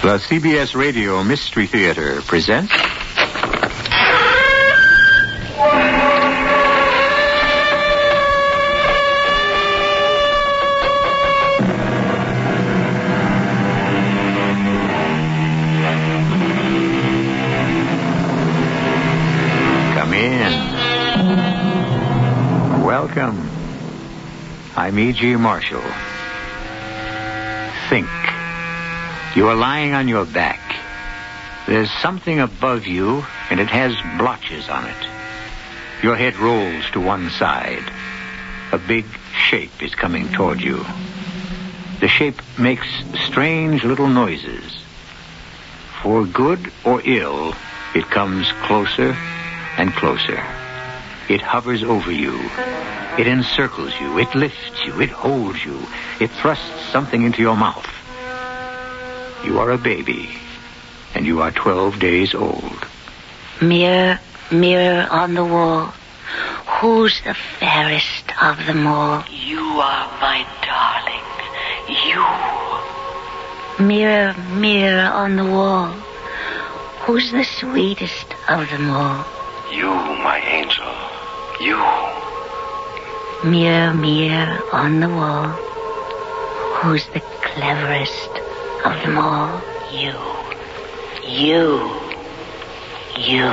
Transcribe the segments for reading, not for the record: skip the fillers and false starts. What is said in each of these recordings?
The CBS Radio Mystery Theater presents... Come in. Welcome. I'm E.G. Marshall. Think. You are lying on your back. There's something above you, and it has blotches on it. Your head rolls to one side. A big shape is coming toward you. The shape makes strange little noises. For good or ill, it comes closer and closer. It hovers over you. It encircles you. It lifts you. It holds you. It thrusts something into your mouth. You are a baby, and you are 12 days old. Mirror, mirror on the wall, who's the fairest of them all? You are my darling. You. Mirror, mirror on the wall, who's the sweetest of them all? You, my angel. You. Mirror, mirror on the wall, who's the cleverest of them all? You. You. You.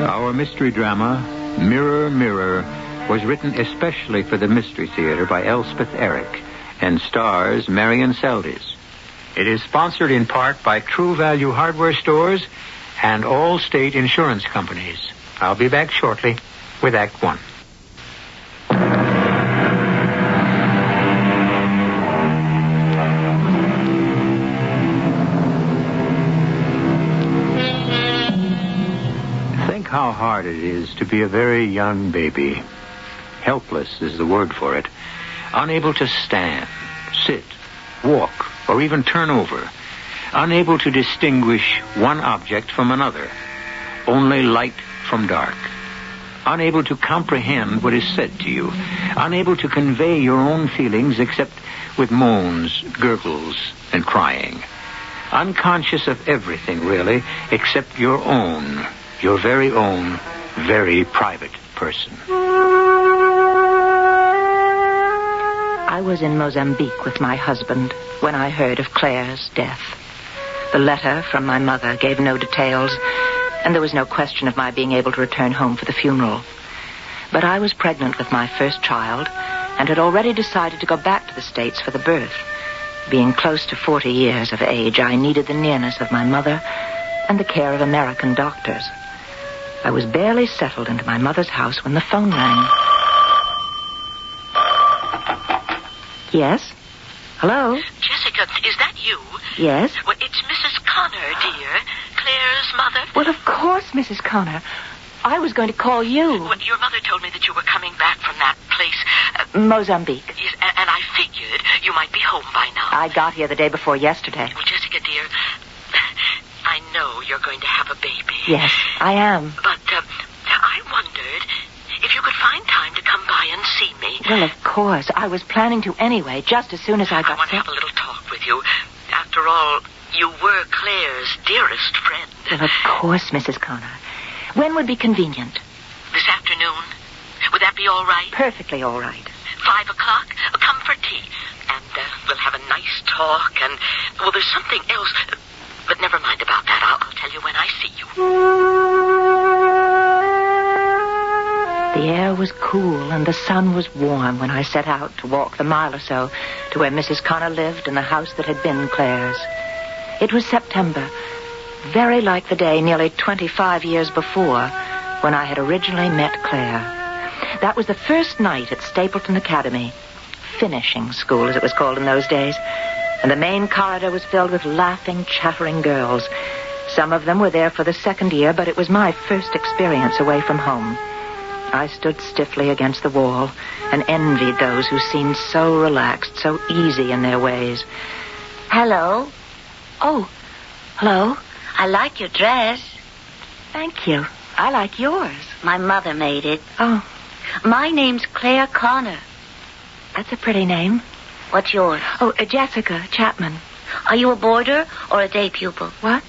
Our mystery drama, Mirror, Mirror, was written especially for the Mystery Theater by Elspeth Eric and stars Marion Seldes. It is sponsored in part by True Value Hardware Stores and all state insurance companies. I'll be back shortly with Act One. Think how hard it is to be a very young baby. Helpless is the word for it. Unable to stand, sit, walk, or even turn over. Unable to distinguish one object from another. Only light from dark. Unable to comprehend what is said to you. Unable to convey your own feelings except with moans, gurgles, and crying. Unconscious of everything, really, except your own, your very own, very private person. I was in Mozambique with my husband when I heard of Claire's death. The letter from my mother gave no details, and there was no question of my being able to return home for the funeral. But I was pregnant with my first child and had already decided to go back to the States for the birth. Being close to 40 years of age, I needed the nearness of my mother and the care of American doctors. I was barely settled into my mother's house when the phone rang. Yes? Hello? Jessica, is that you? Yes? Well, it's Mrs. Connor, dear. Claire's mother. Well, of course, Mrs. Connor. I was going to call you. Well, your mother told me that you were coming back from that place. Mozambique. Yes, and I figured you might be home by now. I got here the day before yesterday. Well, Jessica, dear, I know you're going to have a baby. Yes, I am. But I wondered if you could find time to come by and see me. Well, of course. I was planning to anyway, just as soon as I got want to have a little talk with you. After all, you were Claire's dearest friend. Well, of course, Mrs. Connor. When would be convenient? This afternoon. Would that be all right? Perfectly all right. 5 o'clock? Come for tea. And we'll have a nice talk. And, well, there's something else. But never mind about that. I'll tell you when I see you. The air was cool and the sun was warm when I set out to walk the mile or so to where Mrs. Connor lived in the house that had been Claire's. It was September, very like the day nearly 25 years before when I had originally met Claire. That was the first night at Stapleton Academy, finishing school as it was called in those days, and the main corridor was filled with laughing, chattering girls. Some of them were there for the second year, but it was my first experience away from home. I stood stiffly against the wall and envied those who seemed so relaxed, so easy in their ways. Hello. Oh, hello. I like your dress. Thank you. I like yours. My mother made it. Oh, My name's Claire Connor. That's a pretty name. What's yours? Oh, Jessica Chapman. Are you a boarder or a day pupil? What?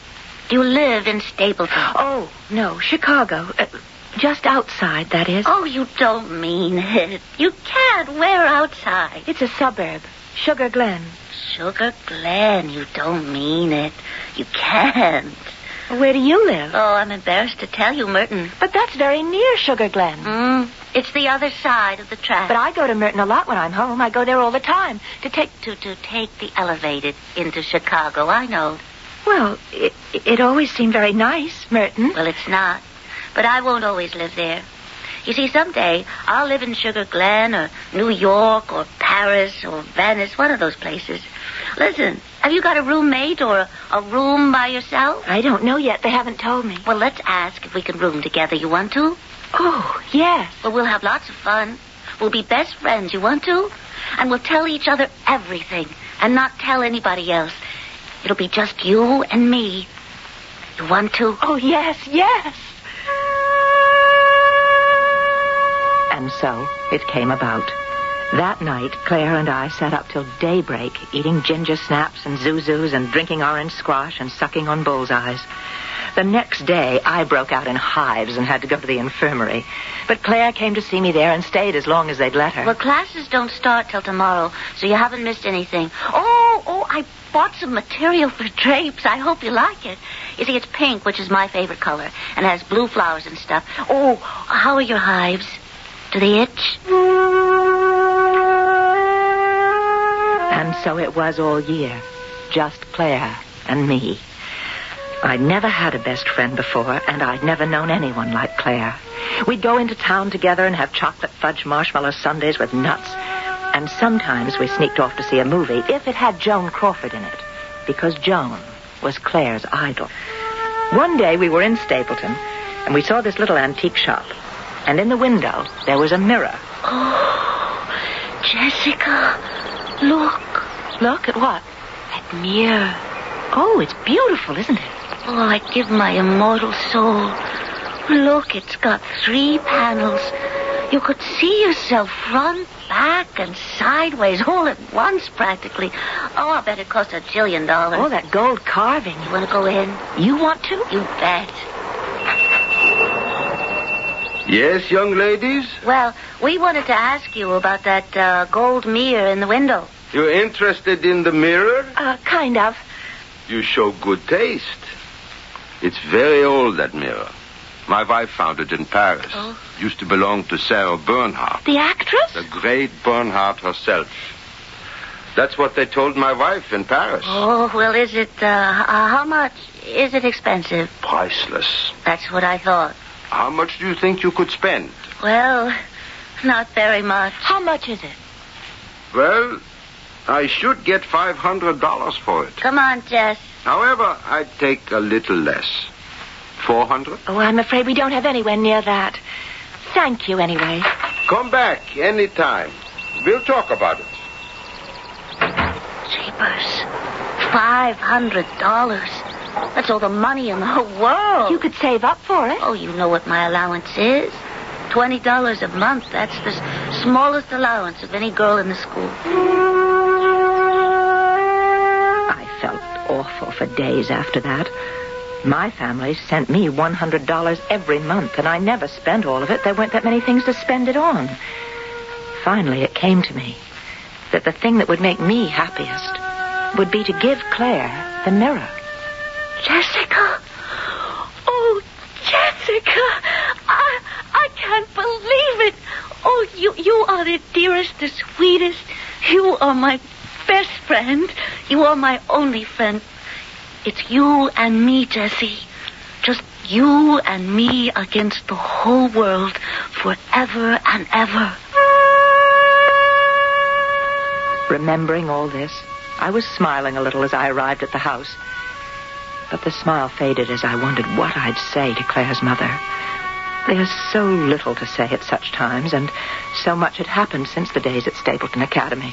Do you live in Stapleton? Oh, no, Chicago. Just outside, that is. Oh, you don't mean it. You can't. Where outside? It's a suburb. Sugar Glen. Sugar Glen. You don't mean it. You can't. Where do you live? Oh, I'm embarrassed to tell you, Merton. But that's very near Sugar Glen. It's the other side of the track. But I go to Merton a lot when I'm home. I go there all the time to take the elevated into Chicago. I know. Well, it always seemed very nice, Merton. Well, it's not. But I won't always live there. You see, someday I'll live in Sugar Glen or New York or Paris or Venice, one of those places. Listen, have you got a roommate or a room by yourself? I don't know yet. They haven't told me. Well, let's ask if we can room together. You want to? Oh, yes. Well, we'll have lots of fun. We'll be best friends. You want to? And we'll tell each other everything and not tell anybody else. It'll be just you and me. You want to? Oh, yes, yes. And so it came about. That night, Claire and I sat up till daybreak, eating ginger snaps and zuzus and drinking orange squash and sucking on bullseyes. The next day, I broke out in hives and had to go to the infirmary. But Claire came to see me there and stayed as long as they'd let her. Well, classes don't start till tomorrow, so you haven't missed anything. Oh, I bought some material for drapes. I hope you like it. You see, it's pink, which is my favorite color, and has blue flowers and stuff. Oh, how are your hives? Do they itch? And so it was all year. Just Claire and me. I'd never had a best friend before, and I'd never known anyone like Claire. We'd go into town together and have chocolate fudge marshmallow sundaes with nuts. And sometimes we sneaked off to see a movie if it had Joan Crawford in it, because Joan was Claire's idol. One day we were in Stapleton, and we saw this little antique shop. And in the window, there was a mirror. Oh, Jessica, look. Look at what? That mirror. Oh, it's beautiful, isn't it? Oh, I'd give my immortal soul. Look, it's got 3 panels. You could see yourself front, back, and sideways all at once, practically. Oh, I bet it cost $1 jillion. Oh, that gold carving. You want to go in? You want to? You bet. Yes, young ladies? Well, we wanted to ask you about that gold mirror in the window. You're interested in the mirror? Kind of. You show good taste. It's very old, that mirror. My wife found it in Paris. Oh? Used to belong to Sarah Bernhardt. The actress? The great Bernhardt herself. That's what they told my wife in Paris. Oh, well, is it, how much? Is it expensive? Priceless. That's what I thought. How much do you think you could spend? Well, not very much. How much is it? Well, I should get $500 for it. Come on, Jess. However, I'd take a little less. 400? Oh, I'm afraid we don't have anywhere near that. Thank you, anyway. Come back any time. We'll talk about it. Jeepers. $500. That's all the money in the whole world. You could save up for it. Oh, you know what my allowance is? $20 a month. That's the smallest allowance of any girl in the school. I felt awful for days after that. My family sent me $100 every month, and I never spent all of it. There weren't that many things to spend it on. Finally, it came to me that the thing that would make me happiest would be to give Claire the mirror. Jessica! Oh, Jessica! I can't believe it! Oh, you are the dearest, the sweetest. You are my best friend. You are my only friend. It's you and me, Jessie. Just you and me against the whole world forever and ever. Remembering all this, I was smiling a little as I arrived at the house. But the smile faded as I wondered what I'd say to Claire's mother. There's so little to say at such times, and so much had happened since the days at Stapleton Academy.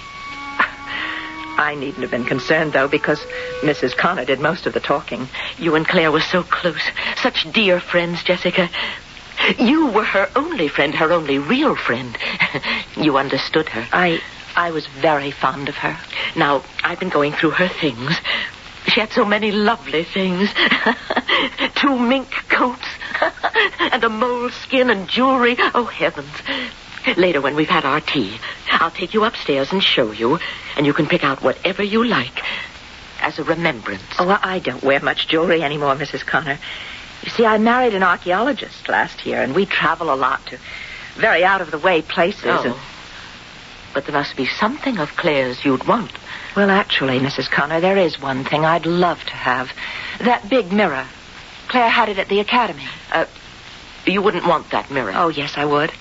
I needn't have been concerned, though, because Mrs. Connor did most of the talking. You and Claire were so close. Such dear friends, Jessica. You were her only friend, her only real friend. You understood her. I was very fond of her. Now, I've been going through her things. She had so many lovely things. 2 mink coats and a moleskin and jewelry. Oh, heavens. Later, when we've had our tea, I'll take you upstairs and show you, and you can pick out whatever you like as a remembrance. Oh, well, I don't wear much jewelry anymore, Mrs. Connor. You see, I married an archaeologist last year, and we travel a lot to very out-of-the-way places. Oh. But there must be something of Claire's you'd want. Well, actually, Mrs. Connor, there is one thing I'd love to have. That big mirror. Claire had it at the academy. You wouldn't want that mirror. Oh, yes, I would.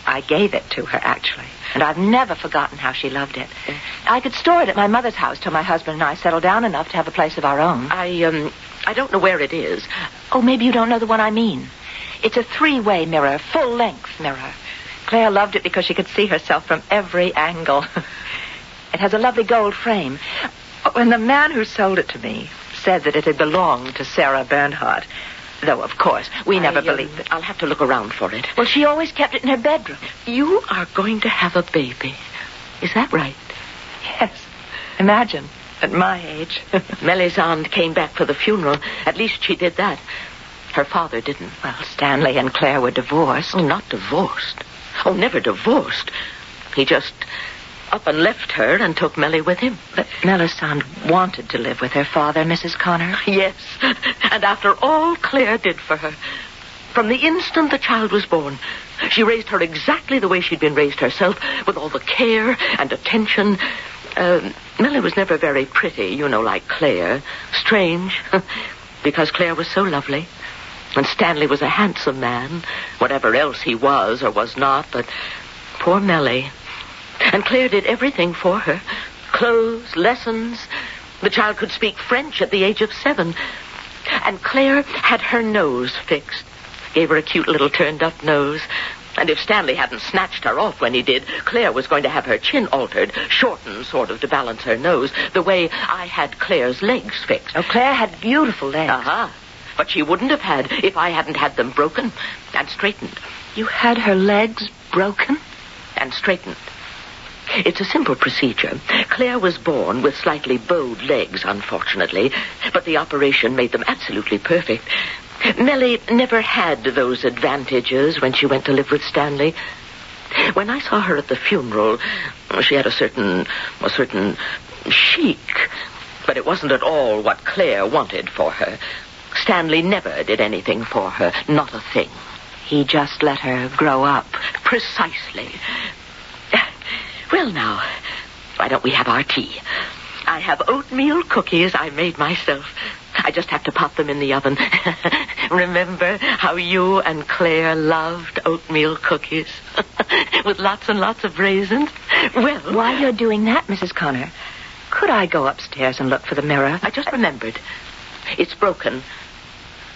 I gave it to her, actually. And I've never forgotten how she loved it. I could store it at my mother's house till my husband and I settled down enough to have a place of our own. I don't know where it is. Oh, maybe you don't know the one I mean. It's a 3-way mirror, full-length mirror. Claire loved it because she could see herself from every angle. It has a lovely gold frame. When the man who sold it to me said that it had belonged to Sarah Bernhardt, though, of course, we never believed it. I'll have to look around for it. Well, she always kept it in her bedroom. You are going to have a baby. Is that right? Yes. Imagine, at my age. Mellie's aunt came back for the funeral. At least she did that. Her father didn't. Well, Stanley and Claire were divorced. Oh, not divorced. Oh, never divorced. He just up and left her and took Mellie with him. But Melisande wanted to live with her father, Mrs. Connor. Yes, and after all Claire did for her, from the instant the child was born, she raised her exactly the way she'd been raised herself, with all the care and attention. Mellie was never very pretty, like Claire. Strange, because Claire was so lovely. And Stanley was a handsome man, whatever else he was or was not, but poor Mellie. And Claire did everything for her. Clothes, lessons. The child could speak French at the age of 7. And Claire had her nose fixed. Gave her a cute little turned-up nose. And if Stanley hadn't snatched her off when he did, Claire was going to have her chin altered, shortened sort of to balance her nose, the way I had Claire's legs fixed. Oh, Claire had beautiful legs. Uh-huh. But she wouldn't have had if I hadn't had them broken and straightened. You had her legs broken? And straightened. It's a simple procedure. Claire was born with slightly bowed legs, unfortunately, but the operation made them absolutely perfect. Mellie never had those advantages when she went to live with Stanley. When I saw her at the funeral, she had a certain chic, but it wasn't at all what Claire wanted for her. Stanley never did anything for her, not a thing. He just let her grow up. Precisely. Well, now, why don't we have our tea? I have oatmeal cookies I made myself. I just have to pop them in the oven. Remember how you and Claire loved oatmeal cookies? With lots and lots of raisins? Well, while you're doing that, Mrs. Connor, could I go upstairs and look for the mirror? I just remembered. It's broken.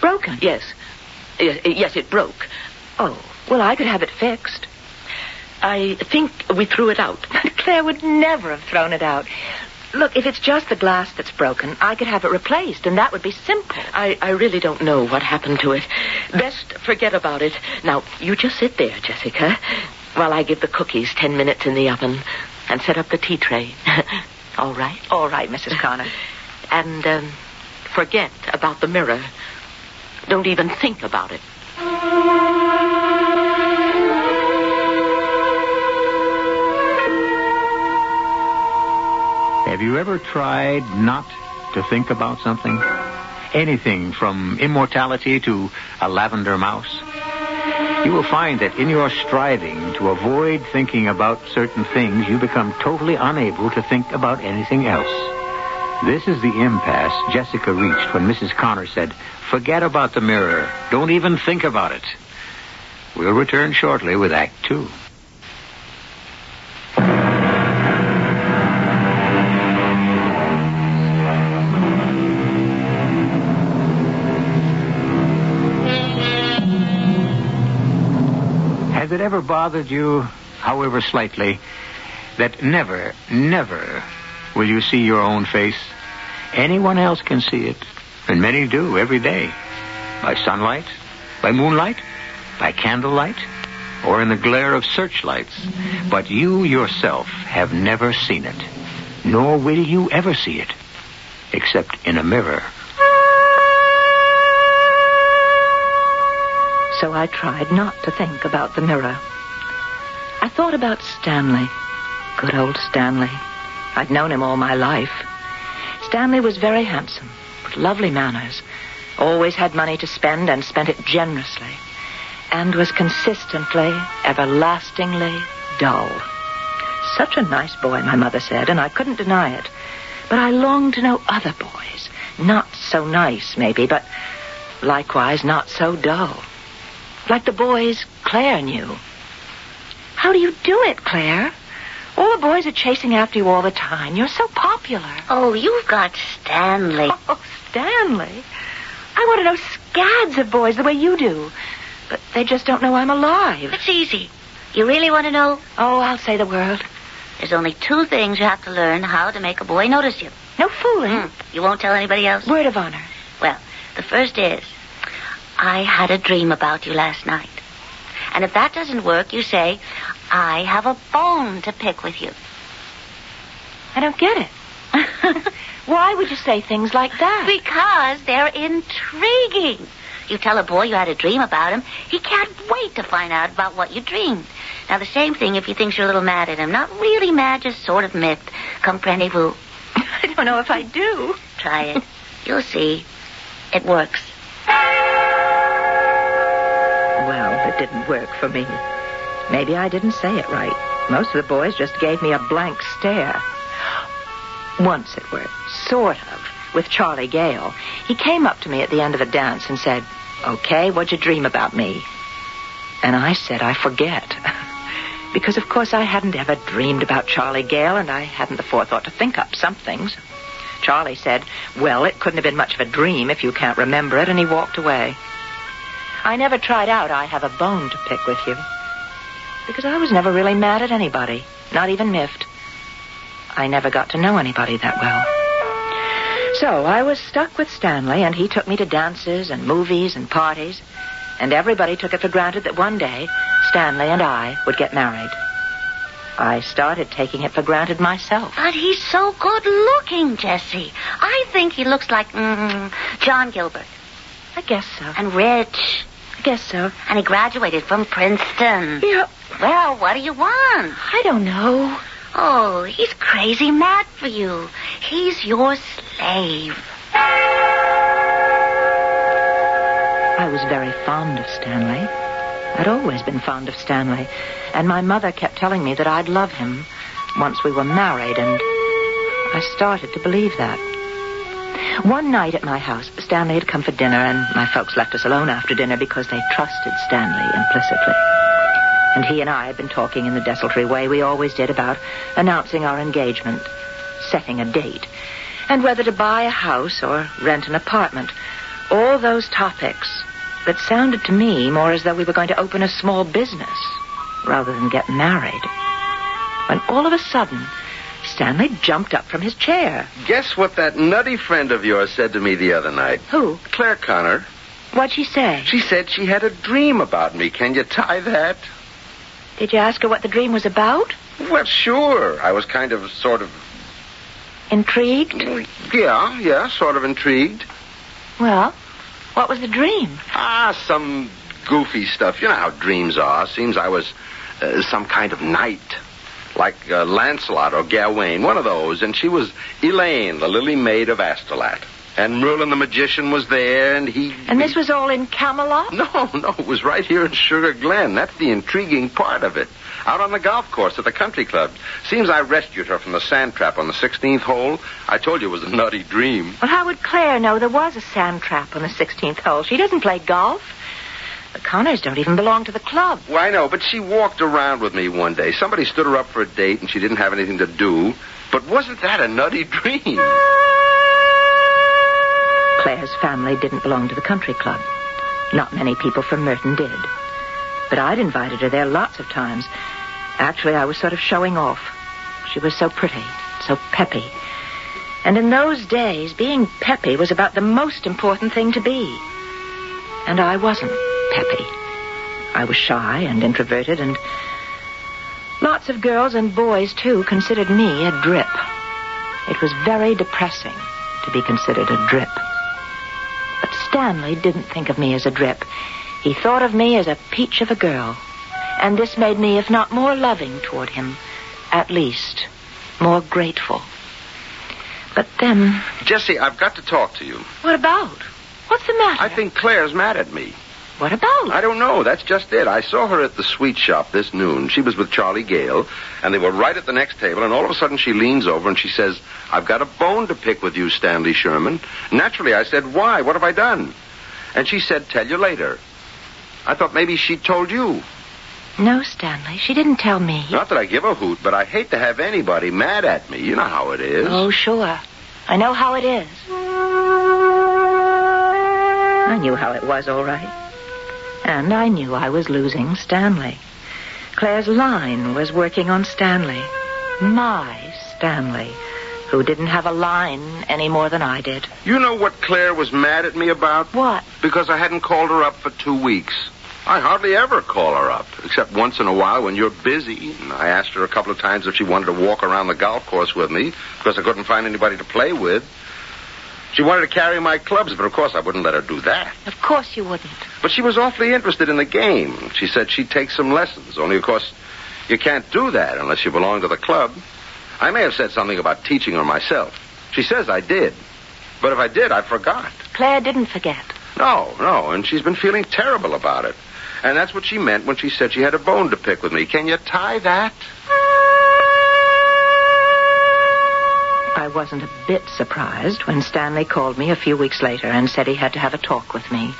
Broken? Yes. Yes, it broke. Oh, well, I could have it fixed. I think we threw it out. Claire would never have thrown it out. Look, if it's just the glass that's broken, I could have it replaced, and that would be simple. I really don't know what happened to it. Best forget about it. Now, you just sit there, Jessica, while I give the cookies 10 minutes in the oven and set up the tea tray. All right? All right, Mrs. Connor. And forget about the mirror. Don't even think about it. Have you ever tried not to think about something? Anything from immortality to a lavender mouse? You will find that in your striving to avoid thinking about certain things, you become totally unable to think about anything else. This is the impasse Jessica reached when Mrs. Connor said, "Forget about the mirror. Don't even think about it." We'll return shortly with Act 2. Has it ever bothered you, however slightly, that never, never will you see your own face? Anyone else can see it, and many do every day. By sunlight, By moonlight? By candlelight? Or in the glare of searchlights? But you yourself have never seen it. Nor will you ever see it. Except in a mirror. So I tried not to think about the mirror. I thought about Stanley. Good old Stanley. I'd known him all my life. Stanley was very handsome, with lovely manners, always had money to spend and spent it generously, and was consistently, everlastingly dull. Such a nice boy, my mother said, and I couldn't deny it. But I longed to know other boys, not so nice, maybe, but likewise not so dull. Like the boys Claire knew. How do you do it, Claire? All the boys are chasing after you all the time. You're so popular. Oh, you've got Stanley. Oh, Stanley? I want to know scads of boys the way you do. But they just don't know I'm alive. It's easy. You really want to know? Oh, I'll say the word. There's only 2 things you have to learn how to make a boy notice you. No fooling. You won't tell anybody else? Word of honor. Well, the first is, I had a dream about you last night. And if that doesn't work, you say, I have a bone to pick with you. I don't get it. Why would you say things like that? Because they're intriguing. You tell a boy you had a dream about him, he can't wait to find out about what you dreamed. Now, the same thing if he thinks you're a little mad at him. Not really mad, just sort of miffed. Comprenez-vous? I don't know if I do. Try it. You'll see. It works. Well, it didn't work for me. Maybe I didn't say it right. Most of the boys just gave me a blank stare. Once it worked, sort of, with Charlie Gale. He came up to me at the end of the dance and said, "Okay, what'd you dream about me?" And I said, "I forget." Because, of course, I hadn't ever dreamed about Charlie Gale, and I hadn't the forethought to think up some things. Charlie said, "Well, it couldn't have been much of a dream if you can't remember it," and he walked away. I never tried out "I have a bone to pick with you," because I was never really mad at anybody, not even miffed. I never got to know anybody that well. So I was stuck with Stanley, and he took me to dances and movies and parties, and everybody took it for granted that one day Stanley and I would get married. I started taking it for granted myself. But he's so good-looking, Jessie. I think he looks like John Gilbert. I guess so. And rich. I guess so. And he graduated from Princeton. Yeah. Well, what do you want? I don't know. Oh, he's crazy mad for you. He's your slave. I was very fond of Stanley. I'd always been fond of Stanley. And my mother kept telling me that I'd love him once we were married, and I started to believe that. One night at my house, Stanley had come for dinner, and my folks left us alone after dinner because they trusted Stanley implicitly. And he and I had been talking in the desultory way we always did about announcing our engagement, setting a date, and whether to buy a house or rent an apartment. All those topics that sounded to me more as though we were going to open a small business rather than get married. When all of a sudden, Stanley jumped up from his chair. Guess what that nutty friend of yours said to me the other night? Who? Claire Connor. What'd she say? She said she had a dream about me. Can you tie that? Did you ask her what the dream was about? Well, sure. I was kind of, sort of... Intrigued? Yeah, sort of intrigued. Well, what was the dream? Some goofy stuff. You know how dreams are. Seems I was some kind of knight. Like Lancelot or Gawain, one of those. And she was Elaine, the lily maid of Astolat. And Merlin the magician was there, and he... And this was all in Camelot? No, it was right here in Sugar Glen. That's the intriguing part of it. Out on the golf course at the country club. Seems I rescued her from the sand trap on the 16th hole. I told you it was a nutty dream. Well, how would Claire know there was a sand trap on the 16th hole? She doesn't play golf. The Connors don't even belong to the club. Well, I know, but she walked around with me one day. Somebody stood her up for a date, and she didn't have anything to do. But wasn't that a nutty dream? Claire's family didn't belong to the country club. Not many people from Merton did. But I'd invited her there lots of times. Actually, I was sort of showing off. She was so pretty, so peppy. And in those days, being peppy was about the most important thing to be. And I wasn't. peppy. I was shy and introverted, and lots of girls and boys, too, considered me a drip. It was very depressing to be considered a drip. But Stanley didn't think of me as a drip. He thought of me as a peach of a girl. And this made me, if not more loving toward him, at least more grateful. But then... Jessie, I've got to talk to you. What about? What's the matter? I think Claire's mad at me. What about? I don't know. That's just it. I saw her at the sweet shop this noon. She was with Charlie Gale, and they were right at the next table, and all of a sudden she leans over and she says, "I've got a bone to pick with you, Stanley Sherman." Naturally, I said, "Why? What have I done?" And she said, "Tell you later." I thought maybe she told you. No, Stanley, she didn't tell me. Not that I give a hoot, but I hate to have anybody mad at me. You know how it is. Oh, sure. I know how it is. I knew how it was, all right. And I knew I was losing Stanley. Claire's line was working on Stanley. My Stanley, who didn't have a line any more than I did. You know what Claire was mad at me about? What? Because I hadn't called her up for 2 weeks. I hardly ever call her up, except once in a while when you're busy. And I asked her a couple of times if she wanted to walk around the golf course with me, because I couldn't find anybody to play with. She wanted to carry my clubs, but of course I wouldn't let her do that. Of course you wouldn't. But she was awfully interested in the game. She said she'd take some lessons, only of course you can't do that unless you belong to the club. I may have said something about teaching her myself. She says I did. But if I did, I forgot. Claire didn't forget. No, and she's been feeling terrible about it. And that's what she meant when she said she had a bone to pick with me. Can you tie that? I wasn't a bit surprised when Stanley called me a few weeks later and said he had to have a talk with me.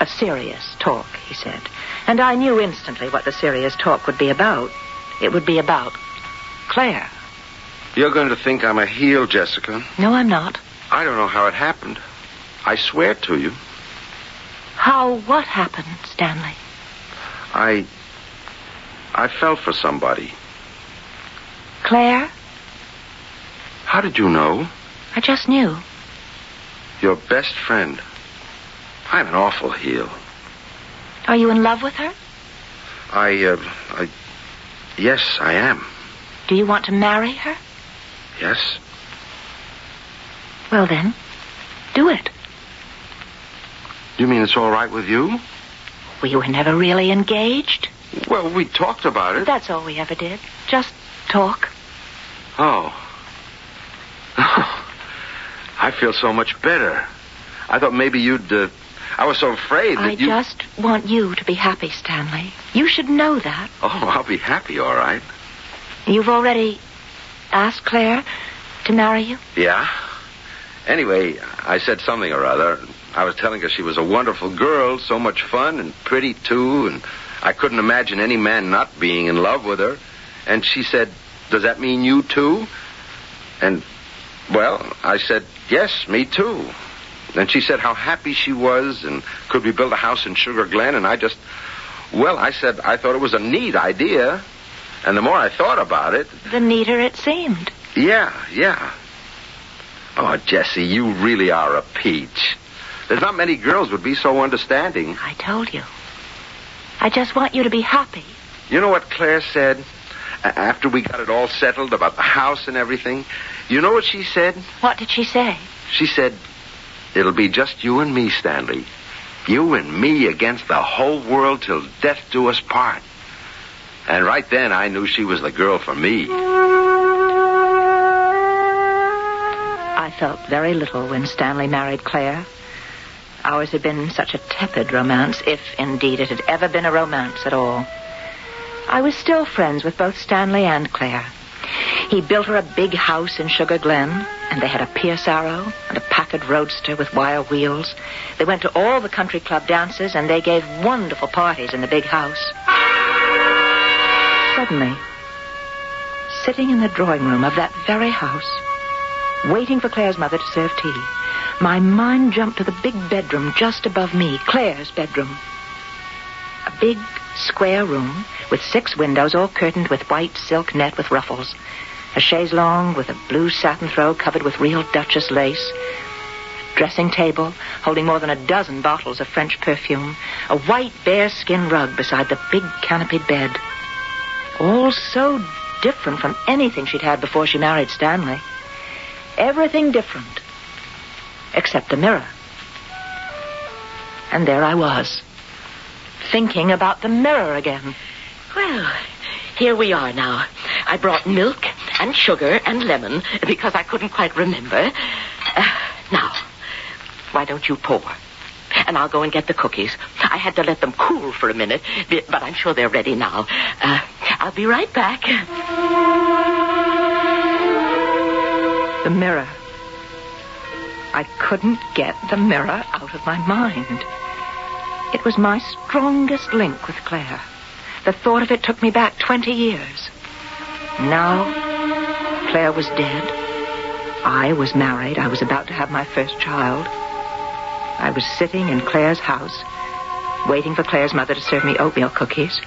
A serious talk, he said. And I knew instantly what the serious talk would be about. It would be about Claire. You're going to think I'm a heel, Jessica. No, I'm not. I don't know how it happened. I swear to you. What happened, Stanley? I fell for somebody. Claire? How did you know? I just knew. Your best friend. I'm an awful heel. Are you in love with her? Yes, I am. Do you want to marry her? Yes. Well, then, do it. You mean it's all right with you? We were never really engaged. Well, we talked about it. That's all we ever did. Just talk. Oh. I feel so much better. I thought maybe you'd... I was so afraid that you... I just want you to be happy, Stanley. You should know that. Oh, I'll be happy, all right. You've already asked Claire to marry you? Yeah. Anyway, I said something or other. I was telling her she was a wonderful girl, so much fun and pretty, too, and I couldn't imagine any man not being in love with her. And she said, "Does that mean you, too?" And, well, I said, "Yes, me, too." Then she said how happy she was and could we build a house in Sugar Glen, and I said I thought it was a neat idea. And the more I thought about it... The neater it seemed. Yeah. Oh, Jessie, you really are a peach. There's not many girls would be so understanding. I told you. I just want you to be happy. You know what Claire said after we got it all settled about the house and everything? You know what she said? What did she say? She said, "It'll be just you and me, Stanley. You and me against the whole world till death do us part." And right then I knew she was the girl for me. I felt very little when Stanley married Claire. Ours had been such a tepid romance, if indeed it had ever been a romance at all. I was still friends with both Stanley and Claire. He built her a big house in Sugar Glen, and they had a Pierce Arrow and a Packard Roadster with wire wheels. They went to all the country club dances, and they gave wonderful parties in the big house. Suddenly, sitting in the drawing room of that very house, waiting for Claire's mother to serve tea, my mind jumped to the big bedroom just above me, Claire's bedroom. A big, square room with 6 windows all curtained with white silk net with ruffles. A chaise longue with a blue satin throw covered with real Duchess lace. dressing table holding more than a dozen bottles of French perfume, a white bearskin rug beside the big canopied bed. All so different from anything she'd had before she married Stanley. Everything different, except the mirror. And there I was, thinking about the mirror again. Well, here we are now. I brought milk and sugar and lemon because I couldn't quite remember. Now, why don't you pour? And I'll go and get the cookies. I had to let them cool for a minute, but I'm sure they're ready now. I'll be right back. The mirror. I couldn't get the mirror out of my mind. It was my strongest link with Claire. The thought of it took me back 20 years. Now, Claire was dead. I was married. I was about to have my first child. I was sitting in Claire's house, waiting for Claire's mother to serve me oatmeal cookies.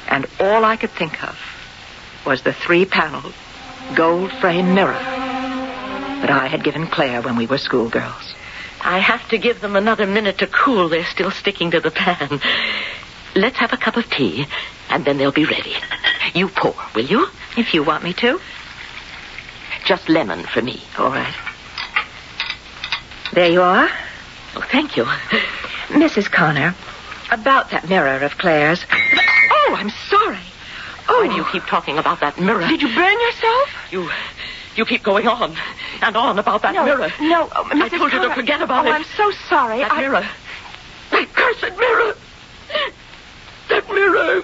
And all I could think of was the 3-panel gold-frame mirror that I had given Claire when we were schoolgirls. I have to give them another minute to cool. They're still sticking to the pan. Let's have a cup of tea, and then they'll be ready. You pour, will you? If you want me to. Just lemon for me. All right. There you are. Oh, thank you. Mrs. Connor, about that mirror of Claire's. Oh, I'm sorry. Oh. Why do you keep talking about that mirror? Did you burn yourself? You keep going on and on about that mirror. No, Mrs. I told you to forget about it. I'm so sorry. That mirror. That cursed mirror. That mirror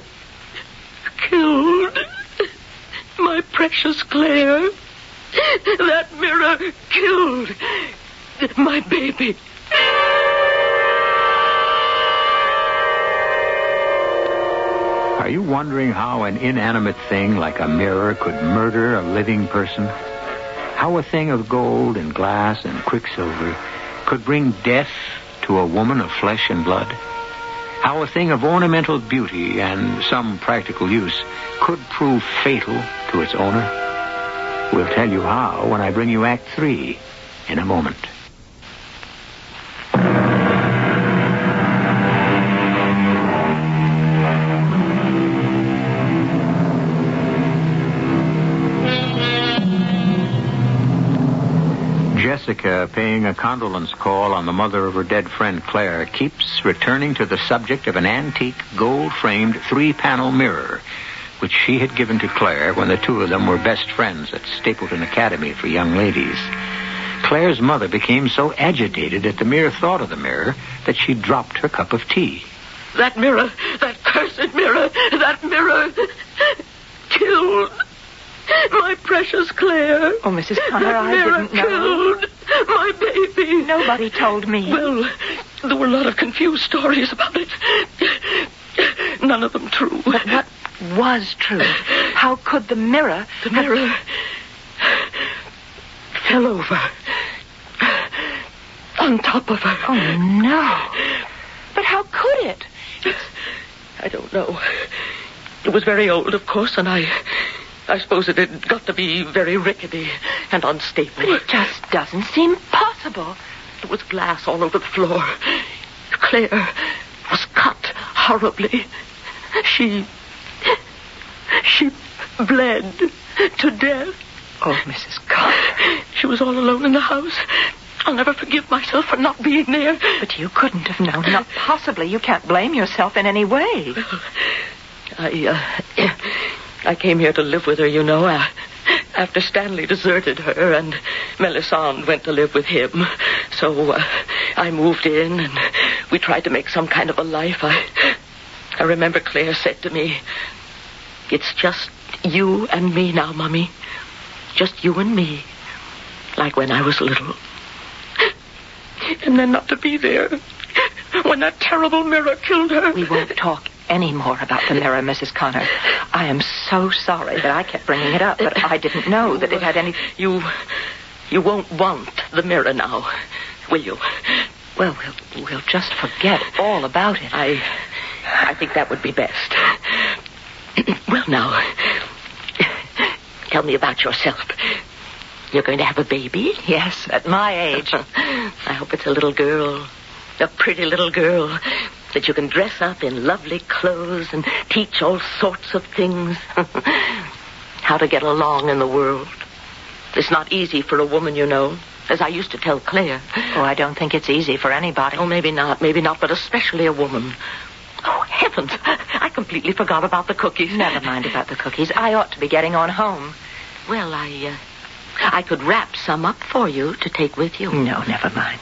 killed my precious Claire. That mirror killed my baby. Are you wondering how an inanimate thing like a mirror could murder a living person? How a thing of gold and glass and quicksilver could bring death to a woman of flesh and blood? How a thing of ornamental beauty and some practical use could prove fatal to its owner? We'll tell you how when I bring you Act 3 in a moment. Jessica, paying a condolence call on the mother of her dead friend Claire, keeps returning to the subject of an antique gold-framed 3-panel mirror, which she had given to Claire when the two of them were best friends at Stapleton Academy for Young Ladies. Claire's mother became so agitated at the mere thought of the mirror that she dropped her cup of tea. That mirror, that cursed mirror, that mirror killed my precious Claire. Oh, Mrs. Connor, I didn't know. Killed my baby. Nobody told me. Well, there were a lot of confused stories about it. None of them true. But what was true? How could the mirror... The mirror fell over on top of her. Oh, no. But how could it? I don't know. It was very old, of course, and I suppose it had got to be very rickety and unstable. But it just doesn't seem possible. There was glass all over the floor. Claire was cut horribly. She bled to death. Oh, Mrs. Connor. She was all alone in the house. I'll never forgive myself for not being there. But you couldn't have known. Not possibly. You can't blame yourself in any way. I came here to live with her, you know, after Stanley deserted her and Melisande went to live with him. So I moved in and we tried to make some kind of a life. I remember Claire said to me, "It's just you and me now, Mummy. Just you and me. Like when I was little." And then not to be there when that terrible mirror killed her. We won't talk any more about the mirror, Mrs. Connor. I am so sorry that I kept bringing it up, but I didn't know that it had any... You won't want the mirror now, will you? Well, we'll just forget all about it. I think that would be best. Well, now, tell me about yourself. You're going to have a baby? Yes, at my age. I hope it's a little girl. A pretty little girl that you can dress up in lovely clothes and teach all sorts of things. How to get along in the world. It's not easy for a woman, you know, as I used to tell Claire. Oh, I don't think it's easy for anybody. Oh, maybe not, but especially a woman. Oh, heavens, I completely forgot about the cookies. Never mind about the cookies. I ought to be getting on home. Well, I could wrap some up for you to take with you. No, never mind.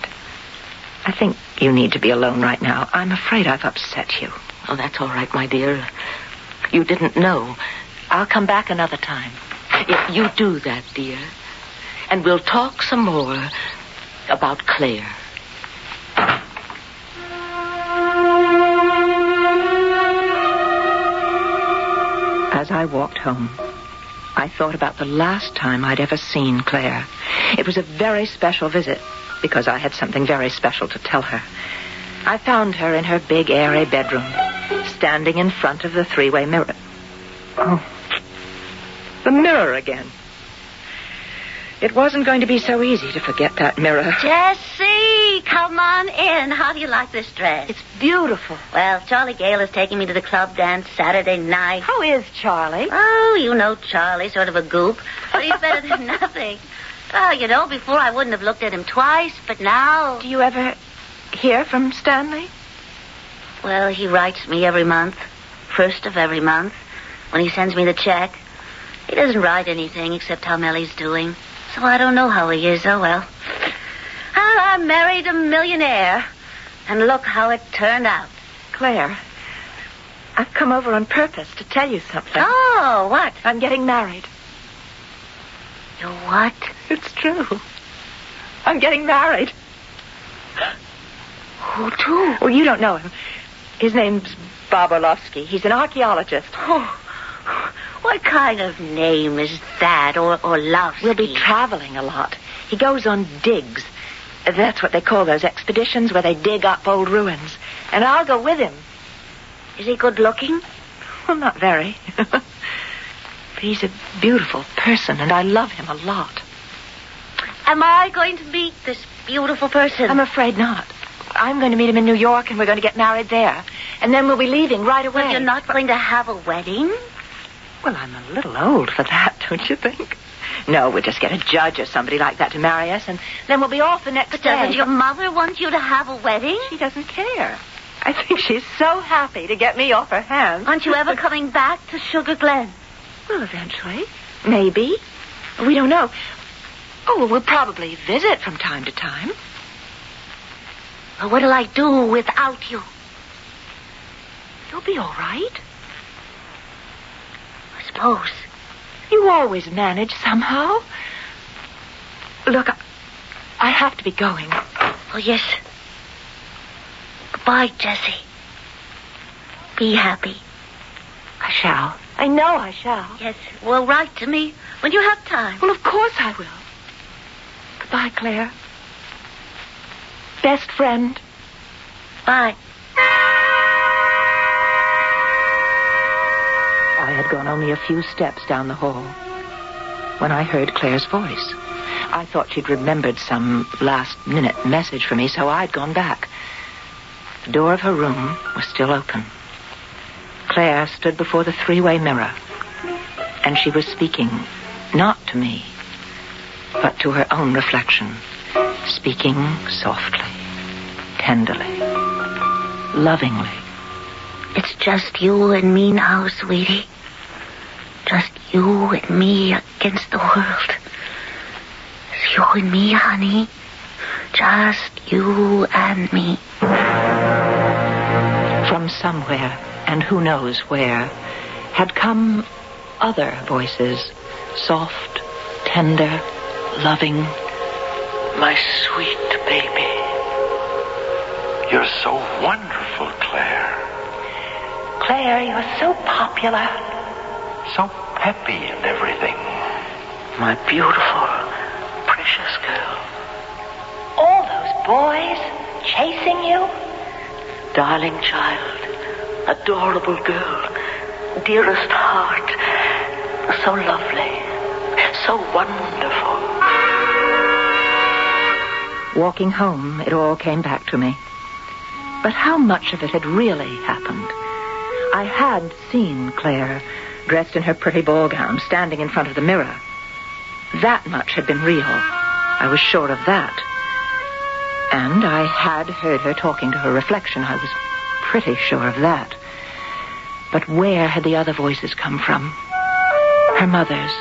I think you need to be alone right now. I'm afraid I've upset you. Oh, that's all right, my dear. You didn't know. I'll come back another time. If you do that, dear. And we'll talk some more about Claire. As I walked home, I thought about the last time I'd ever seen Claire. It was a very special visit because I had something very special to tell her. I found her in her big, airy bedroom, standing in front of the three-way mirror. Oh, the mirror again. It wasn't going to be so easy to forget that mirror. Jessie, come on in. How do you like this dress? It's beautiful. Well, Charlie Gale is taking me to the club dance Saturday night. How is Charlie? Oh, you know Charlie, sort of a goop. But he's better than nothing. Oh, you know, before I wouldn't have looked at him twice, but now... Do you ever hear from Stanley? Well, he writes me every month. First of every month. When he sends me the check. He doesn't write anything except how Mellie's doing. So I don't know how he is. Oh, well. I married a millionaire. And look how it turned out. Claire, I've come over on purpose to tell you something. Oh, what? I'm getting married. You what? It's true. I'm getting married. Who to? Well, you don't know him. His name's Bob Orlovsky. He's an archaeologist. Oh, what kind of name is that, Orlovsky? We'll be traveling a lot. He goes on digs. That's what they call those expeditions where they dig up old ruins. And I'll go with him. Is he good looking? Well, not very. But he's a beautiful person, and I love him a lot. Am I going to meet this beautiful person? I'm afraid not. I'm going to meet him in New York, and we're going to get married there. And then we'll be leaving right away. But you're not going to have a wedding? Well, I'm a little old for that, don't you think? No, we'll just get a judge or somebody like that to marry us, and then we'll be off the next day. But doesn't your mother want you to have a wedding? She doesn't care. I think she's so happy to get me off her hands. Aren't you ever coming back to Sugar Glen? Well, eventually. Maybe. We don't know. Oh, well, we'll probably visit from time to time. Well, what'll I do without you? You'll be all right. I suppose. You always manage somehow. Look, I have to be going. Oh, yes. Goodbye, Jessie. Be happy. I shall. I know I shall. Yes. Well, write to me when you have time. Well, of course I will. Goodbye, Claire. Best friend. Bye. I had gone only a few steps down the hall when I heard Claire's voice. I thought she'd remembered some last-minute message for me, so I'd gone back. The door of her room was still open. Claire stood before the three-way mirror, and she was speaking not to me, but to her own reflection, speaking softly, tenderly, lovingly. It's just you and me now, sweetie. Just you and me against the world. It's you and me, honey. Just you and me. From somewhere, and who knows where, had come other voices, soft, tender, loving. My sweet baby. You're so wonderful, Claire. Claire, you're so popular. So peppy and everything. My beautiful, precious girl. All those boys chasing you? Darling child, adorable girl, dearest heart, so lovely, so wonderful. Walking home, it all came back to me. But how much of it had really happened? I had seen Claire, dressed in her pretty ball gown, standing in front of the mirror. That much had been real. I was sure of that. And I had heard her talking to her reflection. I was pretty sure of that. But where had the other voices come from? Her mother's,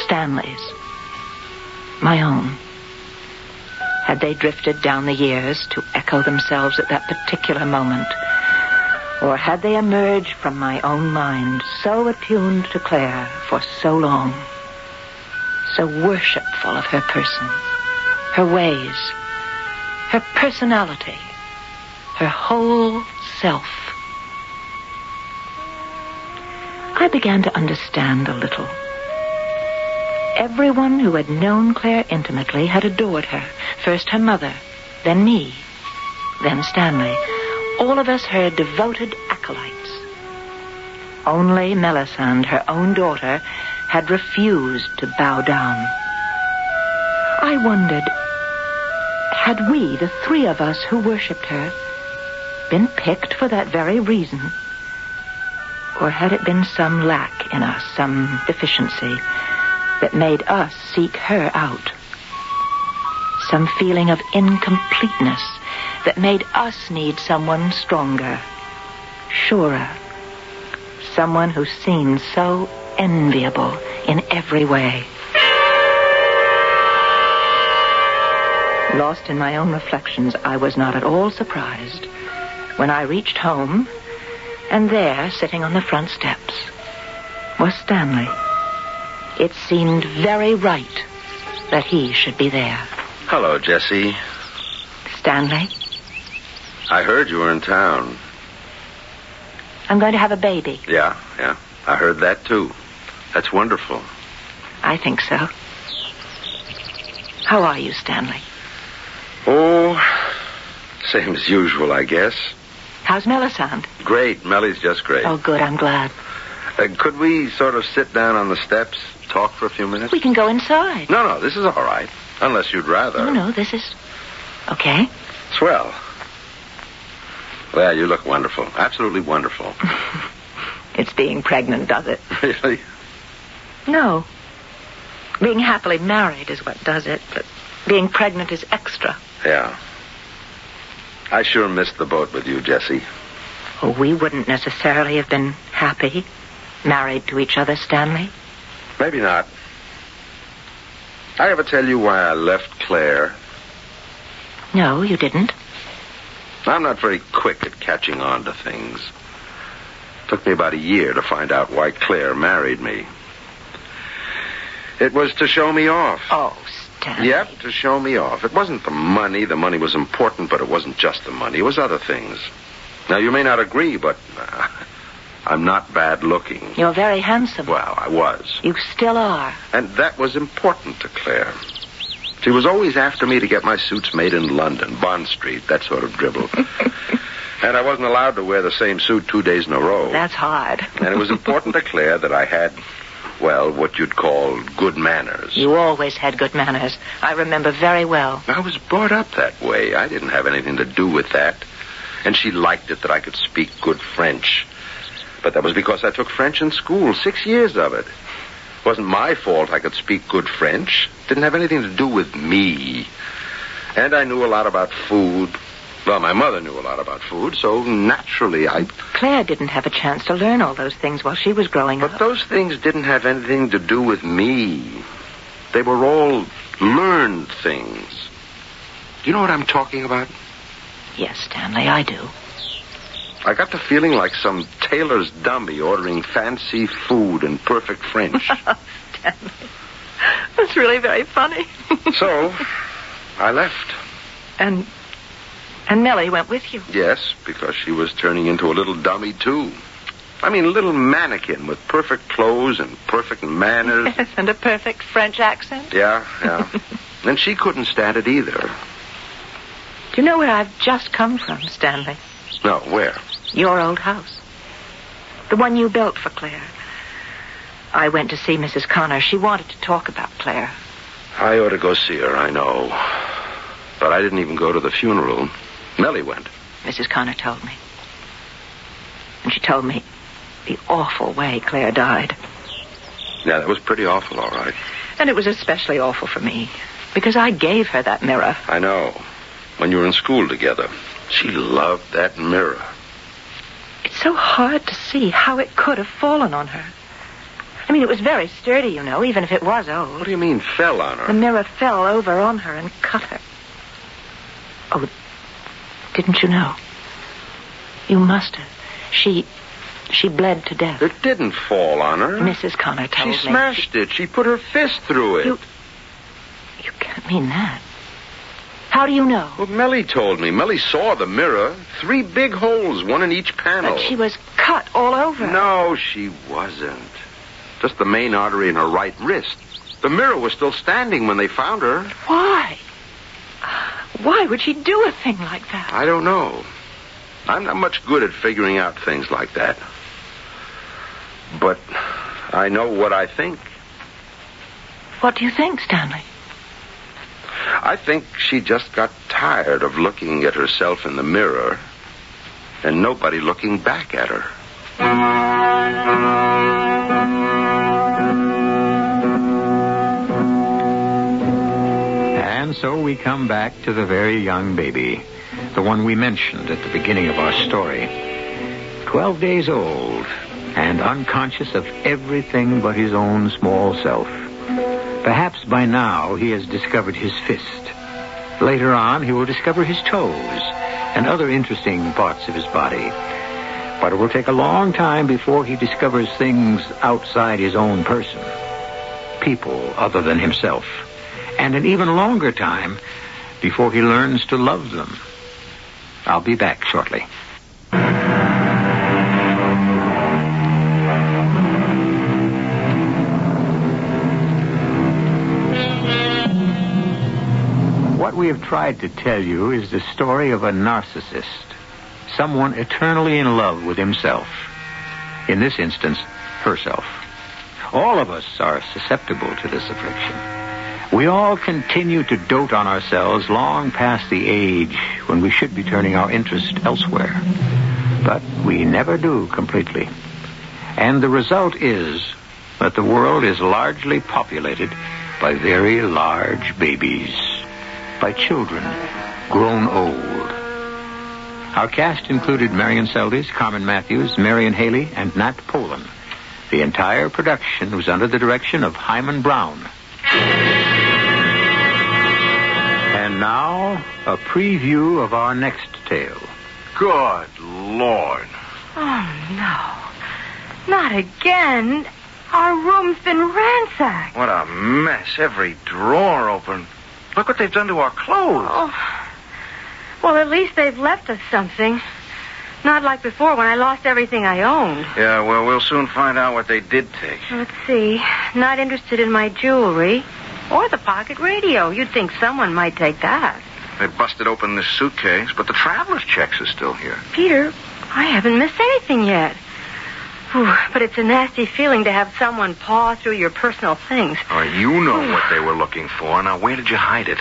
Stanley's, my own. Had they drifted down the years to echo themselves at that particular moment? Or had they emerged from my own mind, so attuned to Claire for so long, so worshipful of her person, her ways, her personality, her whole self? I began to understand a little. Everyone who had known Claire intimately had adored her. First her mother, then me, then Stanley. All of us her devoted acolytes. Only Melisande, her own daughter, had refused to bow down. I wondered, had we, the three of us who worshipped her, been picked for that very reason? Or had it been some lack in us, some deficiency, that made us seek her out? Some feeling of incompleteness that made us need someone stronger, surer, someone who seemed so enviable in every way. Lost in my own reflections, I was not at all surprised when I reached home, and there, sitting on the front steps, was Stanley. It seemed very right that he should be there. Hello, Jessie. Stanley? I heard you were in town. I'm going to have a baby. Yeah. I heard that, too. That's wonderful. I think so. How are you, Stanley? Oh, same as usual, I guess. How's Melisande? Great. Mellie's just great. Oh, good. I'm glad. Could we sort of sit down on the steps, talk for a few minutes? We can go inside. No, this is all right. Unless you'd rather. No, this is... okay. Swell. Well, you look wonderful. Absolutely wonderful. It's being pregnant, does it? Really? No. Being happily married is what does it, but being pregnant is extra. Yeah. I sure missed the boat with you, Jessie. Oh, we wouldn't necessarily have been happy, married to each other, Stanley. Maybe not. I ever tell you why I left Claire? No, you didn't. I'm not very quick at catching on to things. Took me about a year to find out why Claire married me. It was to show me off. Oh, Stanley. Yep, to show me off. It wasn't the money. The money was important, but it wasn't just the money. It was other things. Now, you may not agree, but I'm not bad looking. You're very handsome. Well, I was. You still are. And that was important to Claire. She was always after me to get my suits made in London, Bond Street, that sort of dribble. And I wasn't allowed to wear the same suit 2 days in a row. That's hard. And it was important to Claire that I had, well, what you'd call good manners. You always had good manners. I remember very well. I was brought up that way. I didn't have anything to do with that. And she liked it that I could speak good French. But that was because I took French in school, 6 years of it. It wasn't my fault I could speak good French. It didn't have anything to do with me. And I knew a lot about food. Well, my mother knew a lot about food, so naturally Claire didn't have a chance to learn all those things while she was growing up. But those things didn't have anything to do with me. They were all learned things. Do you know what I'm talking about? Yes, Stanley, I do. I got the feeling like some tailor's dummy ordering fancy food in perfect French. Stanley, that's really very funny. So, I left. And Millie went with you? Yes, because she was turning into a little dummy, too. I mean, a little mannequin with perfect clothes and perfect manners. Yes, and a perfect French accent. Yeah. And she couldn't stand it either. Do you know where I've just come from, Stanley? No, where? Your old house. The one you built for Claire. I went to see Mrs. Connor. She wanted to talk about Claire. I ought to go see her, I know. But I didn't even go to the funeral. Mellie went. Mrs. Connor told me. And she told me the awful way Claire died. Yeah, that was pretty awful, all right. And it was especially awful for me, because I gave her that mirror. I know. When you were in school together. She loved that mirror. It's so hard to see how it could have fallen on her. I mean, it was very sturdy, you know, even if it was old. What do you mean, fell on her? The mirror fell over on her and cut her. Oh, didn't you know? You must have. She bled to death. It didn't fall on her. Mrs. Connor told me. She smashed it. She put her fist through it. You can't mean that. How do you know? Well, Mellie told me. Mellie saw the mirror. 3 big holes, one in each panel. But she was cut all over. No, she wasn't. Just the main artery in her right wrist. The mirror was still standing when they found her. Why? Why would she do a thing like that? I don't know. I'm not much good at figuring out things like that. But I know what I think. What do you think, Stanley? I think she just got tired of looking at herself in the mirror and nobody looking back at her. And so we come back to the very young baby, the one we mentioned at the beginning of our story. 12 days old and unconscious of everything but his own small self. Perhaps by now he has discovered his fist. Later on, he will discover his toes and other interesting parts of his body. But it will take a long time before he discovers things outside his own person, people other than himself, and an even longer time before he learns to love them. I'll be back shortly. What we have tried to tell you is the story of a narcissist, someone eternally in love with himself. In this instance, herself. All of us are susceptible to this affliction. We all continue to dote on ourselves long past the age when we should be turning our interest elsewhere. But we never do completely. And the result is that the world is largely populated by very large babies. By children grown old. Our cast included Marion Seldes, Carmen Matthews, Marion Haley, and Nat Polan. The entire production was under the direction of Hyman Brown. And now, a preview of our next tale. Good Lord. Oh, no. Not again. Our room's been ransacked. What a mess. Every drawer open. Look what they've done to our clothes. Oh. Well, at least they've left us something. Not like before when I lost everything I owned. Yeah, well, we'll soon find out what they did take. Let's see. Not interested in my jewelry or the pocket radio. You'd think someone might take that. They busted open this suitcase, but the traveler's checks are still here. Peter, I haven't missed anything yet. Whew, but it's a nasty feeling to have someone paw through your personal things. Oh, you know what they were looking for. Now, where did you hide it?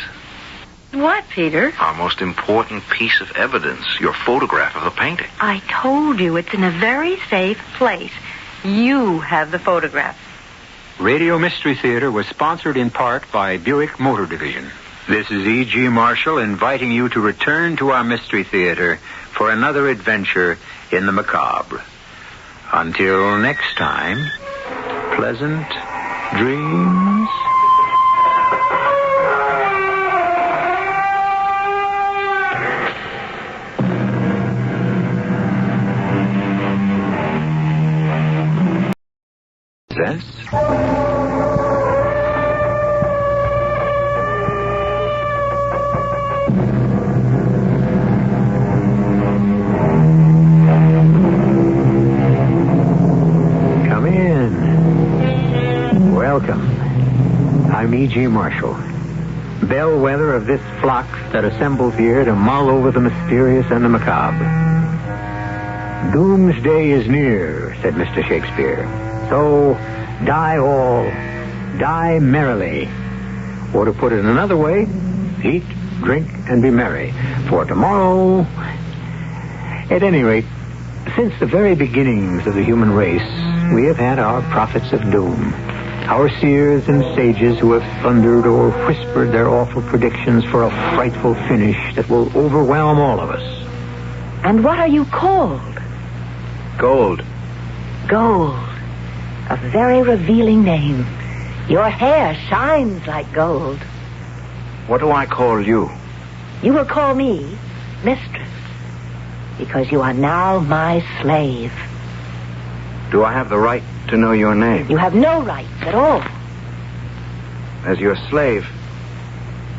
What, Peter? Our most important piece of evidence, your photograph of the painting. I told you it's in a very safe place. You have the photograph. Radio Mystery Theater was sponsored in part by Buick Motor Division. This is E.G. Marshall inviting you to return to our Mystery Theater for another adventure in the macabre. Until next time, pleasant dreams. Yes? Come in. Welcome. I'm E.G. Marshall, bellwether of this flock that assembles here to mull over the mysterious and the macabre. Doomsday is near, said Mr. Shakespeare. So, die all, die merrily. Or to put it another way, eat, drink, and be merry, for tomorrow... At any rate, since the very beginnings of the human race, we have had our prophets of doom, our seers and sages who have thundered or whispered their awful predictions for a frightful finish that will overwhelm all of us. And what are you called? Gold. Gold. A very revealing name. Your hair shines like gold. What do I call you? You will call me Mistress, because you are now my slave. Do I have the right to know your name? You have no rights at all. As your slave,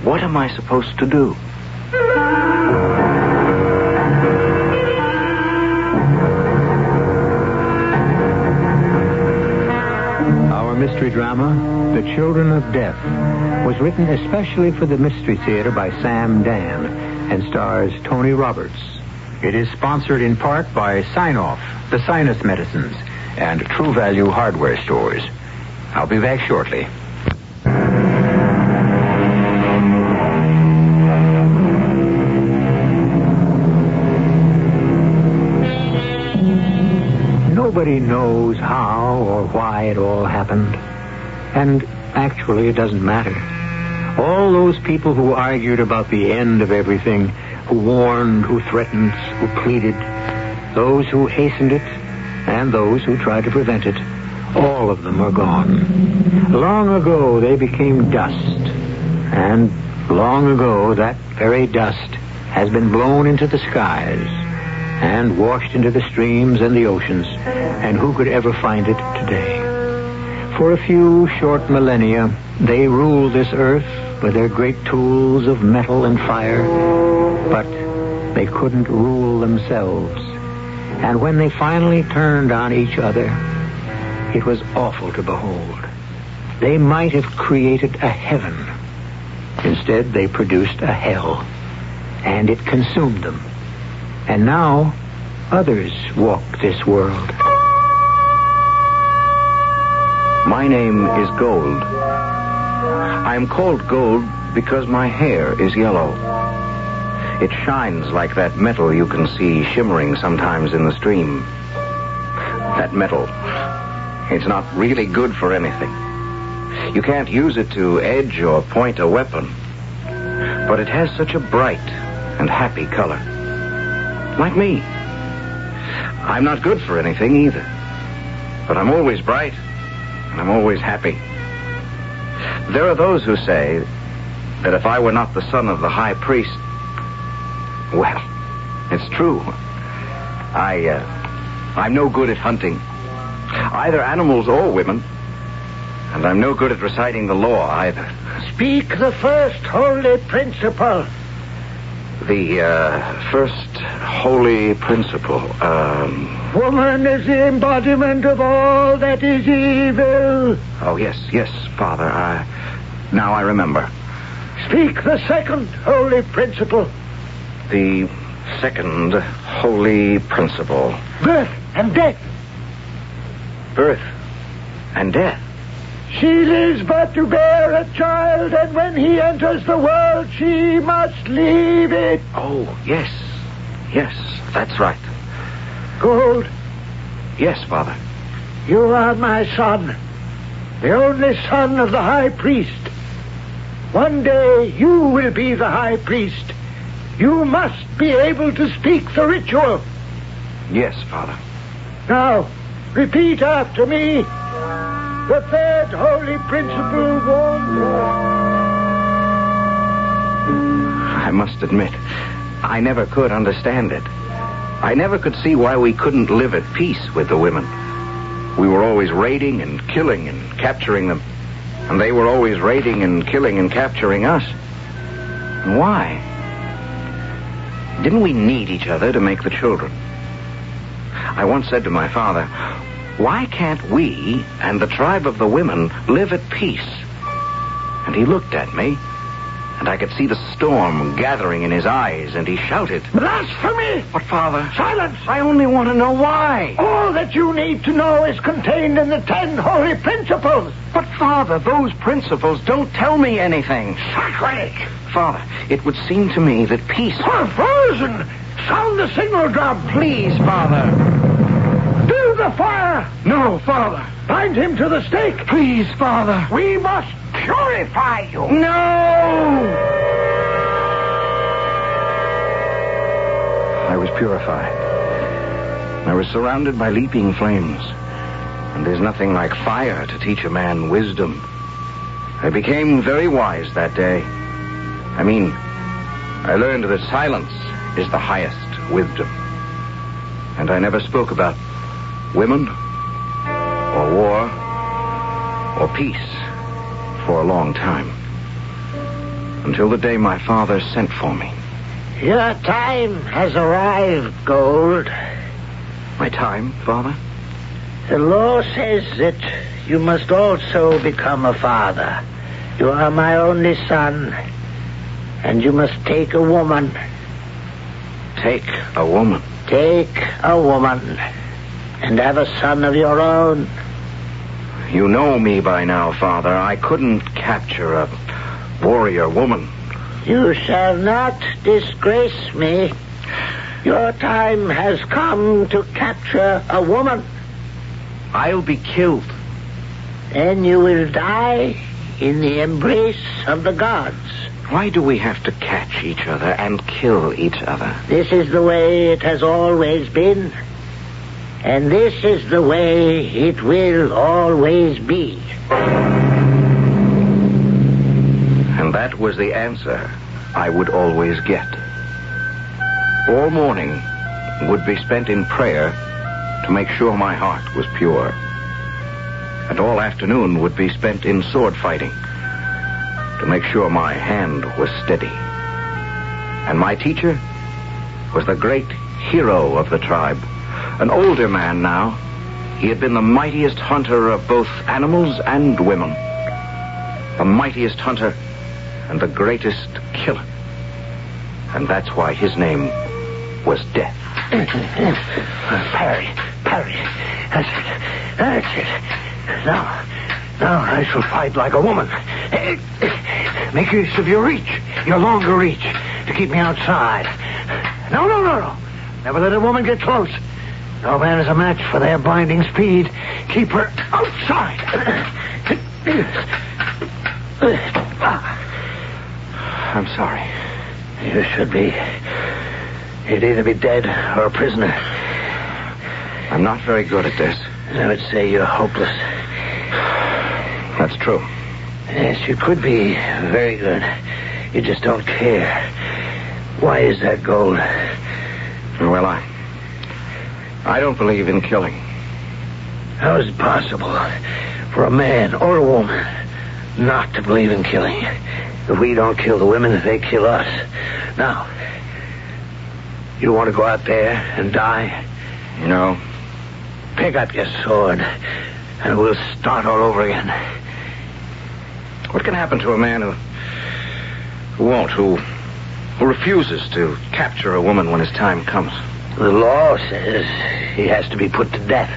what am I supposed to do? Our mystery drama, The Children of Death, was written especially for the Mystery Theater by Sam Dan and stars Tony Roberts. It is sponsored in part by Sign-Off, the sinus medicines, and True Value hardware stores. I'll be back shortly. Nobody knows how or why it all happened. And actually, it doesn't matter. All those people who argued about the end of everything, who warned, who threatened, who pleaded, those who hastened it, and those who tried to prevent it, all of them are gone. Long ago, they became dust. And long ago, that very dust has been blown into the skies and washed into the streams and the oceans. And who could ever find it today? For a few short millennia, they ruled this earth with their great tools of metal and fire, but they couldn't rule themselves. And when they finally turned on each other, it was awful to behold. They might have created a heaven. Instead, they produced a hell, and it consumed them. And now, others walk this world. My name is Gold. I am called Gold because my hair is yellow. It shines like that metal you can see shimmering sometimes in the stream. That metal, it's not really good for anything. You can't use it to edge or point a weapon. But it has such a bright and happy color. Like me. I'm not good for anything either. But I'm always bright, and I'm always happy. There are those who say that if I were not the son of the high priest, well, it's true. I'm no good at hunting, either animals or women, and I'm no good at reciting the law either. Speak the first holy principle. The first holy principle. Woman is the embodiment of all that is evil. Oh, yes, Father. Now I remember. Speak the second holy principle. The second holy principle. Birth and death. Birth and death. She lives but to bear a child, and when he enters the world, she must leave it. Oh, yes, that's right. Gold. Yes, Father. You are my son, the only son of the high priest. One day you will be the high priest. You must be able to speak the ritual. Yes, Father. Now, repeat after me. The third holy principle warns I must admit, I never could understand it. I never could see why we couldn't live at peace with the women. We were always raiding and killing and capturing them. And they were always raiding and killing and capturing us. And why? Didn't we need each other to make the children? I once said to my father, why can't we and the tribe of the women live at peace? And he looked at me, and I could see the storm gathering in his eyes, and he shouted, Blasphemy! But, Father... Silence! I only want to know why. All that you need to know is contained in the 10 holy principles. But, Father, those principles don't tell me anything. Sacrilege! Father, it would seem to me that peace... We're frozen! Sound the signal drum! Please, Father. Build the fire! No, Father. Bind him to the stake! Please, Father. We must purify you! No! I was purified. I was surrounded by leaping flames. And there's nothing like fire to teach a man wisdom. I became very wise that day. I mean, I learned that silence is the highest wisdom. And I never spoke about women, or war, or peace for a long time. Until the day my father sent for me. Your time has arrived, Gold. My time, Father? The law says that you must also become a father. You are my only son, and you must take a woman. Take a woman? Take a woman, and have a son of your own. You know me by now, Father. I couldn't capture a warrior woman. You shall not disgrace me. Your time has come to capture a woman. I'll be killed. Then you will die in the embrace of the gods. Why do we have to catch each other and kill each other? This is the way it has always been. And this is the way it will always be. And that was the answer I would always get. All morning would be spent in prayer to make sure my heart was pure. And all afternoon would be spent in sword fighting to make sure my hand was steady. And my teacher was the great hero of the tribe, an older man now. He had been the mightiest hunter of both animals and women, the mightiest hunter and the greatest killer. And that's why his name was Death. Parry. That's it. Now I shall fight like a woman. Make use of your reach, your longer reach, to keep me outside. No. Never let a woman get close. No man is a match for their blinding speed. Keep her outside. I'm sorry. You should be. You'd either be dead or a prisoner. I'm not very good at this. I would say you're hopeless. That's true. Yes, you could be very good. You just don't care. Why is that, Gold? Well, I don't believe in killing. How is it possible for a man or a woman not to believe in killing? If we don't kill the women, they kill us. Now, you want to go out there and die? No. Pick up your sword, and we'll start all over again. What can happen to a man who refuses to capture a woman when his time comes? The law says he has to be put to death.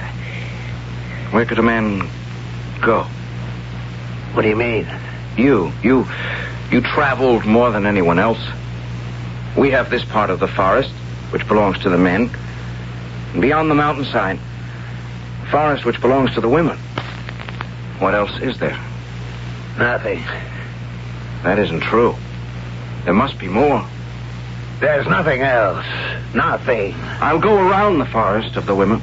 Where could a man go? What do you mean? You traveled more than anyone else. We have this part of the forest, which belongs to the men. And beyond the mountainside, a forest which belongs to the women. What else is there? Nothing. That isn't true. There must be more. There's nothing else. Nothing. I'll go around the forest of the women.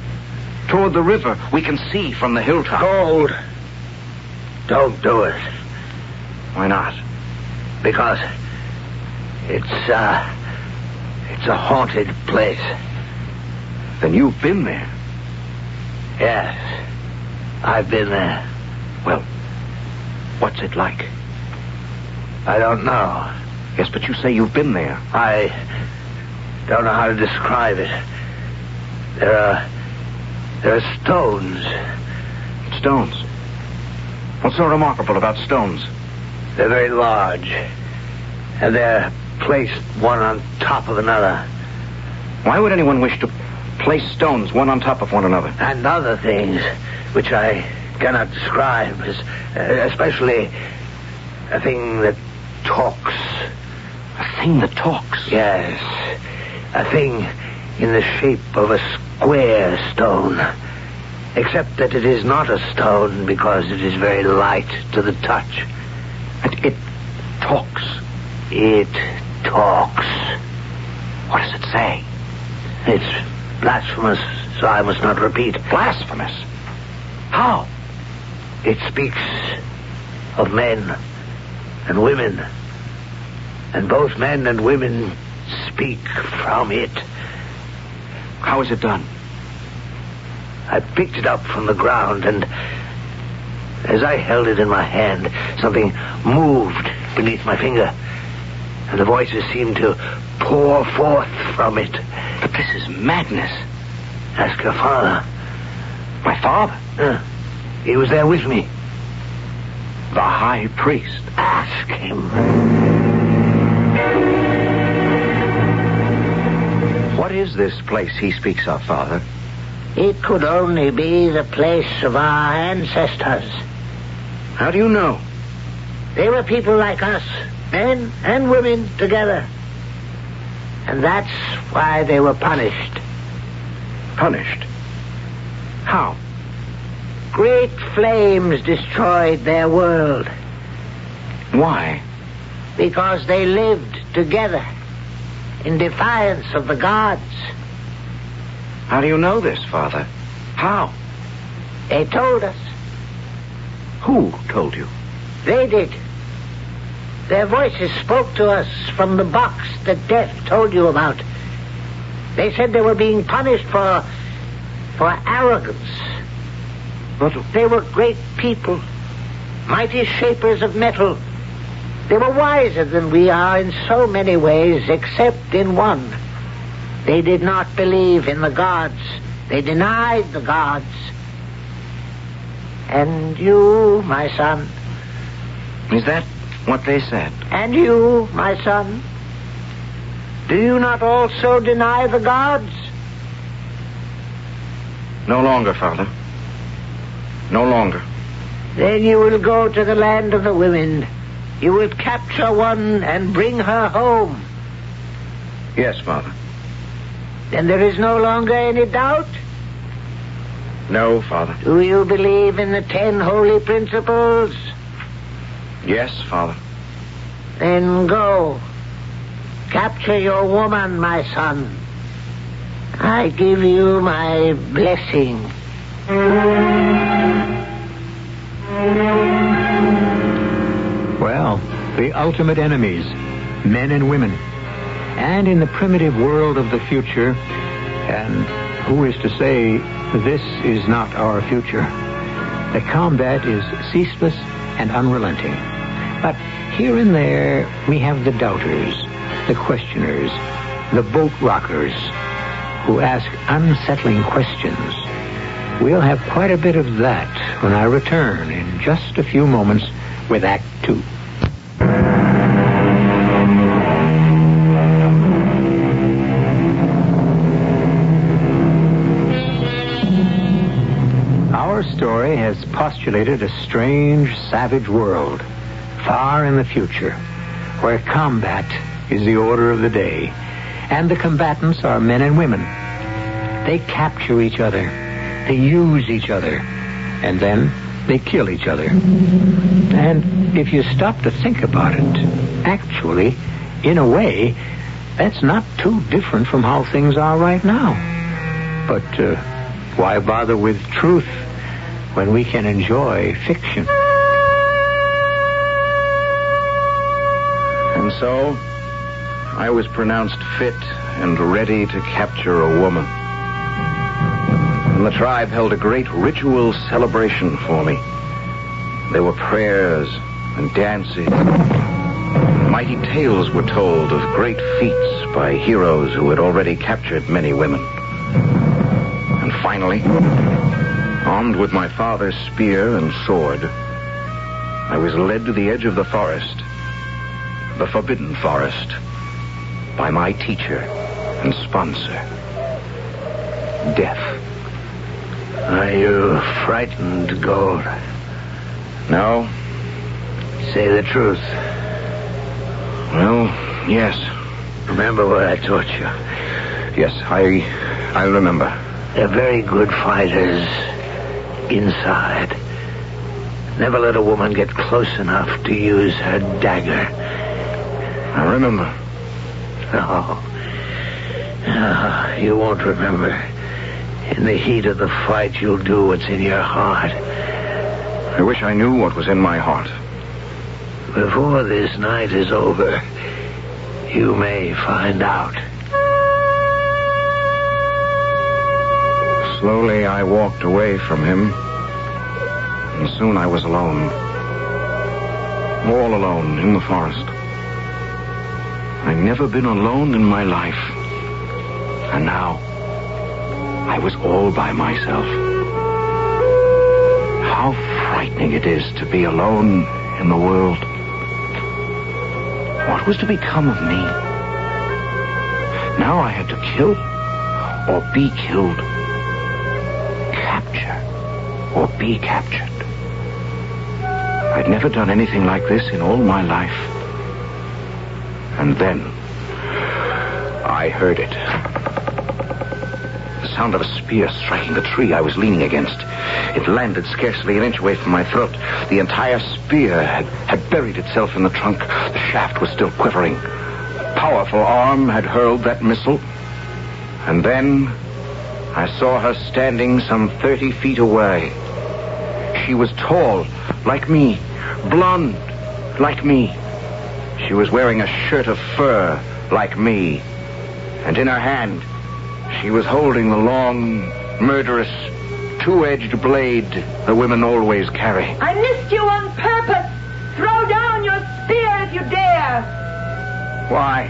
Toward the river we can see from the hilltop. Gold. Don't do it. Why not? Because it's a haunted place. Then you've been there. Yes. I've been there. Well, what's it like? I don't know. Yes, but you say you've been there. I don't know how to describe it. There are stones. Stones? What's so remarkable about stones? They're very large. And they're placed one on top of another. Why would anyone wish to place stones one on top of one another? And other things, which I cannot describe, especially a thing that talks. A thing that talks. Yes, a thing in the shape of a square stone. Except that it is not a stone because it is very light to the touch. And it talks. It talks. What does it say? It's blasphemous, so I must not repeat. Blasphemous? How? It speaks of men and women. And both men and women speak from it. How is it done? I picked it up from the ground, and as I held it in my hand, something moved beneath my finger, and the voices seemed to pour forth from it. But this is madness. Ask your father. My father? He was there with me. The high priest. Ask him. What is this place he speaks of, Father? It could only be the place of our ancestors. How do you know? They were people like us, men and women together. And that's why they were punished. Punished? How? Great flames destroyed their world. Why? Because they lived together in defiance of the gods. How do you know this, Father? How? They told us. Who told you? They did. Their voices spoke to us from the box that Death told you about. They said they were being punished for arrogance. But they were great people, mighty shapers of metal. They were wiser than we are in so many ways, except in one. They did not believe in the gods. They denied the gods. And you, my son. Is that what they said? And you, my son. Do you not also deny the gods? No longer, Father. No longer. Then you will go to the land of the women. You will capture one and bring her home. Yes, Father. Then there is no longer any doubt? No, Father. Do you believe in the 10 holy principles? Yes, Father. Then go. Capture your woman, my son. I give you my blessing. Well, the ultimate enemies, men and women. And in the primitive world of the future, and who is to say this is not our future, the combat is ceaseless and unrelenting. But here and there, we have the doubters, the questioners, the boat rockers, who ask unsettling questions. We'll have quite a bit of that when I return in just a few moments with Act 2. Our story has postulated a strange, savage world, far in the future, where combat is the order of the day, and the combatants are men and women. They capture each other, they use each other, and then they kill each other. And if you stop to think about it, actually, in a way, that's not too different from how things are right now. But why bother with truth when we can enjoy fiction? And so, I was pronounced fit and ready to capture a woman. And the tribe held a great ritual celebration for me. There were prayers and dances. Mighty tales were told of great feats by heroes who had already captured many women. And finally, armed with my father's spear and sword, I was led to the edge of the forest, the forbidden forest, by my teacher and sponsor, Death. Are you frightened, Gold? No. Say the truth. Well, Yes. Remember what I taught you? Yes, I remember. They're very good fighters inside. Never let a woman get close enough to use her dagger. I remember. No, you won't remember. In the heat of the fight, you'll do what's in your heart. I wish I knew what was in my heart. Before this night is over, you may find out. Slowly, I walked away from him, and soon I was alone. All alone in the forest. I'd never been alone in my life. And now, I was all by myself. How frightening it is to be alone in the world. What was to become of me? Now I had to kill or be killed. Capture or be captured. I'd never done anything like this in all my life. And then I heard it. The sound of a spear striking the tree I was leaning against. It landed scarcely an inch away from my throat. The entire spear had buried itself in the trunk. The shaft was still quivering. A powerful arm had hurled that missile. And then I saw her standing some 30 feet away. She was tall, like me, blonde, like me. She was wearing a shirt of fur, like me. And in her hand, she was holding the long, murderous, two-edged blade the women always carry. I missed you on purpose. Throw down your spear if you dare. Why?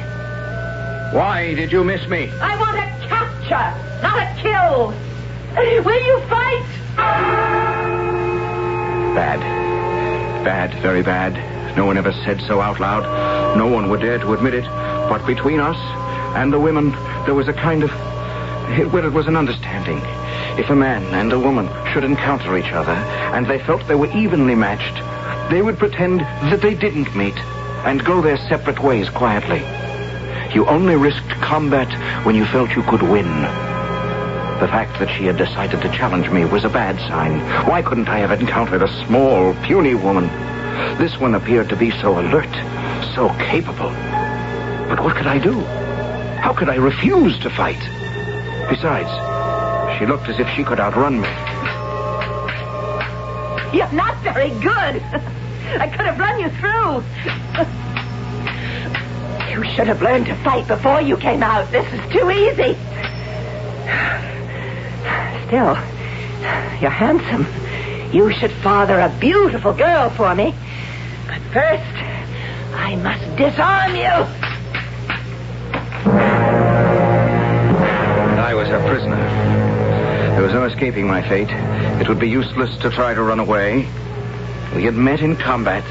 Why did you miss me? I want a capture, not a kill. Will you fight? Bad. Bad, very bad. No one ever said so out loud. No one would dare to admit it. But between us and the women, there was a kind of... Well, it was an understanding. If a man and a woman should encounter each other, and they felt they were evenly matched, they would pretend that they didn't meet, and go their separate ways quietly. You only risked combat when you felt you could win. The fact that she had decided to challenge me was a bad sign. Why couldn't I have encountered a small, puny woman? This one appeared to be so alert, so capable. But what could I do? How could I refuse to fight? Besides, she looked as if she could outrun me. You're not very good. I could have run you through. You should have learned to fight before you came out. This is too easy. Still, you're handsome. You should father a beautiful girl for me. But first, I must disarm you. I was her prisoner. There was no escaping my fate. It would be useless to try to run away. We had met in combat,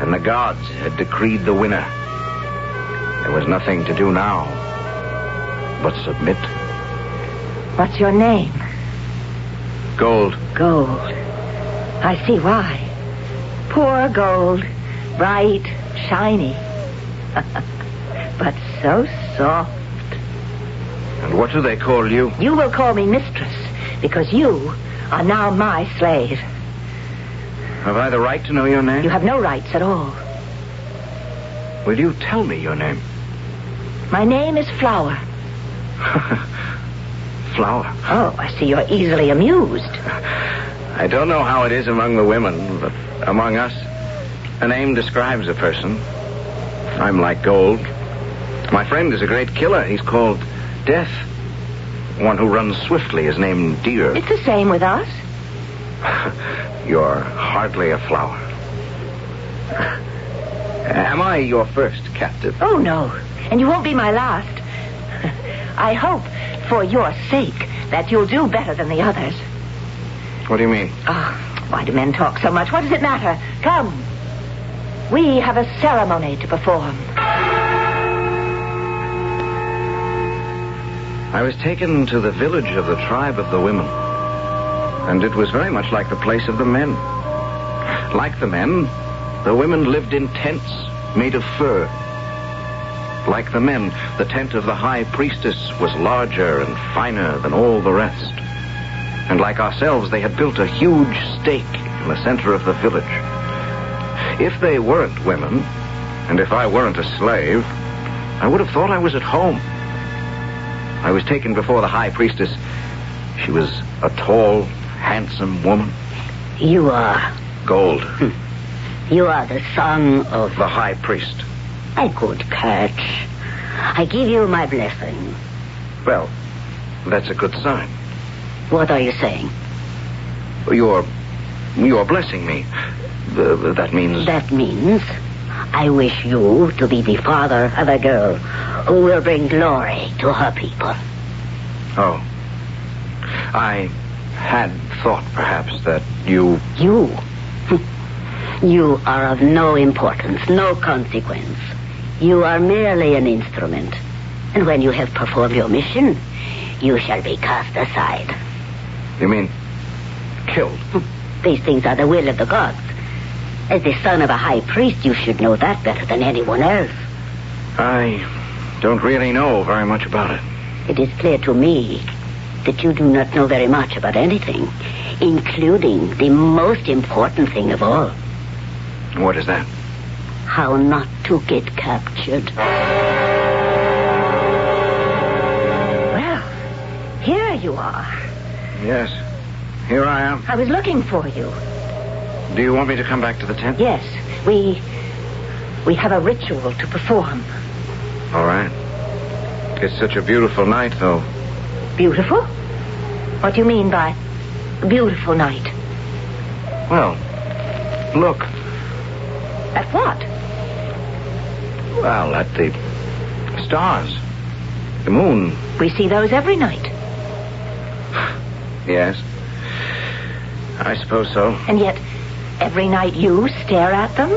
and the gods had decreed the winner. There was nothing to do now but submit. What's your name? Gold. Gold. I see why. Poor Gold. Bright, shiny. But so soft. And what do they call you? You will call me mistress, because you are now my slave. Have I the right to know your name? You have no rights at all. Will you tell me your name? My name is Flower. Flower? Oh, I see you're easily amused. I don't know how it is among the women, but among us, a name describes a person. I'm like Gold. My friend is a great killer. He's called Death. One who runs swiftly is named Deer. It's the same with us. You're hardly a flower. Am I your first captive? Oh, no. And you won't be my last. I hope, for your sake, that you'll do better than the others. What do you mean? Oh, why do men talk so much? What does it matter? Come. We have a ceremony to perform. I was taken to the village of the tribe of the women. And it was very much like the place of the men. Like the men, the women lived in tents made of fur. Like the men, the tent of the high priestess was larger and finer than all the rest. And like ourselves, they had built a huge stake in the center of the village. If they weren't women, and if I weren't a slave, I would have thought I was at home. I was taken before the high priestess. She was a tall, handsome woman. You are... Gold. You are the son of... The high priest. A good catch. I give you my blessing. Well, that's a good sign. What are you saying? You're blessing me. That means... That means I wish you to be the father of a girl who will bring glory to her people. Oh. I had thought, perhaps, that you... You? You are of no importance, no consequence. You are merely an instrument. And when you have performed your mission, you shall be cast aside. You mean killed? These things are the will of the gods. As the son of a high priest, you should know that better than anyone else. I don't really know very much about it. It is clear to me that you do not know very much about anything, including the most important thing of all. What is that? How not to get captured. Well, here you are. Yes, here I am. I was looking for you. Do you want me to come back to the tent? Yes, we have a ritual to perform. All right. It's such a beautiful night, though. Beautiful? What do you mean by beautiful night? Well, look. At what? Well, at the stars. The moon. We see those every night. Yes. I suppose so. And yet, every night you stare at them?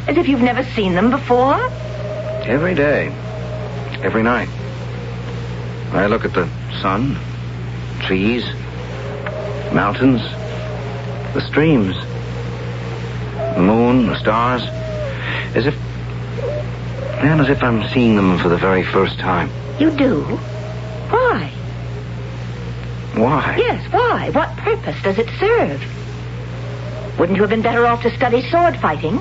As if you've never seen them before? Every day. Every night. I look at the sun, trees, mountains, the streams, the moon, the stars, as if I'm seeing them for the very first time. You do? Why? Why? Yes, why? What purpose does it serve? Wouldn't you have been better off to study sword fighting?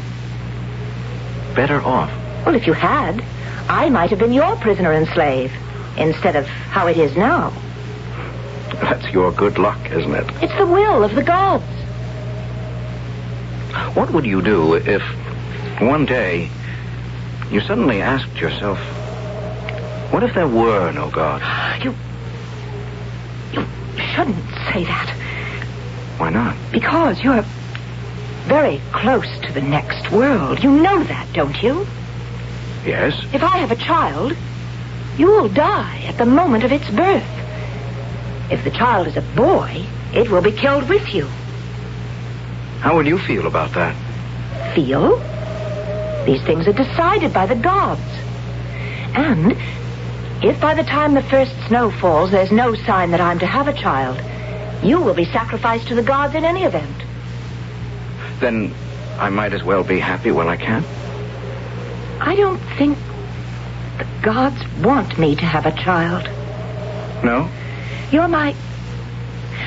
Better off? Well, if you had, I might have been your prisoner and slave, instead of how it is now. That's your good luck, isn't it? It's the will of the gods. What would you do if one day you suddenly asked yourself, what if there were no God? You shouldn't say that. Why not? Because you're very close to the next world. You know that, don't you? Yes. If I have a child, you will die at the moment of its birth. If the child is a boy, it will be killed with you. How would you feel about that? Feel? These things are decided by the gods. And if by the time the first snow falls, there's no sign that I'm to have a child, you will be sacrificed to the gods in any event. Then I might as well be happy while I can. I don't think the gods want me to have a child. No? You're my...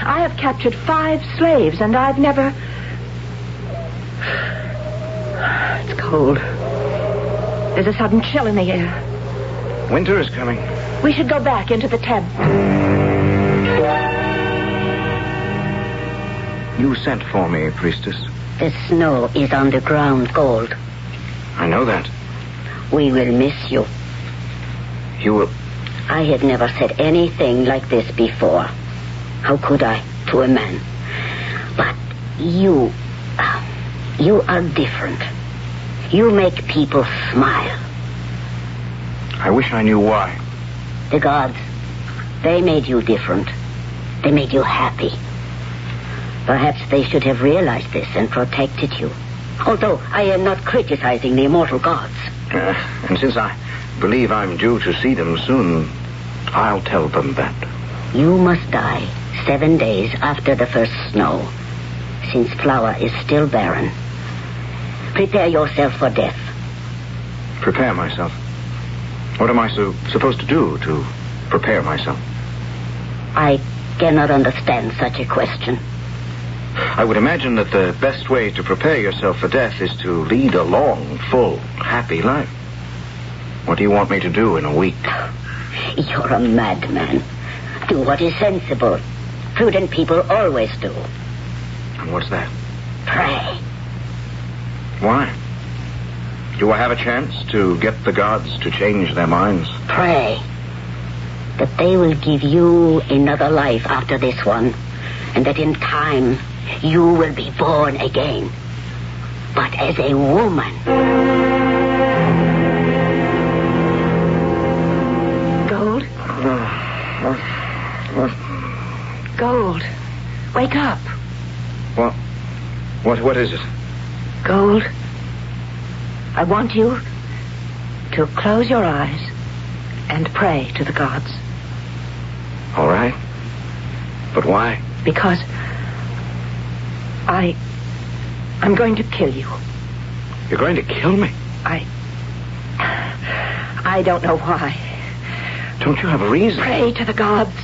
I have captured 5 slaves, and I've never... It's cold. There's a sudden chill in the air. Winter is coming. We should go back into the tent. You sent for me, priestess. The snow is on the ground, Gold. I know that. We will miss you. You will... I had never said anything like this before. How could I, to a man? But you are different. You make people smile. I wish I knew why. The gods, they made you different. They made you happy. Perhaps they should have realized this and protected you. Although I am not criticizing the immortal gods. And since I believe I'm due to see them soon, I'll tell them that. You must die 7 days after the first snow, since flower is still barren. Prepare yourself for death. Prepare myself. What am I supposed to do to prepare myself? I cannot understand such a question. I would imagine that the best way to prepare yourself for death is to lead a long, full, happy life. What do you want me to do in a week? You're a madman. Do what is sensible. Prudent people always do. And what's that? Pray. Why? Do I have a chance to get the gods to change their minds? Pray that they will give you another life after this one, and that in time you will be born again, but as a woman. Gold? Gold, wake up. What is it? Gold, I want you to close your eyes and pray to the gods. All right. But why? Because I'm going to kill you. You're going to kill me? I don't know why. Don't you have a reason? Pray to the gods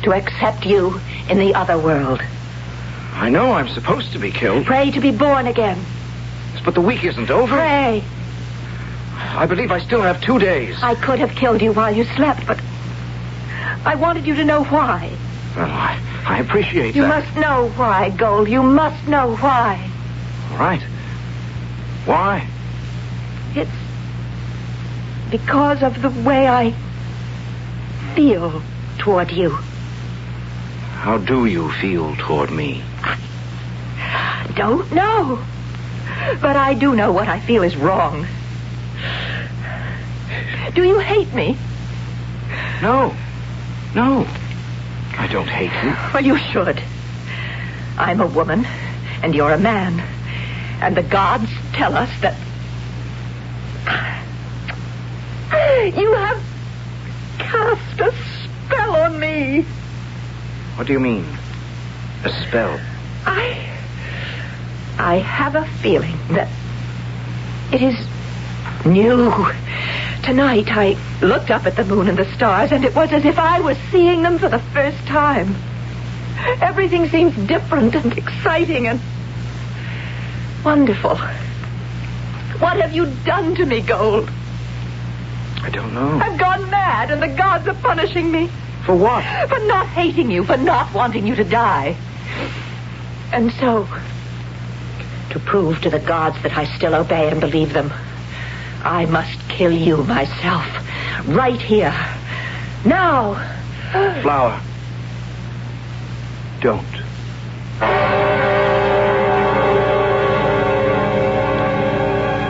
to accept you in the other world. I know I'm supposed to be killed. Pray to be born again. But the week isn't over. Pray. I believe I still have 2 days. I could have killed you while you slept, but I wanted you to know why. Well, I appreciate You that. must know why, Gold. You must know why. All right. Why? It's because of the way I feel toward you. How do you feel toward me? Don't know. But I do know what I feel is wrong. Do you hate me? No. I don't hate you. Well, you should. I'm a woman, and you're a man. And the gods tell us that you have cast a spell on me. What do you mean? A spell? I have a feeling that it is new. Tonight I looked up at the moon and the stars, and it was as if I was seeing them for the first time. Everything seems different and exciting and wonderful. What have you done to me, Gold? I don't know. I've gone mad, and the gods are punishing me. For what? For not hating you, for not wanting you to die. And so, to prove to the gods that I still obey and believe them, I must kill you myself. Right here. Now. Flower. Don't.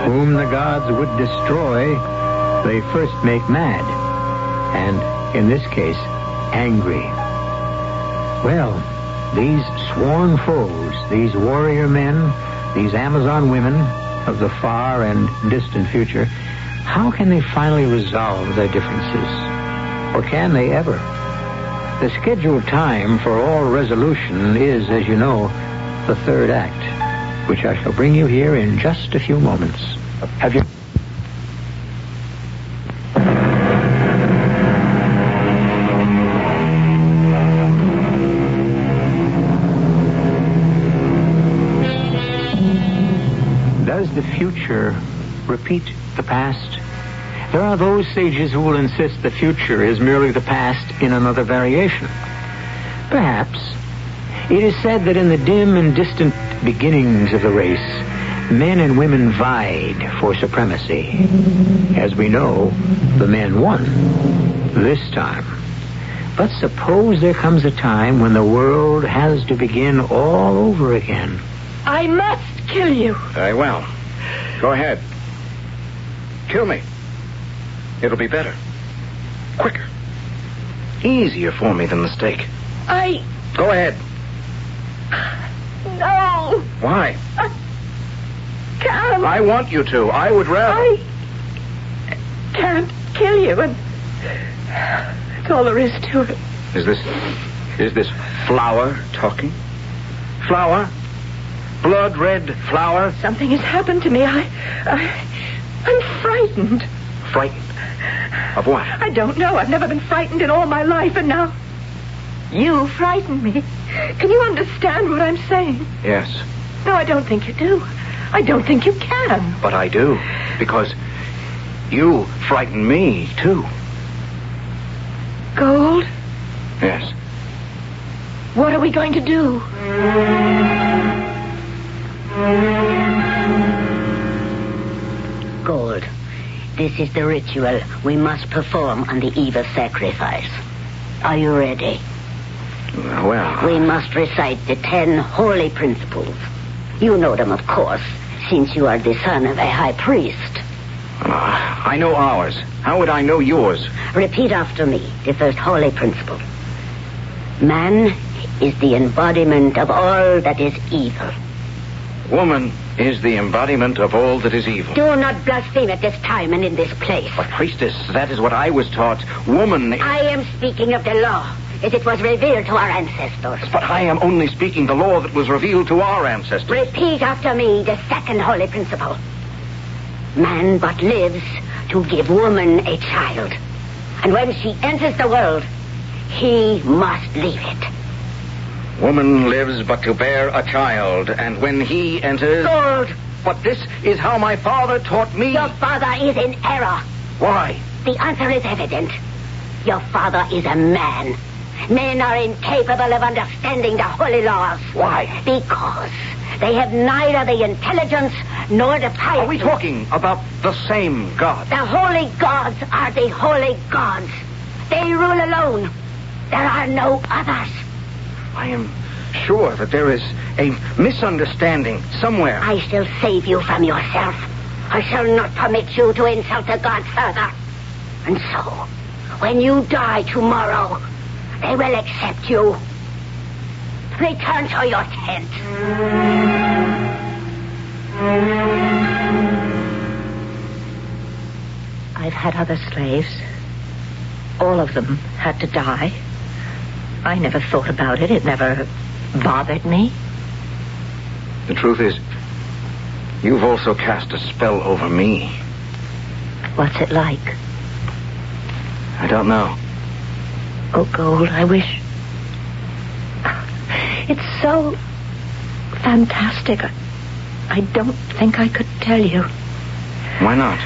Whom the gods would destroy, they first make mad. And, in this case, angry. Well, these sworn foes, these warrior men, these Amazon women of the far and distant future, how can they finally resolve their differences? Or can they ever? The scheduled time for all resolution is, as you know, the third act, which I shall bring you here in just a few moments. Have you... Does the future repeat the past? There are those sages who will insist the future is merely the past in another variation. Perhaps. It is said that in the dim and distant beginnings of the race, men and women vied for supremacy. As we know, the men won this time. But suppose there comes a time when the world has to begin all over again. I must kill you. Very well. Go ahead. Kill me. It'll be better. Quicker. Easier for me than the stake. Go ahead. No. Why? I can't. I want you to. I would rather. I can't kill you, and that's all there is to it. Is this flower talking? Flower? Blood red flower? Something has happened to me. I'm frightened. Frightened? Of what? I don't know. I've never been frightened in all my life, and now you frighten me. Can you understand what I'm saying? Yes. No, I don't think you do. I don't think you can. But I do, because you frighten me, too. Gold, Yes. what are we going to do? Gold, this is the ritual we must perform on the eve of sacrifice. Are you ready? Well, We must recite the 10 holy principles. You know them, of course, since you are the son of a high priest. I know ours. How would I know yours? Repeat after me the first holy principle. Man is the embodiment of all that is evil. Woman is the embodiment of all that is evil. Do not blaspheme at this time and in this place. But, priestess, that is what I was taught. Woman... I am speaking of the law as it was revealed to our ancestors. But I am only speaking the law that was revealed to our ancestors. Repeat after me the second holy principle. Man but lives to give woman a child. And when she enters the world, he must leave it. Woman lives but to bear a child, and when he enters... Gold! But this is how my father taught me. Your father is in error. Why? The answer is evident. Your father is a man. Men are incapable of understanding the holy laws. Why? Because they have neither the intelligence nor the piety. Are we talking about the same God? The holy gods are the holy gods. They rule alone. There are no others. I am sure that there is a misunderstanding somewhere. I shall save you from yourself. I shall not permit you to insult the gods further. And so, when you die tomorrow, they will accept you. Return to your tent. I've had other slaves. All of them had to die. I never thought about it. It never bothered me. The truth is, you've also cast a spell over me. What's it like? I don't know. Oh, Gold, I wish... It's so fantastic. I don't think I could tell you. Why not?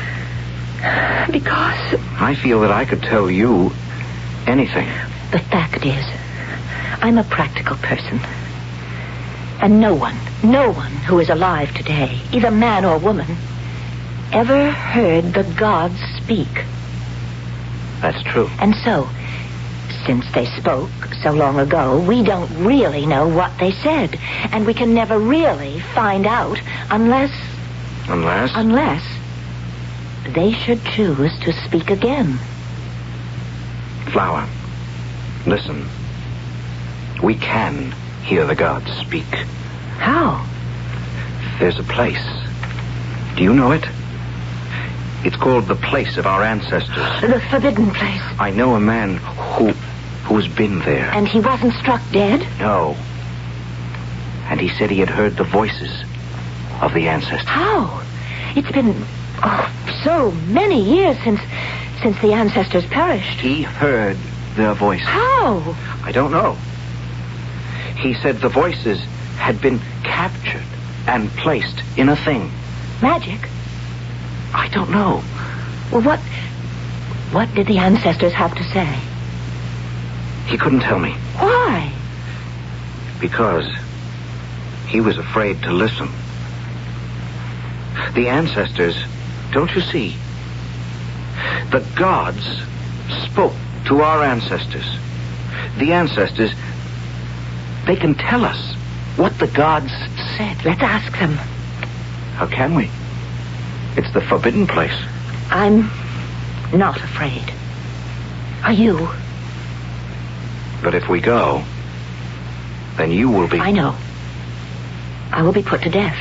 Because... I feel that I could tell you anything. The fact is, I'm a practical person. And no one who is alive today, either man or woman, ever heard the gods speak. That's true. And so, since they spoke so long ago, we don't really know what they said. And we can never really find out unless they should choose to speak again. Flower, listen. We can hear the gods speak. How? There's a place. Do you know it? It's called the place of our ancestors. The forbidden place. I know a man who's been there. And he wasn't struck dead? No. And he said he had heard the voices of the ancestors. How? It's been so many years since the ancestors perished. He heard their voices. How? I don't know. He said the voices had been captured and placed in a thing. Magic? I don't know. Well, what did the ancestors have to say? He couldn't tell me. Why? Because he was afraid to listen. The ancestors, don't you see? The gods spoke to our ancestors. The ancestors, they can tell us what the gods said. Let's ask them. How can we? It's the forbidden place. I'm not afraid. Are you? But if we go, then you will be... I know. I will be put to death.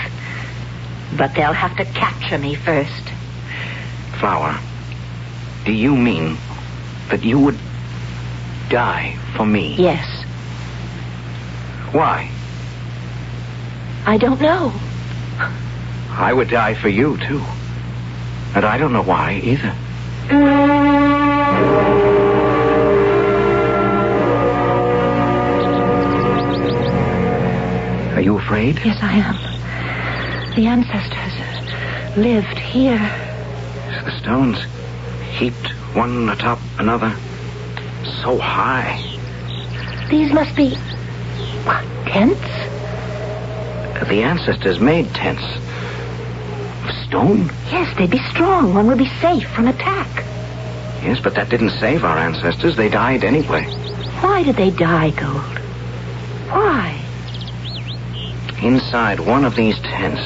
But they'll have to capture me first. Flower, do you mean that you would die for me? Yes. Why? I don't know. I would die for you, too. And I don't know why, either. afraid? Yes, I am. The ancestors lived here. The stones heaped one atop another, so high. These must be... what, tents? The ancestors made tents. Of stone? Yes, they'd be strong. One would be safe from attack. Yes, but that didn't save our ancestors. They died anyway. Why did they die, Gold? Why? Inside one of these tents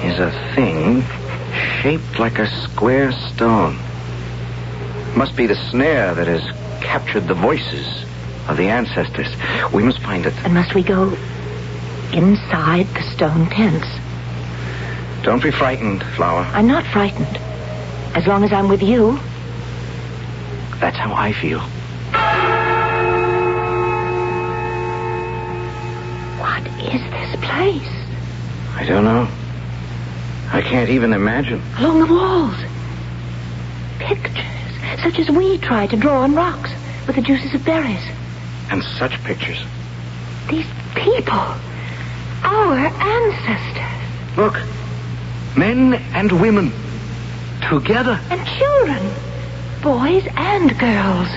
is a thing shaped like a square stone. Must be the snare that has captured the voices of the ancestors. We must find it. And must we go inside the stone tents? Don't be frightened, Flower. I'm not frightened. As long as I'm with you. That's how I feel. What is this place? I don't know. I can't even imagine. Along the walls. Pictures, such as we try to draw on rocks with the juices of berries. And such pictures. These people. Our ancestors. Look. Men and women. Together. And children. Boys and girls.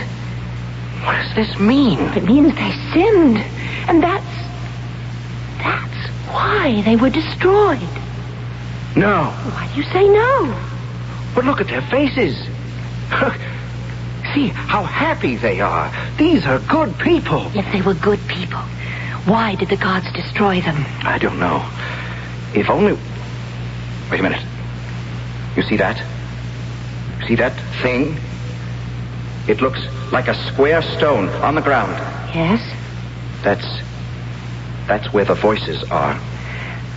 What does this mean? It means they sinned. And that's why they were destroyed. No. Why do you say no? But look at their faces. See how happy they are. These are good people. If they were good people, why did the gods destroy them? I don't know. If only... Wait a minute. You see that? See that thing? It looks like a square stone on the ground. Yes? That's where the voices are.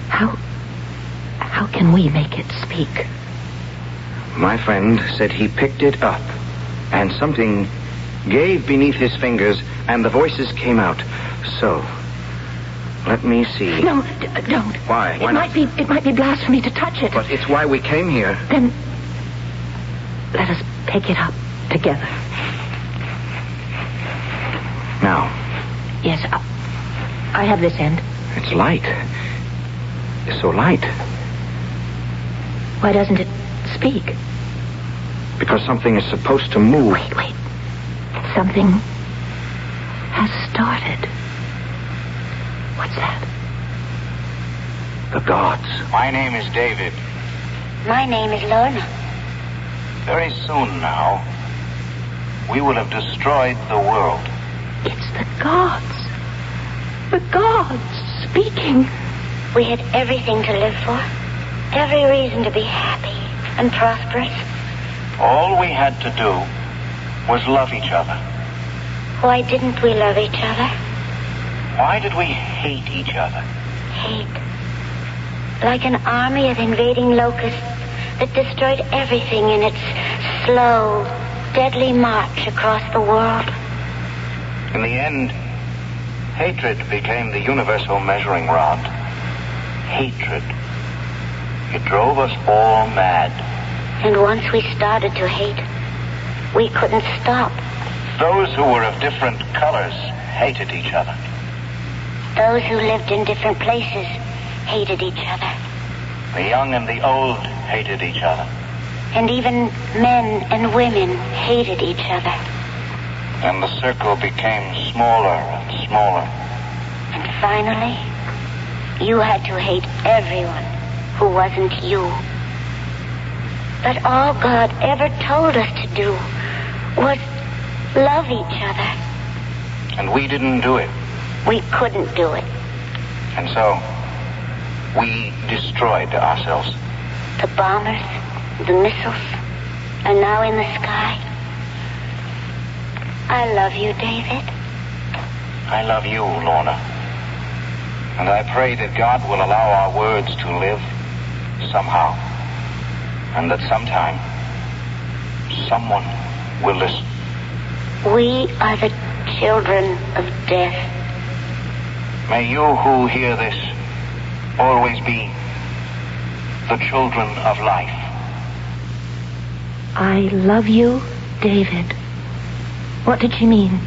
How can we make it speak? My friend said he picked it up, and something gave beneath his fingers, and the voices came out. So, let me see. No, don't. Why? Why not? It might be blasphemy to touch it. But it's why we came here. Then, let us pick it up together. Now. Yes, I have this end. It's light. It's so light. Why doesn't it speak? Because something is supposed to move. Wait. Something has started. What's that? The gods. My name is David. My name is Lorna. Very soon now, we will have destroyed the world. It's the gods. The gods speaking. We had everything to live for. Every reason to be happy and prosperous. All we had to do was love each other. Why didn't we love each other? Why did we hate each other? Hate. Like an army of invading locusts that destroyed everything in its slow, deadly march across the world. In the end, hatred became the universal measuring rod. Hatred. It drove us all mad. And once we started to hate, we couldn't stop. Those who were of different colors hated each other. Those who lived in different places hated each other. The young and the old hated each other. And even men and women hated each other. And the circle became smaller and smaller. And finally, you had to hate everyone who wasn't you. But all God ever told us to do was love each other. And we didn't do it. We couldn't do it. And so, we destroyed ourselves. The bombers, the missiles, are now in the sky. I love you, David. I love you, Lorna. And I pray that God will allow our words to live somehow. And that sometime, someone will listen. We are the children of death. May you who hear this always be the children of life. I love you, David. What did she mean?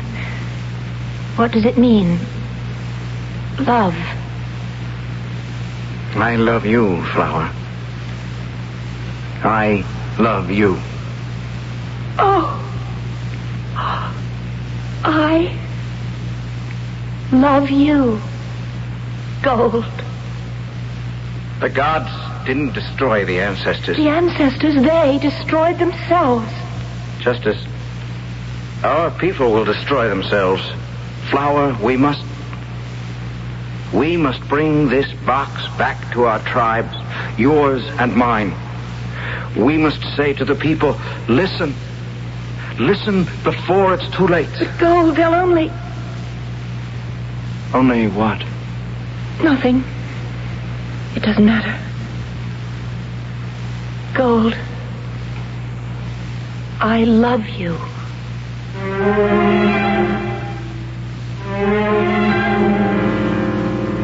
What does it mean? Love. I love you, Flower. I love you. Oh. I love you, Gold. The gods didn't destroy the ancestors. The ancestors, they destroyed themselves. Just as our people will destroy themselves. Flower, we must bring this box back to our tribes, yours and mine. We must say to the people, listen. Listen before it's too late. But Gold, they'll only... Only what? Nothing. It doesn't matter. Gold, I love you.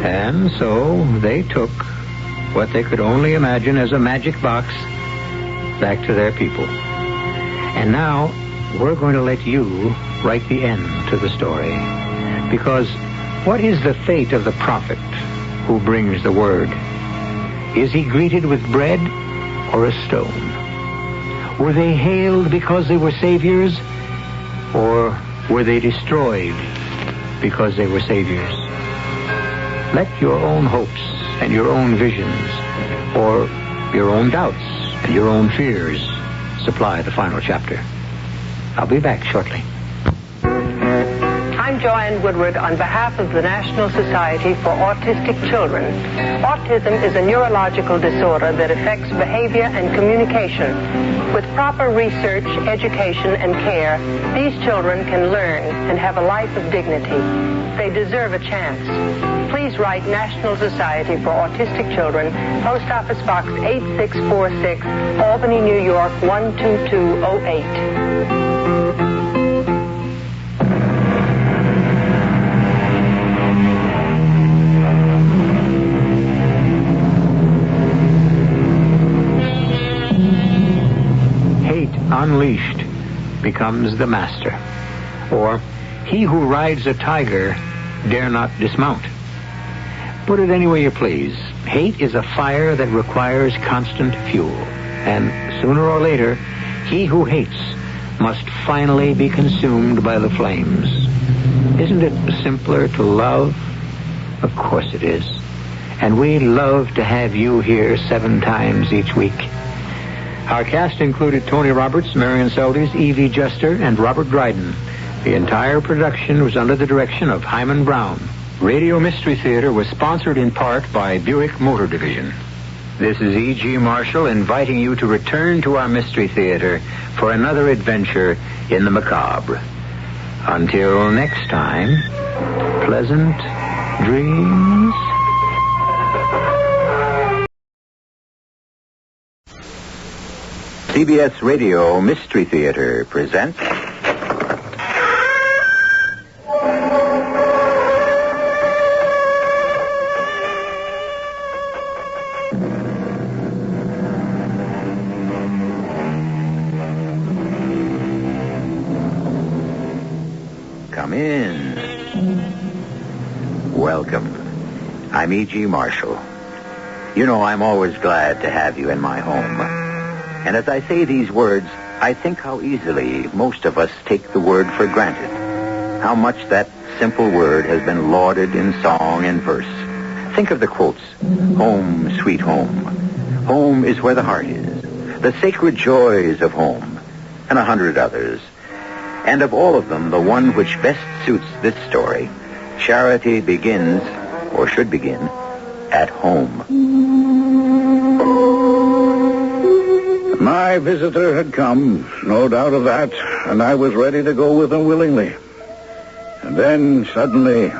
And so they took what they could only imagine as a magic box back to their people. And now we're going to let you write the end to the story. Because what is the fate of the prophet who brings the word? Is he greeted with bread or a stone? Were they hailed because they were saviors? Or were they destroyed because they were saviors? Let your own hopes and your own visions, or your own doubts and your own fears, supply the final chapter. I'll be back shortly. I'm Joanne Woodward on behalf of the National Society for Autistic Children. Autism is a neurological disorder that affects behavior and communication. With proper research, education, and care, these children can learn and have a life of dignity. They deserve a chance. Please write National Society for Autistic Children, Post Office Box 8646, Albany, New York 12208. Unleashed becomes the master. Or, he who rides a tiger dare not dismount. Put it any way you please. Hate is a fire that requires constant fuel. And sooner or later, he who hates must finally be consumed by the flames. Isn't it simpler to love? Of course it is. And we love to have you here 7 times each week. Our cast included Tony Roberts, Marion Seldes, Evie Juster, and Robert Dryden. The entire production was under the direction of Hyman Brown. Radio Mystery Theater was sponsored in part by Buick Motor Division. This is E.G. Marshall inviting you to return to our Mystery Theater for another adventure in the macabre. Until next time, pleasant dreams. CBS Radio Mystery Theater presents... Come in. Welcome. I'm E.G. Marshall. You know, I'm always glad to have you in my home. And as I say these words, I think how easily most of us take the word for granted. How much that simple word has been lauded in song and verse. Think of the quotes. Home, sweet home. Home is where the heart is. The sacred joys of home. And 100 others. And of all of them, the one which best suits this story, charity begins, or should begin, at home. My visitor had come, no doubt of that, and I was ready to go with him willingly. And then, suddenly,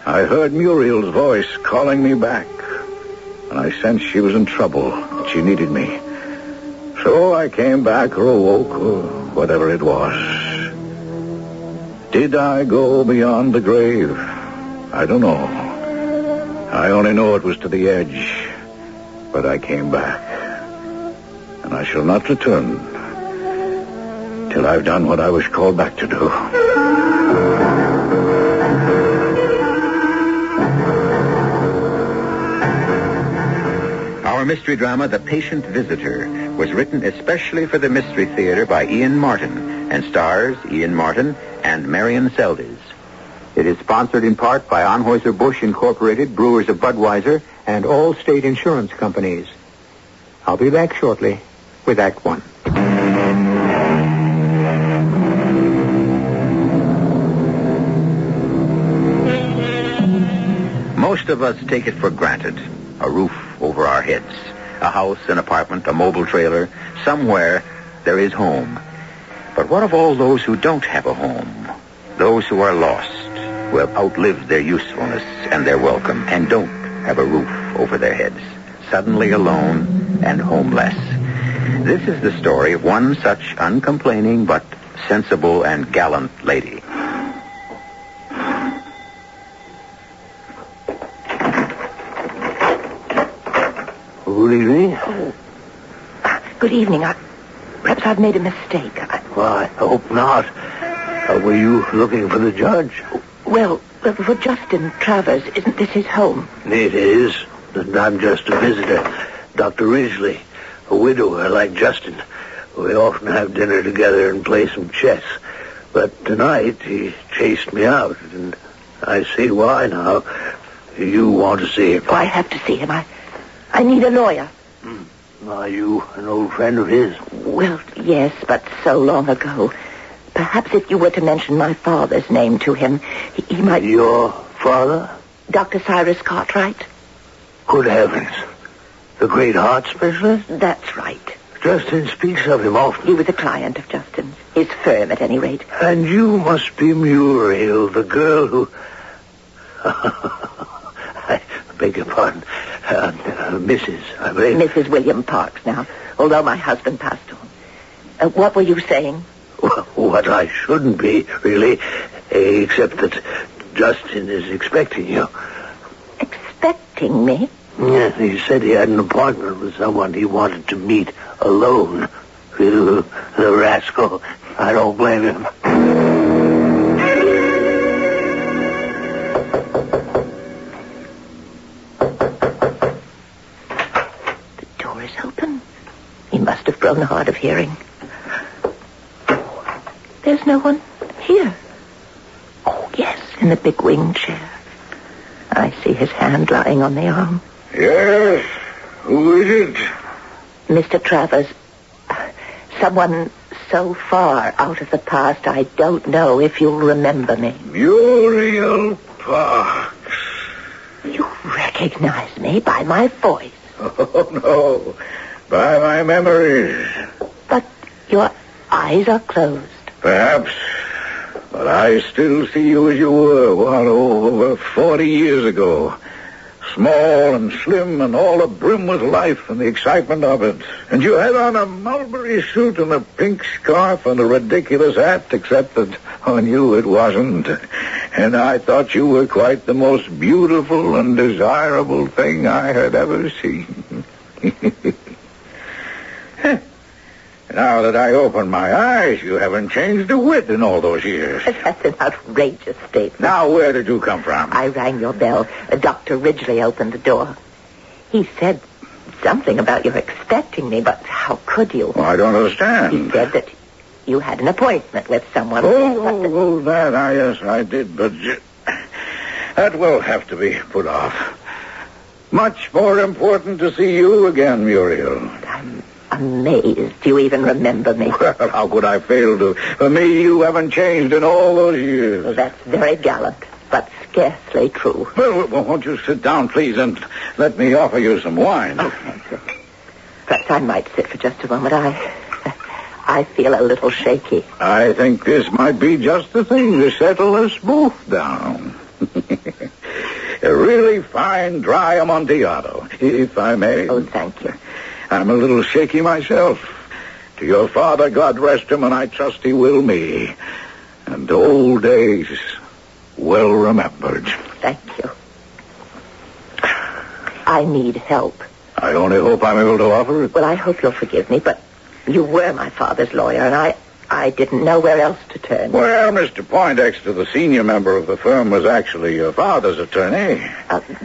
I heard Muriel's voice calling me back, and I sensed she was in trouble, that she needed me. So I came back or awoke, or whatever it was. Did I go beyond the grave? I don't know. I only know it was to the edge, but I came back. And I shall not return till I've done what I was called back to do. Our mystery drama, The Patient Visitor, was written especially for the Mystery Theater by Ian Martin and stars Ian Martin and Marion Seldes. It is sponsored in part by Anheuser-Busch Incorporated, Brewers of Budweiser, and all state insurance companies. I'll be back shortly with Act One. Most of us take it for granted. A roof over our heads, a house, an apartment, a mobile trailer. Somewhere there is home. But what of all those who don't have a home? Those who are lost, who have outlived their usefulness and their welcome, and don't have a roof over their heads, suddenly alone and homeless. This is the story of one such uncomplaining but sensible and gallant lady. Good evening. Oh. Good evening. Perhaps I've made a mistake. Well, I hope not. Were you looking for the judge? Well, for Justin Travers, isn't this his home? It is. And I'm just a visitor. Dr. Ridgely, a widower like Justin. We often have dinner together and play some chess. But tonight he chased me out, and I see why now. You want to see him? Oh, I have to see him. I need a lawyer. Are you an old friend of his? Well, yes, but so long ago. Perhaps if you were to mention my father's name to him, he might... Your father? Dr. Cyrus Cartwright. Good heavens. The great heart specialist? That's right. Justin speaks of him often. He was a client of Justin's. His firm, at any rate. And you must be Muriel, the girl who... I beg your pardon. Mrs., I believe. Mrs. William Parks now, although my husband passed on. What were you saying? What I shouldn't be, really, except that Justin is expecting you. Expecting me? Yes, he said he had an appointment with someone he wanted to meet alone. The rascal. I don't blame him. Must have grown hard of hearing. There's no one here. Oh, yes, in the big wing chair. I see his hand lying on the arm. Yes? Who is it? Mr. Travers. Someone so far out of the past, I don't know if you'll remember me. Muriel Parks. You recognize me by my voice. Oh, no. By my memories. But your eyes are closed. Perhaps. But I still see you as you were, over 40 years ago. Small and slim and all abrim with life and the excitement of it. And you had on a mulberry suit and a pink scarf and a ridiculous hat, except that on you it wasn't. And I thought you were quite the most beautiful and desirable thing I had ever seen. Now that I open my eyes, you haven't changed a whit in all those years. That's an outrageous statement. Now, where did you come from? I rang your bell. Dr. Ridgely opened the door. He said something about you expecting me, but how could you? Well, I don't understand. He said that you had an appointment with someone. Yes, I did, but that will have to be put off. Much more important to see you again, Muriel. I'm amazed you even remember me. Well, how could I fail to? For me, you haven't changed in all those years. Well, that's very gallant, but scarcely true. Well, won't you sit down, please, and let me offer you some wine? Oh, thank you. Perhaps I might sit for just a moment. I feel a little shaky. I think this might be just the thing to settle us both down. A really fine, dry Amontillado, if I may. Oh, thank you. I'm a little shaky myself. To your father, God rest him, and I trust he will me. And old days well remembered. Thank you. I need help. I only hope I'm able to offer it. Well, I hope you'll forgive me, but you were my father's lawyer, and I didn't know where else to turn. Well, Mr. Poindexter, the senior member of the firm, was actually your father's attorney.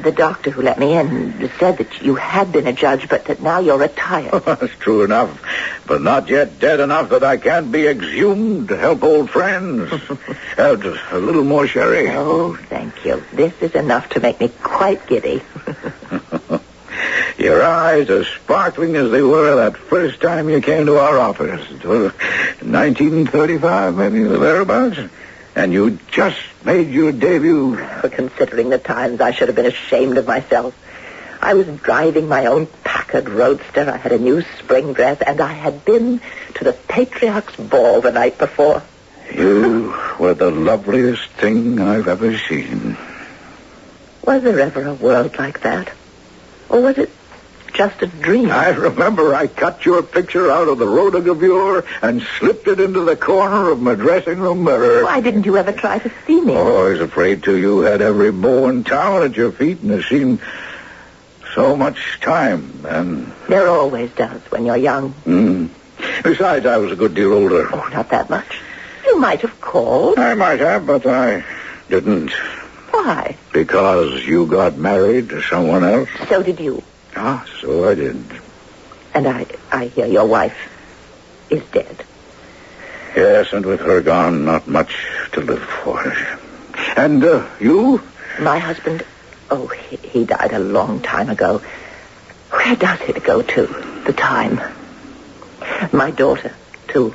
The doctor who let me in said that you had been a judge, but that now you're retired. That's true enough, but not yet dead enough that I can't be exhumed to help old friends. Just a little more sherry. Oh, thank you. This is enough to make me quite giddy. Your eyes are sparkling as they were that first time you came to our office. It was 1935, maybe, thereabouts. And you just made your debut. Considering the times, I should have been ashamed of myself. I was driving my own Packard Roadster. I had a new spring dress, and I had been to the Patriarch's Ball the night before. You were the loveliest thing I've ever seen. Was there ever a world like that? Or was it just a dream? I remember I cut your picture out of the rotogravure and slipped it into the corner of my dressing room mirror. Why didn't you ever try to see me? Oh, I was afraid to. You had every beau in town at your feet, and it seemed so much time then. There always does when you're young. Besides, I was a good deal older. Oh, not that much. You might have called. I might have, but I didn't. Why? Because you got married to someone else. So did you. Ah, so I did. And I hear your wife is dead. Yes, and with her gone, not much to live for. And you? My husband, he died a long time ago. Where does it go to, the time? My daughter, too.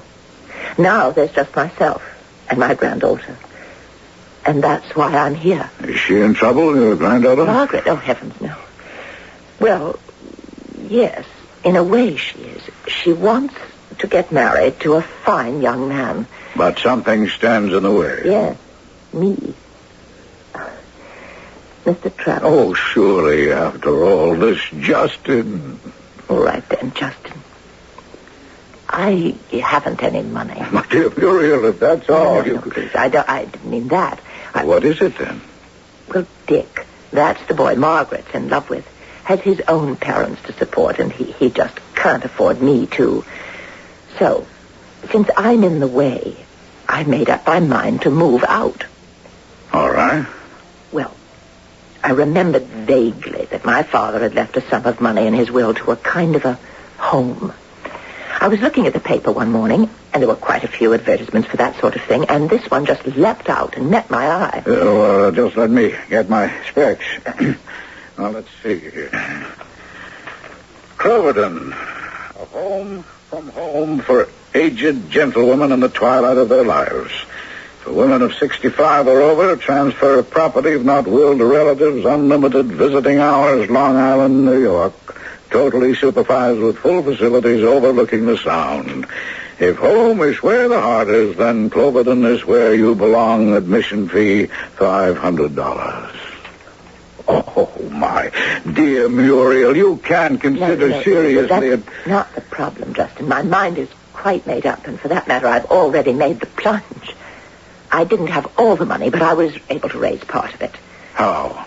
Now there's just myself and my granddaughter. And that's why I'm here. Is she in trouble, your granddaughter? Margaret? Oh, heavens, no. Well, yes, in a way she is. She wants to get married to a fine young man. But something stands in the way. Yes, me. Mr. Travis. Oh, surely, after all this, Justin. All right, then, Justin. I haven't any money. My dear Muriel, if that's all No, please, I didn't mean that. What is it, then? Well, Dick, that's the boy Margaret's in love with, has his own parents to support, and he just can't afford me, too. So, since I'm in the way, I made up my mind to move out. All right. Well, I remembered vaguely that my father had left a sum of money in his will to a kind of a home. I was looking at the paper one morning, and there were quite a few advertisements for that sort of thing, and this one just leapt out and met my eye. Just let me get my specs. Now, let's see. Cloverton, a home from home for aged gentlewomen in the twilight of their lives. For women of 65 or over, transfer of property, if not will, to relatives, unlimited visiting hours, Long Island, New York. Totally supervised with full facilities overlooking the Sound. If home is where the heart is, then Cloverton is where you belong. Admission fee, $500. Oh, my dear Muriel, you can consider seriously... That's not the problem, Justin. My mind is quite made up, and for that matter, I've already made the plunge. I didn't have all the money, but I was able to raise part of it. How?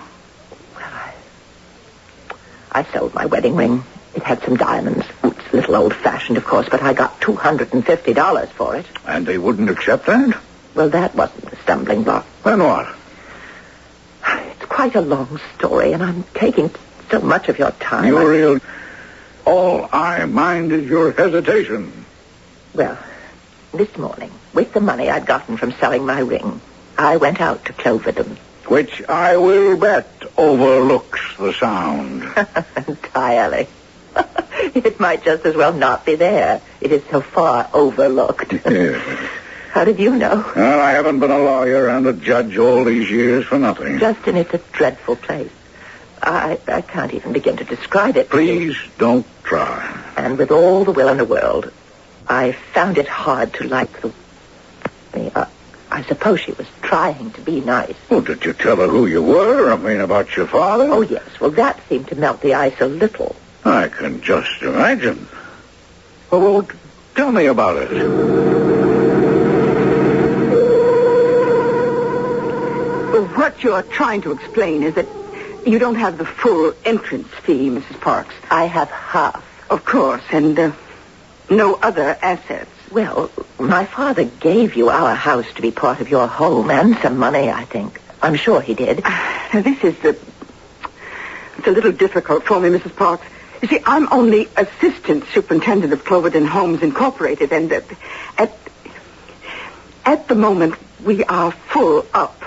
I sold my wedding ring. It had some diamonds. It's a little old-fashioned, of course, but I got $250 for it. And they wouldn't accept that? Well, that wasn't the stumbling block. Then what? It's quite a long story, and I'm taking so much of your time. Muriel, all I mind is your hesitation. Well, this morning, with the money I'd gotten from selling my ring, I went out to Cloverton. Which I will bet overlooks the Sound. Entirely. It might just as well not be there. It is so far overlooked. Yes. How did you know? Well, I haven't been a lawyer and a judge all these years for nothing. Justin, it's a dreadful place. I can't even begin to describe it. Please don't try. And with all the will in the world, I found it hard to like I suppose she was trying to be nice. Well, did you tell her who you were? I mean, about your father? Oh, yes. Well, that seemed to melt the ice a little. I can just imagine. Well, tell me about it. What you're trying to explain is that you don't have the full entrance fee, Mrs. Parks. I have half. Of course, and no other assets. Well, my father gave you our house to be part of your home and some money, I think. I'm sure he did. This is it's a little difficult for me, Mrs. Parks. You see, I'm only assistant superintendent of Cloverdale Homes Incorporated, and at the moment we are full up.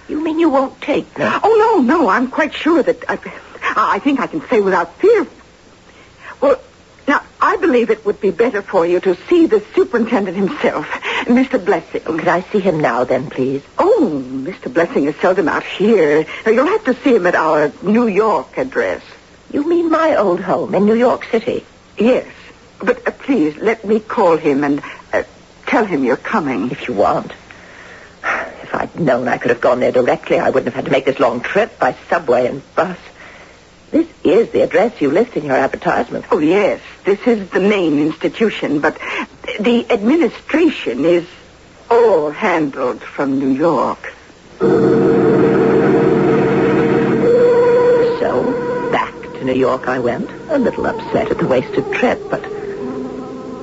You mean you won't take me? Oh, no, I'm quite sure that I think I can say without fear. Well, now, I believe it would be better for you to see the superintendent himself, Mr. Blessing. Could I see him now, then, please? Oh, Mr. Blessing is seldom out here. Now, you'll have to see him at our New York address. You mean my old home in New York City? Yes. But please, let me call him and tell him you're coming. If you want. If I'd known I could have gone there directly, I wouldn't have had to make this long trip by subway and bus. This is the address you list in your advertisement. Oh, yes. This is the main institution, but the administration is all handled from New York. So, back to New York I went, a little upset at the wasted trip, but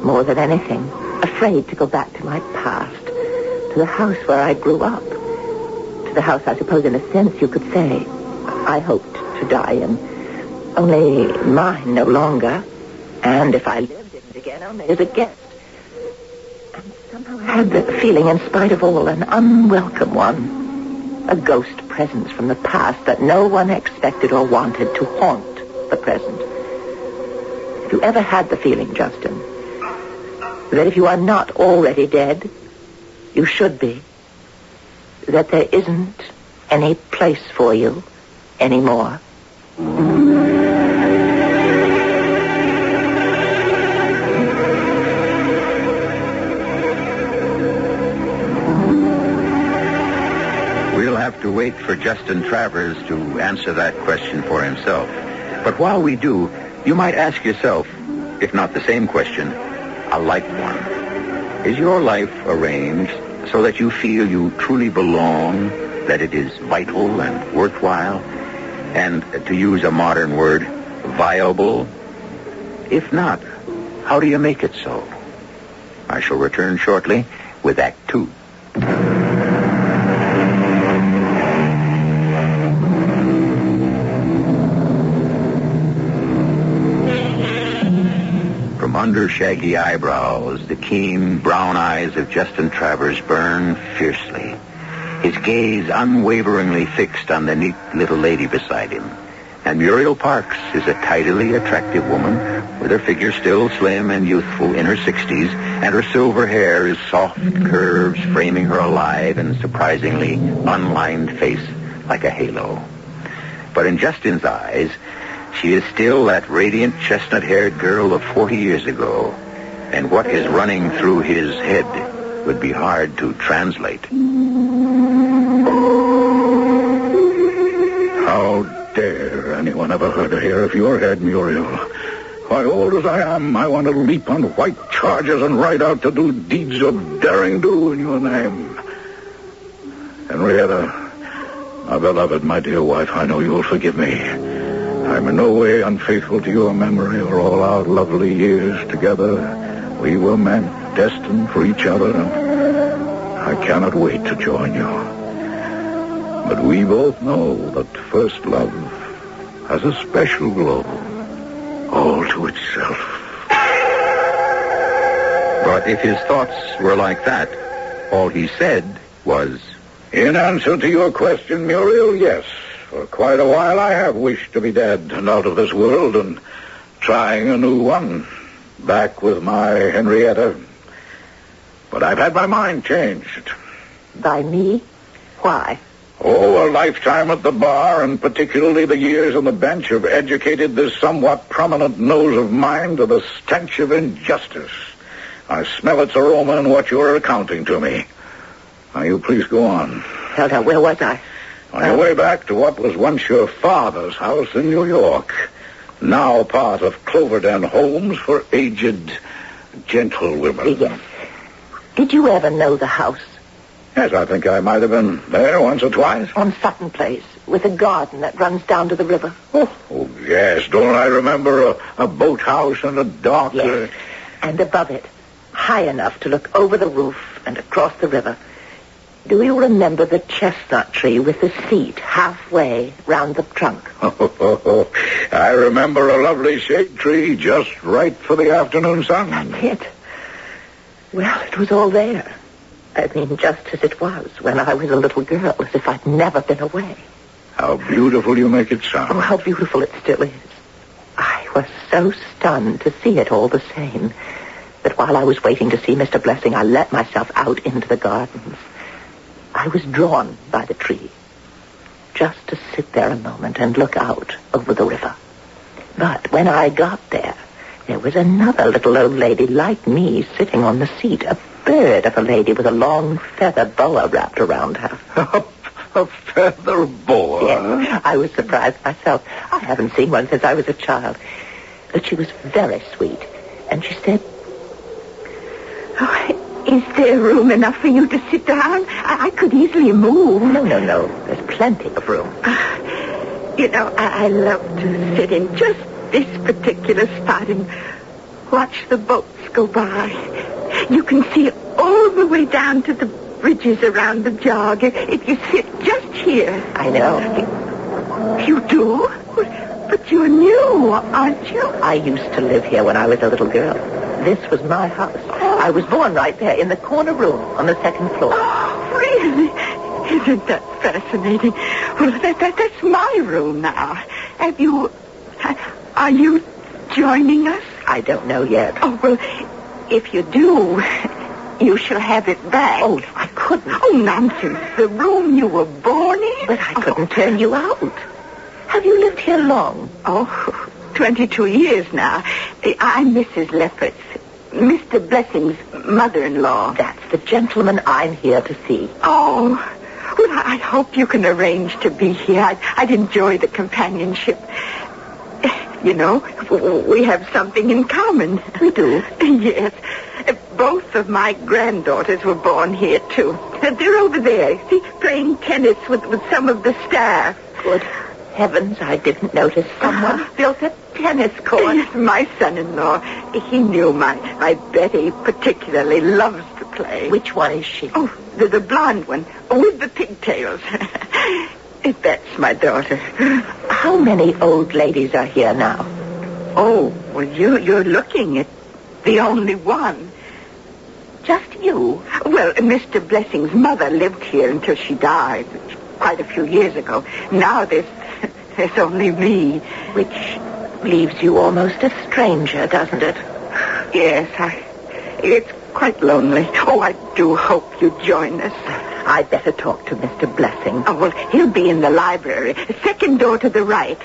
more than anything, afraid to go back to my past, to the house where I grew up, to the house I suppose in a sense you could say I hoped to die in. Only mine no longer. And if I lived in it again, only as a guest. And somehow I had the feeling, in spite of all, an unwelcome one. A ghost presence from the past that no one expected or wanted to haunt the present. Have you ever had the feeling, Justin, that if you are not already dead, you should be? That there isn't any place for you anymore? We'll have to wait for Justin Travers to answer that question for himself. But while we do, you might ask yourself, if not the same question, a like one. Is your life arranged so that you feel you truly belong, that it is vital and worthwhile, and, to use a modern word, viable? If not, how do you make it so? I shall return shortly with Act 2. From under shaggy eyebrows, the keen brown eyes of Justin Travers burn fiercely, his gaze unwaveringly fixed on the neat little lady beside him. And Muriel Parks is a tidily attractive woman, with her figure still slim and youthful in her 60s, and her silver hair is soft curves framing her alive and surprisingly unlined face like a halo. But in Justin's eyes, she is still that radiant chestnut-haired girl of 40 years ago, and what is running through his head would be hard to translate. How dare anyone ever hurt a hair of your head, Muriel? Why, old as I am, I want to leap on white chargers and ride out to do deeds of daring-do in your name. Henrietta, my beloved, my dear wife, I know you'll forgive me. I'm in no way unfaithful to your memory or all our lovely years together. We were meant, destined for each other, and I cannot wait to join you. But we both know that first love has a special glow all to itself. But if his thoughts were like that, all he said was... In answer to your question, Muriel, yes. For quite a while I have wished to be dead and out of this world and trying a new one. Back with my Henrietta. But I've had my mind changed. By me? Why? Oh, a lifetime at the bar, and particularly the years on the bench, have educated this somewhat prominent nose of mine to the stench of injustice. I smell its aroma in what you're accounting to me. Now, you please go on. Helga, where was I? On your way back to what was once your father's house in New York, now part of Cloverdale Homes for aged gentlewomen. Yes. Did you ever know the house? Yes, I think I might have been there once or twice. On Sutton Place, with a garden that runs down to the river. Oh yes. Don't I remember a boathouse and a dock? Yes. And above it, high enough to look over the roof and across the river. Do you remember the chestnut tree with the seat halfway round the trunk? I remember a lovely shade tree just right for the afternoon sun. That's it. Well, it was all there. I mean, just as it was when I was a little girl, as if I'd never been away. How beautiful you make it sound. Oh, how beautiful it still is. I was so stunned to see it all the same that while I was waiting to see Mr. Blessing, I let myself out into the gardens. I was drawn by the tree, just to sit there a moment and look out over the river. But when I got there was another little old lady like me sitting on the seat, a bird of a lady with a long feather boa wrapped around her. A feather boa? Yes, I was surprised myself. I haven't seen one since I was a child. But she was very sweet, and she said, "Oh, is there room enough for you to sit down? I could easily move." No. There's plenty of room. I love to sit in just this particular spot and watch the boats go by. You can see all the way down to the bridges around the jog if you sit just here. I know. You do? But you're new, aren't you? I used to live here when I was a little girl. This was my house. I was born right there in the corner room on the second floor. Oh, really? Isn't that fascinating? Well, that's my room now. Are you joining us? I don't know yet. Oh, well, if you do, you shall have it back. Oh, I couldn't. Oh, nonsense. The room you were born in? But I couldn't turn you out. Have you lived here long? Oh, 22 years now. I'm Mrs. Lefferts, Mr. Blessing's mother-in-law. That's the gentleman I'm here to see. Oh, well, I hope you can arrange to be here. I'd enjoy the companionship. You know, we have something in common. We do? Yes. Both of my granddaughters were born here, too. They're over there, see, playing tennis with some of the staff. Good heavens, I didn't notice someone built a tennis court. Yes, my son-in-law, he knew my Betty particularly loves to play. Which one is she? Oh, the blonde one, with the pigtails. That's my daughter. How many old ladies are here now? Oh, well, you're looking at the only one. Just you? Well, Mr. Blessing's mother lived here until she died quite a few years ago. Now there's only me. Which leaves you almost a stranger, doesn't it? Yes, it's quite lonely. Oh, I do hope you join us. I'd better talk to Mr. Blessing. Oh, well, he'll be in the library. Second door to the right.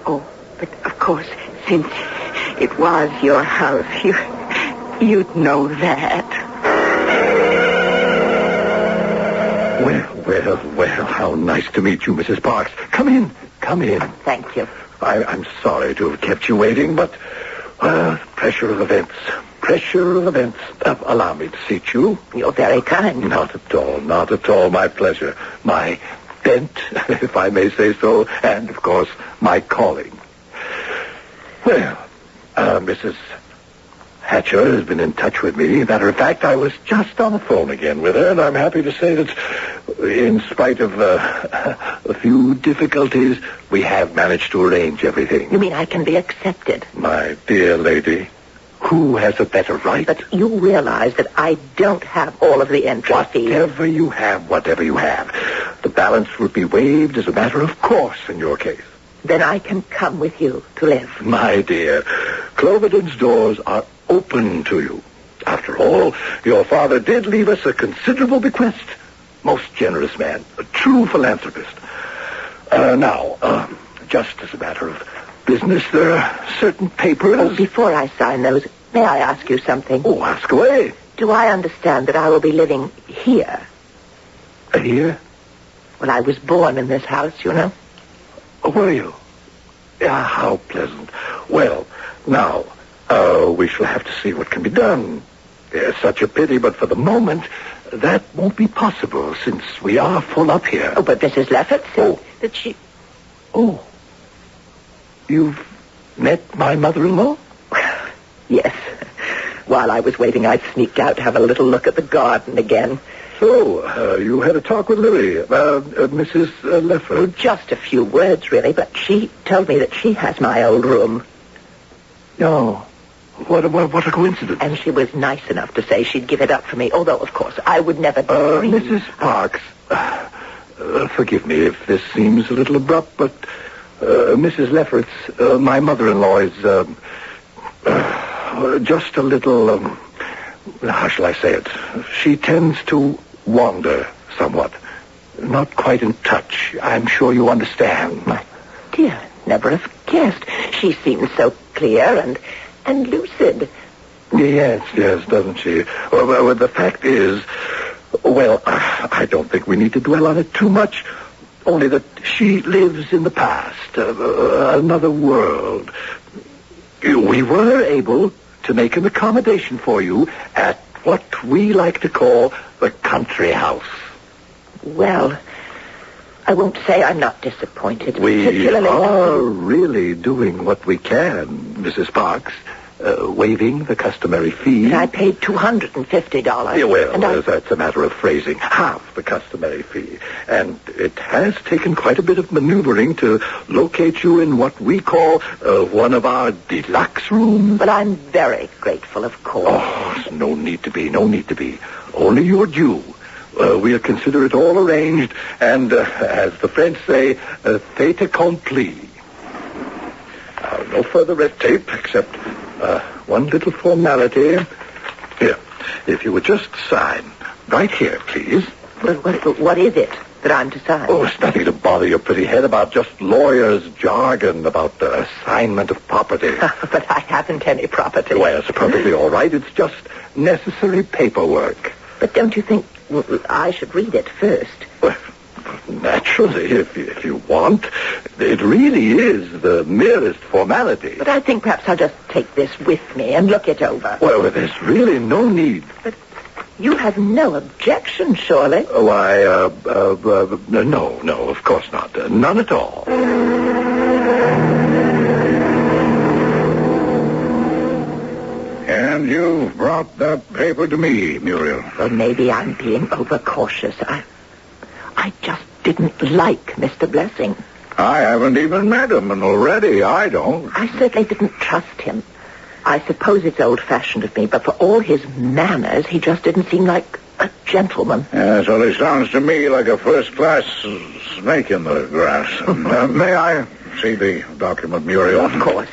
Oh, but of course, since it was your house, you'd know that. Well, how nice to meet you, Mrs. Parks. Come in. Thank you. I'm sorry to have kept you waiting, but pressure of events. Allow me to seat you. You're very kind. Not at all. My pleasure. My bent, if I may say so, and, of course, my calling. Well, Mrs. Hatcher has been in touch with me. Matter of fact, I was just on the phone again with her, and I'm happy to say that in spite of a few difficulties, we have managed to arrange everything. You mean I can be accepted? My dear lady, who has a better right? But you realize that I don't have all of the entry fees. Whatever you have. The balance would be waived as a matter of course in your case. Then I can come with you to live. My dear, Cloverden's doors are open to you. After all, your father did leave us a considerable bequest. Most generous man, a true philanthropist. Now, just as a matter of business, there are certain papers... Oh, before I sign those, may I ask you something? Oh, ask away. Do I understand that I will be living here? Here? Well, I was born in this house, you know. Oh, were you? Yeah, how pleasant. Well, now, we shall have to see what can be done. It's such a pity, but for the moment, that won't be possible, since we are full up here. Oh, but Mrs. Lefferts said that she... Oh. You've met my mother-in-law? Yes. while I was waiting, I sneaked out to have a little look at the garden again. So, you had a talk with Lily, Mrs. Lefford? Well, just a few words, really, but she told me that she has my old room. No. What a coincidence. And she was nice enough to say she'd give it up for me, although, of course, I would never dream. Mrs. Parks, forgive me if this seems a little abrupt, but Mrs. Lefferts, my mother-in-law, is just a little, how shall I say it? She tends to wander somewhat. Not quite in touch. I'm sure you understand. My dear, never have guessed. She seems so clear and lucid. Yes, doesn't she? Well, the fact is, well, I don't think we need to dwell on it too much. Only that she lives in the past, another world. We were able to make an accommodation for you at what we like to call the country house. Well, I won't say I'm not disappointed. We are really doing what we can, Mrs. Parks. Waiving the customary fee. And I paid $250. Yeah, well, that's a matter of phrasing. Half the customary fee. And it has taken quite a bit of maneuvering to locate you in what we call one of our deluxe rooms. But I'm very grateful, of course. Oh, no need to be. Only your due. We'll consider it all arranged, and as the French say, fait accompli. No further red tape, except one little formality. Here, if you would just sign. Right here, please. What is it that I'm to sign? Oh, it's nothing to bother your pretty head about, just lawyer's jargon about the assignment of property. But I haven't any property. Well, it's perfectly all right. It's just necessary paperwork. But don't you think I should read it first? Well, naturally, if you want. It really is the merest formality. But I think perhaps I'll just take this with me and look it over. Well, there's really no need. But you have no objection, surely? Why, no, of course not. None at all. And you brought that paper to me, Muriel. Well, maybe I'm being overcautious. I just didn't like Mr. Blessing. I haven't even met him, and already I don't. I certainly didn't trust him. I suppose it's old-fashioned of me, but for all his manners, he just didn't seem like a gentleman. Yes, well, he sounds to me like a first-class snake in the grass. May I see the document, Muriel? Of course.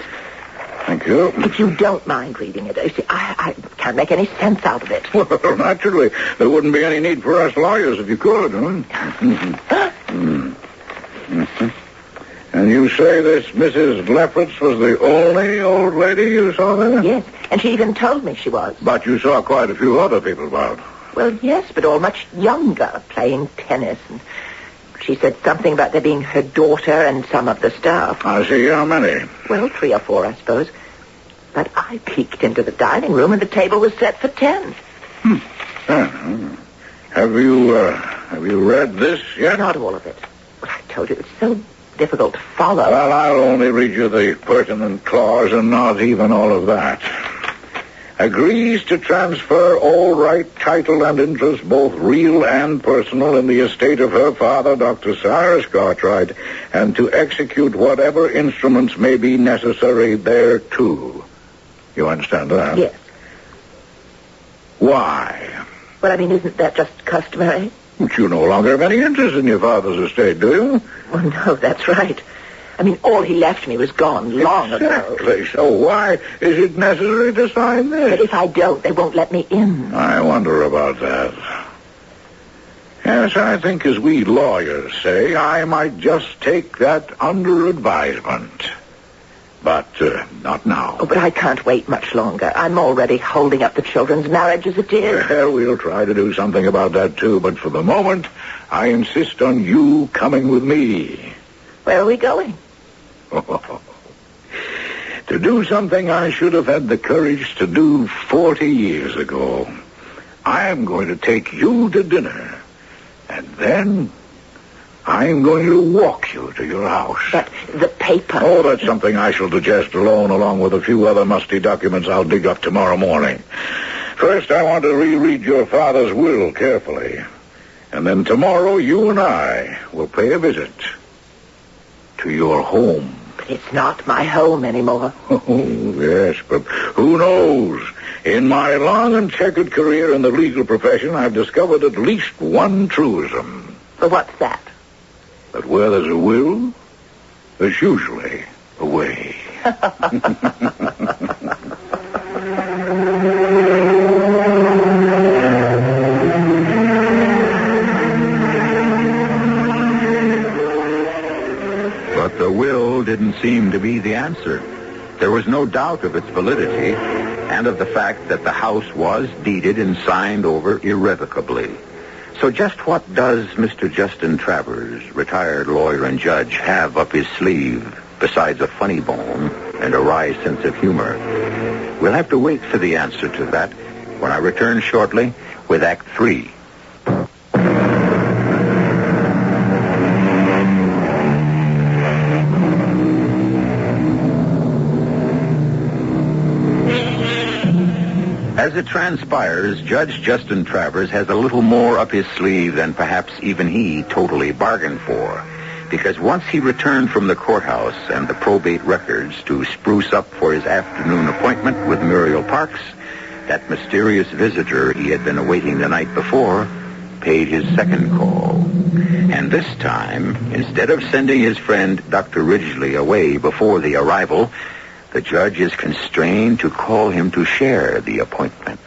Thank you. If you don't mind reading it. You see, I can't make any sense out of it. Well, naturally. There wouldn't be any need for us lawyers if you could, huh? And you say this Mrs. Lefferts was the only old lady you saw there? Yes, and she even told me she was. But you saw quite a few other people about. Well, yes, but all much younger, playing tennis. And she said something about there being her daughter and some of the staff. I see. How many? Well, 3 or 4, I suppose. But I peeked into the dining room, and the table was set for 10. Have you read this yet? Not all of it. Well, I told you, it's so difficult to follow. Well, I'll only read you the pertinent clause and not even all of that. Agrees to transfer all right, title, and interest, both real and personal, in the estate of her father, Dr. Cyrus Cartwright, and to execute whatever instruments may be necessary thereto. You understand that? Yes. Why? Well, I mean, isn't that just customary? But you no longer have any interest in your father's estate, do you? Well, no, that's right. I mean, all he left me was gone long ago. Exactly. So why is it necessary to sign this? But if I don't, they won't let me in. I wonder about that. Yes, I think, as we lawyers say, I might just take that under advisement. But not now. Oh, but I can't wait much longer. I'm already holding up the children's marriage as it is. Well, we'll try to do something about that, too. But for the moment, I insist on you coming with me. Where are we going? To do something I should have had the courage to do 40 years ago. I am going to take you to dinner. And then I'm going to walk you to your house. But the paper... Oh, that's something I shall digest alone, along with a few other musty documents I'll dig up tomorrow morning. First, I want to reread your father's will carefully. And then tomorrow, you and I will pay a visit to your home. But it's not my home anymore. Oh, yes, but who knows? In my long and checkered career in the legal profession, I've discovered at least one truism. But what's that? That where there's a will, there's usually a way. But the will didn't seem to be the answer. There was no doubt of its validity and of the fact that the house was deeded and signed over irrevocably. So just what does Mr. Justin Travers, retired lawyer and judge, have up his sleeve besides a funny bone and a wry sense of humor? We'll have to wait for the answer to that when I return shortly with Act 3. As it transpires, Judge Justin Travers has a little more up his sleeve than perhaps even he totally bargained for. Because once he returned from the courthouse and the probate records to spruce up for his afternoon appointment with Muriel Parks, that mysterious visitor he had been awaiting the night before paid his second call. And this time, instead of sending his friend Dr. Ridgely away before the arrival, the judge is constrained to call him to share the appointment.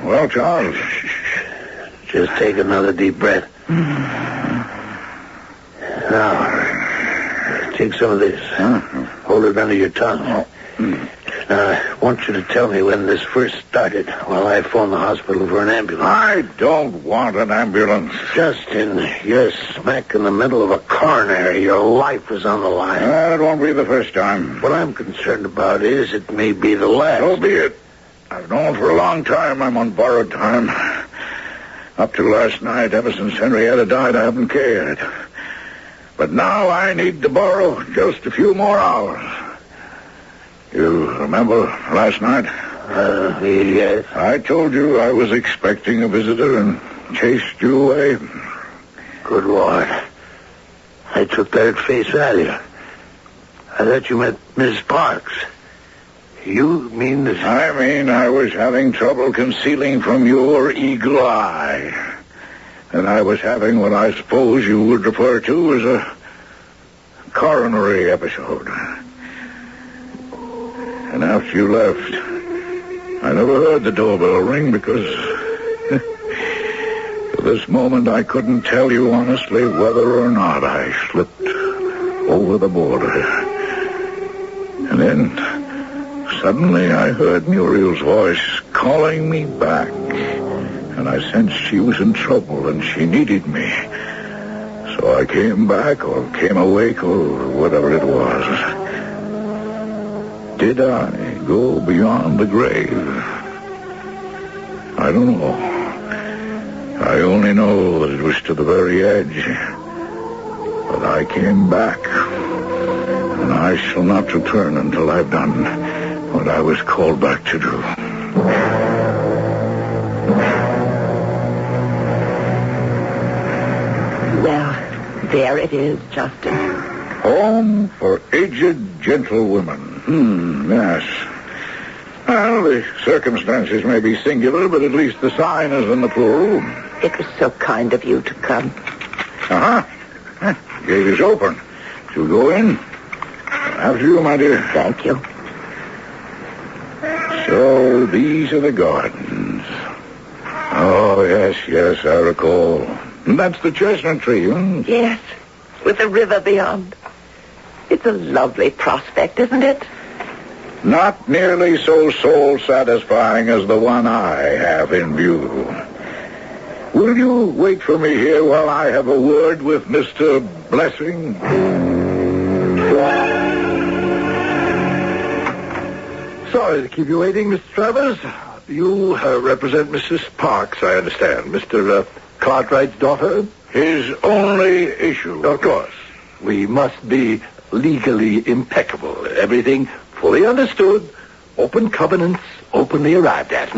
Well, Charles. Just take another deep breath. Now, take some of this. Hold it under your tongue. Now, I want you to tell me when this first started while I phoned the hospital for an ambulance. I don't want an ambulance. Justin, you're smack in the middle of a coronary. Your life is on the line. It won't be the first time. What I'm concerned about is it may be the last. So be it. I've known for a long time I'm on borrowed time. Up to last night, ever since Henrietta died, I haven't cared. But now I need to borrow just a few more hours. You remember last night? Yes. I told you I was expecting a visitor and chased you away. Good Lord. I took that at face value. I thought you meant Miss Parks. You mean that... I mean I was having trouble concealing from your eagle eye. And I was having what I suppose you would refer to as a coronary episode. And after you left, I never heard the doorbell ring because to this moment I couldn't tell you honestly whether or not I slipped over the border. And then suddenly I heard Muriel's voice calling me back. And I sensed she was in trouble and she needed me. So I came back or came awake or whatever it was. Did I go beyond the grave? I don't know. I only know that it was to the very edge. But I came back. And I shall not return until I've done what I was called back to do. Well, there it is, Justin. Home for aged gentlewomen. Yes. Well, the circumstances may be singular, but at least the sign is in the plural. It was so kind of you to come. Gate is open. Shall we go in? After you, my dear. Thank you. So these are the gardens. Oh, yes, I recall. And that's the chestnut tree, Yes, with the river beyond. It's a lovely prospect, isn't it? Not nearly so soul-satisfying as the one I have in view. Will you wait for me here while I have a word with Mr. Blessing? Sorry to keep you waiting, Mr. Travers. You represent Mrs. Parks, I understand. Mr. Cartwright's daughter? His only issue. Of course. We must be legally impeccable. Everything fully understood. Open covenants, openly arrived at.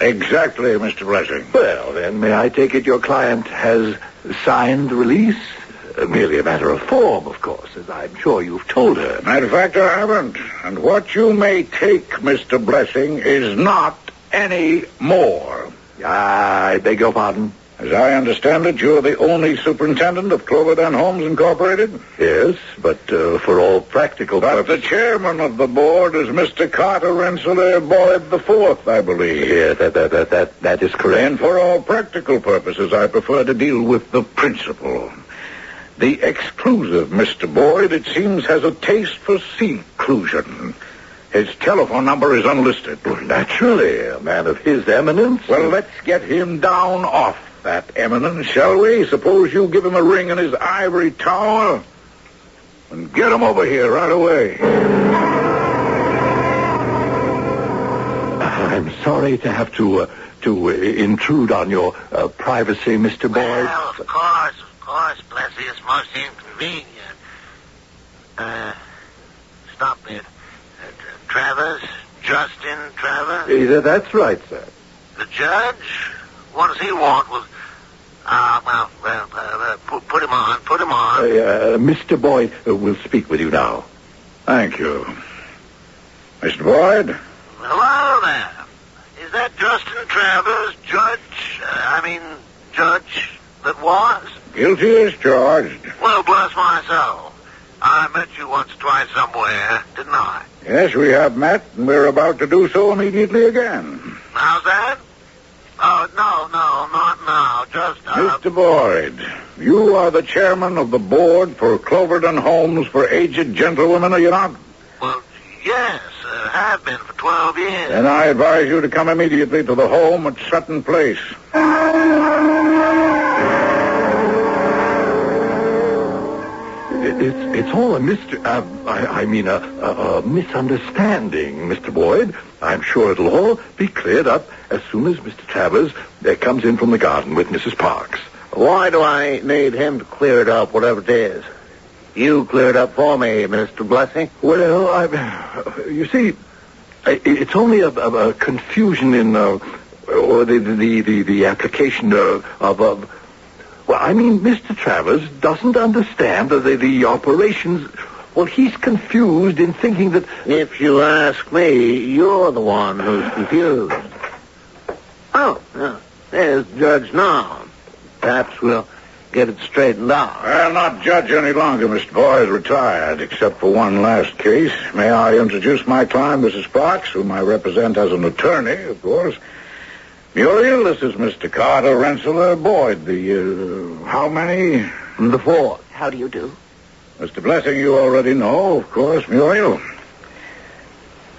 Exactly, Mr. Blessing. Well, then, may I take it your client has signed the release? Merely a matter of form, of course, as I'm sure you've told her. Matter of fact, I haven't. And what you may take, Mr. Blessing, is not any more. I beg your pardon? As I understand it, you're the only superintendent of Cloverdale Homes Incorporated? Yes, but for all practical purposes... But the chairman of the board is Mr. Carter Rensselaer Boyd IV, I believe. Yeah, that is correct. And for all practical purposes, I prefer to deal with the principal. The exclusive Mr. Boyd, it seems, has a taste for seclusion. His telephone number is unlisted. Well, naturally, a man of his eminence. Well, let's get him down off that eminence, shall we? Suppose you give him a ring in his ivory tower and get him over here right away. I'm sorry to have to intrude on your privacy, Mr. Boyd. Well, of course, Blessy, it's most inconvenient. Stop it. Travers? Justin Travers? That's right, sir. The judge? What does he want with... put him on. Mr. Boyd will speak with you now. Thank you. Mr. Boyd? Hello there. Is that Justin Travers, judge that was? Guilty as charged. Well, bless my soul. I met you once or twice somewhere, didn't I? Yes, we have met, and we're about to do so immediately again. How's that? Oh, no, not now. Just, Mr. Boyd, you are the chairman of the board for Cloverdale Homes for Aged Gentlewomen, are you not? Well, yes, have been for 12 years. Then I advise you to come immediately to the home at Sutton Place. It's all a misunderstanding, Mr. Boyd. I'm sure it'll all be cleared up as soon as Mr. Travers comes in from the garden with Mrs. Parks. Why do I need him to clear it up, whatever it is? You clear it up for me, Mr. Blessing. Well, you see, it's only a confusion in or the application of. Well, I mean, Mr. Travers doesn't understand the operations. Well, he's confused in thinking that... If you ask me, you're the one who's confused. Oh, there's Judge now. Perhaps we'll get it straightened out. I'll not judge any longer, Mr. Boyd. Retired, except for one last case. May I introduce my client, Mrs. Parks, whom I represent as an attorney, of course. Muriel, this is Mr. Carter Rensselaer Boyd. How many? The fourth. How do you do? Mr. Blessing, you already know, of course, Muriel.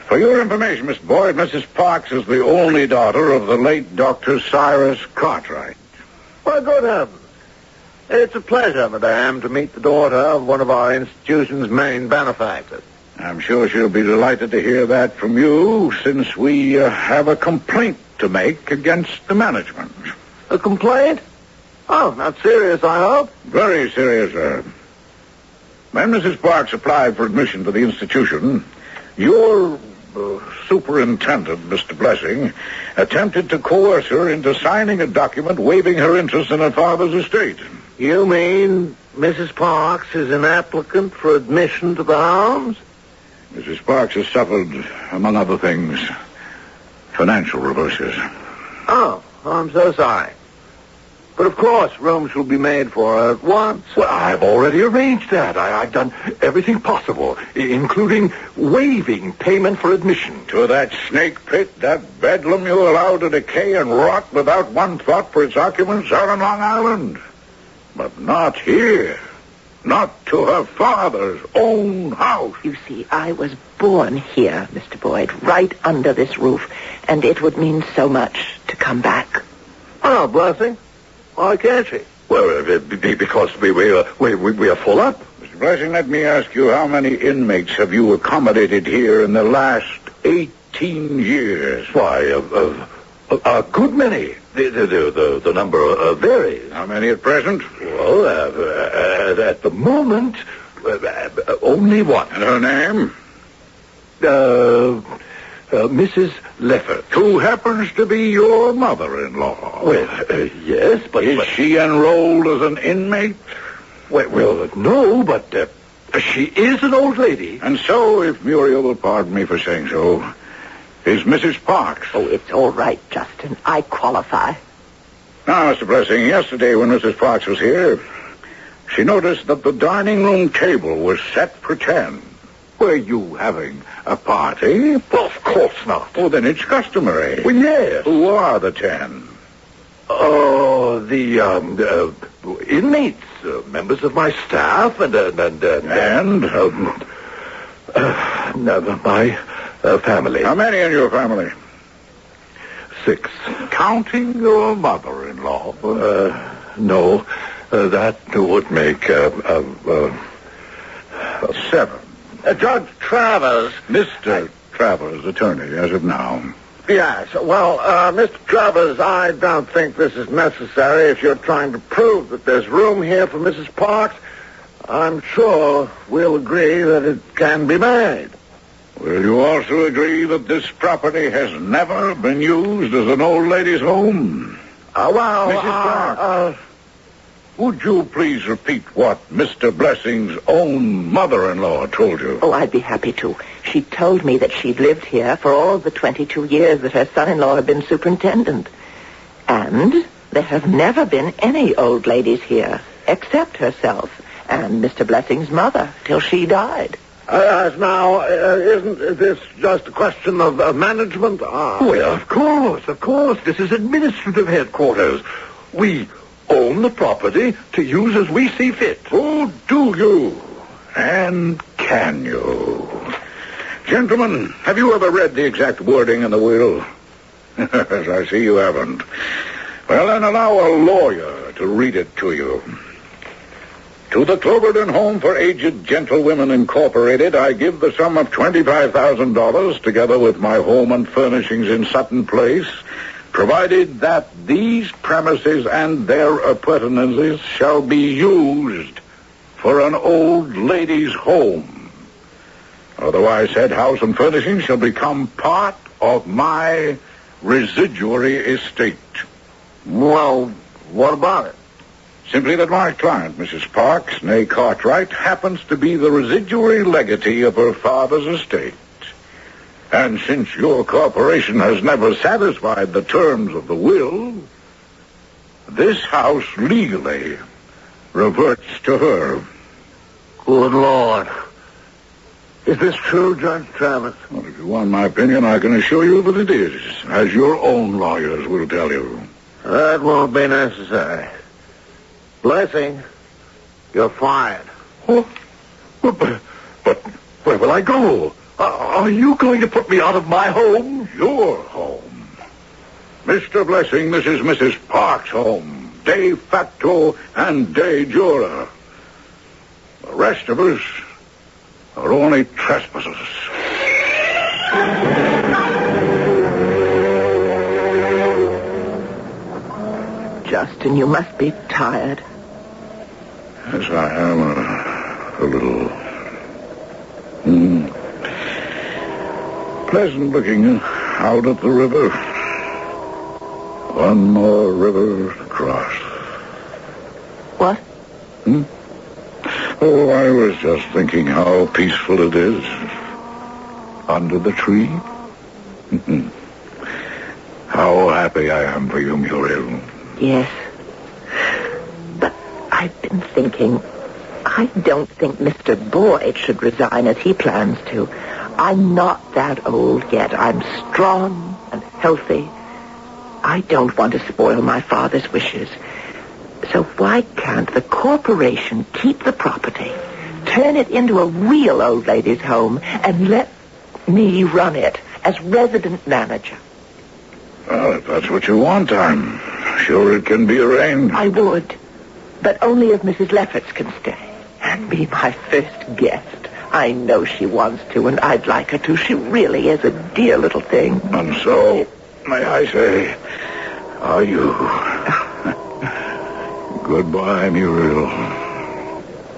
For your information, Mr. Boyd, Mrs. Parks is the only daughter of the late Dr. Cyrus Cartwright. Well, good heavens. It's a pleasure, madame, to meet the daughter of one of our institution's main benefactors. I'm sure she'll be delighted to hear that from you, since we have a complaint to make against the management. A complaint? Oh, not serious, I hope. Very serious, sir. When Mrs. Parks applied for admission to the institution, your superintendent, Mr. Blessing, attempted to coerce her into signing a document waiving her interest in her father's estate. You mean Mrs. Parks is an applicant for admission to the Homes? Mrs. Parks has suffered, among other things, financial reverses. Oh, I'm so sorry. But of course, rooms will be made for her at once. Well, I've already arranged that. I've done everything possible, including waiving payment for admission. To that snake pit, that bedlam you allow to decay and rot without one thought for its occupants out on Long Island. But not here. Not to her father's own house. You see, I was born here, Mr. Boyd, right under this roof, and it would mean so much to come back. Oh, Blessing. Why can't she? Well, because we are full up. Mr. Blessing, let me ask you, how many inmates have you accommodated here in the last 18 15 years. Why, a good many. The number varies. How many at present? Well, at the moment, only one. And her name? Mrs. Leffert. Who happens to be your mother-in-law. Well, yes, but... Is she enrolled as an inmate? Well, no, but she is an old lady. And so, if Muriel will pardon me for saying so, is Mrs. Parks. Oh, it's all right, Justin. I qualify. Now, Mr. Blessing, yesterday when Mrs. Parks was here, she noticed that the dining room table was set for 10. Were you having a party? Well, of course not. Oh, then it's customary. Well, yes. Who are the 10? Oh, the inmates, members of my staff, and my family. How many in your family? 6. Counting your mother-in-law? No, that would make 7. Judge Travers. Mr. Travers, attorney, as of now. Yes, well, Mr. Travers, I don't think this is necessary if you're trying to prove that there's room here for Mrs. Parks. I'm sure we'll agree that it can be made. Will you also agree that this property has never been used as an old lady's home? Mrs. Parks, would you please repeat what Mr. Blessing's own mother-in-law told you? Oh, I'd be happy to. She told me that she'd lived here for all the 22 years that her son-in-law had been superintendent. And there have never been any old ladies here, except herself and Mr. Blessing's mother, till she died. Now, isn't this just a question of management? Well, of course. This is administrative headquarters. We own the property to use as we see fit. Oh, do you? And can you? Gentlemen, have you ever read the exact wording in the will? As I see you haven't. Well, then allow a lawyer to read it to you. To the Cloverton Home for Aged Gentlewomen Incorporated, I give the sum of $25,000 together with my home and furnishings in Sutton Place, provided that these premises and their appurtenances shall be used for an old lady's home. Otherwise, said house and furnishings shall become part of my residuary estate. Well, what about it? Simply that my client, Mrs. Parks, née Cartwright, happens to be the residuary legatee of her father's estate. And since your corporation has never satisfied the terms of the will, this house legally reverts to her. Good Lord. Is this true, Judge Travers? Well, if you want my opinion, I can assure you that it is, as your own lawyers will tell you. That won't be necessary. Blessing, you're fired. Oh, but where will I go? Are you going to put me out of my home? Your home. Mr. Blessing, this is Mrs. Parks' home, de facto and de jure. The rest of us are only trespassers. Justin, you must be tired. Yes, I am a little... Pleasant looking out at the river. One more river to cross. What? Oh, I was just thinking how peaceful it is under the tree. How happy I am for you, Muriel. Yes. But I've been thinking, I don't think Mr. Boyd should resign as he plans to. I'm not that old yet. I'm strong and healthy. I don't want to spoil my father's wishes. So why can't the corporation keep the property, turn it into a real old lady's home, and let me run it as resident manager? Well, if that's what you want, I'm sure it can be arranged. I would, but only if Mrs. Lefferts can stay and be my first guest. I know she wants to, and I'd like her to. She really is a dear little thing. And so, may I say, are you. Goodbye, Muriel.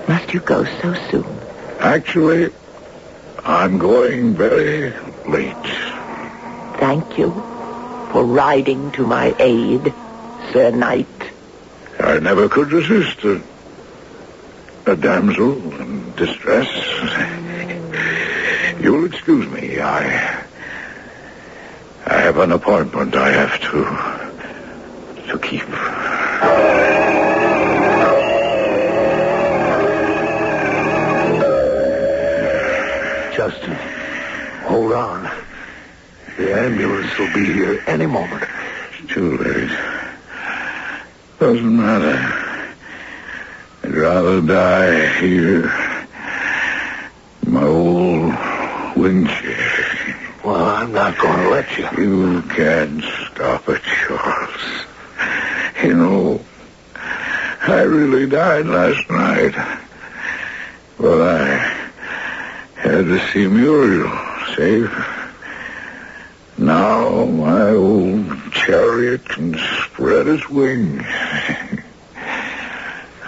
Must you go so soon? Actually, I'm going very late. Thank you for riding to my aid, Sir Knight. I never could resist a damsel in distress. You'll excuse me. I have an appointment I have to keep. Justin, hold on. The ambulance will be here any moment. It's too late. Doesn't matter. I'd rather die here. My old wing chair. Well, I'm not going to let you. You can't stop it, Charles. You know, I really died last night. But I had to see Muriel safe. Now my old chariot can spread its wings.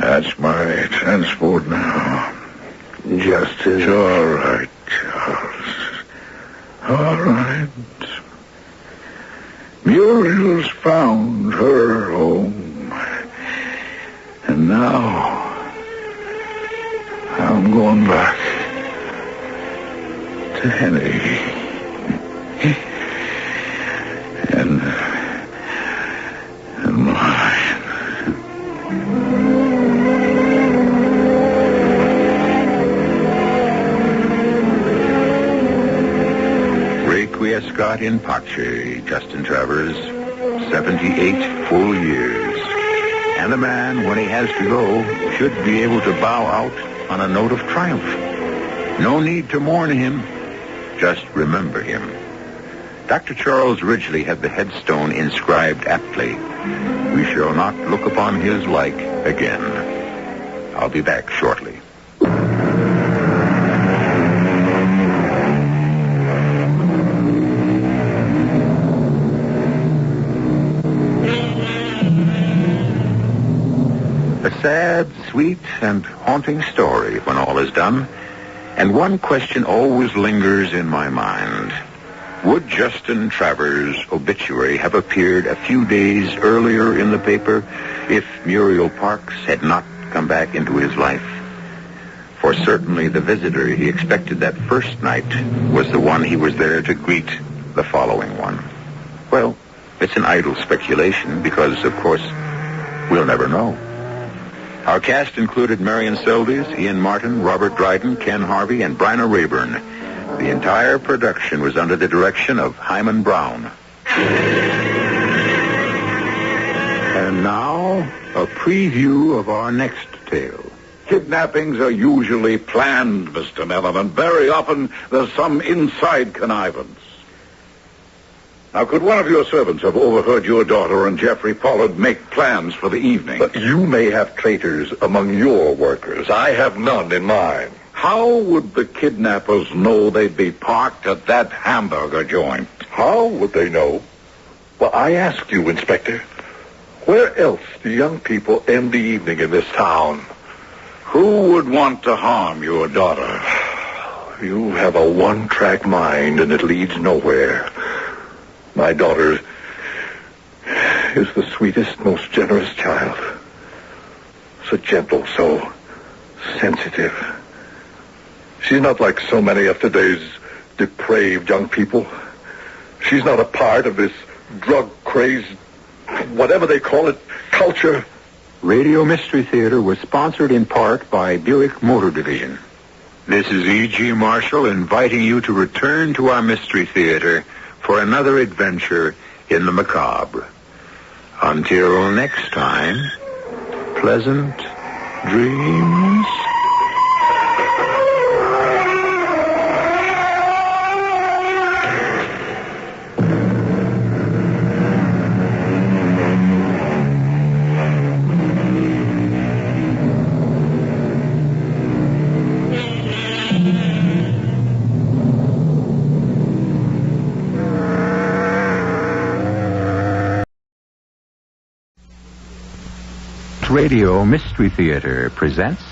That's my transport now. Just as... It's all right, Charles. All right. Muriel's found her home. And now I'm going back to Henny. And mine. Requiescat in pace, Justin Travers, 78 full years. And a man, when he has to go, should be able to bow out on a note of triumph. No need to mourn him, just remember him. Dr. Charles Ridgely had the headstone inscribed aptly, "We shall not look upon his like again." I'll be back shortly. A sad, sweet, and haunting story when all is done. And one question always lingers in my mind. Would Justin Travers' obituary have appeared a few days earlier in the paper if Muriel Parks had not come back into his life? For certainly the visitor he expected that first night was the one he was there to greet the following one. Well, it's an idle speculation because, of course, we'll never know. Our cast included Marion Seldes, Ian Martin, Robert Dryden, Ken Harvey, and Bryna Rayburn. The entire production was under the direction of Hyman Brown. And now, a preview of our next tale. Kidnappings are usually planned, Mr. Mellon, and very often there's some inside connivance. Now, could one of your servants have overheard your daughter and Jeffrey Pollard make plans for the evening? But you may have traitors among your workers. I have none in mine. How would the kidnappers know they'd be parked at that hamburger joint? How would they know? Well, I ask you, Inspector, where else do young people end the evening in this town? Who would want to harm your daughter? You have a one-track mind, and it leads nowhere. My daughter is the sweetest, most generous child. So gentle, so sensitive. She's not like so many of today's depraved young people. She's not a part of this drug-crazed, whatever they call it, culture. Radio Mystery Theater was sponsored in part by Buick Motor Division. This is E.G. Marshall inviting you to return to our Mystery Theater for another adventure in the macabre. Until next time, pleasant dreams. CBS Radio Mystery Theater presents...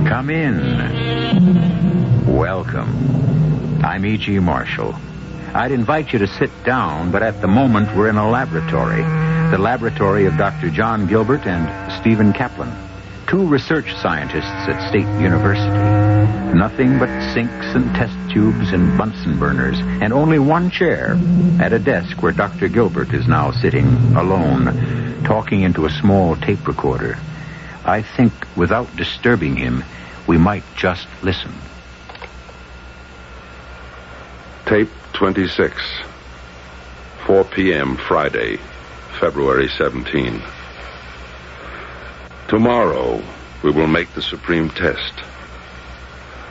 Come in. Welcome. I'm E.G. Marshall. I'd invite you to sit down, but at the moment we're in a laboratory. The laboratory of Dr. John Gilbert and Stephen Kaplan, two research scientists at State University. Nothing but sinks and test tubes and Bunsen burners, and only one chair at a desk where Dr. Gilbert is now sitting alone, talking into a small tape recorder. I think without disturbing him, we might just listen. Tape 26, 4 p.m. Friday, February 17. Tomorrow, we will make the supreme test.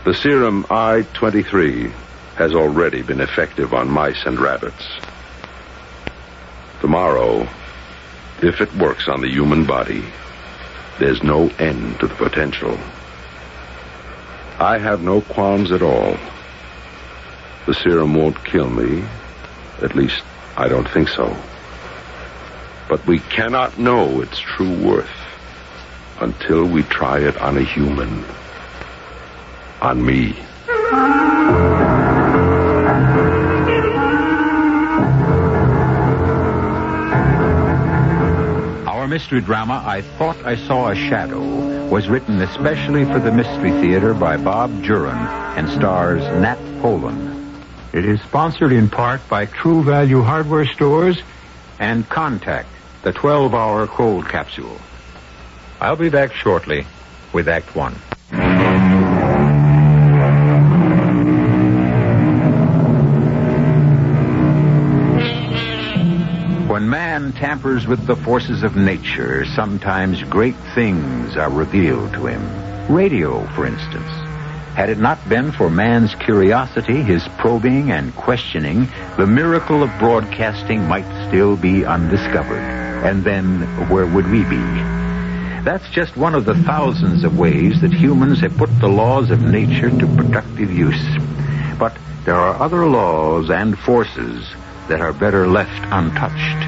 The serum I-23 has already been effective on mice and rabbits. Tomorrow, if it works on the human body, there's no end to the potential. I have no qualms at all. The serum won't kill me. At least, I don't think so. But we cannot know its true worth until we try it on a human. On me. Our mystery drama, I Thought I Saw a Shadow, was written especially for the Mystery Theater by Bob Juran and stars Nat Polan. It is sponsored in part by True Value Hardware Stores and Contact, the 12-hour cold capsule. I'll be back shortly with Act One. When man tampers with the forces of nature, sometimes great things are revealed to him. Radio, for instance. Had it not been for man's curiosity, his probing and questioning, the miracle of broadcasting might still be undiscovered. And then, where would we be? That's just one of the thousands of ways that humans have put the laws of nature to productive use. But there are other laws and forces that are better left untouched,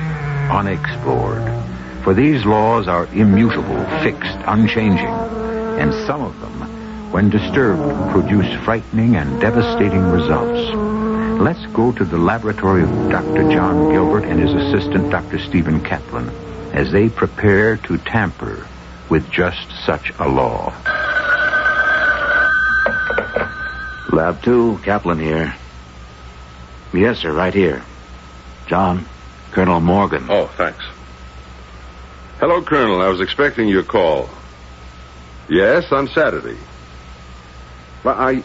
unexplored. For these laws are immutable, fixed, unchanging, and some of them, when disturbed, produce frightening and devastating results. Let's go to the laboratory of Dr. John Gilbert and his assistant, Dr. Stephen Kaplan, as they prepare to tamper with just such a law. Lab 2, Kaplan here. Yes, sir, right here. John, Colonel Morgan. Oh, thanks. Hello, Colonel. I was expecting your call. Yes, on Saturday. But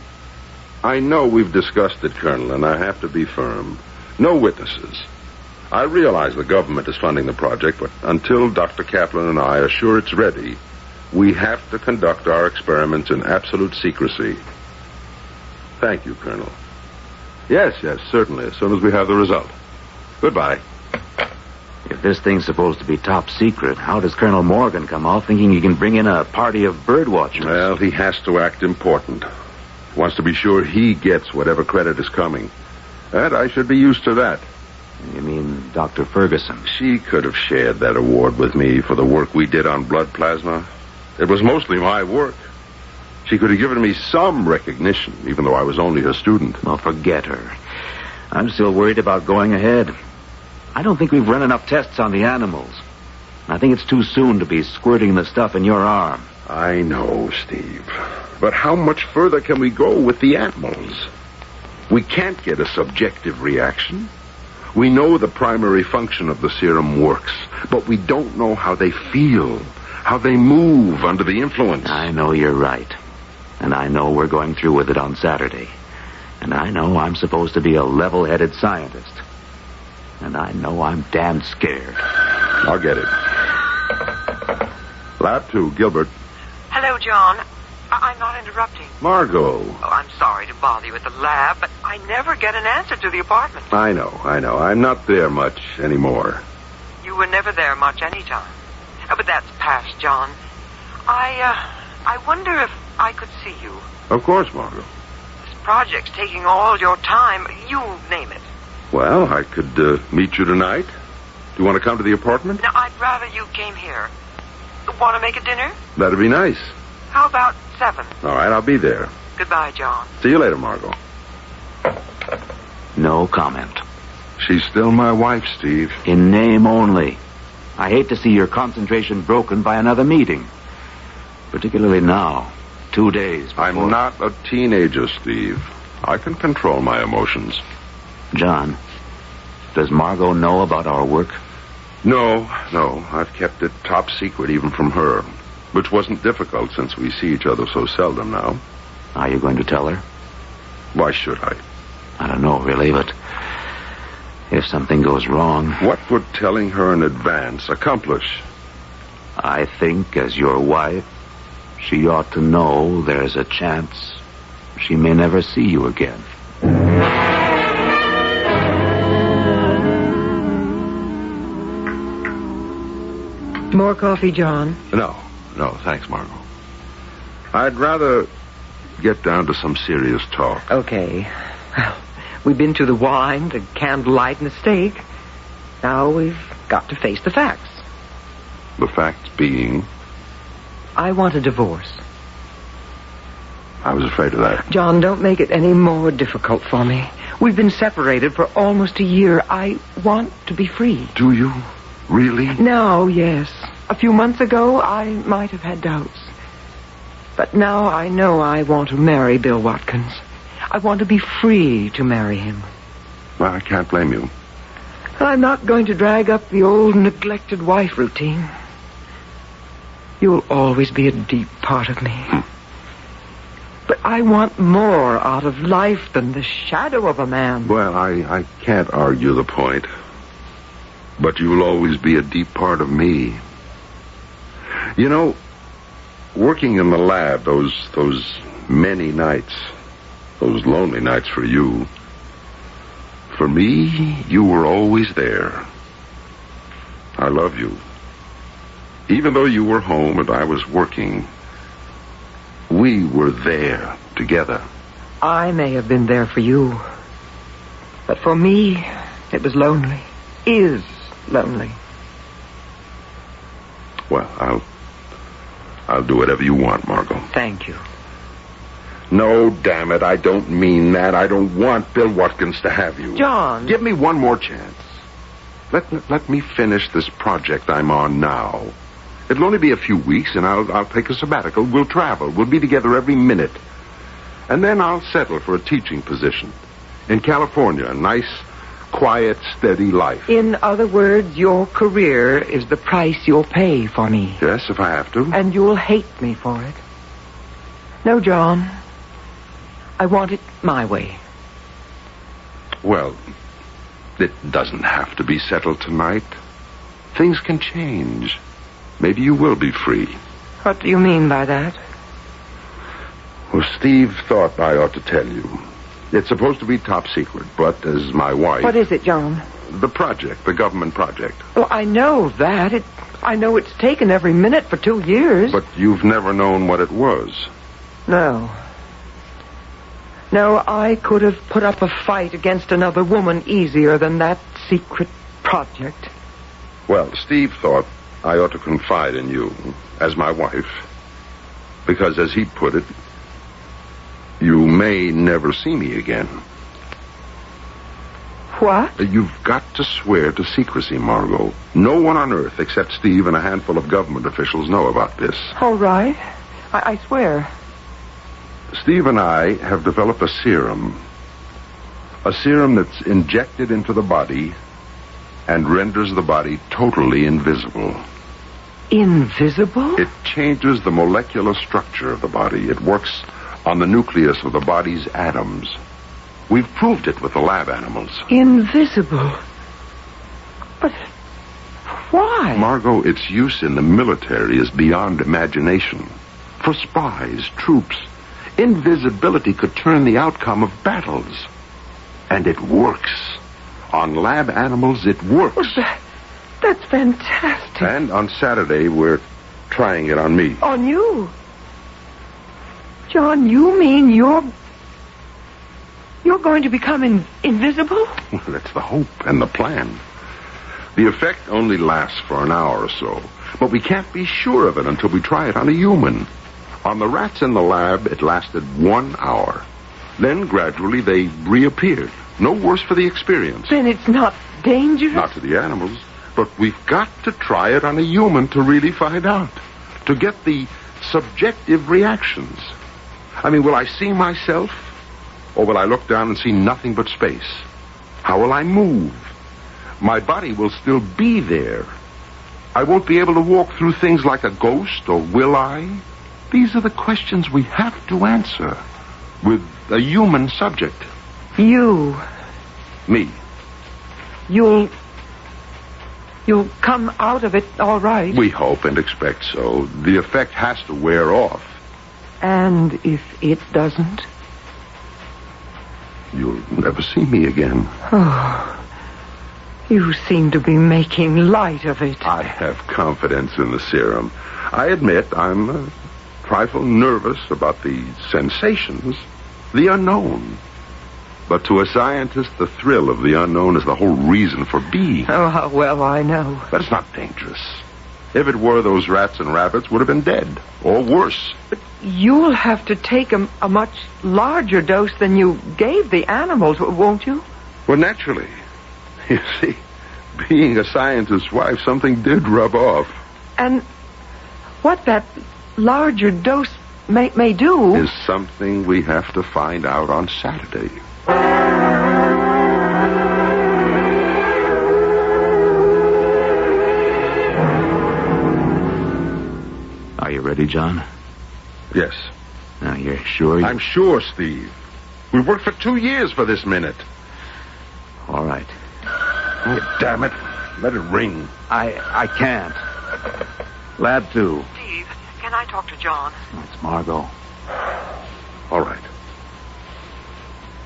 I know we've discussed it, Colonel, and I have to be firm. No witnesses. I realize the government is funding the project, but until Dr. Kaplan and I are sure it's ready, we have to conduct our experiments in absolute secrecy. Thank you, Colonel. Yes, certainly, as soon as we have the result. Goodbye. If this thing's supposed to be top secret, how does Colonel Morgan come off thinking he can bring in a party of bird watchers? Well, he has to act important. He wants to be sure he gets whatever credit is coming. And I should be used to that. You mean Dr. Ferguson? She could have shared that award with me for the work we did on blood plasma. It was mostly my work. She could have given me some recognition, even though I was only her student. Well, forget her. I'm still worried about going ahead. I don't think we've run enough tests on the animals. I think it's too soon to be squirting the stuff in your arm. I know, Steve. But how much further can we go with the animals? We can't get a subjective reaction. We know the primary function of the serum works, but we don't know how they feel, how they move under the influence. I know you're right. And I know we're going through with it on Saturday. And I know I'm supposed to be a level-headed scientist. And I know I'm damn scared. I'll get it. Lab 2, Gilbert. Hello, John. I'm not interrupting. Margot. Oh, I'm sorry to bother you at the lab, but I never get an answer to the apartment. I know. I'm not there much anymore. You were never there much any time. But that's past, John. I wonder if I could see you. Of course, Margot. This project's taking all your time. You name it. Well, I could meet you tonight. Do you want to come to the apartment? No, I'd rather you came here. Want to make a dinner? That'd be nice. How about 7? All right, I'll be there. Goodbye, John. See you later, Margot. No comment. She's still my wife, Steve. In name only. I hate to see your concentration broken by another meeting. Particularly now, 2 days before... I'm not a teenager, Steve. I can control my emotions. John, does Margot know about our work? No. I've kept it top secret even from her, which wasn't difficult since we see each other so seldom now. Are you going to tell her? Why should I? I don't know, really, but if something goes wrong... What would telling her in advance accomplish? I think, as your wife, she ought to know there's a chance she may never see you again. More coffee, John? No, thanks, Margot. I'd rather get down to some serious talk. Okay. Well, we've been to the wine, the candlelight, and the steak. Now we've got to face the facts. The facts being? I want a divorce. I was afraid of that. John, don't make it any more difficult for me. We've been separated for almost a year. I want to be free. Do you? Really? Now, yes. A few months ago, I might have had doubts. But now I know I want to marry Bill Watkins. I want to be free to marry him. Well, I can't blame you. I'm not going to drag up the old neglected wife routine. You'll always be a deep part of me. But I want more out of life than the shadow of a man. Well, I can't argue the point. But you'll always be a deep part of me. You know, working in the lab those many nights, those lonely nights for you, for me, you were always there. I love you. Even though you were home and I was working, we were there together. I may have been there for you, but for me, it was lonely. Is lonely. Well, I'll do whatever you want, Margot. Thank you. No, damn it, I don't mean that. I don't want Bill Watkins to have you. John. Give me one more chance. Let me finish this project I'm on now. It'll only be a few weeks, and I'll take a sabbatical. We'll travel. We'll be together every minute. And then I'll settle for a teaching position. In California, a nice, quiet, steady life. In other words, your career is the price you'll pay for me. Yes, if I have to. And you'll hate me for it. No, John. I want it my way. Well, it doesn't have to be settled tonight. Things can change. Maybe you will be free. What do you mean by that? Well, Steve thought I ought to tell you. It's supposed to be top secret, but as my wife... What is it, John? The project, the government project. Well, I know that. I know it's taken every minute for 2 years. But you've never known what it was. No. No, I could have put up a fight against another woman easier than that secret project. Well, Steve thought I ought to confide in you as my wife. Because, as he put it, you may never see me again. What? You've got to swear to secrecy, Margot. No one on Earth except Steve and a handful of government officials know about this. All right. I swear. Steve and I have developed a serum. A serum that's injected into the body and renders the body totally invisible. Invisible? It changes the molecular structure of the body. It works on the nucleus of the body's atoms. We've proved it with the lab animals. Invisible? But why? Margot, its use in the military is beyond imagination. For spies, troops, invisibility could turn the outcome of battles. And it works. On lab animals, it works. That's fantastic. And on Saturday, we're trying it on me. On you? John, you mean you're going to become invisible? That's the hope and the plan. The effect only lasts for an hour or so, but we can't be sure of it until we try it on a human. On the rats in the lab, it lasted 1 hour. Then, gradually, they reappeared. No worse for the experience. Then it's not dangerous? Not to the animals, but we've got to try it on a human to really find out. To get the subjective reactions. I mean, will I see myself? Or will I look down and see nothing but space? How will I move? My body will still be there. I won't be able to walk through things like a ghost, or will I? These are the questions we have to answer with a human subject. You. Me. You'll come out of it all right. We hope and expect so. The effect has to wear off. And if it doesn't? You'll never see me again. Oh, you seem to be making light of it. I have confidence in the serum. I admit I'm a trifle nervous about the sensations, the unknown. But to a scientist, the thrill of the unknown is the whole reason for being. Oh, how well I know. But it's not dangerous. If it were, those rats and rabbits would have been dead, or worse. But you'll have to take a much larger dose than you gave the animals, won't you? Well, naturally. You see, being a scientist's wife, something did rub off. And what that larger dose may do... is something we have to find out on Saturday. Are you ready, John? Yes. Now, you're sure? I'm sure, Steve. We've worked for 2 years for this minute. All right. Oh, damn it. Let it ring. I can't. Lab 2. Steve, can I talk to John? It's Margot. All right.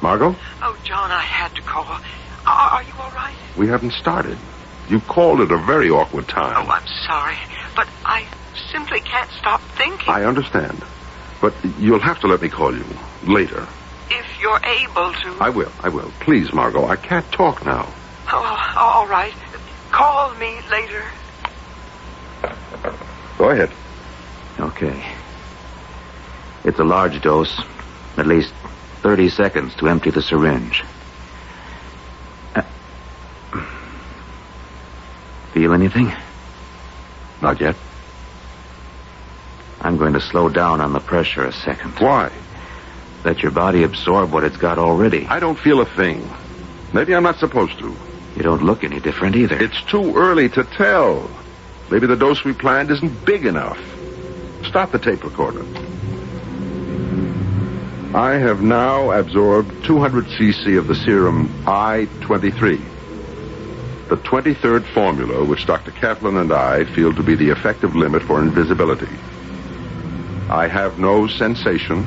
Margot? Oh, John, I had to call. Are you all right? We haven't started. You called at a very awkward time. Oh, I'm sorry, but I simply can't stop thinking. I understand. But you'll have to let me call you later. If you're able to. I will. Please, Margot, I can't talk now. Oh, all right. Call me later. Go ahead. Okay. It's a large dose. At least 30 seconds to empty the syringe. Feel anything? Not yet. I'm going to slow down on the pressure a second. Why? Let your body absorb what it's got already. I don't feel a thing. Maybe I'm not supposed to. You don't look any different either. It's too early to tell. Maybe the dose we planned isn't big enough. Stop the tape recorder. I have now absorbed 200 cc of the serum I-23. The 23rd formula, which Dr. Kaplan and I feel to be the effective limit for invisibility. I have no sensation.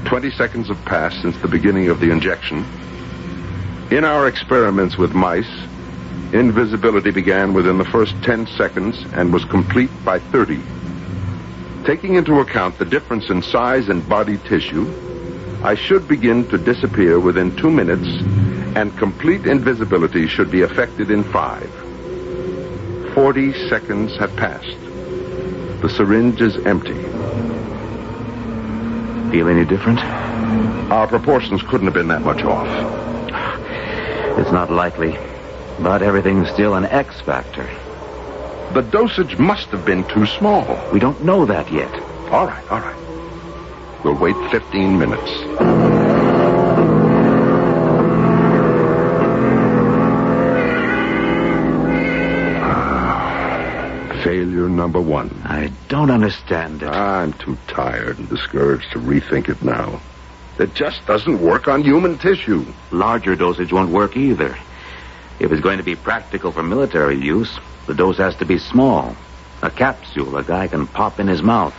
20 seconds have passed since the beginning of the injection. In our experiments with mice, invisibility began within the first 10 seconds and was complete by 30. Taking into account the difference in size and body tissue, I should begin to disappear within 2 minutes, and complete invisibility should be effected in 5. 40 seconds have passed. The syringe is empty. Feel any different? Our proportions couldn't have been that much off. It's not likely, but everything's still an X factor. The dosage must have been too small. We don't know that yet. All right. We'll wait 15 minutes. Failure number 1. I don't understand it. I'm too tired and discouraged to rethink it now. It just doesn't work on human tissue. Larger dosage won't work either. If it's going to be practical for military use, the dose has to be small. A capsule a guy can pop in his mouth.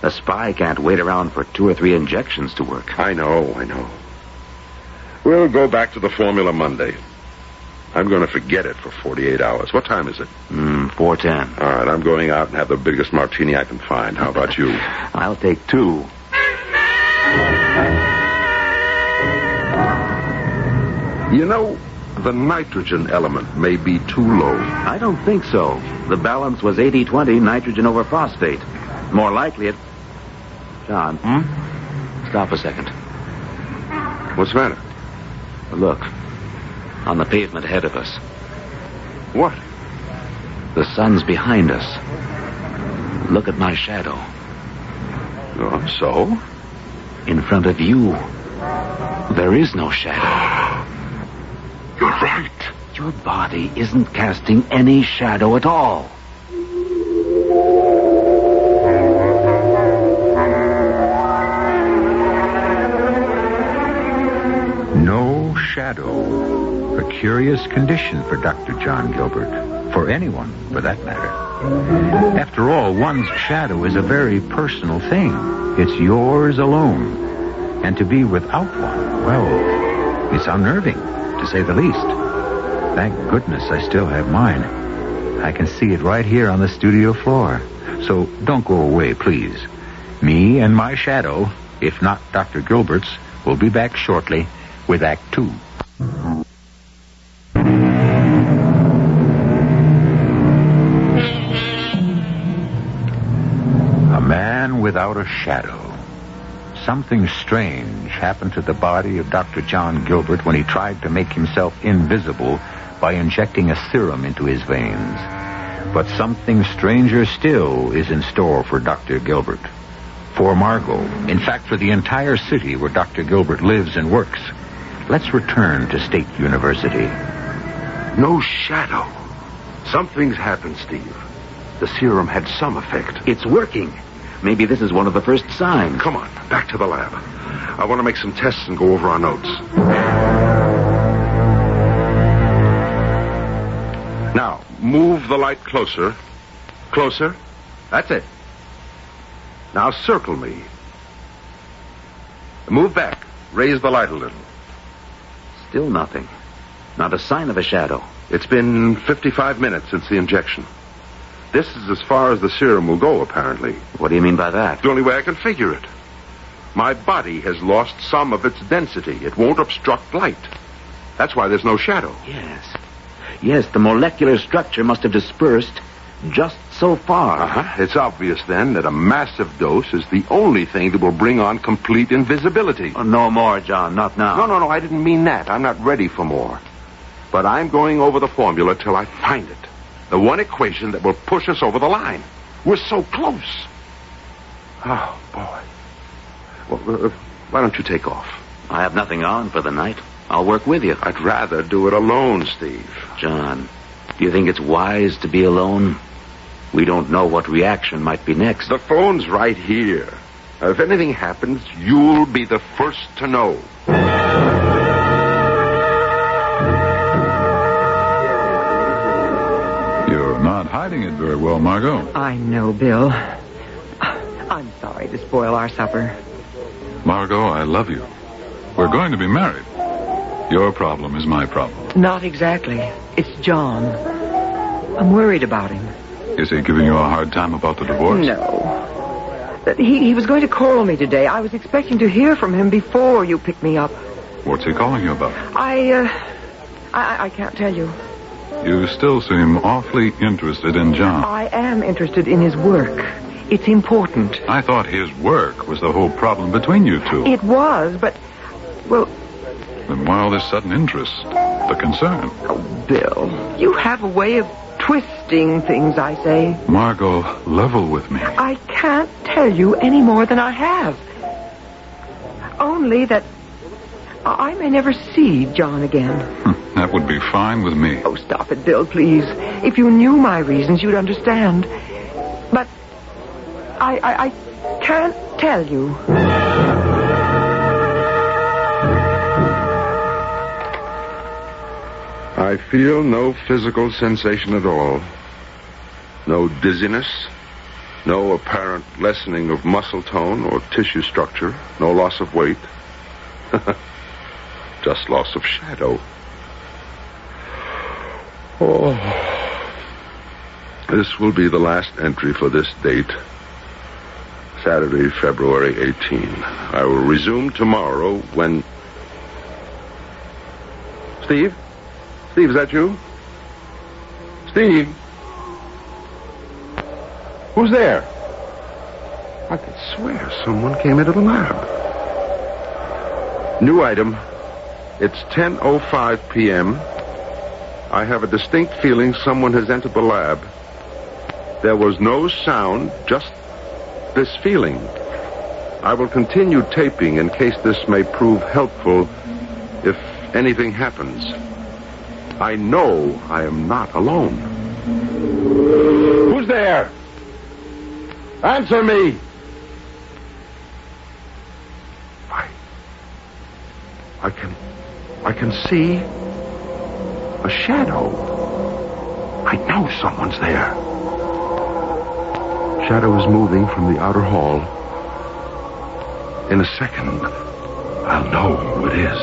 A spy can't wait around for 2 or 3 injections to work. I know. We'll go back to the formula Monday. I'm going to forget it for 48 hours. What time is it? 4:10. All right, I'm going out and have the biggest martini I can find. How about you? I'll take 2. You know, the nitrogen element may be too low. I don't think so. The balance was 80-20 nitrogen over phosphate. More likely it... John. Stop a second. What's the matter? Look. On the pavement ahead of us. What? The sun's behind us. Look at my shadow. Oh, so? In front of you. There is no shadow. You're right. Your body isn't casting any shadow at all. No shadow. A curious condition for Dr. John Gilbert. For anyone, for that matter. After all, one's shadow is a very personal thing. It's yours alone. And to be without one, well, it's unnerving, to say the least. Thank goodness I still have mine. I can see it right here on the studio floor. So don't go away, please. Me and my shadow, if not Dr. Gilbert's, will be back shortly with Act 2. A man without a shadow. Something strange happened to the body of Dr. John Gilbert when he tried to make himself invisible by injecting a serum into his veins. But something stranger still is in store for Dr. Gilbert. For Margot, in fact, for the entire city where Dr. Gilbert lives and works. Let's return to State University. No shadow. Something's happened, Steve. The serum had some effect. It's working. Maybe this is one of the first signs. Come on, back to the lab. I want to make some tests and go over our notes. Now, move the light closer. Closer. That's it. Now circle me. Move back. Raise the light a little. Still nothing. Not a sign of a shadow. It's been 55 minutes since the injection. This is as far as the serum will go, apparently. What do you mean by that? The only way I can figure it. My body has lost some of its density. It won't obstruct light. That's why there's no shadow. Yes, the molecular structure must have dispersed just so far. It's obvious, then, that a massive dose is the only thing that will bring on complete invisibility. Oh, no more, John. Not now. No, I didn't mean that. I'm not ready for more. But I'm going over the formula till I find it. The one equation that will push us over the line. We're so close. Oh, boy. Well, why don't you take off? I have nothing on for the night. I'll work with you. I'd rather do it alone, Steve. John, do you think it's wise to be alone? We don't know what reaction might be next. The phone's right here. If anything happens, you'll be the first to know. You're not hiding it very well, Margot. I know, Bill. I'm sorry to spoil our supper. Margot, I love you. We're going to be married. Your problem is my problem. Not exactly. It's John. I'm worried about him. Is he giving you a hard time about the divorce? No. He was going to call me today. I was expecting to hear from him before you picked me up. What's he calling you about? I can't tell you. You still seem awfully interested in John. I am interested in his work. It's important. I thought his work was the whole problem between you two. It was, but, well... Then why all this sudden interest? The concern? Oh, Bill, you have a way of twisting things, I say. Margot, level with me. I can't tell you any more than I have. Only that I may never see John again. That would be fine with me. Oh, stop it, Bill, please. If you knew my reasons, you'd understand. But I can't tell you. I feel no physical sensation at all. No dizziness. No apparent lessening of muscle tone or tissue structure. No loss of weight. Just loss of shadow. Oh. This will be the last entry for this date. Saturday, February 18. I will resume tomorrow when... Steve? Steve, is that you? Steve? Who's there? I could swear someone came into the lab. New item. It's 10:05 p.m. I have a distinct feeling someone has entered the lab. There was no sound, just this feeling. I will continue taping in case this may prove helpful if anything happens. I know I am not alone. Who's there? Answer me! I can see a shadow. I know someone's there. Shadow is moving from the outer hall. In a second, I'll know who it is.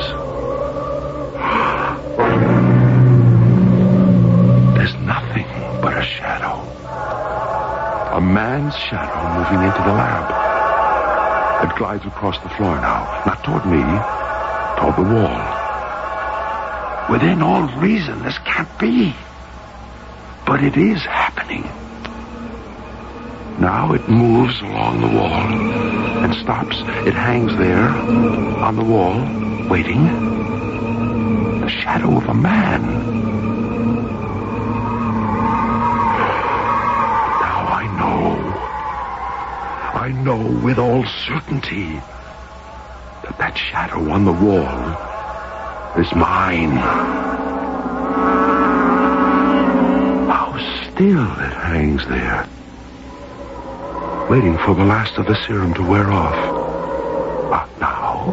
There's nothing but a shadow. A man's shadow moving into the lab. It glides across the floor now, not toward me, toward the wall. Within all reason, this can't be. But it is happening. Now it moves along the wall and stops. It hangs there on the wall, waiting. The shadow of a man. Now I know with all certainty that shadow on the wall is mine. How still it hangs there, waiting for the last of the serum to wear off. Now,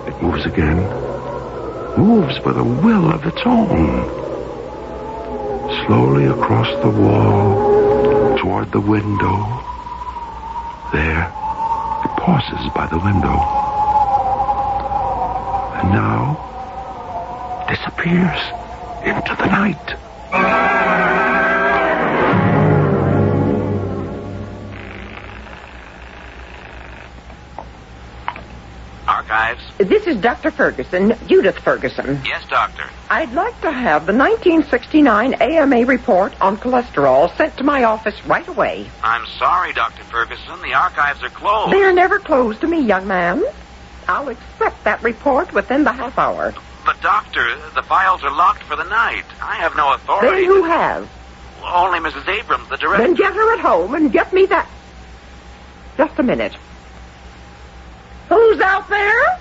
it moves again. Moves with a will of its own. Slowly across the wall, toward the window. There, it pauses by the window. And now, disappears into the night. Archives? This is Dr. Ferguson, Judith Ferguson. Yes, doctor. I'd like to have the 1969 AMA report on cholesterol sent to my office right away. I'm sorry, Dr. Ferguson. The archives are closed. They're never closed to me, young man. I'll accept that report within the half hour. But, doctor, the files are locked for the night. I have no authority. Then who has? Only Mrs. Abrams, the director. Then get her at home and get me that... Just a minute. Who's out there?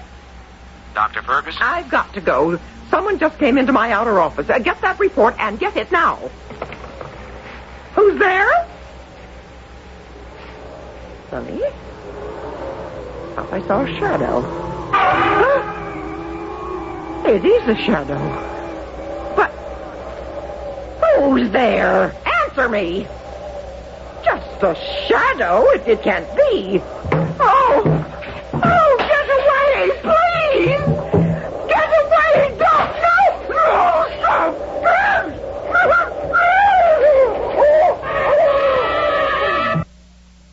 Dr. Ferguson? I've got to go. Someone just came into my outer office. Get that report and get it now. Who's there? Sonny? Thought I saw a shadow. It is a shadow. But who's there? Answer me. Just a shadow? It can't be. Oh, get away, please! Get away! Don't! No! Stop!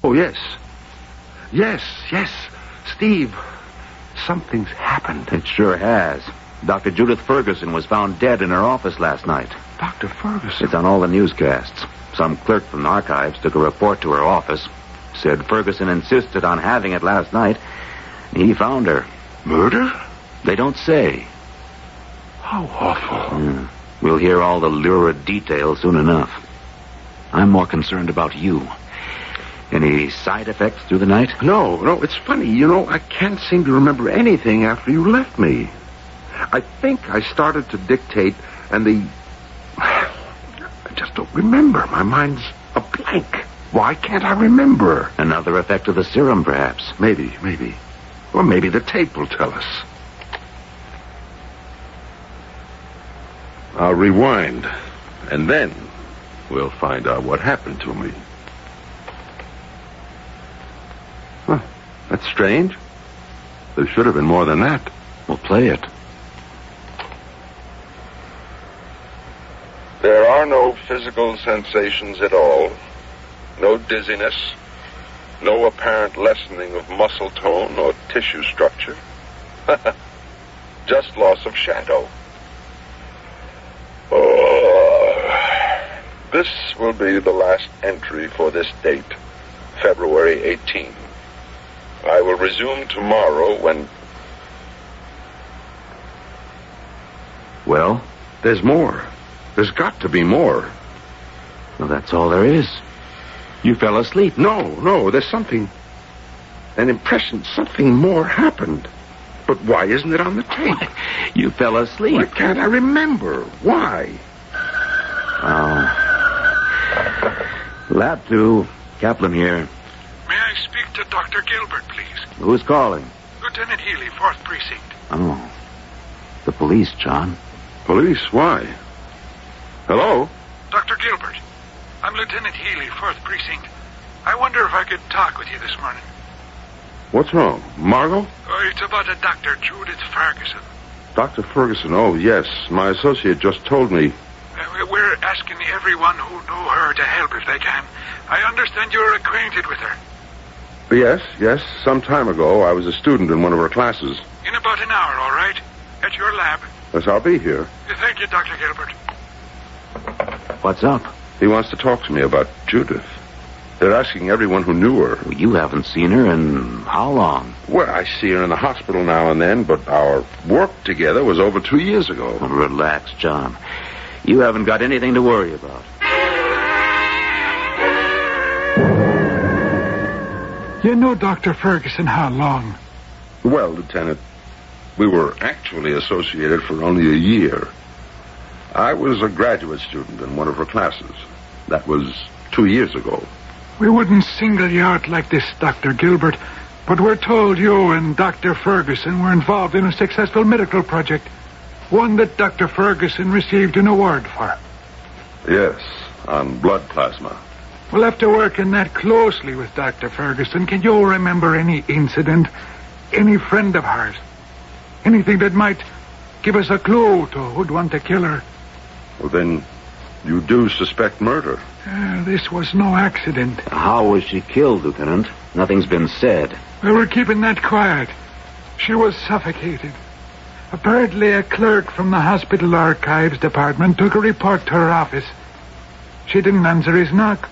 Oh, yes. Yes. Steve, something's happened. It sure has. Dr. Judith Ferguson was found dead in her office last night. Dr. Ferguson? It's on all the newscasts. Some clerk from the archives took a report to her office. Said Ferguson insisted on having it last night. He found her. Murder? They don't say. How awful. We'll hear all the lurid details soon enough. I'm more concerned about you. Any side effects through the night? No, it's funny. I can't seem to remember anything after you left me. I think I started to dictate, and I just don't remember. My mind's a blank. Why can't I remember? Another effect of the serum, perhaps. Maybe. Or maybe the tape will tell us. I'll rewind, and then we'll find out what happened to me. Huh, that's strange. There should have been more than that. We'll play it. There are are no physical sensations at all. No dizziness. No apparent lessening of muscle tone or tissue structure. Just loss of shadow. This will be the last entry for this date, February 18. I will resume tomorrow when... Well? There's more. There's got to be more. Well, that's all there is. You fell asleep. No, there's something... An impression, something more happened. But why isn't it on the tape? You fell asleep. Why can't I remember? Why? Oh. Lab 2, Kaplan here. May I speak to Dr. Gilbert, please? Who's calling? Lieutenant Healy, 4th Precinct. Oh. The police, John. Police? Why? Hello? Dr. Gilbert, I'm Lieutenant Healy, 4th Precinct. I wonder if I could talk with you this morning. What's wrong? Margot? Oh, it's about a Dr. Judith Ferguson. Dr. Ferguson, oh, yes. My associate just told me. We're asking everyone who know her to help if they can. I understand you're acquainted with her. Yes. Some time ago, I was a student in one of her classes. In about an hour, all right? At your lab. Yes, I'll be here. Thank you, Dr. Gilbert. What's up? He wants to talk to me about Judith. They're asking everyone who knew her. Well, you haven't seen her in how long? Well, I see her in the hospital now and then, but our work together was over 2 years ago. Well, relax, John. You haven't got anything to worry about. You know Dr. Ferguson how long? Well, Lieutenant, we were actually associated for only a year. I was a graduate student in one of her classes. That was 2 years ago. We wouldn't single you out like this, Dr. Gilbert, but we're told you and Dr. Ferguson were involved in a successful medical project, one that Dr. Ferguson received an award for. Yes, on blood plasma. Well, after working that closely with Dr. Ferguson, can you remember any incident, any friend of hers, anything that might give us a clue to who'd want to kill her? Well, then you do suspect murder. This was no accident. How was she killed, Lieutenant? Nothing's been said. We were keeping that quiet. She was suffocated. Apparently, a clerk from the hospital archives department took a report to her office. She didn't answer his knock,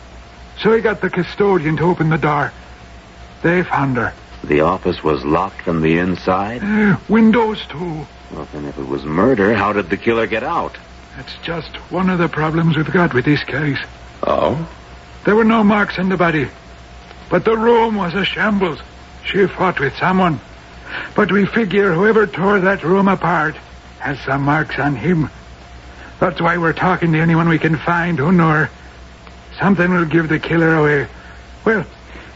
so he got the custodian to open the door. They found her. The office was locked from the inside? Windows, too. Well, then if it was murder, how did the killer get out? That's just one of the problems we've got with this case. Oh? There were no marks on the body, but the room was a shambles. She fought with someone. But we figure whoever tore that room apart has some marks on him. That's why we're talking to anyone we can find who know her. Something will give the killer away. Well,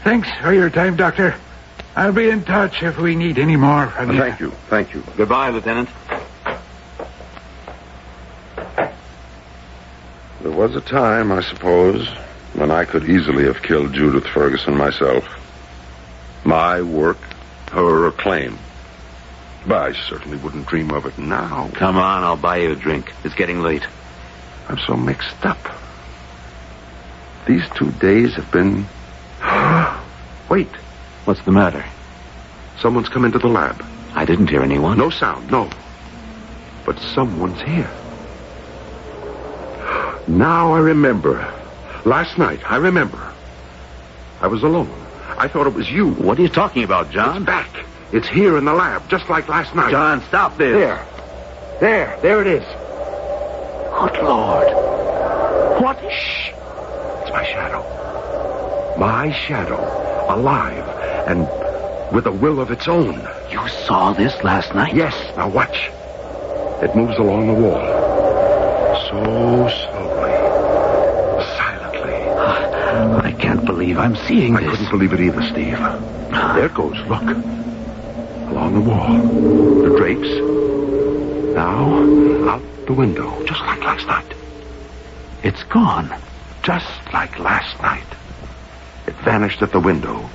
thanks for your time, Doctor. I'll be in touch if we need any more from you. Thank you. Goodbye, Lieutenant. There was a time, I suppose, when I could easily have killed Judith Ferguson myself. My work, her acclaim. But I certainly wouldn't dream of it now. Come on, I'll buy you a drink. It's getting late. I'm so mixed up. These 2 days have been... Wait. What's the matter? Someone's come into the lab. I didn't hear anyone. No sound, no. But someone's here. Now I remember. Last night, I remember. I was alone. I thought it was you. What are you talking about, John? It's back. It's here in the lab, just like last night. John, stop this. There it is. Good Lord. What? Shh. It's my shadow. My shadow. Alive. And with a will of its own. You saw this last night? Yes. Now watch. It moves along the wall. So slowly. Silently. I can't believe I'm seeing this. I couldn't believe it either, Steve. There it goes. Look. Along the wall. The drapes. Now, out the window. Just like last night. It's gone. Just like last night. It vanished at the window.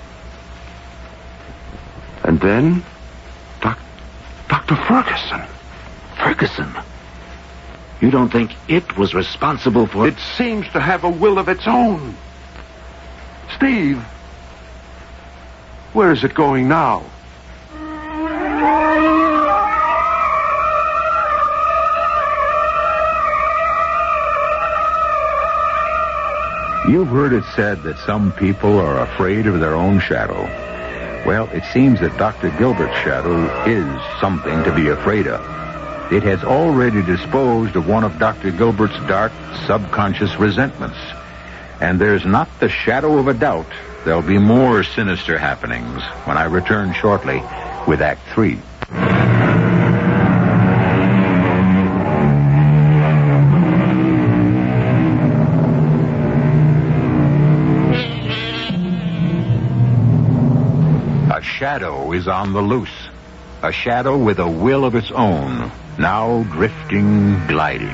And then... Dr. Ferguson. Ferguson? You don't think it was responsible for... It seems to have a will of its own. Steve, where is it going now? You've heard it said that some people are afraid of their own shadow. Well, it seems that Dr. Gilbert's shadow is something to be afraid of. It has already disposed of one of Dr. Gilbert's dark, subconscious resentments. And there's not the shadow of a doubt there'll be more sinister happenings when I return shortly with Act 3. A shadow is on the loose. A shadow with a will of its own, now drifting, gliding.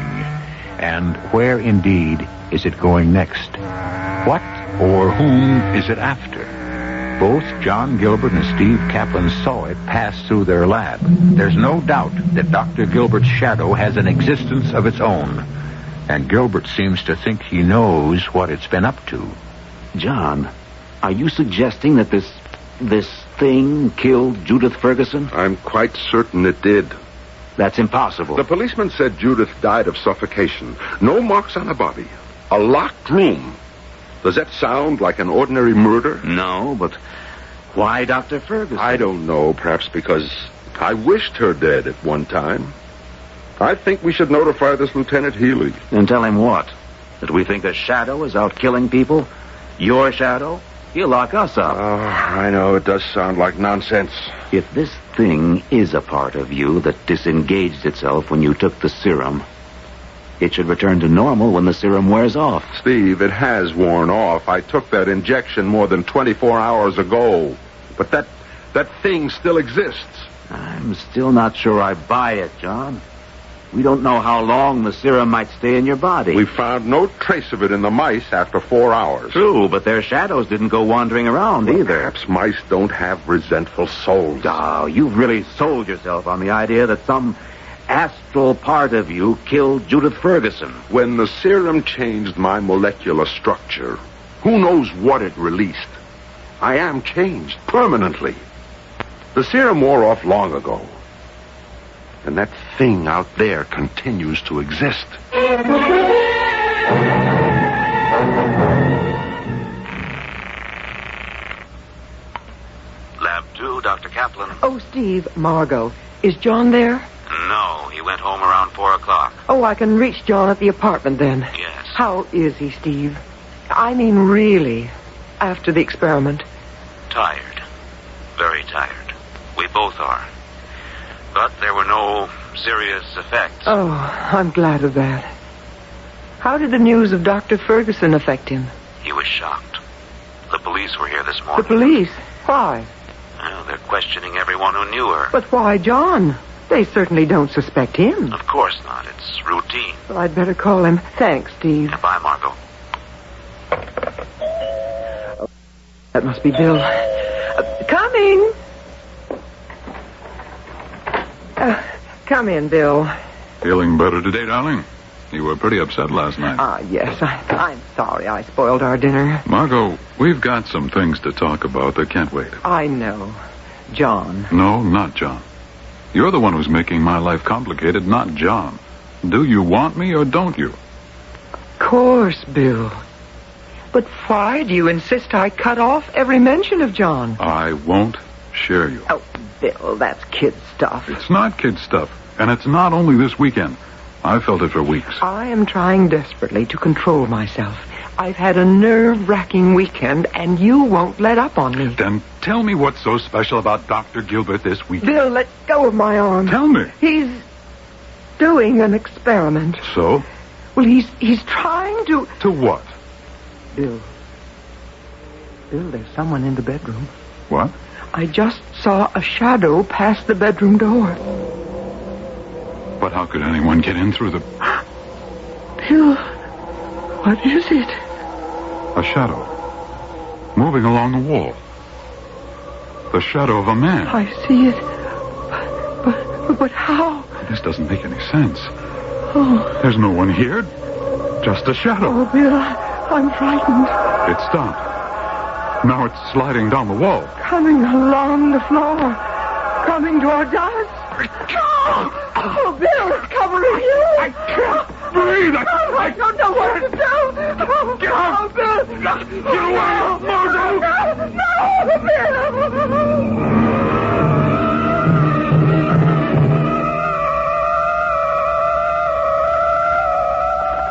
And where indeed is it going next? What or whom is it after? Both John Gilbert and Steve Kaplan saw it pass through their lab. There's no doubt that Dr. Gilbert's shadow has an existence of its own. And Gilbert seems to think he knows what it's been up to. John, are you suggesting that this thing killed Judith Ferguson? I'm quite certain it did. That's impossible. The policeman said Judith died of suffocation. No marks on her body. A locked room. Does that sound like an ordinary murder? No, but why Dr. Ferguson? I don't know. Perhaps because I wished her dead at one time. I think we should notify this Lieutenant Healy. And tell him what? That we think a shadow is out killing people? Your shadow? He'll lock us up. Oh, I know. It does sound like nonsense. If this thing is a part of you that disengaged itself when you took the serum, it should return to normal when the serum wears off. Steve, it has worn off. I took that injection more than 24 hours ago. But that thing still exists. I'm still not sure I buy it, John. We don't know how long the serum might stay in your body. We found no trace of it in the mice after 4 hours. True, but their shadows didn't go wandering around either. Perhaps mice don't have resentful souls. Oh, you've really sold yourself on the idea that some astral part of you killed Judith Ferguson. When the serum changed my molecular structure, who knows what it released? I am changed permanently. The serum wore off long ago. And that thing out there continues to exist. Lab 2, Dr. Kaplan. Oh, Steve, Margot. Is John there? No, he went home around 4 o'clock. Oh, I can reach John at the apartment then. Yes. How is he, Steve? I mean, really, after the experiment. Tired. Very tired. We both are. But there were no serious effects. Oh, I'm glad of that. How did the news of Dr. Ferguson affect him? He was shocked. The police were here this morning. The police? Why? Well, they're questioning everyone who knew her. But why John? They certainly don't suspect him. Of course not. It's routine. Well, I'd better call him. Thanks, Steve. Bye, Margot. Oh, that must be Bill. Coming! Come in, Bill. Feeling better today, darling? You were pretty upset last night. Yes. I'm sorry I spoiled our dinner. Margot, we've got some things to talk about that can't wait. I know. John. No, not John. You're the one who's making my life complicated, not John. Do you want me or don't you? Of course, Bill. But why do you insist I cut off every mention of John? I won't share you. Oh, Bill, that's kid stuff. It's not kid stuff. And it's not only this weekend. I felt it for weeks. I am trying desperately to control myself. I've had a nerve-wracking weekend, and you won't let up on me. Then tell me what's so special about Dr. Gilbert this weekend. Bill, let go of my arm. Tell me. He's doing an experiment. So? Well, he's trying to... To what? Bill, there's someone in the bedroom. What? I just saw a shadow pass the bedroom door. But how could anyone get in through the... Bill, what is it? A shadow. Moving along the wall. The shadow of a man. I see it. But how? This doesn't make any sense. Oh. There's no one here. Just a shadow. Oh, Bill, I'm frightened. It stopped. Now it's sliding down the wall. Coming along the floor. Coming toward us. Oh, Bill, it's covering you. I can't breathe. I don't know what to do. Oh, Bill. Get away, Margot. No, Bill.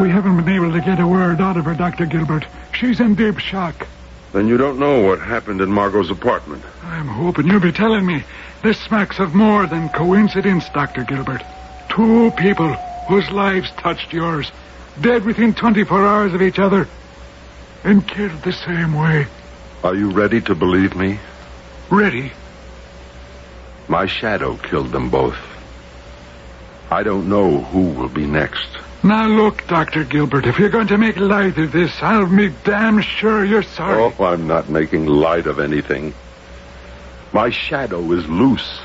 We haven't been able to get a word out of her, Dr. Gilbert. She's in deep shock. Then you don't know what happened in Margot's apartment. I'm hoping you'll be telling me. This smacks of more than coincidence, Dr. Gilbert. 2 people whose lives touched yours, dead within 24 hours of each other, and killed the same way. Are you ready to believe me? Ready? My shadow killed them both. I don't know who will be next. Now look, Dr. Gilbert, if you're going to make light of this, I'll be damn sure you're sorry. Oh, I'm not making light of anything. My shadow is loose,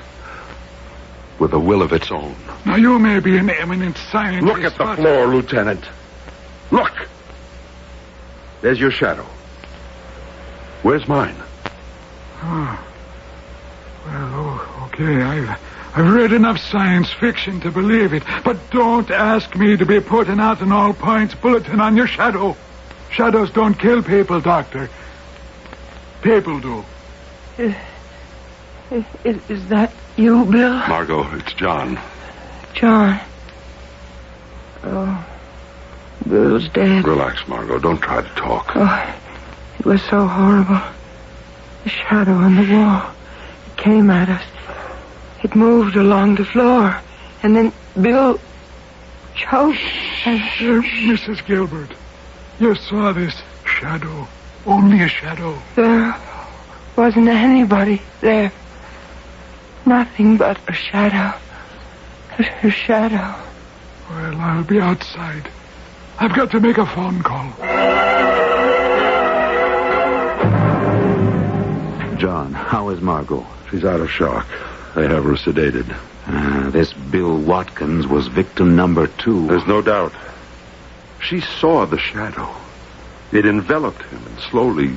with a will of its own. Now, you may be an eminent scientist. Look at the floor, Lieutenant. Look! There's your shadow. Where's mine? Oh. Well, okay, I've read enough science fiction to believe it, but don't ask me to be putting out an all-points bulletin on your shadow. Shadows don't kill people, Doctor. People do. Is that you, Bill? Margot, it's John. John. Oh, Bill's dead. Relax, Margot. Don't try to talk. Oh, it was so horrible. The shadow on the wall. It came at us. It moved along the floor. And then Bill choked. Mrs. Gilbert, you saw this shadow. Only a shadow. There wasn't anybody there. Nothing but a shadow. A shadow. Well, I'll be outside. I've got to make a phone call. John, how is Margot? She's out of shock. They have her sedated. This Bill Watkins was victim number 2. There's no doubt. She saw the shadow. It enveloped him and slowly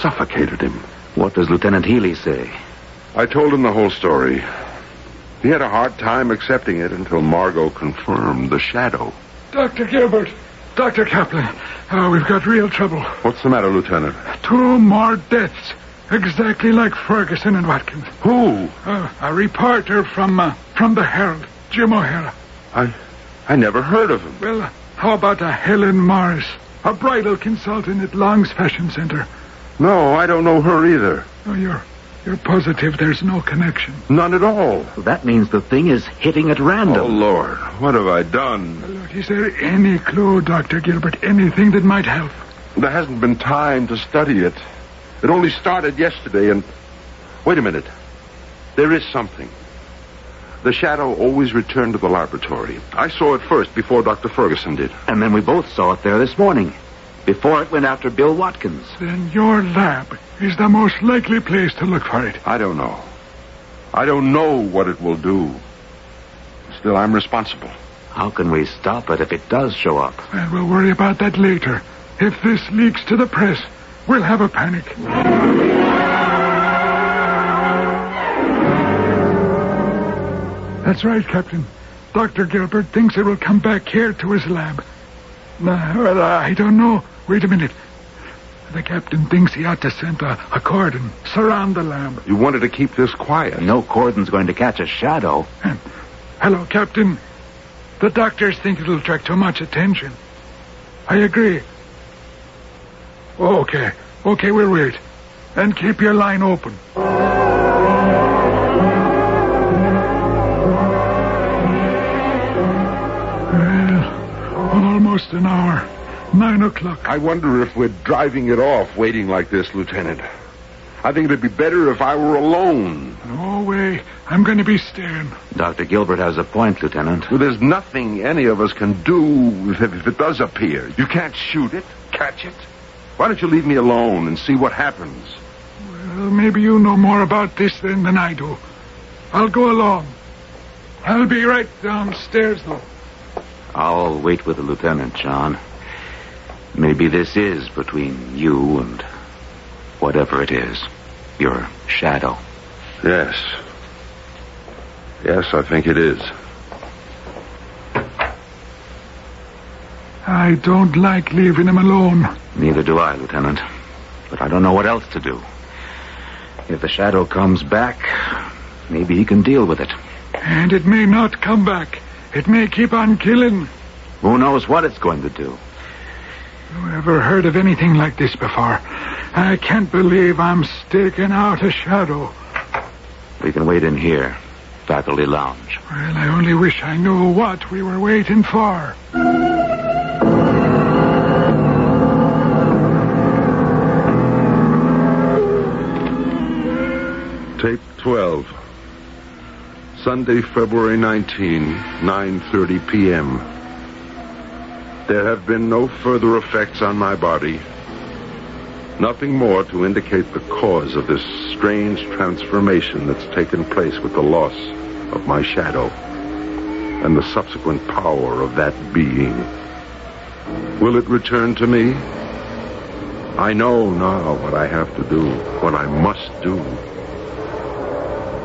suffocated him. What does Lieutenant Healy say? I told him the whole story. He had a hard time accepting it until Margot confirmed the shadow. Dr. Gilbert, Dr. Kaplan, we've got real trouble. What's the matter, Lieutenant? 2 more deaths, exactly like Ferguson and Watkins. Who? A reporter from the Herald, Jim O'Hara. I never heard of him. Well, how about Helen Morris, a bridal consultant at Long's Fashion Center? No, I don't know her either. Oh, you're positive there's no connection? None at all. That means the thing is hitting at random. Oh, Lord, what have I done? Look, is there any clue, Dr. Gilbert, anything that might help? There hasn't been time to study it. It only started yesterday, and... Wait a minute. There is something. The shadow always returned to the laboratory. I saw it first before Dr. Ferguson did. And then we both saw it there this morning, before it went after Bill Watkins. Then your lab is the most likely place to look for it. I don't know. I don't know what it will do. Still, I'm responsible. How can we stop it if it does show up? Well, we'll worry about that later. If this leaks to the press, we'll have a panic. That's right, Captain. Dr. Gilbert thinks it will come back here to his lab. Well, I don't know. Wait a minute. The captain thinks he ought to send a cordon, surround the lab. You wanted to keep this quiet. No cordon's going to catch a shadow. Hello, Captain. The doctors think it'll attract too much attention. I agree. Okay, we'll wait. And keep your line open. Almost an hour. 9 o'clock. I wonder if we're driving it off waiting like this, Lieutenant. I think it'd be better if I were alone. No way. I'm going to be staying. Dr. Gilbert has a point, Lieutenant. Well, there's nothing any of us can do if it does appear. You can't shoot it, catch it. Why don't you leave me alone and see what happens? Well, maybe you know more about this than I do. I'll go along. I'll be right downstairs, though. I'll wait with the lieutenant, John. Maybe this is between you and whatever it is. Your shadow. Yes. Yes, I think it is. I don't like leaving him alone. Neither do I, Lieutenant. But I don't know what else to do. If the shadow comes back, maybe he can deal with it. And it may not come back. It may keep on killing. Who knows what it's going to do? You ever heard of anything like this before? I can't believe I'm staking out a shadow. We can wait in here. Faculty lounge. Well, I only wish I knew what we were waiting for. Tape 12. Sunday, February 19, 9:30 p.m. There have been no further effects on my body. Nothing more to indicate the cause of this strange transformation that's taken place with the loss of my shadow and the subsequent power of that being. Will it return to me? I know now what I have to do, what I must do.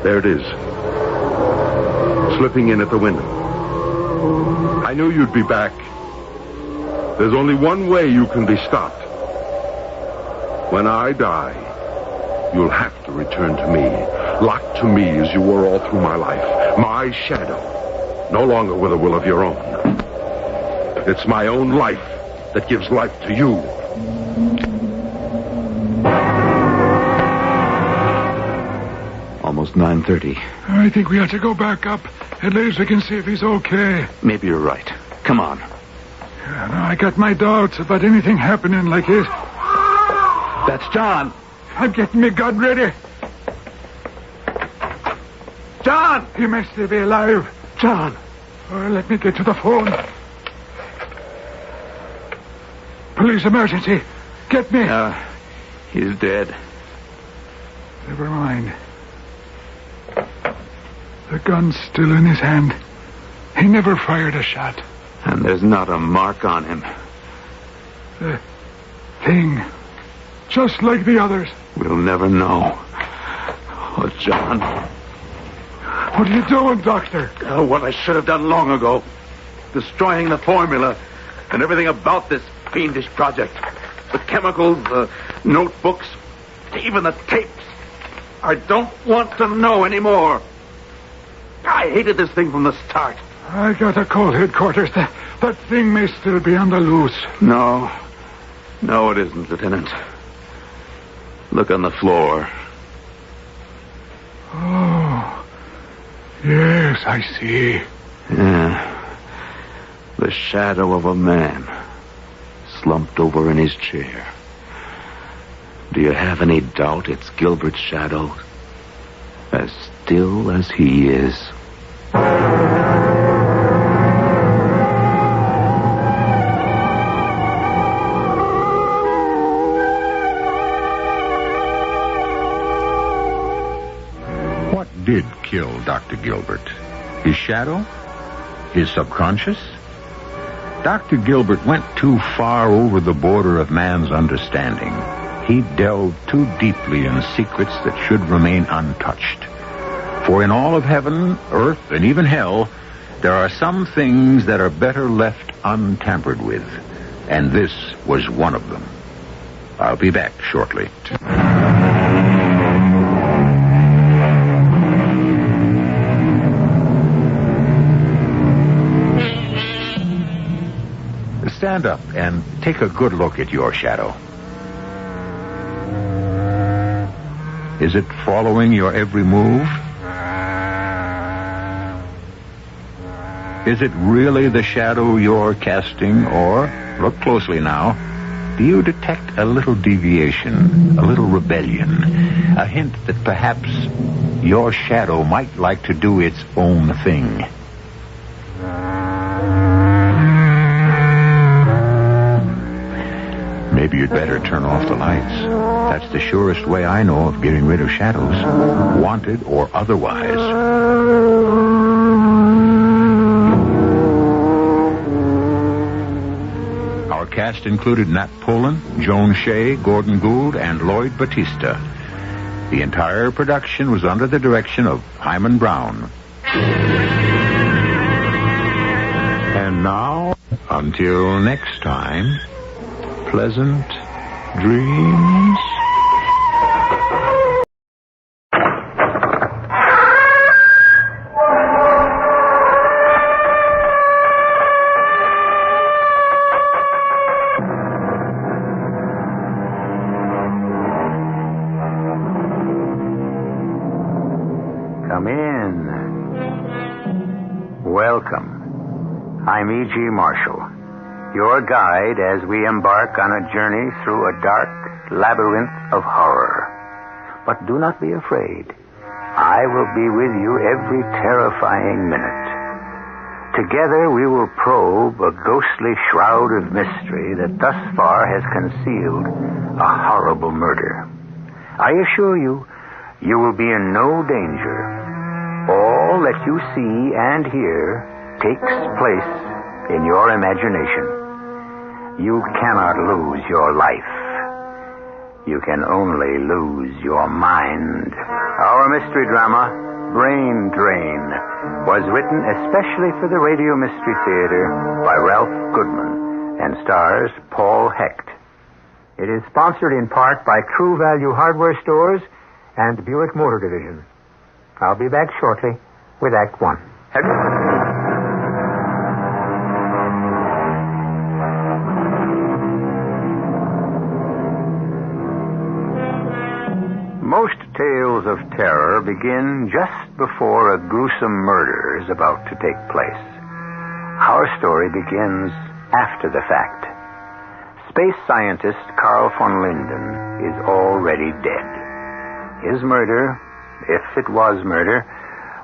There it is. Slipping in at the window. I knew you'd be back. There's only one way you can be stopped. When I die, you'll have to return to me, locked to me as you were all through my life. My shadow, no longer with a will of your own. It's my own life that gives life to you. Almost 9:30. I think we ought to go back up. At least we can see if he's okay. Maybe you're right. Come on. I got my doubts about anything happening like this. That's John. I'm getting me gun ready. John! He may still be alive. John! Let me get to the phone. Police emergency. Get me. He's dead. Never mind. The gun's still in his hand. He never fired a shot. And there's not a mark on him. The thing. Just like the others. We'll never know. Oh, John. What are you doing, Doctor? What I should have done long ago. Destroying the formula and everything about this fiendish project. The chemicals, the notebooks, even the tapes. I don't want to know anymore. I hated this thing from the start. I got a call headquarters. That thing may still be on the loose. No. No, it isn't, Lieutenant. Look on the floor. Oh. Yes, I see. Yeah. The shadow of a man slumped over in his chair. Do you have any doubt it's Gilbert's shadow? As still as he is. What did kill Dr. Gilbert? His shadow? His subconscious? Dr. Gilbert went too far over the border of man's understanding. He delved too deeply in secrets that should remain untouched. For in all of heaven, earth, and even hell, there are some things that are better left untampered with. And this was one of them. I'll be back shortly. Stand up and take a good look at your shadow. Is it following your every move? Is it really the shadow you're casting, or, look closely now, do you detect a little deviation, a little rebellion, a hint that perhaps your shadow might like to do its own thing? Maybe you'd better turn off the lights. That's the surest way I know of getting rid of shadows, wanted or otherwise. cast included Nat Polen, Joan Shea, Gordon Gould, and Lloyd Battista. The entire production was under the direction of Hyman Brown. And now, until next time, pleasant dreams. Come in. Welcome. I'm E.G. Marshall, your guide as we embark on a journey through a dark labyrinth of horror. But do not be afraid. I will be with you every terrifying minute. Together we will probe a ghostly shroud of mystery that thus far has concealed a horrible murder. I assure you, you will be in no danger. All that you see and hear takes place in your imagination. You cannot lose your life. You can only lose your mind. Our mystery drama, Brain Drain, was written especially for the Radio Mystery Theater by Ralph Goodman and stars Paul Hecht. It is sponsored in part by True Value Hardware Stores and Buick Motor Division. I'll be back shortly with Act One. Most tales of terror begin just before a gruesome murder is about to take place. Our story begins after the fact. Space scientist Carl von Linden is already dead. His murder, if it was murder,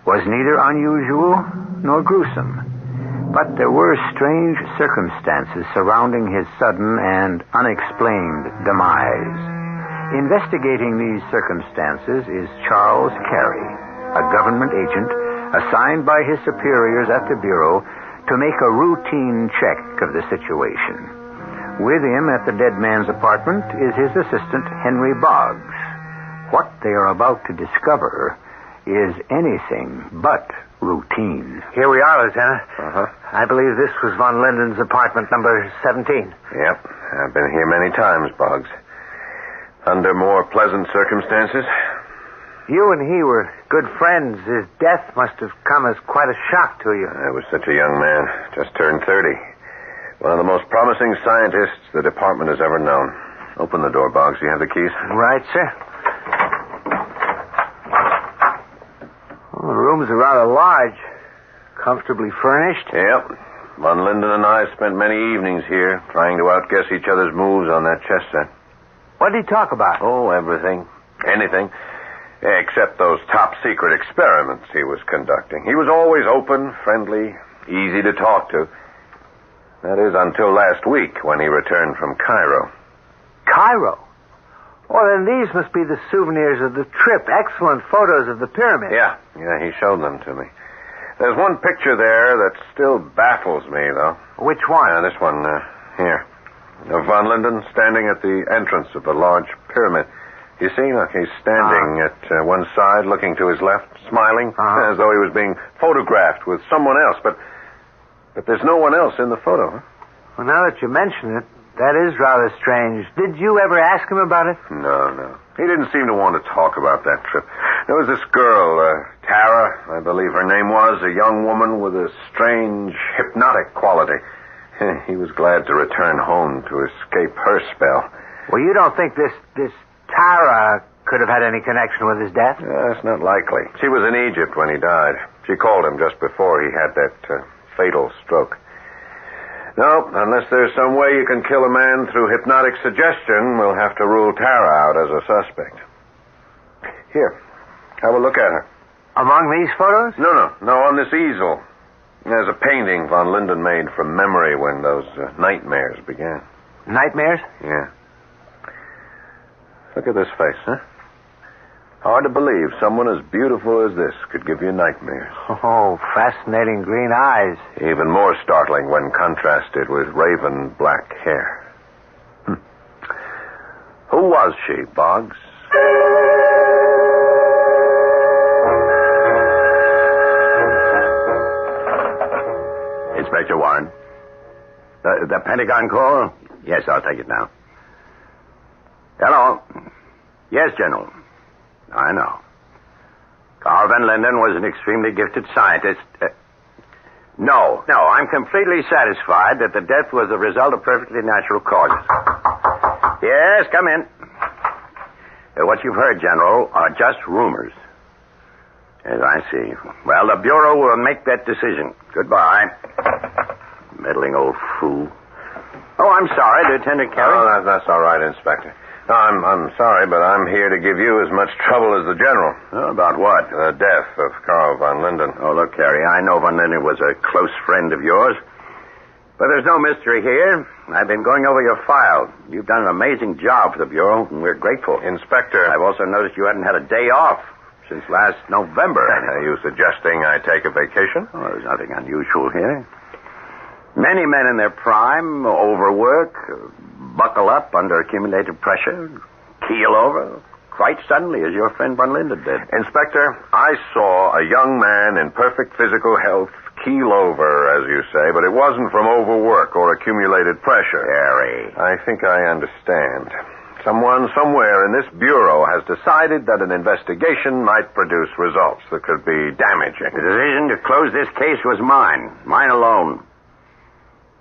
was neither unusual nor gruesome. But there were strange circumstances surrounding his sudden and unexplained demise. Investigating these circumstances is Charles Carey, a government agent assigned by his superiors at the Bureau to make a routine check of the situation. With him at the dead man's apartment is his assistant, Henry Boggs. What they are about to discover is anything but routine. Here we are, Lieutenant. I believe this was von Linden's apartment, number 17. Yep, I've been here many times, Boggs. Under more pleasant circumstances. You and he were good friends. His death must have come as quite a shock to you. I was such a young man, just turned 30. One of the most promising scientists the department has ever known. Open the door, Boggs. You have the keys? Right, sir. Well, the rooms are rather large. Comfortably furnished. Yep. Von Linden and I spent many evenings here trying to outguess each other's moves on that chess set. What did he talk about? Oh, everything. Anything. Except those top-secret experiments he was conducting. He was always open, friendly, easy to talk to. That is, until last week when he returned from Cairo. Cairo? Oh, then these must be the souvenirs of the trip. Excellent photos of the pyramid. Yeah, he showed them to me. There's one picture there that still baffles me, though. Which one? This one, here. Of von Linden standing at the entrance of the large pyramid. You see, look, he's standing at one side, looking to his left, smiling, as though he was being photographed with someone else. But there's no one else in the photo, huh? Well, now that you mention it, that is rather strange. Did you ever ask him about it? No. He didn't seem to want to talk about that trip. There was this girl, Tara, I believe her name was, a young woman with a strange hypnotic quality. He was glad to return home to escape her spell. Well, you don't think this Tara could have had any connection with his death? That's not likely. She was in Egypt when he died. She called him just before he had that fatal stroke. No, unless there's some way you can kill a man through hypnotic suggestion, we'll have to rule Tara out as a suspect. Here, have a look at her. Among these photos? No, on this easel. There's a painting von Linden made from memory when those nightmares began. Nightmares? Yeah. Look at this face, huh? Hard to believe someone as beautiful as this could give you nightmares. Oh, fascinating green eyes. Even more startling when contrasted with raven black hair. Who was she, Boggs? Inspector Warren. The Pentagon call? Yes, I'll take it now. Hello. Yes, General. I know. Carl Van Linden was an extremely gifted scientist. No, I'm completely satisfied that the death was the result of perfectly natural causes. Yes, come in. What you've heard, General, are just rumors. Yes, I see. Well, the Bureau will make that decision. Goodbye. Meddling old fool. Oh, I'm sorry, Lieutenant Carey. Oh, that's all right, Inspector. No, I'm sorry, but I'm here to give you as much trouble as the General. Oh, about what? The death of Carl Van Linden. Oh, look, Carey, I know Van Linden was a close friend of yours. But there's no mystery here. I've been going over your file. You've done an amazing job for the Bureau, and we're grateful. Inspector. I've also noticed you hadn't had a day off since last November. Are you suggesting I take a vacation? Oh, there's nothing unusual here. Many men in their prime overwork, buckle up under accumulated pressure, keel over, quite suddenly, as your friend Van Linden did. Inspector, I saw a young man in perfect physical health keel over, as you say, but it wasn't from overwork or accumulated pressure. Harry. I think I understand. Someone somewhere in this Bureau has decided that an investigation might produce results that could be damaging. The decision to close this case was mine alone.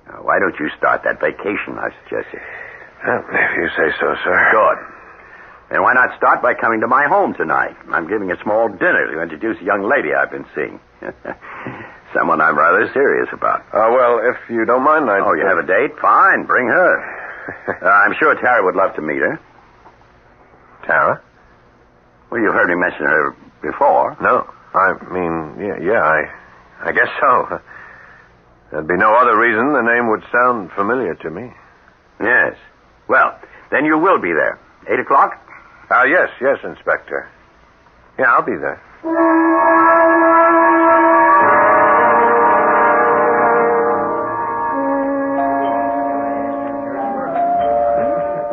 Now, why don't you start that vacation I suggested? If you say so, sir. Good. And why not start by coming to my home tonight? I'm giving a small dinner to introduce a young lady I've been seeing. Someone I'm rather serious about. Well, if you don't mind, Oh, you have a date? Fine, bring her. I'm sure Tara would love to meet her. Tara? Well, you've heard me mention her before. No. I mean, yeah, I guess so. There'd be no other reason the name would sound familiar to me. Yes. Well, then you will be there. 8 o'clock? Yes, Inspector. Yeah, I'll be there.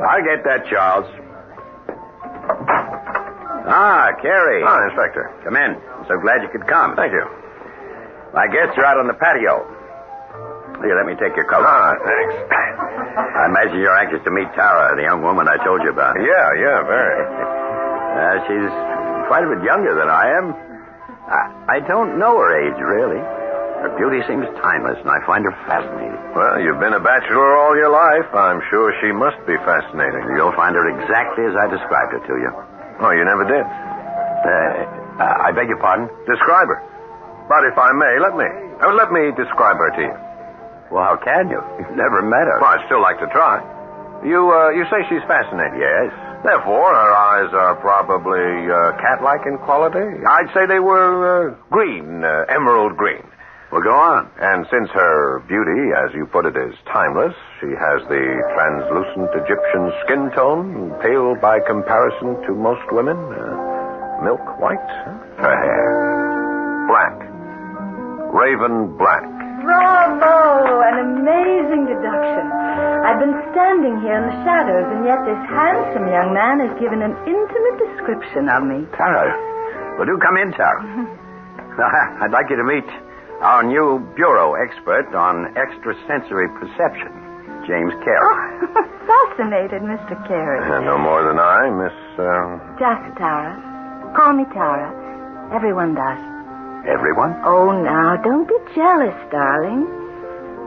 I'll get that, Charles. Carey. Inspector. Come in. I'm so glad you could come. Thank you. My guests are out on the patio. Here, let me take your coat. Thanks. I imagine you're anxious to meet Tara, the young woman I told you about. Yeah, very. She's quite a bit younger than I am. I don't know her age, really. Her beauty seems timeless, and I find her fascinating. Well, you've been a bachelor all your life. I'm sure she must be fascinating. You'll find her exactly as I described her to you. Oh, you never did? I beg your pardon? Describe her. But if I may, let me describe her to you. Well, how can you? You've never met her. Well, I'd still like to try. You say she's fascinating. Yes. Therefore, her eyes are probably cat-like in quality. I'd say they were green, emerald green. Well, go on. And since her beauty, as you put it, is timeless, she has the translucent Egyptian skin tone, pale by comparison to most women. Milk white. Her hair. Black. Raven black. Bravo! An amazing deduction. I've been standing here in the shadows, and yet this handsome young man has given an intimate description of me. Tara. Well, do come in, Tara. I'd like you to meet our new Bureau expert on extrasensory perception, James Carey. Oh, fascinated, Mr. Carey. No more than I, Miss... Just Tara. Call me Tara. Everyone does. Everyone? Oh, now, don't be jealous, darling.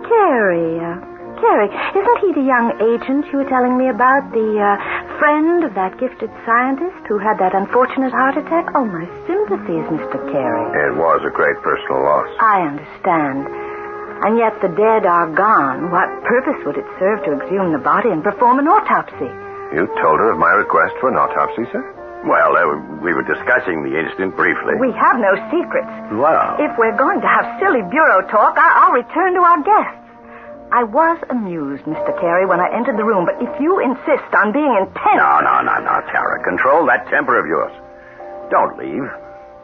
Carey, isn't he the young agent you were telling me about? The friend of that gifted scientist who had that unfortunate heart attack? Oh, my sympathies, Mr. Carey. It was a great personal loss. I understand. And yet the dead are gone. What purpose would it serve to exhume the body and perform an autopsy? You told her of my request for an autopsy, sir? Well, we were discussing the incident briefly. We have no secrets. Well. If we're going to have silly bureau talk, I'll return to our guests. I was amused, Mr. Carey, when I entered the room, but if you insist on being intense... No, Tara. Control that temper of yours. Don't leave.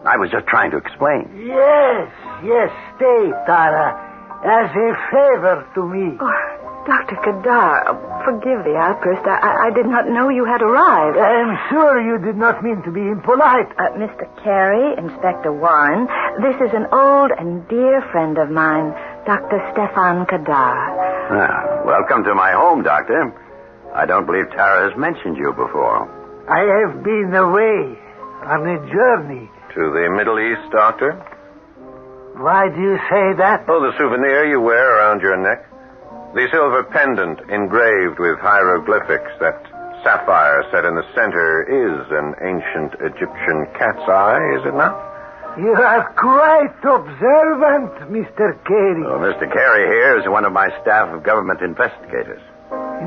I was just trying to explain. Yes, stay, Tara. As a favor to me. Oh, Dr. Kadar, forgive the outburst. I did not know you had arrived. I'm sure you did not mean to be impolite. Mr. Carey, Inspector Warren, this is an old and dear friend of mine, Dr. Stefan Kadar. Welcome to my home, Doctor. I don't believe Tara has mentioned you before. I have been away on a journey. To the Middle East, Doctor? Why do you say that? Oh, the souvenir you wear around your neck. The silver pendant engraved with hieroglyphics. That sapphire set in the center is an ancient Egyptian cat's eye, is it not? You are quite observant, Mr. Carey. Oh, Mr. Carey here is one of my staff of government investigators.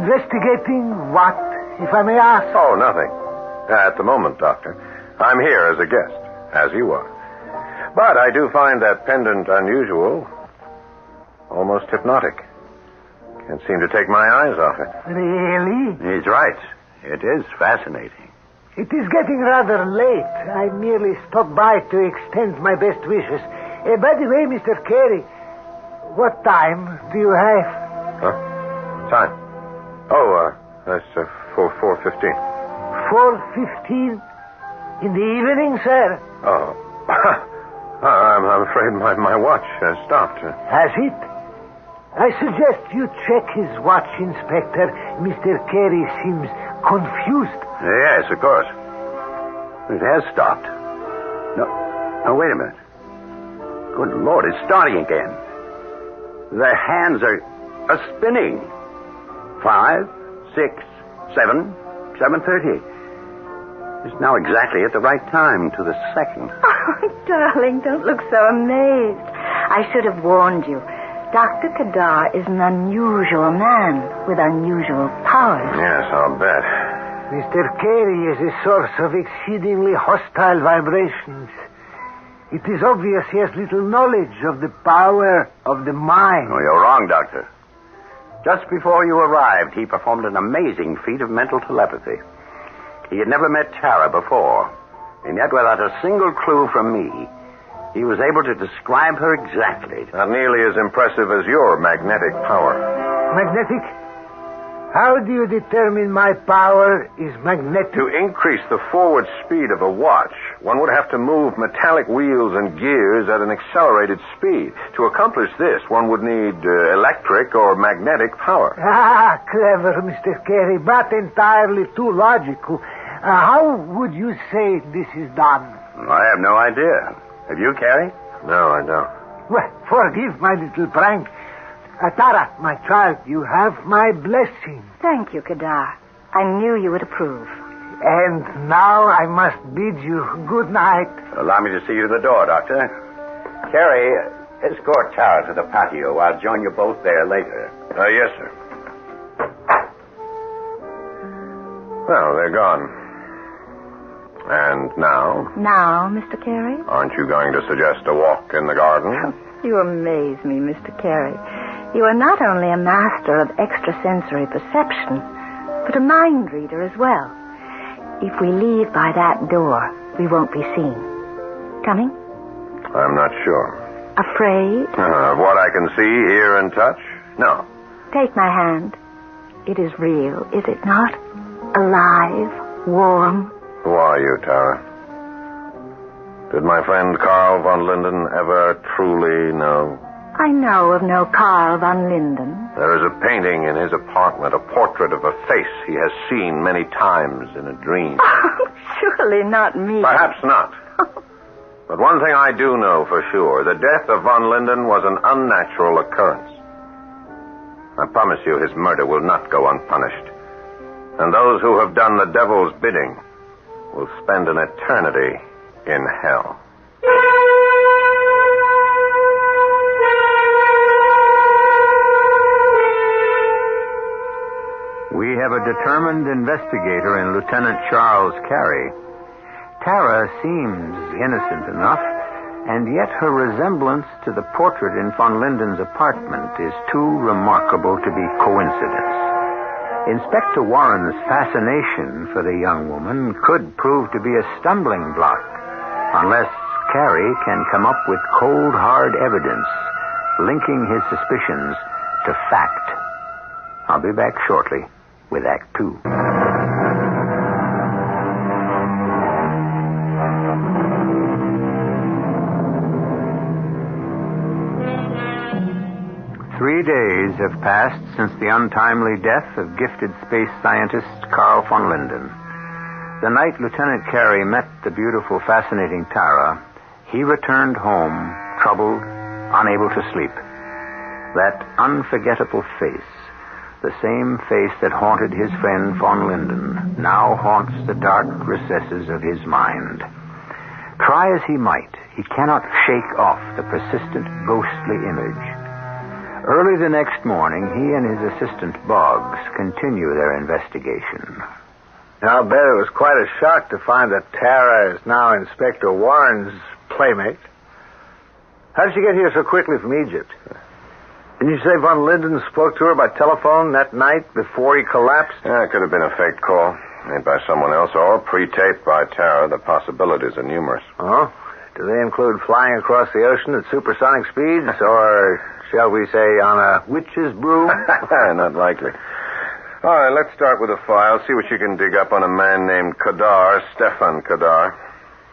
Investigating what, if I may ask? Oh, nothing. At the moment, Doctor. I'm here as a guest, as you are. But I do find that pendant unusual, almost hypnotic. Can't seem to take my eyes off it. Really? He's right. It is fascinating. It is getting rather late. I merely stopped by to extend my best wishes. By the way, Mr. Carey, what time do you have? Huh? Time? Oh, that's 4:15. 4:15? In the evening, sir? Oh. I'm afraid my watch has stopped. Has it? I suggest you check his watch, Inspector. Mr. Carey seems confused. Yes, of course. It has stopped. No, wait a minute. Good Lord, it's starting again. The hands are spinning. 5, 6, 7, 7:30. It's now exactly at the right time to the second. Oh, darling, don't look so amazed. I should have warned you. Dr. Kadar is an unusual man with unusual powers. Yes, I'll bet. Mr. Carey is a source of exceedingly hostile vibrations. It is obvious he has little knowledge of the power of the mind. Oh, you're wrong, Doctor. Just before you arrived, he performed an amazing feat of mental telepathy. He had never met Tara before, and yet without a single clue from me, he was able to describe her exactly. Not nearly as impressive as your magnetic power. Magnetic? How do you determine my power is magnetic? To increase the forward speed of a watch, one would have to move metallic wheels and gears at an accelerated speed. To accomplish this, one would need electric or magnetic power. Ah, clever, Mr. Carey, but entirely too logical. How would you say this is done? I have no idea. Have you, Carey? No, I don't. Well, forgive my little prank. Tara, my child, you have my blessing. Thank you, Kadar. I knew you would approve. And now I must bid you good night. Allow me to see you to the door, Doctor. Carey, escort Tara to the patio. I'll join you both there later. Yes, sir. Well, they're gone. And now? Now, Mr. Carey? Aren't you going to suggest a walk in the garden? You amaze me, Mr. Carey. You are not only a master of extrasensory perception, but a mind reader as well. If we leave by that door, we won't be seen. Coming? I'm not sure. Afraid? Of what I can see, hear, and touch? No. Take my hand. It is real, is it not? Alive, warm. Who are you, Tara? Did my friend Carl von Linden ever truly know? I know of no Carl von Linden. There is a painting in his apartment, a portrait of a face he has seen many times in a dream. Oh, surely not me. Perhaps not. But one thing I do know for sure, the death of von Linden was an unnatural occurrence. I promise you his murder will not go unpunished. And those who have done the devil's bidding will spend an eternity in hell. We have a determined investigator in Lieutenant Charles Carey. Tara seems innocent enough, and yet her resemblance to the portrait in von Linden's apartment is too remarkable to be coincidence. Inspector Warren's fascination for the young woman could prove to be a stumbling block, unless Carey can come up with cold, hard evidence linking his suspicions to fact. I'll be back shortly with Act Two. Three days have passed since the untimely death of gifted space scientist Carl von Linden. The night Lieutenant Carey met the beautiful, fascinating Tara, he returned home, troubled, unable to sleep. That unforgettable face, the same face that haunted his friend von Linden, now haunts the dark recesses of his mind. Try as he might, he cannot shake off the persistent, ghostly image. Early the next morning, he and his assistant, Boggs, continue their investigation. I'll bet it was quite a shock to find that Tara is now Inspector Warren's playmate. How did she get here so quickly from Egypt? Didn't you say von Linden spoke to her by telephone that night before he collapsed? Yeah, it could have been a fake call made by someone else or pre-taped by Tara. The possibilities are numerous. Oh? Do they include flying across the ocean at supersonic speeds, or shall we say on a witch's broom? Not likely. All right, let's start with the file. See what you can dig up on a man named Kadar, Stefan Kadar.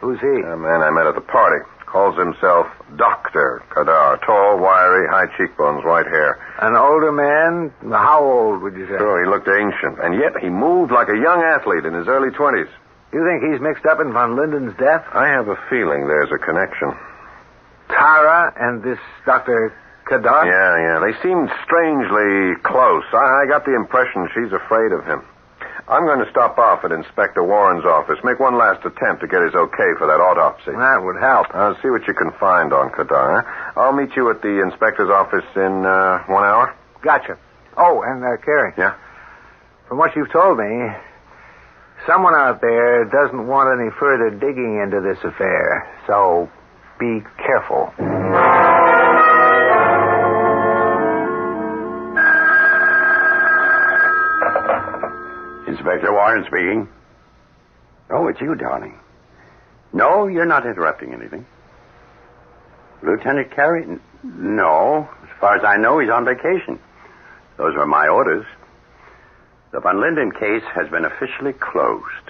Who's he? A man I met at the party. Calls himself Dr. Kadar. Tall, wiry, high cheekbones, white hair. An older man? How old would you say? Sure, he looked ancient. And yet he moved like a young athlete in his early 20s. You think he's mixed up in von Linden's death? I have a feeling there's a connection. Tara and this Dr. Kadar? Yeah. They seemed strangely close. I got the impression she's afraid of him. I'm going to stop off at Inspector Warren's office, make one last attempt to get his okay for that autopsy. That would help. I'll see what you can find on Kadar. I'll meet you at the inspector's office in 1 hour. Gotcha. Oh, and Carey. Yeah? From what you've told me, someone out there doesn't want any further digging into this affair, so be careful. Inspector Warren speaking. Oh, it's you, darling. No, you're not interrupting anything. Lieutenant Carey? No. As far as I know, he's on vacation. Those were my orders. The Von Linden case has been officially closed.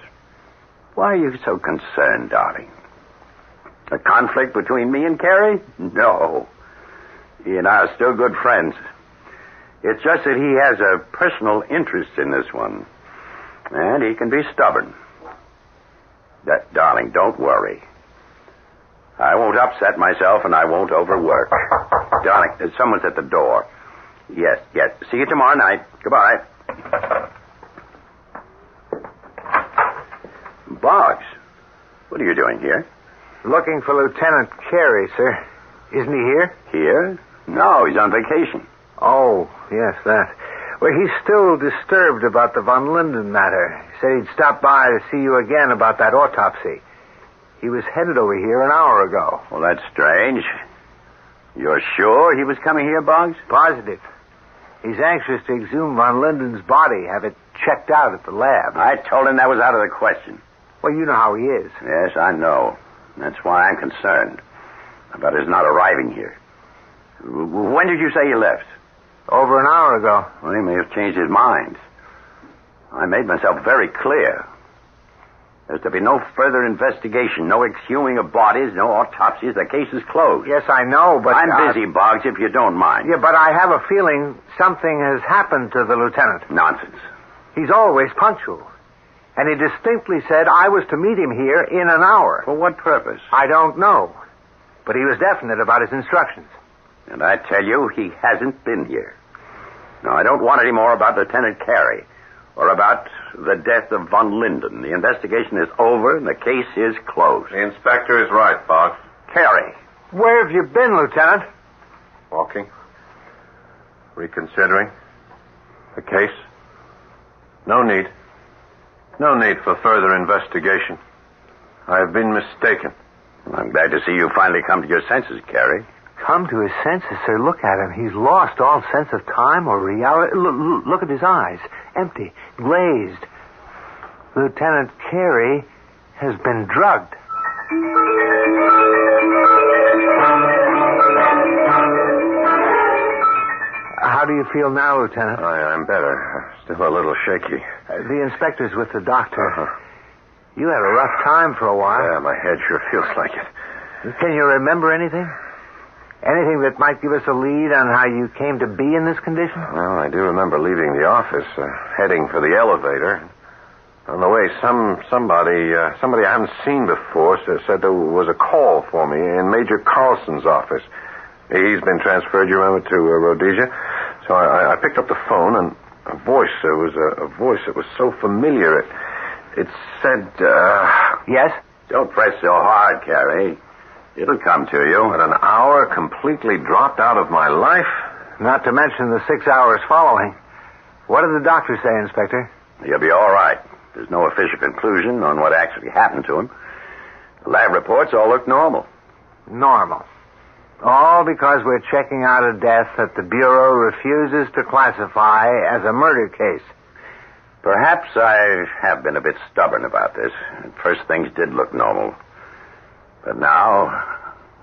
Why are you so concerned, darling? A conflict between me and Carey? No. He and I are still good friends. It's just that he has a personal interest in this one. And he can be stubborn. Darling, don't worry. I won't upset myself and I won't overwork. Darling, someone's at the door. Yes. See you tomorrow night. Goodbye. Boggs, what are you doing here? Looking for Lieutenant Carey, sir. Isn't he here? Here? No, he's on vacation. Oh, yes, that. Well, he's still disturbed about the Von Linden matter. He said he'd stop by to see you again about that autopsy. He was headed over here an hour ago. Well, that's strange. You're sure he was coming here, Boggs? Positive. He's anxious to exhume Von Linden's body, have it checked out at the lab. I told him that was out of the question. Well, you know how he is. Yes, I know. That's why I'm concerned about his not arriving here. When did you say he left? Over an hour ago. Well, he may have changed his mind. I made myself very clear. There's to be no further investigation, no exhuming of bodies, no autopsies. The case is closed. Yes, I know, but... I'm busy, Boggs, if you don't mind. Yeah, but I have a feeling something has happened to the lieutenant. Nonsense. He's always punctual. And he distinctly said I was to meet him here in an hour. For what purpose? I don't know. But he was definite about his instructions. And I tell you, he hasn't been here. Now, I don't want any more about Lieutenant Carey or about the death of Von Linden. The investigation is over and the case is closed. The inspector is right, Boggs. Carey. Where have you been, Lieutenant? Walking. Reconsidering. The case. No need. No need for further investigation. I have been mistaken. Well, I'm glad to see you finally come to your senses, Carey. Come to his senses, sir. Look at him. He's lost all sense of time or reality. Look at his eyes. Empty. Glazed. Lieutenant Carey has been drugged. How do you feel now, Lieutenant? I'm better. Still a little shaky. The inspector's with the doctor. You had a rough time for a while. Yeah, my head sure feels like it. Can you remember anything? Anything that might give us a lead on how you came to be in this condition? Well, I do remember leaving the office, heading for the elevator. On the way, somebody I haven't seen before said there was a call for me in Major Carlson's office. He's been transferred, you remember, to Rhodesia. So I picked up the phone, and a voice that was so familiar. It said, Yes? Don't press so hard, Carrie. It'll come to you. But an hour completely dropped out of my life? Not to mention the 6 hours following. What did the doctor say, Inspector? You'll be all right. There's no official conclusion on what actually happened to him. The lab reports all look normal. Normal. All because we're checking out a death that the Bureau refuses to classify as a murder case. Perhaps I have been a bit stubborn about this. At first, things did look normal. But now,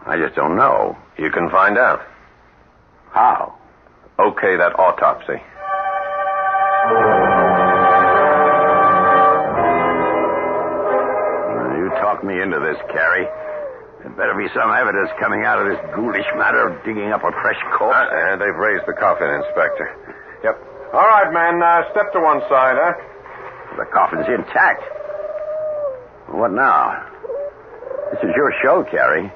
I just don't know. You can find out. How? Okay, that autopsy. You talked me into this, Carrie. There better be some evidence coming out of this ghoulish matter of digging up a fresh corpse. And they've raised the coffin, Inspector. Yep. All right, man. Step to one side, huh? The coffin's intact. What now? This is your show, Carrie.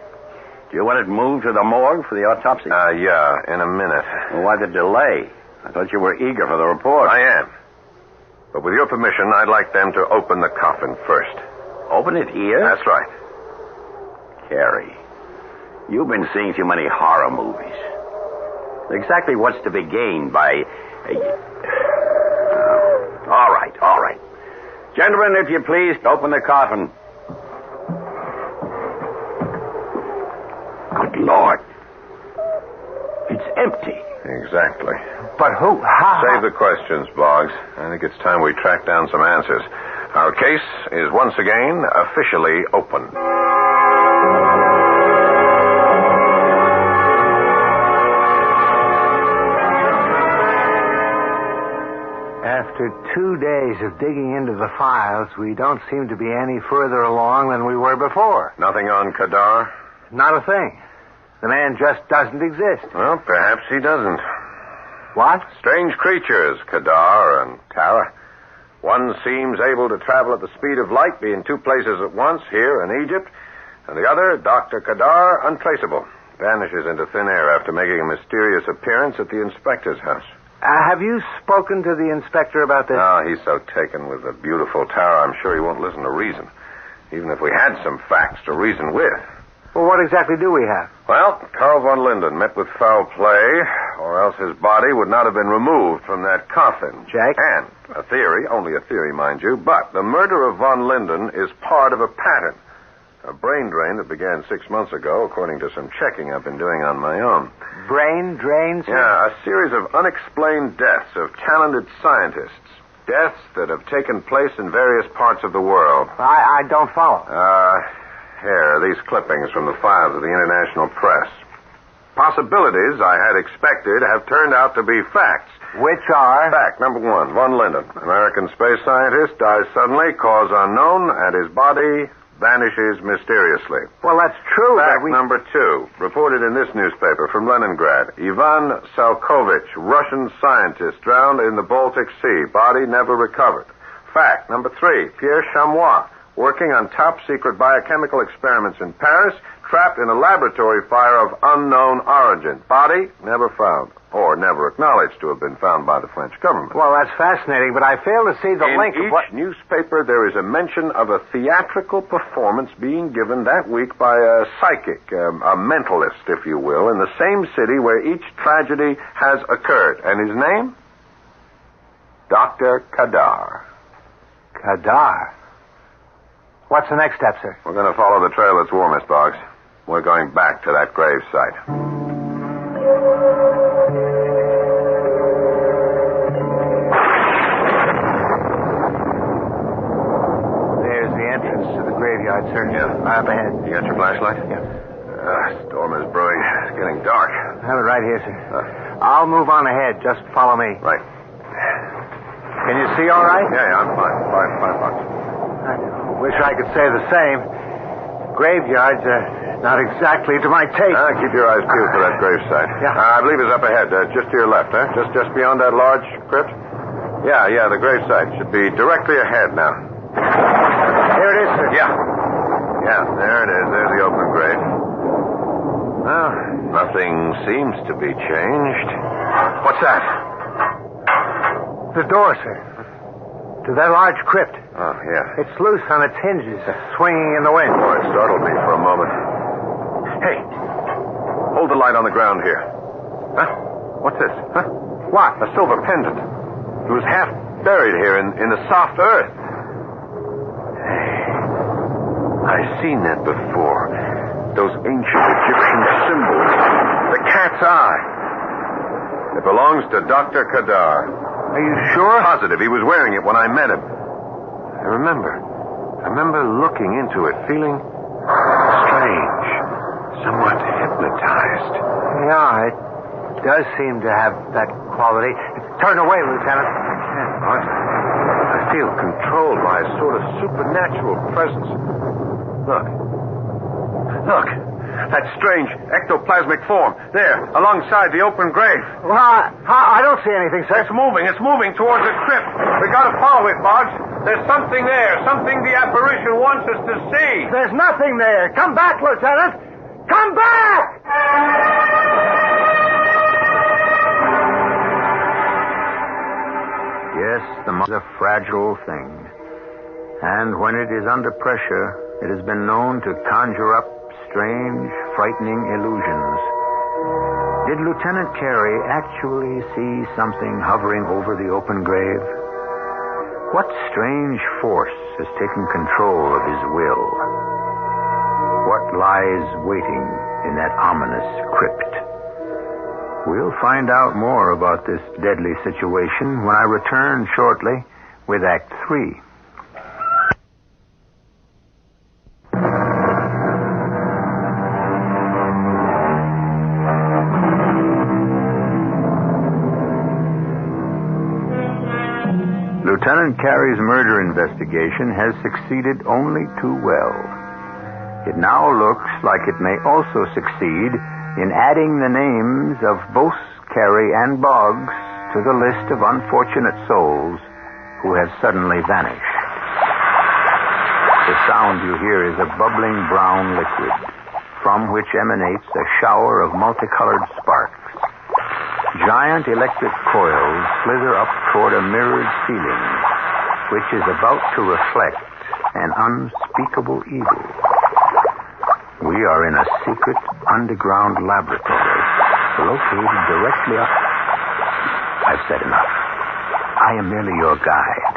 Do you want it moved to the morgue for the autopsy? Yeah, in a minute. Well, why the delay? I thought you were eager for the report. I am. But with your permission, I'd like them to open the coffin first. Open it here? That's right. Carrie, you've been seeing too many horror movies. Exactly what's to be gained by... All right. Gentlemen, if you please, open the coffin. Good Lord. It's empty. Exactly. But who? How? Save the questions, Boggs. I think it's time we track down some answers. Our case is once again officially open. After 2 days of digging into the files, we don't seem to be any further along than we were before. Nothing on Kadar? Not a thing. The man just doesn't exist. Well, perhaps he doesn't. What? Strange creatures, Kadar and Tara. One seems able to travel at the speed of light, be in two places at once, here in Egypt, and the other, Dr. Kadar, untraceable. Vanishes into thin air after making a mysterious appearance at the inspector's house. Have you spoken to the inspector about this? No, he's so taken with the beautiful Tara, I'm sure he won't listen to reason. Even if we had some facts to reason with. Well, what exactly do we have? Well, Carl von Linden met with foul play, or else his body would not have been removed from that coffin. Jack? And a theory, only a theory, mind you, but the murder of von Linden is part of a pattern. A brain drain that began 6 months ago, according to some checking I've been doing on my own. Brain drains? Yeah, a series of unexplained deaths of talented scientists. Deaths that have taken place in various parts of the world. I don't follow. Here, these clippings from the files of the international press. Possibilities I had expected have turned out to be facts. Which are? Fact number 1, von Linden, American space scientist, dies suddenly, cause unknown, and his body vanishes mysteriously. Well, that's true. Fact number 2, reported in this newspaper from Leningrad. Ivan Salkovich, Russian scientist, drowned in the Baltic Sea. Body never recovered. Fact number 3, Pierre Chamois, working on top-secret biochemical experiments in Paris, trapped in a laboratory fire of unknown origin. Body never found, or never acknowledged to have been found by the French government. Well, that's fascinating, but I fail to see the link. In each newspaper, there is a mention of a theatrical performance being given that week by a psychic, a mentalist, if you will, in the same city where each tragedy has occurred. And his name? Dr. Kadar. Kadar? What's the next step, sir? We're going to follow the trail that's warmest, Boggs. We're going back to that grave site. There's the entrance to the graveyard, sir. Yeah. Right up ahead. You got your flashlight? Yeah. Storm is brewing. It's getting dark. I have it right here, sir. I'll move on ahead. Just follow me. Right. Can you see all right? Yeah, I'm fine. Fine, Fox. I wish I could say the same. Graveyards are not exactly to my taste. Keep your eyes peeled for that gravesite. Yeah. I believe it's up ahead, just to your left, huh? Just beyond that large crypt? Yeah, the gravesite should be directly ahead now. Here it is, sir. Yeah, there it is. There's the open grave. Well, nothing seems to be changed. What's that? The door, sir. To that large crypt. Oh, yeah. It's loose on its hinges, swinging in the wind. Boy, it startled me for a moment. Hey, hold the light on the ground here. Huh? What's this? Huh? What? A silver pendant. It was half buried here in the soft earth. Hey, I've seen that before. Those ancient Egyptian symbols. The cat's eye. It belongs to Dr. Kadar. Are you sure? Positive. He was wearing it when I met him. I remember looking into it, feeling strange, somewhat hypnotized. Yeah, it does seem to have that quality. Turn away, Lieutenant. What? I feel controlled by a sort of supernatural presence. Look. That strange ectoplasmic form. There, alongside the open grave. Well, I don't see anything, sir. It's moving towards the crypt. We gotta follow it, Boggs. There's something there. Something the apparition wants us to see. There's nothing there. Come back, Lieutenant. Come back! Yes, the mind is a fragile thing. And when it is under pressure, it has been known to conjure up strange, frightening illusions. Did Lieutenant Carey actually see something hovering over the open grave? What strange force has taken control of his will? What lies waiting in that ominous crypt? We'll find out more about this deadly situation when I return shortly with Act 3. Lieutenant Carey's murder investigation has succeeded only too well. It now looks like it may also succeed in adding the names of both Carey and Boggs to the list of unfortunate souls who have suddenly vanished. The sound you hear is a bubbling brown liquid from which emanates a shower of multicolored sparks. Giant electric coils slither up toward a mirrored ceiling, which is about to reflect an unspeakable evil. We are in a secret underground laboratory located directly up. I've said enough. I am merely your guide.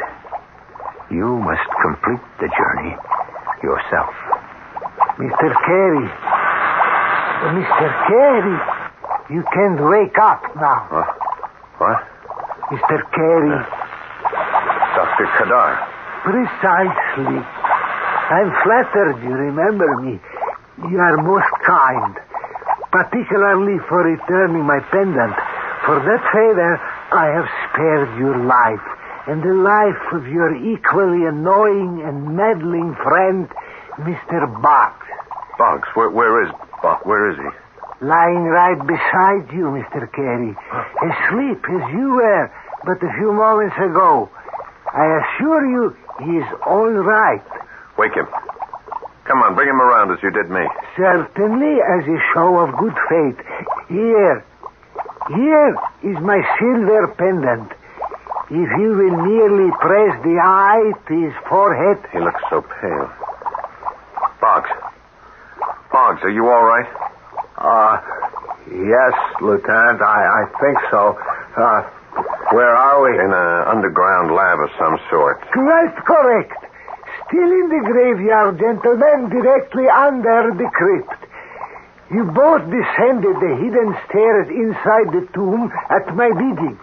You must complete the journey yourself. Mr. Carey. Mr. Carey. You can wake up now. What? Mr. Carey. Dr. Kadar. Precisely. I'm flattered you remember me. You are most kind. Particularly for returning my pendant. For that favor, I have spared your life. And the life of your equally annoying and meddling friend, Mr. Boggs. Boggs? Where is he? Lying right beside you, Mr. Carey. Asleep as you were but a few moments ago. I assure you he is all right. Wake him. Come on, bring him around as you did me. Certainly, as a show of good faith. Here is my silver pendant. If you will merely press the eye to his forehead... He looks so pale. Boggs, are you all right? Yes, Lieutenant, I think so. Where are we? In an underground lab of some sort. Quite correct. Still in the graveyard, gentlemen, directly under the crypt. You both descended the hidden stairs inside the tomb at my bidding.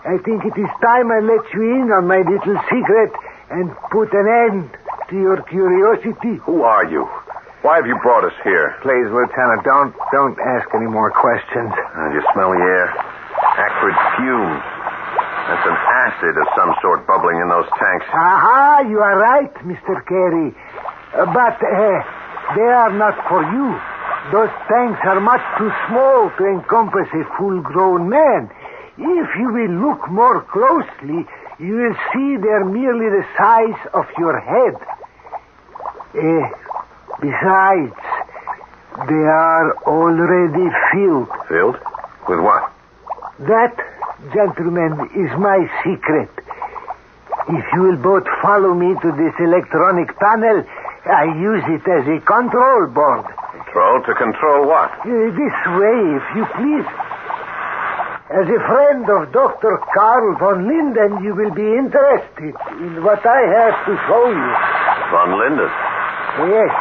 I think it is time I let you in on my little secret and put an end to your curiosity. Who are you? Why have you brought us here? Please, Lieutenant, don't ask any more questions. You smell the air? Acrid fumes. That's an acid of some sort bubbling in those tanks. Aha, you are right, Mr. Carey. But they are not for you. Those tanks are much too small to encompass a full-grown man. If you will look more closely, you will see they're merely the size of your head. Besides, they are already filled. Filled? With what? That, gentlemen, is my secret. If you will both follow me to this electronic panel, I use it as a control board. Control? To control what? This way, if you please. As a friend of Dr. Karl von Linden, you will be interested in what I have to show you. Von Linden? Yes.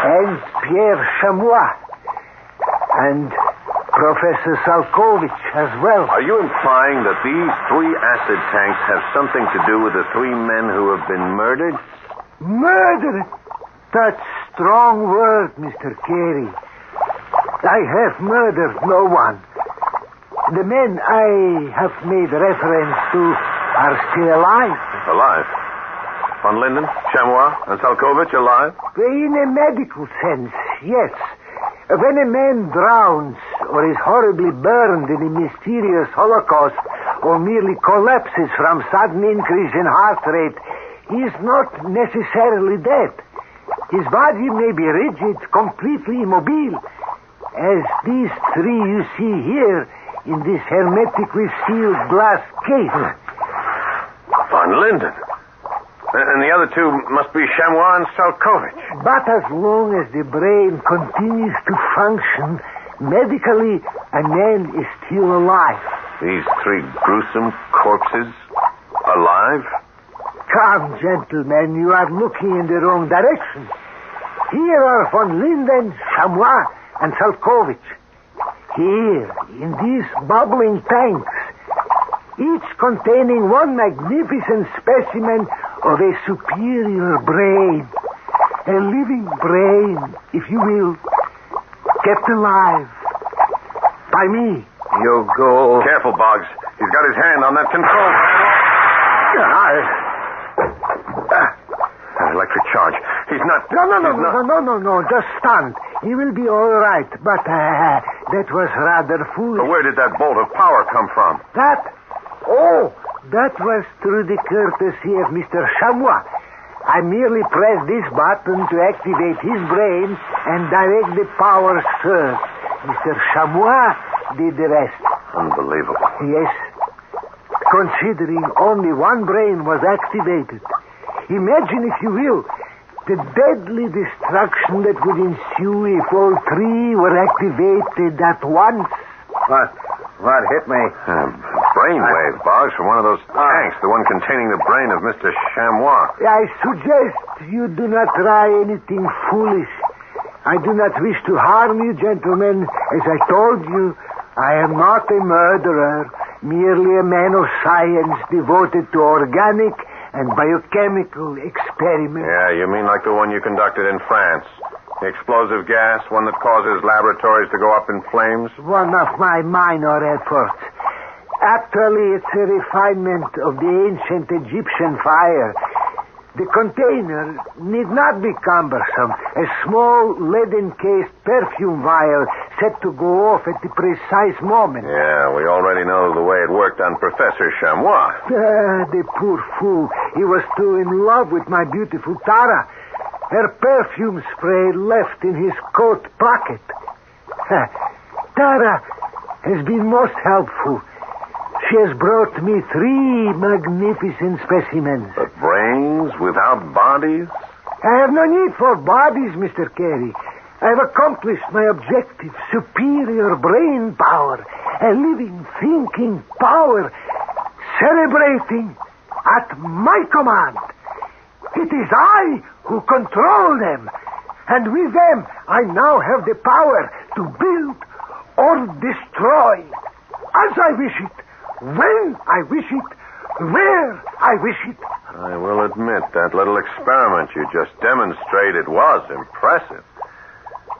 And Pierre Chamois. And Professor Salkovich as well. Are you implying that these 3 acid tanks have something to do with the 3 men who have been murdered? Murdered? That's strong word, Mr. Carey. I have murdered no one. The men I have made reference to are still alive. Alive? Von Linden, Chamois, and Salkovich alive? In a medical sense, yes. When a man drowns or is horribly burned in a mysterious holocaust or merely collapses from sudden increase in heart rate, he is not necessarily dead. His body may be rigid, completely immobile, as these 3 you see here in this hermetically sealed glass case. Von Linden. And the other 2 must be Chamois and Salkovich. But as long as the brain continues to function, medically, a man is still alive. These 3 gruesome corpses alive? Come, gentlemen, you are looking in the wrong direction. Here are von Linden, Chamois, and Salkovich. Here, in these bubbling tanks, each containing one magnificent specimen of a superior brain. A living brain, if you will, kept alive by me. You go. Careful, Boggs. He's got his hand on that control panel. Electric charge. He's not... No. Just stunned. He will be all right. But that was rather foolish. But where did that bolt of power come from? That? Oh, that was through the courtesy of Mr. Chamois. I merely pressed this button to activate his brain and direct the power surge. Mr. Chamois did the rest. Unbelievable. Yes. Considering only one brain was activated. Imagine, if you will, the deadly destruction that would ensue if all 3 were activated at once. What hit me? Brainwave, Boggs, from one of those tanks, the one containing the brain of Mr. Chamois. I suggest you do not try anything foolish. I do not wish to harm you, gentlemen. As I told you, I am not a murderer, merely a man of science devoted to organic and biochemical experiments. Yeah, you mean like the one you conducted in France? The explosive gas, one that causes laboratories to go up in flames? One of my minor efforts. Actually, it's a refinement of the ancient Egyptian fire. The container need not be cumbersome. A small lead-encased perfume vial set to go off at the precise moment. Yeah, we already know the way it worked on Professor Chamois. The poor fool. He was too in love with my beautiful Tara. Her perfume spray left in his coat pocket. Tara has been most helpful. She has brought me 3 magnificent specimens. But brains without bodies? I have no need for bodies, Mr. Carey. I have accomplished my objective. Superior brain power. A living, thinking power. Celebrating at my command. It is I who control them. And with them, I now have the power to build or destroy. As I wish it. When I wish it, where I wish it. I will admit that little experiment you just demonstrated was impressive.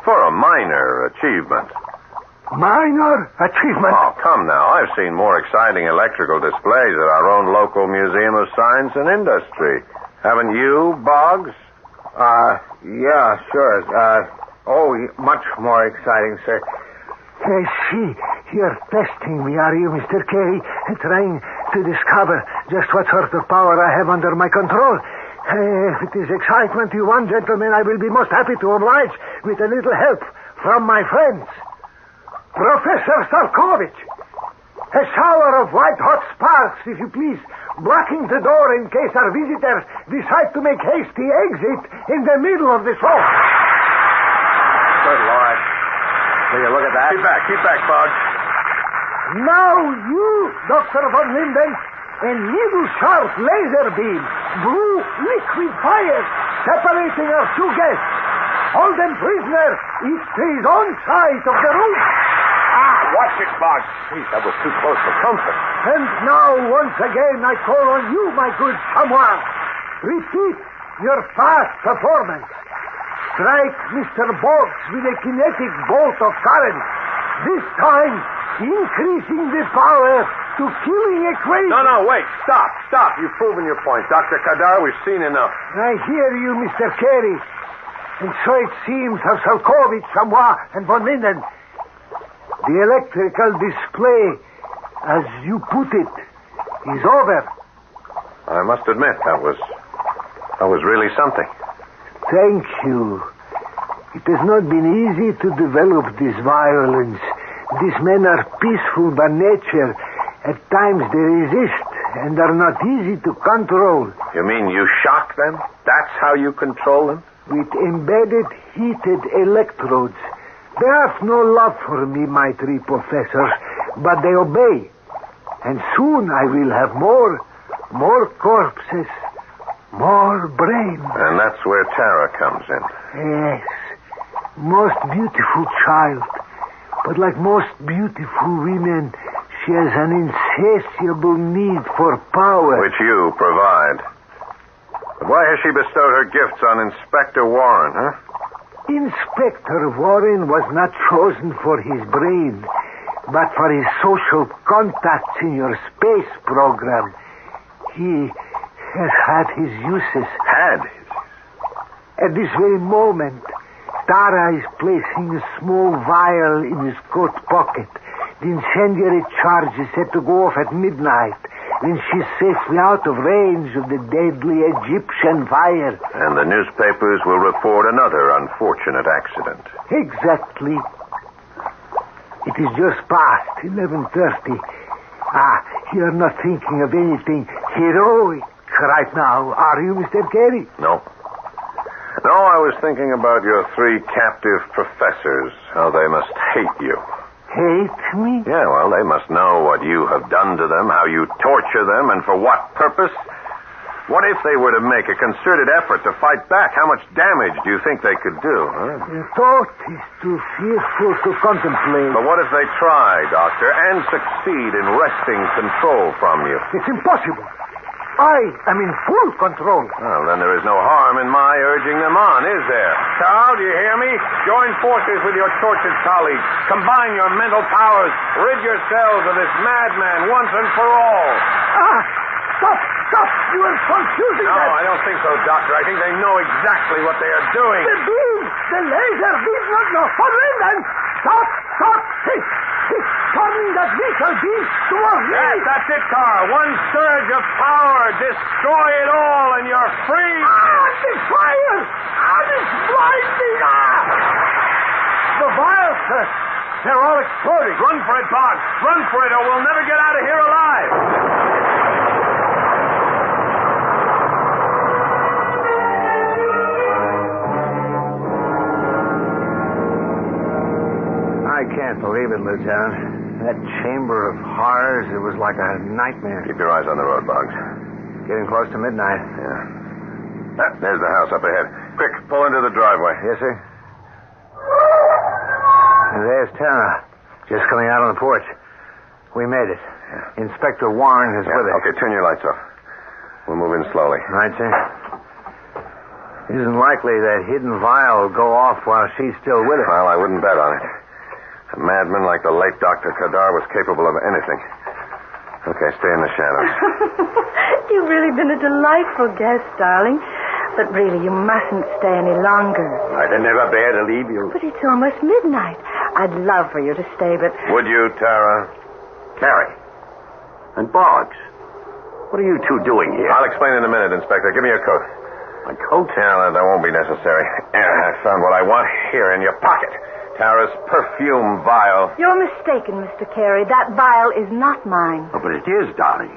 For a minor achievement. Minor achievement. Oh, come now. I've seen more exciting electrical displays at our own local Museum of Science and Industry. Haven't you, Boggs? Yeah, sure. Much more exciting, sir. See, you're testing me, are you, Mr. Carey? Trying to discover just what sort of power I have under my control. If it is excitement you want, gentlemen, I will be most happy to oblige with a little help from my friends. Professor Salkovich. A shower of white-hot sparks, if you please, blocking the door in case our visitors decide to make hasty exit in the middle of the show. Good Lord. Will you look at that? Keep back, Boggs. Now you, Dr. von Linden, a needle-sharp laser beam, blue liquid fire, separating our two guests. Hold them prisoner, each to his own side of the room. Watch it, Boggs. Jeez, that was too close for comfort. And now, once again, I call on you, my good chamois. Repeat your fast performance. Strike Mr. Boggs with a kinetic bolt of current. This time, increasing the power to killing equation. No, wait. Stop. You've proven your point. Dr. Kadar, we've seen enough. I hear you, Mr. Carey. And so it seems of Salkovich, Chamois, and von Linden. The electrical display, as you put it, is over. I must admit, that was really something. Thank you. It has not been easy to develop this violence. These men are peaceful by nature. At times they resist and are not easy to control. You mean you shock them? That's how you control them? With embedded, heated electrodes. They have no love for me, my three professors, but they obey. And soon I will have more corpses, more brains. And that's where Tara comes in. Yes. Most beautiful child. But like most beautiful women, she has an insatiable need for power. Which you provide. But why has she bestowed her gifts on Inspector Warren, huh? Inspector Warren was not chosen for his brain, but for his social contacts in your space program. He has had his uses. At this very moment, Tara is placing a small vial in his coat pocket. The incendiary charge is set to go off at midnight, when she's safely out of range of the deadly Egyptian fire. And the newspapers will report another unfortunate accident. Exactly. It is just past 11:30. You're not thinking of anything heroic right now, are you, Mr. Carey? No, I was thinking about your three captive professors, how they must hate you. Hate me? Yeah, well, they must know what you have done to them, how you torture them, and for what purpose. What if they were to make a concerted effort to fight back? How much damage do you think they could do? Huh? The thought is too fearful to contemplate. But what if they try, Doctor, and succeed in wresting control from you? It's impossible. I am in full control. Well, then there is no harm in my urging them on, is there? Carl, do you hear me? Join forces with your tortured colleagues. Combine your mental powers. Rid yourselves of this madman once and for all. Stop! You are confusing them. No, them. I don't think so, Doctor. I think they know exactly what they are doing. The beam! The laser beam! No. Von Linden! Stop! He's turning that missile beam towards me! Yes, that's it, Carl. One surge of power. Destroy it all and you're free. The fire! It's blinding! The vials, sir. They're all exploding. Run for it, Boggs. Run for it or we'll never get out of here alive. I can't believe it, Lieutenant. That chamber of horrors, it was like a nightmare. Keep your eyes on the road, Boggs. Getting close to midnight. Yeah. There's the house up ahead. Quick, pull into the driveway. Yes, sir. And there's Tara, just coming out on the porch. We made it. Yeah. Inspector Warren is with us. Okay, turn your lights off. We'll move in slowly. Right, sir. It isn't likely that hidden vial will go off while she's still with us. Well, I wouldn't bet on it. A madman like the late Dr. Kadar was capable of anything. Okay, stay in the shadows. You've really been a delightful guest, darling. But really, you mustn't stay any longer. I can never bear to leave you. But it's almost midnight. I'd love for you to stay, but... Would you, Tara? Carrie. And Boggs. What are you two doing here? I'll explain in a minute, Inspector. Give me your coat. My coat? Yeah, that won't be necessary. I found what I want here in your pocket. Tara's perfume vial. You're mistaken, Mr. Carey. That vial is not mine. Oh, but it is, darling.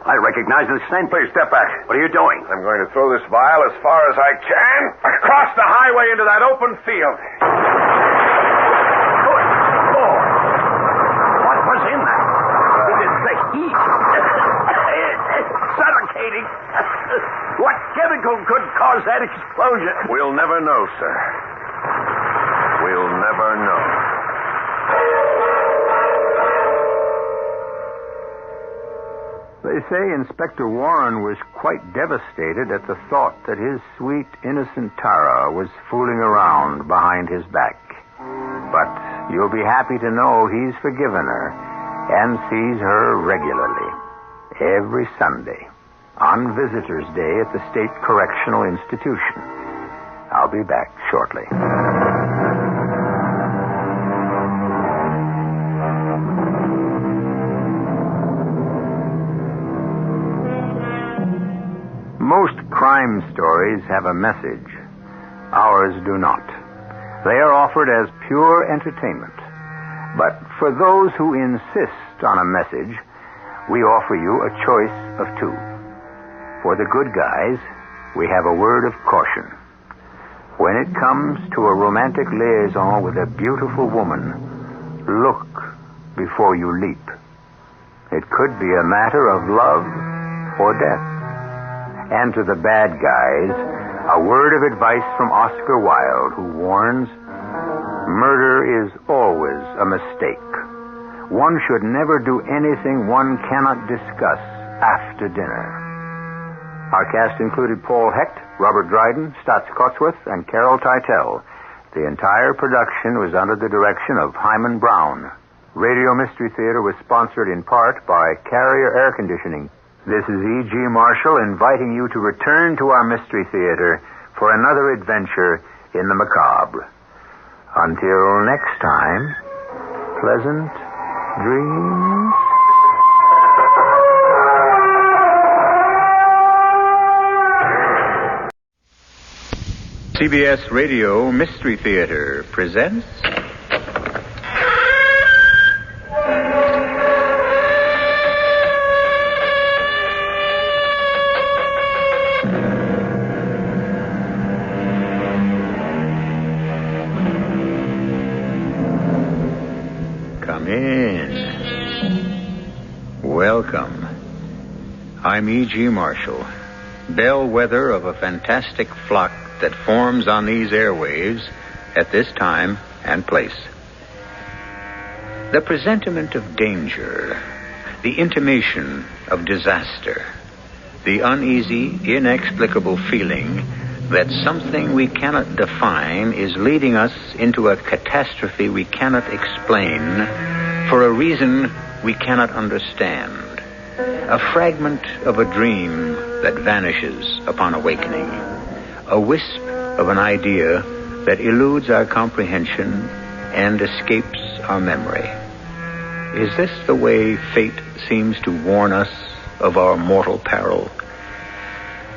I recognize the scent. Please step back. What are you doing? I'm going to throw this vial as far as I can across the highway into that open field. What was in that? It is the heat. It's suffocating. What chemical could cause that explosion? We'll never know, sir. We'll never know. They say Inspector Warren was quite devastated at the thought that his sweet, innocent Tara was fooling around behind his back. But you'll be happy to know he's forgiven her and sees her regularly, every Sunday, on Visitors' Day at the State Correctional Institution. I'll be back shortly. Most crime stories have a message. Ours do not. They are offered as pure entertainment. But for those who insist on a message, we offer you a choice of two. For the good guys, we have a word of caution. When it comes to a romantic liaison with a beautiful woman, look before you leap. It could be a matter of love or death. And to the bad guys, a word of advice from Oscar Wilde, who warns, murder is always a mistake. One should never do anything one cannot discuss after dinner. Our cast included Paul Hecht, Robert Dryden, Stotts Cotsworth, and Carol Teitel. The entire production was under the direction of Hyman Brown. Radio Mystery Theater was sponsored in part by Carrier Air Conditioning. This is E.G. Marshall inviting you to return to our Mystery Theater for another adventure in the macabre. Until next time, pleasant dreams. CBS Radio Mystery Theater presents... Come in. Welcome. I'm E.G. Marshall, bellwether of a fantastic flock that forms on these airwaves at this time and place. The presentiment of danger, the intimation of disaster, the uneasy, inexplicable feeling that something we cannot define is leading us into a catastrophe we cannot explain for a reason we cannot understand. A fragment of a dream that vanishes upon awakening. A wisp of an idea that eludes our comprehension and escapes our memory. Is this the way fate seems to warn us of our mortal peril?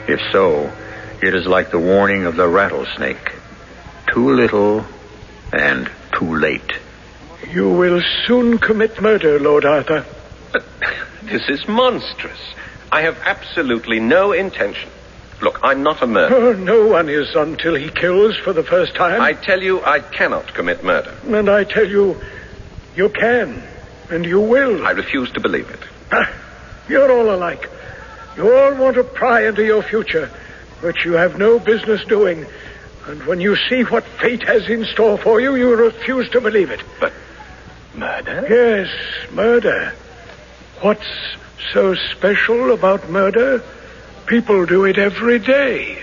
If so, it is like the warning of the rattlesnake. Too little and too late. You will soon commit murder, Lord Arthur. But this is monstrous. I have absolutely no intention. Look, I'm not a murderer. Oh, no one is until he kills for the first time. I tell you, I cannot commit murder. And I tell you, you can, and you will. I refuse to believe it. You're all alike. You all want to pry into your future, which you have no business doing. And when you see what fate has in store for you, you refuse to believe it. But murder? Yes, murder. What's so special about murder? People do it every day.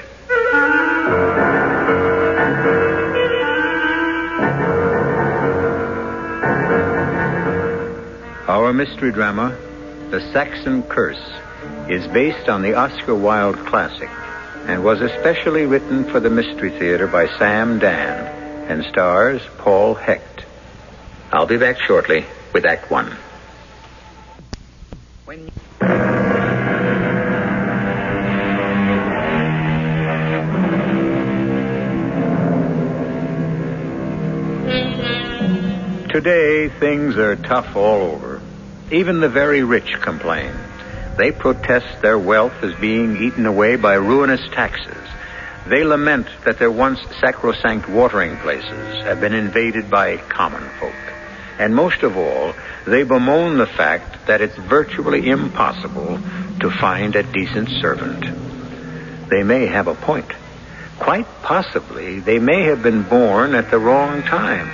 mystery drama, The Saxon Curse, is based on the Oscar Wilde classic and was especially written for the Mystery Theater by Sam Dan and stars Paul Hecht. I'll be back shortly with Act One. Today, things are tough all over. Even the very rich complain. They protest their wealth is being eaten away by ruinous taxes. They lament that their once sacrosanct watering places have been invaded by common folk. And most of all, they bemoan the fact that it's virtually impossible to find a decent servant. They may have a point. Quite possibly, they may have been born at the wrong time.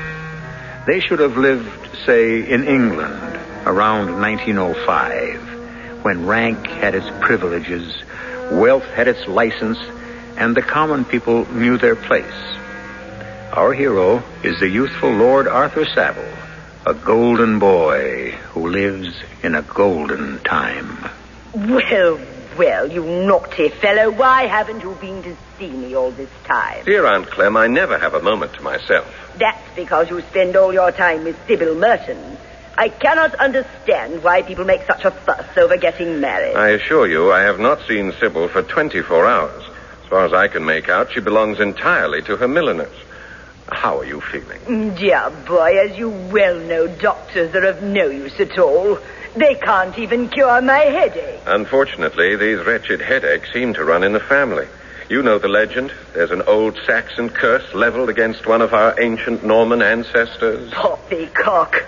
They should have lived, say, in England around 1905, when rank had its privileges, wealth had its license, and the common people knew their place. Our hero is the youthful Lord Arthur Savile, a golden boy who lives in a golden time. Well, you naughty fellow, why haven't you been to see me all this time? Dear Aunt Clem, I never have a moment to myself. That's because you spend all your time with Sybil Merton. I cannot understand why people make such a fuss over getting married. I assure you, I have not seen Sybil for 24 hours. As far as I can make out, she belongs entirely to her milliners. How are you feeling? Dear boy, as you well know, doctors are of no use at all. They can't even cure my headache. Unfortunately, these wretched headaches seem to run in the family. You know the legend. There's an old Saxon curse leveled against one of our ancient Norman ancestors. Poppycock.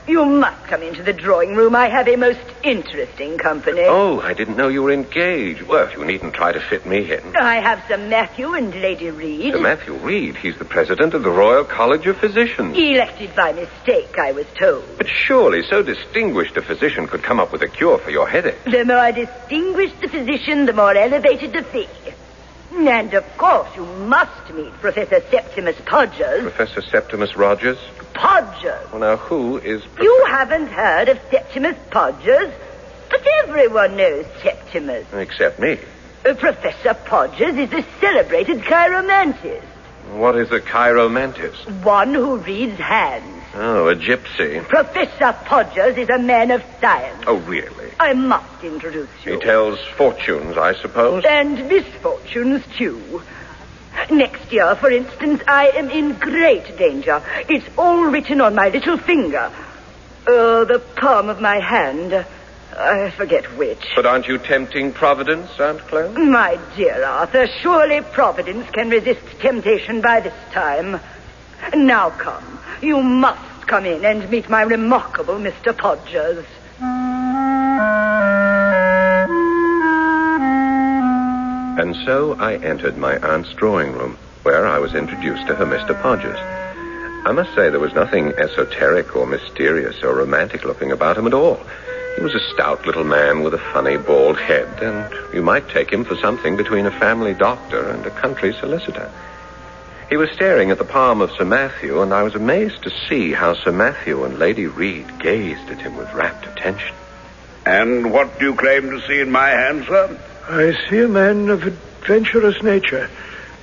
You must come into the drawing room. I have a most interesting company. Oh, I didn't know you were engaged. Well, you needn't try to fit me in. I have Sir Matthew and Lady Reed. Sir Matthew Reed? He's the president of the Royal College of Physicians. Elected by mistake, I was told. But surely so distinguished a physician could come up with a cure for your headache. The more distinguished the physician, the more elevated the fee. And, of course, you must meet Professor Septimus Podgers. Professor Septimus Rogers? Podgers. Well, now, who is... You haven't heard of Septimus Podgers? But everyone knows Septimus. Except me. Professor Podgers is a celebrated chiromantist. What is a chiromantist? One who reads hands. Oh, a gypsy. Professor Podgers is a man of science. Oh, really? I must introduce you. He tells fortunes, I suppose. And misfortunes, too. Next year, for instance, I am in great danger. It's all written on my little finger. The palm of my hand. I forget which. But aren't you tempting Providence, Aunt Clem? My dear Arthur, surely Providence can resist temptation by this time. Now come. You must come in and meet my remarkable Mr. Podgers. And so I entered my aunt's drawing room, where I was introduced to her Mr. Podgers. I must say there was nothing esoteric or mysterious or romantic looking about him at all. He was a stout little man with a funny bald head, and you might take him for something between a family doctor and a country solicitor. He was staring at the palm of Sir Matthew, and I was amazed to see how Sir Matthew and Lady Reed gazed at him with rapt attention. And what do you claim to see in my hand, sir? I see a man of adventurous nature.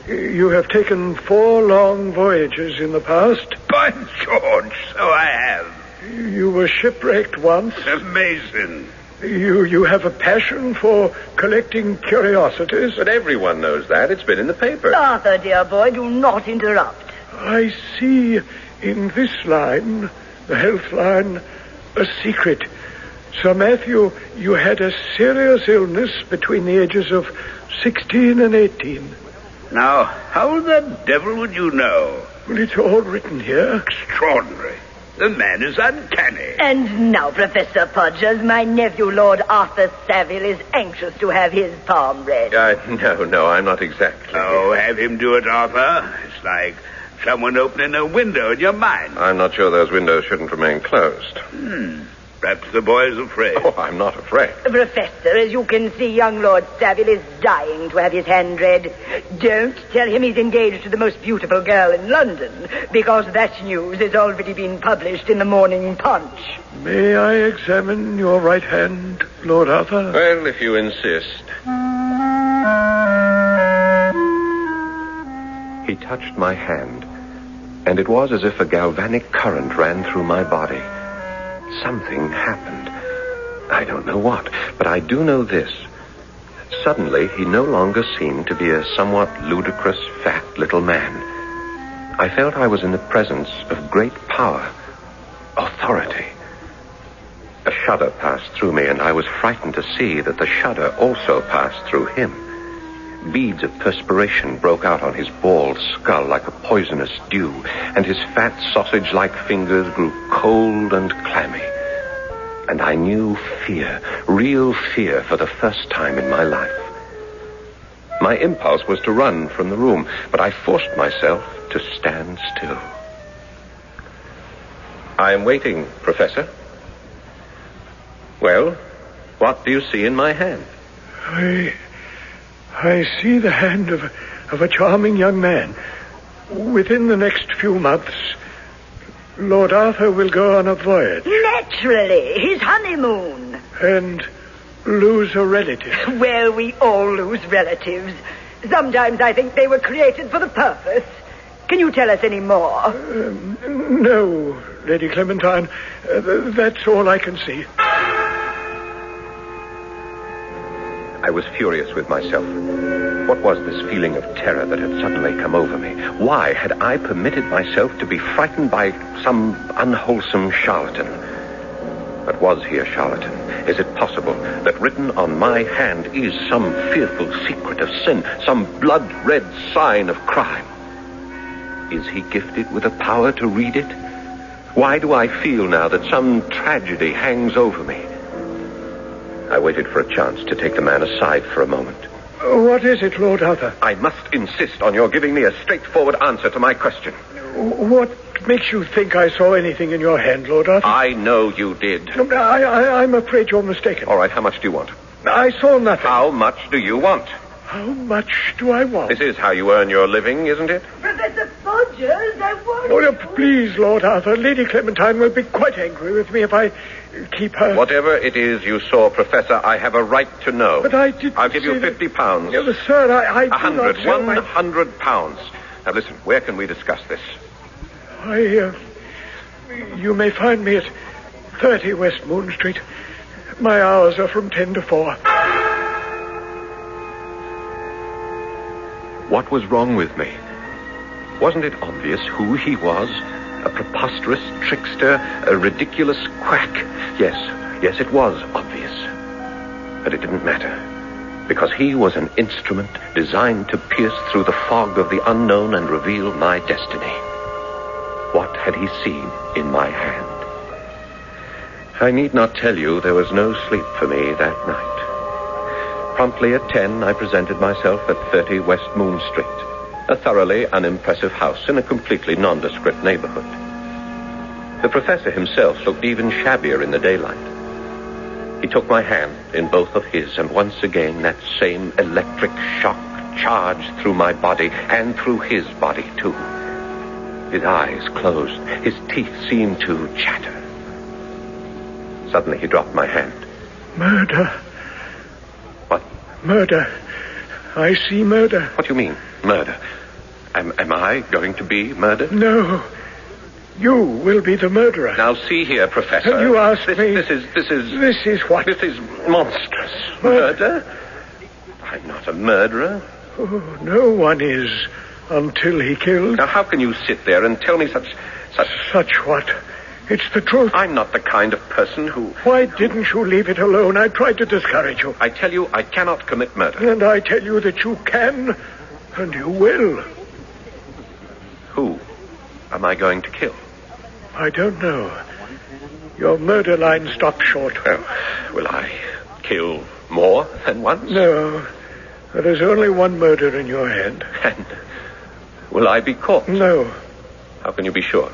You have taken 4 long voyages in the past. By George, so I have. You were shipwrecked once. Amazing. You have a passion for collecting curiosities. But everyone knows that. It's been in the paper. Arthur, dear boy, do not interrupt. I see in this line, the health line, a secret. Sir Matthew, you had a serious illness between the ages of 16 and 18. Now, how the devil would you know? Well, it's all written here. Extraordinary. The man is uncanny. And now, Professor Podgers, my nephew, Lord Arthur Savile, is anxious to have his palm read. No, I'm not exactly. Oh, have him do it, Arthur. It's like someone opening a window in your mind. I'm not sure those windows shouldn't remain closed. Perhaps the boy's afraid. Oh, I'm not afraid. Professor, as you can see, young Lord Saville is dying to have his hand read. Don't tell him he's engaged to the most beautiful girl in London, because that news has already been published in the Morning Punch. May I examine your right hand, Lord Arthur? Well, if you insist. He touched my hand, and it was as if a galvanic current ran through my body. Something happened. I don't know what, but I do know this. Suddenly, he no longer seemed to be a somewhat ludicrous, fat little man. I felt I was in the presence of great power, authority. A shudder passed through me, and I was frightened to see that the shudder also passed through him. Beads of perspiration broke out on his bald skull like a poisonous dew, and his fat sausage-like fingers grew cold and clammy. And I knew fear, real fear, for the first time in my life. My impulse was to run from the room, but I forced myself to stand still. I am waiting, Professor. Well, what do you see in my hand? I see the hand of a charming young man. Within the next few months, Lord Arthur will go on a voyage. Naturally, his honeymoon. And lose a relative. Well, we all lose relatives. Sometimes I think they were created for the purpose. Can you tell us any more? No, Lady Clementine. That's all I can see. I was furious with myself. What was this feeling of terror that had suddenly come over me? Why had I permitted myself to be frightened by some unwholesome charlatan? But was he a charlatan? Is it possible that written on my hand is some fearful secret of sin, some blood-red sign of crime? Is he gifted with a power to read it? Why do I feel now that some tragedy hangs over me? I waited for a chance to take the man aside for a moment. What is it, Lord Arthur? I must insist on your giving me a straightforward answer to my question. What makes you think I saw anything in your hand, Lord Arthur? I know you did. I'm afraid you're mistaken. All right, how much do you want? I saw nothing. How much do you want? How much do I want? This is how you earn your living, isn't it? Professor Podgers, I want... Oh, no, please, Lord Arthur. Lady Clementine will be quite angry with me if I keep her... Whatever it is you saw, Professor, I have a right to know. But I didn't... I'll give you £50. No, sir, I do 100. not sell my... £100. Now, listen, where can we discuss this? You may find me at 30 West Moon Street. My hours are from 10 to 4. What was wrong with me? Wasn't it obvious who he was? A preposterous trickster, a ridiculous quack. Yes, it was obvious. But it didn't matter, because he was an instrument designed to pierce through the fog of the unknown and reveal my destiny. What had he seen in my hand? I need not tell you there was no sleep for me that night. Promptly at 10, I presented myself at 30 West Moon Street, a thoroughly unimpressive house in a completely nondescript neighborhood. The professor himself looked even shabbier in the daylight. He took my hand in both of his, and once again that same electric shock charged through my body and through his body, too. His eyes closed. His teeth seemed to chatter. Suddenly he dropped my hand. Murder. What? Murder. I see murder. What do you mean, murder? Am I going to be murdered? No. You will be the murderer. Now, see here, Professor. You asked me... This is what? This is monstrous. Murder? I'm not a murderer. Oh, no one is until he kills. Now, how can you sit there and tell me such... Such what? It's the truth. I'm not the kind of person who... Why didn't you leave it alone? I tried to discourage you. I tell you, I cannot commit murder. And I tell you that you can, and you will. Who am I going to kill? I don't know. Your murder line stopped short. Well, will I kill more than once? No. There is only one murder in your hand. And will I be caught? No. How can you be sure?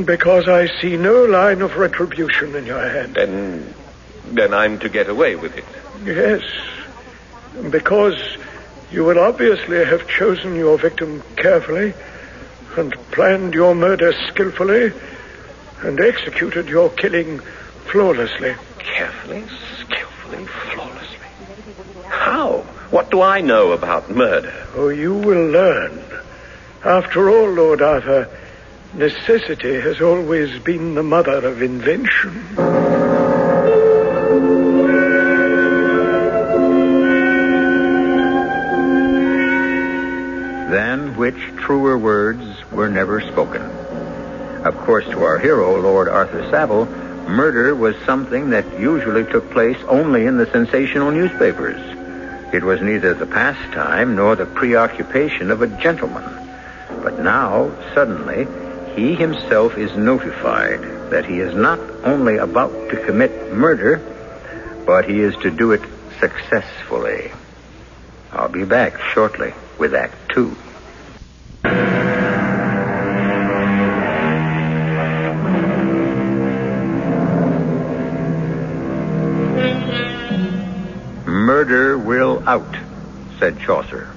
Because I see no line of retribution in your hand. Then I'm to get away with it. Yes. Because you will obviously have chosen your victim carefully and planned your murder skillfully and executed your killing flawlessly. Carefully, skillfully, flawlessly. How? What do I know about murder? Oh, you will learn. After all, Lord Arthur, necessity has always been the mother of invention. Than which truer words were never spoken. Of course, to our hero, Lord Arthur Savile, murder was something that usually took place only in the sensational newspapers. It was neither the pastime nor the preoccupation of a gentleman. But now, suddenly, he himself is notified that he is not only about to commit murder, but he is to do it successfully. I'll be back shortly with Act 2. Murder will out, said Chaucer.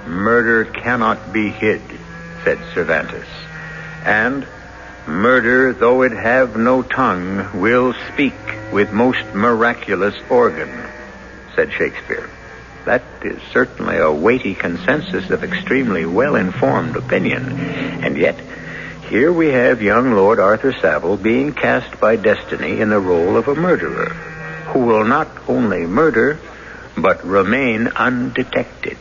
Murder cannot be hid, said Cervantes. And murder, though it have no tongue, will speak with most miraculous organ, said Shakespeare. That is certainly a weighty consensus of extremely well-informed opinion. And yet, here we have young Lord Arthur Savile being cast by destiny in the role of a murderer, who will not only murder, but remain undetected.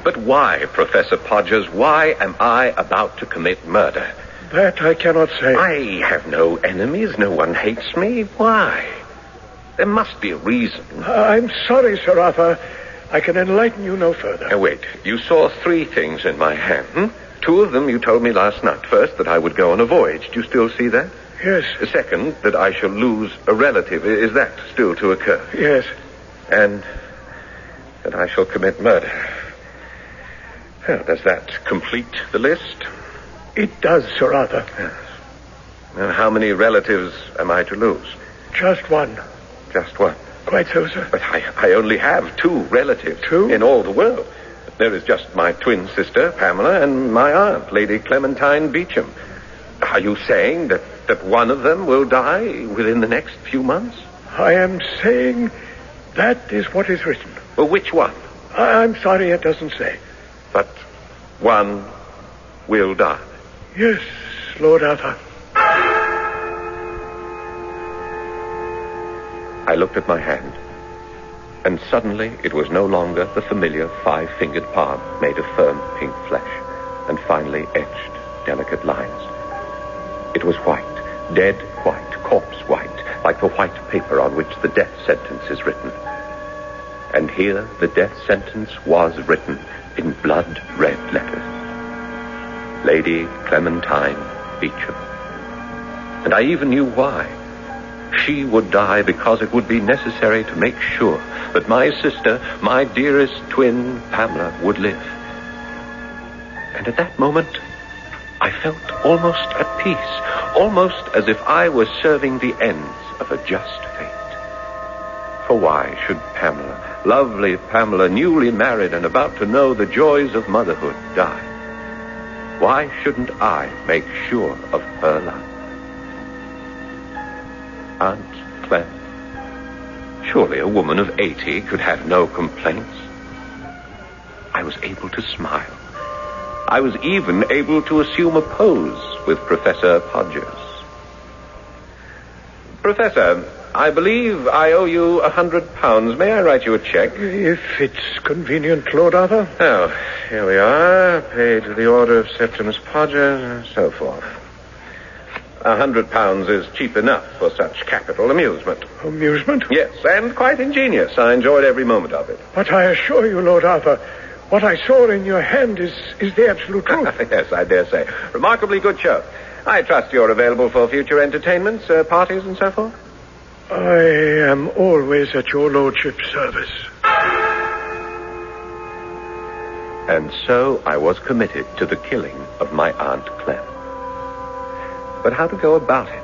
But why, Professor Podgers, why am I about to commit murder? That I cannot say. I have no enemies. No one hates me. Why? There must be a reason. I'm sorry, Sir Arthur. I can enlighten you no further. Now, wait. You saw 3 things in my hand. 2 of them you told me last night. First, that I would go on a voyage. Do you still see that? Yes. Second, that I shall lose a relative. Is that still to occur? Yes. And that I shall commit murder. Well, does that complete the list? It does, Sir Arthur. Yes. And how many relatives am I to lose? Just one. Just one? Quite so, sir. But I only have 2 relatives. 2? In all the world. There is just my twin sister, Pamela, and my aunt, Lady Clementine Beecham. Are you saying that one of them will die within the next few months? I am saying that is what is written. Well, which one? I'm sorry it doesn't say. But one will die. Yes, Lord Arthur. I looked at my hand, and suddenly it was no longer the familiar 5-fingered palm made of firm pink flesh and finely etched delicate lines. It was white, dead white, corpse white, like the white paper on which the death sentence is written. And here the death sentence was written in blood-red letters. Lady Clementine Beecham. And I even knew why. She would die because it would be necessary to make sure that my sister, my dearest twin, Pamela, would live. And at that moment, I felt almost at peace, almost as if I was serving the ends of a just fate. For why should Pamela, lovely Pamela, newly married and about to know the joys of motherhood, die? Why shouldn't I make sure of her life? Aunt Clem. Surely a woman of 80 could have no complaints. I was able to smile. I was even able to assume a pose with Professor Podgers. Professor, I believe I owe you £100. May I write you a check? If it's convenient, Lord Arthur. Oh, here we are. Paid to the order of Septimus Podgers, and so forth. £100 is cheap enough for such capital amusement. Amusement? Yes, and quite ingenious. I enjoyed every moment of it. But I assure you, Lord Arthur, what I saw in your hand is the absolute truth. Yes, I dare say. Remarkably good show. I trust you're available for future entertainments, parties, and so forth? I am always at your lordship's service. And so I was committed to the killing of my Aunt Clem. But how to go about it?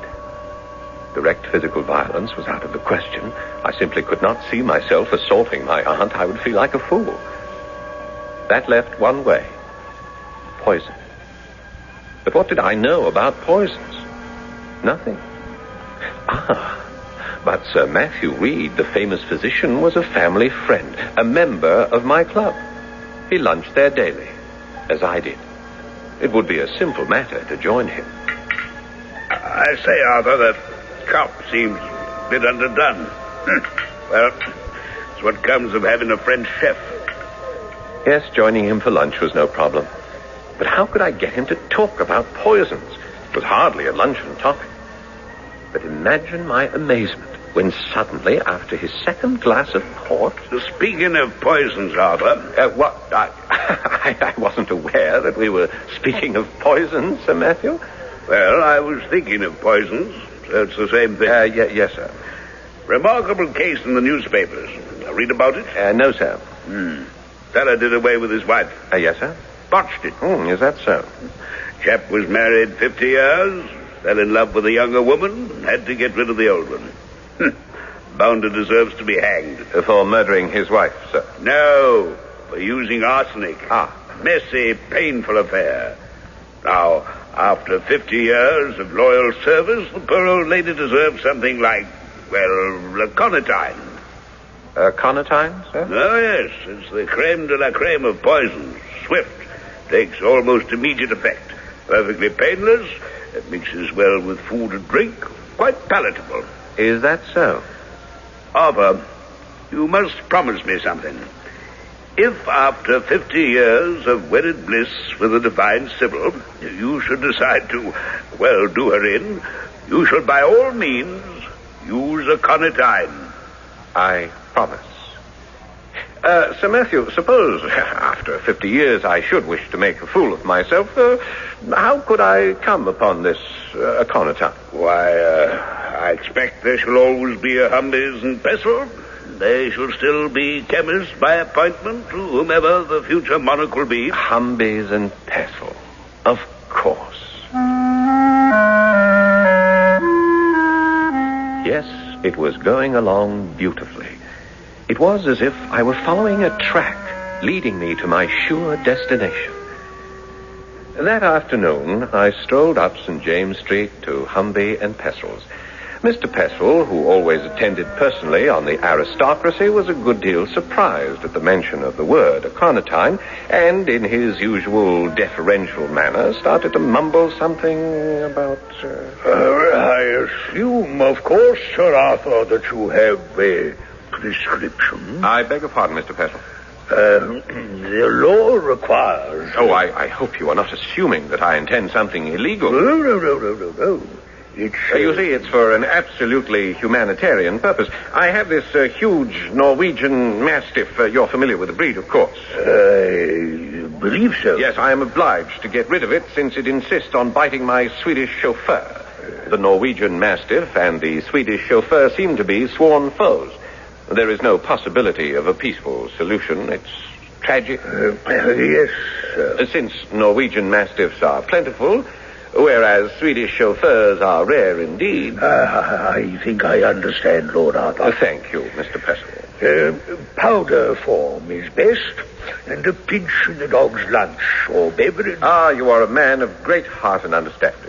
Direct physical violence was out of the question. I simply could not see myself assaulting my aunt. I would feel like a fool. That left one way. Poison. But what did I know about poisons? Nothing. But Sir Matthew Reed, the famous physician, was a family friend, a member of my club. He lunched there daily, as I did. It would be a simple matter to join him. I say, Arthur, that cop seems a bit underdone. Well, it's what comes of having a French chef. Yes, joining him for lunch was no problem. But how could I get him to talk about poisons? It was hardly a luncheon topic. But imagine my amazement when suddenly, after his second glass of port... Speaking of poisons, Arthur... What? I wasn't aware that we were speaking of poisons, Sir Matthew. Well, I was thinking of poisons, so it's the same thing. Yes, sir. Remarkable case in the newspapers. Read about it? No, sir. Fella did away with his wife. Yes, sir. Botched it. Is that so? Chap was married 50 years, fell in love with a younger woman, had to get rid of the old one. Bounder deserves to be hanged. For murdering his wife, sir? No, for using arsenic. Messy, painful affair. Now, after 50 years of loyal service, the poor old lady deserves something like, well, aconitine. Aconitine, sir? Oh, yes. It's the creme de la creme of poisons. Swift. Takes almost immediate effect. Perfectly painless. It mixes well with food and drink. Quite palatable. Is that so? Arthur, you must promise me something. If after 50 years of wedded bliss with the divine Sybil, you should decide to, well, do her in, you shall by all means use aconitine. I promise. Sir Matthew, suppose after 50 years I should wish to make a fool of myself, how could I come upon this aconitine? Why, I expect there shall always be a Humbies and Pestle. They shall still be chemists by appointment to whomever the future monarch will be. Humbies and Pestle. Of course. Yes, it was going along beautifully. It was as if I were following a track leading me to my sure destination. That afternoon, I strolled up St. James Street to Humby and Pestle's. Mr. Pestle, who always attended personally on the aristocracy, was a good deal surprised at the mention of the word aconitine, and in his usual deferential manner started to mumble something about... I assume, of course, Sir Arthur, that you have a prescription. I beg your pardon, Mr. Pestle. The law requires... Oh, I hope you are not assuming that I intend something illegal. No. It's... you see, it's for an absolutely humanitarian purpose. I have this huge Norwegian Mastiff. You're familiar with the breed, of course. I believe so. Yes, I am obliged to get rid of it since it insists on biting my Swedish chauffeur. The Norwegian Mastiff and the Swedish chauffeur seem to be sworn foes. There is no possibility of a peaceful solution. It's tragic. Yes, sir. Since Norwegian Mastiffs are plentiful, whereas Swedish chauffeurs are rare indeed. I think I understand, Lord Arthur. Thank you, Mr. Pestle. Powder form is best, and a pinch in the dog's lunch or beverage. You are a man of great heart and understanding.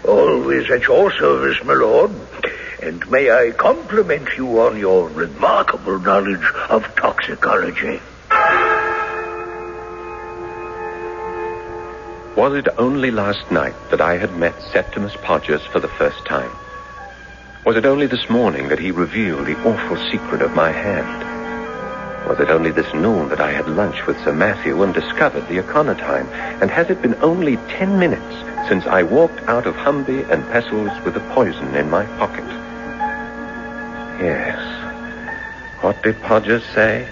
Always at your service, my lord. And may I compliment you on your remarkable knowledge of toxicology. Was it only last night that I had met Septimus Podgers for the first time? Was it only this morning that he revealed the awful secret of my hand? Was it only this noon that I had lunch with Sir Matthew and discovered the aconitine? And has it been only 10 minutes since I walked out of Humby and Pestle's with a poison in my pocket? Yes. What did Podgers say?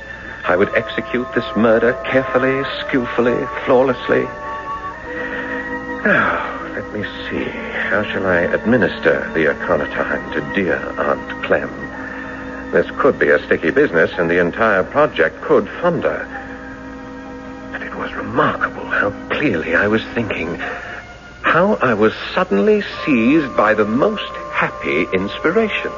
I would execute this murder carefully, skillfully, flawlessly. Now, let me see. How shall I administer the aconitine to dear Aunt Clem? This could be a sticky business, and the entire project could founder. But it was remarkable how clearly I was thinking. how I was suddenly seized by the most happy inspiration.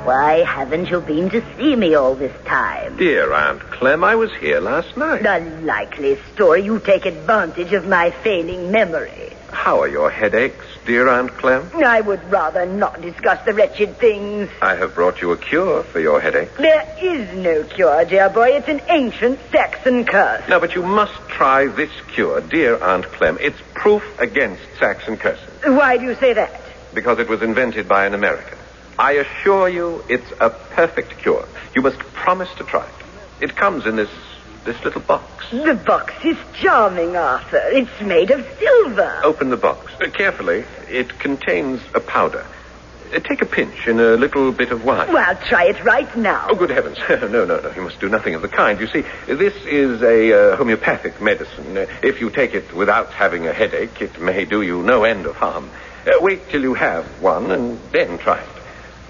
Why haven't you been to see me all this time? Dear Aunt Clem, I was here last night. A likely story. You take advantage of my failing memory. How are your headaches, dear Aunt Clem? I would rather not discuss the wretched things. I have brought you a cure for your headache. There is no cure, dear boy. It's an ancient Saxon curse. No, but you must try this cure, dear Aunt Clem. It's proof against Saxon curses. Why do you say that? Because it was invented by an American. I assure you it's a perfect cure. You must promise to try it. It comes in this little box. The box is charming, Arthur. It's made of silver. Open the box. Carefully. It contains a powder. Take a pinch in a little bit of wine. Well, try it right now. Oh, good heavens. No. You must do nothing of the kind. You see, this is a homeopathic medicine. If you take it without having a headache, it may do you no end of harm. Wait till you have one and then try it.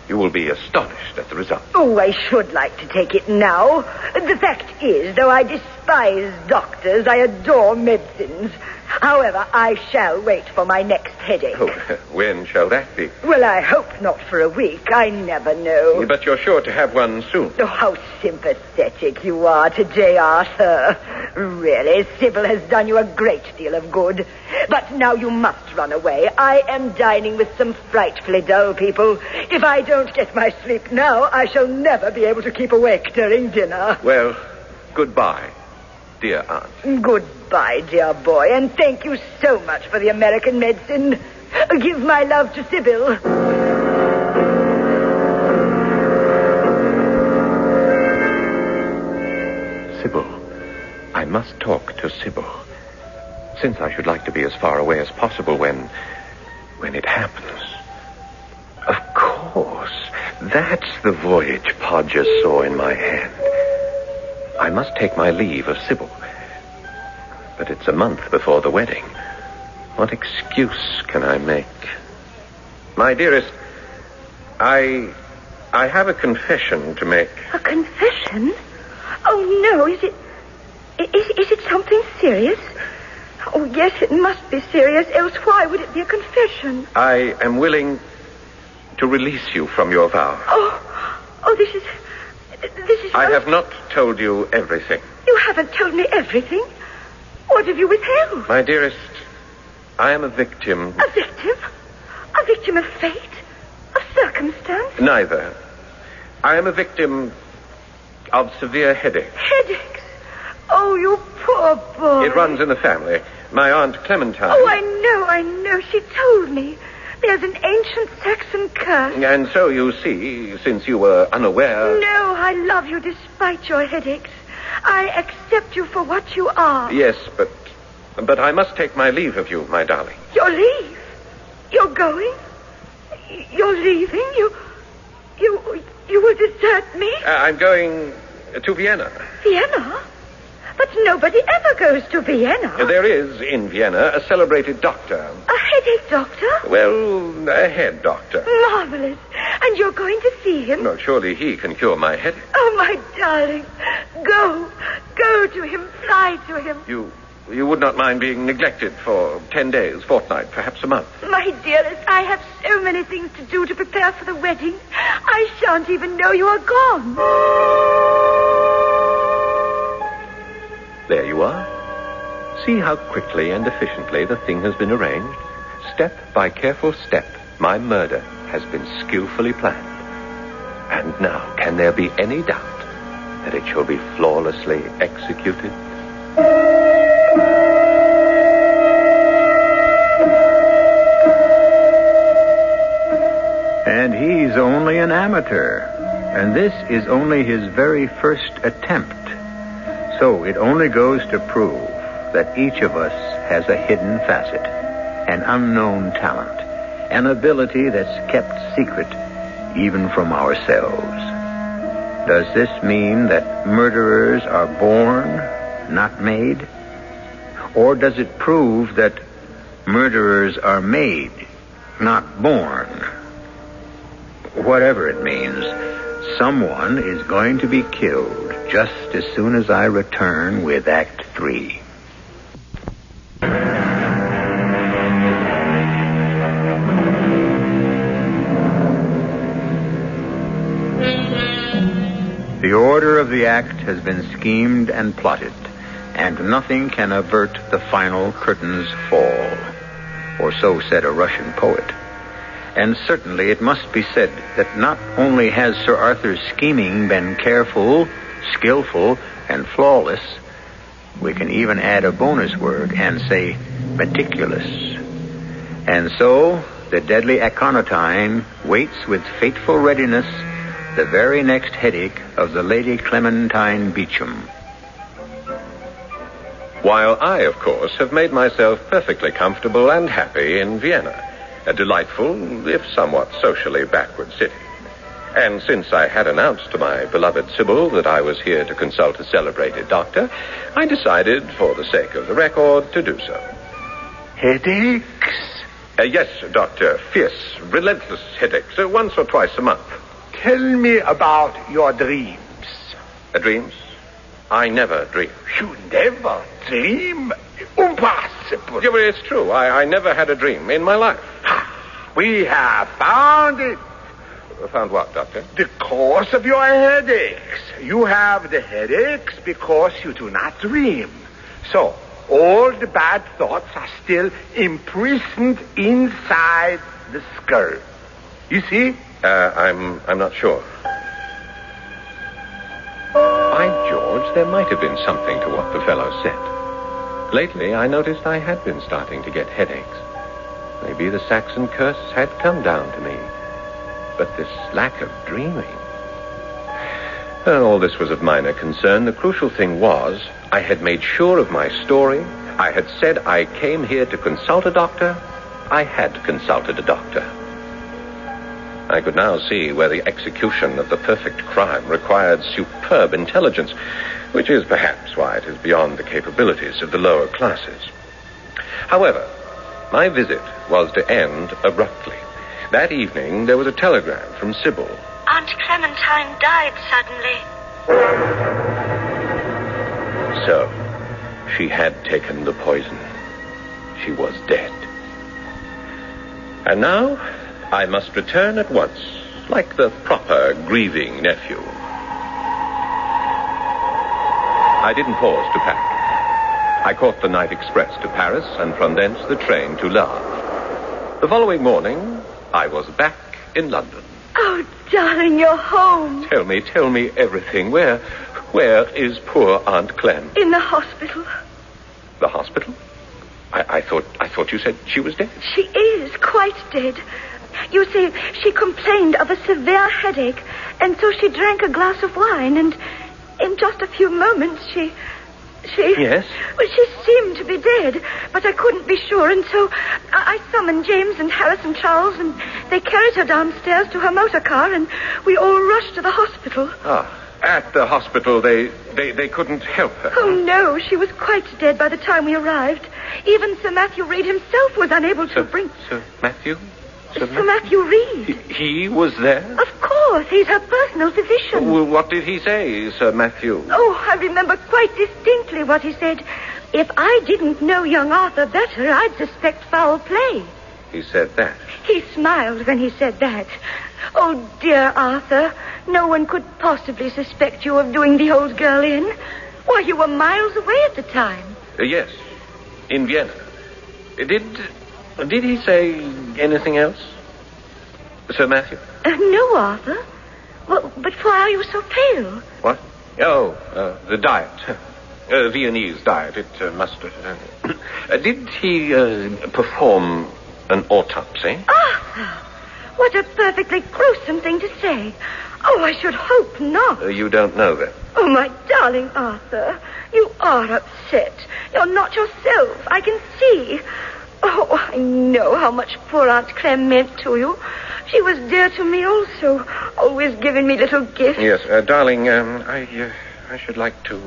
You will be astonished at the result. Oh, I should like to take it now. The fact is, though I despise doctors, I adore medicines. However, I shall wait for my next headache. Oh, when shall that be? Well, I hope not for a week. I never know. But you're sure to have one soon. Oh, how sympathetic you are today, Arthur. Really, Sybil has done you a great deal of good. But now you must run away. I am dining with some frightfully dull people. If I don't get my sleep now, I shall never be able to keep awake during dinner. Well, goodbye, dear aunt. Goodbye, dear boy, and thank you so much for the American medicine. Give my love to Sybil. Sybil. I must talk to Sybil. Since I should like to be as far away as possible when it happens. Of course. That's the voyage Podger saw in my hand. I must take my leave of Sybil. But it's a month before the wedding. What excuse can I make? My dearest, I have a confession to make. A confession? Oh, no, is it something serious? Oh, yes, it must be serious, else why would it be a confession? I am willing to release you from your vow. Oh, this is... I have not told you everything. You haven't told me everything? What have you withheld? My dearest, I am a victim. A victim? A victim of fate? Of circumstance? Neither. I am a victim of severe headaches. Headaches? Oh, you poor boy. It runs in the family. My Aunt Clementine... Oh, I know. She told me. There's an ancient Saxon curse. And so, you see, since you were unaware... No, I love you despite your headaches. I accept you for what you are. Yes, but I must take my leave of you, my darling. Your leave? You're going? You're leaving? You will desert me? I'm going to Vienna. Vienna? But nobody ever goes to Vienna. There is, in Vienna, a celebrated doctor. A headache doctor? Well, a head doctor. Marvelous. And you're going to see him? No, surely he can cure my headache. Oh, my darling. Go to him. Fly to him. You would not mind being neglected for 10 days, fortnight, perhaps a month. My dearest, I have so many things to do to prepare for the wedding. I shan't even know you are gone. There you are. See how quickly and efficiently the thing has been arranged. Step by careful step, my murder has been skillfully planned. And now, can there be any doubt that it shall be flawlessly executed? And he's only an amateur. And this is only his very first attempt. So it only goes to prove that each of us has a hidden facet, an unknown talent, an ability that's kept secret even from ourselves. Does this mean that murderers are born, not made? Or does it prove that murderers are made, not born? Whatever it means, someone is going to be killed just as soon as I return with Act 3. the act has been schemed and plotted, and nothing can avert the final curtain's fall. Or so said a Russian poet. And certainly it must be said that not only has Sir Arthur's scheming been careful, skillful, and flawless, we can even add a bonus word and say meticulous. And so, the deadly aconitine waits with fateful readiness the very next headache of the Lady Clementine Beauchamp. While I, of course, have made myself perfectly comfortable and happy in Vienna, a delightful, if somewhat socially backward city. And since I had announced to my beloved Sybil that I was here to consult a celebrated doctor, I decided, for the sake of the record, to do so. Headaches? Yes, Doctor. Fierce, relentless headaches, once or twice a month. Tell me about your dreams. Dreams? I never dream. You never dream? Impossible. Yeah, but it's true. I never had a dream in my life. We have found it. Found what, Doctor? The cause of your headaches. You have the headaches because you do not dream. So, all the bad thoughts are still imprisoned inside the skull. You see? I'm not sure. By George, there might have been something to what the fellow said. Lately, I noticed I had been starting to get headaches. Maybe the Saxon curse had come down to me. But this lack of dreaming... all this was of minor concern. The crucial thing was, I had made sure of my story. I had said I came here to consult a doctor. I had consulted a doctor. I could now see where the execution of the perfect crime required superb intelligence, which is perhaps why it is beyond the capabilities of the lower classes. However, my visit was to end abruptly. That evening, there was a telegram from Sybil. Aunt Clementine died suddenly. So, she had taken the poison. She was dead. And now, I must return at once, like the proper grieving nephew. I didn't pause to pack. I caught the night express to Paris, and from thence the train to Le Havre. The following morning, I was back in London. Oh, darling, you're home. Tell me everything. Where is poor Aunt Clem? In the hospital. The hospital? I thought you said she was dead. She is quite dead. You see, she complained of a severe headache, and so she drank a glass of wine, and in just a few moments she... Yes? Well, she seemed to be dead, but I couldn't be sure, and so I summoned James and Harris and Charles, and they carried her downstairs to her motor car, and we all rushed to the hospital. At the hospital, they couldn't help her. Oh, no, she was quite dead by the time we arrived. Even Sir Matthew Reed himself was unable to bring... Sir Matthew? Sir Matthew Reed. He was there? Of course, he's her personal physician. Well, what did he say, Sir Matthew? Oh, I remember quite distinctly what he said. If I didn't know young Arthur better, I'd suspect foul play. He said that? He smiled when he said that. Oh, dear Arthur, no one could possibly suspect you of doing the old girl in. Why, you were miles away at the time. Yes, in Vienna. Did he say anything else, Sir Matthew? No, Arthur. Well, but why are you so pale? What? Oh, the diet. Viennese diet. It must... did he perform an autopsy? Arthur! What a perfectly gruesome thing to say. Oh, I should hope not. You don't know that? Oh, my darling Arthur, you are upset. You're not yourself. I can see. Oh, I know how much poor Aunt Clem meant to you. She was dear to me also, always giving me little gifts. Yes, darling, I should like to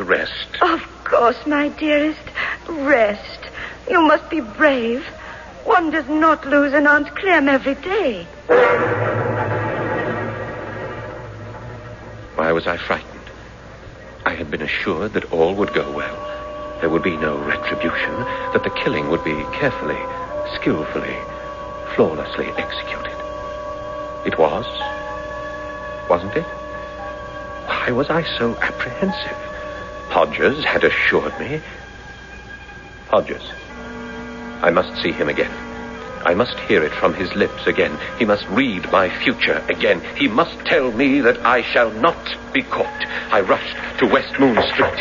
rest. Of course, my dearest. Rest. You must be brave. One does not lose an Aunt Clem every day. Why was I frightened? I had been assured that all would go well. There would be no retribution, that the killing would be carefully, skillfully, flawlessly executed. It was, wasn't it? Why? Why was I so apprehensive? Podgers had assured me. Podgers. I must see him again. I must hear it from his lips again. He must read my future again. He must tell me that I shall not be caught. I rushed to West Moon Street.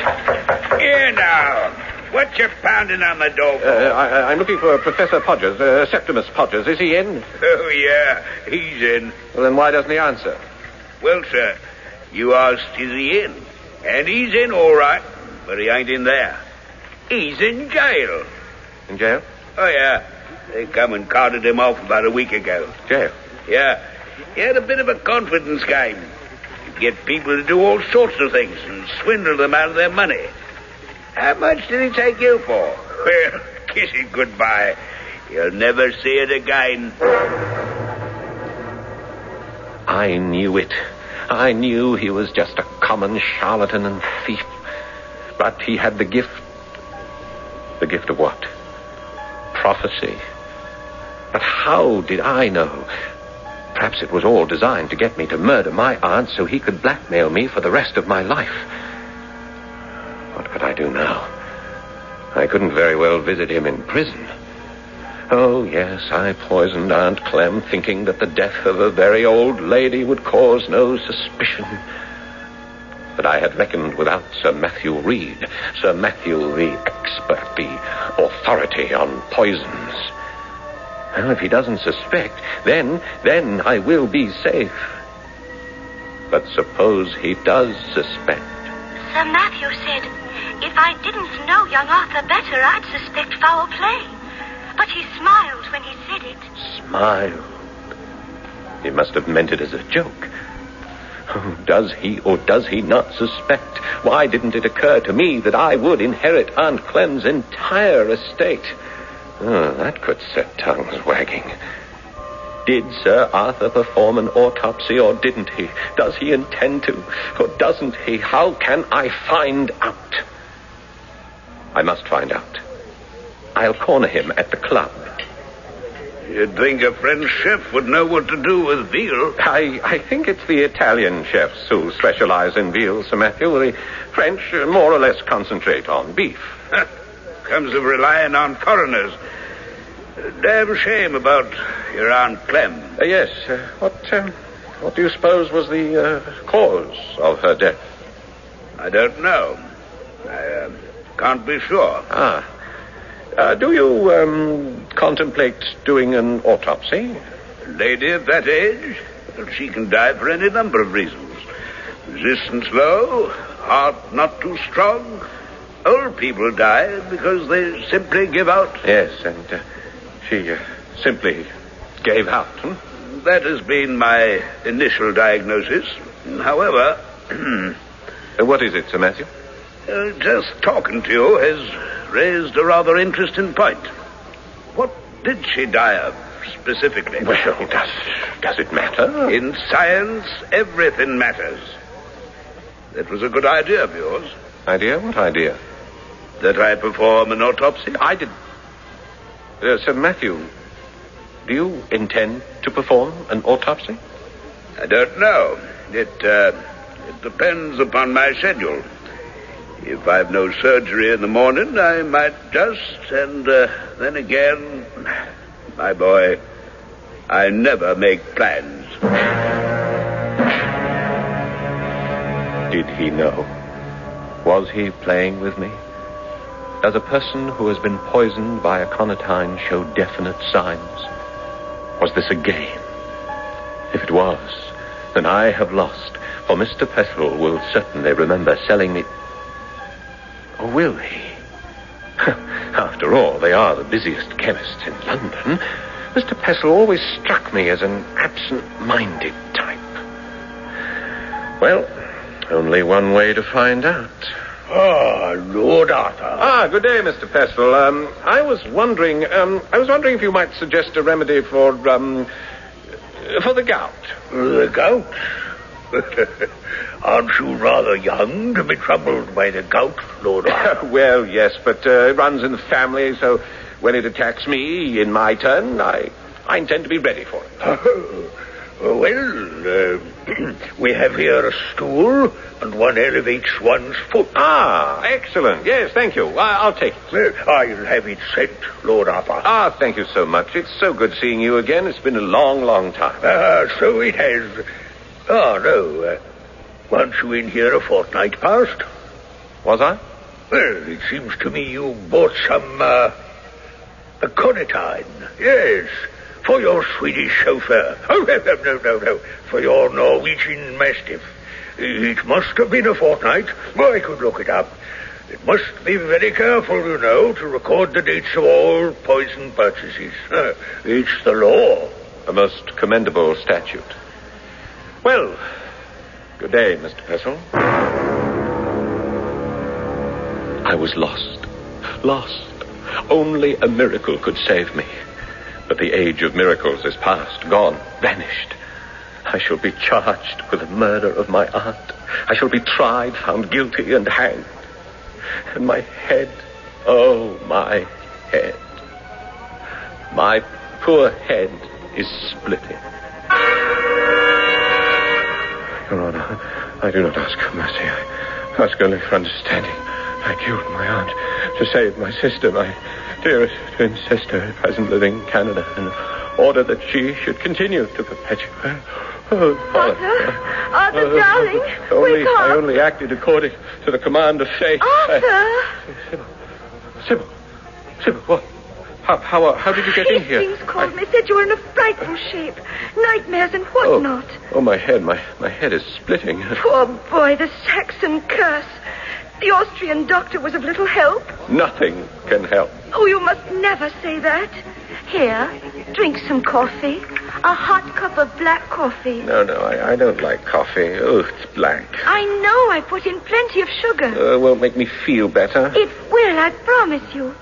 Here now. What you pounding on the door for? I'm looking for Professor Podgers, Septimus Podgers. Is he in? Oh, yeah, he's in. Well, then why doesn't he answer? Well, sir, you asked, is he in? And he's in, all right, but he ain't in there. He's in jail. In jail? Oh, yeah. They come and carted him off about a week ago. Jail? Yeah. He had a bit of a confidence game. He'd get people to do all sorts of things and swindle them out of their money. How much did he take you for? Well, kiss it goodbye. You'll never see it again. I knew it. I knew he was just a common charlatan and thief. But he had the gift. The gift of what? Prophecy. But how did I know? Perhaps it was all designed to get me to murder my aunt so he could blackmail me for the rest of my life. What could I do now? I couldn't very well visit him in prison. Oh, yes, I poisoned Aunt Clem, thinking that the death of a very old lady would cause no suspicion. But I had reckoned without Sir Matthew Reed. Sir Matthew, the expert, the authority on poisons. Well, if he doesn't suspect, then I will be safe. But suppose he does suspect. Sir Matthew said, if I didn't know young Arthur better, I'd suspect foul play. But he smiled when he said it. Smiled? He must have meant it as a joke. Oh, does he or does he not suspect? Why didn't it occur to me that I would inherit Aunt Clem's entire estate? Oh, that could set tongues wagging. Did Sir Arthur perform an autopsy or didn't he? Does he intend to or doesn't he? How can I find out? I must find out. I'll corner him at the club. You'd think a French chef would know what to do with veal. I think it's the Italian chefs who specialize in veal, Sir Matthew. The French more or less concentrate on beef. Comes of relying on foreigners. Damn shame about your Aunt Clem. Yes. What do you suppose was the cause of her death? I don't know. I can't be sure. Do you contemplate doing an autopsy? Lady of that age? Well, she can die for any number of reasons. Resistance low, heart not too strong. Old people die because they simply give out. Yes, and she simply gave out. That has been my initial diagnosis. However... What is it, Sir Matthew? Just talking to you has raised a rather interesting point. What did she die of, specifically? Well, does it matter? In science, everything matters. That was a good idea of yours. Idea? What idea? That I perform an autopsy? I did. Sir Matthew, do you intend to perform an autopsy? I don't know. It depends upon my schedule. If I've no surgery in the morning, I might just, and then again, my boy, I never make plans. Did he know? Was he playing with me? Does a person who has been poisoned by aconitine show definite signs? Was this a game? If it was, then I have lost, for Mr. Pestle will certainly remember selling me... Or will he? After all, they are the busiest chemists in London. Mr. Pestle always struck me as an absent-minded type. Well, only one way to find out. Lord Arthur. Good day, Mr. Pestle. I was wondering if you might suggest a remedy for the gout. The gout? Aren't you rather young to be troubled by the gout, Lord Arthur? Well, yes, but it runs in the family, so when it attacks me in my turn, I intend to be ready for it. We have here a stool, and one elevates one's foot. Ah, excellent. Yes, thank you. I'll take it. I'll have it sent, Lord Arthur. Ah, thank you so much. It's so good seeing you again. It's been a long, long time. So it has. Oh, no. Weren't you in here a fortnight past? Was I? Well, it seems to me you bought some, conitine. Yes. For your Swedish chauffeur. Oh, no. For your Norwegian mastiff. It must have been a fortnight. Well, I could look it up. It must be very careful, you know, to record the dates of all poison purchases. It's the law. A most commendable statute. Well, good day, Mr. Pessel. I was lost. Only a miracle could save me. But the age of miracles is past, gone, vanished. I shall be charged with the murder of my aunt. I shall be tried, found guilty, and hanged. And my head, oh, my head. My poor head is splitting. Your Honor, I do not ask for mercy. I ask only for understanding. I killed my aunt to save my sister, my dearest twin sister, at present living in Canada, in order that she should continue to perpetuate. Oh, Arthur, darling, wake up. I only acted according to the command of fate. Arthur! Sybil, what? How did you get in here? Hastings called me, said you were in a frightful shape. Nightmares and whatnot. Oh, my head. My head is splitting. Poor boy, the Saxon curse. The Austrian doctor was of little help. Nothing can help. Oh, you must never say that. Here, drink some coffee. A hot cup of black coffee. No, I don't like coffee. Oh, it's black. I know, I put in plenty of sugar. Won't make me feel better. It will, I promise you.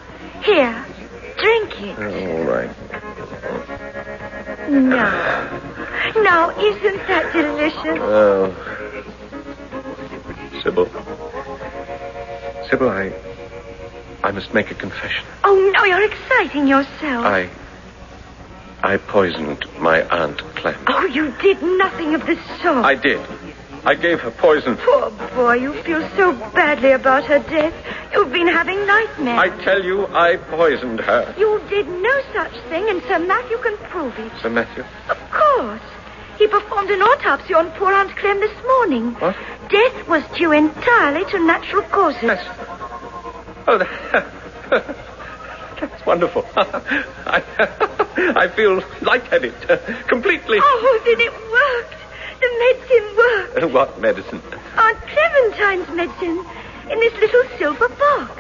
Here, drink it. All right. Now, isn't that delicious? Oh. Sybil, I must make a confession. Oh, no, you're exciting yourself. I poisoned my Aunt Clem. Oh, you did nothing of the sort. I did. I gave her poison. Poor boy, you feel so badly about her death. You've been having nightmares. I tell you, I poisoned her. You did no such thing, and Sir Matthew can prove it. Sir Matthew? Of course. He performed an autopsy on poor Aunt Clem this morning. What? Death was due entirely to natural causes. That's wonderful. I feel lightheaded, completely. Oh, then it worked. The medicine worked. What medicine? Aunt Clementine's medicine, in this little silver box.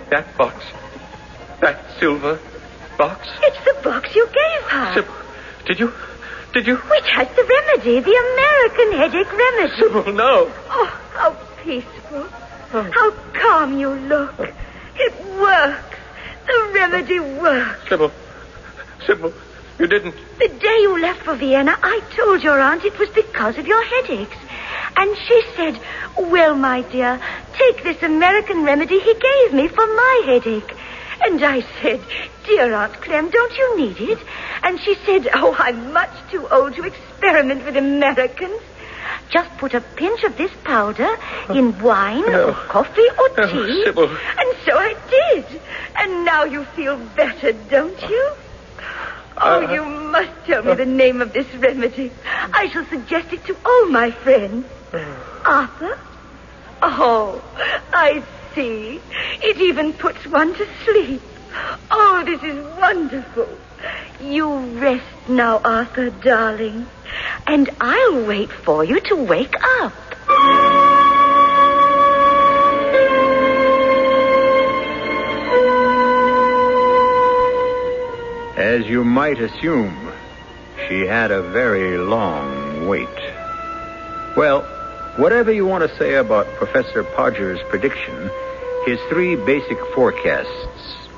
That box? That silver box? It's the box you gave her. Sybil, did you? Which has the remedy, the American headache remedy. Sybil, no. Oh, how peaceful. How calm you look. It works. The remedy works. Sybil, you didn't. The day you left for Vienna, I told your aunt it was because of your headaches. And she said, well, my dear, take this American remedy he gave me for my headache. And I said, dear Aunt Clem, don't you need it? And she said, oh, I'm much too old to experiment with Americans. Just put a pinch of this powder in wine or coffee or tea. Sybil. And so I did. And now you feel better, don't you? Oh, you must tell me the name of this remedy. I shall suggest it to all my friends. Arthur? Oh, I see. It even puts one to sleep. Oh, this is wonderful. You rest now, Arthur, darling. And I'll wait for you to wake up. As you might assume, she had a very long wait. Well, whatever you want to say about Professor Podger's prediction, his three basic forecasts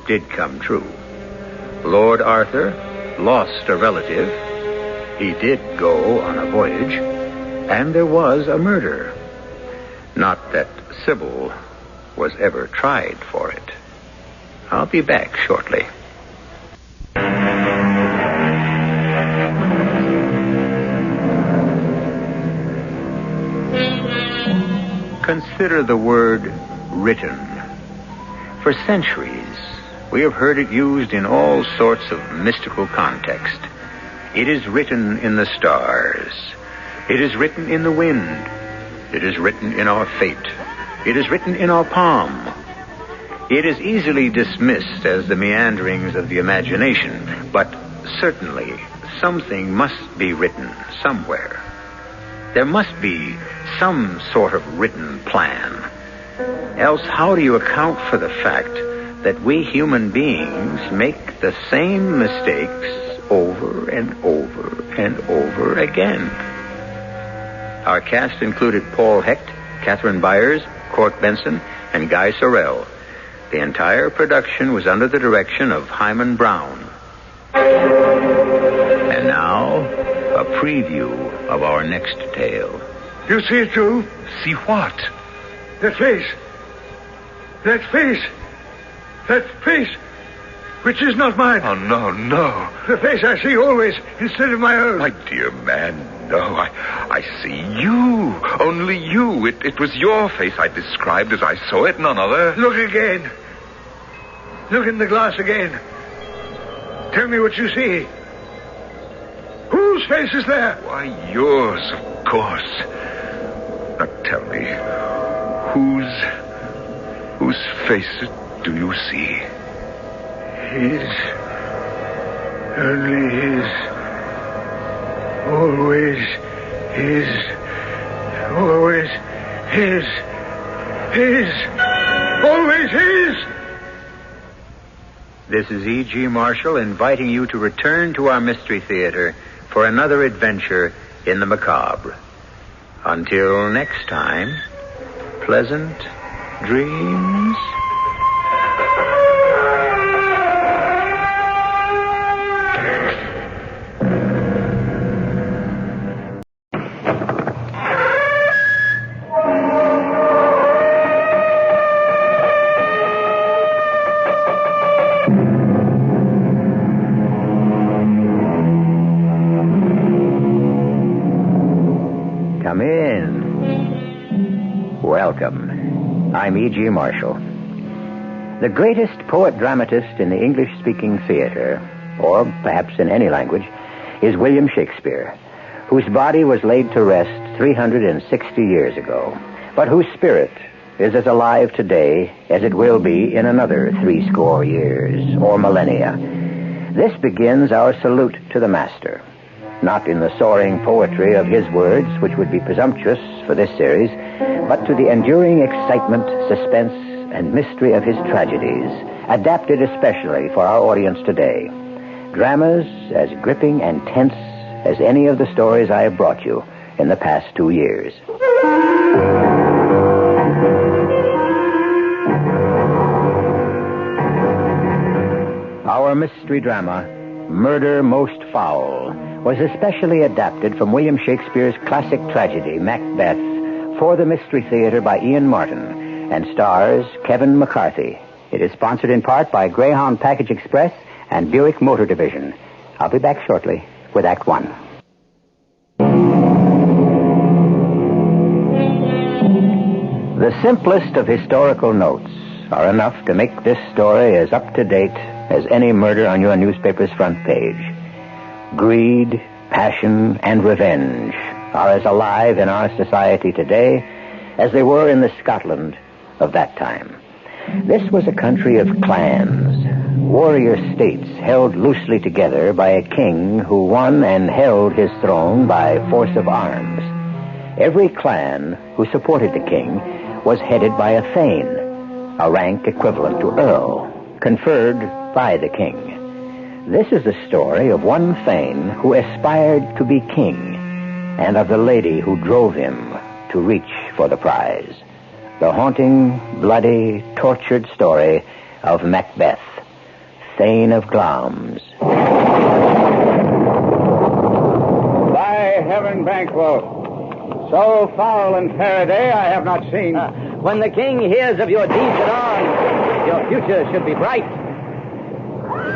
did come true. Lord Arthur lost a relative. He did go on a voyage. And there was a murder. Not that Sybil was ever tried for it. I'll be back shortly. consider the word written. For centuries, we have heard it used in all sorts of mystical context. It is written in the stars. It is written in the wind. It is written in our fate. It is written in our palm. It is easily dismissed as the meanderings of the imagination, but certainly something must be written somewhere. There must be some sort of written plan. Else, how do you account for the fact that we human beings make the same mistakes over and over and over again? Our cast included Paul Hecht, Catherine Byers, Court Benson, and Guy Sorrell. The entire production was under the direction of Hyman Brown. And now, a preview of our next tale. You see it, too? See what? That face. That face. That face, which is not mine. Oh, no, no. The face I see always instead of my own. My dear man, no. I see you. Only you. It was your face I described as I saw it, none other. Look again. Look in the glass again. Tell me what you see. Whose face is there? Why, yours, of course. Now tell me, whose face do you see? His. Only his. Always his. Always his. His. Always his. This is E.G. Marshall inviting you to return to our Mystery Theater for another adventure in the macabre. Until next time, pleasant dreams. Come in. Welcome. I'm E.G. Marshall. The greatest poet-dramatist in the English-speaking theater, or perhaps in any language, is William Shakespeare, whose body was laid to rest 360 years ago, but whose spirit is as alive today as it will be in another 70 years or millennia. This begins our salute to the master. Not in the soaring poetry of his words, which would be presumptuous for this series, but to the enduring excitement, suspense, and mystery of his tragedies, adapted especially for our audience today. Dramas as gripping and tense as any of the stories I have brought you in the past 2 years. Our mystery drama, Murder Most Foul, was especially adapted from William Shakespeare's classic tragedy, Macbeth, for the Mystery Theater by Ian Martin and stars Kevin McCarthy. It is sponsored in part by Greyhound Package Express and Buick Motor Division. I'll be back shortly with Act One. The simplest of historical notes are enough to make this story as up-to-date as any murder on your newspaper's front page. Greed, passion, and revenge are as alive in our society today as they were in the Scotland of that time. This was a country of clans, warrior states held loosely together by a king who won and held his throne by force of arms. Every clan who supported the king was headed by a thane, a rank equivalent to earl, conferred by the king. This is the story of one thane who aspired to be king, and of the lady who drove him to reach for the prize. The haunting, bloody, tortured story of Macbeth, Thane of Glamis. By heaven, Banquo, so foul and fair a day I have not seen. When the king hears of your deeds at arms, your future should be bright.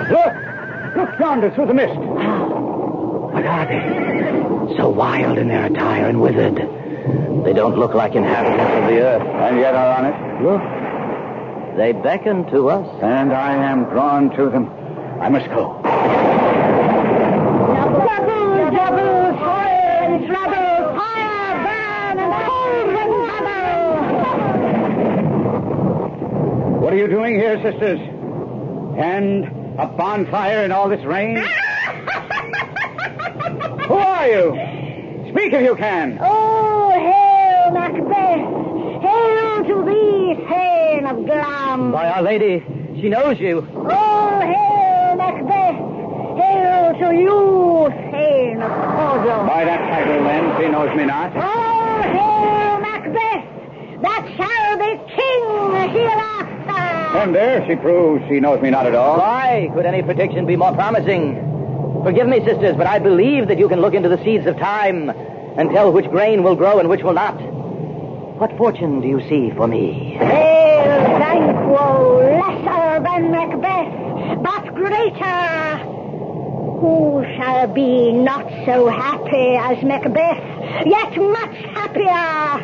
Look! Look yonder through the mist. What are they? So wild in their attire and withered. They don't look like inhabitants of the earth. And yet are on it. Look. They beckon to us. And I am drawn to them. I must go. Trouble, fire and trouble, fire, burn, and cold and bubble. What are you doing here, sisters? And a bonfire in all this rain? Who are you? Speak if you can. Oh, hail, Macbeth! Hail to thee, Thane of Glam! By Our Lady, she knows you. Oh, hail, Macbeth! Hail to you, Thane of Cawdor! By that title, then, she knows me not. Oh, hail, Macbeth! That shall be king hereafter! And there she proves she knows me not at all. Why could any prediction be more promising? Forgive me, sisters, but I believe that you can look into the seeds of time and tell which grain will grow and which will not. What fortune do you see for me? Hail, Banquo, lesser than Macbeth, but greater! Who shall be not so happy as Macbeth, yet much happier?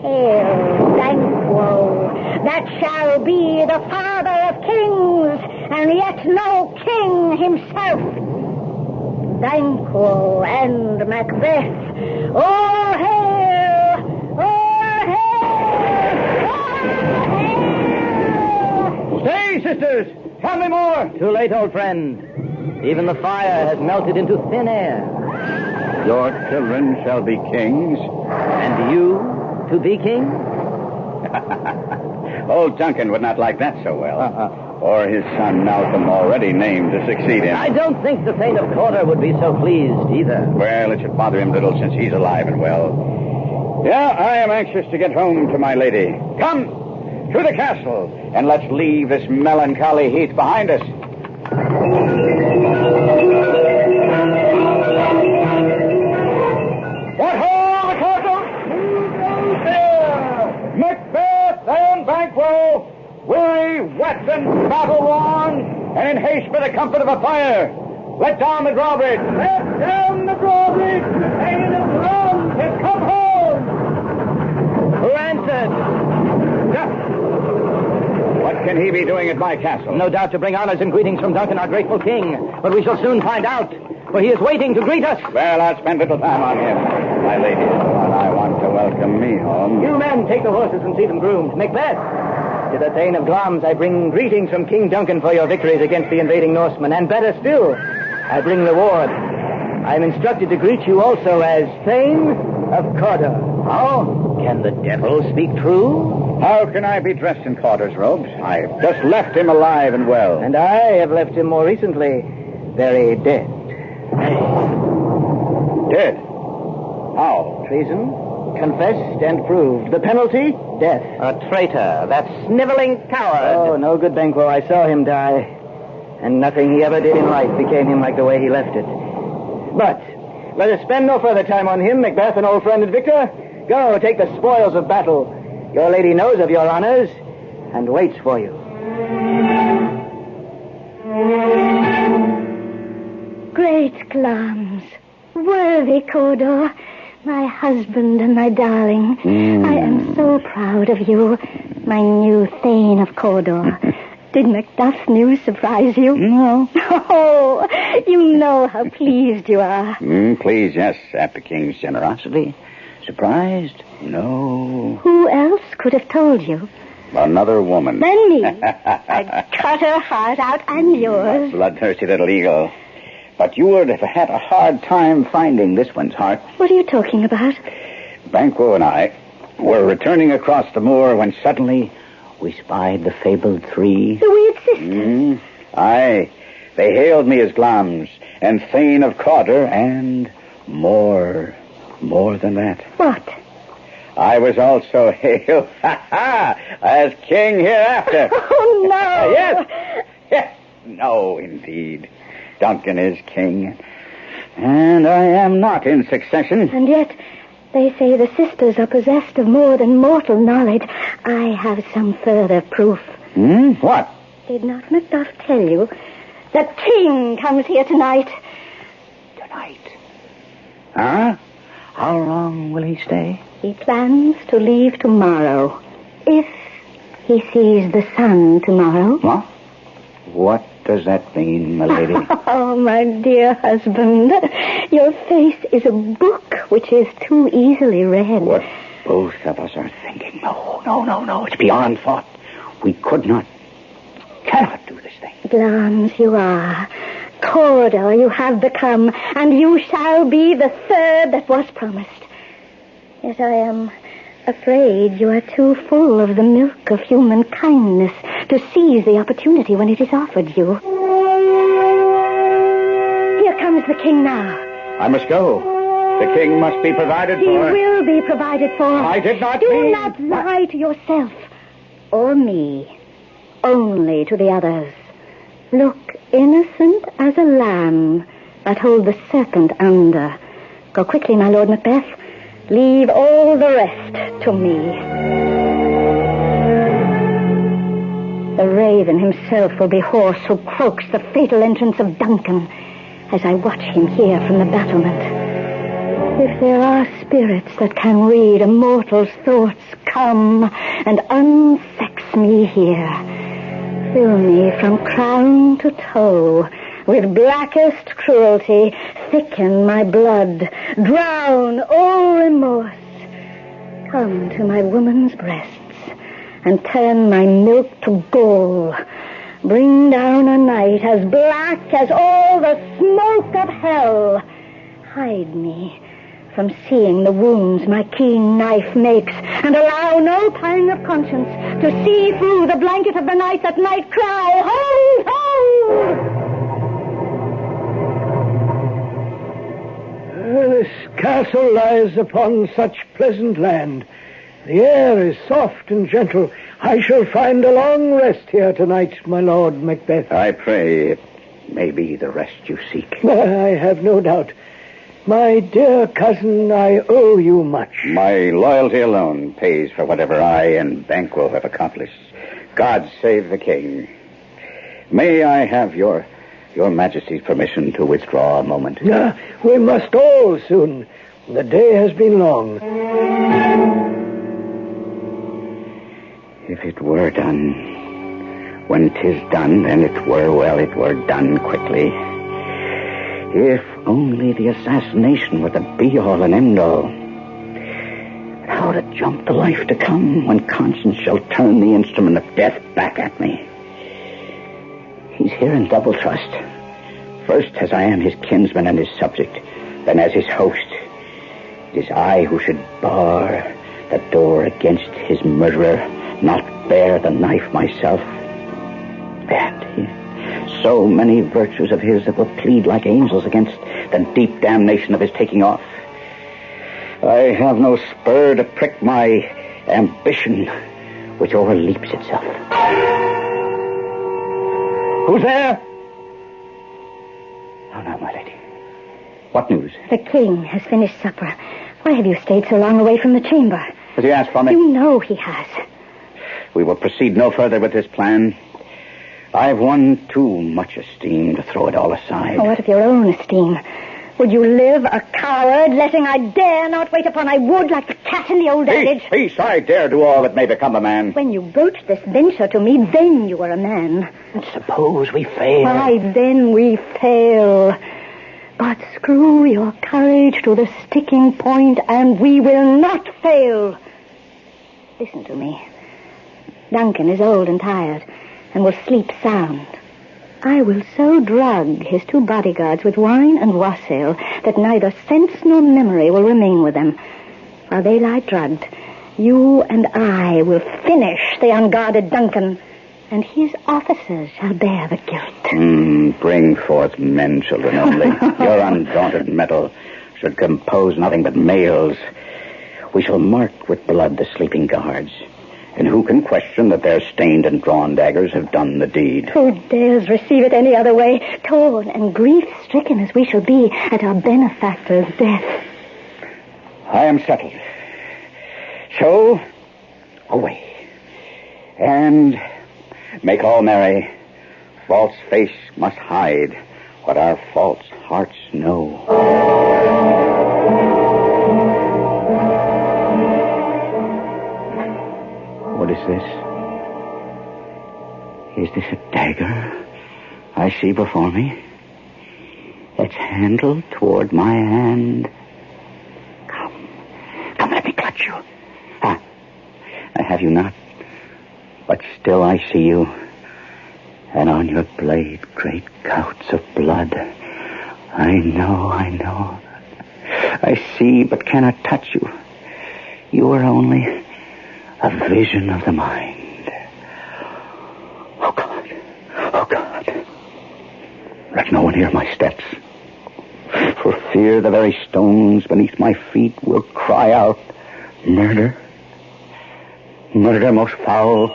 Hail, Banquo, that shall be the father of kings, and yet no king himself. Banquo and Macbeth, all hail! All hail! All hail! Stay, sisters! Tell me more! Too late, old friend. Even the fire has melted into thin air. Your children shall be kings. And you to be king? Old Duncan would not like that so well. Or his son Malcolm, already named to succeed him. I don't think the Thane of Cawdor would be so pleased either. Well, it should bother him little since he's alive and well. Yeah, I am anxious to get home to my lady. Come to the castle, and let's leave this melancholy heath behind us. What ho, the castle! Who goes there? Macbeth and Banquo, weary, wet, and battle-worn, and in haste for the comfort of a fire. Let down the drawbridge. Let down the drawbridge. The Thane of Glam has come home. Who answered? What can he be doing at my castle? No doubt to bring honors and greetings from Duncan, our grateful king. But we shall soon find out, for he is waiting to greet us. Well, I'll spend little time on him. My lady is the one I want to welcome me home. You men, take the horses and see them groomed. Macbeth, to the Thane of Glams I bring greetings from King Duncan for your victories against the invading Norsemen. And better still, I bring the reward. I am instructed to greet you also as Thane of Cawdor. How? Can the devil speak true? How can I be dressed in Cawdor's robes? I've just left him alive and well. And I have left him more recently very dead. Dead? How? Treason, confessed and proved. The penalty? Death. A traitor, that sniveling coward. Oh, no good, Banquo. I saw him die. And nothing he ever did in life became him like the way he left it. But let us spend no further time on him, Macbeth, an old friend and victor. Go, take the spoils of battle. Your lady knows of your honors and waits for you. Great Glams, worthy Cawdor, my husband and my darling. I am so proud of you, my new Thane of Cawdor. Did Macduff's news surprise you? No. Oh, you know how pleased you are. Pleased, yes, at the king's generosity. Surprised? No. Who else could have told you? Another woman. Than me. I'd cut her heart out and yours. Bloodthirsty little eagle. But you would have had a hard time finding this one's heart. What are you talking about? Banquo and I were returning across the moor when suddenly we spied the fabled three. The weird sisters? Aye. They hailed me as Glams and Thane of Cawdor and more than that. What? I was also hailed as king hereafter. Oh, no. Yes. No, indeed. Duncan is king, and I am not in succession. And yet, they say the sisters are possessed of more than mortal knowledge. I have some further proof. What? Did not Macduff tell you? The king comes here tonight. Tonight? Huh? How long will he stay? He plans to leave tomorrow. If he sees the sun tomorrow. What? What does that mean, my lady? Oh, my dear husband, your face is a book which is too easily read. What both of us are thinking. No. It's beyond thought. We cannot do this thing. Glance, you are. Corridor you have become, and you shall be the third that was promised. Yet I am afraid you are too full of the milk of human kindness to seize the opportunity when it is offered you. Here comes the king now. I must go. The king must be provided for. He will be provided for. I did not Do mean... not lie to yourself or me. Only to the others. Look innocent as a lamb that holds the serpent under. Go quickly, my Lord Macbeth. Leave all the rest to me. The raven himself will be hoarse who croaks the fatal entrance of Duncan as I watch him here from the battlement. If there are spirits that can read a mortal's thoughts, come and unsex me here. Fill me from crown to toe with blackest cruelty, thicken my blood, drown all remorse. Come to my woman's breasts and turn my milk to gall. Bring down a night as black as all the smoke of hell. Hide me from seeing the wounds my keen knife makes, and allow no pang of conscience to see through the blanket of the night that might cry, hold, hold! This castle lies upon such pleasant land. The air is soft and gentle. I shall find a long rest here tonight, my Lord Macbeth. I pray it may be the rest you seek. I have no doubt. My dear cousin, I owe you much. My loyalty alone pays for whatever I and Banquo have accomplished. God save the king. May I have your Majesty's permission to withdraw a moment? We must all soon. The day has been long. If it were done, when 'tis done, then it were done quickly. If only the assassination were the be-all and end-all. How to jump the life to come when conscience shall turn the instrument of death back at me. He's here in double trust. First as I am his kinsman and his subject, then as his host. It is I who should bar the door against his murderer, not bear the knife myself. And so many virtues of his that will plead like angels against the deep damnation of his taking off. I have no spur to prick my ambition, which overleaps itself. Who's there? Oh, no, my lady. What news? The king has finished supper. Why have you stayed so long away from the chamber? Has he asked for me? You know he has. We will proceed no further with this plan. I've won too much esteem to throw it all aside. Oh, what of your own esteem? Would you live a coward, letting I dare not wait upon I would like the cat in the old adage? Peace, I dare do all that may become a man. When you broached this venture to me, then you were a man. And suppose we fail? Why, then we fail. But screw your courage to the sticking point, and we will not fail. Listen to me. Duncan is old and tired, and will sleep sound. I will so drug his two bodyguards with wine and wassail that neither sense nor memory will remain with them. While they lie drugged, you and I will finish the unguarded Duncan, and his officers shall bear the guilt. Bring forth men, children, only. Your undaunted mettle should compose nothing but males. We shall mark with blood the sleeping guards. And who can question that their stained and drawn daggers have done the deed? Who dares receive it any other way, torn and grief-stricken as we shall be at our benefactor's death? I am settled. So, away. And make all merry. False face must hide what our false hearts know. this? Is this a dagger I see before me? Its handle toward my hand. Come, let me clutch you. I have you not, but still I see you. And on your blade, great gouts of blood. I know. I see, but cannot touch you. You are only a vision of the mind. Oh, God. Let no one hear my steps. For fear the very stones beneath my feet will cry out, murder. Murder most foul.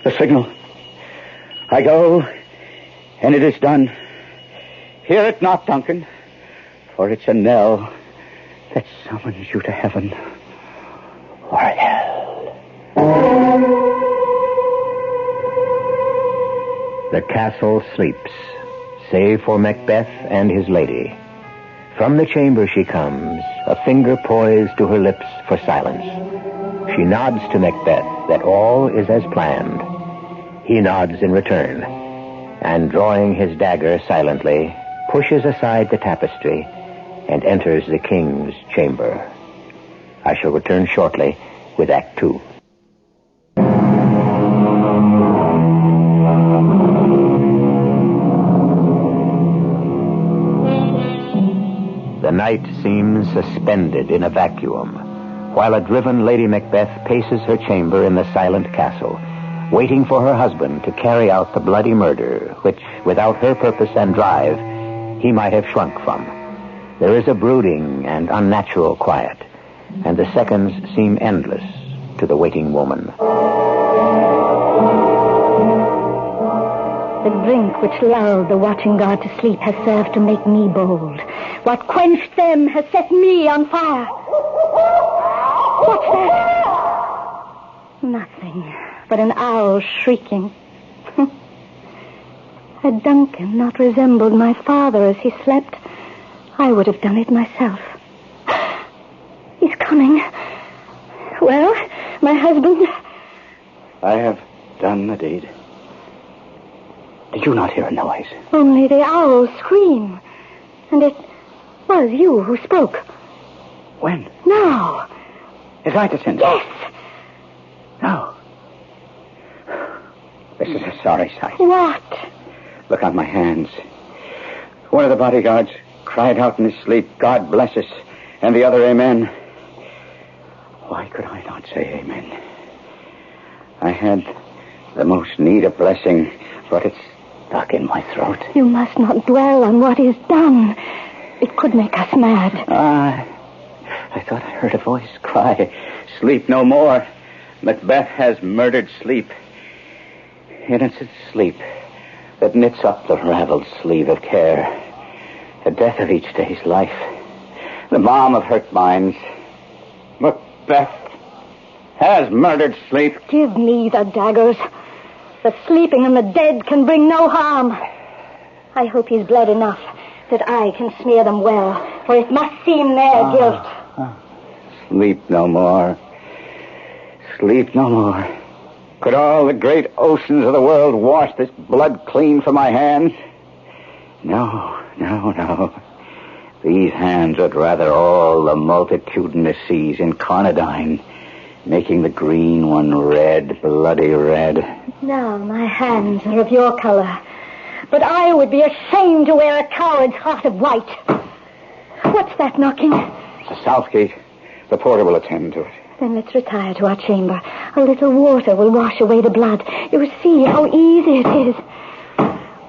The signal. I go, and it is done. Hear it not, Duncan, for it's a knell that summons you to heaven or hell. The castle sleeps, save for Macbeth and his lady. From the chamber she comes, a finger poised to her lips for silence. She nods to Macbeth that all is as planned. He nods in return, and drawing his dagger silently, pushes aside the tapestry and enters the king's chamber. I shall return shortly with Act 2. The night seems suspended in a vacuum, while a driven Lady Macbeth paces her chamber in the silent castle, waiting for her husband to carry out the bloody murder, which, without her purpose and drive, he might have shrunk from. There is a brooding and unnatural quiet, and the seconds seem endless to the waiting woman. The drink which lulled the watching guard to sleep has served to make me bold. What quenched them has set me on fire. What's that? Nothing but an owl shrieking. Had Duncan not resembled my father as he slept, I would have done it myself. He's coming. Well, my husband... I have done the deed. Did you not hear a noise? Only the owl scream. And it was you who spoke. When? Now. Did I descend? Yes. No. This is a sorry sight. What? Look on my hands. One of the bodyguards cried out in his sleep, God bless us, and the other, amen. Why could I not say amen? I had the most need of blessing, but it's stuck in my throat. You must not dwell on what is done. It could make us mad. I thought I heard a voice cry, sleep no more. Macbeth has murdered sleep. Innocent sleep that knits up the raveled sleeve of care. The death of each day's life. The balm of hurt minds. Macbeth has murdered sleep. Give me the daggers. The sleeping and the dead can bring no harm. I hope he's bled enough that I can smear them well, for it must seem their guilt. Sleep no more. Sleep no more. Could all the great oceans of the world wash this blood clean from my hands? No. These hands would rather all the multitudinous seas incarnadine, making the green one red, bloody red. Now my hands are of your color, but I would be ashamed to wear a coward's heart of white. What's that knocking? It's the south gate. The porter will attend to it. Then let's retire to our chamber. A little water will wash away the blood. You see how easy it is.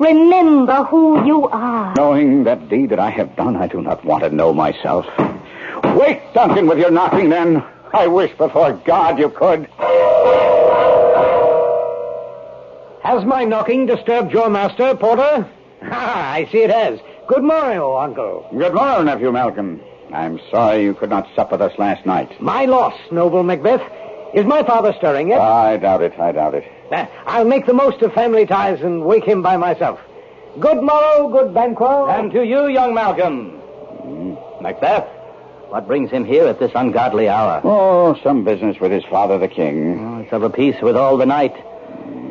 Remember who you are. Knowing that deed that I have done, I do not want to know myself. Wait, Duncan, with your knocking, then. I wish before God you could. Has my knocking disturbed your master, Porter? I see it has. Good morrow, Uncle. Good morrow, Nephew Malcolm. I'm sorry you could not sup with us last night. My loss, noble Macbeth. Is my father stirring yet? I doubt it. I'll make the most of family ties and wake him by myself. Good morrow, good Banquo. And to you, young Malcolm. Macbeth, What brings him here at this ungodly hour? Oh, some business with his father, the king. Oh, it's of a piece with all the night.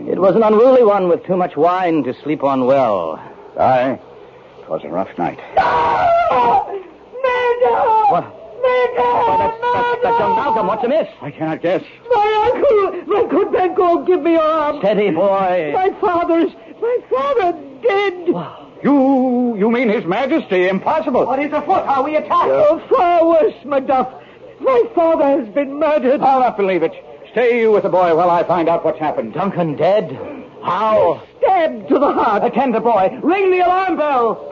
It was an unruly one with too much wine to sleep on well. Aye, it was a rough night. What? That's young Malcolm. What's amiss? I cannot guess. My uncle! My good Benko, give me your arm. Steady, boy. My father dead. You mean His Majesty? Impossible. What is afoot? Are we attacked? Oh, far worse, Macduff. My father has been murdered. I'll not believe it. Stay you with the boy while I find out what's happened. Duncan dead? How? Stabbed to the heart. Attend the boy. Ring the alarm bell.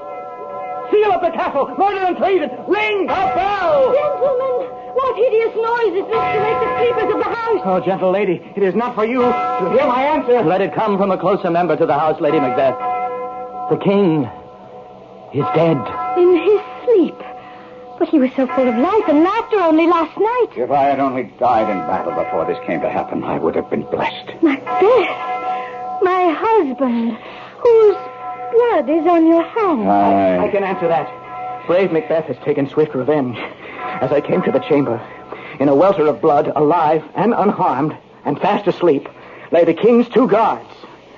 Seal up the castle. Murder and treason. Ring the bell. Gentlemen, what hideous noise is this to make the sleepers of the house? Oh, gentle lady, it is not for you to hear my answer. Let it come from a closer member to the house, Lady Macbeth. The king is dead. In his sleep. But he was so full of life and laughter only last night. If I had only died in battle before this came to happen, I would have been blessed. Macbeth, my husband, whose blood is on your hand. I can answer that. Brave Macbeth has taken swift revenge. As I came to the chamber, in a welter of blood, alive and unharmed, and fast asleep, lay the king's 2 guards.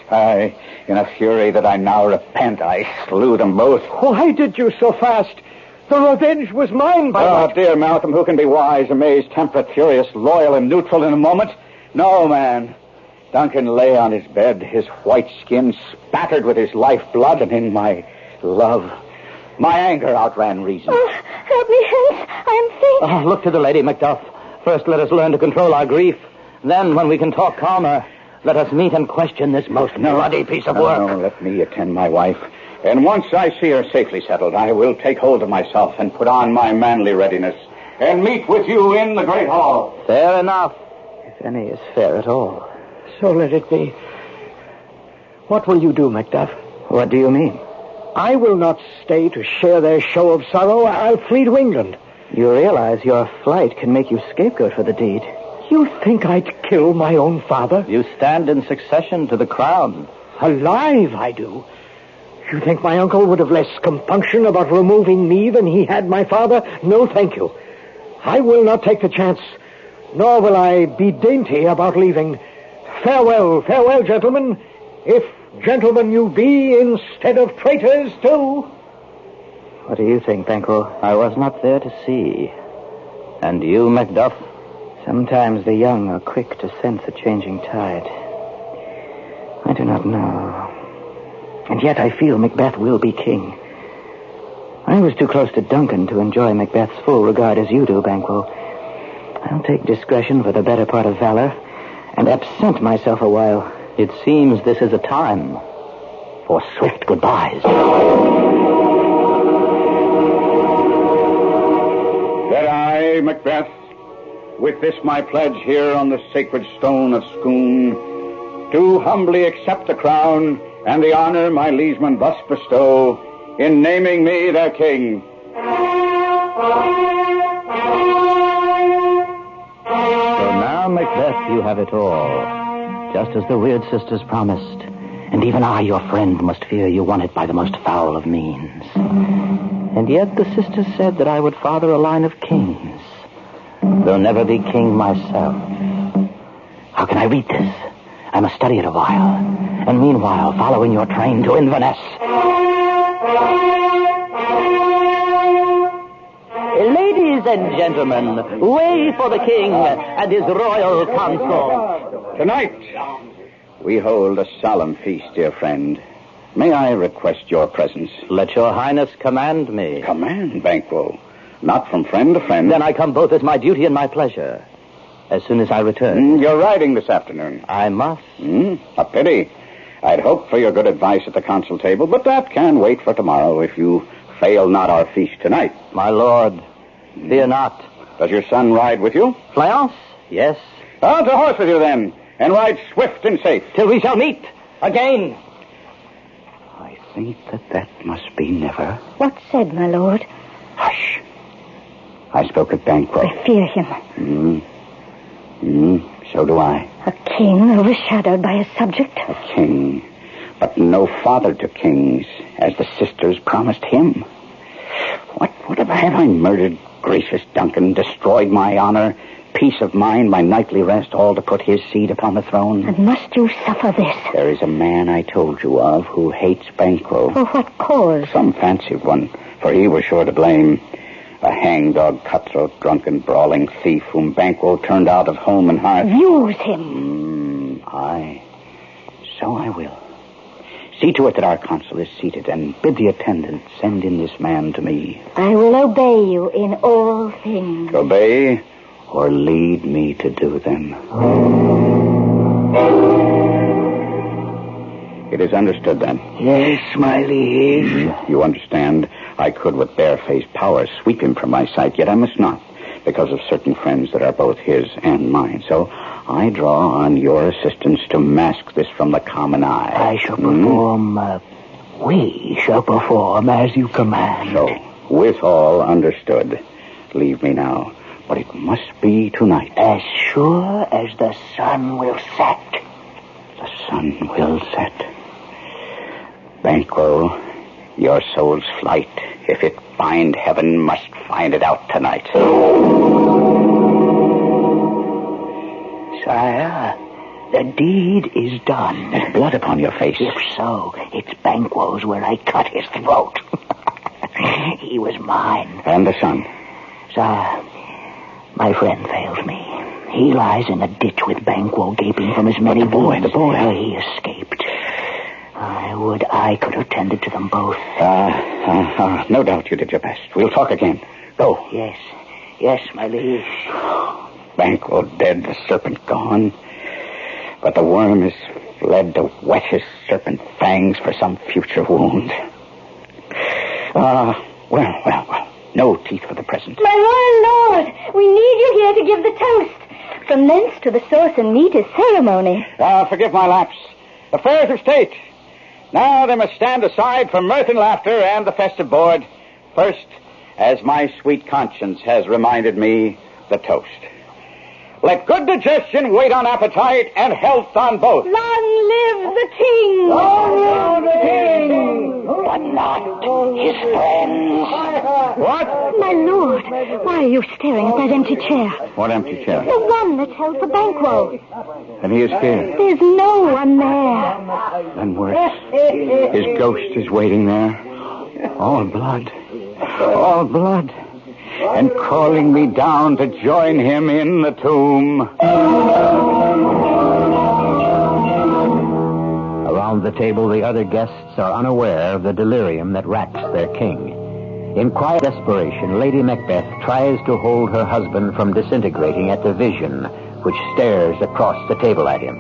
Aye, in a fury that I now repent, I slew them both. Why did you so fast? The revenge was mine by Oh, that. dear Malcolm, who can be wise, amazed, temperate, furious, loyal, and neutral in a moment? No, man. Duncan lay on his bed, his white skin spattered with his lifeblood, and in my love, my anger outran reason. Oh, help me, hence. I am faint. Oh, look to the Lady Macduff. First, let us learn to control our grief. Then, when we can talk calmer, let us meet and question this most bloody piece of work. No, let me attend my wife. And once I see her safely settled, I will take hold of myself and put on my manly readiness and meet with you in the great hall. Fair enough, if any is fair at all. So let it be. What will you do, Macduff? What do you mean? I will not stay to share their show of sorrow. I'll flee to England. You realize your flight can make you scapegoat for the deed. You think I'd kill my own father? You stand in succession to the crown. Alive, I do. You think my uncle would have less compunction about removing me than he had my father? No, thank you. I will not take the chance, nor will I be dainty about leaving. Farewell, farewell, gentlemen. If gentlemen you be instead of traitors, too. What do you think, Banquo? I was not there to see. And you, Macduff? Sometimes the young are quick to sense a changing tide. I do not know. And yet I feel Macbeth will be king. I was too close to Duncan to enjoy Macbeth's full regard as you do, Banquo. I'll take discretion for the better part of valor and absent myself a while. It seems this is a time for swift goodbyes. That I, Macbeth, with this my pledge here on the sacred stone of Scone, do humbly accept the crown and the honor my liegemen thus bestow in naming me their king. So now, Macbeth, you have it all, just as the weird sisters promised. And even I, your friend, must fear you won it by the most foul of means. And yet the sisters said that I would father a line of kings, though never be king myself. How can I read this? I must study it a while, and meanwhile follow in your train to Inverness. Ladies and gentlemen, way for the king and his royal consort. Tonight, we hold a solemn feast, dear friend. May I request your presence? Let your highness command me. Command, Banquo. Not from friend to friend. Then I come both as my duty and my pleasure. As soon as I return. You're riding this afternoon. I must. A pity. I'd hoped for your good advice at the council table, but that can wait for tomorrow if you fail not our feast tonight. My lord, fear not. Does your son ride with you? Fleance? Yes. On to horse with you, then, and ride swift and safe. Till we shall meet again. I think that must be never. What said, my lord? Hush. I spoke of Banquo. I fear him. So do I. A king overshadowed by a subject. A king, but no father to kings, as the sisters promised him. What have I murdered gracious Duncan destroyed my honor, peace of mind, my nightly rest, all to put his seed upon the throne. And must you suffer this? There is a man I told you of who hates Banquo. For what cause? Some fancied one, for he was sure to blame. A hangdog, cutthroat, drunken, brawling thief whom Banquo turned out of home and hearth. Use him. Aye. So I will. See to it that our consul is seated, and bid the attendant send in this man to me. I will obey you in all things. Obey or lead me to do them. It is understood, then? Yes, my liege. You understand? I could with barefaced power sweep him from my sight, yet I must not, because of certain friends that are both his and mine. So I draw on your assistance to mask this from the common eye. I shall perform, we shall perform as you command. So, with all understood, leave me now. But it must be tonight. As sure as the sun will set. The sun will set. Banquo, your soul's flight, if it find heaven, must find it out tonight. Sire, the deed is done. There's blood upon your face. If so, it's Banquo's where I cut his throat. He was mine. And the son? Sire, my friend fails me. He lies in a ditch with Banquo gaping from his many wounds. The boy. He escaped. I would I could have tended to them both. No doubt you did your best. We'll talk again. Go. Yes, my liege. Banquo dead, the serpent gone. But the worm is fled to whet his serpent fangs for some future wound. Well. No teeth for the present. My royal lord, we need you here to give the toast. From thence to the sauce and meat is ceremony. Forgive my lapse. Affairs of state. Now they must stand aside for mirth and laughter and the festive board. First, as my sweet conscience has reminded me, the toast. Let good digestion wait on appetite and health on both. Long live the king! Long live the king! But not his friends. What? My lord, why are you staring at that empty chair? What empty chair? The one that's held for Banquo. And he is here. There's no one there. Then worse. His ghost is waiting there. All blood. All blood. And calling me down to join him in the tomb. Around the table, the other guests are unaware of the delirium that racks their king. In quiet desperation, Lady Macbeth tries to hold her husband from disintegrating at the vision which stares across the table at him.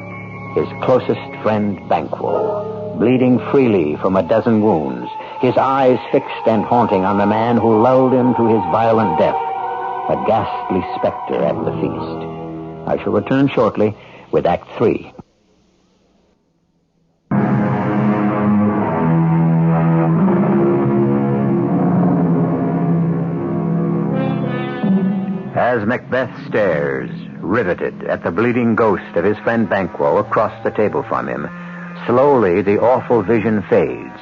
His closest friend, Banquo, bleeding freely from a dozen wounds, his eyes fixed and haunting on the man who lulled him to his violent death, a ghastly specter at the feast. I shall return shortly with Act 3. As Macbeth stares, riveted at the bleeding ghost of his friend Banquo across the table from him, slowly the awful vision fades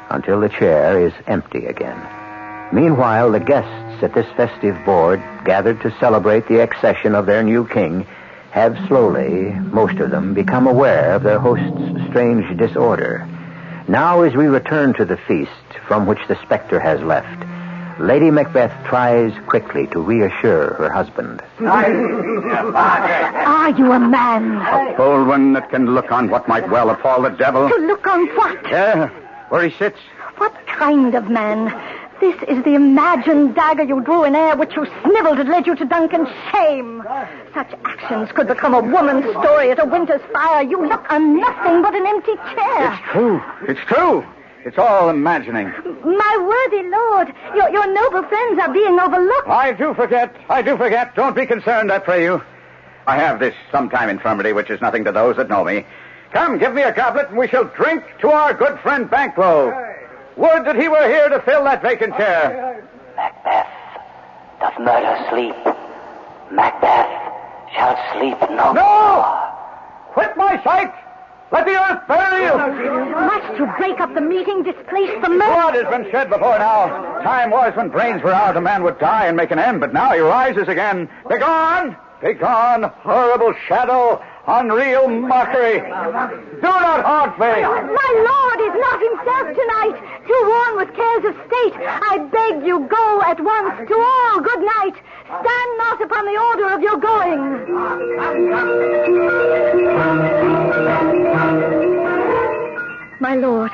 until the chair is empty again. Meanwhile, the guests at this festive board, gathered to celebrate the accession of their new king, have slowly, most of them, become aware of their host's strange disorder. Now, as we return to the feast from which the specter has left, Lady Macbeth tries quickly to reassure her husband. Are you a man? A bold one that can look on what might well appall the devil. To look on what? There, where he sits. What kind of man? This is the imagined dagger you drew in air, which you snivelled and led you to Duncan's shame. Such actions could become a woman's story at a winter's fire. You look on nothing but an empty chair. It's true. It's true. It's all imagining. My worthy lord, your noble friends are being overlooked. I do forget. Don't be concerned, I pray you. I have this sometime infirmity, which is nothing to those that know me. Come, give me a goblet, and we shall drink to our good friend Banquo. Would that he were here to fill that vacant chair. Macbeth doth murder sleep. Macbeth shall sleep no more. Quit my sight! Let the earth bury you! Must you break up the meeting, displace the men? Blood has been shed before now. time was when brains were out, a man would die and make an end, but now he rises again. Begone! Begone, horrible shadow, unreal mockery. Do not haunt me. My lord is not himself tonight, too worn with cares of state. I beg you, go at once. To all, good night. Stand not upon the order of your going. My lord,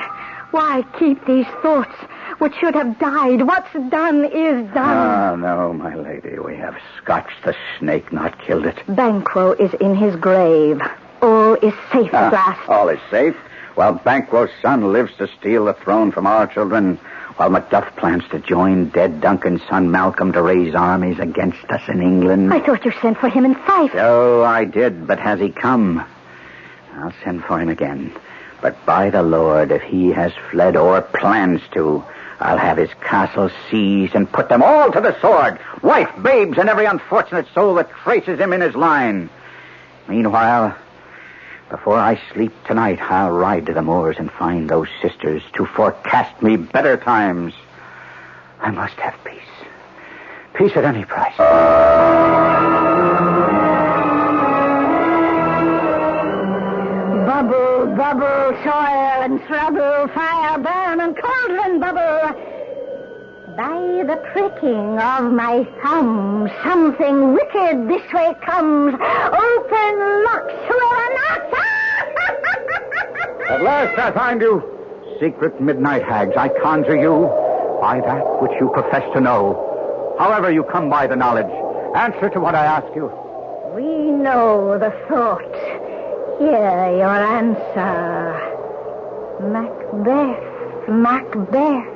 why keep these thoughts which should have died? What's done is done. Ah, no, my lady. We have scotched the snake, not killed it. Banquo is in his grave. All is safe at last. All is safe, while Banquo's son lives to steal the throne from our children, while Macduff plans to join dead Duncan's son Malcolm to raise armies against us in England. I thought you sent for him in Fife. So I did, but has he come? I'll send for him again. But by the Lord, if he has fled or plans to, I'll have his castle seized and put them all to the sword. Wife, babes, and every unfortunate soul that traces him in his line. Meanwhile, before I sleep tonight, I'll ride to the moors and find those sisters to forecast me better times. I must have peace. Peace at any price. Bubble, bubble, soil and trouble, fire burn and cauldron bubble. By the pricking of my thumb, something wicked this way comes. Open locks, whoever knocks. At last I find you. Secret midnight hags, I conjure you by that which you profess to know. However you come by the knowledge, answer to what I ask you. We know the thought. Hear your answer. Macbeth, Macbeth.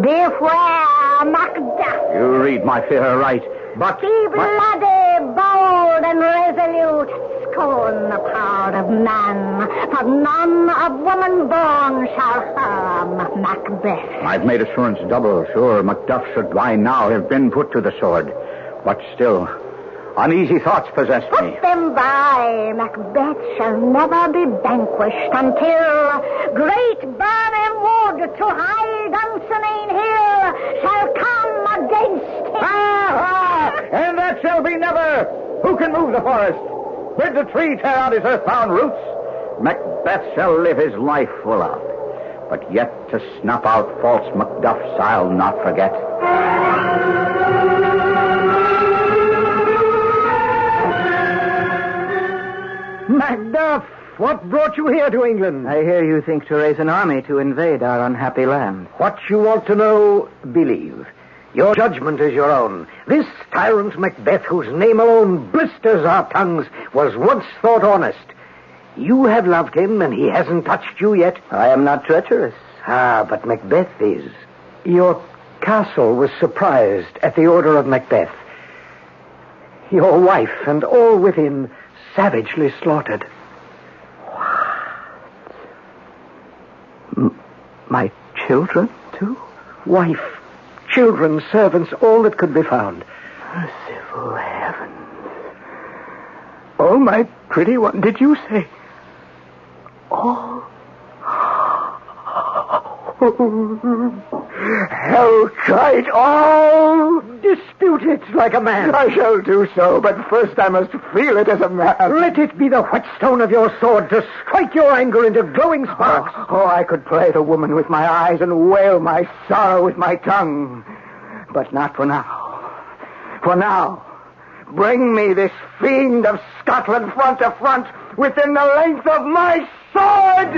Beware, Macduff. You read my fear aright, but... Be bloody, bold, and resolute. Scorn the power of man, for none of woman born shall harm Macbeth. I've made assurance double. Sure, Macduff should by now have been put to the sword. But still, uneasy thoughts possess me. Put them by. Macbeth shall never be vanquished until great Birnam Wood to high Dunsinane Hill shall come against him. And that shall be never. Who can move the forest? Bid the tree tear out his earthbound roots. Macbeth shall live his life full out. But yet to snuff out false Macduffs I'll not forget. Macduff, what brought you here to England? I hear you think to raise an army to invade our unhappy land. What you want to know, believe. Your judgment is your own. This tyrant Macbeth, whose name alone blisters our tongues, was once thought honest. You have loved him, and he hasn't touched you yet. I am not treacherous. Ah, but Macbeth is. Your castle was surprised at the order of Macbeth. Your wife and all within savagely slaughtered. My children, too? Wife, children, servants, all that could be found. Merciful heavens. Oh, my pretty one, did you say? All? Hell tried all. Dispute it like a man. I shall do so, but first I must feel it as a man. Let it be the whetstone of your sword to strike your anger into glowing sparks. Oh, I could play the woman with my eyes and wail my sorrow with my tongue. But not for now. For now, bring me this fiend of Scotland front to front within the length of my sword!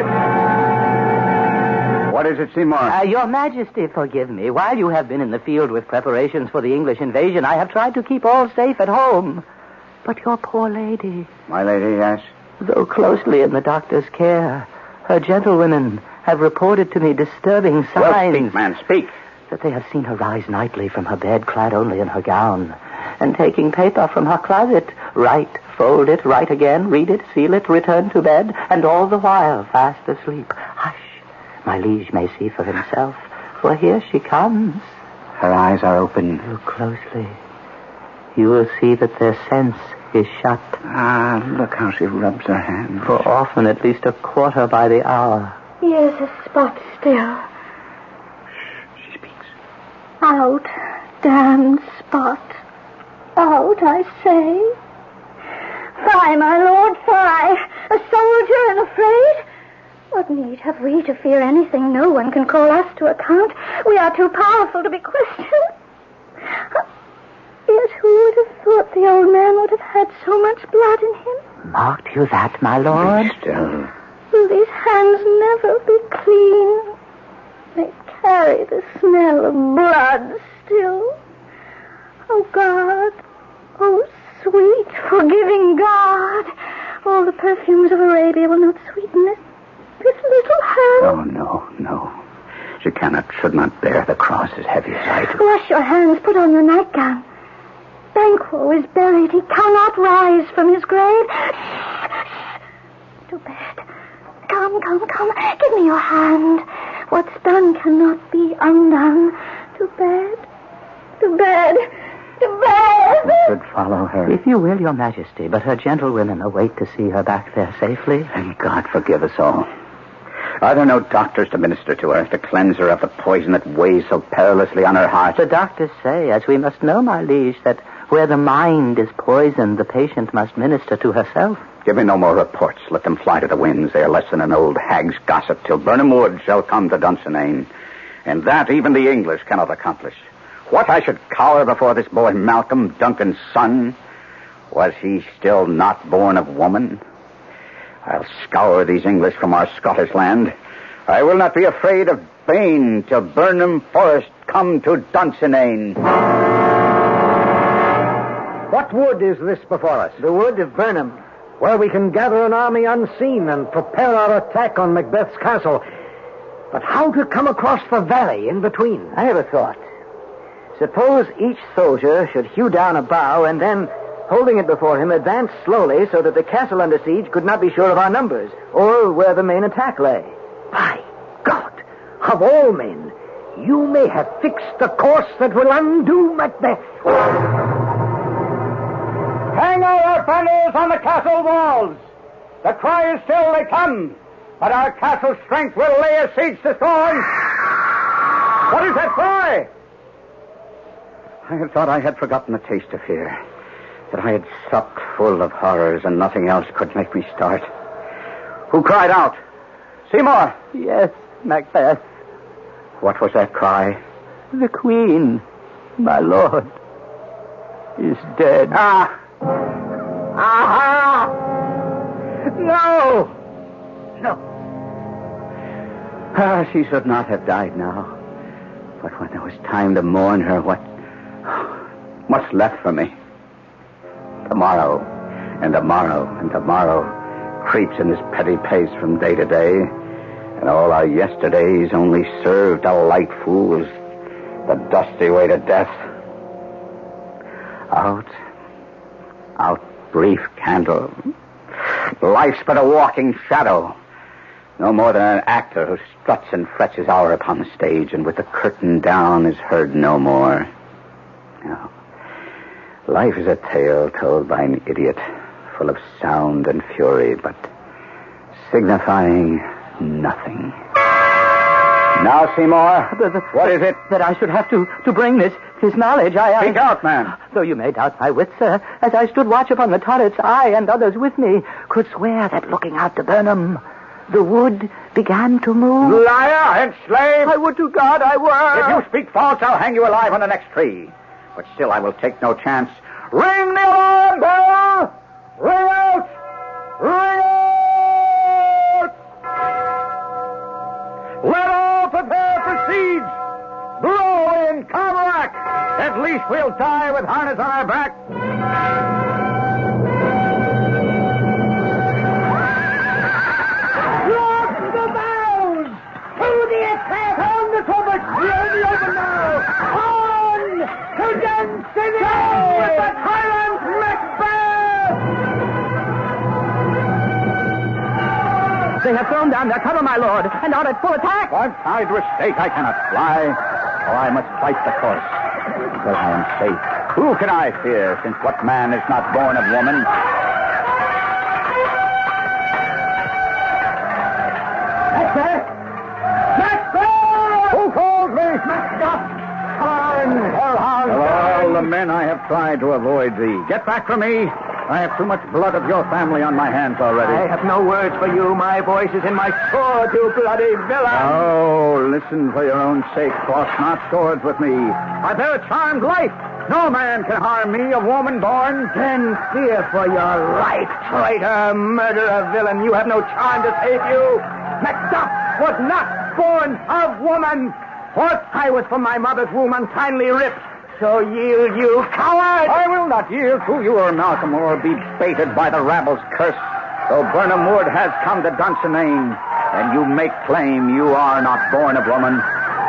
What is it, Seymour? Your Majesty, forgive me. While you have been in the field with preparations for the English invasion, I have tried to keep all safe at home. But your poor lady... My lady, yes? Though closely in the doctor's care, her gentlewomen have reported to me disturbing signs... Well, speak, man, speak. That they have seen her rise nightly from her bed, clad only in her gown, and taking paper from her closet, write, fold it, write again, read it, seal it, return to bed, and all the while fast asleep. Hush! My liege may see for himself, for here she comes. Her eyes are open. Look closely. You will see that their sense is shut. Ah, look how she rubs her hands. For often at least a quarter by the hour. Here's a spot still. She speaks. Out, damned spot. Out, I say. Fie, my lord, fie. A soldier and afraid? What need have we to fear anything? No one can call us to account. We are too powerful to be questioned. Yet who would have thought the old man would have had so much blood in him? Marked you that, my lord? Be still. Will these hands never be clean? They carry the smell of blood still. Oh, God. Oh, sweet, forgiving God. All the perfumes of Arabia will not sweeten it. This little hand. No. She should not bear the cross as heavy as I do. Wash your hands. Put on your nightgown. Banquo is buried. He cannot rise from his grave. To bed. Come. Give me your hand. What's done cannot be undone. To bed. I should follow her. If you will, your majesty, but her gentlewomen await to see her back there safely. And God forgive us all. Are there no doctors to minister to her, to cleanse her of the poison that weighs so perilously on her heart? The doctors say, as we must know, my liege, that where the mind is poisoned, the patient must minister to herself. Give me no more reports. Let them fly to the winds. They are less than an old hag's gossip till Burnham Wood shall come to Dunsinane. And that even the English cannot accomplish. What, I should cower before this boy Malcolm, Duncan's son? Was he still not born of woman? I'll scour these English from our Scottish land. I will not be afraid of bane till Burnham Forest come to Dunsinane. What wood is this before us? The wood of Burnham. Where we can gather an army unseen and prepare our attack on Macbeth's castle. But how to come across the valley in between? I have a thought. Suppose each soldier should hew down a bough and then, holding it before him, advance slowly so that the castle under siege could not be sure of our numbers or where the main attack lay. By God, of all men, you may have fixed the course that will undo Macbeth. Hang all our banners on the castle walls. The cry is still they come, but our castle strength will lay a siege to scorn. What is that cry? I had thought I had forgotten the taste of fear, that I had supped full of horrors and nothing else could make me start. Who cried out? Seymour! Yes, Macbeth. What was that cry? The Queen, my lord, is dead. Ah! Aha! No! She should not have died now. But when there was time to mourn her, what's left for me? Tomorrow, and tomorrow creeps in this petty pace from day to day, and all our yesterdays only serve to light fools, the dusty way to death. Out, brief candle. Life's but a walking shadow. No more than an actor who struts and frets his hour upon the stage, and with the curtain down is heard no more. No. Life is a tale told by an idiot, full of sound and fury, but signifying nothing. Now, Seymour, what is it? That I should have to bring this knowledge. Speak out, man. Though you may doubt my wits, sir, as I stood watch upon the turrets, I and others with me could swear that looking out to Burnham, the wood began to move. Liar and slave! I would to God I were. If you speak false, I'll hang you alive on the next tree. But still, I will take no chance. Ring the alarm bell! Ring out! Ring out! Let all prepare for siege! Blow in Carmarack! At least we'll die with harness on our back. Lock the bells! To the attack on the trumpet! We're in the open now! On! To Dunsinane! With the tyrant Macbeth! They have thrown down their cover, my lord, and are at full attack. I'm tied to a stake. I cannot fly, or I must fight the course. Until I am safe. Who can I fear, since what man is not born of woman? Macbeth! Macbeth! Who calls me? Macbeth! tried to avoid thee. Get back from me. I have too much blood of your family on my hands already. I have no words for you. My voice is in my sword, you bloody villain. Oh, listen for your own sake. Cross not swords with me. I bear a charmed life. No man can harm me, a woman born. Then fear for your life, traitor, murderer, villain. You have no charm to save you. Macduff was not born of woman. What I was from my mother's womb unkindly ripped. So yield, you coward! I will not yield to your Malcolm or be baited by the rabble's curse. Though Burnham Wood has come to Dunsinane, and you make claim you are not born of woman,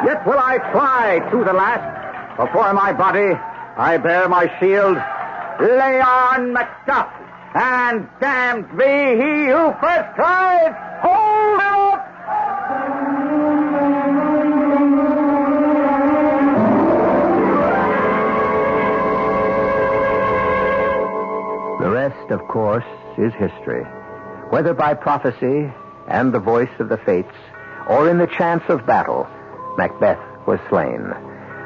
yet will I try to the last. Before my body, I bear my shield. Lay on, Macduff, and damned be he who first tries. Hold it up! The rest, of course, is history. Whether by prophecy and the voice of the fates, or in the chance of battle, Macbeth was slain.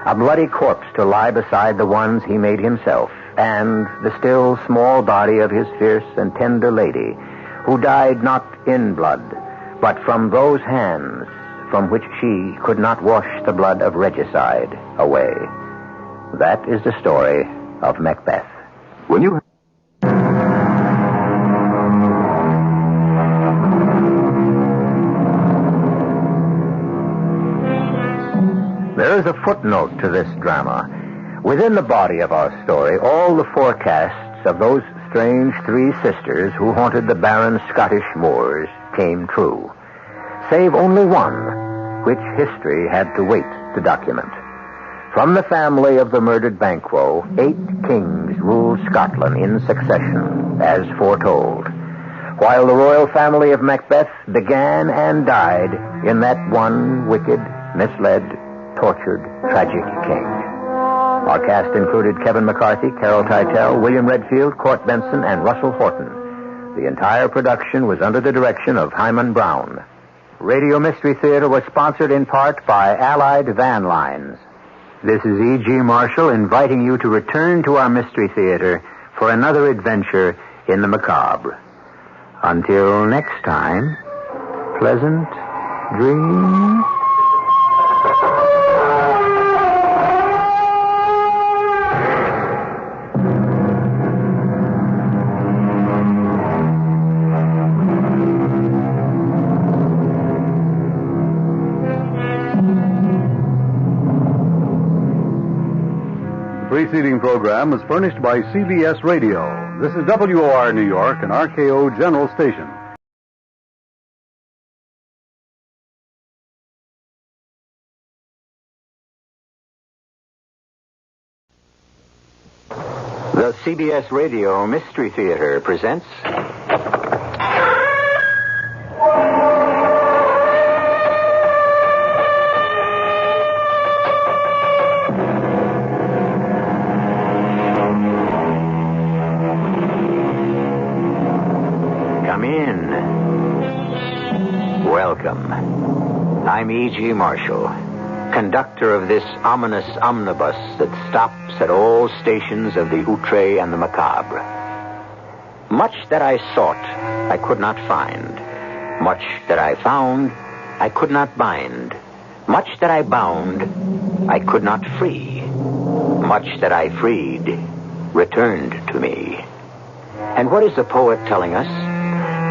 A bloody corpse to lie beside the ones he made himself, and the still small body of his fierce and tender lady, who died not in blood, but from those hands from which she could not wash the blood of regicide away. That is the story of Macbeth. When you There is a footnote to this drama. Within the body of our story, all the forecasts of those strange three sisters who haunted the barren Scottish moors came true, save only one, which history had to wait to document. From the family of the murdered Banquo, 8 kings ruled Scotland in succession, as foretold, while the royal family of Macbeth began and died in that one wicked, misled, tortured, tragic king. Our cast included Kevin McCarthy, Carol Teitel, William Redfield, Court Benson, and Russell Horton. The entire production was under the direction of Hyman Brown. Radio Mystery Theater was sponsored in part by Allied Van Lines. This is E.G. Marshall inviting you to return to our Mystery Theater for another adventure in the macabre. Until next time, pleasant dreams. The preceding program was furnished by CBS Radio. This is WOR New York and RKO General Station. The CBS Radio Mystery Theater presents... Come in. Welcome. I'm E.G. Marshall, conductor of this ominous omnibus that stops at all stations of the outre and the macabre. Much that I sought, I could not find. Much that I found, I could not bind. Much that I bound, I could not free. Much that I freed, returned to me. And what is the poet telling us?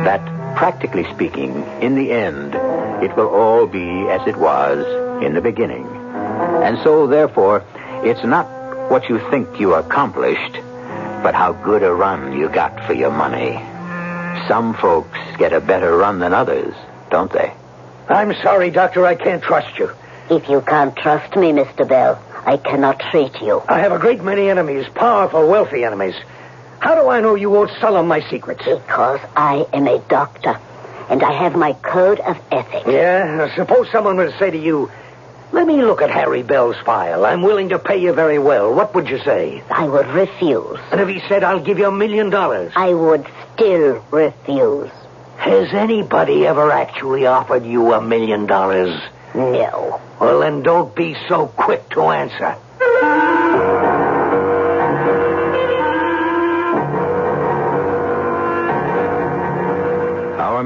That, practically speaking, in the end, it will all be as it was in the beginning. And so, therefore, it's not what you think you accomplished, but how good a run you got for your money. Some folks get a better run than others, don't they? I'm sorry, Doctor, I can't trust you. If you can't trust me, Mr. Bell, I cannot treat you. I have a great many enemies, powerful, wealthy enemies. How do I know you won't sell them my secrets? Because I am a doctor, and I have my code of ethics. Yeah? Now, suppose someone were to say to you, let me look at Harry Bell's file. I'm willing to pay you very well. What would you say? I would refuse. And if he said, I'll give you $1 million? I would still refuse. Has anybody ever actually offered you $1 million? No. Well, then don't be so quick to answer.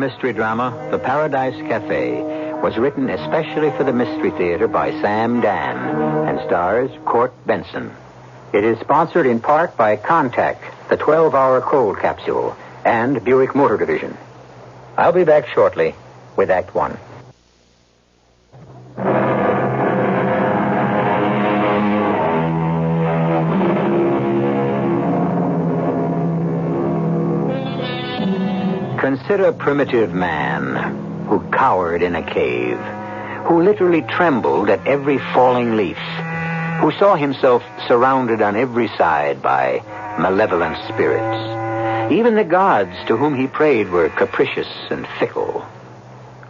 mystery drama, The Paradise Cafe, was written especially for the Mystery Theater by Sam Dan and stars Court Benson. It is sponsored in part by Contact, the 12-hour cold capsule, and Buick Motor Division. I'll be back shortly with Act One. Consider primitive man who cowered in a cave, who literally trembled at every falling leaf, who saw himself surrounded on every side by malevolent spirits. Even the gods to whom he prayed were capricious and fickle.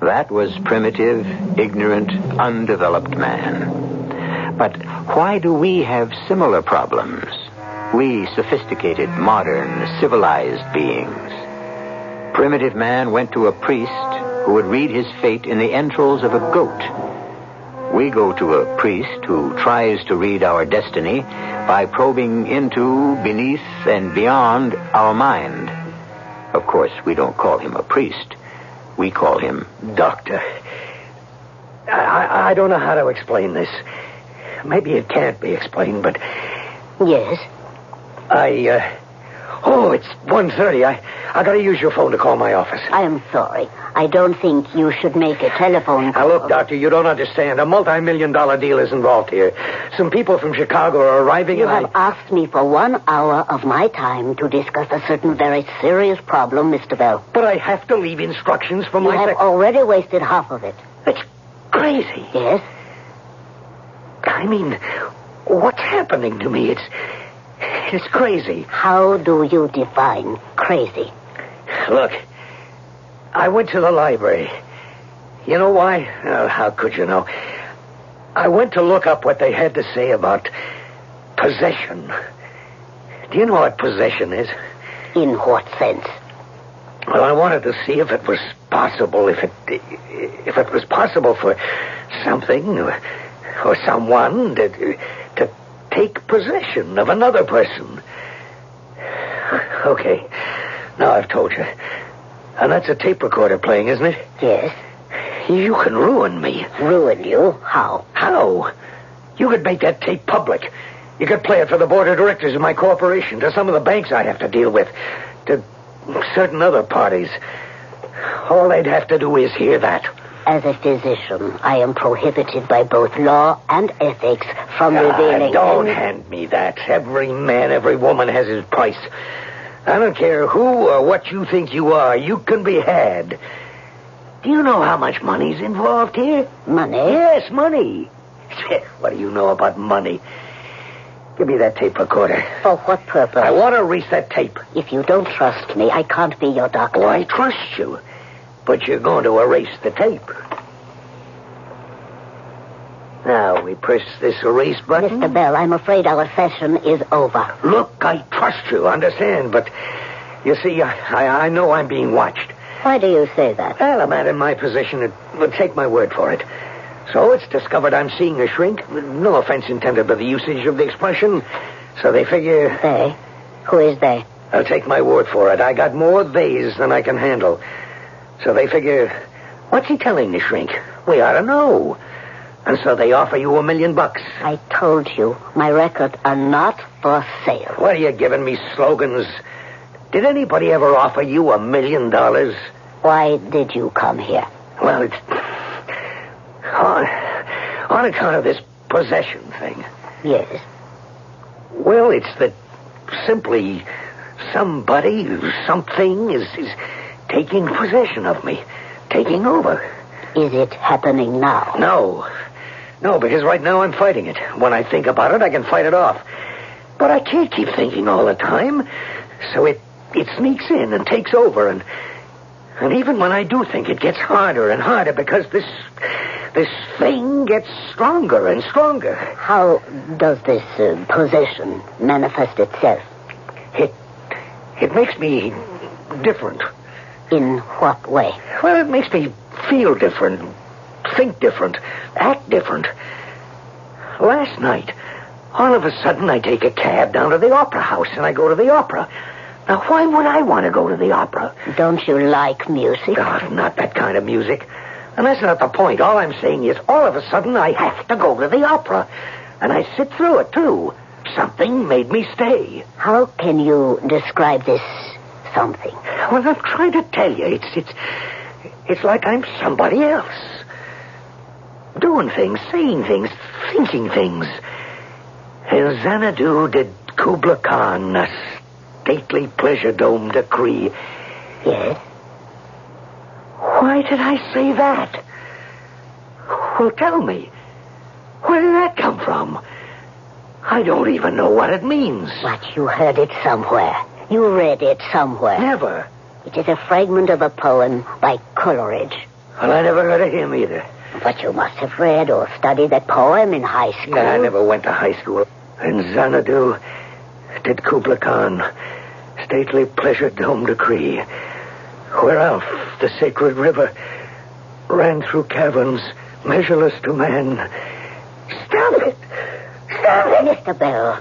That was primitive, ignorant, undeveloped man. But why do we have similar problems? We sophisticated, modern, civilized beings. Primitive man went to a priest who would read his fate in the entrails of a goat. We go to a priest who tries to read our destiny by probing into, beneath, and beyond our mind. Of course, we don't call him a priest. We call him Doctor. I don't know how to explain this. Maybe it can't be explained, but... Yes? It's 1:30. I gotta use your phone to call my office. I am sorry. I don't think you should make a telephone call. Now, look, Doctor, you don't understand. A multi-million-dollar deal is involved here. Some people from Chicago are arriving You have asked me for 1 hour of my time to discuss a certain very serious problem, Mr. Bell. But I have to leave instructions for You my... have already wasted half of it. It's crazy. Yes? I mean, what's happening to me? It's crazy. How do you define crazy? Look, I went to the library. You know why? How could you know? I went to look up what they had to say about possession. Do you know what possession is? In what sense? Well, I wanted to see if it was possible, if it was possible for something or someone to take possession of another person. Okay, now I've told you. And that's a tape recorder playing, isn't it? Yes. You can ruin me. Ruin you? How? How? You could make that tape public. You could play it for the board of directors of my corporation, to some of the banks I have to deal with, to certain other parties. All they'd have to do is hear that. As a physician, I am prohibited by both law and ethics from revealing... Don't hand me that. Every man, every woman has his price. I don't care who or what you think you are. You can be had. Do you know how much money's involved here? Money? Yes, money. What do you know about money? Give me that tape recorder. For what purpose? I want to erase that tape. If you don't trust me, I can't be your doctor. Oh, I trust you. But you're going to erase the tape. Now, we press this erase button. Mr. Bell, I'm afraid our session is over. Look, I trust you, understand, but you see, I know I'm being watched. Why do you say that? Well, a man in my position would take my word for it. So it's discovered I'm seeing a shrink. No offense intended by the usage of the expression. So they figure... They? Who is they? I'll take my word for it. I got more theys than I can handle. So they figure, what's he telling the shrink? We ought to know. And so they offer you $1 million. I told you, my records are not for sale. What are you giving me slogans? Did anybody ever offer you $1 million? Why did you come here? Well, it's on account of this possession thing. Yes. Well, it's that simply somebody, something is taking possession of me, taking over. Is it happening now? No, because right now I'm fighting it. When I think about it, I can fight it off. But I can't keep thinking all the time. So it sneaks in and takes over. And even when I do think, it gets harder and harder because this thing gets stronger and stronger. How does this possession manifest itself? It makes me different. In what way? Well, it makes me feel different, think different, act different. Last night, all of a sudden, I take a cab down to the opera house, and I go to the opera. Now, why would I want to go to the opera? Don't you like music? Oh, not that kind of music. And that's not the point. All I'm saying is, all of a sudden, I have to go to the opera. And I sit through it, too. Something made me stay. How can you describe this something? Well, I'm trying to tell you. It's like I'm somebody else. Doing things, saying things, thinking things. In Xanadu did Kubla Khan a stately pleasure dome decree. Yes? Why did I say that? Well, tell me. Where did that come from? I don't even know what it means. But you heard it somewhere. You read it somewhere. Never. It is a fragment of a poem by Coleridge. Well, I never heard of him either. But you must have read or studied that poem in high school. I never went to high school. In Xanadu did Kubla Khan stately pleasure dome decree, where Alf, the sacred river, ran through caverns measureless to man. Stop it! Stop it! Mr. Bell.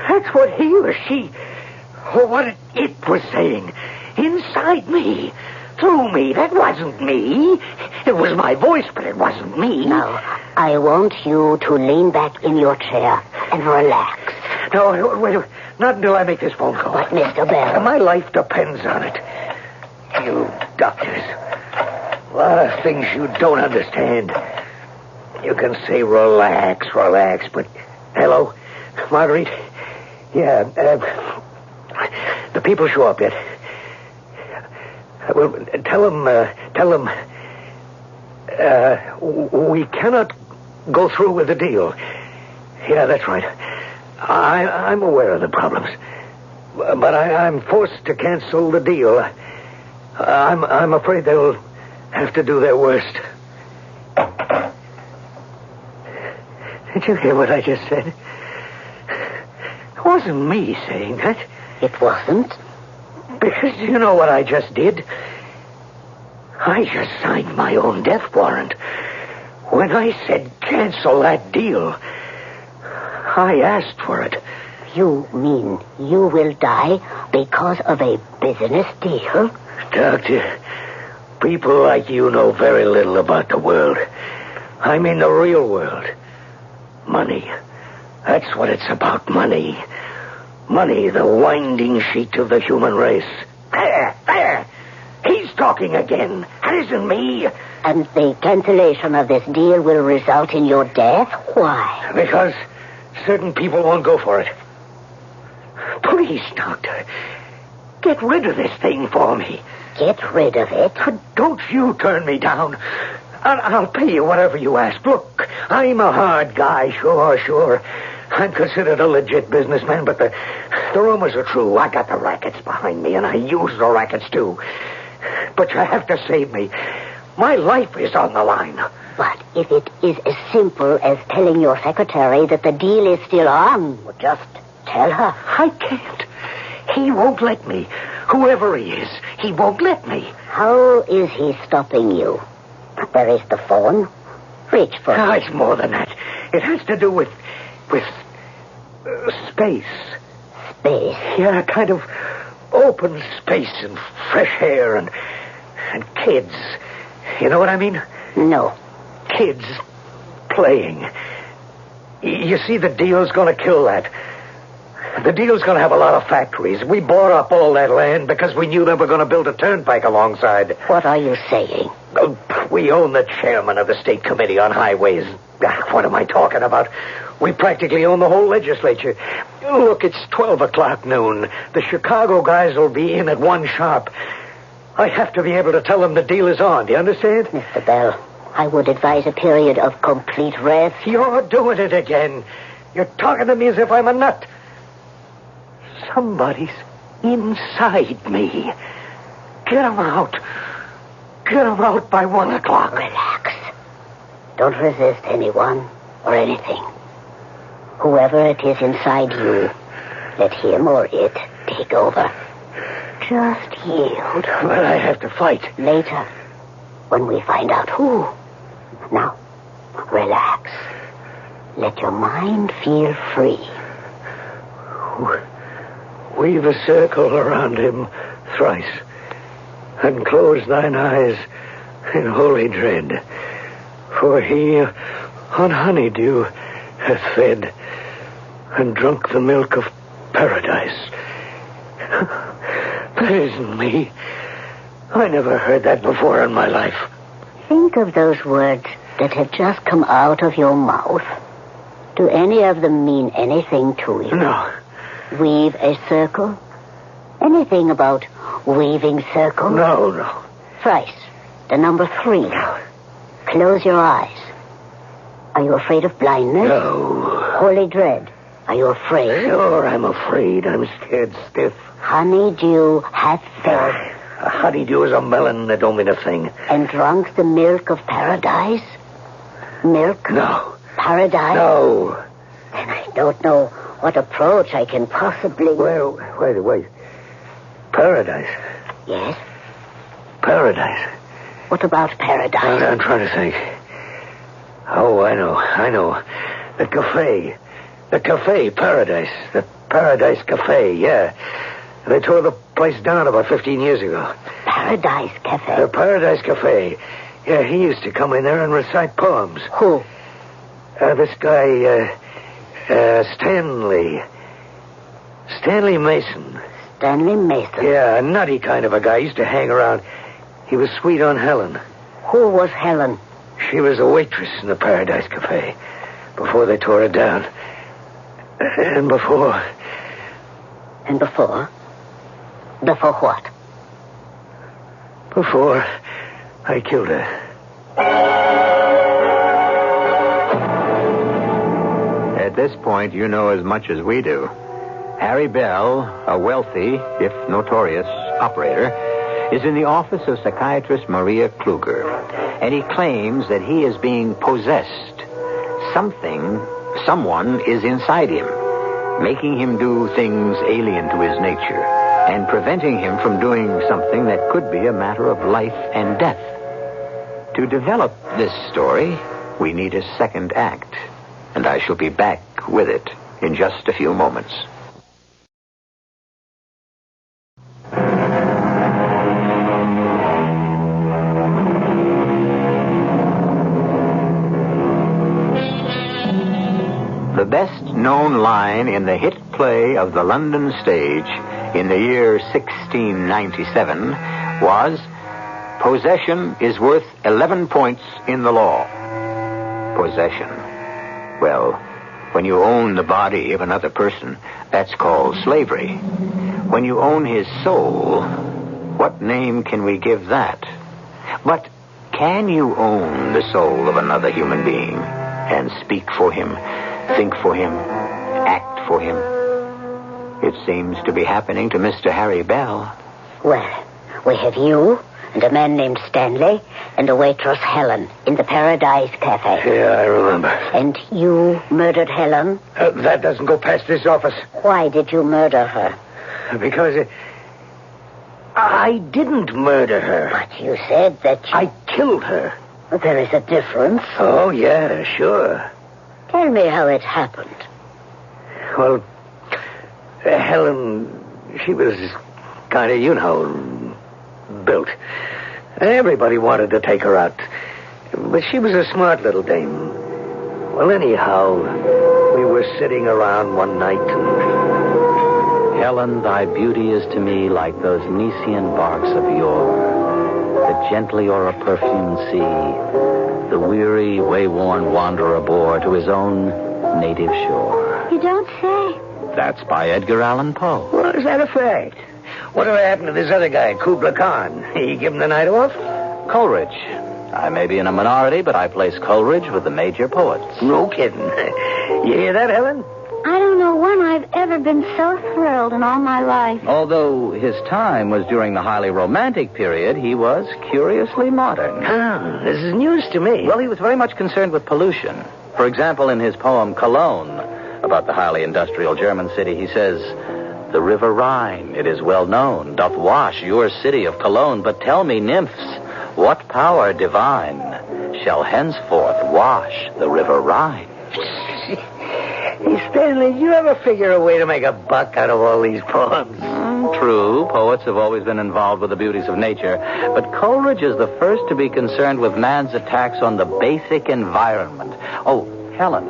That's what he or she, or what it was saying. Inside me. Through me. That wasn't me. It was my voice, but it wasn't me. Now, I want you to lean back in your chair and relax. No, wait. Not until I make this phone call. But, Mr. Bell... My life depends on it. You doctors. A lot of things you don't understand. You can say relax, but... Hello? Marguerite? Yeah, the people show up yet. Well, tell them, we cannot go through with the deal. Yeah, that's right. I'm aware of the problems. But I'm forced to cancel the deal. I'm afraid they'll have to do their worst. Did you hear what I just said? It wasn't me saying that. It wasn't? Because you know what I just did? I just signed my own death warrant. When I said cancel that deal, I asked for it. You mean you will die because of a business deal? Doctor, people like you know very little about the world. I mean the real world. Money. That's what it's about, money. Money, the winding sheet of the human race. There. He's talking again. That isn't me. And the cancellation of this deal will result in your death? Why? Because certain people won't go for it. Please, Doctor, get rid of this thing for me. Get rid of it? Don't you turn me down. I'll pay you whatever you ask. Look, I'm a hard guy, sure. I'm considered a legit businessman, but the rumors are true. I got the rackets behind me, and I use the rackets, too. But you have to save me. My life is on the line. But if it is as simple as telling your secretary that the deal is still on, just tell her. I can't. He won't let me. Whoever he is, he won't let me. How is he stopping you? There is the phone. Reach for it. It's more than that. It has to do with space. Space? Yeah, a kind of open space and fresh air and kids. You know what I mean? No. Kids playing. You see, the deal's going to kill that. The deal's going to have a lot of factories. We bought up all that land because we knew they were going to build a turnpike alongside. What are you saying? We own the chairman of the State Committee on Highways. What am I talking about? We practically own the whole legislature. Look, it's 12 o'clock noon. The Chicago guys will be in at 1 sharp. I have to be able to tell them the deal is on. Do you understand? Mr. Bell, I would advise a period of complete rest. You're doing it again. You're talking to me as if I'm a nut. Somebody's inside me. Get him out. Get him out by 1 o'clock. Relax. Don't resist anyone or anything. Whoever it is inside you, let him or it take over. Just yield. But I have to fight. Later, when we find out who. Now, relax. Let your mind feel free. Weave a circle around him thrice, and close thine eyes in holy dread. For he on honeydew hath fed, and drunk the milk of paradise. That isn't me. I never heard that before in my life. Think of those words that have just come out of your mouth. Do any of them mean anything to you? No. Weave a circle? Anything about weaving circles? No. Thrice. The number 3. Close your eyes. Are you afraid of blindness? No. Holy dread. Are you afraid? Sure, I'm afraid. I'm scared stiff. Honeydew hath fed. A honeydew is a melon that don't mean a thing. And drunk the milk of paradise? Milk? No. Paradise? No. Then I don't know what approach I can possibly... Well, wait. Paradise? Yes? Paradise. What about paradise? I'm trying to think. Oh, I know. The cafe. The cafe, Paradise. The Paradise Cafe, yeah. They tore the place down about 15 years ago. Paradise Cafe? The Paradise Cafe. Yeah, he used to come in there and recite poems. Who? This guy, Stanley. Stanley Mason. Stanley Mason? Yeah, a nutty kind of a guy. Used to hang around. He was sweet on Helen. Who was Helen? She was a waitress in the Paradise Cafe before they tore it down. And before... And before? Before what? Before I killed her. At this point, you know as much as we do. Harry Bell, a wealthy, if notorious, operator, is in the office of psychiatrist Maria Kluger, and he claims that he is being possessed. Someone is inside him, making him do things alien to his nature, and preventing him from doing something that could be a matter of life and death. To develop this story, we need a second act, and I shall be back with it in just a few moments. The best-known line in the hit play of the London stage in the year 1697 was, "Possession is worth 11 points in the law." Possession. Well, when you own the body of another person, that's called slavery. When you own his soul, what name can we give that? But can you own the soul of another human being and speak for him, think for him, act for him? It seems to be happening to Mr. Harry Bell. Well, we have you and a man named Stanley and a waitress, Helen, in the Paradise Cafe. Yeah, I remember. And you murdered Helen? That doesn't go past this office. Why did you murder her? Because I didn't murder her. But you said that you... I killed her. There is a difference. Oh, yeah, sure. Tell me how it happened. Well, Helen, she was kind of, built. Everybody wanted to take her out. But she was a smart little dame. Well, anyhow, we were sitting around one night and... Helen, thy beauty is to me like those Nicean barks of yore, that gently o'er a perfumed sea, the weary, wayworn wanderer bore to his own native shore. You don't say. That's by Edgar Allan Poe. Well, is that a fact? Whatever happened to this other guy, Kubla Khan? He give him the night off? Coleridge. I may be in a minority, but I place Coleridge with the major poets. No kidding. You hear that, Helen? I don't know when I've ever been so thrilled in all my life. Although his time was during the highly romantic period, he was curiously modern. Ah, this is news to me. Well, he was very much concerned with pollution. For example, in his poem Cologne, about the highly industrial German city, he says, "The river Rhine, it is well known, doth wash your city of Cologne. But tell me, nymphs, what power divine shall henceforth wash the river Rhine?" This Stanley, you ever figure a way to make a buck out of all these poems? True, poets have always been involved with the beauties of nature, but Coleridge is the first to be concerned with man's attacks on the basic environment. Oh, Helen,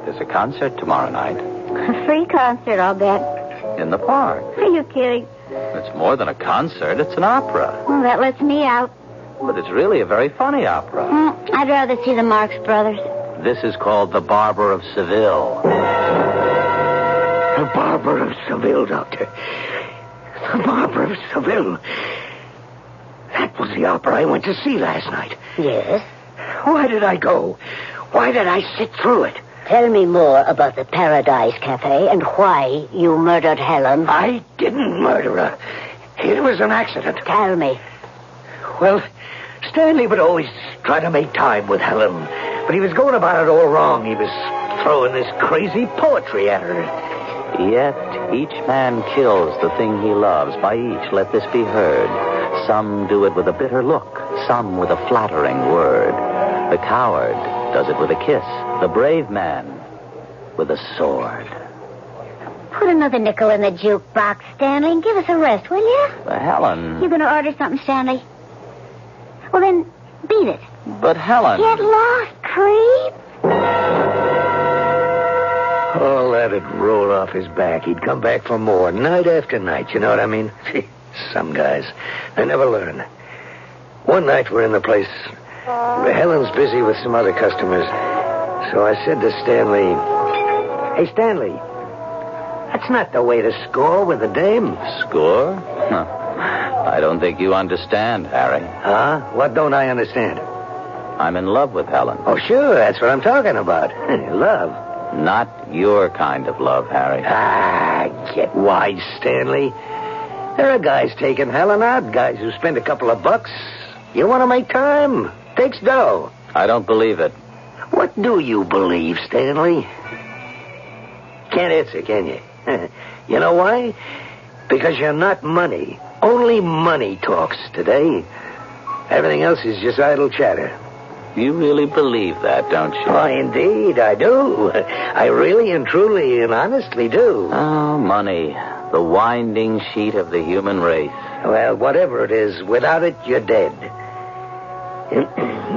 there's a concert tomorrow night. A free concert, I'll bet. In the park. Are you kidding? It's more than a concert, it's an opera. Well, that lets me out. But it's really a very funny opera. I'd rather see the Marx Brothers. This is called The Barber of Seville. The Barber of Seville, Doctor. The Barber of Seville. That was the opera I went to see last night. Yes? Why did I go? Why did I sit through it? Tell me more about the Paradise Cafe and why you murdered Helen. I didn't murder her. It was an accident. Tell me. Well, Stanley would always try to make time with Helen, but he was going about it all wrong. He was throwing this crazy poetry at her. Yet each man kills the thing he loves. By each, let this be heard. Some do it with a bitter look, some with a flattering word. The coward does it with a kiss. The brave man with a sword. Put another nickel in the jukebox, Stanley, and give us a rest, will you? Helen. You gonna order something, Stanley? Well, then, beat it. But Helen... Get lost, creep. Oh, let it roll off his back. He'd come back for more, night after night, you know what I mean? Some guys, they never learn. One night we're in the place. Helen's busy with some other customers. So I said to Stanley, "Hey, Stanley, that's not the way to score with a dame." Score? I don't think you understand, Harry. Huh? What don't I understand? I'm in love with Helen. Oh, sure, that's what I'm talking about. Love. Not your kind of love, Harry. Get wise, Stanley. There are guys taking Helen out, guys who spend a couple of bucks. You want to make time? Takes dough. I don't believe it. What do you believe, Stanley? Can't answer, can you? You know why? Because you're not money. Only money talks today. Everything else is just idle chatter. You really believe that, don't you? Oh, indeed, I do. I really and truly and honestly do. Oh, money. The winding sheet of the human race. Well, whatever it is, without it, you're dead.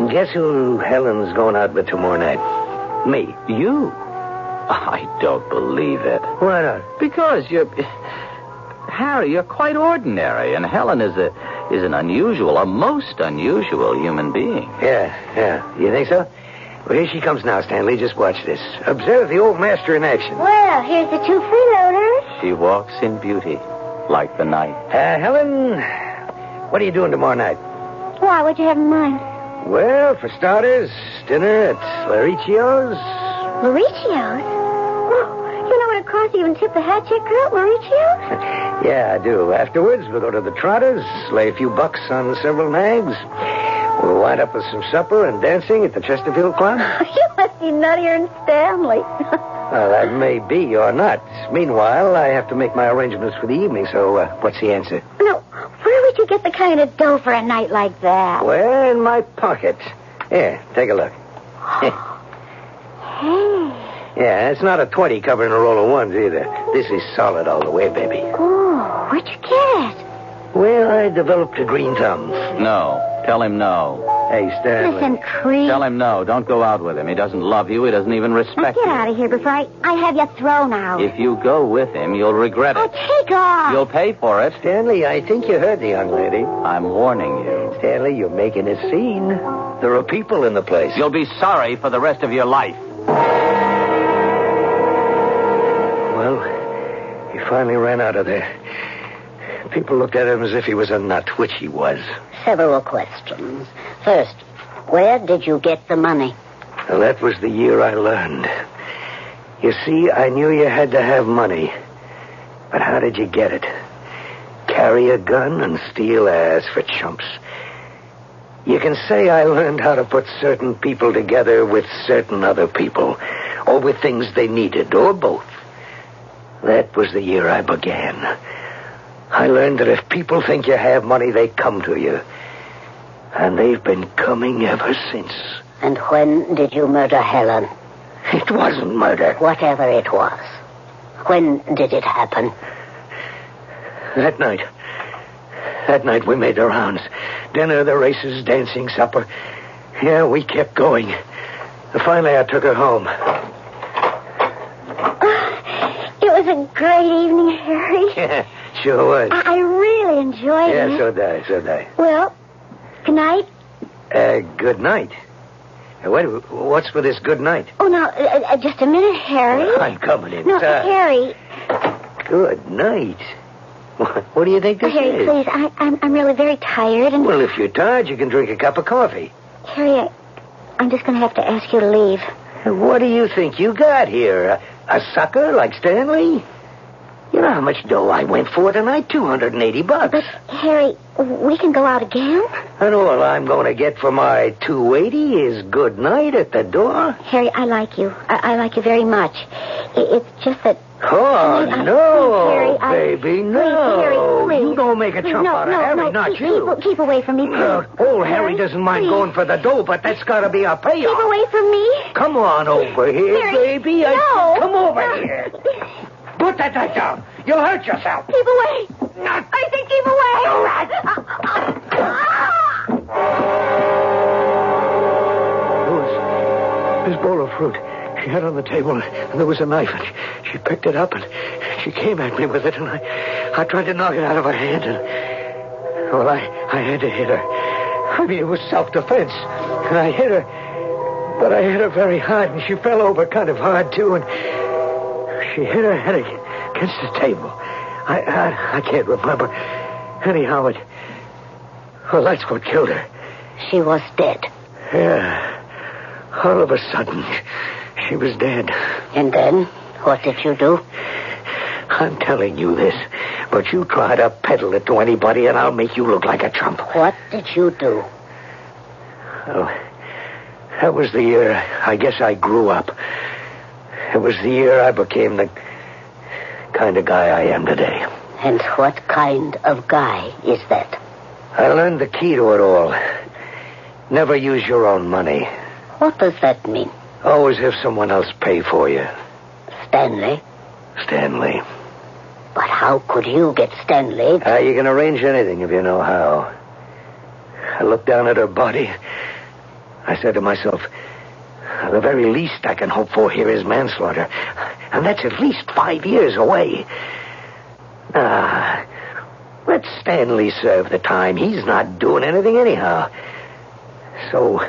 Guess who Helen's going out with tomorrow night? Me. You? I don't believe it. Why not? Because Harry, you're quite ordinary, and Helen is an unusual, a most unusual human being. Yeah. You think so? Well, here she comes now, Stanley. Just watch this. Observe the old master in action. Well, here's the 2 freeloaders. She walks in beauty, like the night. Helen, what are you doing tomorrow night? Why, what'd you have in mind? Well, for starters, dinner at Lauricio's. Mauricio's? Oh, you know what it costs to even tip the hat check girl at Mauricio's? Yeah, I do. Afterwards, we'll go to the Trotters, lay a few bucks on several nags. We'll wind up with some supper and dancing at the Chesterfield Club. You must be nuttier than Stanley. Well, that may be or not. Meanwhile, I have to make my arrangements for the evening, so what's the answer? No, where would you get the kind of dough for a night like that? Well, in my pocket. Here, take a look. Hey. Yeah, it's not a 20 covering a roll of ones either. This is solid all the way, baby. Oh, where'd you get it? Well, I developed a green thumb. No. Tell him no. Hey, Stanley. Listen, creep. Tell him no. Don't go out with him. He doesn't love you. He doesn't even respect you. Get out of here before I have you thrown out. If you go with him, you'll regret it. Oh, take off. You'll pay for it. Stanley, I think you heard the young lady. I'm warning you. Stanley, you're making a scene. There are people in the place. You'll be sorry for the rest of your life. Well, he finally ran out of there. People looked at him as if he was a nut, which he was. Several questions. First, where did you get the money? Well, that was the year I learned. You see, I knew you had to have money. But how did you get it? Carry a gun and steal ass for chumps. You can say I learned how to put certain people together with certain other people, or with things they needed, or both. That was the year I began. I learned that if people think you have money, they come to you. And they've been coming ever since. And when did you murder Helen? It wasn't murder. Whatever it was. When did it happen? That night. That night we made the rounds. Dinner, the races, dancing, supper. Yeah, we kept going. Finally, I took her home. It was a great evening, Harry. Yeah, sure was. I really enjoyed it. Yeah, so did I. Well, good night. Good night. What's with this good night? Oh, now, just a minute, Harry. I'm coming inside. No, Harry. Good night. What do you think this Harry, is? please, I'm really very tired. And Well, if you're tired, you can drink a cup of coffee. Harry, I'm just going to have to ask you to leave. What do you think you got here? A sucker like Stanley? You know how much dough I went for tonight? $280. But, Harry, we can go out again? And all I'm going to get for my $280 is good night at the door? Harry, I like you. I like you very much. It's just that... Oh, no, Harry, baby, no. Please, Harry, please. You don't make a chump out of Harry, not you. Keep away from me, please. Old Harry doesn't mind going for the dough, but that's got to be a payoff. Keep away from me. Come on over here, Harry, baby. no. Come over here. Put that knife down. You'll hurt yourself. Keep away. I said keep away. All right. There was this bowl of fruit she had on the table, and there was a knife, and she picked it up, and she came at me with it, and I tried to knock it out of her hand, and, well, I had to hit her. I mean, it was self-defense, and I hit her, but I hit her very hard, and she fell over kind of hard, too, and she hit her head against the table. I can't remember. Anyhow, well, that's what killed her. She was dead. Yeah. All of a sudden, she was dead. And then, what did you do? I'm telling you this, but you try to peddle it to anybody and I'll make you look like a chump. What did you do? Oh, that was the year I guess I grew up. It was the year I became the kind of guy I am today. And what kind of guy is that? I learned the key to it all. Never use your own money. What does that mean? Always have someone else pay for you. Stanley? Stanley. But how could you get Stanley? You can arrange anything if you know how. I looked down at her body. I said to myself, the very least I can hope for here is manslaughter. And that's at least 5 years away. Let Stanley serve the time. He's not doing anything anyhow. So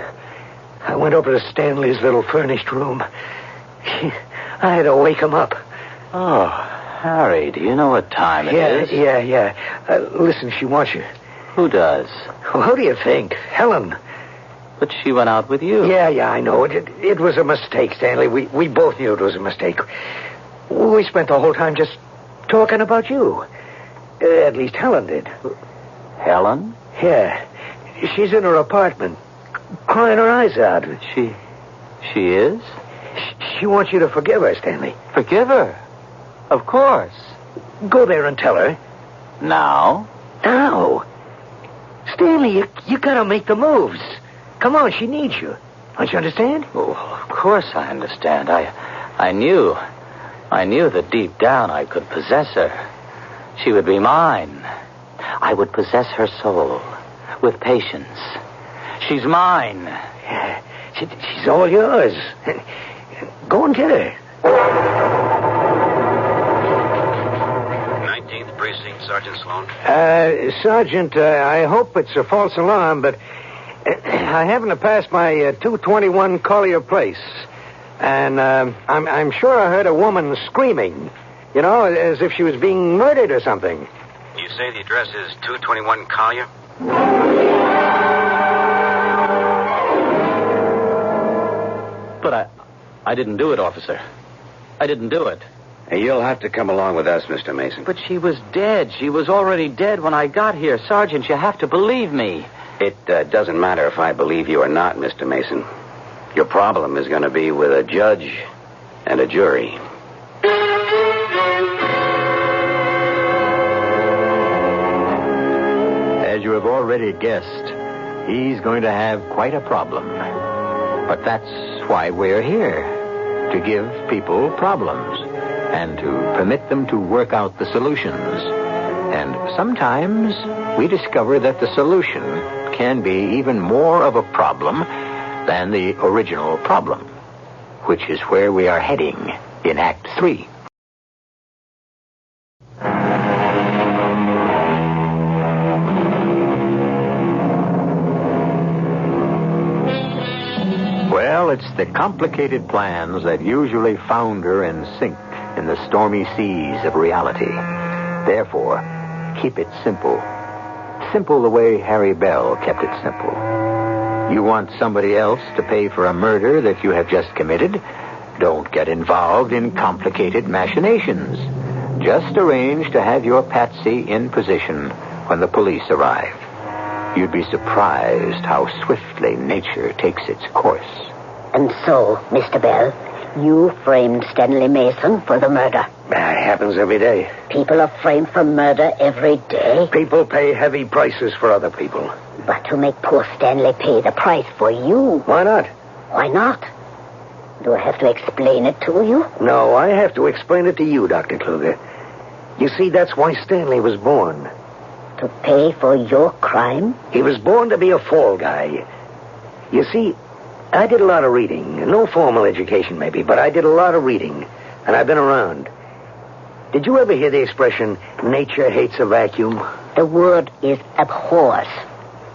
I went over to Stanley's little furnished room. I had to wake him up. Oh, Harry, do you know what time it is? Yeah. Listen, she wants you. Who does? Well, who do you think? Helen. But she went out with you. Yeah, I know. It was a mistake, Stanley. We both knew it was a mistake. We spent the whole time just talking about you. At least Helen did. Helen? Yeah. She's in her apartment, crying her eyes out. She is? She wants you to forgive her, Stanley. Forgive her? Of course. Go there and tell her. Now? Now? Stanley, you gotta make the moves. Come on, she needs you. Don't you understand? Oh, of course I understand. I knew that deep down I could possess her. She would be mine. I would possess her soul with patience. She's mine. Yeah, she's all yours. Go and get her. 19th Precinct, Sergeant Sloan. Sergeant, I hope it's a false alarm, but I happened to pass my 221 Collier Place, and I'm sure I heard a woman screaming, you know, as if she was being murdered or something. You say the address is 221 Collier? But I didn't do it, officer. I didn't do it. Hey, you'll have to come along with us, Mr. Mason. But she was dead. She was already dead when I got here. Sergeant, you have to believe me. It doesn't matter if I believe you or not, Mr. Mason. Your problem is going to be with a judge and a jury. As you have already guessed, he's going to have quite a problem. But that's why we're here. to give people problems and to permit them to work out the solutions. And sometimes we discover that the solution can be even more of a problem than the original problem, which is where we are heading in Act 3. Well, it's the complicated plans that usually founder and sink in the stormy seas of reality. Therefore, keep it simple. Simple the way Harry Bell kept it simple. You want somebody else to pay for a murder that you have just committed? Don't get involved in complicated machinations. Just arrange to have your patsy in position when the police arrive. You'd be surprised how swiftly nature takes its course. And so, Mr. Bell, you framed Stanley Mason for the murder. That happens every day. People are framed for murder every day. People pay heavy prices for other people. But to make poor Stanley pay the price for you... Why not? Why not? Do I have to explain it to you? No, I have to explain it to you, Dr. Kluger. You see, that's why Stanley was born. To pay for your crime? He was born to be a fall guy. You see, I did a lot of reading. No formal education, maybe, but I did a lot of reading. And I've been around. Did you ever hear the expression, nature hates a vacuum? The word is abhors.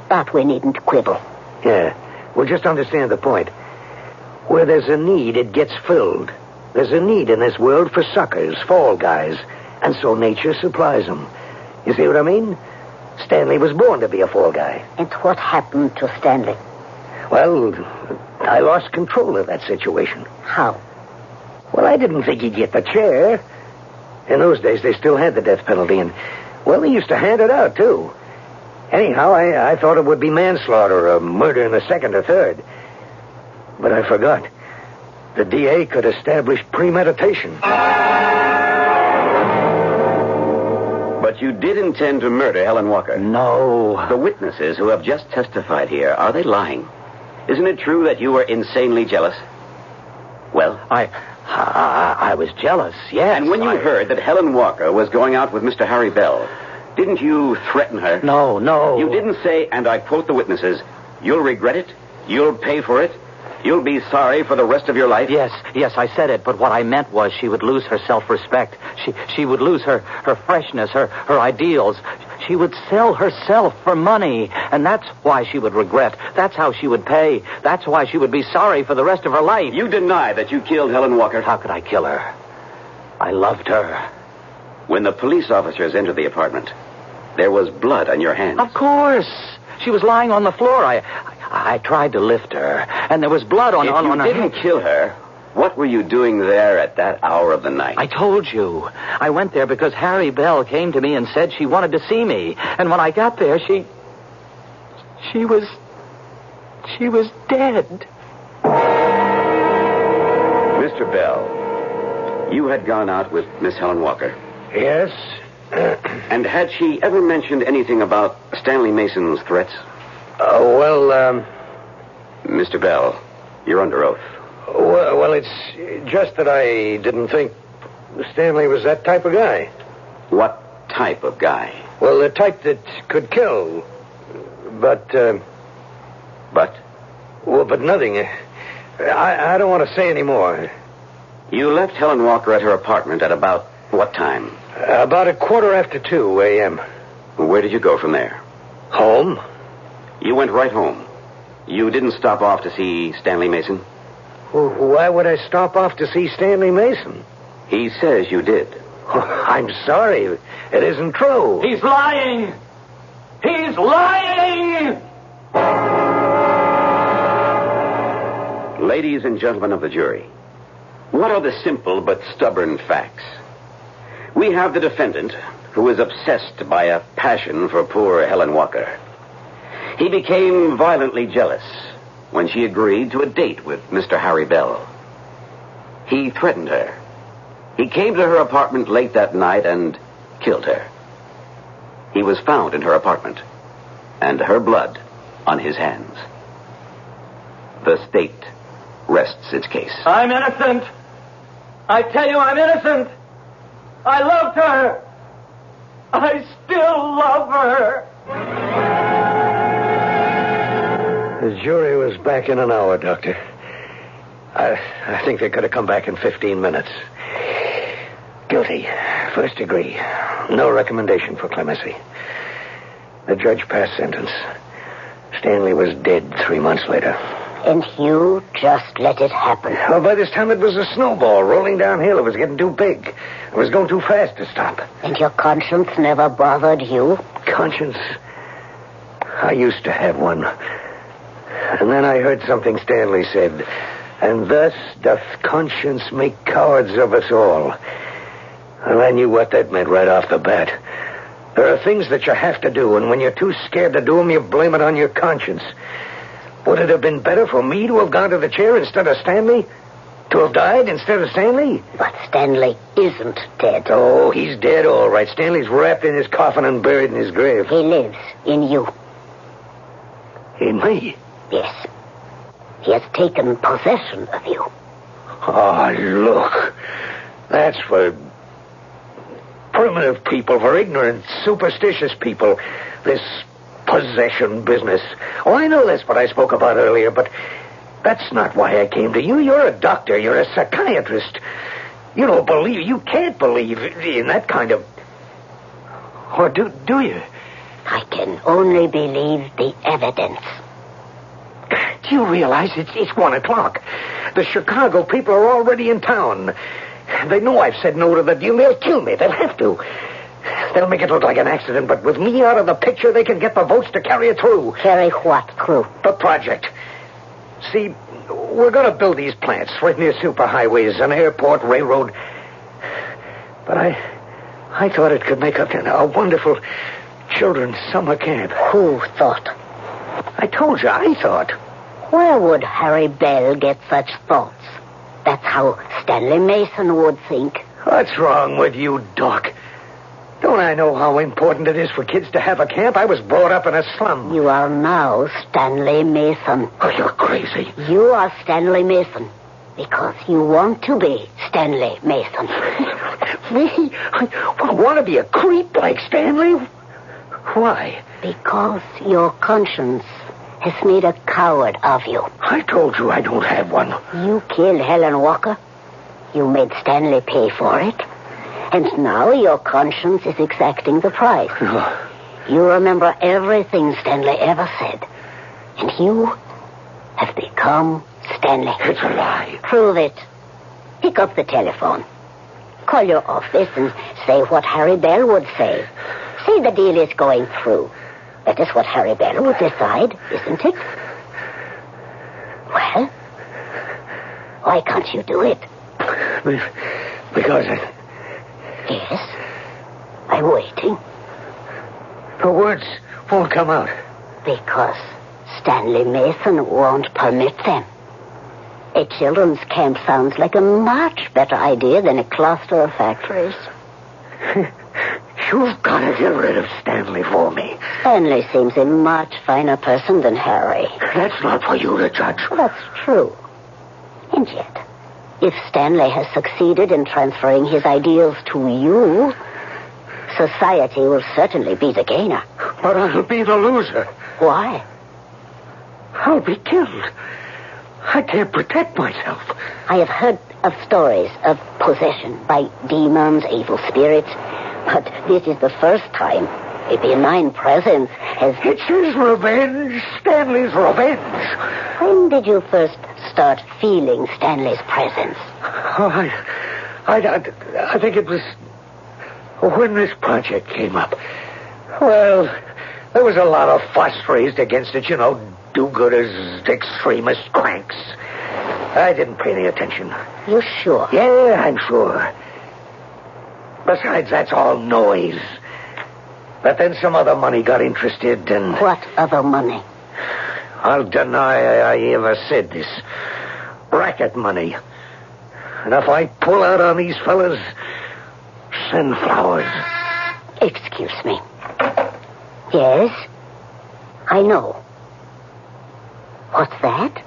But we needn't quibble. Yeah. Well, just understand the point. Where there's a need, it gets filled. There's a need in this world for suckers, fall guys. And so nature supplies them. You see what I mean? Stanley was born to be a fall guy. And what happened to Stanley? Well, I lost control of that situation. How? Well, I didn't think he'd get the chair. In those days, they still had the death penalty, and, well, they used to hand it out, too. Anyhow, I thought it would be manslaughter or murder in the second or third. But I forgot. The DA could establish premeditation. But you did intend to murder Helen Walker. No. The witnesses who have just testified here, are they lying? Isn't it true that you were insanely jealous? Well? I was jealous, yes. And when you heard that Helen Walker was going out with Mr. Harry Bell, didn't you threaten her? No. You didn't say, and I quote the witnesses, you'll regret it, you'll pay for it, you'll be sorry for the rest of your life? Yes, I said it, but what I meant was she would lose her self-respect. She would lose her freshness, her ideals. She would sell herself for money, and that's why she would regret. That's how she would pay. That's why she would be sorry for the rest of her life. You deny that you killed Helen Walker? How could I kill her? I loved her. When the police officers entered the apartment, there was blood on your hands. Of course. She was lying on the floor. I tried to lift her, and there was blood on her hand. If you didn't kill her, what were you doing there at that hour of the night? I told you. I went there because Harry Bell came to me and said she wanted to see me. And when I got there, she was dead. Mr. Bell, you had gone out with Miss Helen Walker. Yes. And had she ever mentioned anything about Stanley Mason's threats? Mr. Bell, you're under oath. Well, it's just that I didn't think Stanley was that type of guy. What type of guy? Well, the type that could kill. But? Well, but nothing. I don't want to say any more. You left Helen Walker at her apartment at about what time? About 2:15 a.m. Where did you go from there? Home. You went right home. You didn't stop off to see Stanley Mason? Well, why would I stop off to see Stanley Mason? He says you did. I'm sorry. It isn't true. He's lying! He's lying! Ladies and gentlemen of the jury, what are the simple but stubborn facts? We have the defendant, who is obsessed by a passion for poor Helen Walker. He became violently jealous when she agreed to a date with Mr. Harry Bell. He threatened her. He came to her apartment late that night and killed her. He was found in her apartment, and her blood on his hands. The state rests its case. I'm innocent. I tell you I'm innocent. I loved her. I still love her. The jury was back in an hour, Doctor. I think they could have come back in 15 minutes. Guilty. First degree. No recommendation for clemency. The judge passed sentence. Stanley was dead 3 months later. And you just let it happen. Well, by this time it was a snowball rolling downhill. It was getting too big. It was going too fast to stop. And your conscience never bothered you? Conscience? I used to have one. And then I heard something Stanley said. And thus doth conscience make cowards of us all. And I knew what that meant right off the bat. There are things that you have to do, and when you're too scared to do them, you blame it on your conscience. Would it have been better for me to have gone to the chair instead of Stanley? To have died instead of Stanley? But Stanley isn't dead. Oh, he's dead, all right. Stanley's wrapped in his coffin and buried in his grave. He lives in you. In me? Yes. He has taken possession of you. Oh, look. That's for primitive people, for ignorant, superstitious people. This possession business. Oh, I know that's what I spoke about earlier, but that's not why I came to you. You're a doctor. You're a psychiatrist. You don't believe, you can't believe in that kind of... Or do you? I can only believe the evidence. Do you realize it's 1 o'clock? The Chicago people are already in town. They know I've said no to the deal. They'll kill me. They'll have to. They'll make it look like an accident, but with me out of the picture, they can get the votes to carry it through. Carry what through? The project. See, we're going to build these plants right near superhighways, an airport, railroad. But I thought it could make a wonderful children's summer camp. Who thought? I told you, I thought. Where would Harry Bell get such thoughts? That's how Stanley Mason would think. What's wrong with you, Doc? Don't I know how important it is for kids to have a camp? I was brought up in a slum. You are now Stanley Mason. Oh, you're crazy. You are Stanley Mason because you want to be Stanley Mason. Me? I want to be a creep like Stanley? Why? Because your conscience has made a coward of you. I told you I don't have one. You killed Helen Walker. You made Stanley pay for it. And now your conscience is exacting the price. You remember everything Stanley ever said. And you have become Stanley. It's a lie. Prove it. Pick up the telephone. Call your office and say what Harry Bell would say. Say the deal is going through. That is what Harry Bell would decide, isn't it? Well, why can't you do it? Because Yes. I'm waiting. The words won't come out. Because Stanley Mason won't permit them. A children's camp sounds like a much better idea than a cluster of factories. You've got to get rid of Stanley for me. Stanley seems a much finer person than Harry. That's not for you to judge. That's true. And yet, if Stanley has succeeded in transferring his ideals to you, society will certainly be the gainer. But I'll be the loser. Why? I'll be killed. I can't protect myself. I have heard of stories of possession by demons, evil spirits, but this is the first time a benign presence has... It's his revenge. Stanley's revenge. When did you first start feeling Stanley's presence? Oh, I think it was when this project came up. Well, there was a lot of fuss raised against it, you know, do-gooders, extremist cranks. I didn't pay any attention. You sure? Yeah, I'm sure. Besides, that's all noise. But then some other money got interested and... What other money? I'll deny I ever said this. Racket money. And if I pull out on these fellas, send flowers. Excuse me. Yes? I know. What's that?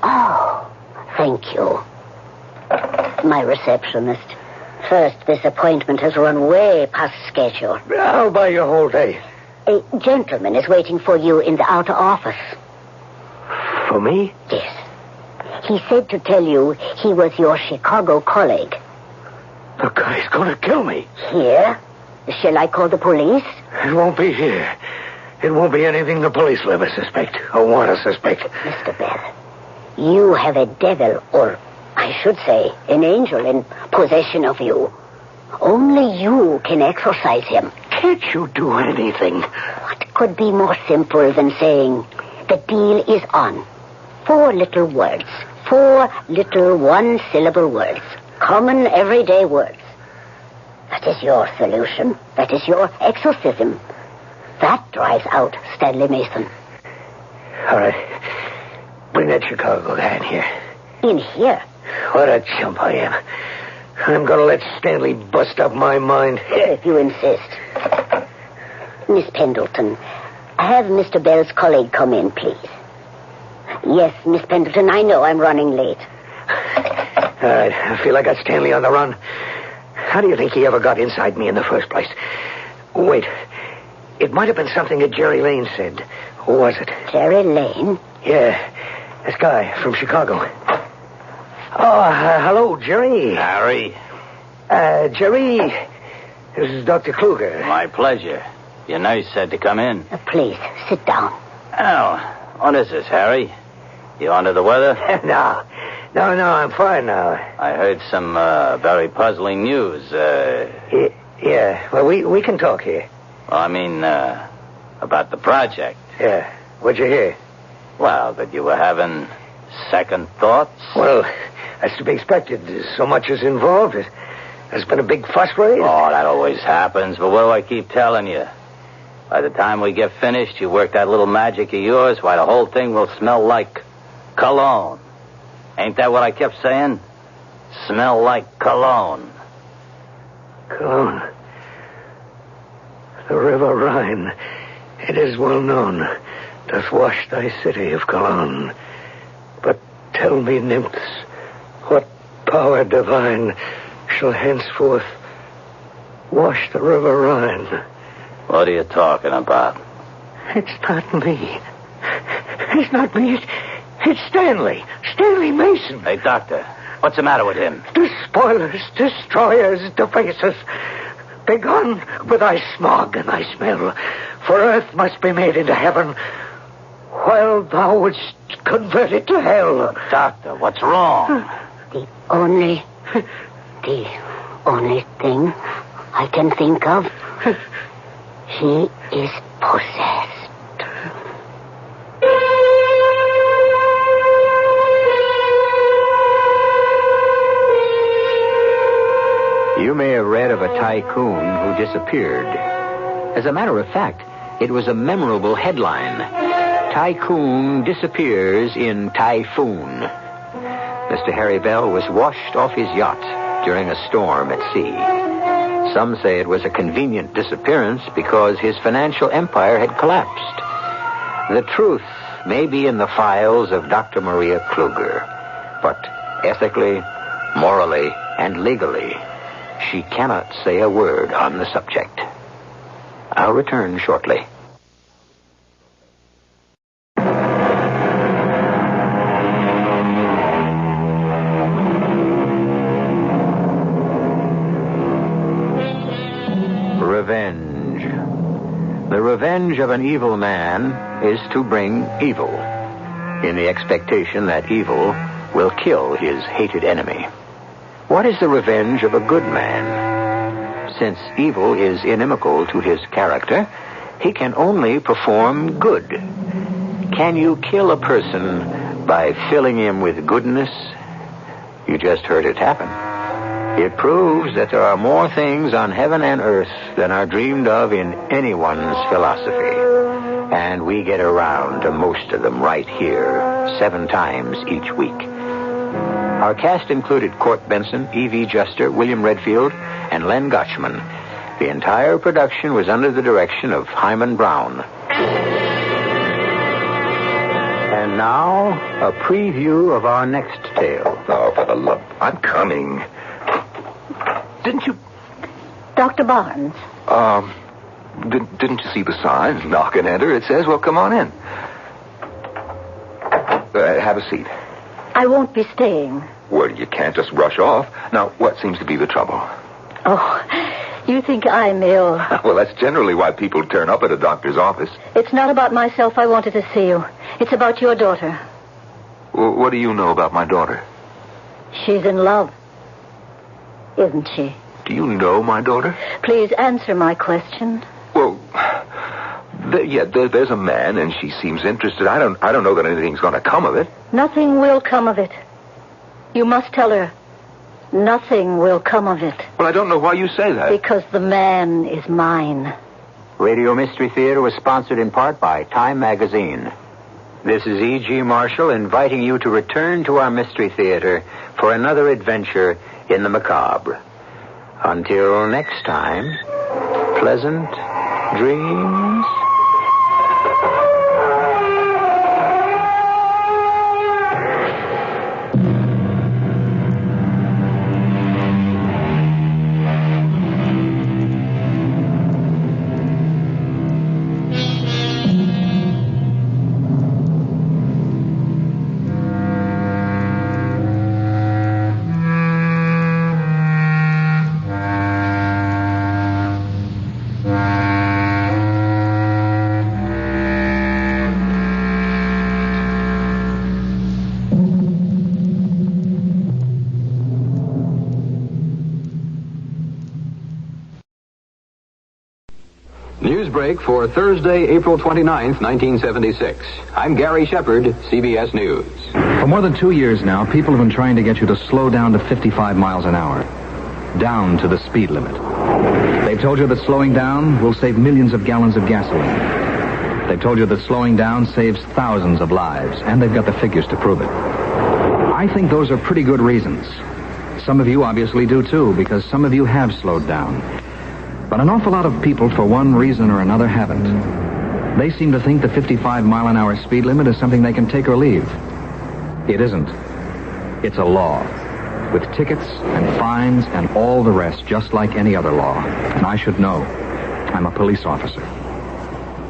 Oh, thank you. my receptionist. First, this appointment has run way past schedule. I'll buy you a whole day. A gentleman is waiting for you in the outer office. For me? Yes. He said to tell you he was your Chicago colleague. The guy's going to kill me. Here? Shall I call the police? It won't be here. It won't be anything the police will ever suspect or want to suspect. Mr. Bell, you have a devil, or I should say, an angel in possession of you. Only you can exorcise him. Can't you do anything? What could be more simple than saying, the deal is on? 4 little words. 4 little one-syllable words. Common, everyday words. That is your solution. That is your exorcism. That drives out Stanley Mason. All right. Bring that Chicago guy in here. In here? What a chump I am. I'm going to let Stanley bust up my mind. If you insist. Miss Pendleton, have Mr. Bell's colleague come in, please. Yes, Miss Pendleton, I know I'm running late. All right, I feel I got Stanley on the run. How do you think he ever got inside me in the first place? Wait. It might have been something that Jerry Lane said. Who was it? Jerry Lane? Yeah, this guy from Chicago. Oh, hello, Jerry. Harry. Jerry, this is Dr. Kluger. My pleasure. Your nurse said to come in. Please, sit down. Oh, what is this, Harry? You under the weather? No, I'm fine now. I heard some very puzzling news. Yeah, well, we can talk here. Well, I mean, about the project. Yeah, what'd you hear? Well, that you were having second thoughts. Well, that's to be expected. So much is involved. There's been a big fuss raised. Oh, that always happens, but what do I keep telling you? By the time we get finished, you work that little magic of yours, why the whole thing will smell like cologne. Ain't that what I kept saying? Smell like cologne. Cologne. The river Rhine, it is well known, doth wash thy city of Cologne. But tell me, nymphs, what power divine shall henceforth wash the river Rhine? What are you talking about? It's not me. It's not me. It's Stanley. Stanley Mason. Hey, Doctor, what's the matter with him? Despoilers, destroyers, defacers. Begone with thy smog and thy smell, for earth must be made into heaven, while thou wouldst convert it to hell. Doctor, what's wrong? The only thing I can think of, he is possessed. You may have read of a tycoon who disappeared. As a matter of fact, it was a memorable headline. Tycoon disappears in typhoon. Mr. Harry Bell was washed off his yacht during a storm at sea. Some say it was a convenient disappearance because his financial empire had collapsed. The truth may be in the files of Dr. Maria Kluger, but ethically, morally, and legally, she cannot say a word on the subject. I'll return shortly. Revenge. The revenge of an evil man is to bring evil, in the expectation that evil will kill his hated enemy. What is the revenge of a good man? Since evil is inimical to his character, he can only perform good. Can you kill a person by filling him with goodness? You just heard it happen. It proves that there are more things on heaven and earth than are dreamed of in anyone's philosophy. And we get around to most of them right here, 7 times each week. Our cast included Court Benson, E.V. Juster, William Redfield, and Len Gotchman. The entire production was under the direction of Hyman Brown. And now, a preview of our next tale. Oh, for the love... I'm coming. Didn't you... Dr. Barnes. Didn't you see the sign? Knock and enter. It says, well, come on in. Have a seat. I won't be staying. Well, you can't just rush off. Now, what seems to be the trouble? Oh, you think I'm ill. Well, that's generally why people turn up at a doctor's office. It's not about myself I wanted to see you. It's about your daughter. Well, what do you know about my daughter? She's in love. Isn't she? Do you know my daughter? Please answer my question. Well, there's a man, and she seems interested. I don't know that anything's going to come of it. Nothing will come of it. You must tell her. Nothing will come of it. Well, I don't know why you say that. Because the man is mine. Radio Mystery Theater was sponsored in part by Time Magazine. This is E.G. Marshall inviting you to return to our Mystery Theater for another adventure in the macabre. Until next time, pleasant dreams. Break for Thursday, April 29th, 1976. I'm Gary Shepard, CBS News. For more than 2 years now, people have been trying to get you to slow down to 55 miles an hour. Down to the speed limit. They've told you that slowing down will save millions of gallons of gasoline. They've told you that slowing down saves thousands of lives, and they've got the figures to prove it. I think those are pretty good reasons. Some of you obviously do too, because some of you have slowed down. But an awful lot of people, for one reason or another, haven't. They seem to think the 55-mile-an-hour speed limit is something they can take or leave. It isn't. It's a law, with tickets and fines and all the rest, just like any other law. And I should know. I'm a police officer.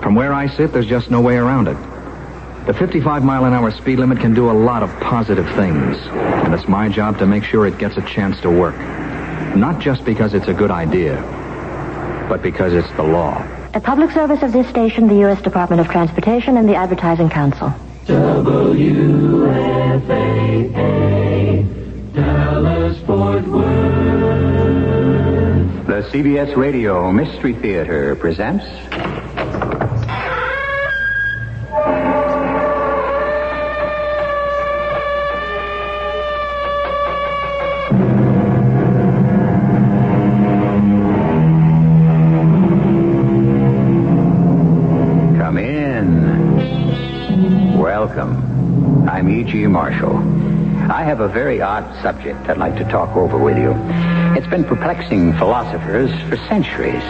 From where I sit, there's just no way around it. The 55-mile-an-hour speed limit can do a lot of positive things, and it's my job to make sure it gets a chance to work. Not just because it's a good idea, but because it's the law. A public service of this station, the U.S. Department of Transportation, and the Advertising Council. WFAA, Dallas, Fort Worth. The CBS Radio Mystery Theater presents... Welcome. I'm E.G. Marshall. I have a very odd subject I'd like to talk over with you. It's been perplexing philosophers for centuries.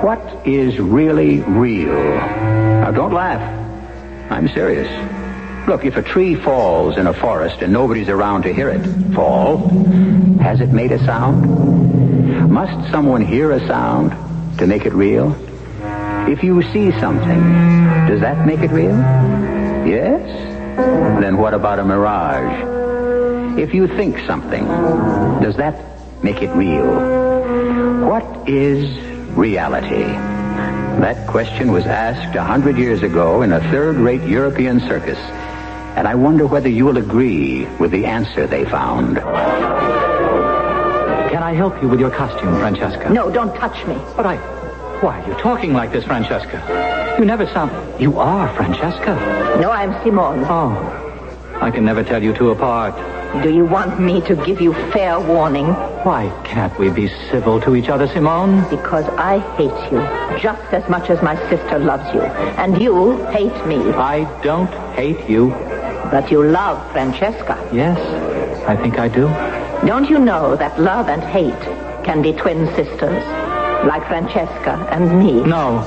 What is really real? Now, don't laugh. I'm serious. Look, if a tree falls in a forest and nobody's around to hear it fall, has it made a sound? Must someone hear a sound to make it real? If you see something, does that make it real? Yes? Then what about a mirage? If you think something, does that make it real? What is reality? That question was asked 100 years ago in a third-rate European circus, and I wonder whether you will agree with the answer they found. Can I help you with your costume, Francesca? No, don't touch me. But why are you talking like this, Francesca? You never sound... You are Francesca. No, I'm Simone. Oh, I can never tell you two apart. Do you want me to give you fair warning? Why can't we be civil to each other, Simone? Because I hate you just as much as my sister loves you. And you hate me. I don't hate you. But you love Francesca. Yes, I think I do. Don't you know that love and hate can be twin sisters? Like Francesca and me. No,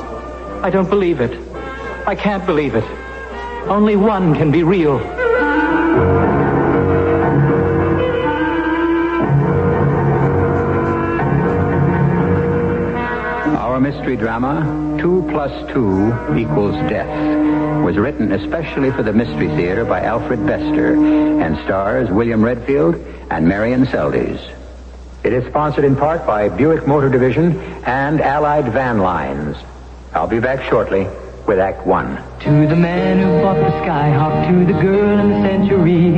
I don't believe it. I can't believe it. Only one can be real. mystery drama, 2 + 2 = Death, was written especially for the Mystery Theater by Alfred Bester and stars William Redfield and Marion Seldes. It is sponsored in part by Buick Motor Division and Allied Van Lines. I'll be back shortly with Act 1. To the man who bought the Skyhawk, to the girl in the Century,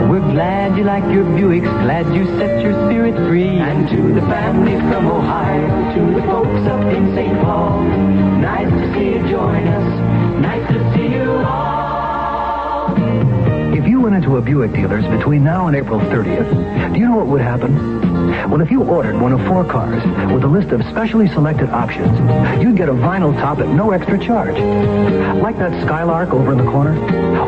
we're glad you like your Buicks, glad you set your spirit free. And to the family from Ohio, to the folks up in St. Paul, nice to see you join us, nice to see you all. If you went into a Buick dealer's between now and April 30th, do you know what would happen? Well, if you ordered one of 4 cars with a list of specially selected options, you'd get a vinyl top at no extra charge. Like that Skylark over in the corner?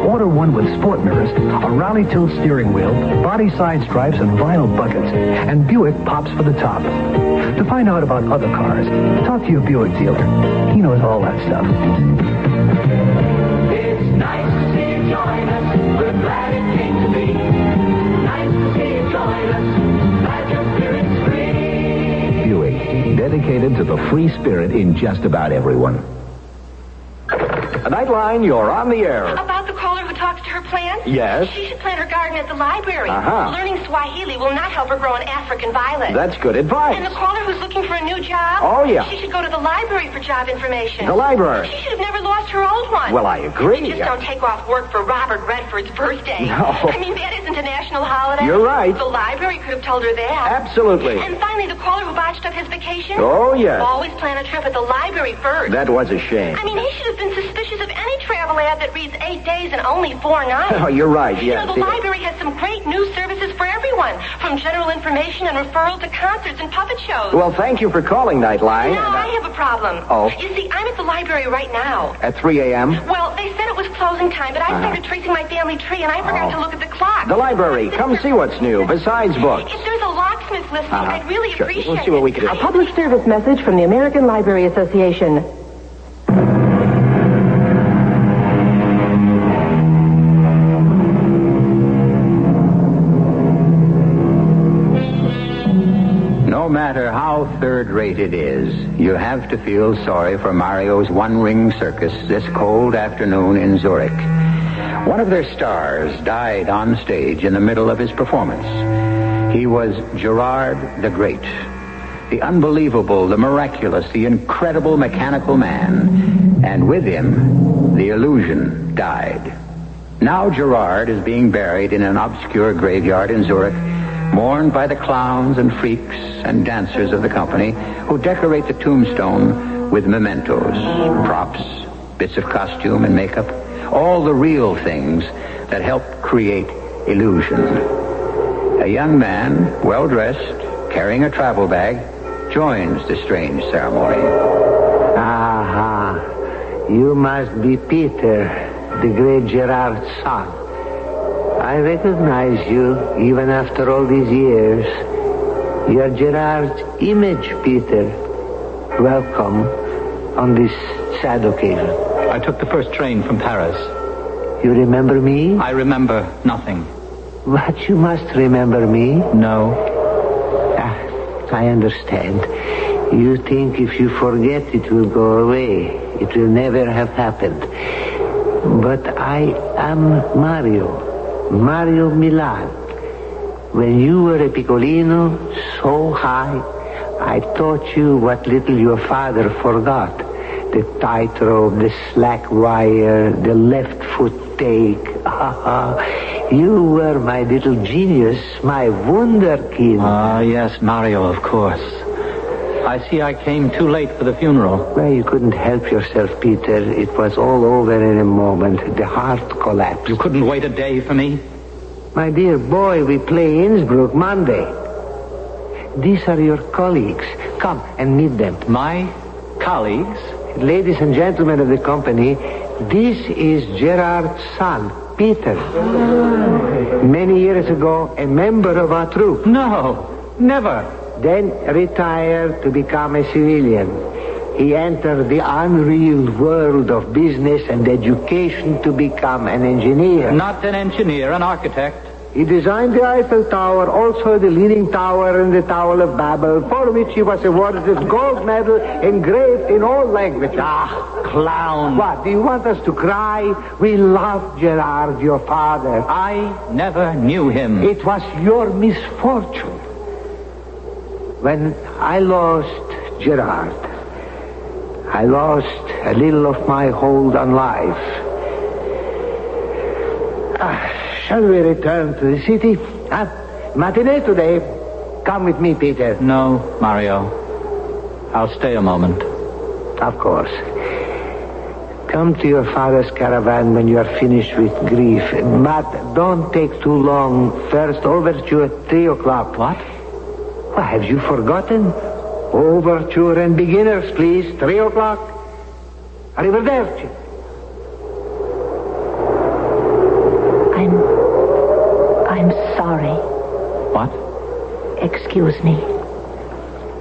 Order one with sport mirrors, a rally tilt steering wheel, body side stripes, and vinyl buckets, and Buick pops for the top. To find out about other cars, talk to your Buick dealer. He knows all that stuff. It's nice to see you join us, we're glad it came to be. Nice to see you join us, glad your spirit's free. Buick, dedicated to the free spirit in just about everyone. Nightline, you're on the air. About the caller who talks to her plants? Yes. She should plant her garden at the library. Uh-huh. Learning Swahili will not help her grow an African violet. That's good advice. And the caller who's looking for a new job? Oh, yeah. She should go to the library for job information. The library? She should have never lost her old one. Well, I agree. Just don't take off work for Robert Redford's birthday. No. I mean, that isn't a national holiday. You're right. The library could have told her that. Absolutely. And finally, the caller who botched up his vacation? Oh, yes. Always plan a trip at the library first. That was a shame. I mean, he should have been suspicious of any travel ad that reads 8 days and only 4 nights. Oh, you're right, yes. You know, the library has some great news services for everyone, from general information and referral to concerts and puppet shows. Well, thank you for calling, Nightline. No, I have a problem. Oh. You see, I'm at the library right now. At 3 a.m.? Well, they said it was closing time, but I started tracing my family tree, and I forgot to look at the clock. The library. Come see what's new, besides books. If there's a locksmith listening, I'd really Sure. appreciate We'll see what we can do. A public service message from the American Library Association. No matter how third-rate it is, you have to feel sorry for Mario's one-ring circus this cold afternoon in Zurich. One of their stars died on stage in the middle of his performance. He was Gerard the Great, the unbelievable, the miraculous, the incredible mechanical man. And with him, the illusion died. Now Gerard is being buried in an obscure graveyard in Zurich, mourned by the clowns and freaks and dancers of the company who decorate the tombstone with mementos, props, bits of costume and makeup, all the real things that help create illusion. A young man, well-dressed, carrying a travel bag, joins the strange ceremony. Aha. You must be Peter, the great Gerard's son. I recognize you, even after all these years. You are Gerard's image, Peter. Welcome on this sad occasion. I took the first train from Paris. You remember me? I remember nothing. But you must remember me. No. I understand. You think if you forget, it will go away. It will never have happened. But I am Mario Milan. When you were a piccolino, so high, I taught you what little your father forgot. The tightrope, the slack wire, the left foot take. You were my little genius, my wunderkind. Ah, yes, Mario, of course. I see I came too late for the funeral. Well, you couldn't help yourself, Peter. It was all over in a moment. The heart collapsed. You couldn't wait a day for me? My dear boy, we play Innsbruck Monday. These are your colleagues. Come and meet them. My colleagues? Ladies and gentlemen of the company, this is Gerard's son, Peter. Many years ago, a member of our troupe. No, never. Then retired to become a civilian. He entered the unreal world of business and education to become an engineer. Not an engineer, an architect. He designed the Eiffel Tower, also the Leaning Tower and the Tower of Babel, for which he was awarded a gold medal engraved in all languages. Ah, clown. What, do you want us to cry? We love Gerard, your father. I never knew him. It was your misfortune. When I lost Gerard, I lost a little of my hold on life. Shall we return to the city? Matinee today. Come with me, Peter. No, Mario. I'll stay a moment. Of course. Come to your father's caravan when you are finished with grief. But don't take too long. First overture at 3 o'clock. What? Well, have you forgotten? Overture and beginners, please. 3 o'clock. Arrivederci. I'm sorry. What? Excuse me.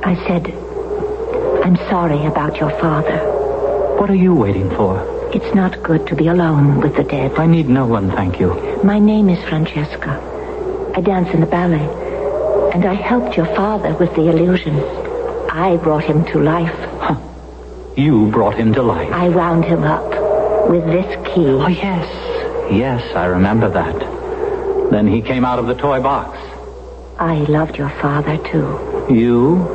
I said, I'm sorry about your father. What are you waiting for? It's not good to be alone with the dead. I need no one, thank you. My name is Francesca. I dance in the ballet. And I helped your father with the illusion. I brought him to life. Huh. You brought him to life? I wound him up with this key. Oh, yes. Yes, I remember that. Then he came out of the toy box. I loved your father, too. You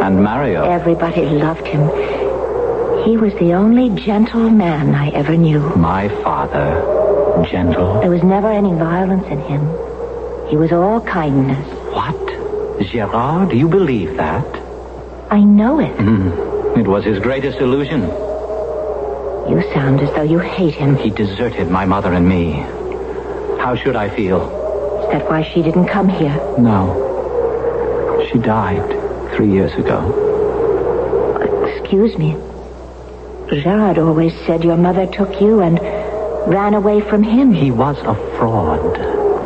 and Mario? Everybody loved him. He was the only gentle man I ever knew. My father, gentle? There was never any violence in him. He was all kindness. What? Gerard, do you believe that? I know it. It was his greatest illusion. You sound as though you hate him. He deserted my mother and me. How should I feel? Is that why she didn't come here? No. She died 3 years ago. Excuse me. Gerard always said your mother took you and ran away from him. He was a fraud,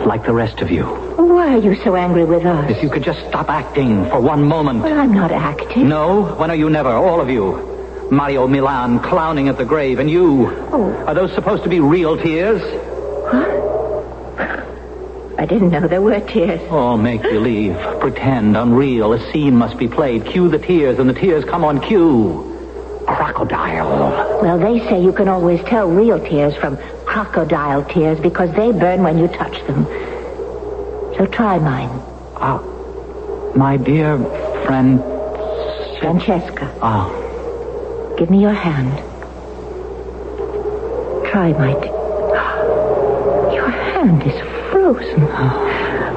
like the rest of you. Why are you so angry with us? If you could just stop acting for one moment. Well, I'm not acting. No? When are you never? All of you. Mario Milan clowning at the grave, and you. Oh. Are those supposed to be real tears? What? I didn't know there were tears. Oh, make believe. Pretend, unreal. A scene must be played. Cue the tears, and the tears come on cue. Crocodile. Well, they say you can always tell real tears from crocodile tears because they burn when you touch them. So try mine. My dear friend... Francesca. Oh. Give me your hand. Try my... Your hand is frozen.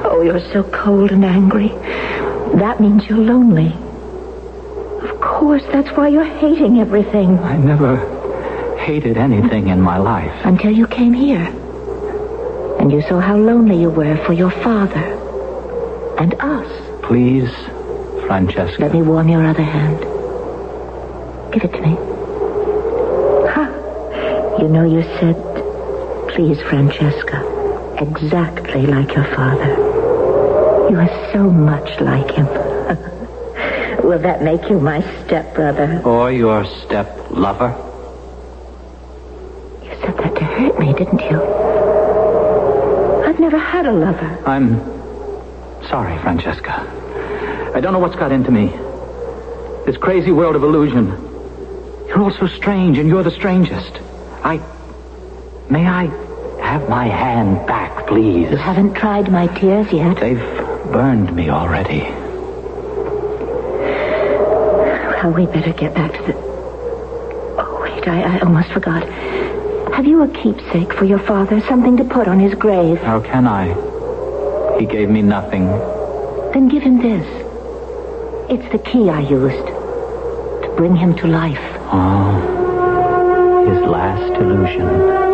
Oh, you're so cold and angry. That means you're lonely. Of course, that's why you're hating everything. I never hated anything in my life. Until you came here. And you saw how lonely you were for your father. And us. Please, Francesca. Let me warm your other hand. Give it to me. Ha! You know you said, please, Francesca, exactly like your father. You are so much like him. Will that make you my stepbrother? Or your step-lover? You said that to hurt me, didn't you? I've never had a lover. I'm sorry, Francesca. I don't know what's got into me. This crazy world of illusion. You're all so strange, and you're the strangest. May I have my hand back, please? You haven't tried my tears yet. They've burned me already. Well, we better get back to the... Oh, wait, I almost forgot. Have you a keepsake for your father? Something to put on his grave? How can I? He gave me nothing. Then give him this. It's the key I used to bring him to life. Oh, his last illusion.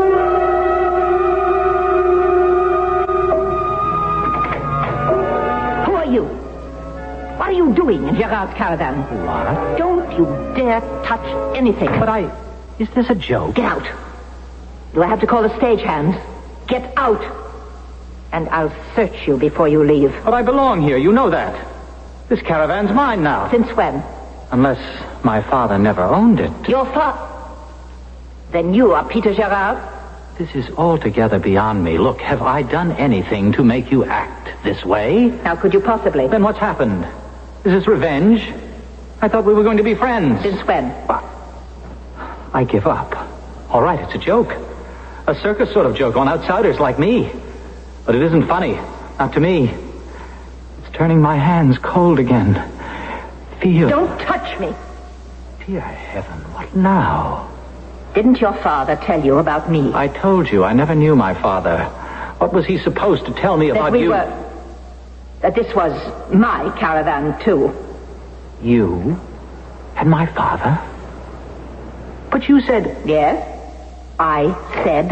What are you doing in Gerard's caravan? What? Don't you dare touch anything. But is this a joke? Get out. Do I have to call the stagehands? Get out. And I'll search you before you leave. But I belong here, you know that. This caravan's mine now. Since when? Unless my father never owned it. Your father? Then you are Peter Gerard? This is altogether beyond me. Look, have I done anything to make you act this way? How could you possibly? Then what's happened? Is this revenge? I thought we were going to be friends. Since when? I give up. All right, it's a joke. A circus sort of joke on outsiders like me. But it isn't funny. Not to me. It's turning my hands cold again. Feel. Don't touch me. Dear heaven, what now? Didn't your father tell you about me? I told you, I never knew my father. What was he supposed to tell me about you? That this was my caravan, too. You? And my father? But you said... Yes, I said...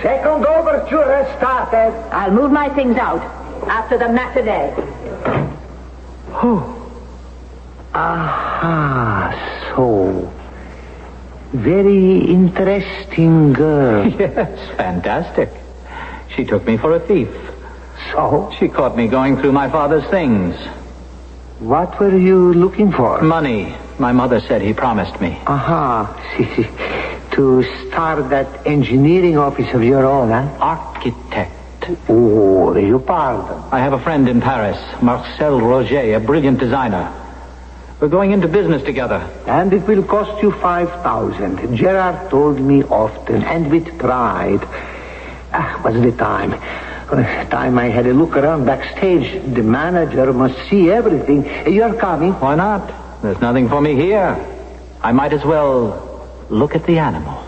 Second overture has started. I'll move my things out after the matinee. Oh. Aha, so... Very interesting girl. Yes, fantastic. She took me for a thief. So? She caught me going through my father's things. What were you looking for? Money. My mother said he promised me. Aha. To start that engineering office of your own, huh? Architect. Oh, you pardon. I have a friend in Paris, Marcel Roger, a brilliant designer. We're going into business together. And it will cost you 5,000. Gerard told me often, and with pride. What's the time? Time I had a look around backstage. The manager must see everything. You're coming. Why not? There's nothing for me here. I might as well look at the animals.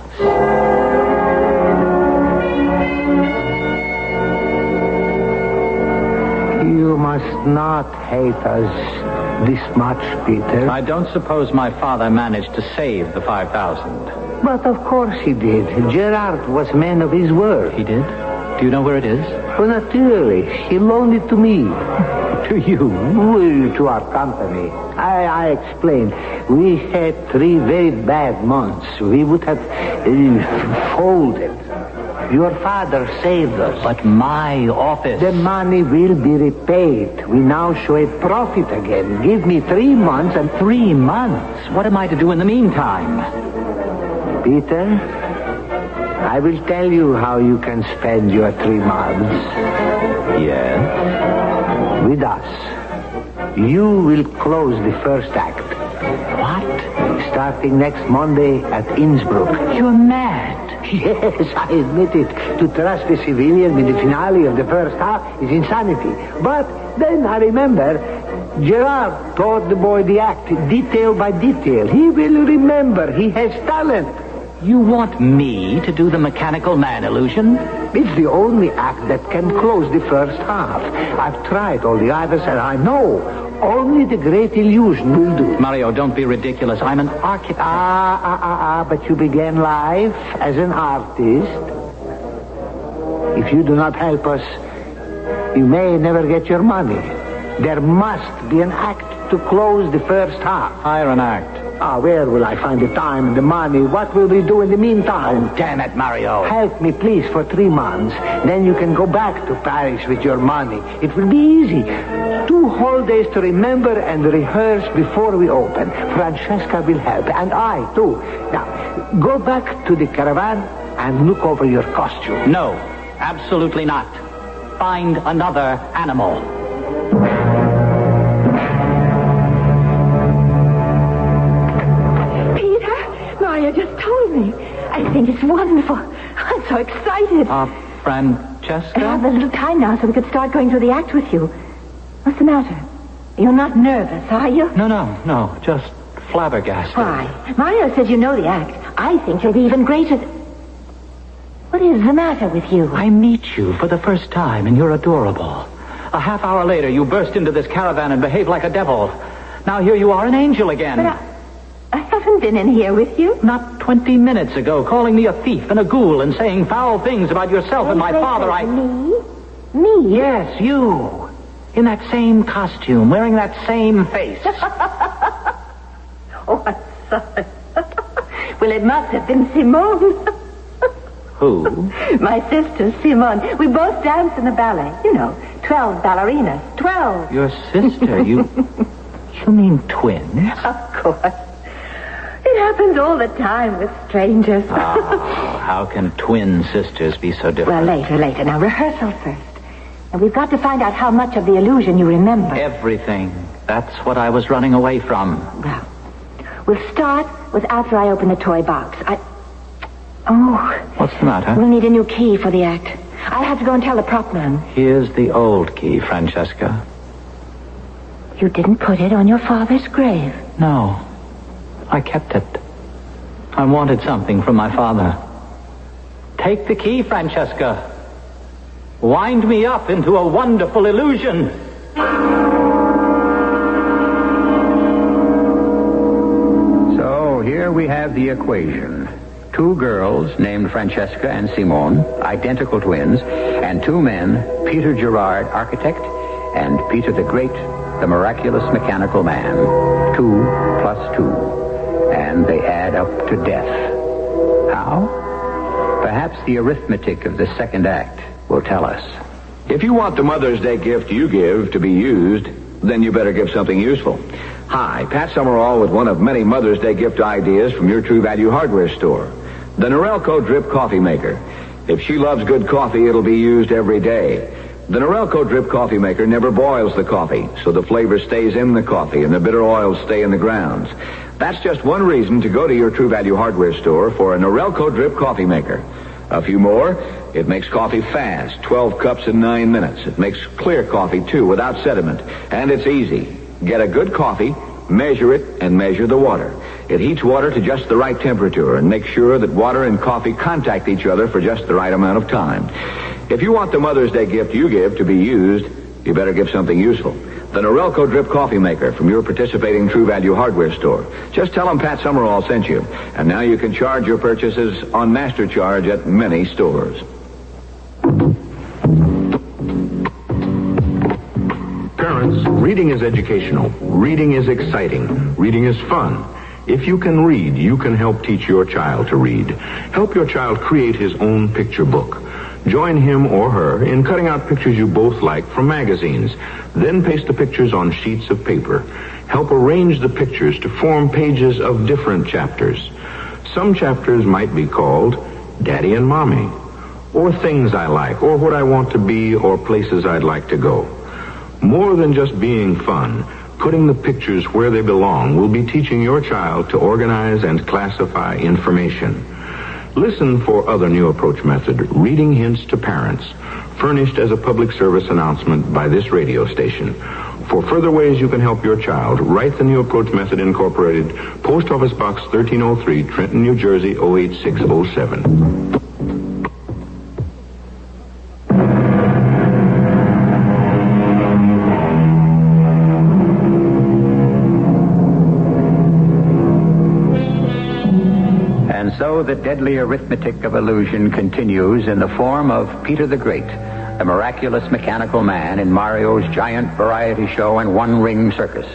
You must not hate us this much, Peter. I don't suppose my father managed to save the 5,000. But of course he did. Gerard was a man of his word. He did? Do you know where it is? Well, naturally. He loaned it to me. To you? Well, to our company. I explained. We had 3 very bad months. We would have folded. Your father saved us. But my office... The money will be repaid. We now show a profit again. Give me 3 months and... 3 months? What am I to do in the meantime? Peter, I will tell you how you can spend your 3 months. Yes? With us. You will close the first act. What? Starting next Monday at Innsbruck. You're mad. Yes, I admit it. To trust a civilian in the finale of the first half is insanity. But then I remember Gerard taught the boy the act detail by detail. He will remember. He has talent. You want me to do the mechanical man illusion? It's the only act that can close the first half. I've tried all the others, and I know only the great illusion will do. Mario, don't be ridiculous. I'm an architect. But you began life as an artist. If you do not help us, you may never get your money. There must be an act to close the first half. Hire an act. Where will I find the time and the money? What will we do in the meantime? Oh, damn it, Mario. Help me, please, for 3 months. Then you can go back to Paris with your money. It will be easy. 2 whole days to remember and rehearse before we open. Francesca will help, and I, too. Now, go back to the caravan and look over your costume. No, absolutely not. Find another animal. Mario just told me. I think it's wonderful. I'm so excited. Francesca? I have a little time now so we could start going through the act with you. What's the matter? You're not nervous, are you? No. Just flabbergasted. Why? Mario says you know the act. I think you'll be even greater. What is the matter with you? I meet you for the first time, and you're adorable. A half hour later, you burst into this caravan and behave like a devil. Now here you are, an angel again. But I haven't been in here with you. Not 20 minutes ago, calling me a thief and a ghoul and saying foul things about yourself and my father. Me? Yes, you. In that same costume, wearing that same face. Oh, I'm sorry. Well, it must have been Simone. Who? My sister, Simone. We both danced in the ballet. 12 ballerinas. 12. Your sister? You mean twins? Of course. It happens all the time with strangers. How can twin sisters be so different? Well, later. Now, rehearsal first. And we've got to find out how much of the illusion you remember. Everything. That's what I was running away from. Well, we'll start with after I open the toy box. Oh. What's the matter? We'll need a new key for the act. I'll have to go and tell the prop man. Here's the old key, Francesca. You didn't put it on your father's grave. No. I kept it. I wanted something from my father. Take the key, Francesca. Wind me up into a wonderful illusion. So here we have the equation. 2 girls named Francesca and Simone, identical twins, and 2 men, Peter Gerard, architect, and Peter the Great, the miraculous mechanical man. 2 plus 2. And they add up to death. How? Perhaps the arithmetic of the second act will tell us. If you want the Mother's Day gift you give to be used, then you better give something useful. Hi, Pat Summerall with one of many Mother's Day gift ideas from your True Value hardware store. The Norelco Drip Coffee Maker. If she loves good coffee, it'll be used every day. The Norelco Drip Coffee Maker never boils the coffee, so the flavor stays in the coffee and the bitter oils stay in the grounds. That's just one reason to go to your True Value hardware store for a Norelco Drip Coffee Maker. A few more. It makes coffee fast, 12 cups in 9 minutes. It makes clear coffee, too, without sediment. And it's easy. Get a good coffee, measure it, and measure the water. It heats water to just the right temperature and makes sure that water and coffee contact each other for just the right amount of time. If you want the Mother's Day gift you give to be used, you better give something useful. The Norelco Drip Coffee Maker from your participating True Value hardware store. Just tell them Pat Summerall sent you. And now you can charge your purchases on Master Charge at many stores. Parents, reading is educational. Reading is exciting. Reading is fun. If you can read, you can help teach your child to read. Help your child create his own picture book. Join him or her in cutting out pictures you both like from magazines. Then paste the pictures on sheets of paper. Help arrange the pictures to form pages of different chapters. Some chapters might be called Daddy and Mommy, or Things I Like, or What I Want to Be, or Places I'd Like to Go. More than just being fun, putting the pictures where they belong will be teaching your child to organize and classify information. Listen for other New Approach method, Reading Hints to Parents, furnished as a public service announcement by this radio station. For further ways you can help your child, write the New Approach Method Incorporated, Post Office Box 1303, Trenton, New Jersey, 08607. So the deadly arithmetic of illusion continues in the form of Peter the Great, the miraculous mechanical man in Mario's giant variety show and one-ring circus.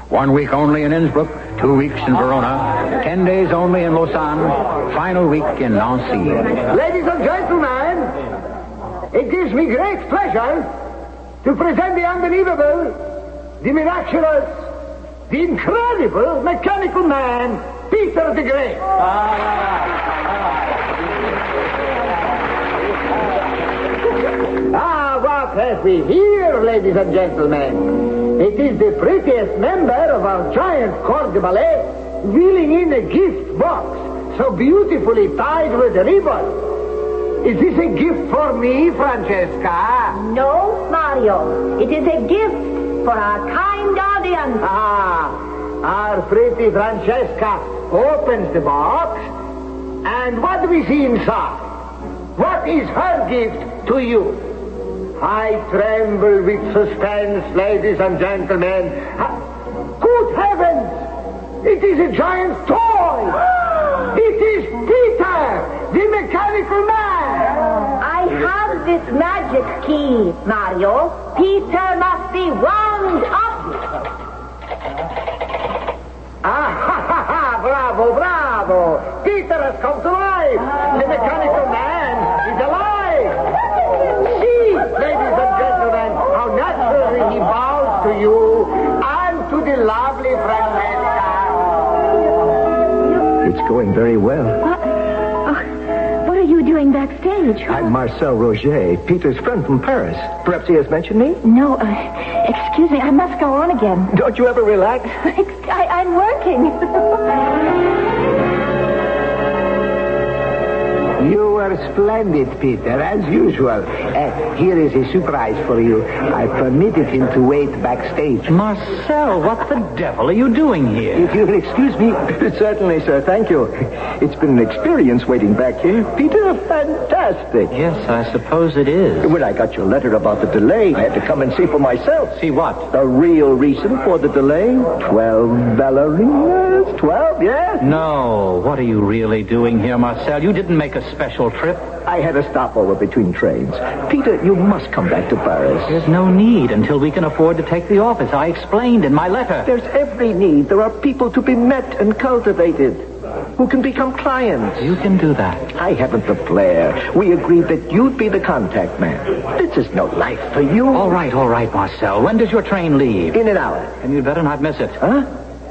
1 week only in Innsbruck, 2 weeks in Verona, 10 days only in Lausanne, final week in Nancy. Ladies and gentlemen, it gives me great pleasure to present the unbelievable, the miraculous, the incredible mechanical man, Peter the Great. What have we here, ladies and gentlemen? It is the prettiest member of our giant corps de ballet wheeling in a gift box so beautifully tied with a ribbon. Is this a gift for me, Francesca? No, Mario. It is a gift for our kind audience. Our pretty Francesca opens the box, and what do we see inside? What is her gift to you? I tremble with suspense, ladies and gentlemen. Good heavens! It is a giant toy! It is Peter, the mechanical man! I have this magic key, Mario. Peter must be wound up. Bravo, bravo! Peter has come to life! The mechanical man is alive! See, ladies and gentlemen, how naturally he bows to you and to the lovely Francesca. You going very well. What are you doing backstage? I'm Marcel Roger, Peter's friend from Paris. Perhaps he has mentioned me? No, excuse me, I must go on again. Don't you ever relax? I'm working. You were splendid, Peter, as usual. Here is a surprise for you. I permitted him to wait backstage. Marcel, what the devil are you doing here? If you'll excuse me. Certainly, sir. Thank you. It's been an experience waiting back here. Peter, fantastic. Yes, I suppose it is. When I got your letter about the delay, I had to come and see for myself. See what? The real reason for the delay. 12 ballerinas. 12, yes? No. What are you really doing here, Marcel? You didn't make a special trip. I had a stopover between trains. Peter, you must come back to Paris. There's no need until we can afford to take the office. I explained in my letter. There's every need. There are people to be met and cultivated who can become clients. You can do that. I haven't the flair. We agreed that you'd be the contact man. This is no life for you. All right, Marcel. When does your train leave? In an hour. And you'd better not miss it. Huh?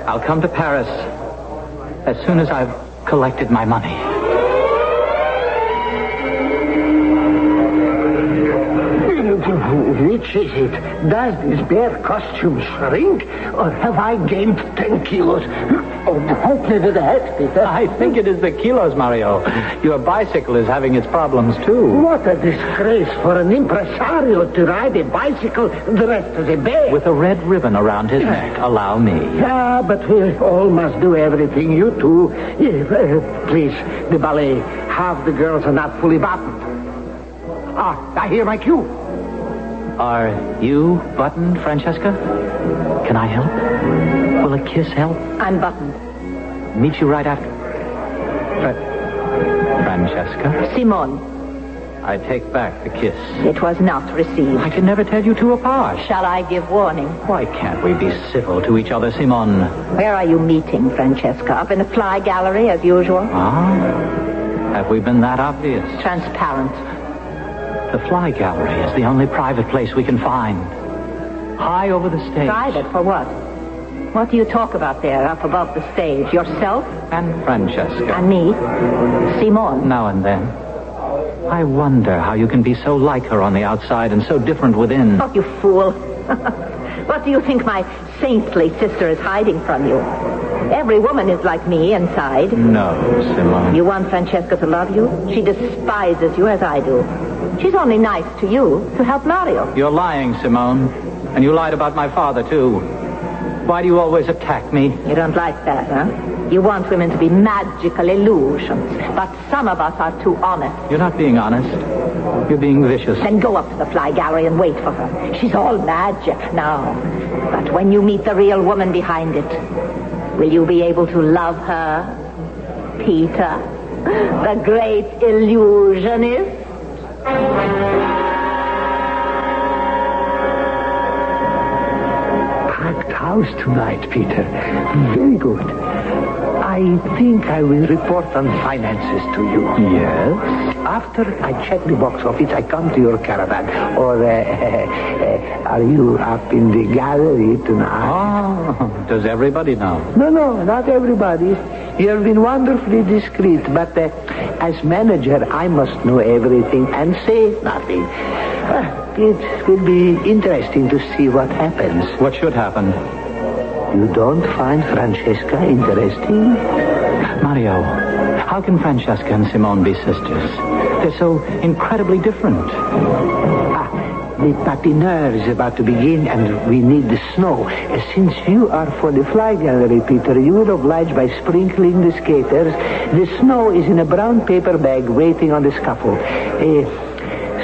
I'll come to Paris as soon as I've collected my money. Which is it? Does this bear costume shrink, or have I gained 10 kilos? Oh, help me with that, Peter. I think it is the kilos, Mario. Your bicycle is having its problems, too. What a disgrace for an impresario to ride a bicycle dressed as a bear. With a red ribbon around his neck. Allow me. Yeah, but we all must do everything. You too. Please, the ballet. Half the girls are not fully buttoned. I hear my cue. Are you buttoned, Francesca? Can I help? Will a kiss help? I'm buttoned. Meet you right after. Francesca? Simone. I take back the kiss. It was not received. I can never tell you two apart. Shall I give warning? Why can't we be civil to each other, Simone? Where are you meeting, Francesca? Up in the fly gallery, as usual? Have we been that obvious? Transparent. The fly gallery is the only private place we can find. High over the stage. Private for what? What do you talk about there, up above the stage? Yourself? And Francesca. And me? Simone? Now and then. I wonder how you can be so like her on the outside and so different within. Oh, you fool. What do you think my saintly sister is hiding from you? Every woman is like me inside. No, Simone. You want Francesca to love you? She despises you as I do. She's only nice to you to help Mario. You're lying, Simone. And you lied about my father, too. Why do you always attack me? You don't like that, huh? You want women to be magical illusions. But some of us are too honest. You're not being honest. You're being vicious. Then go up to the fly gallery and wait for her. She's all magic now. But when you meet the real woman behind it, will you be able to love her, Peter, the great illusionist? Packed house tonight, Peter. Very good. I think I will report on finances to you. Yes? After I check the box office, I come to your caravan. Or are you up in the gallery tonight? Oh, does everybody know? No, not everybody. You have been wonderfully discreet, but as manager, I must know everything and say nothing. It will be interesting to see what happens. What should happen? You don't find Francesca interesting? Mario, how can Francesca and Simone be sisters? They're so incredibly different. The patineur is about to begin, and we need the snow. Since you are for the fly gallery, Peter, you will oblige by sprinkling the skaters. The snow is in a brown paper bag waiting on the scaffold.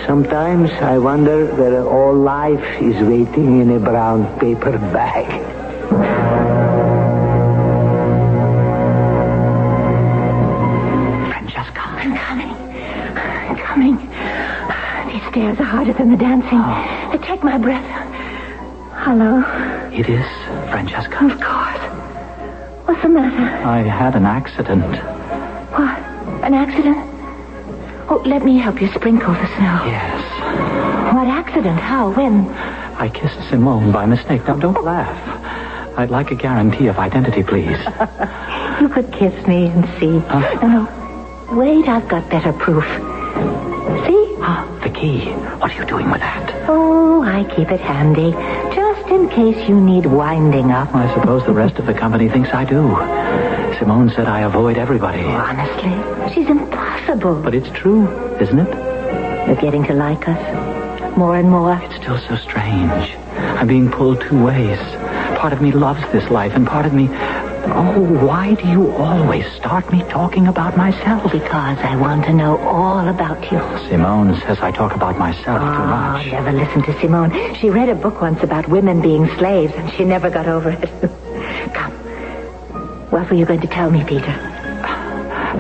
Sometimes I wonder whether all life is waiting in a brown paper bag. Francesca. I'm coming. These stairs are harder than the dancing. They take my breath. Hello? It is Francesca? Of course. What's the matter? I had an accident. What? An accident? Oh, let me help you sprinkle the snow. Yes. What accident? How? When? I kissed Simone by mistake. Now, don't laugh. I'd like a guarantee of identity, please. You could kiss me and see. No. Wait, I've got better proof. See? The key. What are you doing with that? Oh, I keep it handy. Just in case you need winding up. I suppose the rest of the company thinks I do. Simone said I avoid everybody. Oh, honestly, she's impossible. But it's true, isn't it? You're getting to like us more and more. It's still so strange. I'm being pulled two ways. Part of me loves this life, and part of me... Oh, why do you always start me talking about myself? Because I want to know all about you. Simone says I talk about myself too much. Never listen to Simone. She read a book once about women being slaves, and she never got over it. Come. What were you going to tell me, Peter?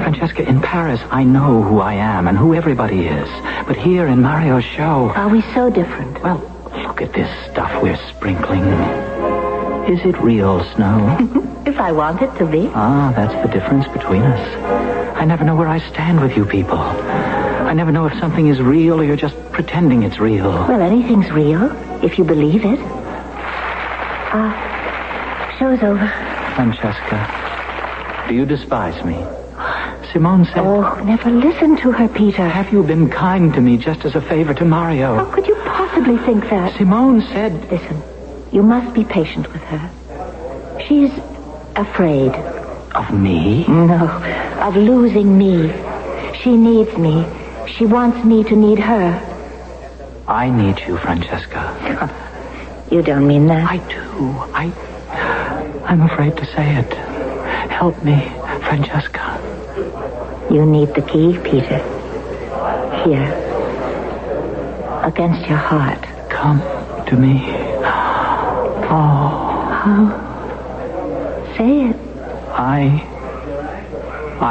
Francesca, in Paris, I know who I am and who everybody is. But here in Mario's show... Are we so different? Well, look at this stuff we're sprinkling. Is it real snow? If I want it to be. That's the difference between us. I never know where I stand with you people. I never know if something is real or you're just pretending it's real. Well, anything's real, if you believe it. Show's over. Francesca, do you despise me? Simone said... Oh, never listen to her, Peter. Have you been kind to me just as a favor to Mario? How could you possibly think that? Simone said... Listen, you must be patient with her. She's afraid. Of me? No, of losing me. She needs me. She wants me to need her. I need you, Francesca. You don't mean that? I do. I'm afraid to say it. Help me, Francesca. You need the key, Peter. Here. Against your heart. Come to me. Oh. Say it. I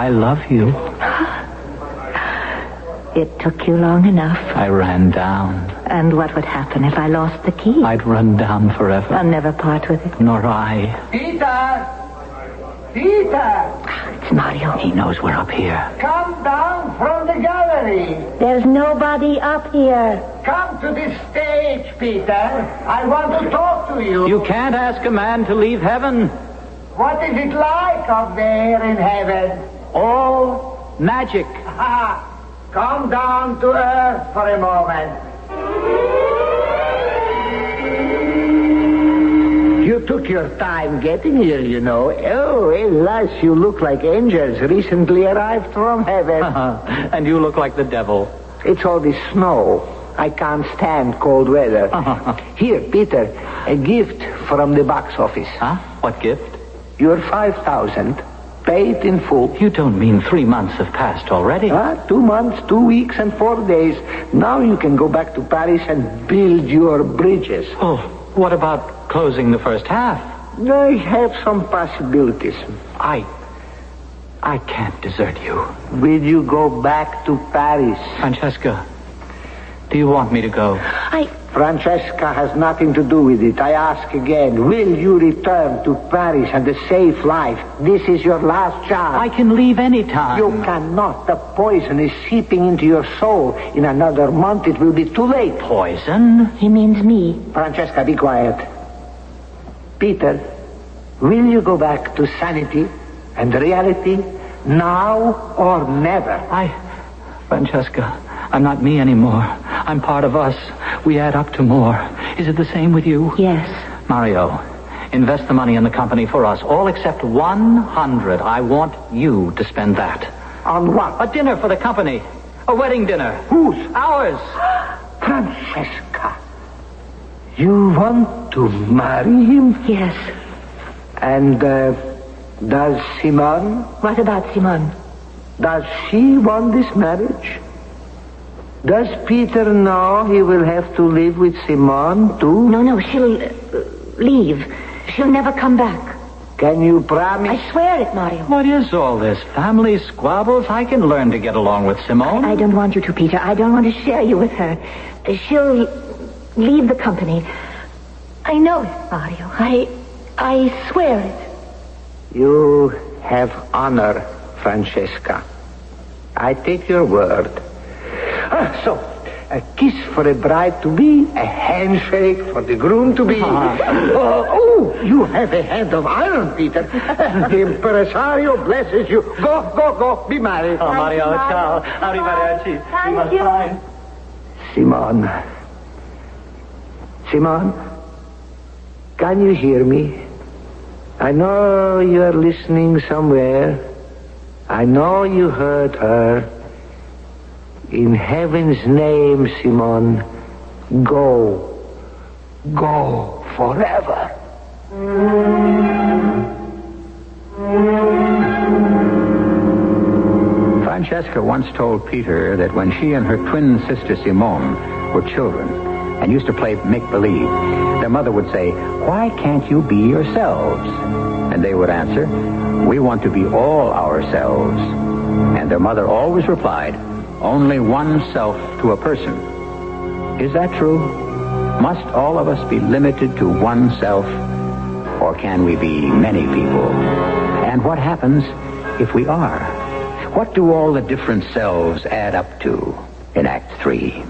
love you. It took you long enough. I ran down. And what would happen if I lost the key? I'd run down forever. I'll never part with it. Nor I. Peter! Peter! It's Mario. He knows we're up here. Come down from the gallery. There's nobody up here. Come to the stage, Peter. I want to talk to you. You can't ask a man to leave heaven. What is it like up there in heaven? All magic. Come down to earth for a moment. You took your time getting here, you know. Oh, alas, you look like angels recently arrived from heaven. And you look like the devil. It's all this snow. I can't stand cold weather. Here, Peter, a gift from the box office. Huh? What gift? Your 5,000, paid in full. You don't mean 3 months have passed already? 2 months, 2 weeks, and 4 days. Now you can go back to Paris and build your bridges. Oh, what about closing the first half? I have some possibilities. I can't desert you. Will you go back to Paris? Francesca, do you want me to go? Francesca has nothing to do with it. I ask again, will you return to Paris and a safe life? This is your last chance. I can leave any time. You cannot. The poison is seeping into your soul. In another month, it will be too late. Poison? He means me. Francesca, be quiet. Peter, will you go back to sanity and reality now or never? Francesca, I'm not me anymore. I'm part of us. We add up to more. Is it the same with you? Yes. Mario, invest the money in the company for us, all except 100. I want you to spend that. On what? A dinner for the company. A wedding dinner. Whose? Ours. Francesca, you want to marry him? Yes. And does Simone? What about Simone? Does she want this marriage? Does Peter know he will have to live with Simone, too? No, she'll leave. She'll never come back. Can you promise? I swear it, Mario. What is all this? Family squabbles? I can learn to get along with Simone. I don't want you to, Peter. I don't want to share you with her. She'll leave the company. I know it, Mario. I swear it. You have honor, Francesca. I take your word. So, A kiss for a bride-to-be, a handshake for the groom-to-be. You have a hand of iron, Peter. The impresario blesses you. Go, be married. Oh, Mario, ciao. Arrivederci. We must find. Simon, can you hear me? I know you're listening somewhere. I know you heard her. In heaven's name, Simon, go forever. Francesca once told Peter that when she and her twin sister Simone were children and used to play make-believe, their mother would say, "Why can't you be yourselves?" And they would answer, "We want to be all ourselves." And their mother always replied, "Only one self to a person." Is that true? Must all of us be limited to one self? Or can we be many people? And what happens if we are? What do all the different selves add up to in Act 3?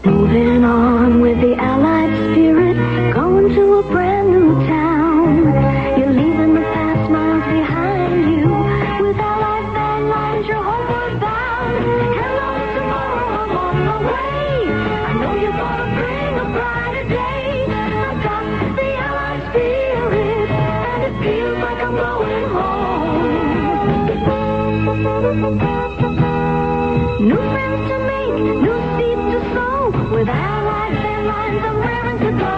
Moving on with the Allied spirit, going to a brand new town. You're leaving the past miles behind you. With Allied band lines, you're homeward bound. Hello, tomorrow, I'm on my way. I know you're gonna bring a brighter day. I've got the Allied spirit, and it feels like I'm going home. New friends to make, new seeds to sow. With Allied band lines, I'm raring to go.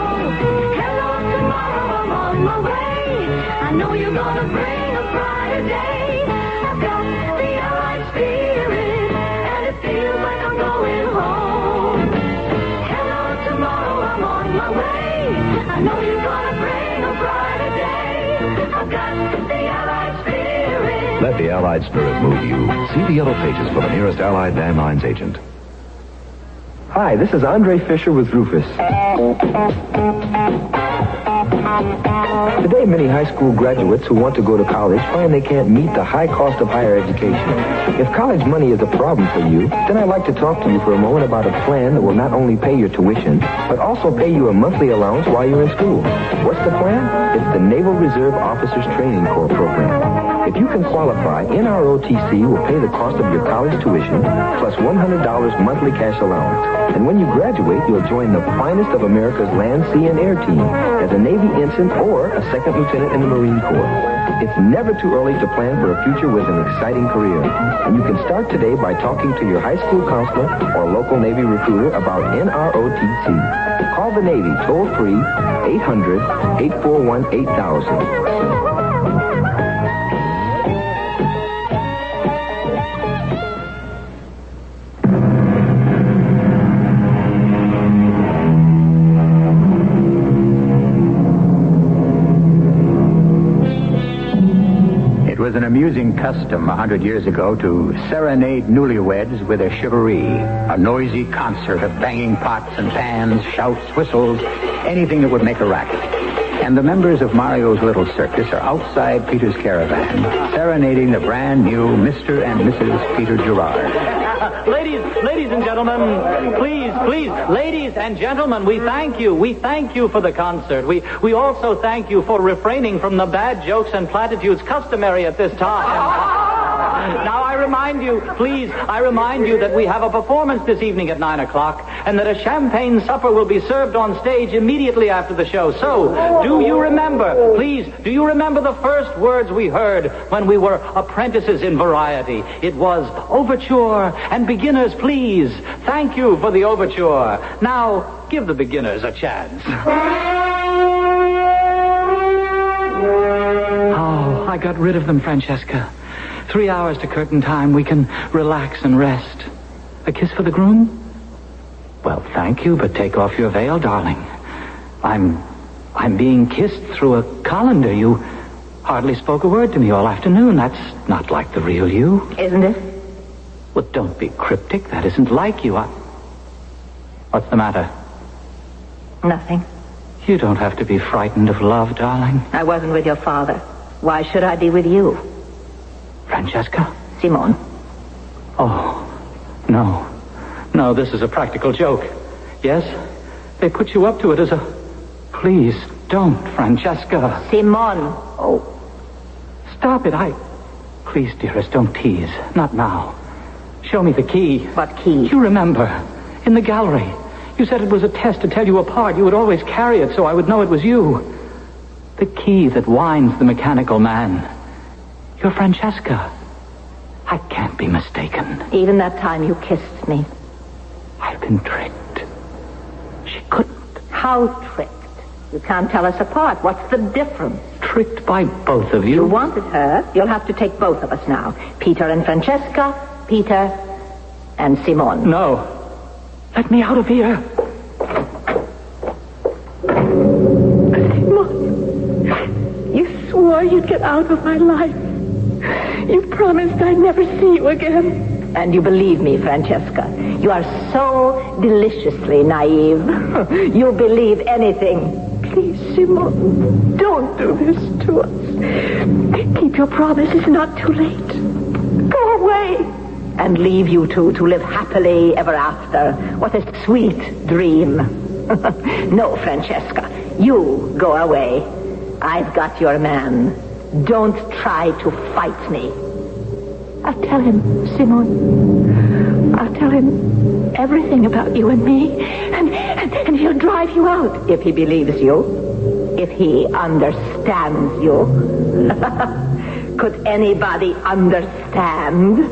Hello, tomorrow, I'm on my way. I know you're gonna bring a brighter day. I've got the Allied spirit, and it feels like I'm going home. Hello, tomorrow, I'm on my way. I know you're gonna bring a brighter day. I've got the Allied spirit. Let the Allied spirit move you. See the yellow pages for the nearest Allied Van Lines agent. Hi, this is Andre Fisher with Rufus. Today, many high school graduates who want to go to college find they can't meet the high cost of higher education. If college money is a problem for you, then I'd like to talk to you for a moment about a plan that will not only pay your tuition, but also pay you a monthly allowance while you're in school. What's the plan? It's the Naval Reserve Officers Training Corps program. If you can qualify, NROTC will pay the cost of your college tuition plus $100 monthly cash allowance. And when you graduate, you'll join the finest of America's land, sea, and air team as a Navy ensign or a second lieutenant in the Marine Corps. It's never too early to plan for a future with an exciting career. And you can start today by talking to your high school counselor or local Navy recruiter about NROTC. Call the Navy toll-free 800-841-8000. It was an amusing custom 100 years ago to serenade newlyweds with a chivalry, a noisy concert of banging pots and pans, shouts, whistles, anything that would make a racket. And the members of Mario's little circus are outside Peter's caravan, serenading the brand new Mr. and Mrs. Peter Gerard. Ladies and gentlemen, please, ladies and gentlemen, we thank you. We thank you for the concert. We also thank you for refraining from the bad jokes and platitudes customary at this time. Now, I remind you that we have a performance this evening at 9 o'clock, and that a champagne supper will be served on stage immediately after the show. So, do you remember the first words we heard when we were apprentices in variety? It was overture, and beginners, please. Thank you for the overture. Now, give the beginners a chance. Oh, I got rid of them, Francesca. 3 hours to curtain time. We can relax and rest. A kiss for the groom? Well, thank you, but take off your veil, darling. I'm being kissed through a colander. You hardly spoke a word to me all afternoon. That's not like the real you. Isn't it? Well, don't be cryptic. That isn't like you. What's the matter? Nothing. You don't have to be frightened of love, darling. I wasn't with your father. Why should I be with you? Francesca? Simone. Oh, no. No, know this is a practical joke. Yes? They put you up to it as a... Please, don't, Francesca. Simon. Oh. Stop it, Please, dearest, don't tease. Not now. Show me the key. What key? You remember. In the gallery. You said it was a test to tell you apart. You would always carry it so I would know it was you. The key that winds the mechanical man. You're Francesca. I can't be mistaken. Even that time you kissed me. I've been tricked. She couldn't. How tricked? You can't tell us apart. What's the difference? Tricked by both of you. You wanted her. You'll have to take both of us now. Peter and Francesca, Peter and Simon. No. Let me out of here. Simon, you swore you'd get out of my life. You promised I'd never see you again. And you believe me, Francesca. You are so deliciously naive. You believe anything. Please, Simon, don't do this to us. Keep your promise. It's not too late. Go away. And leave you two to live happily ever after. What a sweet dream. No, Francesca. You go away. I've got your man. Don't try to fight me. I'll tell him, Simon. I'll tell him everything about you and me. And he'll drive you out. If he believes you. If he understands you. Could anybody understand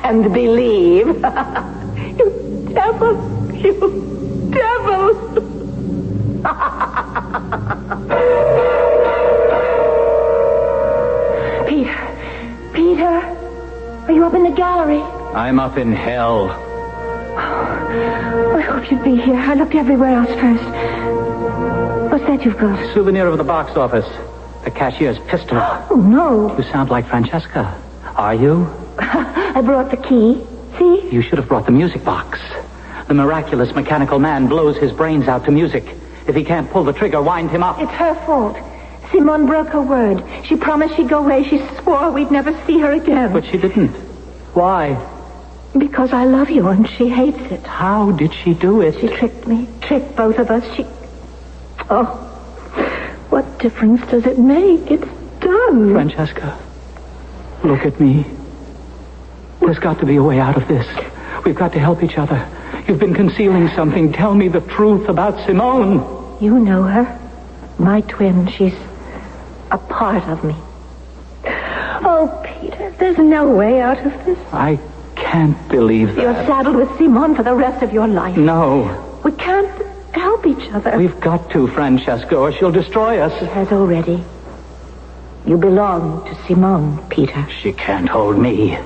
and believe? You devil! You devil! Peter, are you up in the gallery? I'm up in hell. I hope you'd be here. I looked everywhere else first. What's that you've got? Souvenir of the box office. The cashier's pistol. Oh, no. You sound like Francesca. Are you? I brought the key. See? You should have brought the music box. The miraculous mechanical man blows his brains out to music. If he can't pull the trigger, wind him up. It's her fault. Simone broke her word. She promised she'd go away. She swore we'd never see her again. But she didn't. Why? Because I love you and she hates it. How did she do it? She tricked me. Tricked both of us. Oh, what difference does it make? It's done. Francesca, look at me. There's got to be a way out of this. We've got to help each other. You've been concealing something. Tell me the truth about Simone. You know her. My twin. She's a part of me. Oh, Peter, there's no way out of this. I can't believe that. You're saddled with Simone for the rest of your life. No. We can't help each other. We've got to, Francesca, or she'll destroy us. She has already. You belong to Simone, Peter. She can't hold me.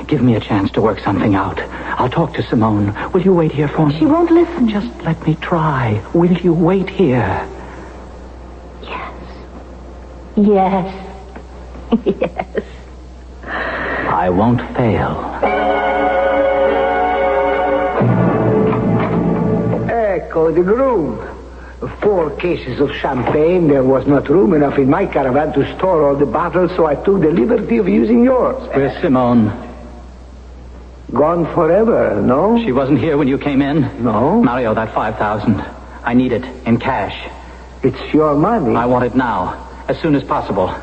Give me a chance to work something out. I'll talk to Simone. Will you wait here for me? She won't listen. Just let me try. Will you wait here? Yes. Yes. I won't fail. Ecco, the groom. 4 cases of champagne. There was not room enough in my caravan to store all the bottles, so I took the liberty of using yours. Where's Simone? Gone forever, no? She wasn't here when you came in? No. Mario, that 5,000. I need it in cash. It's your money. I want it now. As soon as possible.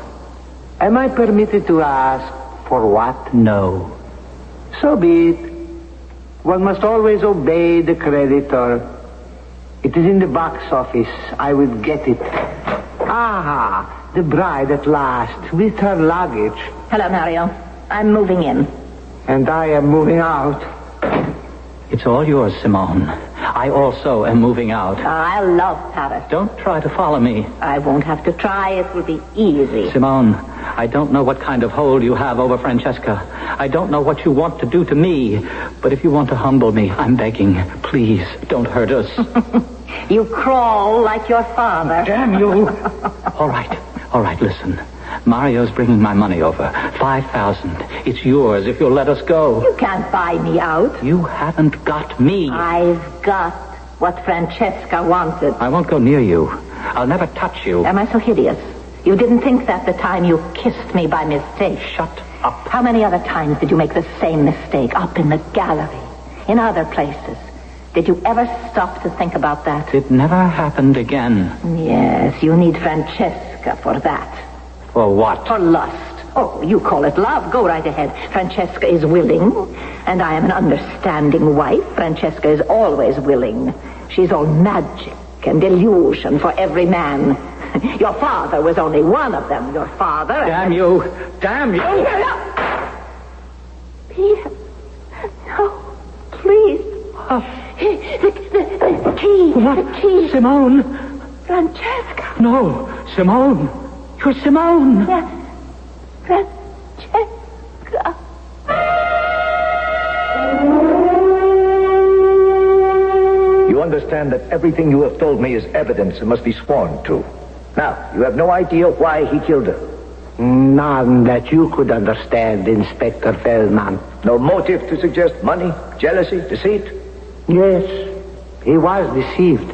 Am I permitted to ask for what? No. So be it. One must always obey the creditor. It is in the box office. I will get it. Ah, the bride at last, with her luggage. Hello, Mario. I'm moving in. And I am moving out. It's all yours, Simone. I also am moving out. I love Paris. Don't try to follow me. I won't have to try. It will be easy. Simone, I don't know what kind of hold you have over Francesca. I don't know what you want to do to me. But if you want to humble me, I'm begging. Please, don't hurt us. You crawl like your father. Damn you. All right, listen. Mario's bringing my money over. 5,000. It's yours if you'll let us go. You can't buy me out. You haven't got me. I've got what Francesca wanted. I won't go near you. I'll never touch you. Am I so hideous? You didn't think that the time you kissed me by mistake. Shut up. How many other times did you make the same mistake? Up in the gallery. In other places. Did you ever stop to think about that? It never happened again. Yes, you need Francesca for that. For what? For lust. Oh, you call it love. Go right ahead. Francesca is willing, and I am an understanding wife. Francesca is always willing. She's all magic and illusion for every man. Your father was only one of them. Your father... Damn you! Damn you! Peter. No. Please. The key. What? The key. Simone. Francesca. No. Simone. You're Simone. Yes. Francesca. You understand that everything you have told me is evidence and must be sworn to. Now, you have no idea why he killed her. None that you could understand, Inspector Feldman. No motive to suggest money, jealousy, deceit? Yes, he was deceived,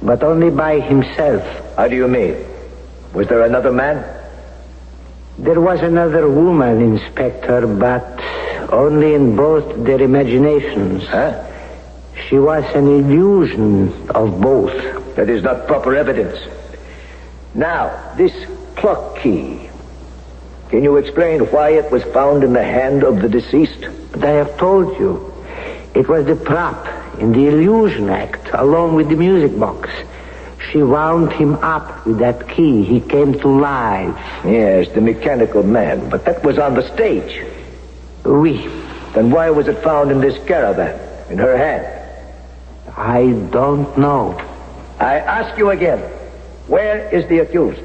but only by himself. How do you mean? Was there another man? There was another woman, Inspector, but only in both their imaginations. Huh? She was an illusion of both. That is not proper evidence. Now, this clock key. Can you explain why it was found in the hand of the deceased? But I have told you. It was the prop in the illusion act, along with the music box. She wound him up with that key. He came to life. Yes, the mechanical man. But that was on the stage. Oui. Then why was it found in this caravan, in her hand? I don't know. I ask you again, where is the accused?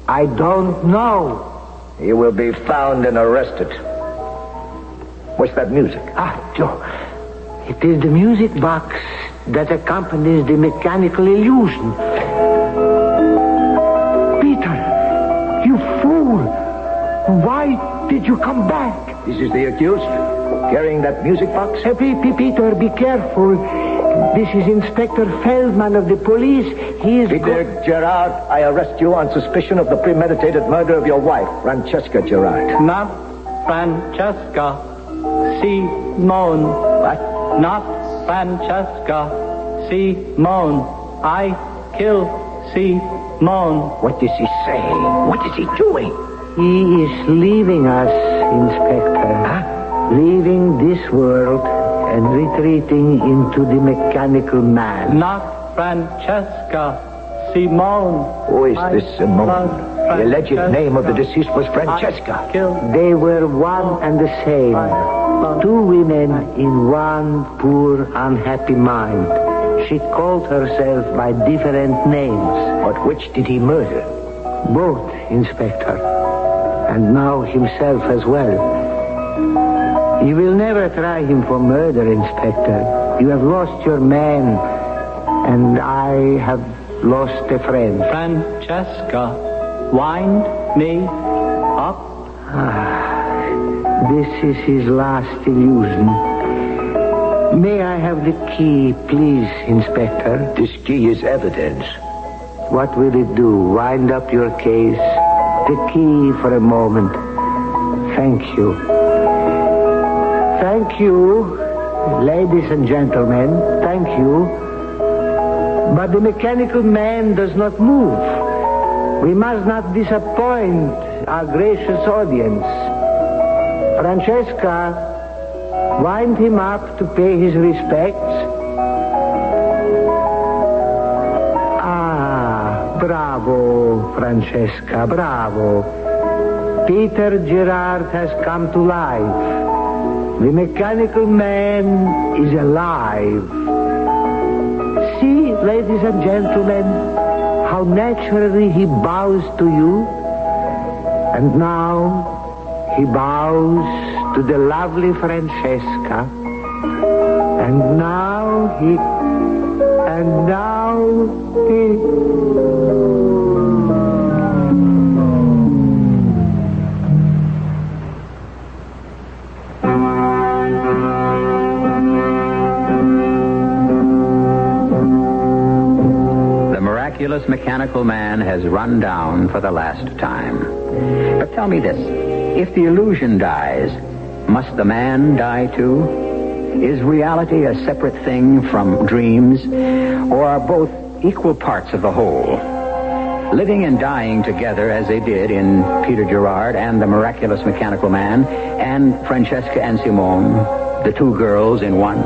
I don't know. He will be found and arrested. What's that music? Joe. It is the music box that accompanies the mechanical illusion. Peter, you fool! Why did you come back? This is the accused, carrying that music box? Peter, be careful. This is Inspector Feldman of the police. He is... Peter Gerard, I arrest you on suspicion of the premeditated murder of your wife, Francesca Gerard. Not Francesca. Simone. What? Not Francesca. Simone. I kill Simone. What is he saying? What is he doing? He is leaving us, Inspector. Huh? Leaving this world and retreating into the mechanical man. Not Francesca. Simone. Who is this Simone? The alleged name of the deceased was Francesca. They were one and the same. Two women in one poor, unhappy mind. She called herself by different names. But which did he murder? Both, Inspector. And now himself as well. You will never try him for murder, Inspector. You have lost your man, and I have lost a friend. Francesca, wind me up. This is his last illusion. May I have the key, please, Inspector? This key is evidence. What will it do? Wind up your case? The key for a moment. Thank you. Thank you, ladies and gentlemen. Thank you. But the mechanical man does not move. We must not disappoint our gracious audience. Francesca, wind him up to pay his respects. Bravo, Francesca, bravo. Peter Gerard has come to life. The mechanical man is alive. See, ladies and gentlemen, how naturally he bows to you. And now he bows to the lovely Francesca. And now he... The miraculous mechanical man has run down for the last time. But tell me this, if the illusion dies, must the man die too? Is reality a separate thing from dreams, or are both equal parts of the whole? Living and dying together as they did in Peter Gerard and the Miraculous Mechanical Man, and Francesca and Simone, the two girls in one.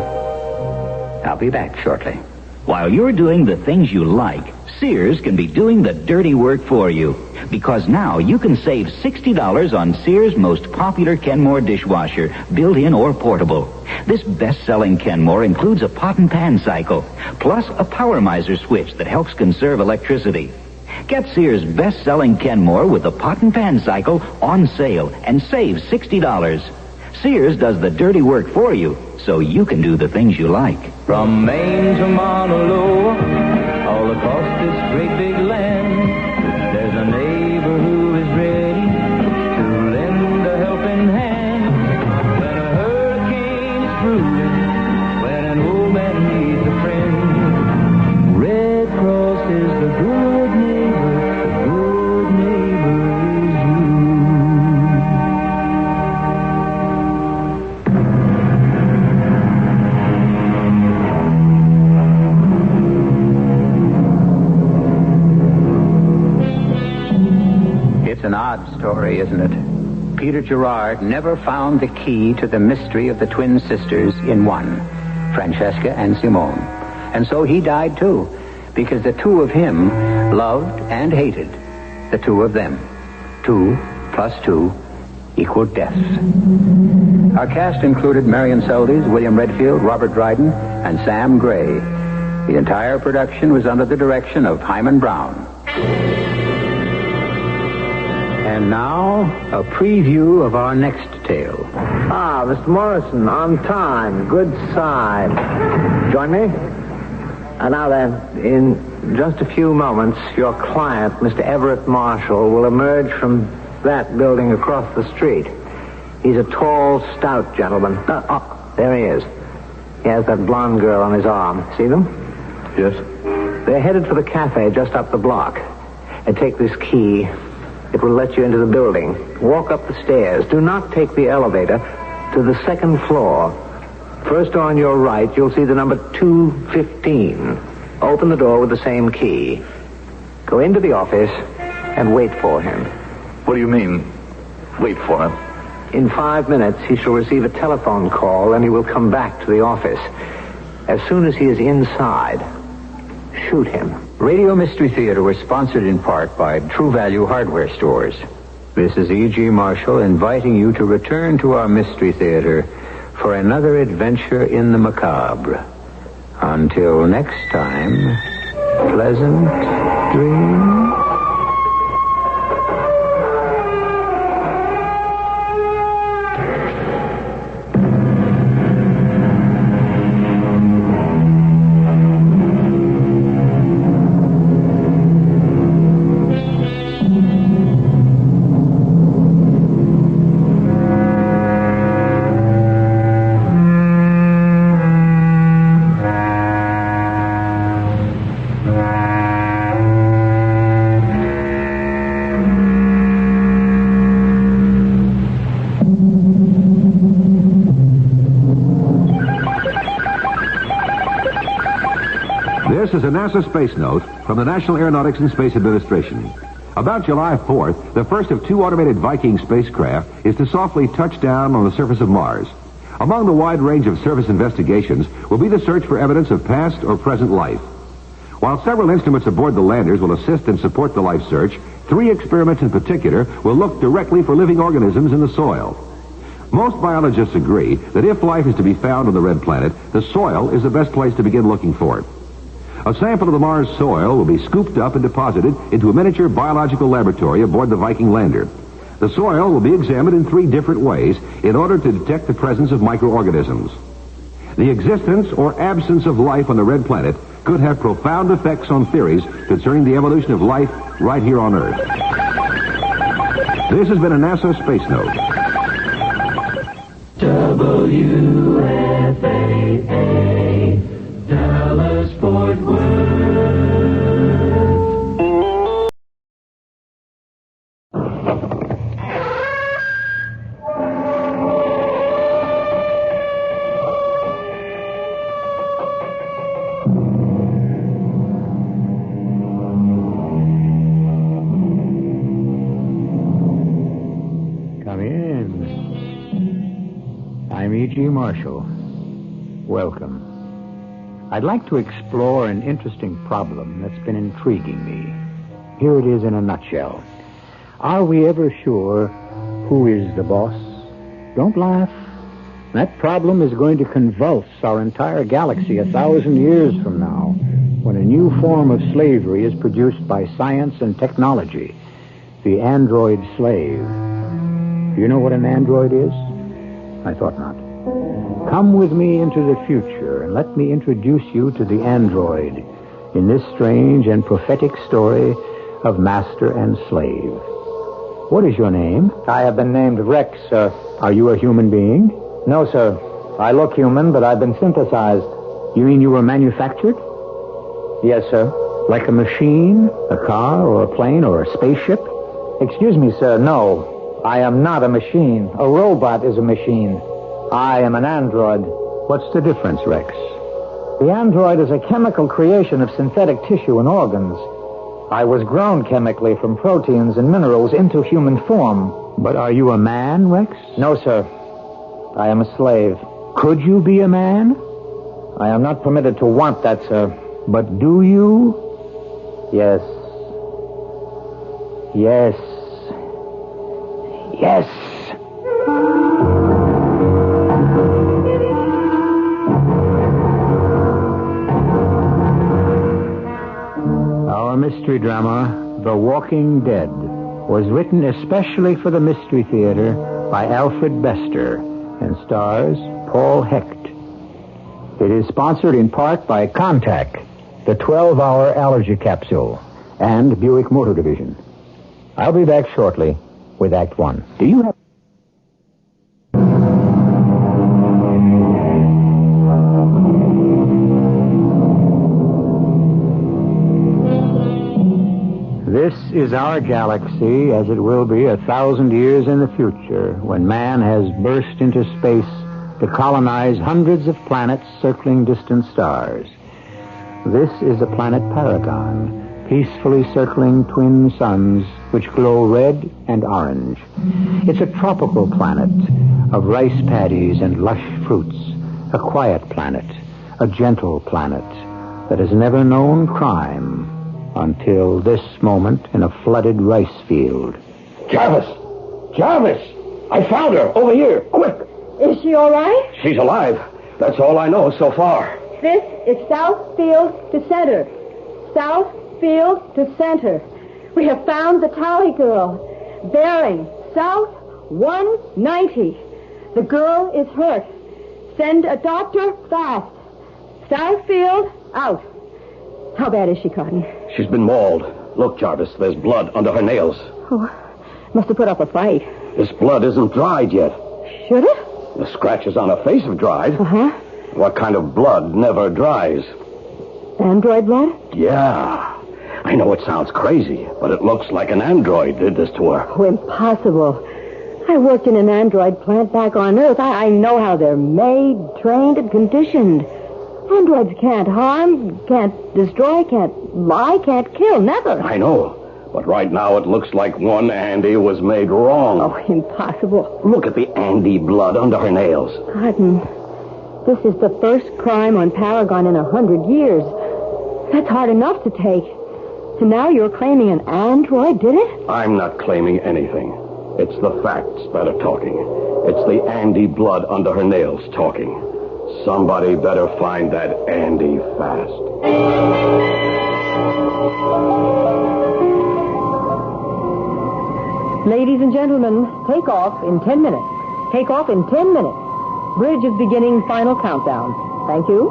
I'll be back shortly. While you're doing the things you like, Sears can be doing the dirty work for you. Because now you can save $60 on Sears' most popular Kenmore dishwasher, built-in or portable. This best-selling Kenmore includes a pot and pan cycle, plus a power miser switch that helps conserve electricity. Get Sears' best-selling Kenmore with the pot and pan cycle on sale and save $60. Sears does the dirty work for you, so you can do the things you like. From Maine to Mauna Loa, all across this great big land, there's a neighbor who is ready to lend a helping hand. When a hurricane is brewing, when an old man needs a friend, Red Cross is the good neighbor is you. It's an odd story, isn't it? Peter Gerard never found the key to the mystery of the twin sisters in one, Francesca and Simone. And so he died too, because the two of him loved and hated the two of them. 2 plus 2 equaled death. Our cast included Marion Seldes, William Redfield, Robert Dryden, and Sam Gray. The entire production was under the direction of Hyman Brown. And now, a preview of our next tale. Ah, Mr. Morrison, on time. Good sign. Join me? And now then, in just a few moments, your client, Mr. Everett Marshall, will emerge from that building across the street. He's a tall, stout gentleman. There he is. He has that blonde girl on his arm. See them? Yes. They're headed for the cafe just up the block. And take this key. It will let you into the building. Walk up the stairs. Do not take the elevator to the second floor. First on your right, you'll see the number 215. Open the door with the same key. Go into the office and wait for him. What do you mean, wait for him? In 5 minutes, he shall receive a telephone call, and he will come back to the office. As soon as he is inside, shoot him. Radio Mystery Theater was sponsored in part by True Value Hardware Stores. This is E.G. Marshall inviting you to return to our Mystery Theater for another adventure in the macabre. Until next time, pleasant dreams. This is a NASA space note from the National Aeronautics and Space Administration. About July 4th, the first of 2 automated Viking spacecraft is to softly touch down on the surface of Mars. Among the wide range of surface investigations will be the search for evidence of past or present life. While several instruments aboard the landers will assist and support the life search, 3 experiments in particular will look directly for living organisms in the soil. Most biologists agree that if life is to be found on the red planet, the soil is the best place to begin looking for it. A sample of the Mars soil will be scooped up and deposited into a miniature biological laboratory aboard the Viking lander. The soil will be examined in 3 different ways in order to detect the presence of microorganisms. The existence or absence of life on the red planet could have profound effects on theories concerning the evolution of life right here on Earth. This has been a NASA Space Note. WFAA, Dallas Fort Worth. E.G. Marshall. Welcome. I'd like to explore an interesting problem that's been intriguing me. Here it is in a nutshell. Are we ever sure who is the boss? Don't laugh. That problem is going to convulse our entire galaxy 1,000 years from now, when a new form of slavery is produced by science and technology, the android slave. Do you know what an android is? I thought not. Come with me into the future and let me introduce you to the android in this strange and prophetic story of master and slave. What is your name? I have been named Rex, sir. Are you a human being? No, sir. I look human, but I've been synthesized. You mean you were manufactured? Yes, sir. Like a machine, a car, or a plane, or a spaceship? Excuse me, sir, no. I am not a machine. A robot is a machine. I am an android. What's the difference, Rex? The android is a chemical creation of synthetic tissue and organs. I was grown chemically from proteins and minerals into human form. But are you a man, Rex? No, sir. I am a slave. Could you be a man? I am not permitted to want that, sir. But do you? Yes. Yes. Yes. Our mystery drama, The Walking Dead, was written especially for the Mystery Theater by Alfred Bester and stars Paul Hecht. It is sponsored in part by Contact, the 12-hour allergy capsule, and Buick Motor Division. I'll be back shortly with Act One. Do you have... This is our galaxy as it will be 1,000 years in the future, when man has burst into space to colonize hundreds of planets circling distant stars. This is the planet Paragon, peacefully circling twin suns which glow red and orange. It's a tropical planet of rice paddies and lush fruits, a quiet planet, a gentle planet that has never known crime until this moment in a flooded rice field. Jarvis! Jarvis! I found her! Over here! Quick! Is she all right? She's alive. That's all I know so far. This is South Field to Center. South Field to Center. We have found the Tally girl. Bearing South 190. The girl is hurt. Send a doctor fast. South Field out. How bad is she, Cotton? She's been mauled. Look, Jarvis, there's blood under her nails. Oh, must have put up a fight. This blood isn't dried yet. Should it? The scratches on her face have dried. Uh-huh. What kind of blood never dries? Android blood? Yeah. I know it sounds crazy, but it looks like an android did this to her. Oh, impossible. I worked in an android plant back on Earth. I know how they're made, trained, and conditioned. Androids can't harm, can't destroy, can't lie, can't kill, never. I know. But right now it looks like one Andy was made wrong. Oh, impossible. Look at the Andy blood under her nails. Cotton, this is the first crime on Paragon in 100 years. That's hard enough to take. And now you're claiming an android did it? I'm not claiming anything. It's the facts that are talking. It's the Andy blood under her nails talking. Somebody better find that Andy fast. Ladies and gentlemen, take off in 10 minutes. Take off in 10 minutes. Bridge is beginning final countdown. Thank you.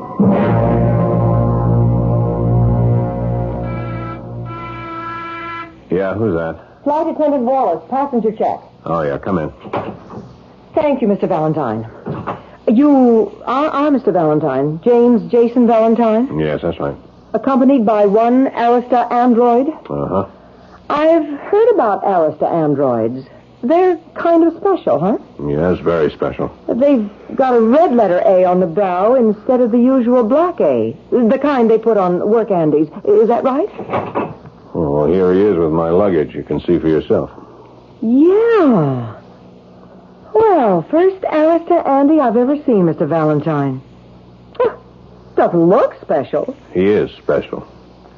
Yeah, who's that? Flight attendant Wallace, passenger check. Oh, yeah, come in. Thank you, Mr. Valentine. You are Mr. Valentine. James Jason Valentine? Yes, that's right. Accompanied by one Arista android? Uh-huh. I've heard about Arista androids. They're kind of special, huh? Yes, very special. They've got a red letter A on the brow instead of the usual black A. The kind they put on work Andes. Is that right? Well, here he is with my luggage. You can see for yourself. Yeah. Well, first Alistair Andy I've ever seen, Mr. Valentine. Doesn't look special. He is special.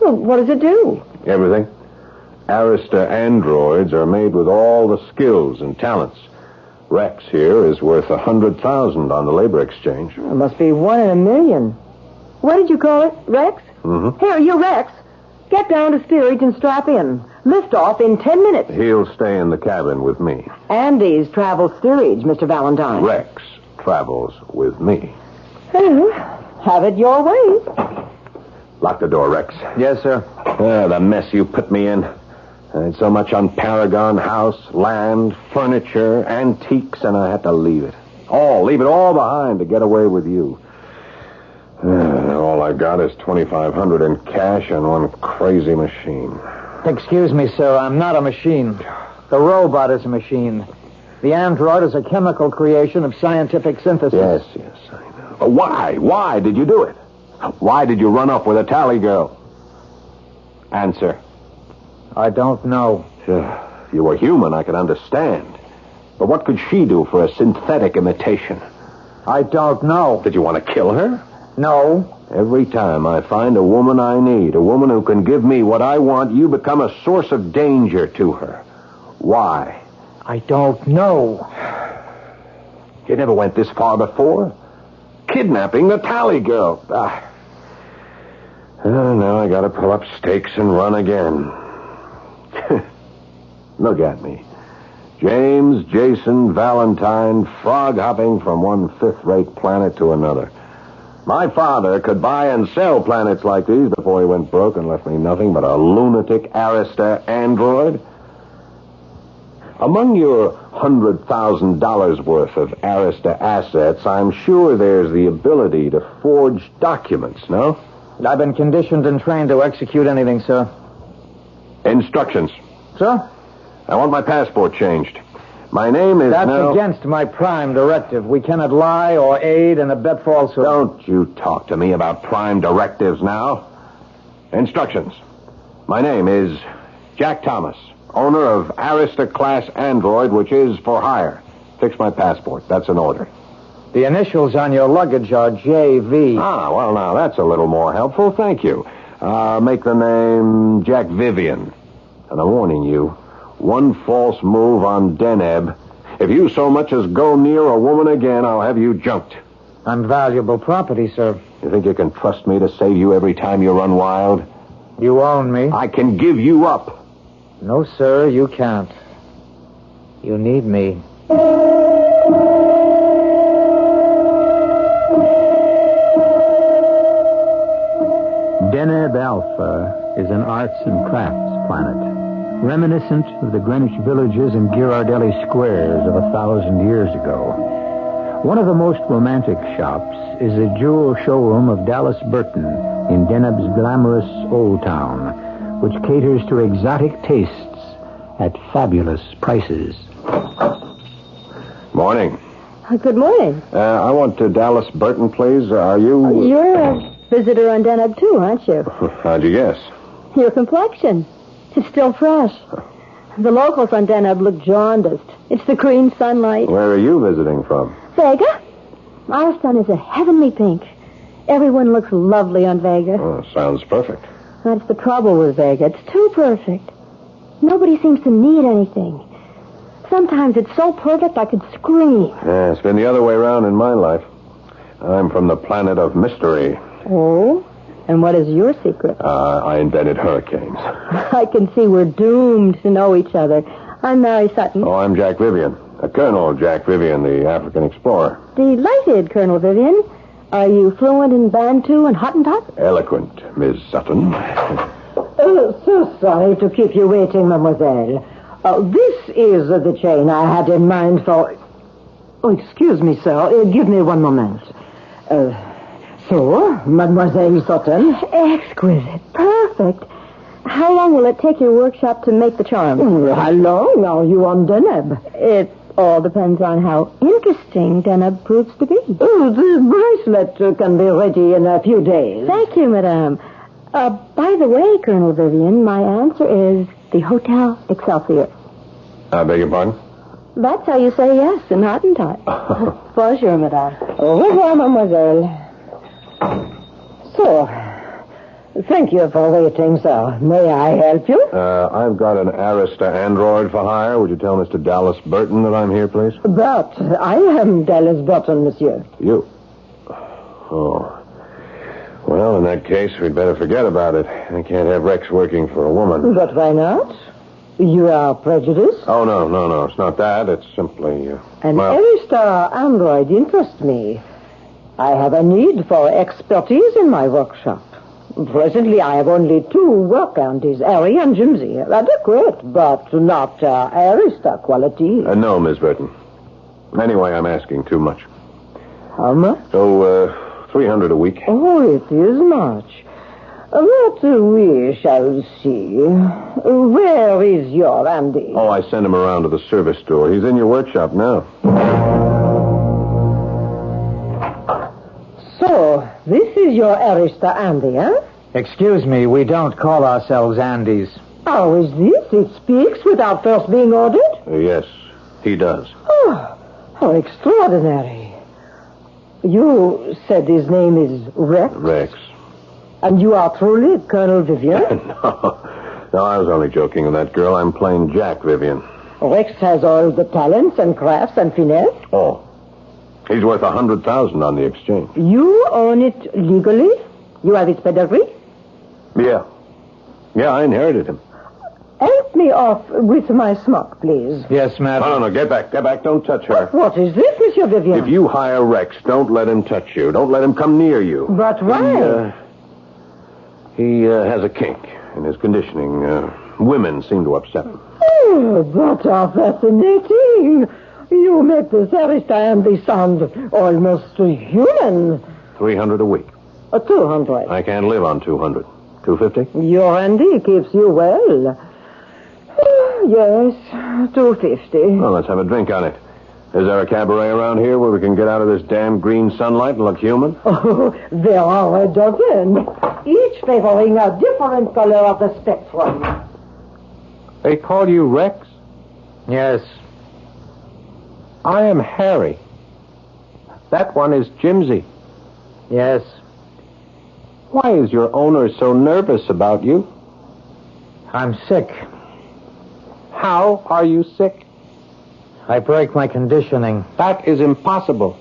Well, what does it do? Everything. Arista androids are made with all the skills and talents. Rex here is worth $100,000 on the labor exchange. It must be 1 in a million. What did you call it, Rex? Mm-hmm. Here, you Rex. Get down to steerage and strap in. Lift off in 10 minutes. He'll stay in the cabin with me. Andy's travels steerage, Mr. Valentine. Rex travels with me. Well, have it your way. Lock the door, Rex. Yes, sir. The mess you put me in. I had so much on Paragon House, land, furniture, antiques, and I had to leave it. Leave it all behind to get away with you. All I got is $2,500 in cash and one crazy machine. Excuse me, sir. I'm not a machine. The robot is a machine. The android is a chemical creation of scientific synthesis. Yes, I know. Why? Why did you do it? Why did you run up with a tally girl? Answer. I don't know. If you were human, I could understand. But what could she do for a synthetic imitation? I don't know. Did you want to kill her? No. Every time I find a woman I need, a woman who can give me what I want, you become a source of danger to her. Why? I don't know. You never went this far before. Kidnapping the tally girl. Now I gotta pull up stakes and run again. Look at me. James Jason Valentine, frog hopping from one fifth-rate planet to another. My father could buy and sell planets like these before he went broke and left me nothing but a lunatic Arista android. Among your $100,000 worth of Arista assets, I'm sure there's the ability to forge documents, no? I've been conditioned and trained to execute anything, sir. Instructions. Sir? I want my passport changed. My name is That's now... against my prime directive. We cannot lie or aid and abet falsehood. Don't you talk to me about prime directives now. Instructions. My name is Jack Thomas, owner of Arista Class Android, which is for hire. Fix my passport. That's an order. The initials on your luggage are J.V. Well, now, that's a little more helpful. Thank you. Make the name Jack Vivian. And I'm warning you, one false move on Deneb. If you so much as go near a woman again, I'll have you junked. I'm valuable property, sir. You think you can trust me to save you every time you run wild? You own me. I can give you up. No, sir, you can't. You need me. Deneb Alpha is an arts and crafts planet, reminiscent of the Greenwich villages and Ghirardelli squares of 1,000 years ago. One of the most romantic shops is the jewel showroom of Dallas Burton in Deneb's glamorous Old Town, which caters to exotic tastes at fabulous prices. Morning. Good morning. I want to Dallas Burton, please. Are you... You're a visitor on Deneb, too, aren't you? How'd you guess? Your complexion. It's still fresh. The locals on Deneb look jaundiced. It's the green sunlight. Where are you visiting from? Vega. Our sun is a heavenly pink. Everyone looks lovely on Vega. Oh, sounds perfect. That's the trouble with Vega. It's too perfect. Nobody seems to need anything. Sometimes it's so perfect I could scream. Yeah, it's been the other way around in my life. I'm from the planet of mystery. Oh? And what is your secret? I invented hurricanes. I can see we're doomed to know each other. I'm Mary Sutton. Oh, I'm Jack Vivian. Colonel Jack Vivian, the African explorer. Delighted, Colonel Vivian. Are you fluent in Bantu and Hottentot? Eloquent, Miss Sutton. So sorry to keep you waiting, mademoiselle. This is the chain I had in mind for... Oh, excuse me, sir. Give me one moment. So, Mademoiselle Sutton? Exquisite. Perfect. How long will it take your workshop to make the charm? How long are you on Deneb? It all depends on how interesting Deneb proves to be. Oh, the bracelet can be ready in a few days. Thank you, madame. By the way, Colonel Vivian, my answer is the Hotel Excelsior. I beg your pardon? That's how you say yes, hadn't I? Bonjour, madame. Au revoir, mademoiselle. So, thank you for waiting, sir. May I help you? I've got an Arista android for hire. Would you tell Mr. Dallas Burton that I'm here, please? But I am Dallas Burton, monsieur. You? Oh. Well, in that case, we'd better forget about it. I can't have Rex working for a woman. But why not? You are prejudiced? Oh, no. It's not that. It's simply... An Arista android interests me. I have a need for expertise in my workshop. Presently, I have only 2 work Andes, Harry and Jimsy. Adequate, but not Arista quality. No, Miss Burton. Anyway, I'm asking too much. How much? Oh, $300 a week. Oh, it is much. But we shall see. Where is your Andy? Oh, I sent him around to the service store. He's in your workshop now. So, this is your Arista Andy, huh? Excuse me, we don't call ourselves Andes. How is this? It speaks without first being ordered? Yes, he does. Oh, how extraordinary. You said his name is Rex? Rex. And you are truly Colonel Vivian? No, I was only joking with that girl. I'm plain Jack Vivian. Rex has all the talents and crafts and finesse? Oh. He's worth $100,000 on the exchange. You own it legally? You have its pedigree? Yeah. Yeah, I inherited him. Help me off with my smock, please. Yes, madam. No, get back. Don't touch her. What is this, Monsieur Vivian? If you hire Rex, don't let him touch you. Don't let him come near you. But why? He has a kink in his conditioning. Women seem to upset him. Oh, that are fascinating. You make this Arista Andy sound almost human. $300 a week. 200. I can't live on $200. $250? Your Andy keeps you well. Yes, $250. Well, let's have a drink on it. Is there a cabaret around here where we can get out of this damn green sunlight and look human? Oh, there are a dozen, each favoring a different color of the spectrum. They call you Rex? Yes. I am Harry. That one is Jimsy. Yes. Why is your owner so nervous about you? I'm sick. How are you sick? I break my conditioning. That is impossible.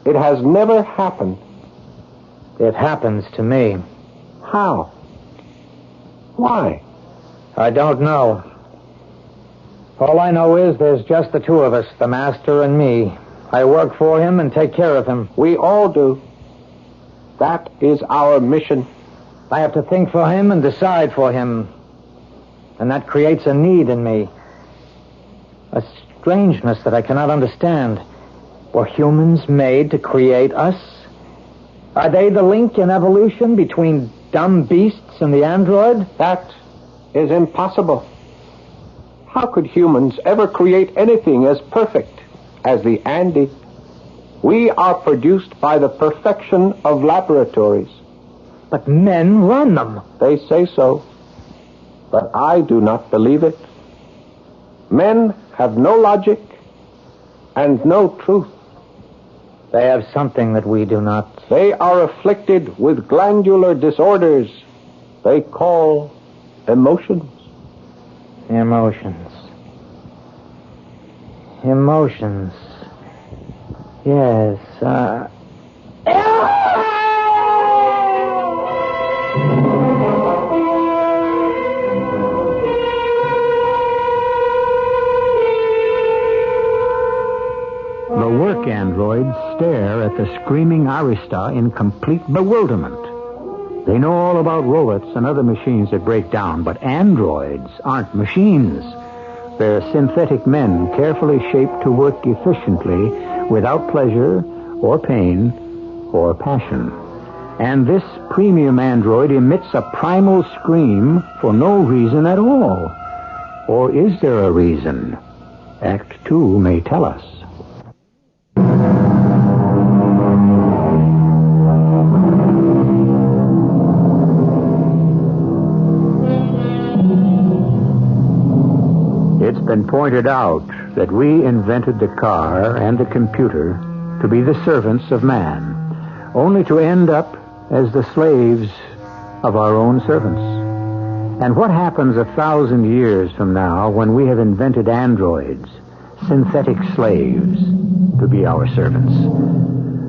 It has never happened. It happens to me. How? Why? I don't know. All I know is there's just the 2 of us, the master and me. I work for him and take care of him. We all do. That is our mission. I have to think for him and decide for him. And that creates a need in me. A strangeness that I cannot understand. Were humans made to create us? Are they the link in evolution between dumb beasts and the android? That is impossible. How could humans ever create anything as perfect as the Andy? We are produced by the perfection of laboratories. But men run them. They say so. But I do not believe it. Men have no logic and no truth. They have something that we do not. They are afflicted with glandular disorders they call emotions. Emotions. Emotions. Yes, The work androids stare at the screaming Arista in complete bewilderment. They know all about robots and other machines that break down, but androids aren't machines. They're synthetic men carefully shaped to work efficiently without pleasure or pain or passion. And this premium android emits a primal scream for no reason at all. Or is there a reason? Act 2 may tell us. It's been pointed out that we invented the car and the computer to be the servants of man, only to end up as the slaves of our own servants. And what happens 1,000 years from now when we have invented androids, synthetic slaves, to be our servants?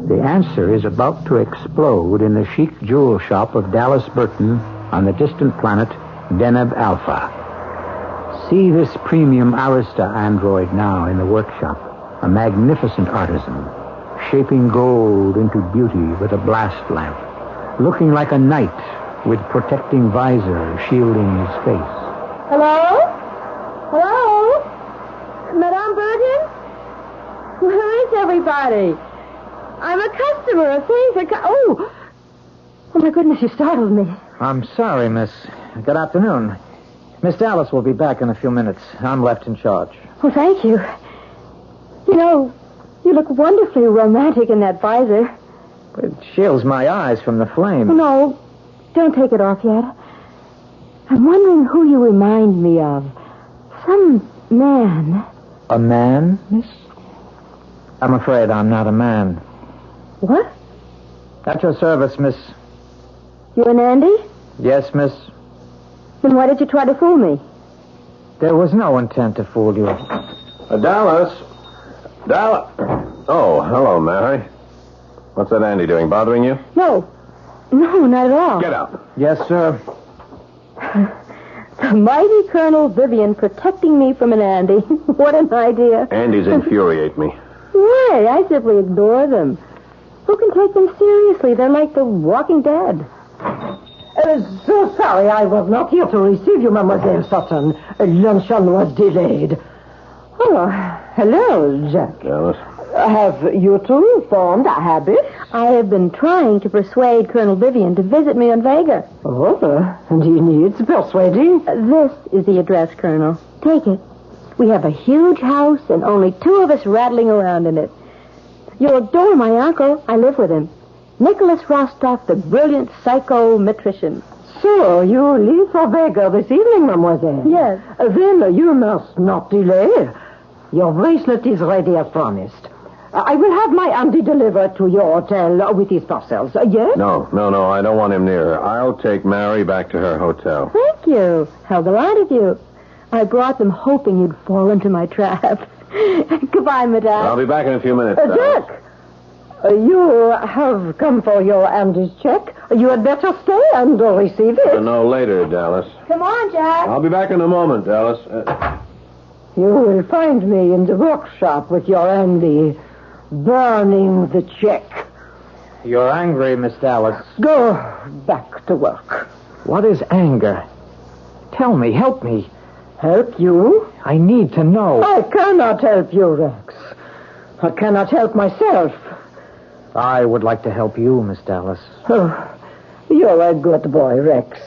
The answer is about to explode in the chic jewel shop of Dallas Burton on the distant planet Deneb Alpha. See this premium Arista android now in the workshop, a magnificent artisan, shaping gold into beauty with a blast lamp, looking like a knight with protecting visor shielding his face. Hello? Hello? Madame Burton? Where is everybody? I'm a customer. Things are... Oh, my goodness, you startled me. I'm sorry, miss. Good afternoon. Miss Dallas will be back in a few minutes. I'm left in charge. Well, thank you. You know, you look wonderfully romantic in that visor. It shields my eyes from the flame. No, don't take it off yet. I'm wondering who you remind me of. Some man. A man, miss? I'm afraid I'm not a man. What? At your service, miss. You and Andy? Yes, miss. Then why did you try to fool me? There was no intent to fool you. Dallas. Dallas. Oh, hello, Mary. What's that Andy doing? Bothering you? No, not at all. Get up. Yes, sir. The mighty Colonel Vivian protecting me from an Andy. What an idea. Andy's infuriate me. Why? I simply ignore them. Who can take them seriously? They're like the Walking Dead. So sorry I was not here to receive you, Mademoiselle Sutton. Luncheon was delayed. Oh, hello, Jack. Dallas. Have you two formed a habit? I have been trying to persuade Colonel Vivian to visit me on Vega. Oh, and he needs persuading. This is the address, Colonel. Take it. We have a huge house and only 2 of us rattling around in it. You'll adore my uncle. I live with him. Nicholas Rostov, the brilliant psychometrician. So, you leave for Vega this evening, mademoiselle? Yes. Then you must not delay. Your bracelet is ready as promised. I will have my Andy delivered to your hotel with his parcels. Yes? No, I don't want him near her. I'll take Mary back to her hotel. Thank you. How delighted of you. I brought them hoping you'd fall into my trap. Goodbye, madame. I'll be back in a few minutes. Jack, you have come for your Andy's check. You had better stay and receive it. No, later, Dallas. Come on, Jack. I'll be back in a moment, Dallas. You will find me in the workshop with your Andy, burning the check. You're angry, Miss Dallas. Go back to work. What is anger? Tell me, help me. Help you? I need to know. I cannot help you, Rex. I cannot help myself. I would like to help you, Miss Dallas. Oh, you're a good boy, Rex.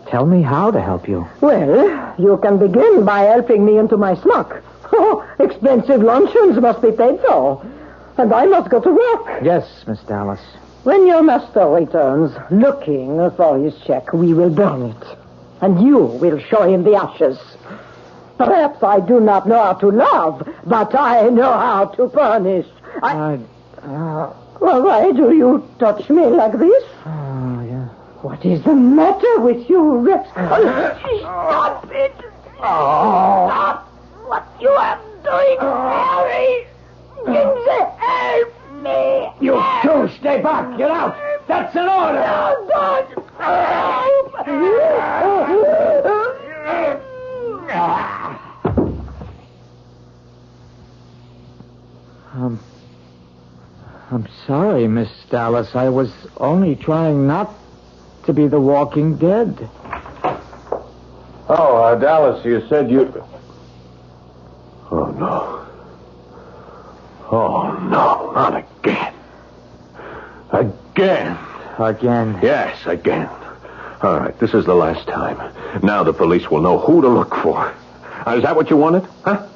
Tell me how to help you. Well, you can begin by helping me into my smock. Oh, expensive luncheons must be paid for. And I must go to work. Yes, Miss Dallas. When your master returns, looking for his check, we will burn it. And you will show him the ashes. Perhaps I do not know how to love, but I know how to punish. Well, why do you touch me like this? Oh, yeah. What is the matter with you, Rex? Stop it! Stop what you are doing, Harry! Help me! You two, stay back! Get out! That's an order! No, don't! I'm sorry, Miss Dallas. I was only trying not to be the Walking Dead. Oh, Dallas, you said you... Oh, no. Oh, no, not again. Again. Again? Yes, again. All right, this is the last time. Now the police will know who to look for. Is that what you wanted? Huh?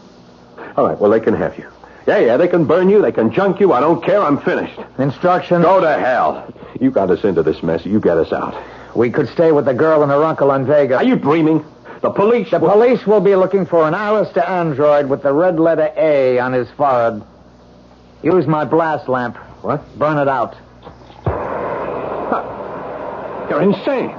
All right, well, they can have you. Yeah, they can burn you, they can junk you. I don't care, I'm finished. Instructions? Go to hell. You got us into this mess. You get us out. We could stay with the girl and her uncle on Vega. Are you dreaming? The police... The police will be looking for an Arista android with the red letter A on his forehead. Use my blast lamp. What? Burn it out. You're insane.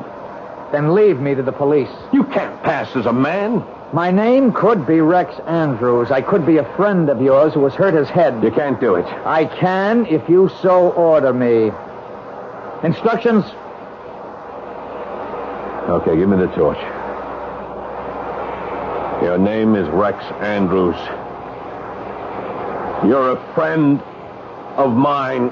Then leave me to the police. You can't pass as a man. My name could be Rex Andrews. I could be a friend of yours who has hurt his head. You can't do it. I can if you so order me. Instructions? Okay, give me the torch. Your name is Rex Andrews. You're a friend of mine.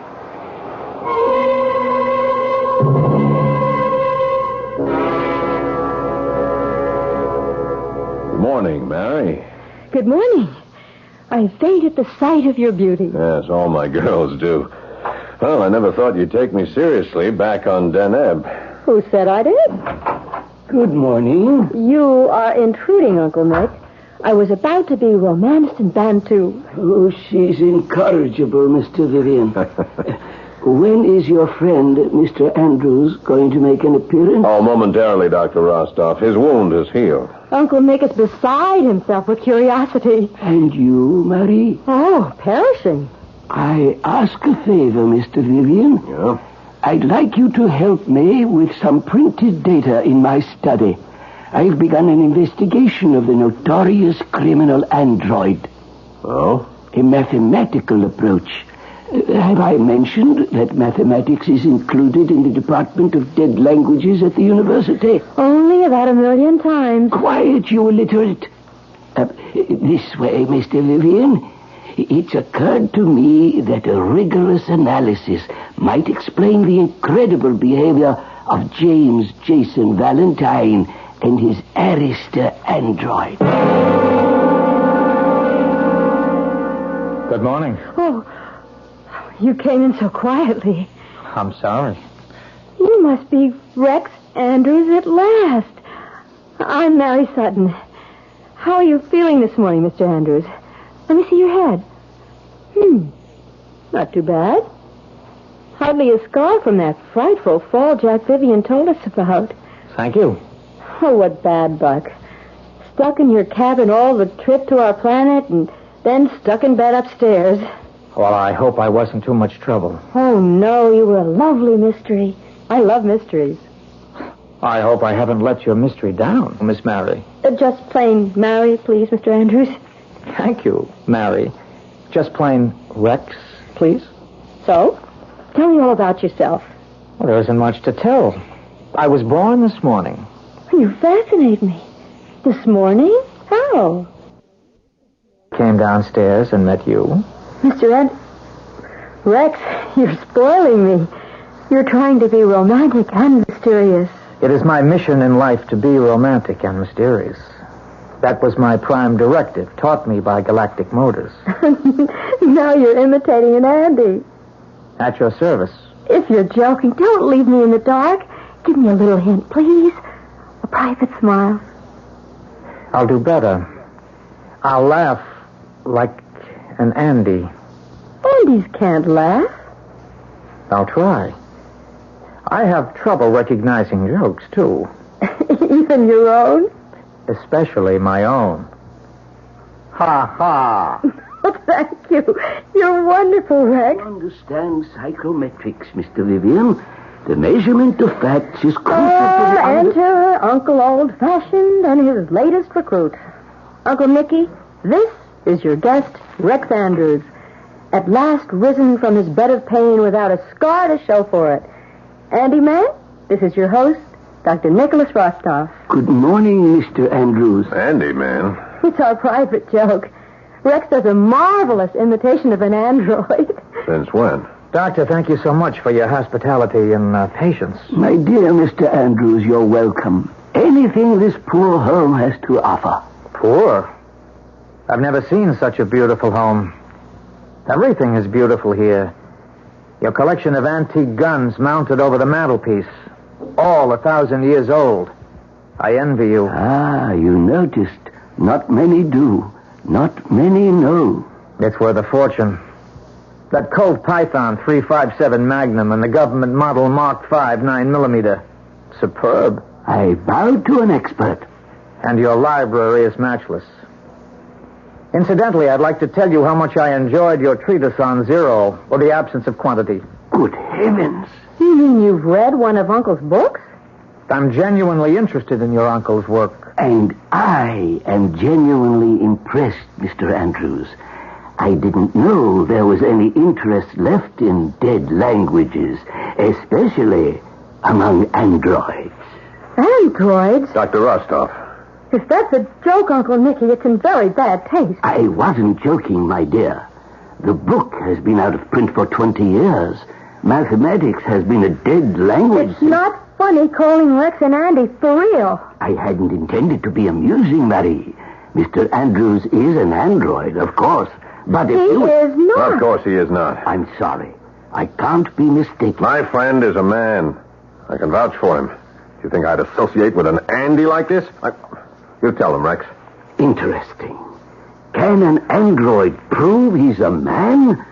Good morning, Mary. Good morning. I faint at the sight of your beauty. Yes, all my girls do. Well, I never thought you'd take me seriously back on Deneb. Who said I did? Good morning. You are intruding, Uncle Nick. I was about to be romanced in Bantu. Oh, she's incorrigible, Mr. Vivian. When is your friend, Mr. Andrews, going to make an appearance? Oh, momentarily, Dr. Rostov. His wound is healed. Uncle Nick is beside himself with curiosity. And you, Marie? Oh, perishing. I ask a favor, Mr. Vivian. Yeah? I'd like you to help me with some printed data in my study. I've begun an investigation of the notorious criminal android. Oh? A mathematical approach. Have I mentioned that mathematics is included in the Department of Dead Languages at the university? Only about 1,000,000 times. Quiet, you illiterate. This way, Mr. Vivian. It's occurred to me that a rigorous analysis might explain the incredible behavior of James Jason Valentine and his Arista android. Good morning. Oh, you came in so quietly. I'm sorry. You must be Rex Andrews at last. I'm Mary Sutton. How are you feeling this morning, Mr. Andrews? Let me see your head. Not too bad. Hardly a scar from that frightful fall Jack Vivian told us about. Thank you. Oh, what bad luck. Stuck in your cabin all the trip to our planet and then stuck in bed upstairs. Well, I hope I wasn't too much trouble. Oh, no, you were a lovely mystery. I love mysteries. I hope I haven't let your mystery down, Miss Mary. Just plain Mary, please, Mr. Andrews. Thank you, Mary. Just plain Rex, please. So? Tell me all about yourself. Well, there isn't much to tell. I was born this morning. You fascinate me. This morning? How? Came downstairs and met you. Mr. Rex, you're spoiling me. You're trying to be romantic and mysterious. It is my mission in life to be romantic and mysterious. That was my prime directive, taught me by Galactic Motors. Now you're imitating an Andy. At your service. If you're joking, don't leave me in the dark. Give me a little hint, please. A private smile. I'll do better. I'll laugh like an Andy. Andys can't laugh. I'll try. I have trouble recognizing jokes, too. Even your own? Especially my own. Ha ha. Oh, thank you. You're wonderful, Rex. You understand psychometrics, Mr. Vivian. The measurement of facts is crucial to the... Enter Uncle Old-Fashioned and his latest recruit. Uncle Nicky, this is your guest, Rex Andrews. At last risen from his bed of pain without a scar to show for it. Andy, man, this is your host, Dr. Nicholas Rostov. Good morning, Mr. Andrews. Andy, man. It's our private joke. Rex does a marvelous imitation of an android. Since when? Doctor, thank you so much for your hospitality and patience. My dear Mr. Andrews, you're welcome. Anything this poor home has to offer. Poor? I've never seen such a beautiful home. Everything is beautiful here. Your collection of antique guns mounted over the mantelpiece. All 1,000 years old. I envy you. Ah, you noticed. Not many do. Not many know. It's worth a fortune. That Colt Python 357 Magnum and the government model Mark V 9mm. Superb. I bow to an expert. And your library is matchless. Incidentally, I'd like to tell you how much I enjoyed your treatise on zero, or the absence of quantity. Good heavens. You mean you've read one of Uncle's books? I'm genuinely interested in your uncle's work. And I am genuinely impressed, Mr. Andrews. I didn't know there was any interest left in dead languages, especially among androids. Androids? Dr. Rostov. If that's a joke, Uncle Nicky, it's in very bad taste. I wasn't joking, my dear. The book has been out of print for 20 years. Mathematics has been a dead language. It's not funny calling Rex and Andy for real. I hadn't intended to be amusing, Mary. Mr. Andrews is an android, of course. But if He is not. Of course he is not. I'm sorry. I can't be mistaken. My friend is a man. I can vouch for him. Do you think I'd associate with an Andy like this? You tell him, Rex. Interesting. Can an android prove he's a man?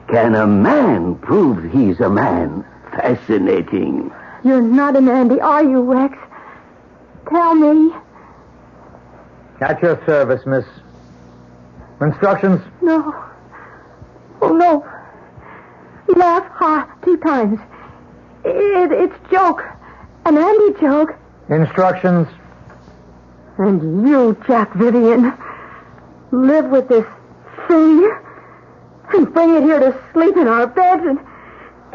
Can a man prove he's a man? Fascinating. You're not an Andy, are you, Rex? Tell me. At your service, miss. Instructions? No. Oh, no. Laugh hard 2 times. It's joke. An Andy joke. Instructions? And you, Jack Vivian, live with this thing and bring it here to sleep in our beds and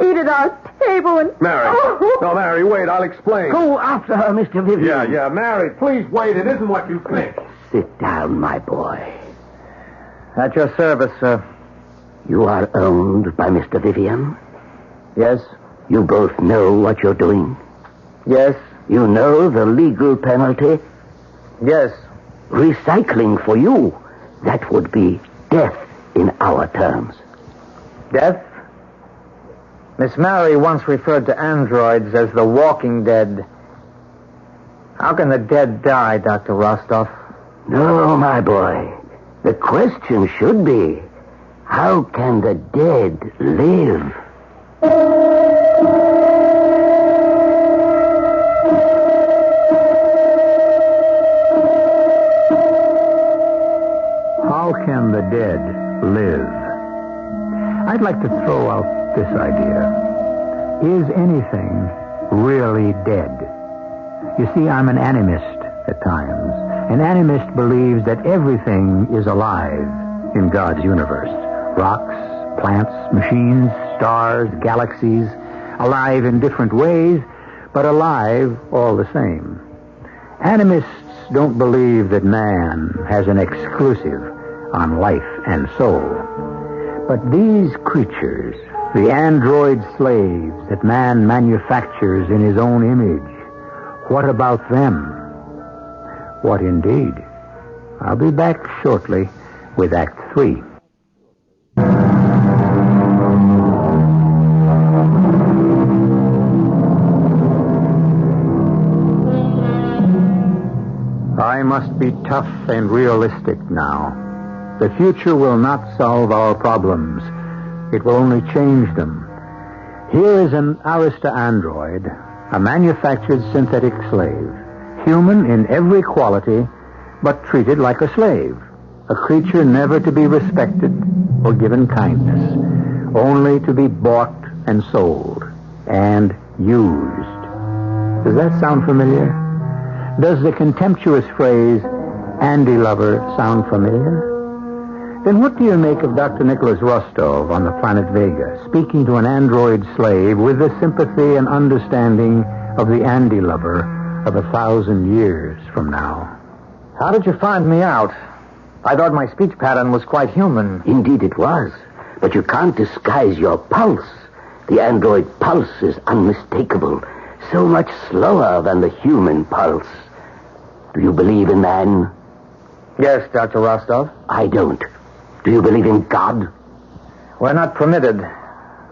eat at our table and... Mary. Oh. No, Mary, wait. I'll explain. Go after her, Mr. Vivian. Yeah, Mary, please wait. It isn't what you think. Sit down, my boy. At your service, sir. You are owned by Mr. Vivian? Yes. You both know what you're doing? Yes. You know the legal penalty? Yes. Recycling for you, that would be death in our terms. Death? Miss Mary once referred to androids as the walking dead. How can the dead die, Dr. Rostov? No, my boy. The question should be, how can the dead live? How can the dead live? I'd like to throw out this idea. Is anything really dead? You see, I'm an animist at times. An animist believes that everything is alive in God's universe. Rocks, plants, machines, stars, galaxies, alive in different ways, but alive all the same. Animists don't believe that man has an exclusive on life and soul. But these creatures, the android slaves that man manufactures in his own image, what about them? What indeed? I'll be back shortly with Act 3. I must be tough and realistic now. The future will not solve our problems. It will only change them. Here is an Arista android, a manufactured synthetic slave, human in every quality, but treated like a slave, a creature never to be respected or given kindness, only to be bought and sold and used. Does that sound familiar? Does the contemptuous phrase, Andy lover, sound familiar? Then what do you make of Dr. Nicholas Rostov on the planet Vega, speaking to an android slave with the sympathy and understanding of the Andy lover of 1,000 years from now? How did you find me out? I thought my speech pattern was quite human. Indeed it was. But you can't disguise your pulse. The android pulse is unmistakable. So much slower than the human pulse. Do you believe in man? Yes, Dr. Rostov. I don't. Do you believe in God? We're not permitted.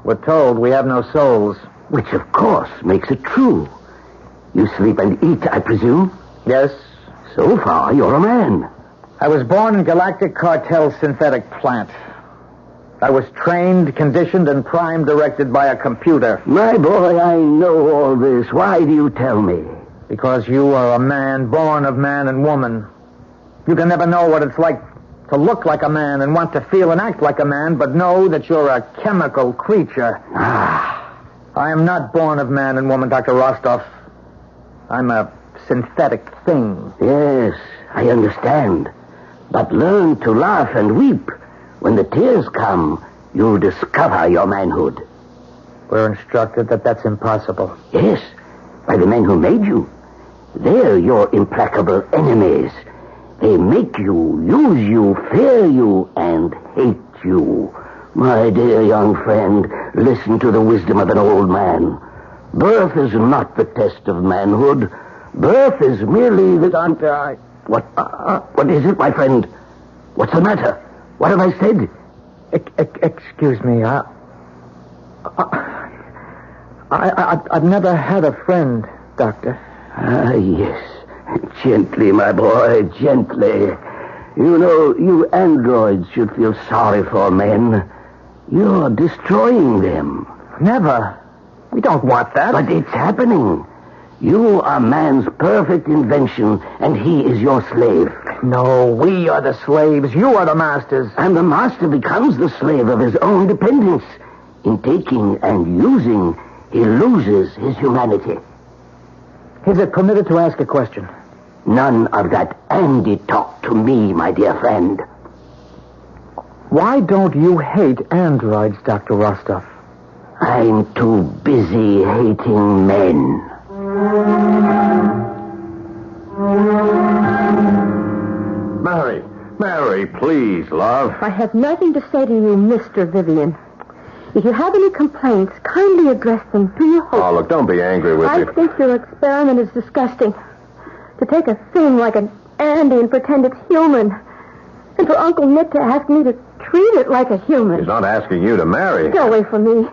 We're told we have no souls. Which, of course, makes it true. You sleep and eat, I presume? Yes. So far, you're a man. I was born in Galactic Cartel synthetic plant. I was trained, conditioned, and prime directed by a computer. My boy, I know all this. Why do you tell me? Because you are a man born of man and woman. You can never know what it's like to look like a man and want to feel and act like a man, but know that you're a chemical creature. I am not born of man and woman, Dr. Rostov. I'm a synthetic thing. Yes, I understand. But learn to laugh and weep. When the tears come, you'll discover your manhood. We're instructed that that's impossible. Yes, by the men who made you. They're your implacable enemies. They make you, use you, fear you, and hate you. My dear young friend, listen to the wisdom of an old man. Birth is not the test of manhood. Birth is merely the... What is it, my friend? What's the matter? What have I said? Excuse me. I've never had a friend, Doctor. Yes. Gently, my boy, gently. You know, you androids should feel sorry for men. You're destroying them. Never. We don't want that. But it's happening. You are man's perfect invention, and he is your slave. No, we are the slaves. You are the masters. And the master becomes the slave of his own dependence. In taking and using, he loses his humanity. Is it permitted to ask a question? None of that Andy talk to me, my dear friend. Why don't you hate androids, Dr. Rostov? I'm too busy hating men. Mary, please, love. I have nothing to say to you, Mr. Vivian. If you have any complaints, kindly address them to your host. Oh, look, don't be angry with me. I think your experiment is disgusting. To take a thing like an Andy and pretend it's human. And for Uncle Nick to ask me to treat it like a human. He's not asking you to marry. Get away from me.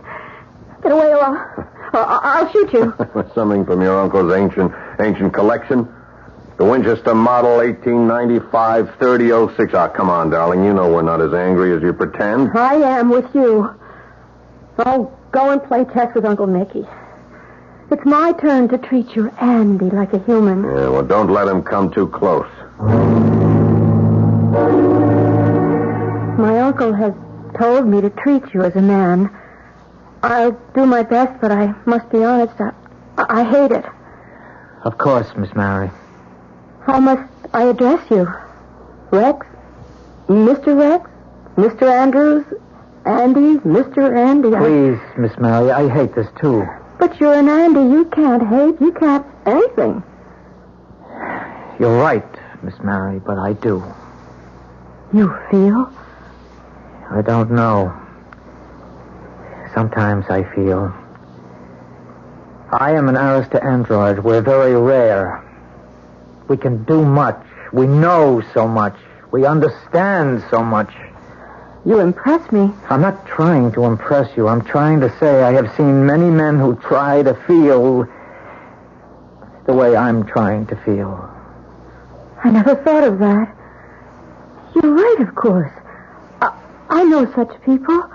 Get away or I'll shoot you. Something from your uncle's ancient collection? The Winchester Model 1895 3006. Ah, come on, darling. You know we're not as angry as you pretend. I am with you. Oh, go and play chess with Uncle Nicky. It's my turn to treat your Andy like a human. Yeah, well, don't let him come too close. My uncle has told me to treat you as a man. I'll do my best, but I must be honest. I hate it. Of course, Miss Mary. How must I address you? Rex? Mr. Rex? Mr. Andrews? Andy? Mr. Andy? Please, Miss Mary, I hate this too. But you're an Andy. You can't hate. You can't anything. You're right, Miss Mary, but I do. You feel? I don't know. Sometimes I feel. I am an Arista android. We're very rare. We can do much. We know so much. We understand so much. You impress me. I'm not trying to impress you. I'm trying to say I have seen many men who try to feel the way I'm trying to feel. I never thought of that. You're right, of course. I know such people.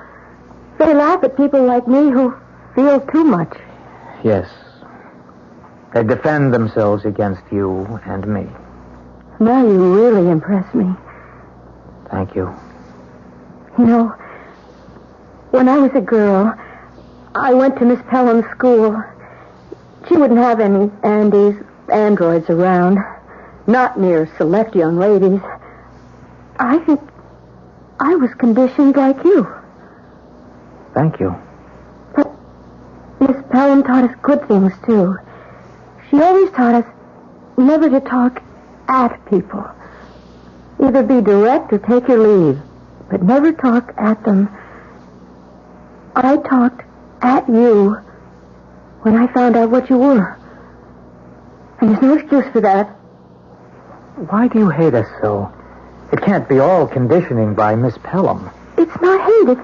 They laugh at people like me who feel too much. Yes. They defend themselves against you and me. Now you really impress me. Thank you. You know, when I was a girl, I went to Miss Pelham's school. She wouldn't have any androids around. Not near select young ladies. I think I was conditioned like you. Thank you. But Miss Pelham taught us good things, too. She always taught us never to talk at people. Either be direct or take your leave, but never talk at them. I talked at you when I found out what you were. And there's no excuse for that. Why do you hate us so? It can't be all conditioning by Miss Pelham. It's not hate.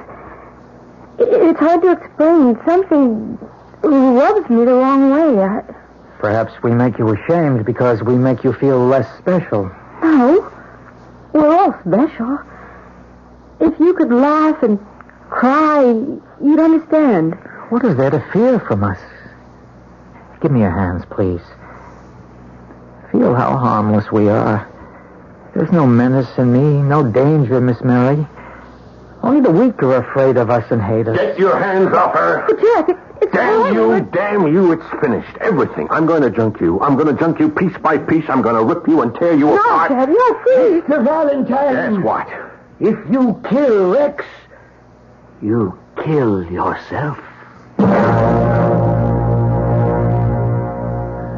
It's hard to explain. Something rubs me the wrong way. Perhaps we make you ashamed because we make you feel less special. No. We're all special. If you could laugh and cry, you'd understand. What is there to fear from us? Give me your hands, please. Feel how harmless we are. There's no menace in me, no danger, Miss Mary. Only the weak are afraid of us and hate us. Get your hands off her. But Jack, it's Damn you, it's finished. Everything. I'm going to junk you. I'm going to junk you piece by piece. I'm going to rip you and tear you apart. Dad, no, please. Mr. Valentine. Yes, what? If you kill Rex, you kill yourself.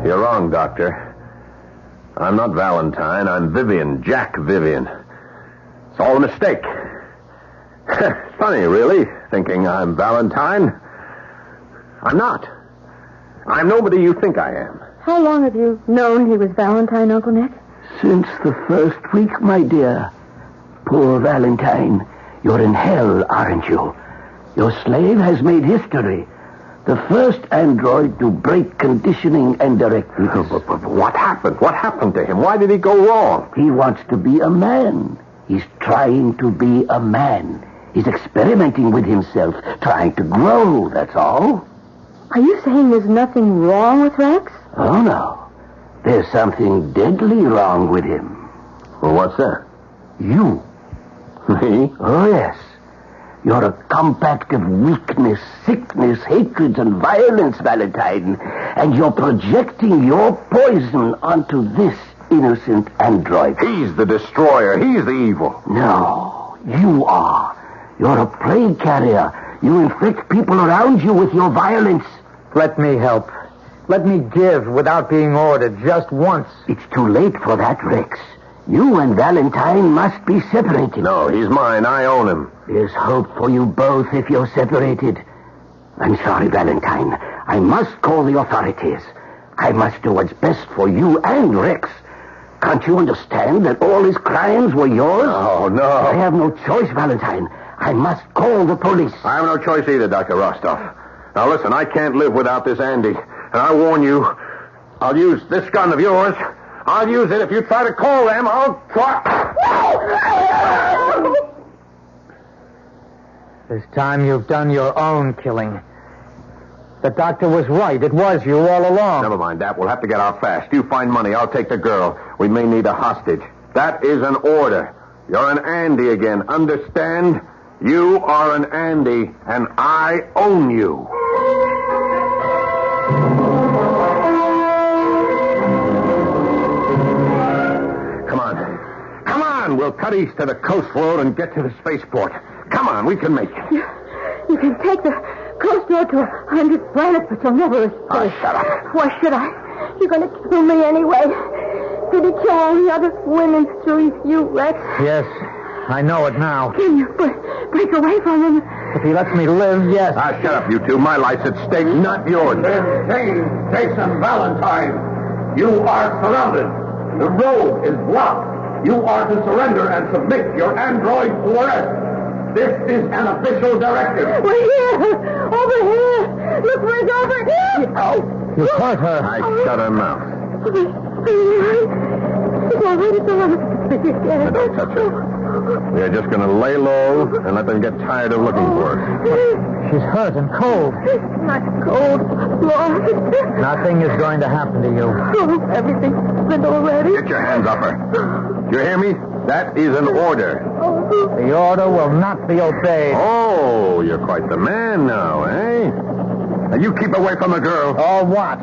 You're wrong, Doctor. I'm not Valentine. I'm Vivian, Jack Vivian. It's all a mistake. Funny, really, thinking I'm Valentine. I'm not. I'm nobody you think I am. How long have you known he was Valentine, Uncle Nick? Since the first week, my dear. Poor Valentine. You're in hell, aren't you? Your slave has made history. The first android to break conditioning and directives. But what happened? What happened to him? Why did he go wrong? He wants to be a man. He's trying to be a man. He's experimenting with himself, trying to grow, that's all. Are you saying there's nothing wrong with Rex? Oh, no. There's something deadly wrong with him. Well, what's that? You. Me? Oh, yes. You're a compact of weakness, sickness, hatreds, and violence, Valentine. And you're projecting your poison onto this innocent android. He's the destroyer. He's the evil. No, you are. You're a plague carrier. You infect people around you with your violence. Let me help. Let me give without being ordered just once. It's too late for that, Rex. You and Valentine must be separated. No, he's mine. I own him. There's hope for you both if you're separated. I'm sorry, Valentine. I must call the authorities. I must do what's best for you and Rex. Can't you understand that all his crimes were yours? Oh, no. I have no choice, Valentine. I must call the police. I have no choice either, Dr. Rostov. Now, listen, I can't live without this Andy. And I warn you, I'll use this gun of yours. I'll use it if you try to call them. I'll try. This time you've done your own killing. The doctor was right. It was you all along. Never mind that. We'll have to get out fast. You find money. I'll take the girl. We may need a hostage. That is an order. You're an Andy again. Understand? You are an Andy, and I own you. Come on. We'll cut east to the coast road and get to the spaceport. Come on, we can make it. You can take the coast road to 100 planets, but you'll never escape. Oh, shut up. Why should I? You're going to kill me anyway. Did he kill all the other women through you, Rex? Yes, I know it now. Can you break away from him? If he lets me live, yes. Shut up, you two. My life's at stake, not yours. Jason Valentine, you are surrounded. The road is blocked. You are to surrender and submit your android to arrest. This is an official directive. We're here! Over here! Look, we're over here! Oh! You hurt her. I shut her mouth. It's all right, it's all right. Now, don't touch her. We're just going to lay low and let them get tired of looking for her. She's hurt and cold. Not cold, Lord. Nothing is going to happen to you. Oh, everything's been already. Get your hands off her. Do you hear me? That is an order. The order will not be obeyed. Oh, you're quite the man now, eh? Now, you keep away from the girl. Or what?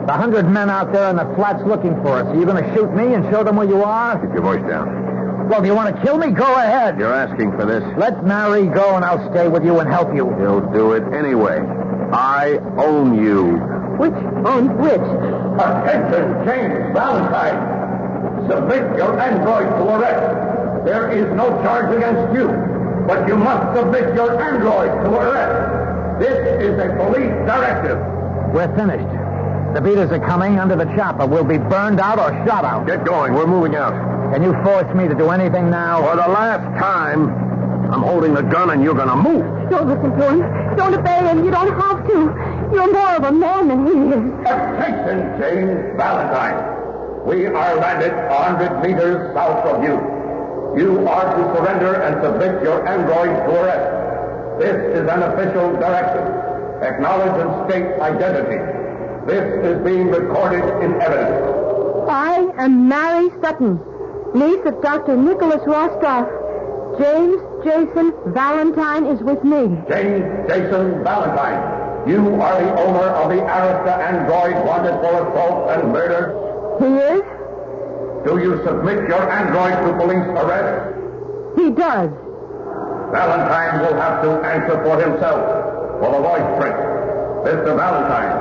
100 men out there in the flats looking for us. Are you going to shoot me and show them where you are? Keep your voice down. Well, do you want to kill me? Go ahead. You're asking for this. Let Mary go and I'll stay with you and help you. You'll do it anyway. I own you. Which owns which? Attention, James Valentine. Submit your android to arrest. There is no charge against you, but you must submit your android to arrest. This is a police directive. We're finished. The beaters are coming under the chopper. We'll be burned out or shot out. Get going. We're moving out. Can you force me to do anything now? For the last time, I'm holding the gun and you're going to move. Don't listen to him. Don't obey him. You don't have to. You're more of a man than he is. Attention, James Valentine. We are landed 100 meters south of you. You are to surrender and submit your android to arrest. This is an official directive. Acknowledge and state identity. This is being recorded in evidence. I am Mary Sutton, niece of Dr. Nicholas Rostoff. James Jason Valentine is with me. James Jason Valentine, you are the owner of the Arista android wanted for assault and murder? He is? Do you submit your android to police arrest? He does. Valentine will have to answer for himself for the voice trick. Mr. Valentine,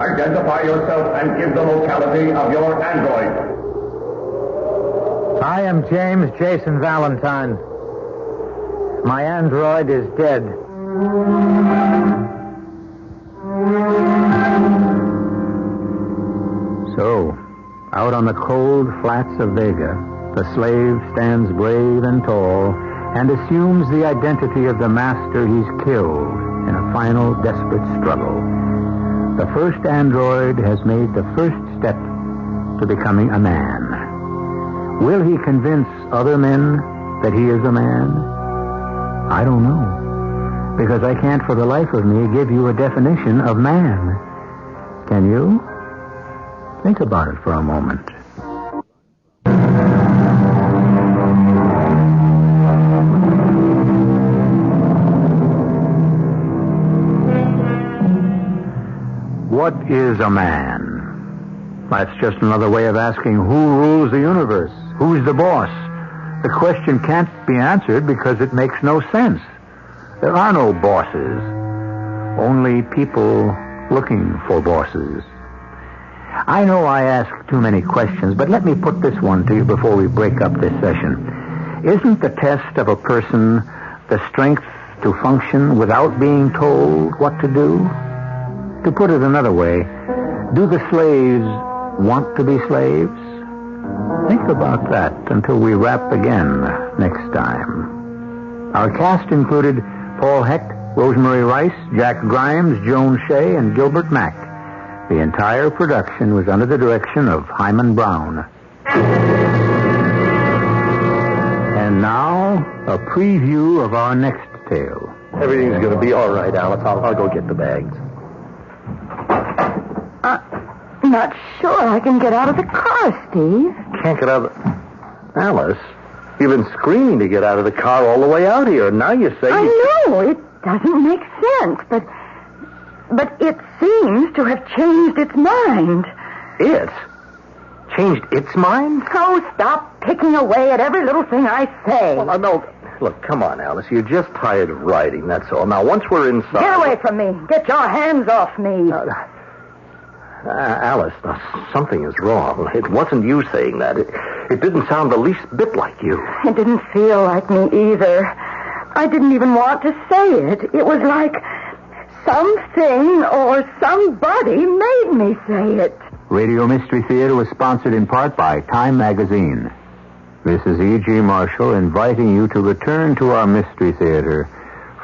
identify yourself and give the locality of your android. I am James Jason Valentine. My android is dead. So, out on the cold flats of Vega, the slave stands brave and tall and assumes the identity of the master he's killed in a final desperate struggle. The first android has made the first step to becoming a man. Will he convince other men that he is a man? I don't know, because I can't for the life of me give you a definition of man. Can you? Think about it for a moment. What is a man? That's just another way of asking who rules the universe, who's the boss. The question can't be answered because it makes no sense. There are no bosses, only people looking for bosses. I know I ask too many questions, but let me put this one to you before we break up this session. Isn't the test of a person the strength to function without being told what to do? To put it another way, do the slaves want to be slaves? Think about that until we wrap again next time. Our cast included Paul Hecht, Rosemary Rice, Jack Grimes, Joan Shea, and Gilbert Mack. The entire production was under the direction of Hyman Brown. And now, a preview of our next tale. Everything's going to be all right, Alice. I'll go get the bags. Not sure I can get out of the car, Steve. Can't get out of... Alice, you've been screaming to get out of the car all the way out here. Now you say... I know, it doesn't make sense, but it seems to have changed its mind. It? Changed its mind? So stop picking away at every little thing I say. Well, no... Look, come on, Alice. You're just tired of riding, that's all. Now, once we're inside... Get away from me. Get your hands off me. Alice, something is wrong. It wasn't you saying that. It didn't sound the least bit like you. It didn't feel like me either. I didn't even want to say it. It was like something or somebody made me say it. Radio Mystery Theater was sponsored in part by Time Magazine. This is E.G. Marshall inviting you to return to our Mystery Theater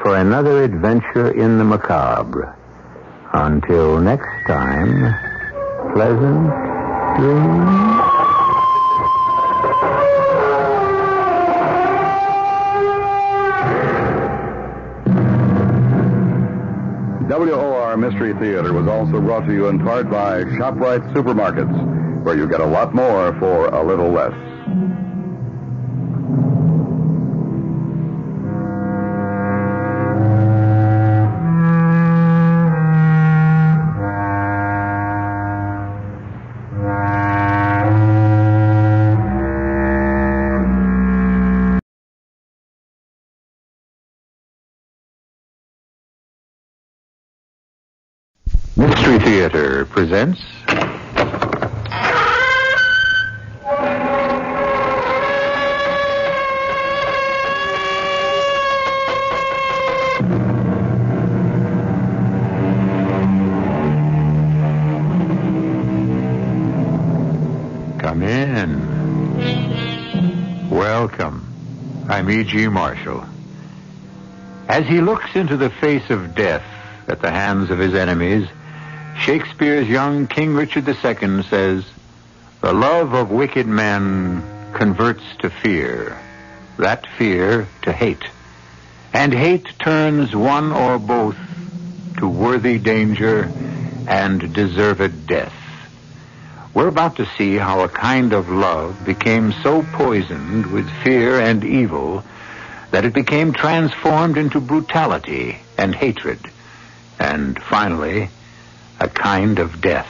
for another adventure in the macabre. Until next time, pleasant dreams. WOR Mystery Theater was also brought to you in part by ShopRite Supermarkets, where you get a lot more for a little less. Mystery Theater presents... Come in. Welcome. I'm E.G. Marshall. As he looks into the face of death at the hands of his enemies, Shakespeare's young King Richard II says, "The love of wicked men converts to fear, that fear to hate, and hate turns one or both to worthy danger and deserved death. We're about to see how a kind of love became so poisoned with fear and evil that it became transformed into brutality and hatred, and finally, a kind of death.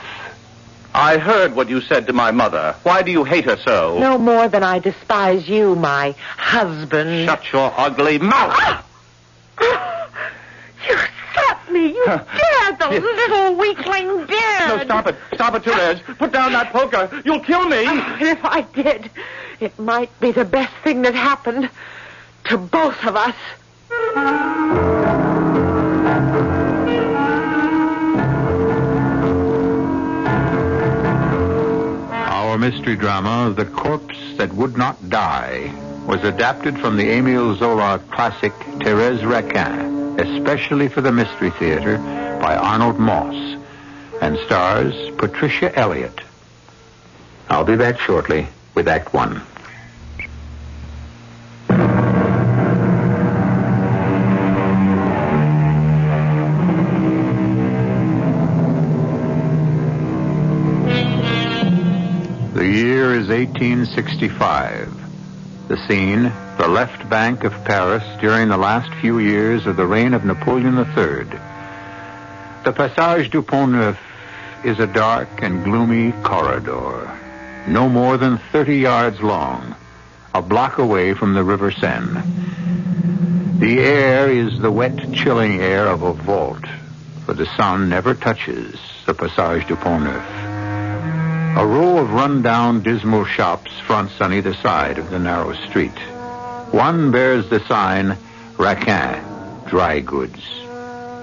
I heard what you said to my mother. Why do you hate her so? No more than I despise you, my husband. Shut your ugly mouth! You slapped me! You dared! The little weakling dared! No, stop it. Stop it, Therese. Put down that poker. You'll kill me. If I did, it might be the best thing that happened to both of us. Our mystery drama, The Corpse That Would Not Die, was adapted from the Émile Zola classic Thérèse Raquin, especially for the Mystery Theater by Arnold Moss, and stars Patricia Elliott. I'll be back shortly with Act One. The year is 1865. The scene, the left bank of Paris during the last few years of the reign of Napoleon III. The Passage du Pont-Neuf is a dark and gloomy corridor, no more than 30 yards long, a block away from the River Seine. The air is the wet, chilling air of a vault, for the sun never touches the Passage du Pont-Neuf. A row of run-down, dismal shops fronts on either side of the narrow street. One bears the sign, Raquin, Dry Goods.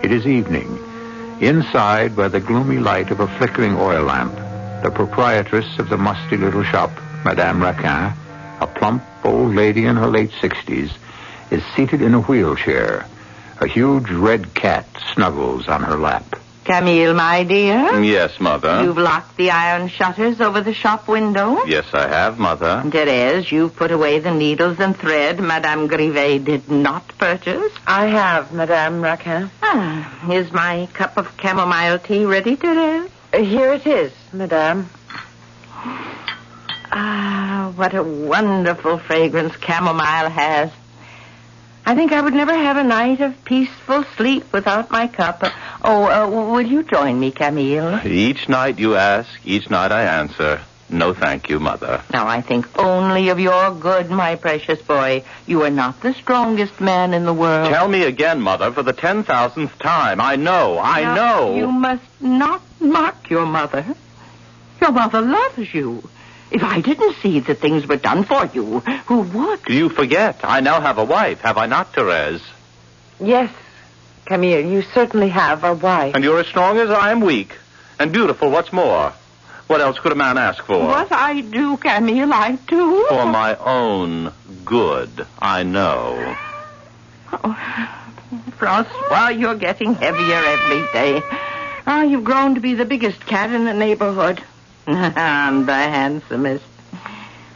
It is evening. Inside, by the gloomy light of a flickering oil lamp, the proprietress of the musty little shop, Madame Raquin, a plump old lady in her late 60s, is seated in a wheelchair. A huge red cat snuggles on her lap. Camille, my dear? Yes, Mother. You've locked the iron shutters over the shop window? Yes, I have, Mother. Therese, you've put away the needles and thread Madame Grivet did not purchase? I have, Madame Raquin. Is my cup of chamomile tea ready, Therese? Here it is, Madame. What a wonderful fragrance chamomile has. I think I would never have a night of peaceful sleep without my cup. Will you join me, Camille? Each night you ask, each night I answer. No, thank you, Mother. Now, I think only of your good, my precious boy. You are not the strongest man in the world. Tell me again, Mother, for the 10,000th time. I know. You must not mock your mother. Your mother loves you. If I didn't see that things were done for you, who would? You forget. I now have a wife, have I not, Therese? Yes, Camille, you certainly have a wife. And you're as strong as I am weak. And beautiful, what's more? What else could a man ask for? What I do, Camille, I do. For my own good, I know. Francois, you're getting heavier every day. You've grown to be the biggest cat in the neighborhood. And the handsomest.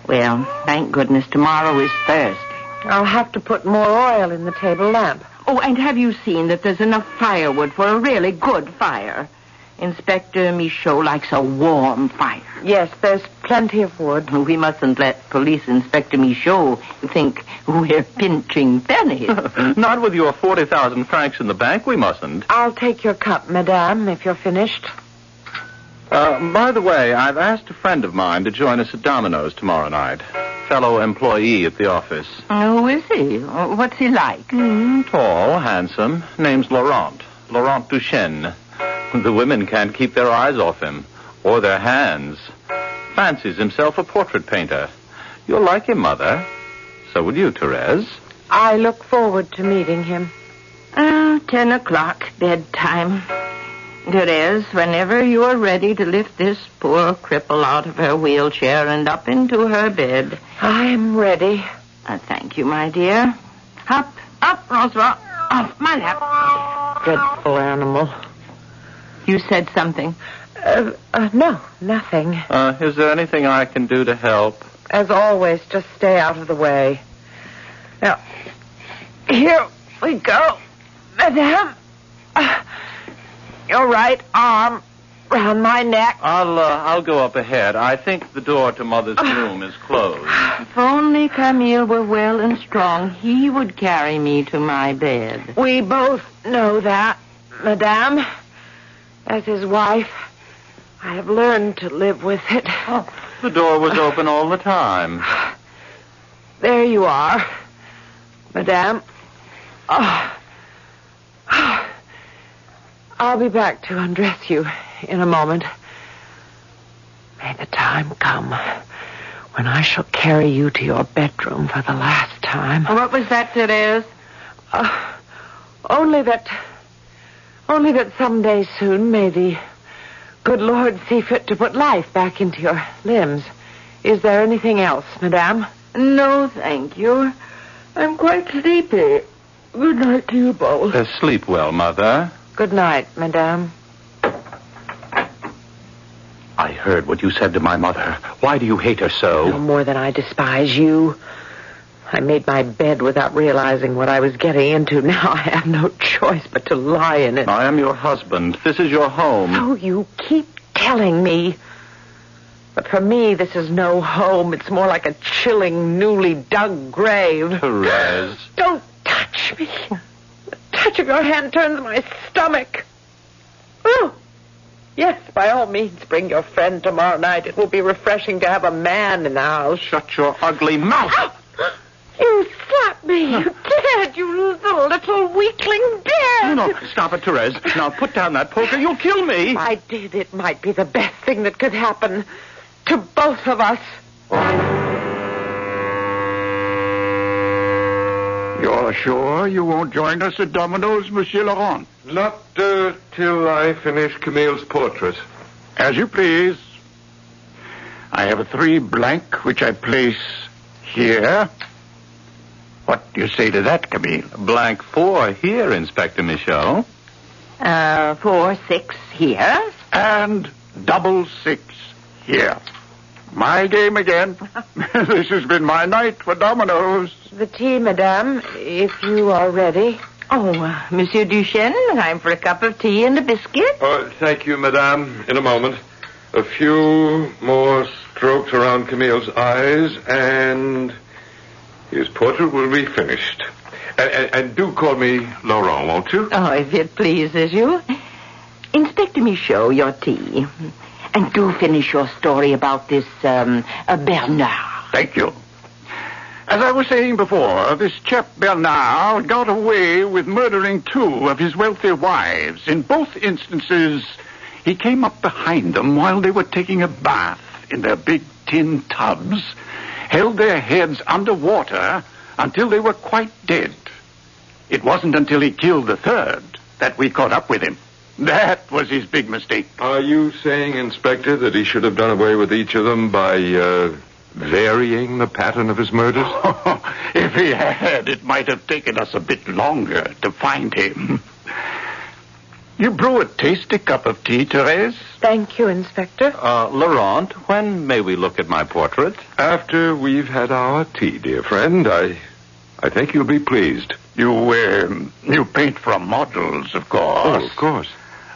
Well, thank goodness tomorrow is Thursday. I'll have to put more oil in the table lamp. Oh, and have you seen that there's enough firewood for a really good fire? Inspector Michaud likes a warm fire. Yes, there's plenty of wood. We mustn't let Police Inspector Michaud think we're pinching pennies. Not with your 40,000 francs in the bank, we mustn't. I'll take your cup, Madame, if you're finished. By the way, I've asked a friend of mine to join us at Domino's tomorrow night. Fellow employee at the office. Who is he? What's he like? Tall, handsome. Name's Laurent. Laurent Duchesne. The women can't keep their eyes off him. Or their hands. Fancies himself a portrait painter. You'll like him, Mother. So will you, Therese. I look forward to meeting him. 10 o'clock, bedtime. Therese, whenever you are ready to lift this poor cripple out of her wheelchair and up into her bed. I'm ready. Thank you, my dear. Up, Francois. Off my lap. Dreadful animal. You said something. No, nothing. Is there anything I can do to help? As always, just stay out of the way. Now, here we go, Madame. Your right arm round my neck. I'll go up ahead. I think the door to Mother's room is closed. If only Camille were well and strong, he would carry me to my bed. We both know that, Madame. As his wife, I have learned to live with it. The door was open all the time. There you are, Madame. I'll be back to undress you in a moment. May the time come when I shall carry you to your bedroom for the last time. What was that, Therese? Only that someday soon may the good Lord see fit to put life back into your limbs. Is there anything else, Madame? No, thank you. I'm quite sleepy. Good night to you both. Sleep well, Mother. Good night, Madame. I heard what you said to my mother. Why do you hate her so? No more than I despise you. I made my bed without realizing what I was getting into. Now I have no choice but to lie in it. I am your husband. This is your home. So you keep telling me. But for me, this is no home. It's more like a chilling, newly dug grave. Therese. Don't touch me. The touch of your hand turns my stomach. Oh, yes, by all means, bring your friend tomorrow night. It will be refreshing to have a man in the house. Shut your ugly mouth. You slapped me. You did, you little weakling did. No, stop it, Therese. Now put down that poker. You'll kill me. I did. It might be the best thing that could happen to both of us. You're sure you won't join us at Domino's, Monsieur Laurent? Not till I finish Camille's portrait. As you please. I have a 3 blank, which I place here. What do you say to that, Camille? Blank 4 here, Inspector Michaud. 4, 6 here. And double 6 here. My game again. This has been my night for Domino's. The tea, Madame, if you are ready. Oh, Monsieur Duchesne, time for a cup of tea and a biscuit. Thank you, Madame. In a moment. A few more strokes around Camille's eyes, and his portrait will be finished. And do call me Laurent, won't you? Oh, if it pleases you. Inspector Michaud, your tea. And do finish your story about this, Bernard. Thank you. As I was saying before, this chap Bernard got away with murdering 2 of his wealthy wives. In both instances, he came up behind them while they were taking a bath in their big tin tubs, held their heads underwater until they were quite dead. It wasn't until he killed the 3rd that we caught up with him. That was his big mistake. Are you saying, Inspector, that he should have done away with each of them by, varying the pattern of his murders? If he had, it might have taken us a bit longer to find him. You brew a tasty cup of tea, Therese. Thank you, Inspector. Laurent, when may we look at my portrait? After we've had our tea, dear friend. I think you'll be pleased. You paint from models, of course. Oh, of course.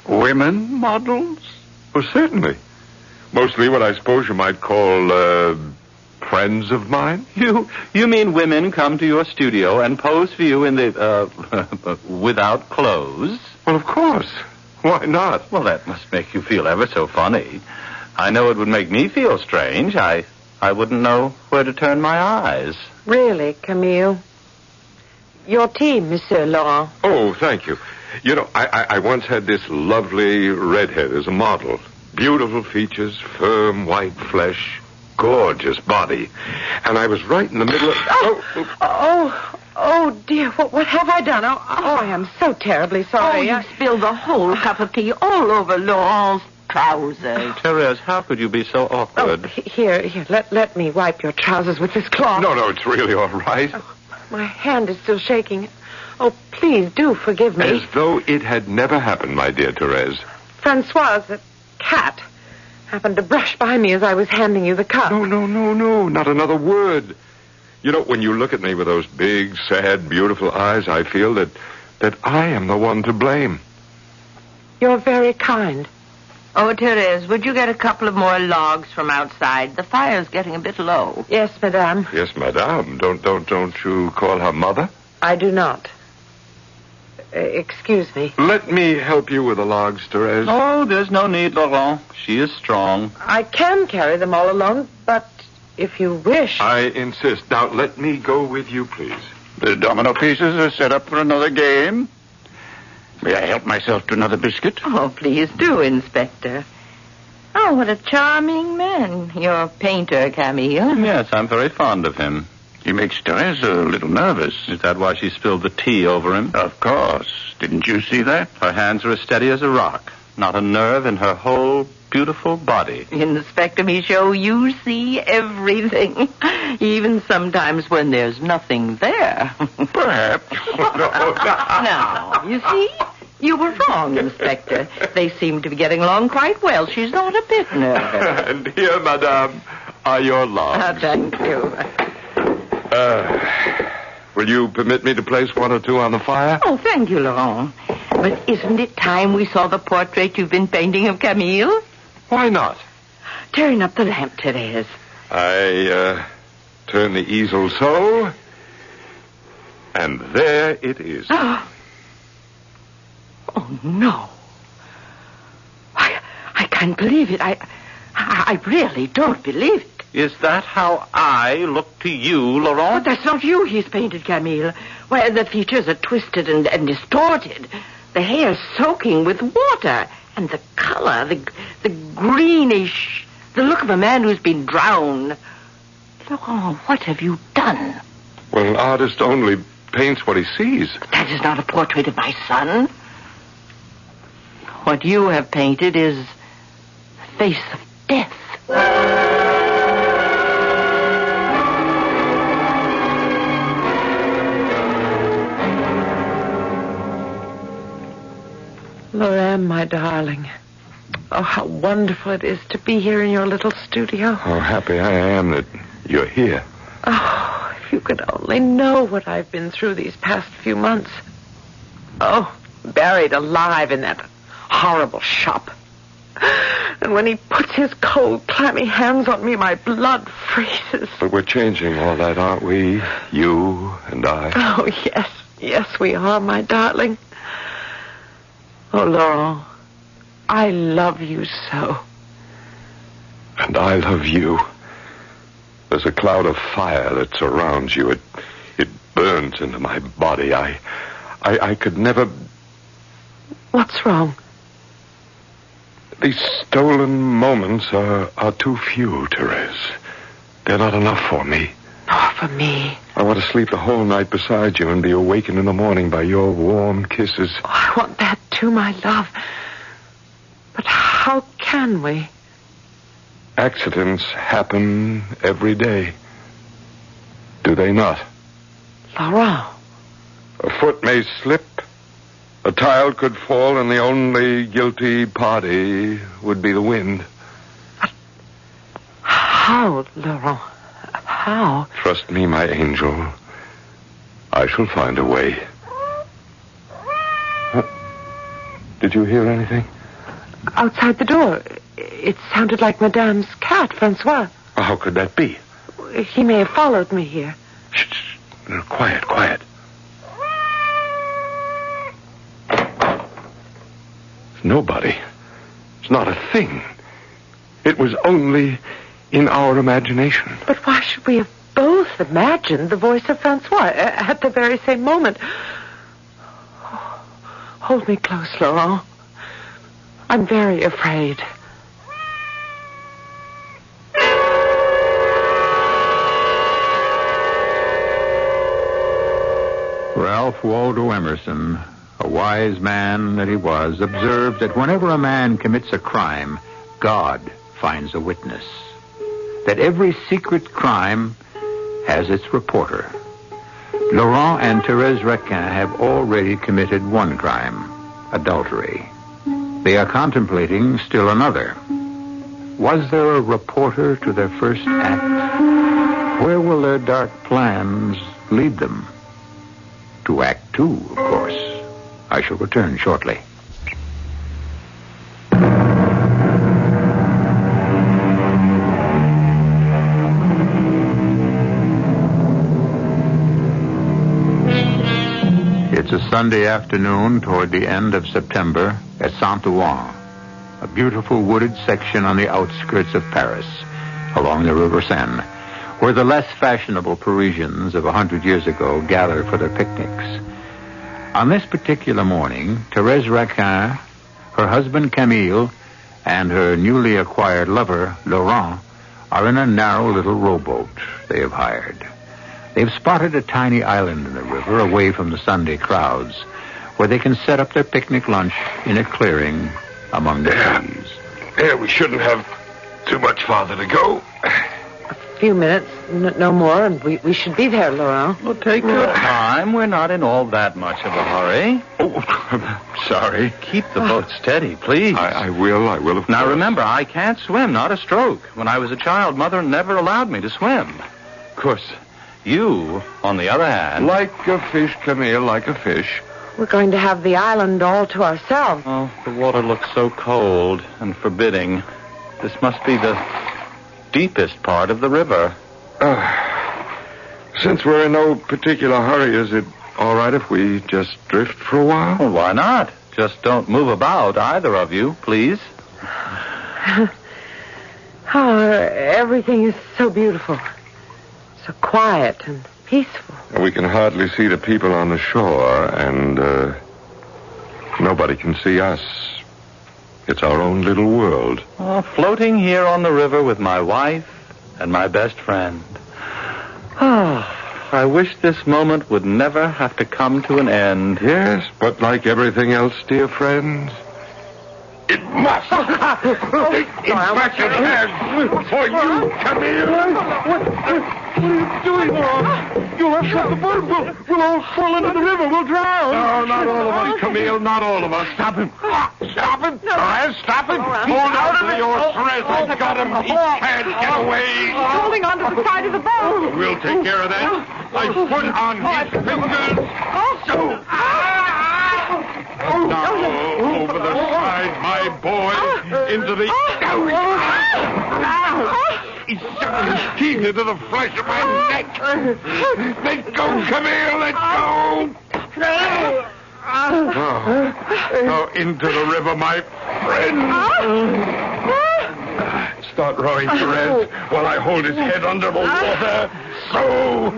Women models? Oh, certainly. Mostly what I suppose you might call, friends of mine. You mean women come to your studio and pose for you in the, without clothes? Well, of course. Why not? Well, that must make you feel ever so funny. I know it would make me feel strange. I wouldn't know where to turn my eyes. Really, Camille? Your tea, Monsieur Laurent. Oh, thank you. You know, I once had this lovely redhead as a model. Beautiful features, firm white flesh, gorgeous body. And I was right in the middle of... Oh, dear, what have I done? Oh, I am so terribly sorry. You spilled the whole cup of tea all over Laurent's trousers. Therese, how could you be so awkward? Here, let me wipe your trousers with this cloth. No, it's really all right. Oh, my hand is still shaking. Oh, please do forgive me. As though it had never happened, my dear Therese. Francoise, the cat, happened to brush by me as I was handing you the cup. No, not another word. You know, when you look at me with those big, sad, beautiful eyes, I feel that I am the one to blame. You're very kind. Oh, Therese, would you get a couple of more logs from outside? The fire's getting a bit low. Yes, madame. Yes, madame. Don't you call her mother? I do not. Excuse me. Let me help you with the logs, Therese. Oh, there's no need, Laurent. She is strong. I can carry them all alone, but if you wish... I insist. Now, let me go with you, please. The domino pieces are set up for another game. May I help myself to another biscuit? Oh, please do, Inspector. Oh, what a charming man, your painter, Camille. Yes, I'm very fond of him. He makes Therese a little nervous. Is that why she spilled the tea over him? Of course. Didn't you see that? Her hands are as steady as a rock. Not a nerve in her whole beautiful body. Inspector Michaud, you see everything. Even sometimes when there's nothing there. Perhaps. Now, you see? You were wrong, Inspector. They seem to be getting along quite well. She's not a bit nervous. And here, madame, are your logs. Thank you. Will you permit me to place one or two on the fire? Oh, thank you, Laurent. But isn't it time we saw the portrait you've been painting of Camille? Why not? Turn up the lamp, Therese. I turn the easel so, and there it is. Oh, no. I can't believe it. I really don't believe it. Is that how I look to you, Laurent? But that's not you he's painted, Camille. Why, the features are twisted and distorted. The hair's soaking with water. And the color, the greenish, the look of a man who's been drowned. Laurent, what have you done? Well, an artist only paints what he sees. But that is not a portrait of my son. What you have painted is the face of death. Lorraine, my darling. Oh, how wonderful it is to be here in your little studio. How happy I am that you're here. Oh, if you could only know what I've been through these past few months. Oh, buried alive in that horrible shop. And when he puts his cold, clammy hands on me, my blood freezes. But we're changing all that, aren't we? You and I. Oh, yes. Yes, we are, my darling. Oh, Laurent, I love you so. And I love you. There's a cloud of fire that surrounds you. It burns into my body. I could never... What's wrong? These stolen moments are too few, Therese. They're not enough for me. Nor for me. I want to sleep the whole night beside you and be awakened in the morning by your warm kisses. Oh, I want that too, my love. But how can we? Accidents happen every day. Do they not? Laurent. A foot may slip. A child could fall, and the only guilty party would be the wind. But how, Laurent? How? Trust me, my angel. I shall find a way. Did you hear anything? Outside the door. It sounded like Madame's cat, Francois. How could that be? He may have followed me here. Shh. Quiet. Nobody. It's not a thing. It was only in our imagination. But why should we have both imagined the voice of Francois at the very same moment? Hold me close, Laurent. I'm very afraid. Ralph Waldo Emerson, a wise man that he was, observed that whenever a man commits a crime, God finds a witness. That every secret crime has its reporter. Laurent and Thérèse Requin have already committed one crime, adultery. They are contemplating still another. Was there a reporter to their first act? Where will their dark plans lead them? To Act Two, of course. I shall return shortly. a Sunday afternoon toward the end of September at Saint-Ouen, a beautiful wooded section on the outskirts of Paris, along the River Seine, where the less fashionable Parisians of 100 years ago gathered for their picnics. On this particular morning, Thérèse Raquin, her husband Camille, and her newly acquired lover, Laurent, are in a narrow little rowboat they have hired. They've spotted a tiny island in the river away from the Sunday crowds, where they can set up their picnic lunch in a clearing among the trees. Yeah, we shouldn't have too much farther to go. A few minutes, no more, and we should be there, Laurent. Well, take your time. We're not in all that much of a hurry. Oh, I'm sorry. Keep the boat steady, please. I will, of course. Now, remember, I can't swim, not a stroke. When I was a child, Mother never allowed me to swim. Of course, you, on the other hand... Like a fish, Camille, like a fish. We're going to have the island all to ourselves. Oh, the water looks so cold and forbidding. This must be the deepest part of the river. Since we're in no particular hurry, is it all right if we just drift for a while? Well, why not? Just don't move about, either of you, please. Oh, everything is so beautiful. So quiet and peaceful. We can hardly see the people on the shore, and nobody can see us. It's our own little world. Oh, floating here on the river with my wife and my best friend. Oh, I wish this moment would never have to come to an end. Yes, but like everything else, dear friends, it must. Inspector has for you, Camille. What are you doing, Laurent? You'll upset the boat. We'll all fall into the river. We'll drown. No, not all of us, Camille. Not all of us. Stop him. Stop him. Perez, stop him. Hold on to your Perez. I've got him. He can't get away. He's holding on to the side of the boat. We'll take care of that. I put on his fingers. So. Now, over the side, my boy, into the... He stuck his teeth into the flesh of my neck. Let go, Camille, let go. Oh, into the river, my friend. Start rowing, Perez, while I hold his head under the water. So.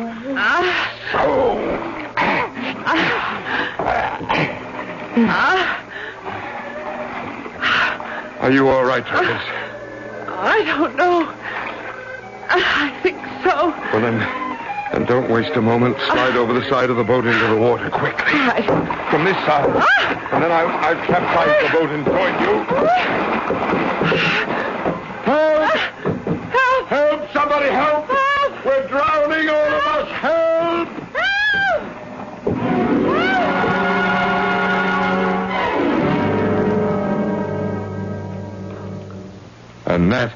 Are you all right, Perez? I don't know. I think so. Well, then don't waste a moment. Slide over the side of the boat into the water quickly. From this side. And then I've capsized the boat and joined you. Help! Help! Help! Somebody help! Help! We're drowning, all of us! Help! And that,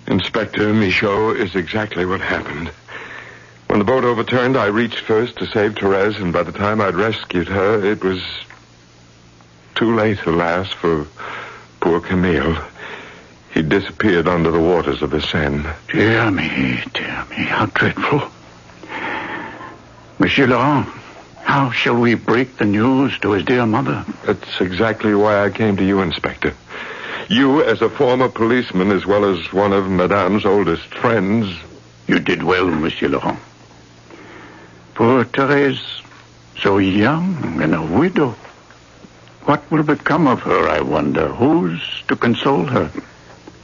Inspector Michaud, is exactly what happened. When the boat overturned, I reached first to save Therese, and by the time I'd rescued her, it was too late, alas, for poor Camille. He disappeared under the waters of the Seine. Dear me, how dreadful. Monsieur Laurent, how shall we break the news to his dear mother? That's exactly why I came to you, Inspector. You, as a former policeman, as well as one of Madame's oldest friends... You did well, Monsieur Laurent. Poor Therese, so young and a widow. What will become of her, I wonder? Who's to console her?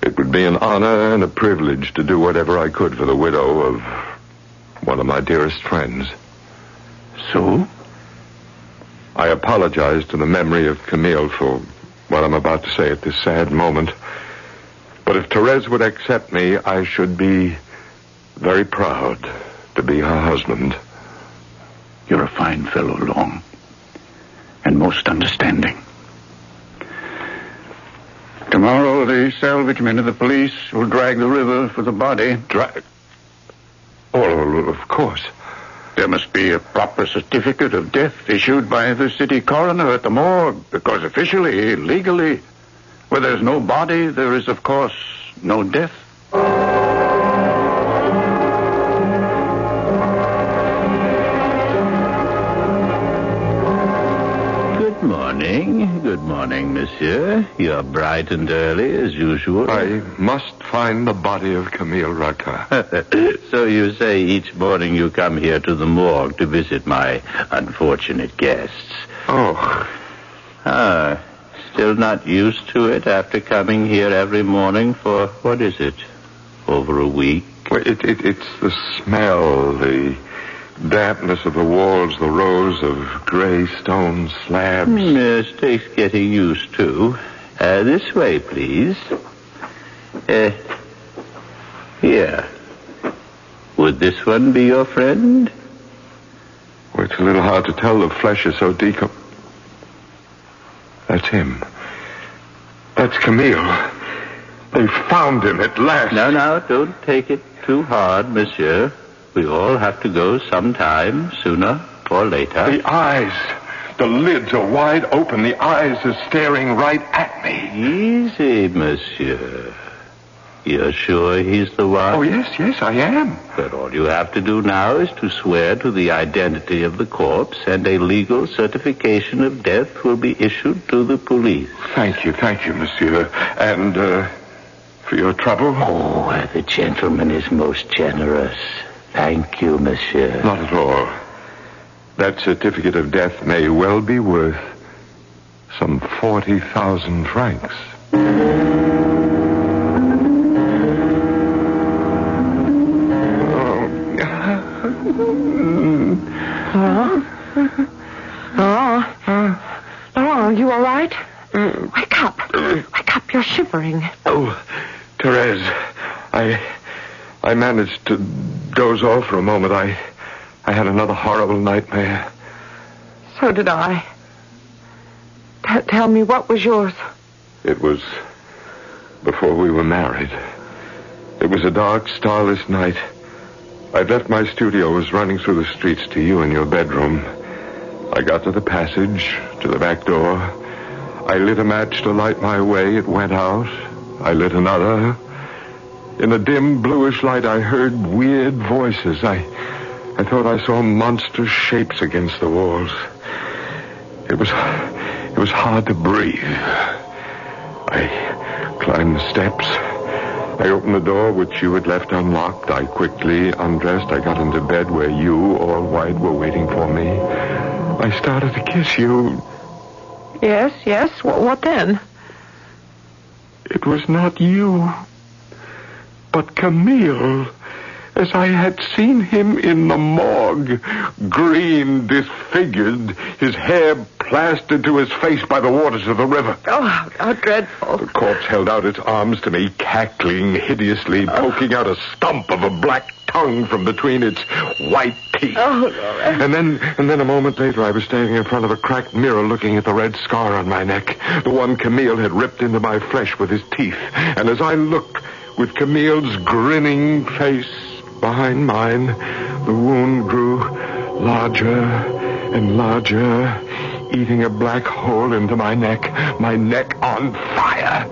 It would be an honor and a privilege to do whatever I could for the widow of one of my dearest friends. So? I apologize to the memory of Camille for what I'm about to say at this sad moment. But if Therese would accept me, I should be very proud to be her husband. You're a fine fellow, Laurent, and most understanding. Tomorrow, the salvage men of the police will drag the river for the body. Drag? Oh, of course. There must be a proper certificate of death issued by the city coroner at the morgue, because officially, legally, where there's no body, there is, of course, no death. morning, monsieur. You're bright and early, as usual. I must find the body of Camille Raca. So you say each morning you come here to the morgue to visit my unfortunate guests. Oh. Still not used to it after coming here every morning for, what is it, over a week? Well, it's the smell, the dampness of the walls, the rows of gray stone slabs. Yes, takes getting used to. This way, please. Here. Would this one be your friend? Well, it's a little hard to tell. The flesh is so decomposed. That's him. That's Camille. They found him at last. No, don't take it too hard, monsieur. We all have to go sometime, sooner or later. The eyes. The lids are wide open. The eyes are staring right at me. Easy, monsieur. You're sure he's the one? Oh, yes, I am. But all you have to do now is to swear to the identity of the corpse, and a legal certification of death will be issued to the police. Thank you, monsieur. And, for your trouble? Oh, the gentleman is most generous. Thank you, monsieur. Not at all. That certificate of death may well be worth some 40,000 francs. Laurent, you all right? Wake up. Wake up, you're shivering. Oh, Therese, I managed to doze off for a moment. I had another horrible nightmare. So did I. Tell me, what was yours? It was before we were married. It was a dark, starless night. I'd left my studio, was running through the streets to you in your bedroom. I got to the passage, to the back door. I lit a match to light my way. It went out. I lit another. In the dim, bluish light, I heard weird voices. I thought I saw monstrous shapes against the walls. It was hard to breathe. I climbed the steps. I opened the door, which you had left unlocked. I quickly undressed. I got into bed where you, all white, were waiting for me. I started to kiss you. Yes. What then? It was not you, but Camille, as I had seen him in the morgue, green, disfigured, his hair plastered to his face by the waters of the river. Oh, how dreadful. The corpse held out its arms to me, cackling hideously, poking out a stump of a black tongue from between its white teeth. Oh, Laurent. And then a moment later, I was standing in front of a cracked mirror looking at the red scar on my neck, the one Camille had ripped into my flesh with his teeth. And as I looked, with Camille's grinning face behind mine, the wound grew larger and larger, eating a black hole into my neck on fire.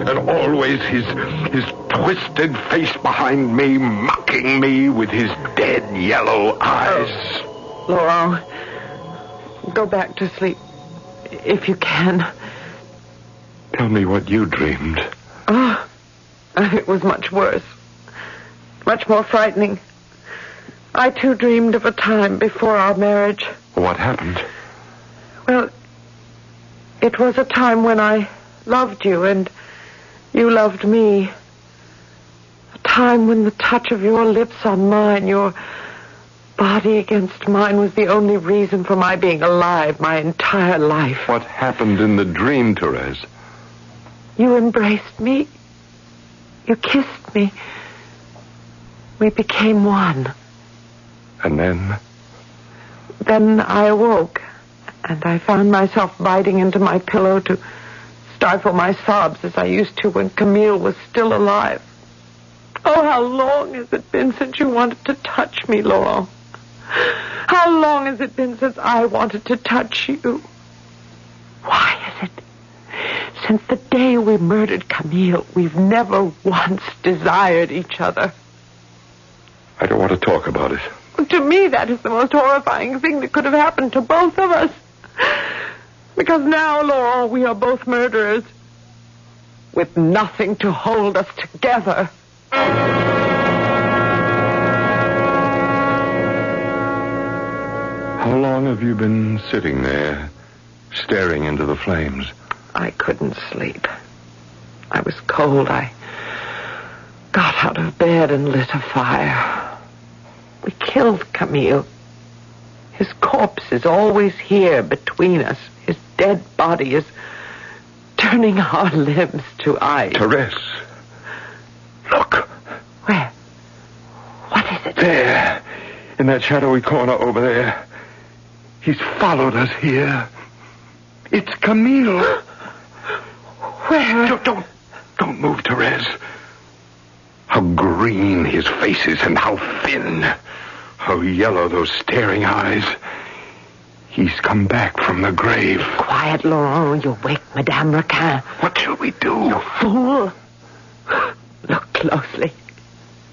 And always his twisted face behind me, mocking me with his dead yellow eyes. Laurent, go back to sleep, if you can. Tell me what you dreamed. Oh, it was much worse. Much more frightening. I, too, dreamed of a time before our marriage. What happened? Well, it was a time when I loved you and you loved me. A time when the touch of your lips on mine, your body against mine, was the only reason for my being alive my entire life. What happened in the dream, Therese? You embraced me. You kissed me. We became one. And then? Then I awoke, and I found myself biting into my pillow to stifle my sobs as I used to when Camille was still alive. Oh, how long has it been since you wanted to touch me, Laurent? How long has it been since I wanted to touch you? Why is it? Since the day we murdered Camille, we've never once desired each other. I don't want to talk about it. To me, that is the most horrifying thing that could have happened to both of us. Because now, Laurent, we are both murderers. With nothing to hold us together. How long have you been sitting there, staring into the flames? I couldn't sleep. I was cold. I got out of bed and lit a fire. We killed Camille. His corpse is always here between us. His dead body is turning our limbs to ice. Therese, look. Where? What is it? There, in that shadowy corner over there. He's followed us here. It's Camille. Where? Don't move, Therese. How green his face is and how thin. How yellow those staring eyes. He's come back from the grave. Quiet, Laurent. You'll wake Madame Raquin. What shall we do? You fool. Look closely.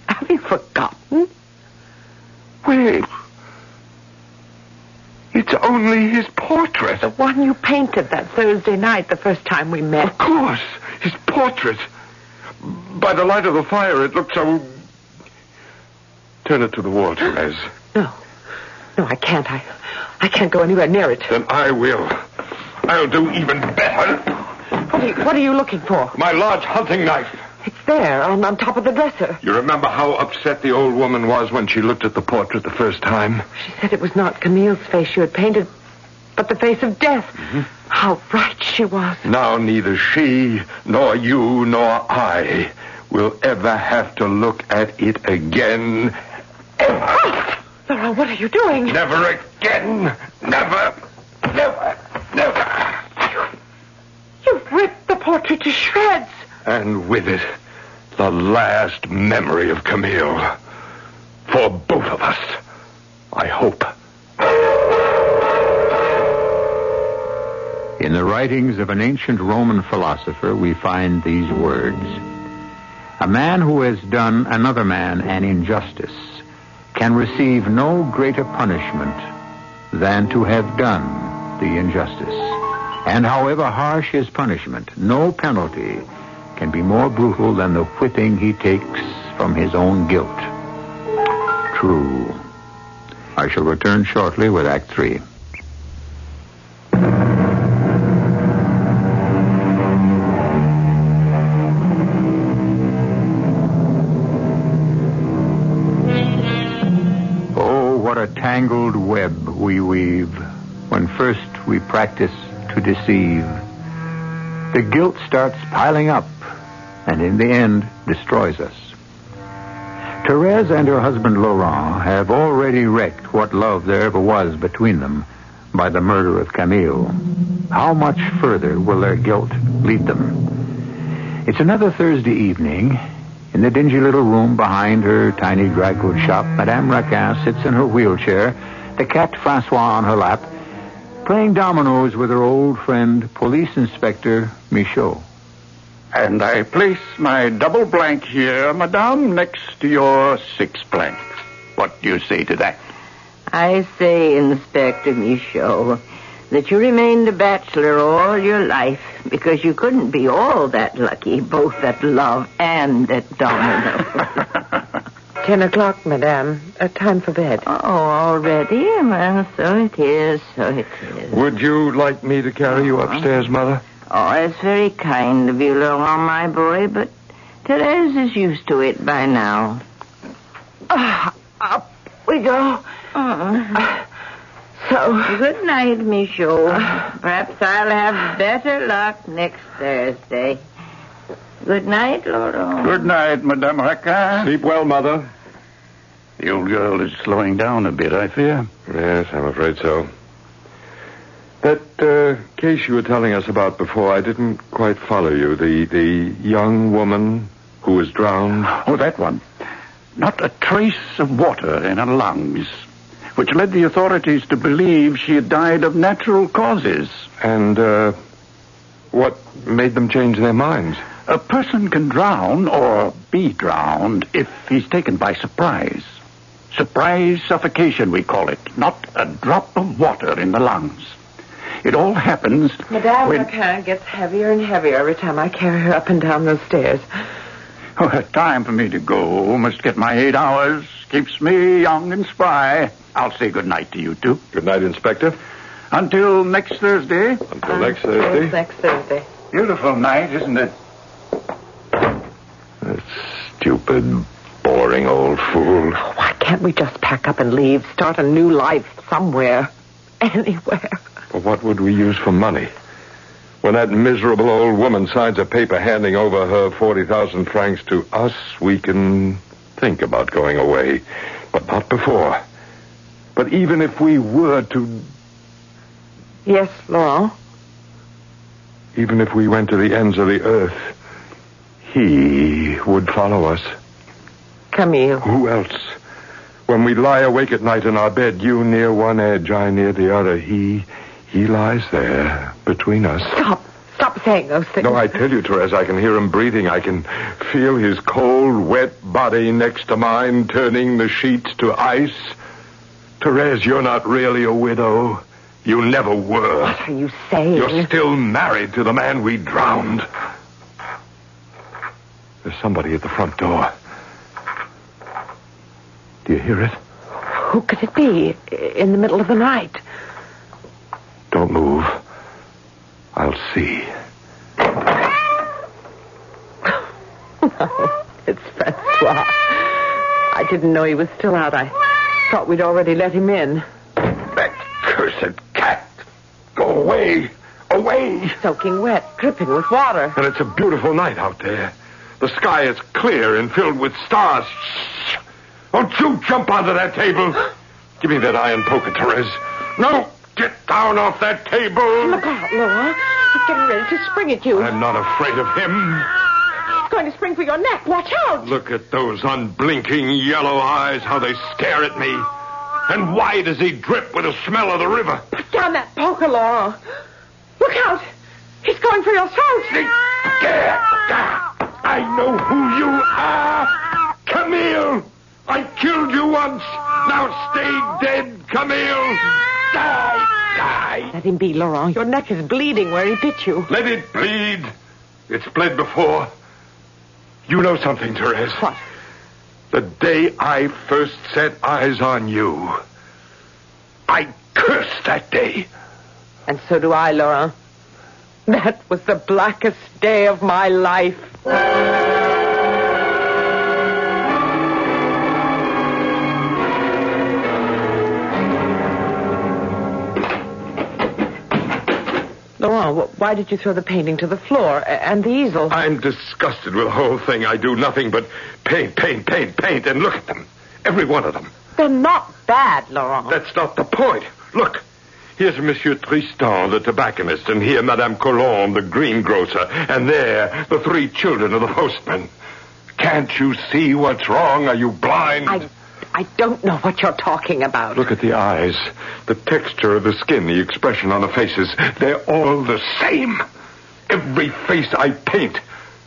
Have you forgotten? Wait. It's only his portrait. The one you painted that Thursday night, the first time we met. Of course. His portrait. By the light of the fire, it looked so... Turn it to the wall, Therese. No, I can't. I can't go anywhere near it. Then I will. I'll do even better. What are you looking for? My large hunting knife. It's there, on top of the dresser. You remember how upset the old woman was when she looked at the portrait the first time? She said it was not Camille's face you had painted, but the face of death. Mm-hmm. How right she was. Now neither she, nor you, nor I will ever have to look at it again. Ever. Laurent, what are you doing? Never again. Never. You've ripped the portrait to shreds. And with it, the last memory of Camille. For both of us, I hope. In the writings of an ancient Roman philosopher, we find these words. A man who has done another man an injustice can receive no greater punishment than to have done the injustice. And however harsh his punishment, no penalty can be more brutal than the whipping he takes from his own guilt. True. I shall return shortly with Act 3. Oh, what a tangled web we weave when first we practice to deceive. The guilt starts piling up, and in the end destroys us. Therese and her husband Laurent have already wrecked what love there ever was between them by the murder of Camille. How much further will their guilt lead them? It's another Thursday evening. In the dingy little room behind her tiny dry goods shop, Madame Raquin sits in her wheelchair, the cat Francois on her lap, playing dominoes with her old friend, Police Inspector Michaud. And I place my double blank here, Madame, next to your 6 blank. What do you say to that? I say, Inspector Michaud, that you remained a bachelor all your life because you couldn't be all that lucky, both at love and at domino. 10 o'clock, Madame. Time for bed. Oh, already? Well, so it is. Would you like me to carry you upstairs, Mother? Oh, that's very kind of you, Laurent, my boy, but Therese is used to it by now. Up we go. So, good night, Michaud. Perhaps I'll have better luck next Thursday. Good night, Laurent. Good night, Madame Raquin. Sleep well, Mother. The old girl is slowing down a bit, I fear. Yes, I'm afraid so. That case you were telling us about before, I didn't quite follow you. The young woman who was drowned. Oh, that one. Not a trace of water in her lungs, which led the authorities to believe she had died of natural causes. And what made them change their minds? A person can drown or be drowned if he's taken by surprise. Surprise suffocation, we call it. Not a drop of water in the lungs. It all happens Madame when... Raquin gets heavier and heavier every time I carry her up and down those stairs. Oh, time for me to go. Must get my 8 hours. Keeps me young and spry. I'll say good night to you two. Good night, Inspector. Until next Thursday. Until next Thursday. Next Thursday. Beautiful night, isn't it? That stupid, boring old fool. Why can't we just pack up and leave? Start a new life somewhere. Anywhere. Well, what would we use for money? When that miserable old woman signs a paper handing over her 40,000 francs to us, we can think about going away. But not before. But even if we were to... Yes, Laurent? Even if we went to the ends of the earth, he would follow us. Camille. Who else? When we lie awake at night in our bed, you near one edge, I near the other, he lies there between us. Stop saying those things. No, I tell you, Therese, I can hear him breathing. I can feel his cold, wet body next to mine, turning the sheets to ice. Therese, you're not really a widow. You never were. What are you saying? You're still married to the man we drowned. There's somebody at the front door. Do you hear it? Who could it be in the middle of the night? Don't move. I'll see. No, it's Francois. I didn't know he was still out. I thought we'd already let him in. That cursed cat. Go away. Away. Soaking wet, dripping with water. And it's a beautiful night out there. The sky is clear and filled with stars. Shh. Don't you jump onto that table. Give me that iron poker, Therese. No, get down off that table. Look out, Laurent. He's getting ready to spring at you. I'm not afraid of him. He's going to spring for your neck. Watch out. Look at those unblinking yellow eyes, how they stare at me. And why does he drip with the smell of the river? Put down that poker, Laurent. Look out. He's going for your throat. I know who you are. Camille. I killed you once. Now stay dead, Camille. Die. Let him be, Laurent. Your neck is bleeding where he bit you. Let it bleed. It's bled before. You know something, Therese. What? The day I first set eyes on you, I cursed that day. And so do I, Laurent. That was the blackest day of my life. Laurent, why did you throw the painting to the floor and the easel? I'm disgusted with the whole thing. I do nothing but paint, and look at them. Every one of them. They're not bad, Laurent. That's not the point. Look, here's Monsieur Tristan, the tobacconist, and here Madame Colombe, the greengrocer, and there, the 3 children of the postman. Can't you see what's wrong? Are you blind? I don't know what you're talking about. Look at the eyes, the texture of the skin, the expression on the faces. They're all the same. Every face I paint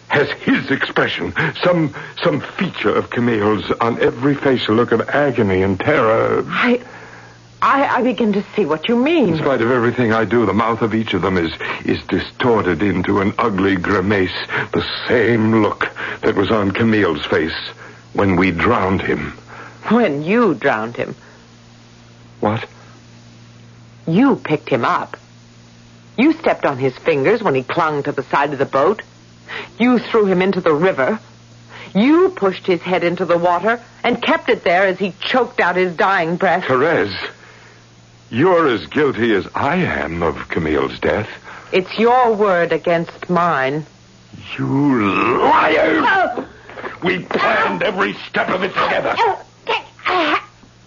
has his expression. Some feature of Camille's. On every face a look of agony and terror. I begin to see what you mean. In spite of everything I do, the mouth of each of them is distorted into an ugly grimace. The same look that was on Camille's face when we drowned him. When you drowned him. What? You picked him up. You stepped on his fingers when he clung to the side of the boat. You threw him into the river. You pushed his head into the water and kept it there as he choked out his dying breath. Therese, you're as guilty as I am of Camille's death. It's your word against mine. You liar! We planned every step of it together.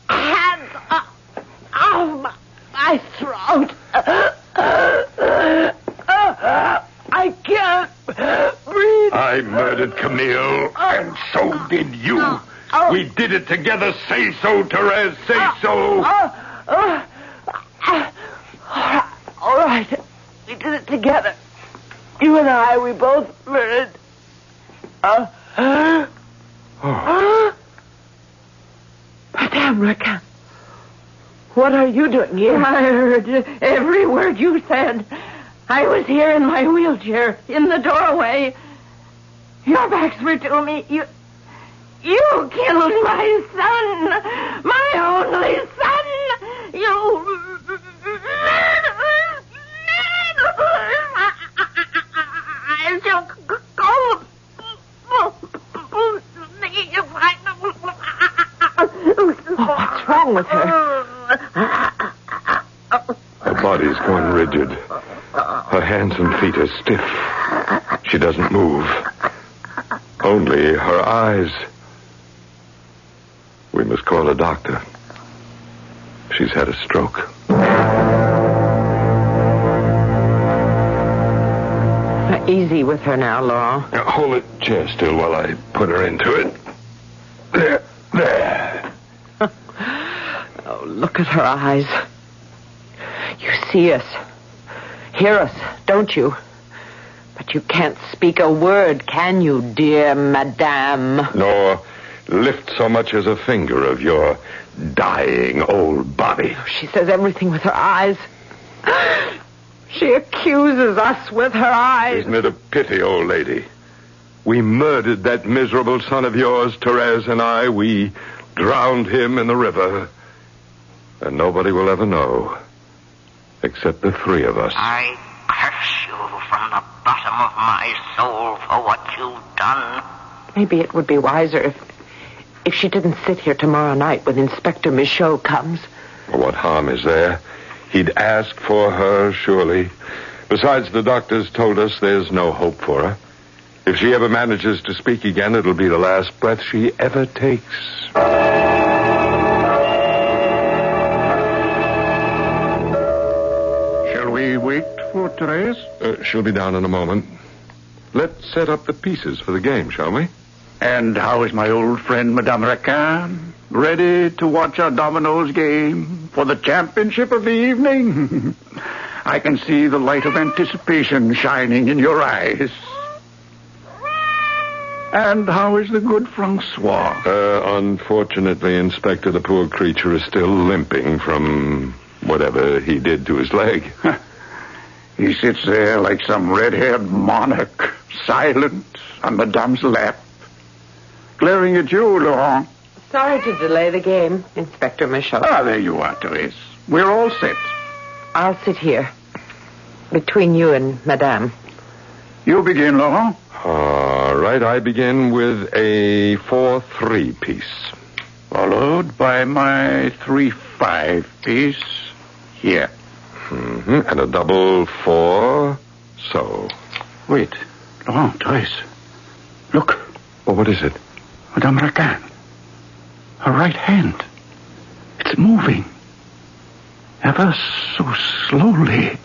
Hands off my throat. I can't breathe. I murdered Camille, and so did you. We did it together. Say so, Therese. Say so. All right. We did it together. You and I, we both murdered. Madame Raquin. What are you doing here? I heard every word you said. I was here in my wheelchair, in the doorway. Your backs were to me. You killed my son. My only son. You What's wrong with her? Her body's gone rigid. Her hands and feet are stiff. She doesn't move. Only her eyes. We must call a doctor. She's had a stroke. Easy with her now, Laurent. Now, hold the chair still while I put her into it. There. Oh, look at her eyes. You see us, hear us, don't you? But you can't speak a word, can you, dear madame? Nor lift so much as a finger of your dying old body. She says everything with her eyes. She accuses us with her eyes. Isn't it a pity, old lady? We murdered that miserable son of yours, Therese and I. We drowned him in the river. And nobody will ever know. Except the three of us. I curse you from the bottom of my soul for what you've done. Maybe it would be wiser if she didn't sit here tomorrow night when Inspector Michaud comes. Well, what harm is there? He'd ask for her, surely. Besides, the doctors told us there's no hope for her. If she ever manages to speak again, it'll be the last breath she ever takes. Shall we wait for Therese? She'll be down in a moment. Let's set up the pieces for the game, shall we? And how is my old friend, Madame Racan? Ready to watch our dominoes game for the championship of the evening? I can see the light of anticipation shining in your eyes. And how is the good Francois? Unfortunately, Inspector, the poor creature is still limping from whatever he did to his leg. He sits there like some red-haired monarch, silent on Madame's lap, glaring at you, Laurent. Sorry to delay the game, Inspector Michaud. Ah, there you are, Therese. We're all set. I'll sit here, between you and Madame. You begin, Laurent. All right, I begin with a 4-3 piece. Followed by my 3-5 piece here. Mm-hmm. And a double 4, so. Wait, Laurent, Therese. Look. Oh, what is it? Madame Racan. Her right hand. It's moving. Ever so slowly.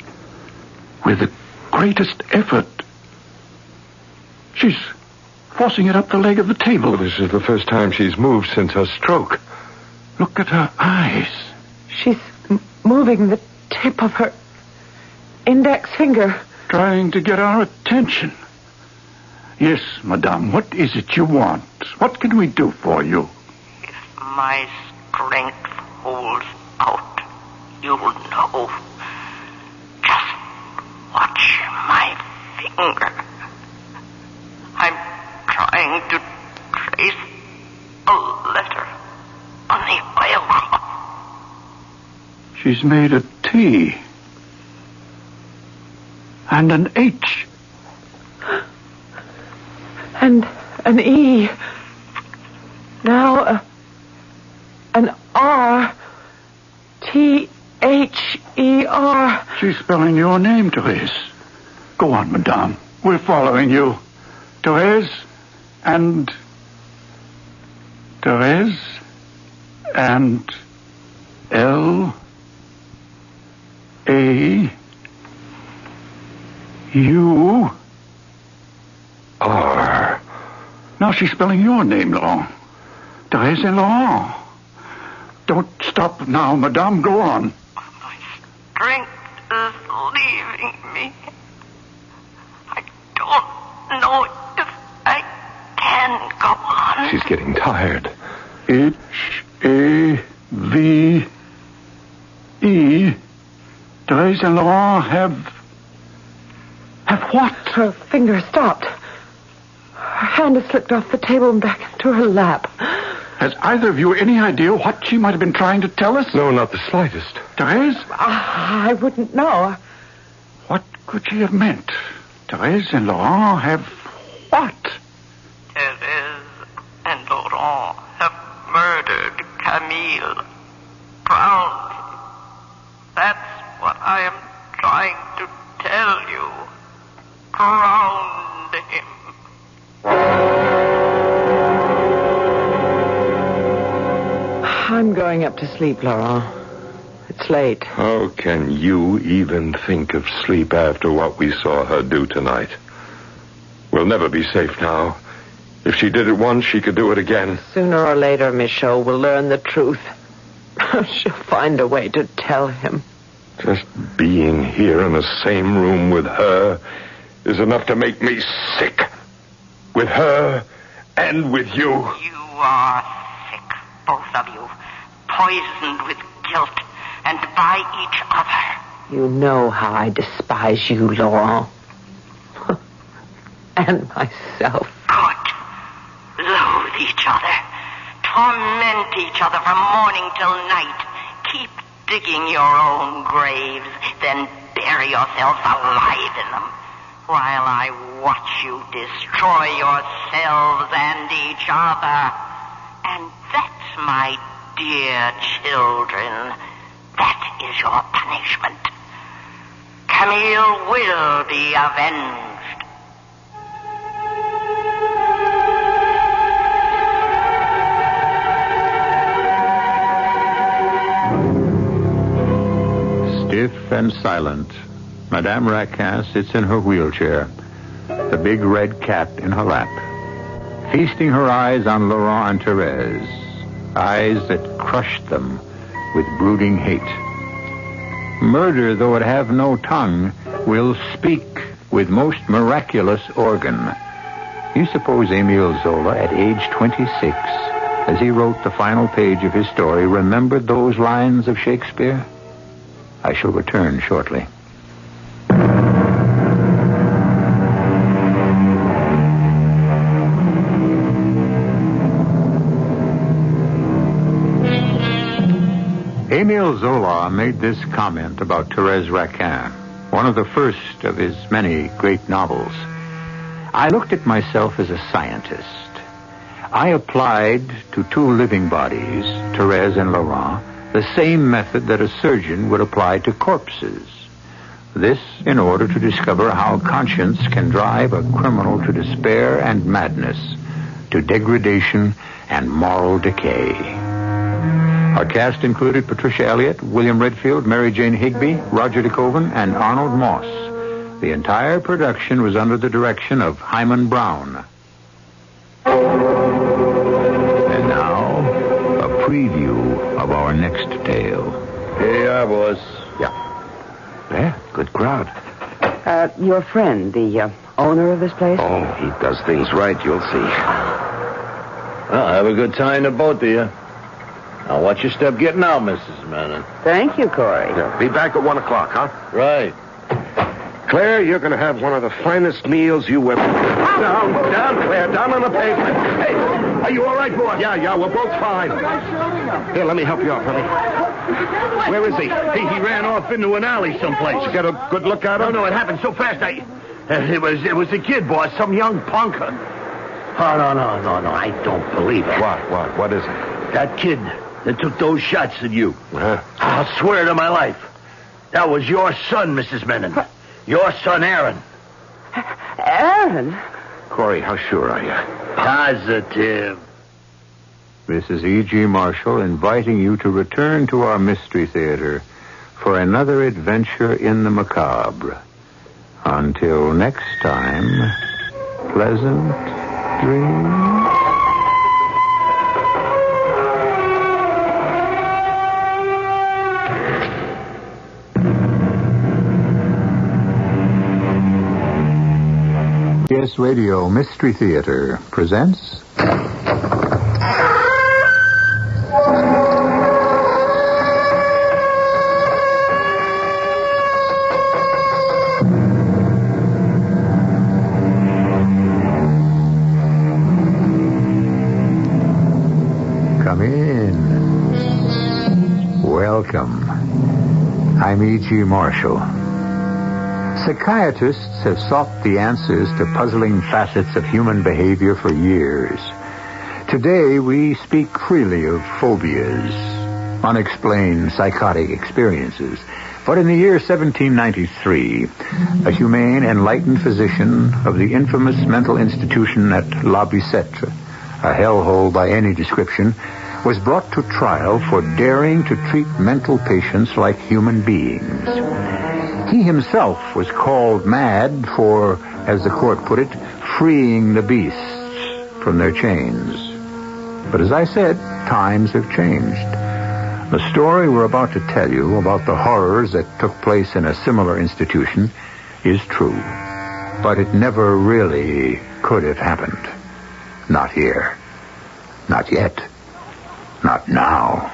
With the greatest effort. She's forcing it up the leg of the table. Well, this is the first time she's moved since her stroke. Look at her eyes. She's moving the tip of her index finger. Trying to get our attention. Yes, Madame, what is it you want? What can we do for you? If my strength holds out, you'll know. Just watch my finger. I'm trying to trace a letter on the oilcloth. She's made a T. And an H. And an E. Now, an R. T-H-E-R. She's spelling your name, Therese. Go on, Madame. We're following you. Therese and L A U R. Now she's spelling your name, Laurent. Therese and Laurent. Don't stop now, Madame. Go on. My strength is leaving me. I don't know if I can go on. She's getting tired. H-A-V-E-R. Therese and Laurent have what? Her finger stopped. Her hand has slipped off the table and back into her lap. Has either of you any idea what she might have been trying to tell us? No, not the slightest. Therese? I wouldn't know. What could she have meant? Therese and Laurent have what? Therese and Laurent have murdered Camille. Drowned him. That's what I am trying to tell you. Drowned him. I'm going up to sleep, Laurent. It's late. How can you even think of sleep after what we saw her do tonight? We'll never be safe now. If she did it once, she could do it again. Sooner or later, Michaud will learn the truth. She'll find a way to tell him. Just being here in the same room with her is enough to make me sick. With her and with you. You are sick, both of you. Poisoned with guilt and by each other. You know how I despise you, Laurent. And myself. Good. Loathe each other. Torment each other from morning till night. Keep digging your own graves, then bury yourselves alive in them, while I watch you destroy yourselves and each other. And that's, my dear children, that is your punishment. Camille will be avenged. Stiff and silent, Madame Raquin sits in her wheelchair, the big red cat in her lap, feasting her eyes on Laurent and Therese, eyes that crushed them with brooding hate. Murder, though it have no tongue, will speak with most miraculous organ. You suppose Émile Zola, at age 26, as he wrote the final page of his story, remembered those lines of Shakespeare? I shall return shortly. Émile Zola made this comment about Thérèse Raquin, one of the first of his many great novels. I looked at myself as a scientist. I applied to two living bodies, Thérèse and Laurent, the same method that a surgeon would apply to corpses. This in order to discover how conscience can drive a criminal to despair and madness, to degradation and moral decay. Our cast included Patricia Elliott, William Redfield, Mary Jane Higby, Roger DeKoven, and Arnold Moss. The entire production was under the direction of Hyman Brown. And now, a preview of our next tale. Here you are, boss. Yeah. Yeah, good crowd. Your friend, the owner of this place? Oh, he does things right, you'll see. Well, have a good time to both of you. Now, watch your step getting out, Mrs. Manning. Thank you, Corey. Yeah, be back at 1 o'clock, huh? Right. Claire, you're going to have one of the finest meals you ever... Down, Claire, down on the pavement. Hey, are you all right, boss? Yeah, we're both fine. Here, let me help you out, honey. Where is he? He ran off into an alley someplace. You got a good look at him? No, it happened so fast. It was a kid, boss, some young punker. Oh, no, I don't believe it. What is it? That kid that took those shots at you. I'll swear to my life. That was your son, Mrs. Menon. Your son, Aaron. Aaron? Corey, how sure are you? Positive. This is E.G. Marshall inviting you to return to our Mystery Theater for another adventure in the macabre. Until next time, pleasant dreams. CBS Radio Mystery Theater presents... Welcome. I'm E.G. Marshall. Psychiatrists have sought the answers to puzzling facets of human behavior for years. Today, we speak freely of phobias, unexplained psychotic experiences. But in the year 1793, a humane, enlightened physician of the infamous mental institution at La Bicêtre, a hellhole by any description, was brought to trial for daring to treat mental patients like human beings. He himself was called mad for, as the court put it, freeing the beasts from their chains. But as I said, times have changed. The story we're about to tell you about the horrors that took place in a similar institution is true. But it never really could have happened. Not here. Not yet. Not now.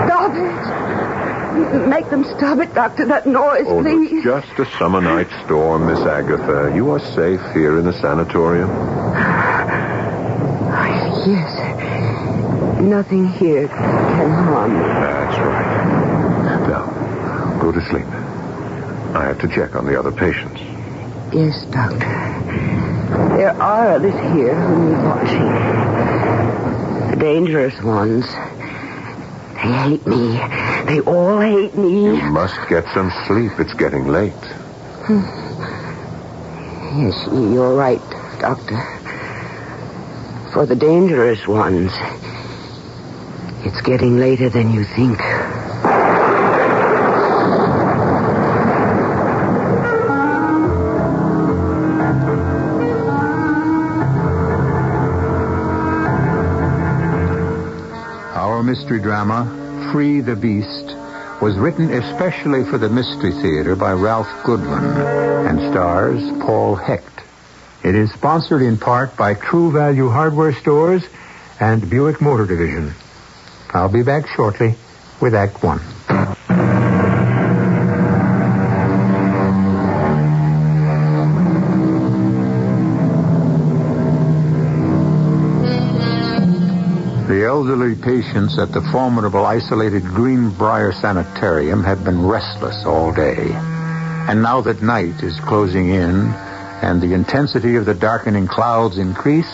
Stop it. Make them stop it, Doctor. That noise, please. It's just a summer night storm, Miss Agatha. You are safe here in the sanatorium. Yes. Nothing here can harm me. That's right. Now, go to sleep. I have to check on the other patients. Yes, Doctor. There are others here who need watching. The dangerous ones. They hate me. They all hate me. You must get some sleep. It's getting late. Yes, you're right, Doctor. For the dangerous ones, it's getting later than you think. Our mystery drama, Free the Beast, was written especially for the Mystery Theater by Ralph Goodwin and stars Paul Hecht. It is sponsored in part by True Value Hardware Stores and Buick Motor Division. I'll be back shortly with Act One. The elderly patients at the formidable isolated Greenbrier Sanitarium had been restless all day. And now that night is closing in and the intensity of the darkening clouds increase,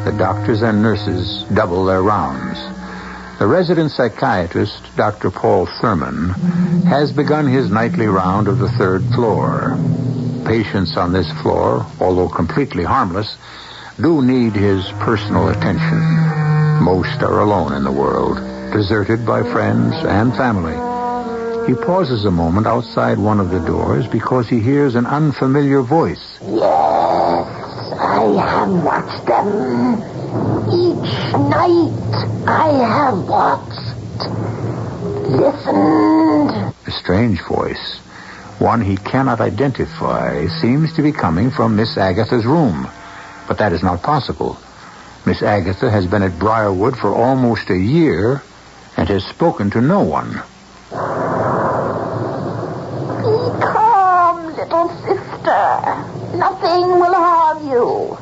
the doctors and nurses double their rounds. The resident psychiatrist, Dr. Paul Thurman, has begun his nightly round of the third floor. Patients on this floor, although completely harmless, do need his personal attention. Most are alone in the world, deserted by friends and family. He pauses a moment outside one of the doors because he hears an unfamiliar voice. Yes, I have watched them. Each night I have watched, listened. A strange voice, one he cannot identify, seems to be coming from Miss Agatha's room. But that is not possible. Miss Agatha has been at Briarwood for almost a year and has spoken to no one. Be calm, little sister. Nothing will harm you.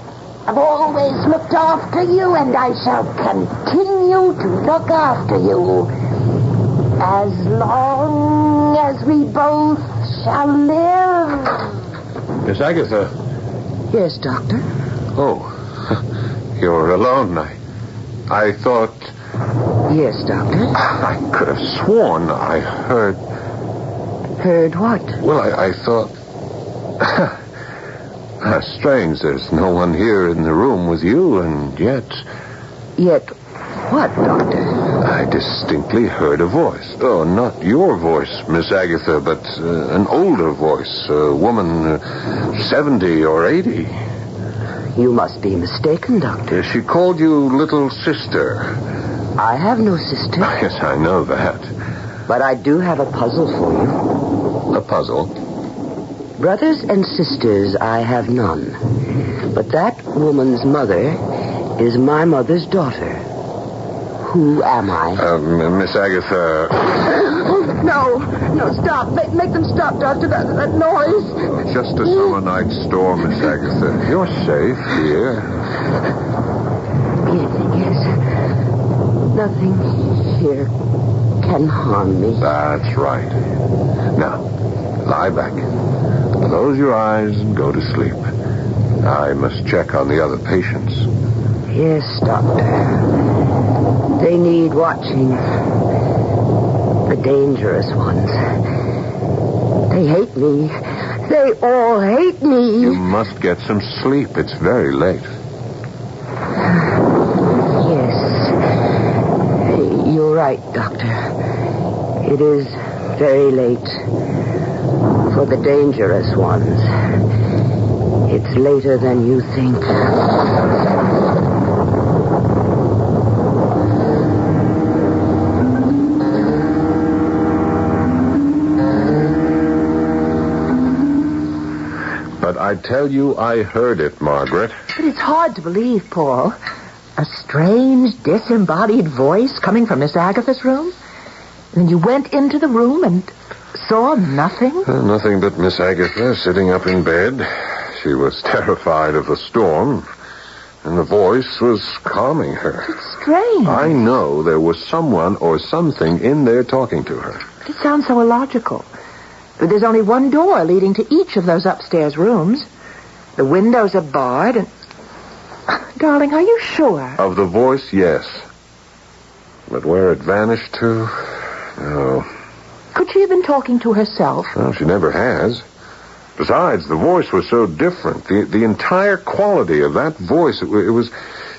I've always looked after you, and I shall continue to look after you. As long as we both shall live. Miss Agatha. Yes, Doctor? Oh, you're alone. I thought... Yes, Doctor? I could have sworn I heard... Heard what? Well, I thought... Strange, there's no one here in the room with you, and yet... Yet what, Doctor? I distinctly heard a voice. Oh, not your voice, Miss Agatha, but an older voice. A woman 70 or 80. You must be mistaken, Doctor. She called you little sister. I have no sister. Yes, I know that. But I do have a puzzle for you. A puzzle? Brothers and sisters, I have none. But that woman's mother is my mother's daughter. Who am I? Miss Agatha... No, stop. Make them stop, Doctor. That noise. Just a summer night storm, Miss Agatha. You're safe here. Yes. Nothing here can harm me. That's right. Now, lie back. Close your eyes and go to sleep. I must check on the other patients. Yes, Doctor. They need watching. The dangerous ones. They hate me. They all hate me. You must get some sleep. It's very late. Yes. You're right, Doctor. It is very late. For the dangerous ones. It's later than you think. But I tell you, I heard it, Margaret. But it's hard to believe, Paul. A strange, disembodied voice coming from Miss Agatha's room? And then you went into the room and saw nothing? Nothing but Miss Agatha sitting up in bed. She was terrified of the storm, and the voice was calming her. It's strange. I know there was someone or something in there talking to her. It sounds so illogical. But there's only one door leading to each of those upstairs rooms. The windows are barred and... Darling, are you sure? Of the voice, yes. But where it vanished to, no. Could she have been talking to herself? Well, she never has. Besides, the voice was so different. The entire quality of that voice, it was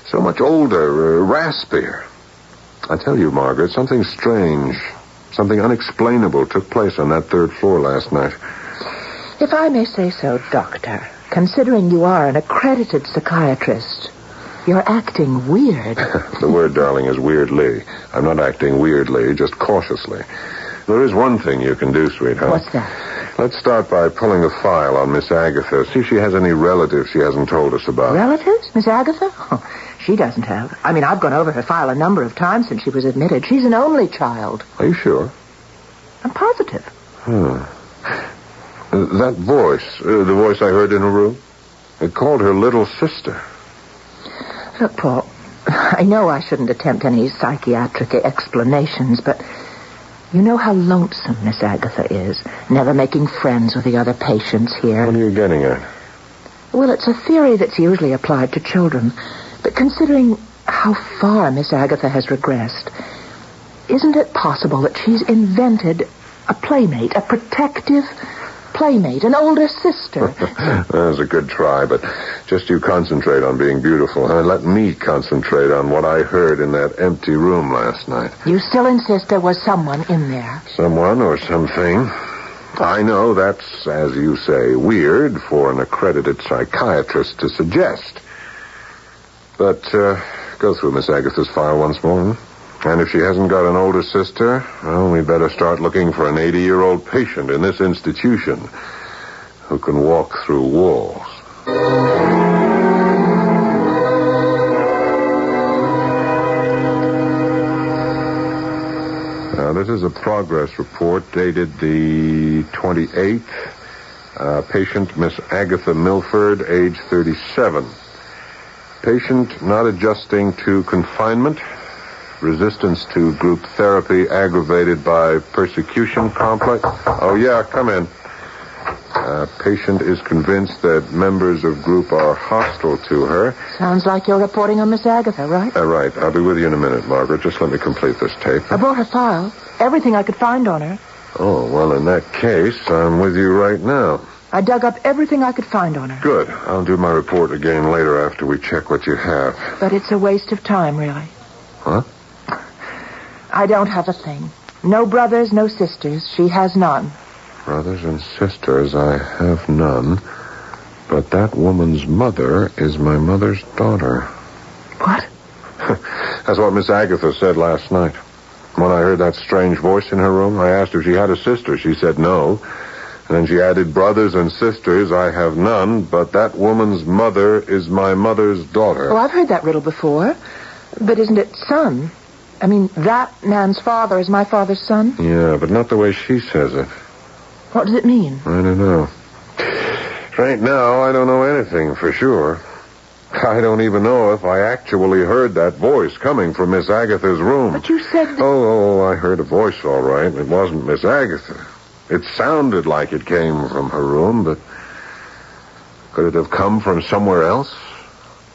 so much older, raspier. I tell you, Margaret, something strange, something unexplainable took place on that third floor last night. If I may say so, Doctor, considering you are an accredited psychiatrist, you're acting weird. The word, darling, is weirdly. I'm not acting weirdly, just cautiously. There is one thing you can do, sweetheart. What's that? Let's start by pulling a file on Miss Agatha. See if she has any relatives she hasn't told us about. Relatives? Miss Agatha? Oh, she doesn't have. I mean, I've gone over her file a number of times since she was admitted. She's an only child. Are you sure? I'm positive. That voice, the voice I heard in her room, it called her little sister. Look, Paul, I know I shouldn't attempt any psychiatric explanations, but you know how lonesome Miss Agatha is, never making friends with the other patients here. What are you getting at? Well, it's a theory that's usually applied to children, but considering how far Miss Agatha has regressed, isn't it possible that she's invented a playmate, a protective playmate, an older sister? That's a good try, but just you concentrate on being beautiful, huh? Let me concentrate on what I heard in that empty room last night. You still insist there was someone in there? Someone or something. I know that's, as you say, weird for an accredited psychiatrist to suggest. But go through Miss Agatha's file once more, huh? And if she hasn't got an older sister, well, we better start looking for an 80-year-old patient in this institution who can walk through walls. Now, this is a progress report dated the 28th. Patient Miss Agatha Milford, age 37. Patient not adjusting to confinement. Resistance to group therapy aggravated by persecution complex. Oh, yeah, come in. Patient is convinced that members of group are hostile to her. Sounds like you're reporting on Miss Agatha, right? Right. I'll be with you in a minute, Margaret. Just let me complete this tape. I brought her file. Everything I could find on her. Oh, well, in that case, I'm with you right now. I dug up everything I could find on her. Good. I'll do my report again later after we check what you have. But it's a waste of time, really. Huh? I don't have a thing. No brothers, no sisters. She has none. Brothers and sisters, I have none. But that woman's mother is my mother's daughter. What? That's what Miss Agatha said last night. When I heard that strange voice in her room, I asked if she had a sister. She said no. And then she added, brothers and sisters, I have none, but that woman's mother is my mother's daughter. Oh, I've heard that riddle before. But isn't it son? I mean, that man's father is my father's son? Yeah, but not the way she says it. What does it mean? I don't know. Right now, I don't know anything for sure. I don't even know if I actually heard that voice coming from Miss Agatha's room. But you said... Oh, I heard a voice, all right. It wasn't Miss Agatha. It sounded like it came from her room, but could it have come from somewhere else?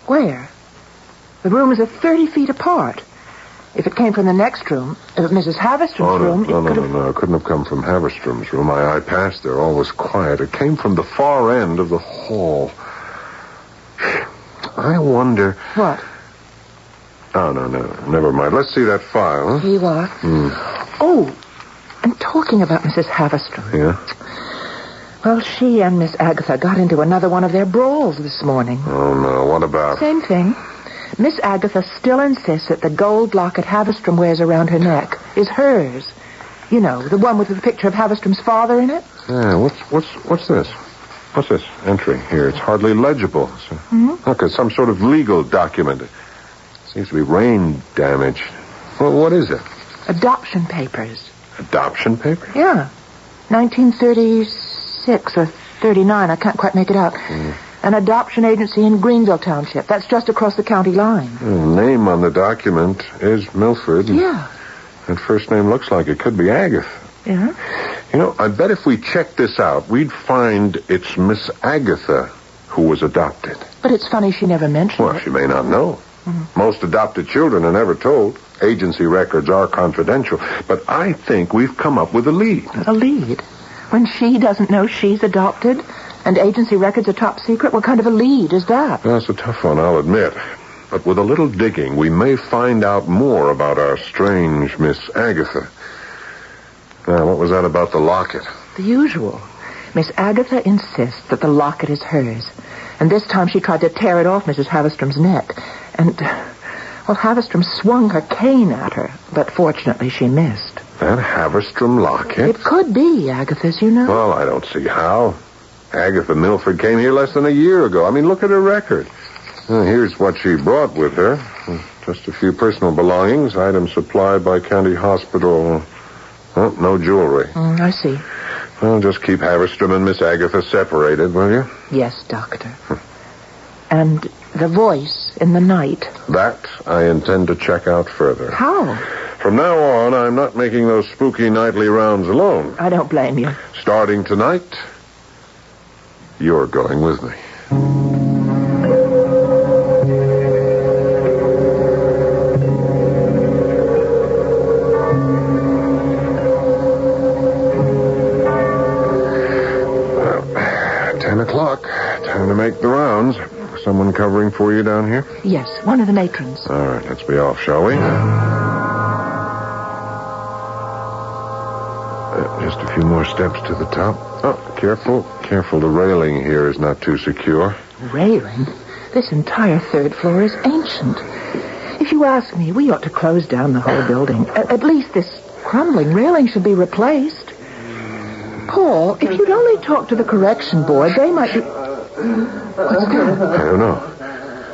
Where? The rooms are 30 feet apart. If it came from the next room, if Mrs. Haverstrom's room... No. It couldn't have come from Haverstrom's room. I passed there. All was quiet. It came from the far end of the hall. I wonder... What? Oh, no. Never mind. Let's see that file, huh? Here you are. Oh, and talking about Mrs. Haverstrom. Yeah? Well, she and Miss Agatha got into another one of their brawls this morning. Oh, no. What about? Same thing. Miss Agatha still insists that the gold locket Haverstrom wears around her neck is hers. You know, the one with the picture of Haverstrom's father in it. Yeah, what's this? What's this entry here? It's hardly legible. Look, it's some sort of legal document. It seems to be rain damage. Well, what is it? Adoption papers. Adoption papers? Yeah. 1936 or 39. I can't quite make it out. An adoption agency in Greenville Township. That's just across the county line. The name on the document is Milford. Yeah. That first name looks like it could be Agatha. Yeah? You know, I bet if we checked this out, we'd find it's Miss Agatha who was adopted. But it's funny she never mentioned Well, it. she may not know. Most adopted children are never told. Agency records are confidential. But I think we've come up with a lead. A lead? When she doesn't know she's adopted and agency records are top secret? What kind of a lead is that? That's a tough one, I'll admit. But with a little digging, we may find out more about our strange Miss Agatha. Now, what was that about the locket? The usual. Miss Agatha insists that the locket is hers. And this time she tried to tear it off Mrs. Haverstrom's neck. And, well, Haverstrom swung her cane at her. But fortunately she missed. That Haverstrom locket? It could be Agatha's, you know. Well, I don't see how. Agatha Milford came here less than a year ago. I mean, look at her record. Here's what she brought with her. Just a few personal belongings, items supplied by county hospital. Oh, no jewelry. I see. Well, just keep Haverstrom and Miss Agatha separated, will you? Yes, Doctor. And the voice in the night. That I intend to check out further. How? From now on, I'm not making those spooky nightly rounds alone. I don't blame you. Starting tonight, you're going with me. Well, 10 o'clock. Time to make the rounds. Someone covering for you down here? Yes, one of the matrons. All right, let's be off, shall we? Just a few more steps to the top. Oh, careful. Careful, the railing here is not too secure. Railing? This entire third floor is ancient. If you ask me, we ought to close down the whole building. At least this crumbling railing should be replaced. Paul, if you'd only talk to the correction board, they might be... What's that? I don't know.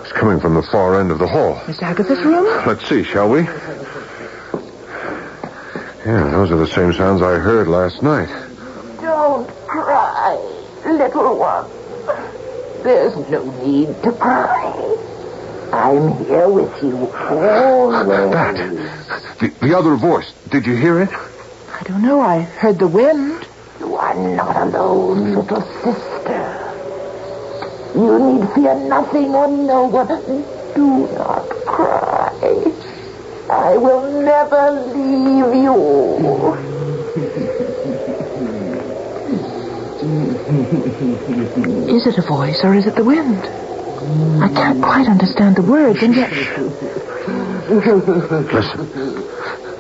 It's coming from the far end of the hall. Miss Agatha's room? Let's see, shall we? Yeah, those are the same sounds I heard last night. Don't cry, little one. There's no need to cry. I'm here with you always. That. The other voice. Did you hear it? I don't know. I heard the wind. You are not alone, little sister. You need fear nothing or no one. Do not cry. I will never leave you. Is it a voice or is it the wind? I can't quite understand the words, and yet...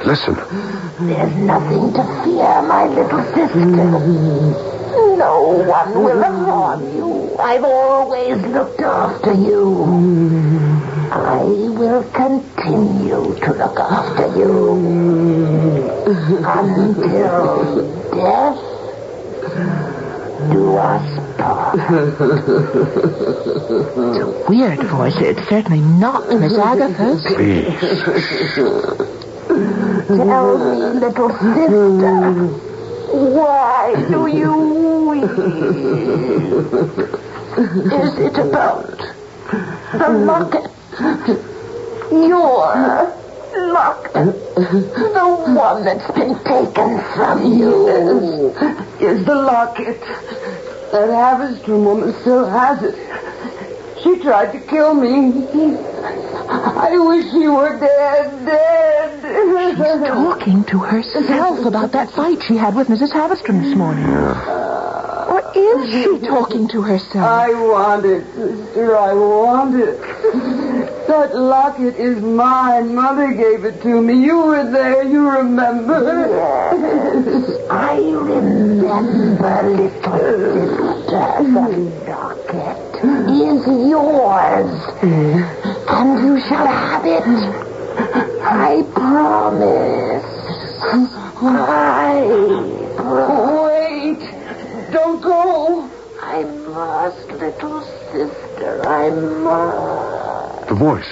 Listen. There's nothing to fear, my little sister. No one will harm you. I've always looked after you. I will continue to look after you until death do us part. It's a weird voice. It's certainly not Miss Agatha's. Please. Tell me, little sister, why do you weep? Is it about The locket. Your locket. The one that's been taken from you. Yes, the locket. That Haverstrom woman still has it. She tried to kill me. I wish she were dead. She's talking to herself about that fight she had with Mrs. Haverstrom this morning. Or is she talking to herself? I want it, sister. I want it. That locket is mine. Mother gave it to me. You were there. You remember? Yes, I remember, little sister. The locket is yours. And you shall have it. I promise. Wait. Don't go. I must, little sister. I must. The voice.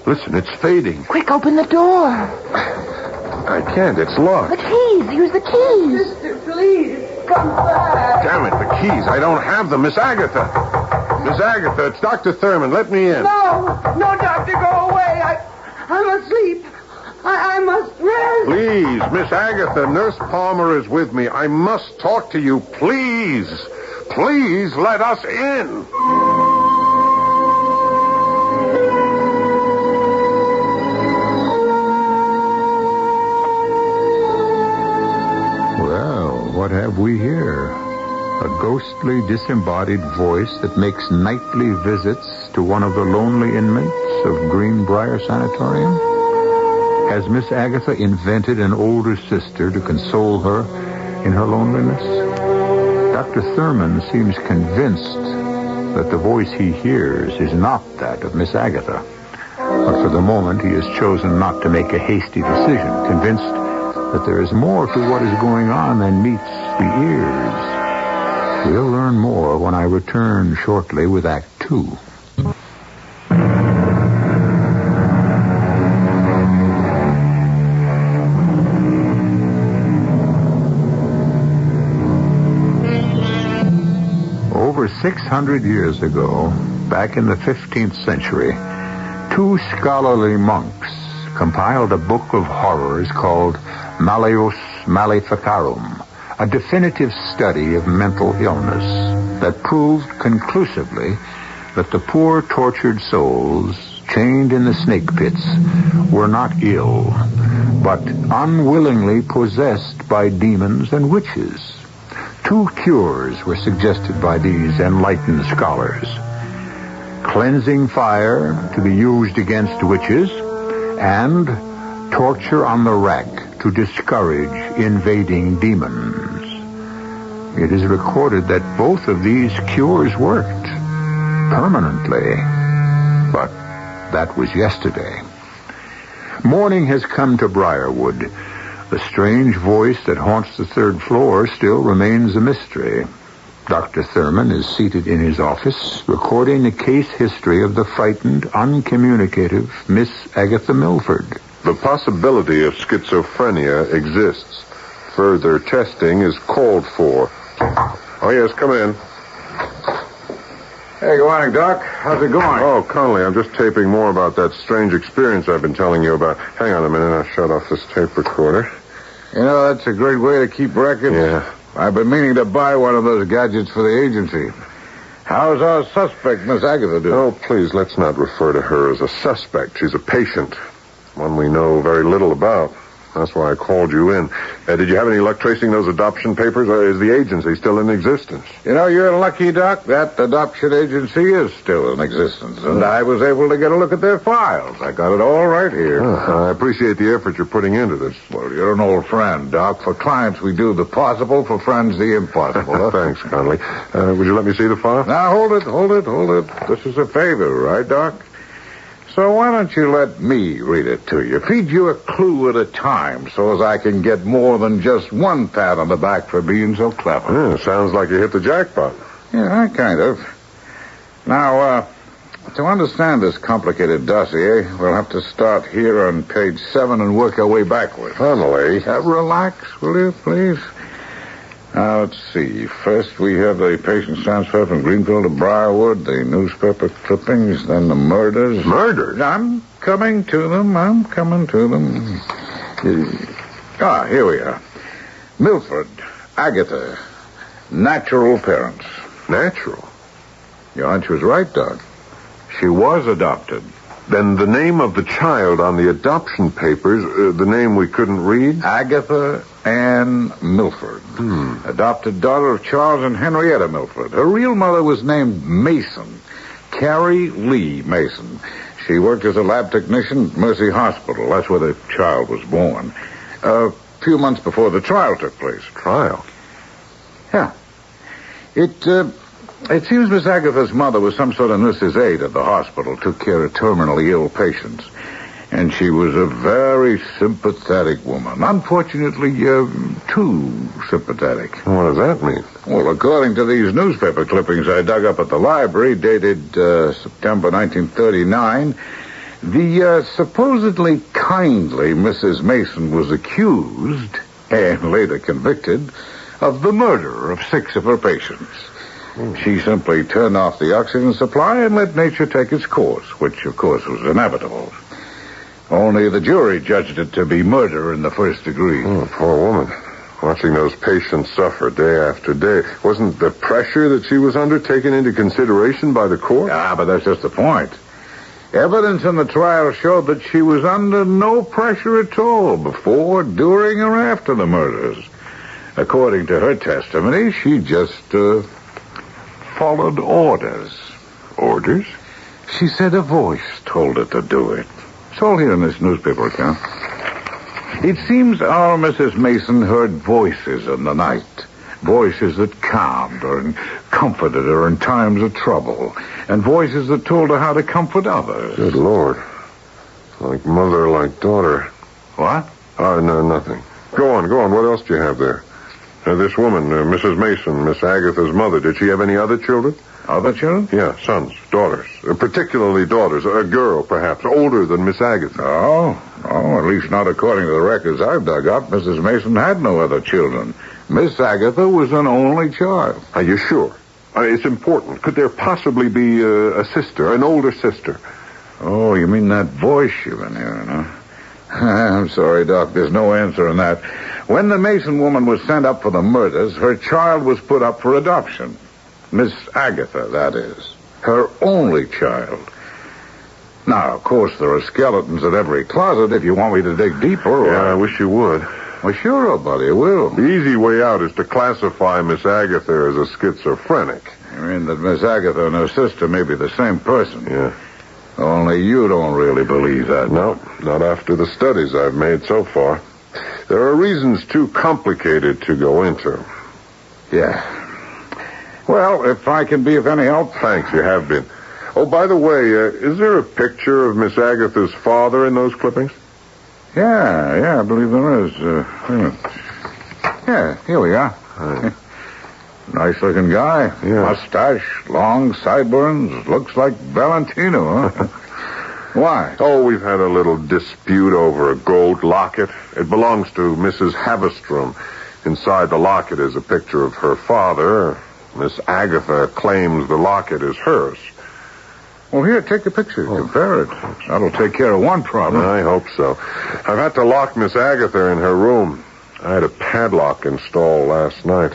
Listen, it's fading. Quick, open the door. I can't. It's locked. The keys. Use the keys. Sister, please, come back. Damn it, the keys. I don't have them. Miss Agatha. Miss Agatha, it's Dr. Thurman. Let me in. No, doctor, go away. I'm asleep. I must rest. Please, Miss Agatha, Nurse Palmer is with me. I must talk to you. Please. Please let us in. Well, what have we here? A ghostly, disembodied voice that makes nightly visits to one of the lonely inmates of Greenbrier Sanatorium? Has Miss Agatha invented an older sister to console her in her loneliness? Dr. Thurman seems convinced that the voice he hears is not that of Miss Agatha. But for the moment, he has chosen not to make a hasty decision, convinced that there is more to what is going on than meets the ears. We'll learn more when I return shortly with Act 2. Over 600 years ago, back in the 15th century, two scholarly monks compiled a book of horrors called Malleus Maleficarum, a definitive study of mental illness that proved conclusively that the poor tortured souls chained in the snake pits were not ill, but unwillingly possessed by demons and witches. Two cures were suggested by these enlightened scholars: cleansing fire to be used against witches, and torture on the rack to discourage invading demons. It is recorded that both of these cures worked permanently, but that was yesterday. Morning has come to Briarwood. The strange voice that haunts the third floor still remains a mystery. Dr. Thurman is seated in his office, recording the case history of the frightened, uncommunicative Miss Agatha Milford. The possibility of schizophrenia exists. Further testing is called for. Oh, yes, come in. Hey, good morning, Doc. How's it going? Oh, Connolly, I'm just taping more about that strange experience I've been telling you about. Hang on a minute, I'll shut off this tape recorder. You know, that's a great way to keep records. Yeah. I've been meaning to buy one of those gadgets for the agency. How's our suspect, Miss Agatha, doing? Oh, please, let's not refer to her as a suspect. She's a patient, one we know very little about. That's why I called you in. Did you have any luck tracing those adoption papers, or is the agency still in existence? You know, you're lucky, Doc. That adoption agency is still in existence, and I was able to get a look at their files. I got it all right here. I appreciate the effort you're putting into this. Well, you're an old friend, Doc. For clients, we do the possible. For friends, the impossible. Thanks, Connolly. Would you let me see the file? Now, hold it. This is a favor, right, Doc? So why don't you let me read it to you? Feed you a clue at a time so as I can get more than just one pat on the back for being so clever. Yeah, sounds like you hit the jackpot. Yeah, kind of. Now, to understand this complicated dossier, we'll have to start here on page 7 and work our way backwards. Connolly. Relax, will you, please? Now, let's see. First, we have the patient's transfer from Greenfield to Briarwood, the newspaper clippings, then the murders. Murders? I'm coming to them. Here we are. Milford, Agatha, natural parents. Natural? Your hunch was right, Doc. She was adopted. Then the name of the child on the adoption papers, the name we couldn't read? Agatha Ann Milford. Adopted daughter of Charles and Henrietta Milford. Her real mother was named Mason. Carrie Lee Mason. She worked as a lab technician at Mercy Hospital. That's where the child was born. A few months before the trial took place. Trial? Yeah. It seems Miss Agatha's mother was some sort of nurse's aide at the hospital, took care of terminally ill patients. And she was a very sympathetic woman. Unfortunately, too sympathetic. What does that mean? Well, according to these newspaper clippings I dug up at the library, dated September 1939, the supposedly kindly Mrs. Mason was accused, and later convicted, of the murder of 6 of her patients. She simply turned off the oxygen supply and let nature take its course, which, of course, was inevitable. Only the jury judged it to be murder in the first degree. Oh, poor woman. Watching those patients suffer day after day. Wasn't the pressure that she was under taken into consideration by the court? Ah, but that's just the point. Evidence in the trial showed that she was under no pressure at all before, during, or after the murders. According to her testimony, she just, followed orders. Orders? She said a voice told her to do it. It's all here in this newspaper account. It seems our Mrs. Mason heard voices in the night. Voices that calmed her and comforted her in times of trouble. And voices that told her how to comfort others. Good Lord. Like mother, like daughter. What? Oh, no, nothing. Go on. What else do you have there? This woman, Mrs. Mason, Miss Agatha's mother, did she have any other children? Other children? Yeah, sons, daughters. Particularly daughters. A girl, perhaps, older than Miss Agatha. Oh, at least not according to the records I've dug up. Mrs. Mason had no other children. Miss Agatha was an only child. Are you sure? It's important. Could there possibly be a sister, an older sister? Oh, you mean that voice you've been hearing, huh? I'm sorry, Doc. There's no answer in that. When the Mason woman was sent up for the murders, her child was put up for adoption. Miss Agatha, that is. Her only child. Now, of course, there are skeletons at every closet if you want me to dig deeper. Yeah, I wish you would. Well, sure, old buddy, I will. The easy way out is to classify Miss Agatha as a schizophrenic. You mean that Miss Agatha and her sister may be the same person? Yeah. Only you don't really believe that. No, not after the studies I've made so far. There are reasons too complicated to go into. Yeah. Well, if I can be of any help... Thanks, you have been. Oh, by the way, is there a picture of Miss Agatha's father in those clippings? Yeah, I believe there is. Wait a minute. Yeah, here we are. Nice-looking guy. Yeah. Mustache, long sideburns. Looks like Valentino, huh? Why? Oh, we've had a little dispute over a gold locket. It belongs to Mrs. Havestrom. Inside the locket is a picture of her father. Miss Agatha claims the locket is hers. Well, here, take the picture. Compare it. That'll take care of one problem. I hope so. I've had to lock Miss Agatha in her room. I had a padlock installed last night.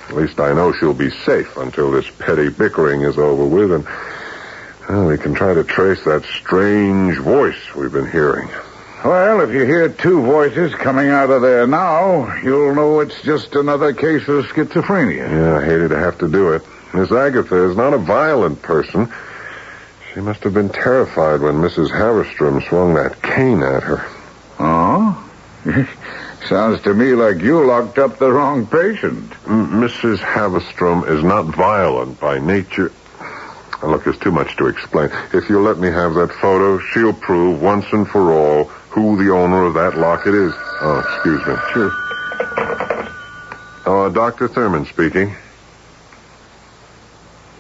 At least I know she'll be safe until this petty bickering is over with, and we can try to trace that strange voice we've been hearing. Well, if you hear 2 voices coming out of there now, you'll know it's just another case of schizophrenia. Yeah, I hated to have to do it. Miss Agatha is not a violent person. She must have been terrified when Mrs. Havestrom swung that cane at her. Oh? Sounds to me like you locked up the wrong patient. Mrs. Havestrom is not violent by nature. Look, there's too much to explain. If you'll let me have that photo, she'll prove once and for all who the owner of that locket is. Oh, excuse me. Sure. Oh, Dr. Thurman speaking.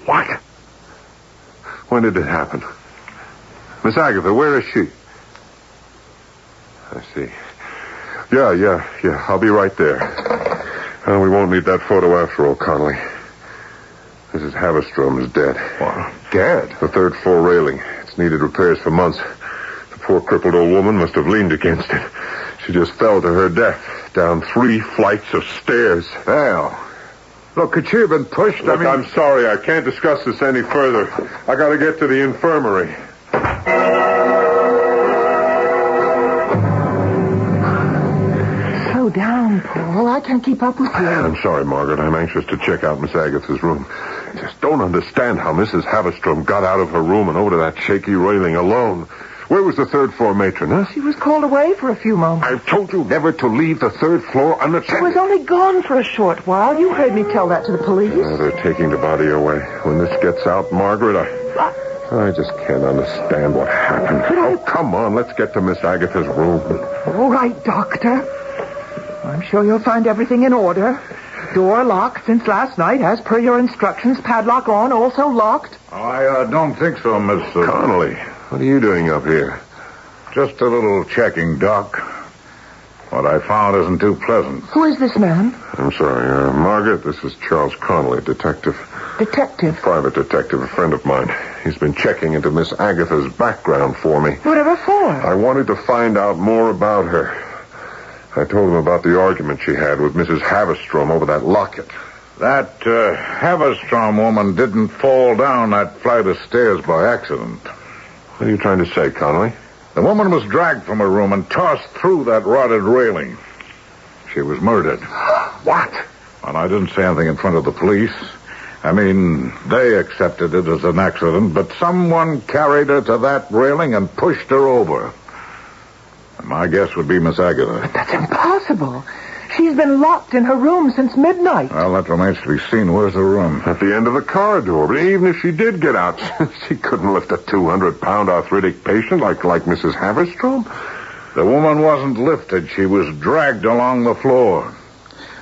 What? When did it happen? Miss Agatha, where is she? I see. Yeah. I'll be right there. Well, we won't need that photo after all, Connolly. Mrs. Haverstrom is dead. What? Dead? The third floor railing. It's needed repairs for months. The poor crippled old woman must have leaned against it. She just fell to her death down 3 flights of stairs. Well, look, could she have been pushed? Look, I'm sorry. I can't discuss this any further. I got to get to the infirmary. Slow down, Paul. I can't keep up with you. I'm sorry, Margaret. I'm anxious to check out Miss Agatha's room. I just don't understand how Mrs. Haverstrom got out of her room and over to that shaky railing alone. Where was the third floor matron, huh? She was called away for a few moments. I've told you never to leave the third floor unattended. She was only gone for a short while. You heard me tell that to the police. They're taking the body away. When this gets out, Margaret, I just can't understand what happened. Oh, come on. Let's get to Miss Agatha's room. All right, Doctor. I'm sure you'll find everything in order. Door locked since last night, as per your instructions. Padlock on, also locked. I don't think so, Miss... Connolly, what are you doing up here? Just a little checking, Doc. What I found isn't too pleasant. Who is this man? I'm sorry, Margaret, this is Charles Connolly, detective. Detective? Private detective, a friend of mine. He's been checking into Miss Agatha's background for me. Whatever for? I wanted to find out more about her. I told him about the argument she had with Mrs. Haverstrom over that locket. That Haverstrom woman didn't fall down that flight of stairs by accident. What are you trying to say, Connolly? The woman was dragged from her room and tossed through that rotted railing. She was murdered. What? And I didn't say anything in front of the police. I mean, they accepted it as an accident, but someone carried her to that railing and pushed her over. And my guess would be Miss Agatha. But that's impossible. She's been locked in her room since midnight. Well, that remains to be seen. Where's the room? At the end of the corridor. But even if she did get out, she couldn't lift a 200-pound arthritic patient like Mrs. Haverstrom. The woman wasn't lifted. She was dragged along the floor.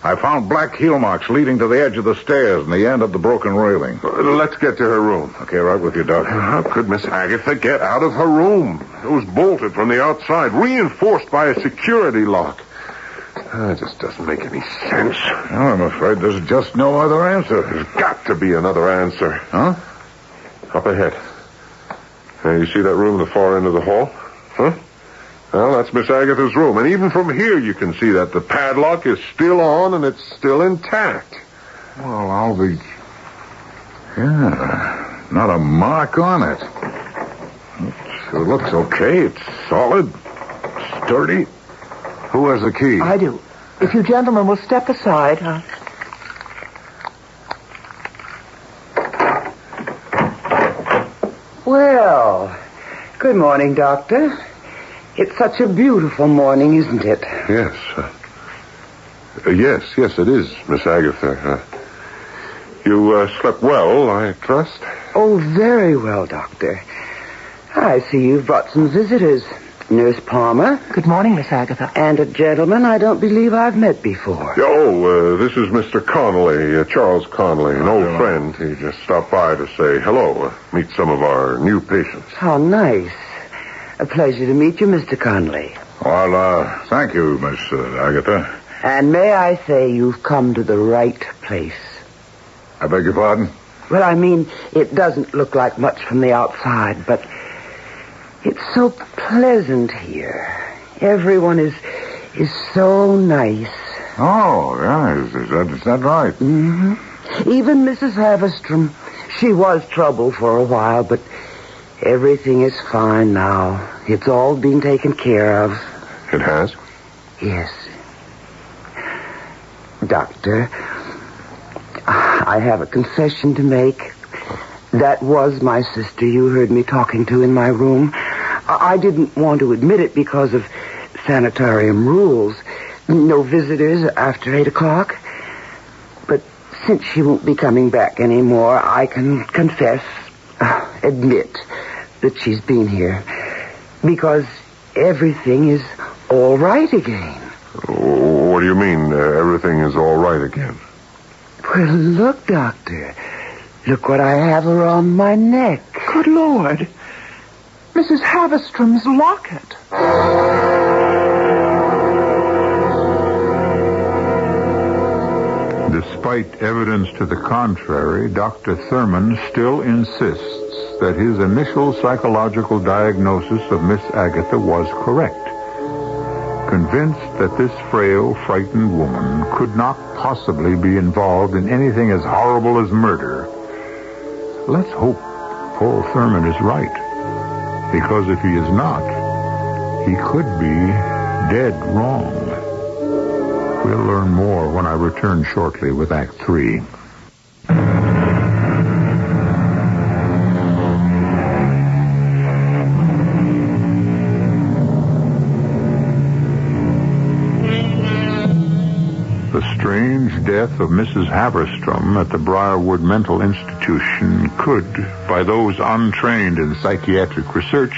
I found black heel marks leading to the edge of the stairs and the end of the broken railing. Let's get to her room. Okay, right with you, Doc. How could Miss Agatha get out of her room? It was bolted from the outside, reinforced by a security lock. It just doesn't make any sense. Well, I'm afraid there's just no other answer. There's got to be another answer. Huh? Up ahead. You see that room at the far end of the hall? Huh? Well, that's Miss Agatha's room. And even from here you can see that the padlock is still on and it's still intact. Well, I'll be... Yeah, not a mark on it. It sure looks okay. It's solid, sturdy. Who has the key? I do. If you gentlemen will step aside. Well, good morning, Doctor. It's such a beautiful morning, isn't it? Yes. Yes, it is, Miss Agatha. You slept well, I trust? Oh, very well, Doctor. I see you've brought some visitors. Nurse Palmer. Good morning, Miss Agatha. And a gentleman I don't believe I've met before. This is Mr. Connolly, Charles Connolly, an old friend. He just stopped by to say hello, meet some of our new patients. How nice. A pleasure to meet you, Mr. Connolly. Well, thank you, Miss Agatha. And may I say you've come to the right place. I beg your pardon? Well, I mean, it doesn't look like much from the outside, but it's so pleasant here. Everyone is so nice. Oh, yeah, is that right? Mm-hmm. Even Mrs. Haverstrom, she was trouble for a while, but everything is fine now. It's all being taken care of. It has? Yes. Doctor, I have a confession to make. That was my sister you heard me talking to in my room. I didn't want to admit it because of sanitarium rules. No visitors after 8 o'clock. But since she won't be coming back anymore, I can admit that she's been here. Because everything is all right again. What do you mean, everything is all right again? Well, look, Doctor. Look what I have around my neck. Good Lord. Mrs. Haverstrom's locket. despite evidence to the contrary, Dr. Thurman still insists that his initial psychological diagnosis of Miss Agatha was correct. Convinced that this frail, frightened woman could not possibly be involved in anything as horrible as murder. Let's hope Paul Thurman is right. Because if he is not, he could be dead wrong. We'll learn more when I return shortly with Act 3. The strange death of Mrs. Haverstrom at the Briarwood Mental Institution could, by those untrained in psychiatric research,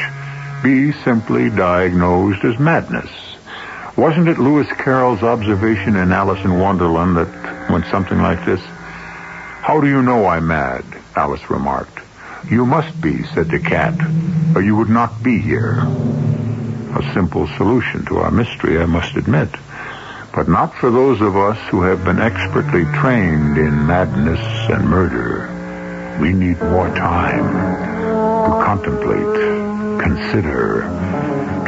be simply diagnosed as madness. Wasn't it Lewis Carroll's observation in Alice in Wonderland that went something like this? "How do you know I'm mad?" Alice remarked. "You must be," said the cat, "or you would not be here." A simple solution to our mystery, I must admit. But not for those of us who have been expertly trained in madness and murder. We need more time to contemplate, consider,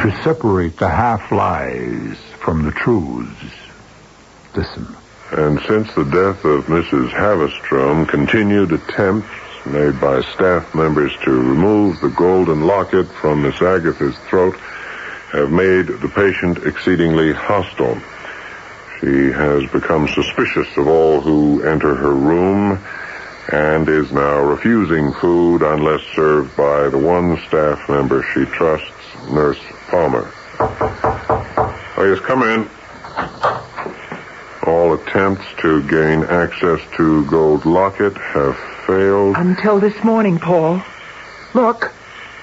to separate the half-lies from the truths. Listen. And since the death of Mrs. Haverstrom, continued attempts made by staff members to remove the golden locket from Miss Agatha's throat have made the patient exceedingly hostile. She has become suspicious of all who enter her room and is now refusing food unless served by the one staff member she trusts, Nurse Palmer. Oh, yes, come in. All attempts to gain access to gold locket have failed. Until this morning, Paul. Look,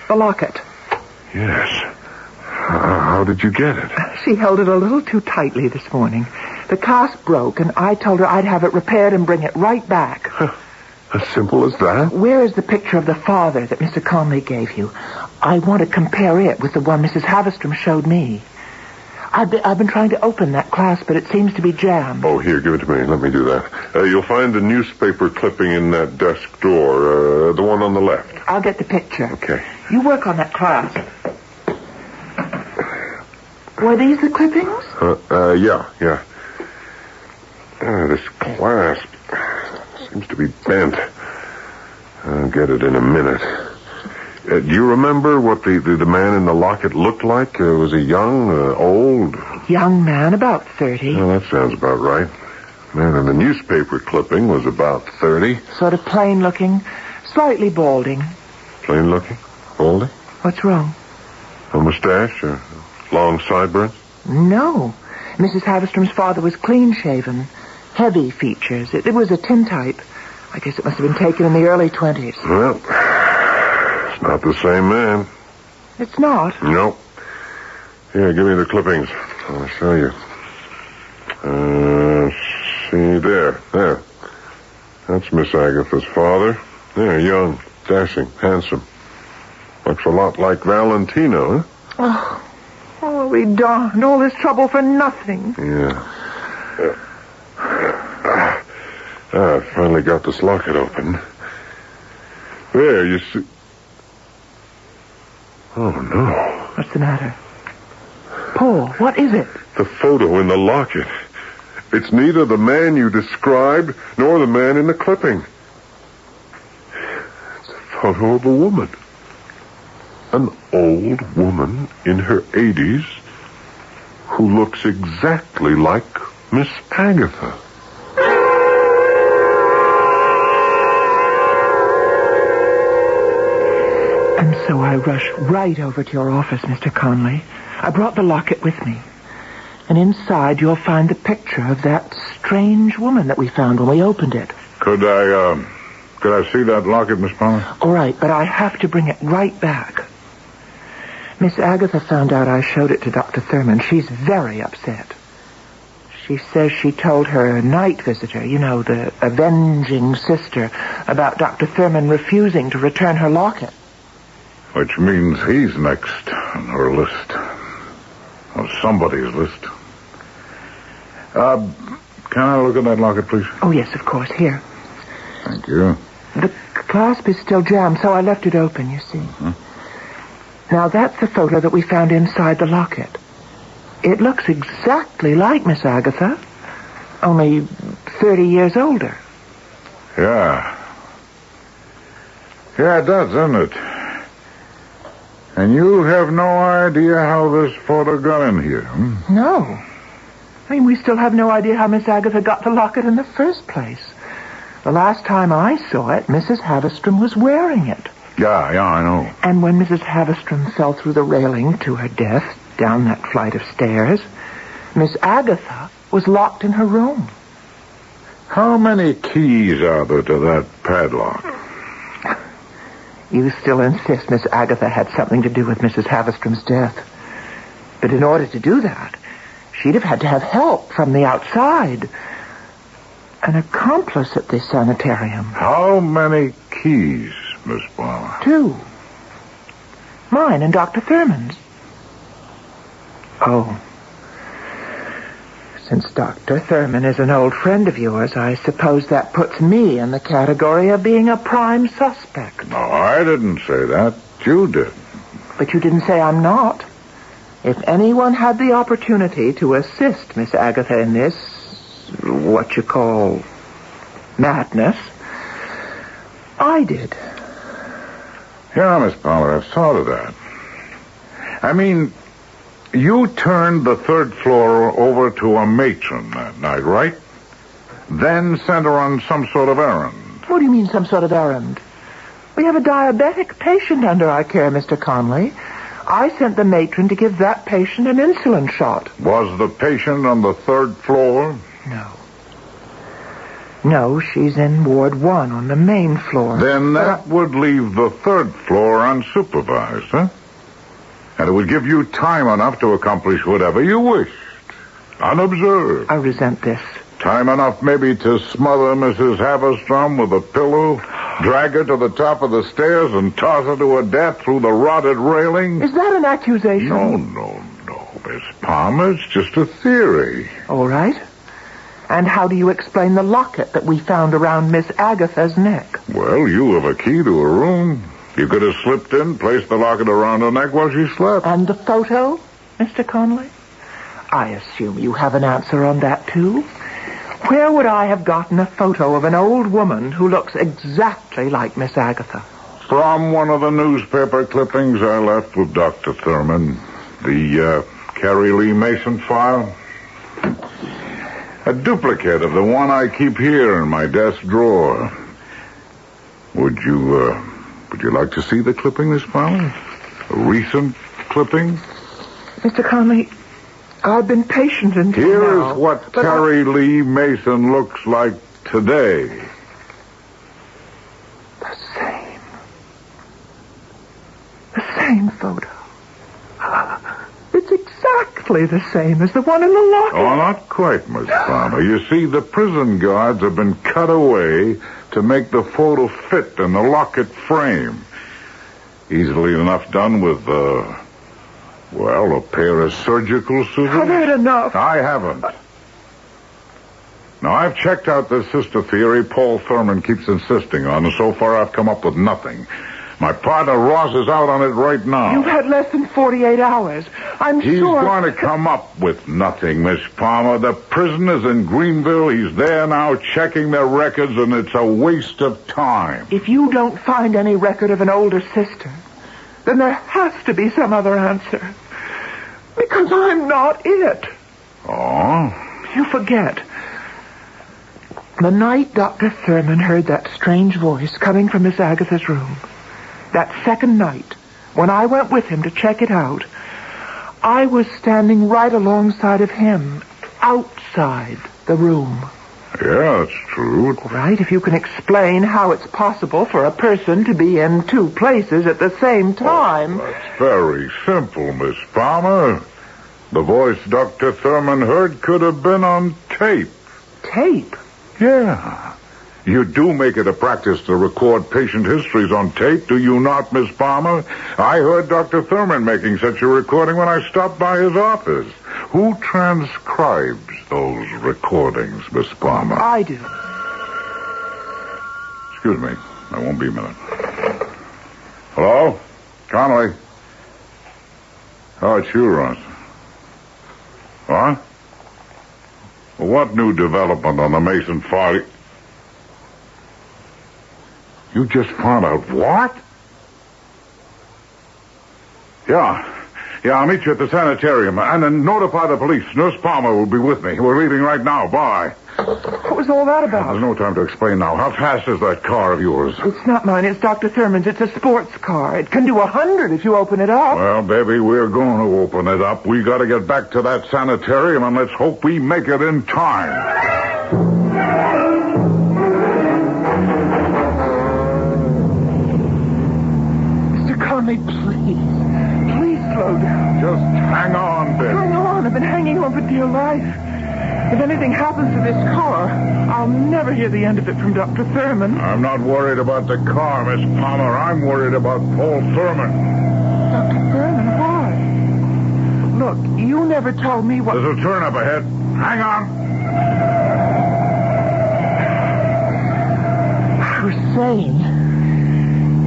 the locket. Yes. How did you get it? She held it a little too tightly this morning. The clasp broke, and I told her I'd have it repaired and bring it right back. As simple as that? Where is the picture of the father that Mr. Conley gave you? I want to compare it with the one Mrs. Haverstrom showed me. I've been trying to open that clasp, but it seems to be jammed. Oh, here, give it to me. Let me do that. You'll find the newspaper clipping in that desk door, the one on the left. I'll get the picture. Okay. You work on that clasp. Were these the clippings? Yeah. This clasp seems to be bent. I'll get it in a minute. Do you remember what the man in the locket looked like? Was he young, old? Young man, about 30. Well, that sounds about right. Man in the newspaper clipping was about 30. Sort of plain looking, slightly balding. Plain looking? Balding? What's wrong? A mustache? Long sideburns? No. Mrs. Haverstrom's father was clean-shaven. Heavy features. It was a tintype. I guess it must have been taken in the early 20s. Well, it's not the same man. It's not? No. Here, give me the clippings. I'll show you. See, there. That's Miss Agatha's father. There, young, dashing, handsome. Looks a lot like Valentino, huh? Oh, we darned all this trouble for nothing. Yeah. I finally got this locket open. There, you see... Oh, no. What's the matter? Paul, what is it? The photo in the locket. It's neither the man you described nor the man in the clipping. It's a photo of a woman. An old woman in her 80s who looks exactly like Miss Agatha. And so I rushed right over to your office, Mr. Conley. I brought the locket with me. And inside you'll find the picture of that strange woman that we found when we opened it. Could I see that locket, Miss Palmer? All right, but I have to bring it right back. Miss Agatha found out I showed it to Dr. Thurman. She's very upset. She says she told her night visitor, the avenging sister, about Dr. Thurman refusing to return her locket. Which means he's next on her list. Or somebody's list. Can I look at that locket, please? Oh, yes, of course. Here. Thank you. The clasp is still jammed, so I left it open, you see. Now, that's the photo that we found inside the locket. It looks exactly like Miss Agatha, only 30 years older. Yeah. Yeah, it does, doesn't it? And you have no idea how this photo got in here, hmm? No. I mean, we still have no idea how Miss Agatha got the locket in the first place. The last time I saw it, Mrs. Havistrom was wearing it. Yeah, I know. And when Mrs. Havistrom fell through the railing to her death down that flight of stairs, Miss Agatha was locked in her room. How many keys are there to that padlock? You still insist Miss Agatha had something to do with Mrs. Havistrom's death. But in order to do that, she'd have had to have help from the outside. An accomplice at this sanitarium. How many keys, Miss Palmer? 2. Mine and Dr. Thurman's. Oh. Since Dr. Thurman is an old friend of yours, I suppose that puts me in the category of being a prime suspect. No, I didn't say that. You did. But you didn't say I'm not. If anyone had the opportunity to assist Miss Agatha in this, what you call, madness, I did. Yeah, Miss Palmer, I've thought of that. I mean, you turned the 3rd floor over to a matron that night, right? Then sent her on some sort of errand. What do you mean, some sort of errand? We have a diabetic patient under our care, Mr. Conley. I sent the matron to give that patient an insulin shot. Was the patient on the 3rd floor? No. No, she's in Ward 1 on the main floor. Then that would leave the 3rd floor unsupervised, huh? And it would give you time enough to accomplish whatever you wished. Unobserved. I resent this. Time enough maybe to smother Mrs. Havistrom with a pillow, drag her to the top of the stairs, and toss her to her death through the rotted railing? Is that an accusation? No, Miss Palmer. It's just a theory. All right. And how do you explain the locket that we found around Miss Agatha's neck? Well, you have a key to her room. You could have slipped in, placed the locket around her neck while she slept. And the photo, Mr. Conley? I assume you have an answer on that, too. Where would I have gotten a photo of an old woman who looks exactly like Miss Agatha? From one of the newspaper clippings I left with Dr. Thurman. The Carrie Lee Mason file. A duplicate of the one I keep here in my desk drawer. Would you like to see the clipping, Miss Palmer? A recent clipping? Mr. Conley, I've been patient until Here now, is what Carrie Lee Mason looks like today. The same photo. It's exactly the same as the one in the locket. Oh, not quite, Miss Palmer. You see, the prison guards have been cut away to make the photo fit in the locket frame. Easily enough done with, a pair of surgical scissors. I've had enough. I haven't. Now, I've checked out this sister theory Paul Thurman keeps insisting on, and so far I've come up with nothing. My partner Ross is out on it right now. You've had less than 48 hours. He's sure... going to come up with nothing, Miss Palmer. The prisoner's in Greenville. He's there now checking their records, and it's a waste of time. If you don't find any record of an older sister, then there has to be some other answer. Because I'm not it. Oh? You forget. The night Dr. Thurman heard that strange voice coming from Miss Agatha's room, that second night, when I went with him to check it out, I was standing right alongside of him, outside the room. Yeah, that's true. Right, if you can explain how it's possible for a person to be in 2 places at the same time. That's very simple, Miss Palmer. The voice Dr. Thurman heard could have been on tape. Tape? Yeah. You do make it a practice to record patient histories on tape, do you not, Miss Palmer? I heard Dr. Thurman making such a recording when I stopped by his office. Who transcribes those recordings, Miss Palmer? I do. Excuse me. I won't be a minute. Hello? Connolly? Oh, it's you, Ross. What? What new development on the Mason file? You just found out what? Yeah, I'll meet you at the sanitarium. And then notify the police. Nurse Palmer will be with me. We're leaving right now. Bye. What was all that about? There's no time to explain now. How fast is that car of yours? It's not mine. It's Dr. Thurman's. It's a sports car. It can do 100 if you open it up. Well, baby, we're going to open it up. We got to get back to that sanitarium, and let's hope we make it in time. Conley, please slow down. Just hang on, baby. Hang on. I've been hanging on for dear life. If anything happens to this car, I'll never hear the end of it from Dr. Thurman. I'm not worried about the car, Miss Palmer. I'm worried about Paul Thurman. Dr. Thurman, why? Look, you never told me what... There's a turn up ahead. Hang on. I was saying...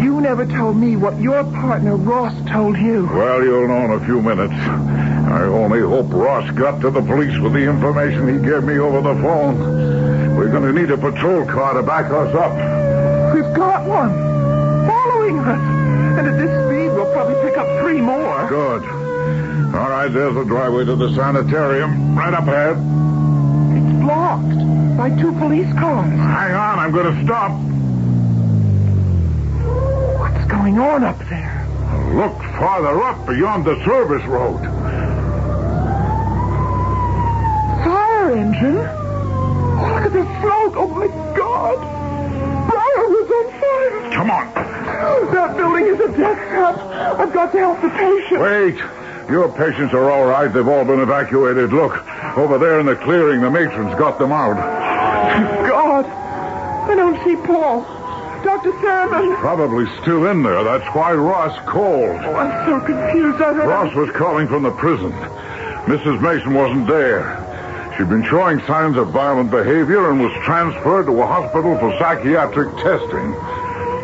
You never told me what your partner Ross told you. Well, you'll know in a few minutes. I only hope Ross got to the police with the information he gave me over the phone. We're going to need a patrol car to back us up. We've got one. Following us. And at this speed, we'll probably pick up 3 more. Good. All right, there's the driveway to the sanitarium. Right up ahead. It's blocked by 2 police cars. Hang on, I'm going to stop. What's going on up there? Look farther up beyond the service road. Fire engine? Oh, look at the smoke. Oh, my God. Briarwood's on fire. Come on. That building is a death trap. I've got to help the patient. Wait. Your patients are all right. They've all been evacuated. Look, over there in the clearing, the matron's got them out. Thank God. I don't see Paul. Dr. Thurman. Probably still in there. That's why Ross called. Oh, I'm so confused. Ross was calling from the prison. Mrs. Mason wasn't there. She'd been showing signs of violent behavior and was transferred to a hospital for psychiatric testing.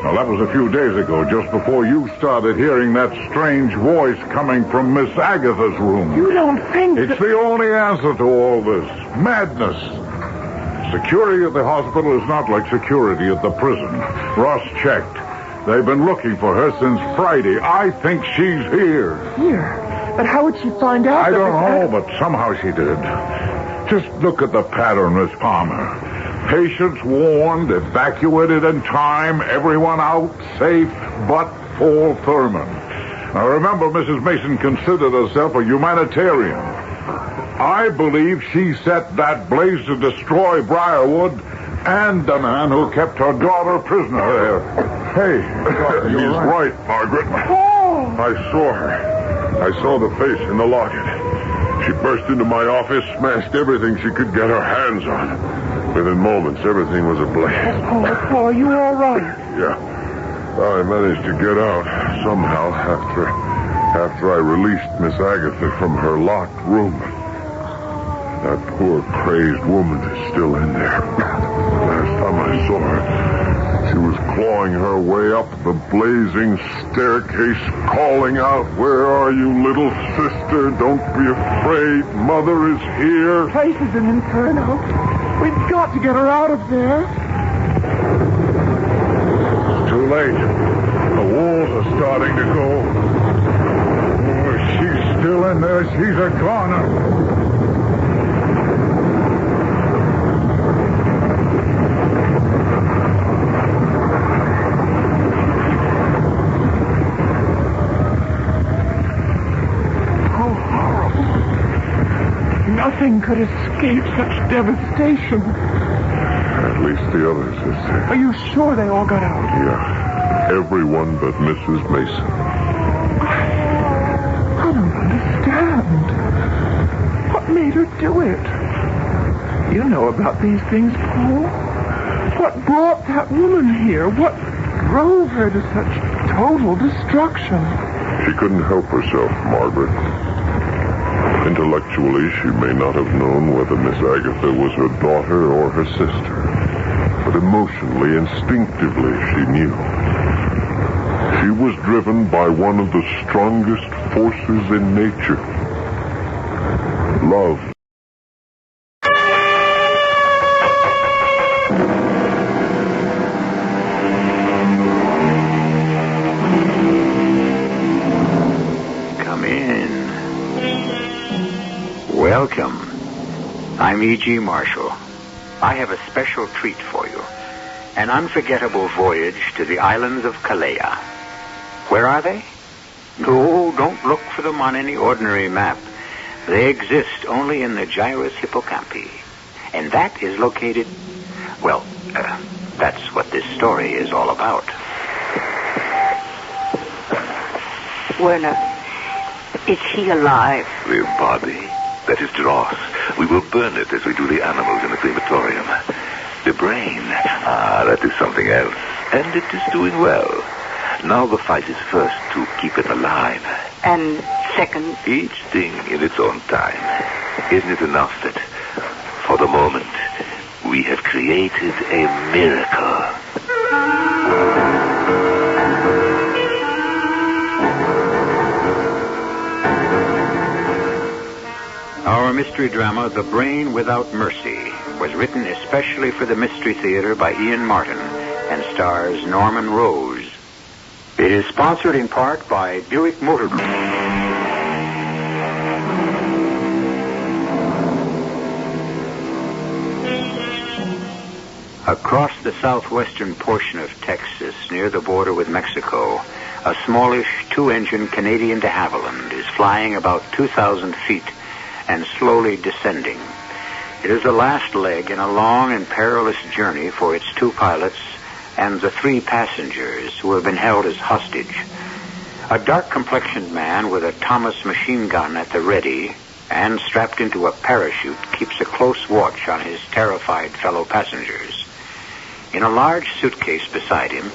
Now, that was a few days ago, just before you started hearing that strange voice coming from Miss Agatha's room. You don't think It's the only answer to all this. Madness. Security at the hospital is not like security at the prison. Ross checked. They've been looking for her since Friday. I think she's here. Here? But how would she find out? I don't know, but somehow she did. Just look at the pattern, Miss Palmer. Patients warned, evacuated in time, everyone out, safe, but Paul Thurman. Now remember, Mrs. Mason considered herself a humanitarian. I believe she set that blaze to destroy Briarwood and the man who kept her daughter prisoner there. Hey, he's right, Margaret. Oh. I saw her. I saw the face in the locket. She burst into my office, smashed everything she could get her hands on. Within moments, everything was ablaze. Oh, are you all right? Yeah. I managed to get out somehow after I released Miss Agatha from her locked room. That poor, crazed woman is still in there. Last time I saw her, she was clawing her way up the blazing staircase, calling out, "Where are you, little sister? Don't be afraid. Mother is here." The place is an inferno. We've got to get her out of there. It's too late. The walls are starting to go. Oh, she's still in there. She's a goner. Nothing could escape such devastation. At least the others are safe. Are you sure they all got out? Yeah. Everyone but Mrs. Mason. I don't understand. What made her do it? You know about these things, Paul. What brought that woman here? What drove her to such total destruction? She couldn't help herself, Margaret. Intellectually, she may not have known whether Miss Agatha was her daughter or her sister. But emotionally, instinctively, she knew. She was driven by one of the strongest forces in nature. Love. Come in. Welcome. I'm E.G. Marshall. I have a special treat for you. An unforgettable voyage to the islands of Kalea. Where are they? No, don't look for them on any ordinary map. They exist only in the gyrus hippocampi. And that is located... Well, that's what this story is all about. Werner, is he alive? The body, that is dross. We will burn it as we do the animals in the crematorium. The brain, that is something else. And it is doing well. Now the fight is first to keep it alive. And second? Each thing in its own time. Isn't it enough that, for the moment, we have created a miracle? Our mystery drama, The Brain Without Mercy, was written especially for the Mystery Theater by Ian Martin and stars Norman Rose. It is sponsored in part by Buick Motor Group. Across the southwestern portion of Texas, near the border with Mexico, a smallish two-engine Canadian de Havilland is flying about 2,000 feet and slowly descending. It is the last leg in a long and perilous journey for its two pilots and the three passengers who have been held as hostage. A dark-complexioned man with a Thomas machine gun at the ready and strapped into a parachute keeps a close watch on his terrified fellow passengers. In a large suitcase beside him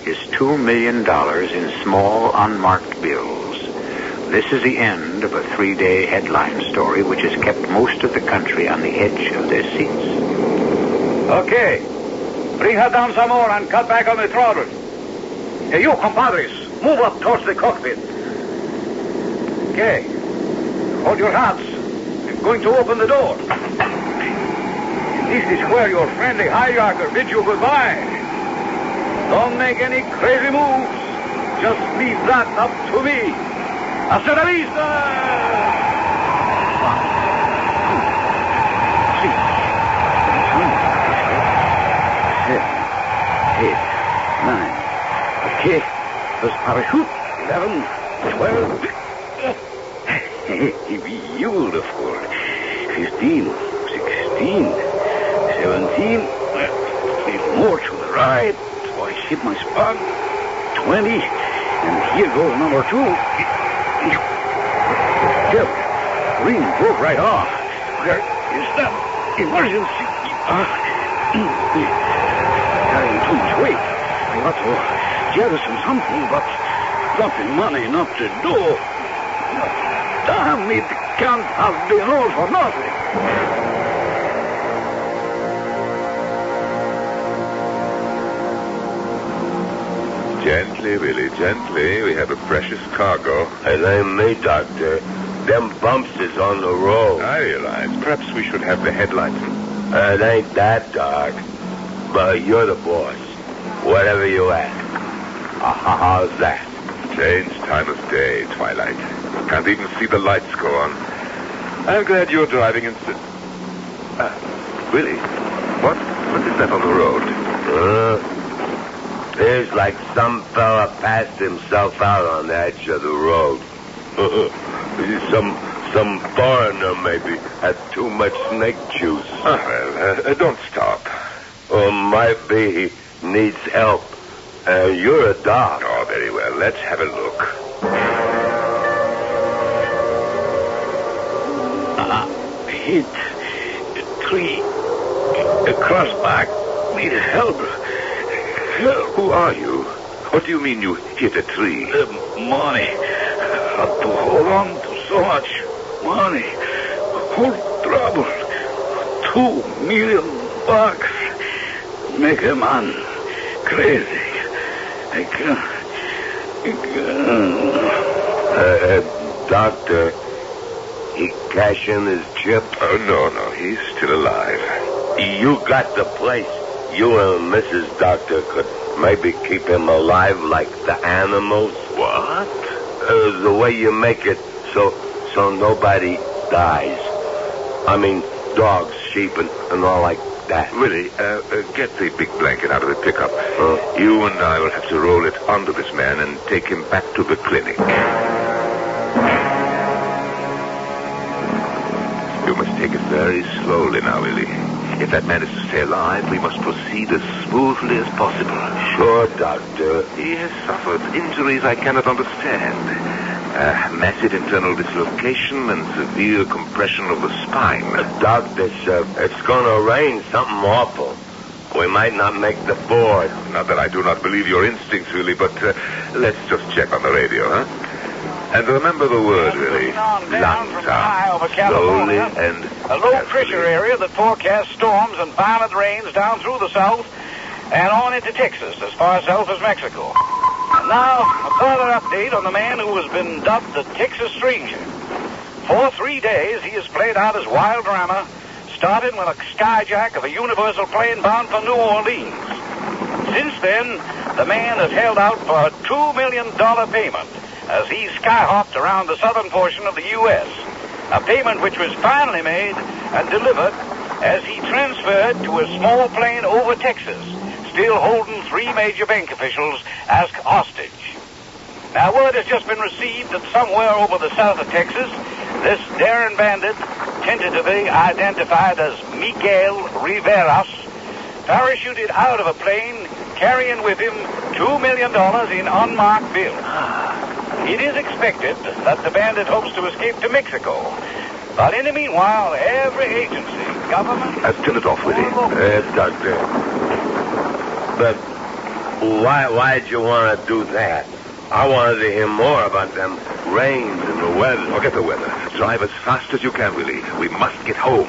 is $2 million in small, unmarked bills. This is the end of a 3-day headline story which has kept most of the country on the edge of their seats. Okay. Bring her down some more and cut back on the throttle. Hey, you, compadres, move up towards the cockpit. Okay. Hold your hats. I'm going to open the door. This is where your friendly hijacker bids you goodbye. Don't make any crazy moves. Just leave that up to me. Hasta la vista! 8, 9. Okay. There's parachute. 11, 12. Beautiful. 15, 16, 17. More to the right. So I hit my spot. 20. And here goes number 2. Tip. Green broke right off. Where is that emergency? Carrying too much weight. I ought to jettison something, but nothing money enough to do. Damn, it can't have been all for nothing. Gently, Willie, gently. We have a precious cargo. And I'm me, Doctor. Them bumps is on the road. I realize. Perhaps we should have the headlights. It ain't that, Doc. But you're the boss. Whatever you ask. How's that? Strange time of day, twilight. Can't even see the lights go on. I'm glad you're driving instead. Willie, what is that on the road? Appears like some fella passed himself out on the edge of the road. Some foreigner maybe had too much snake juice. Well, don't stop. Or might be he needs help. You're a doc. Oh, very well. Let's have a look. Hit a tree. A crossback. Need help. Who are you? What do you mean you hit a tree? Money. Had to hold on to so much. money. Whole trouble. $2 million. Make a man crazy. I can't. Doctor, he cash in his chip? Oh, no, he's still alive. You got the place. You and Mrs. Doctor could maybe keep him alive like the animals. What? The way you make it so nobody dies. I mean, dogs, sheep, and all like that. Willie, get the big blanket out of the pickup. You and I will have to roll it under this man and take him back to the clinic. You must take it very slowly now, Willie. If that man is to stay alive, we must proceed as smoothly as possible. Sure, Doctor. He has suffered injuries I cannot understand. Massive internal dislocation and severe compression of the spine. Doctor, sir, it's going to rain something awful. We might not make the board. Not that I do not believe your instincts, Willie, but let's just check on the radio, huh? And remember the word, Willie. Long-term. Slowly and a low-pressure area that forecasts storms and violent rains down through the south and on into Texas, as far south as Mexico. And now, a further update on the man who has been dubbed the Texas Stranger. For 3 days, he has played out his wild drama, starting with a skyjack of a Universal plane bound for New Orleans. Since then, the man has held out for a $2 million payment as he skyhopped around the southern portion of the U.S., a payment which was finally made and delivered as he transferred to a small plane over Texas, still holding 3 major bank officials as hostage. Now, word has just been received that somewhere over the south of Texas, this daring bandit, tentatively identified as Miguel Riveras, parachuted out of a plane carrying with him $2 million in unmarked bills. It is expected that the bandit hopes to escape to Mexico. But in the meanwhile, every agency, government... turn it off, Willie. Doctor. But why'd you want to do that? I wanted to hear more about them rains and the weather. Forget the weather. Drive as fast as you can, Willie. We must get home.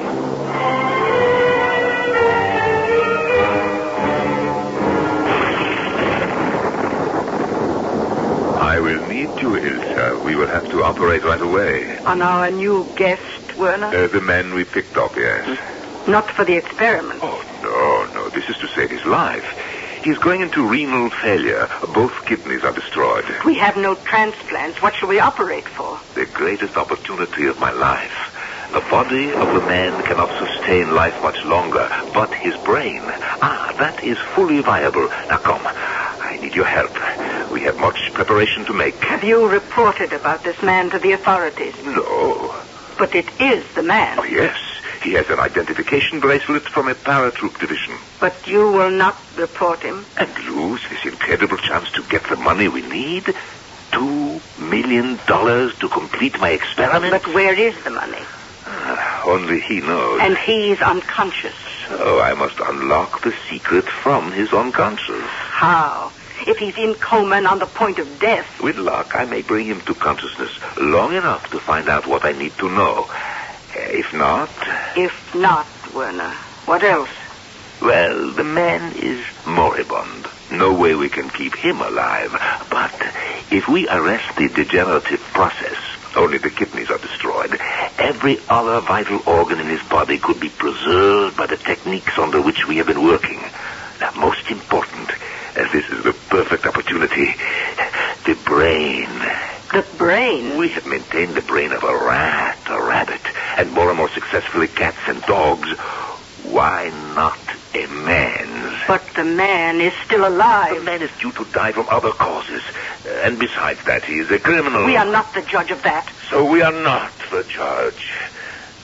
I will need you, Ilsa. We will have to operate right away. On our new guest, Werner? The man we picked up, yes. Not for the experiment. Oh, no. This is to save his life. He's going into renal failure. Both kidneys are destroyed. We have no transplants. What shall we operate for? The greatest opportunity of my life. The body of the man cannot sustain life much longer, but his brain, that is fully viable. Now, come. I need your help. We have much preparation to make. Have you reported about this man to the authorities? No. But it is the man. Oh, yes. He has an identification bracelet from a paratroop division. But you will not report him? And lose this incredible chance to get the money we need? $2 million to complete my experiment? But where is the money? Only he knows. And he's unconscious. So I must unlock the secret from his unconscious. How? If he's in coma and on the point of death. With luck, I may bring him to consciousness long enough to find out what I need to know. If not... If not, Werner, what else? Well, the man is moribund. No way we can keep him alive. But if we arrest the degenerative process, only the kidneys are destroyed, every other vital organ in his body could be preserved by the techniques under which we have been working. Now, most important, as this is the perfect opportunity, the brain. The brain? We have maintained the brain of a rat, a rabbit, and more successfully cats and dogs. Why not a man's? But the man is still alive. The man is due to die from other causes. And besides that, he is a criminal. We are not the judge of that. So we are not the judge.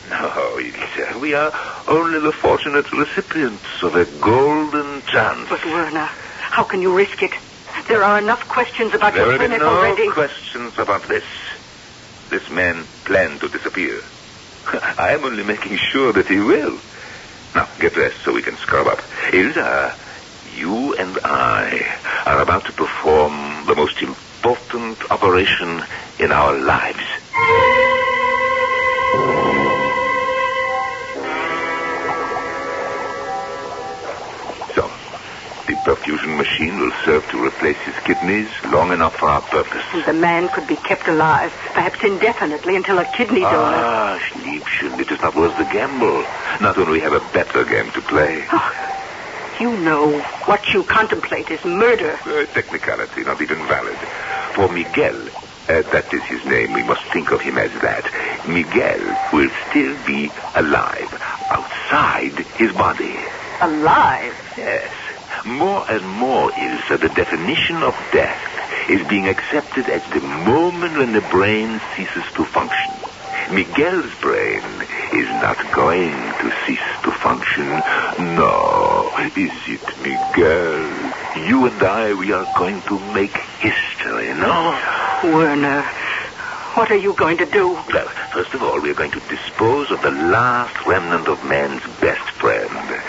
No, Ilse, we are only the fortunate recipients of a golden chance. But, Werner, how can you risk it? There are enough questions about your clinic already. There are no questions about this. This man planned to disappear. I am only making sure that he will. Now, get dressed so we can scrub up. Ilsa, you and I are about to perform the most important operation in our lives. perfusion machine will serve to replace his kidneys long enough for our purpose. And the man could be kept alive, perhaps indefinitely, until a kidney donor... Ah, Liebchen, it is not worth the gamble. Not when we have a better game to play. Oh, you know, what you contemplate is murder. Technicality, not even valid. For Miguel, that is his name, we must think of him as that. Miguel will still be alive, outside his body. Alive? Yes. More and more, Ilsa, the definition of death is being accepted as the moment when the brain ceases to function. Miguel's brain is not going to cease to function. No, is it, Miguel? You and I, we are going to make history, no? Werner, what are you going to do? Well, first of all, we are going to dispose of the last remnant of man's best friend.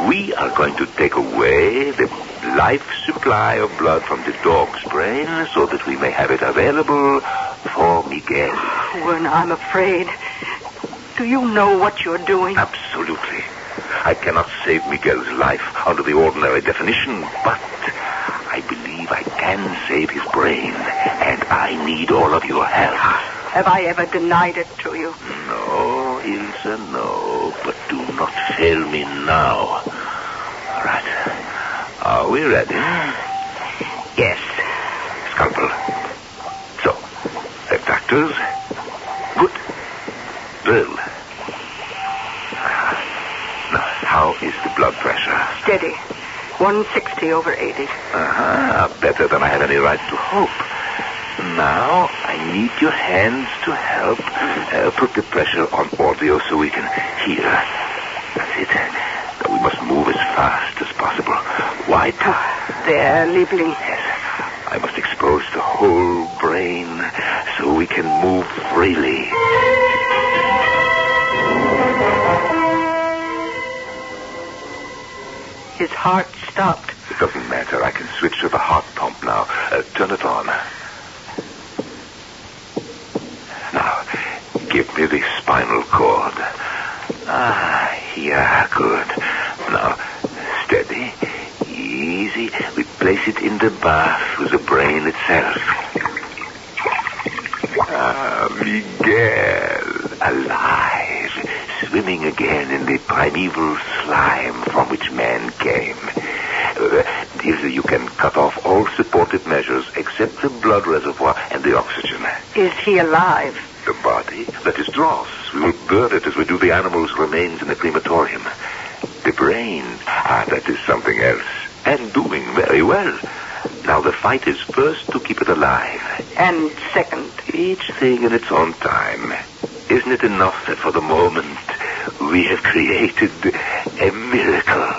We are going to take away the life supply of blood from the dog's brain so that we may have it available for Miguel. Werner, I'm afraid. Do you know what you're doing? Absolutely. I cannot save Miguel's life under the ordinary definition, but I believe I can save his brain, and I need all of your help. Have I ever denied it to you? No, Ilsa, no. But do not fail me now. All right. Are we ready? Yes. Scalpel. So, doctors. Good. Drill. Now, how is the blood pressure? Steady. 160/80. Better than I have any right to hope. Now, I need your hands to help put the pressure on audio so we can hear. That's it. But we must move as fast as possible. Wide. There, Liebling. Yes. I must expose the whole brain so we can move freely. His heart stopped. It doesn't matter. I can switch to the heart pump now. Turn it on. Now, give me the spinal cord. Yeah, good. Now, steady, easy. We place it in the bath with the brain itself. Miguel, alive, swimming again in the primeval slime from which man came. You can cut off all supportive measures except the blood reservoir and the oxygen. Is he alive? The body, that is dross. We will burn it as we do the animal's remains in the crematorium. The brain, that is something else. And doing very well. Now the fight is first to keep it alive. And second? Each thing in its own time. Isn't it enough that for the moment we have created a miracle?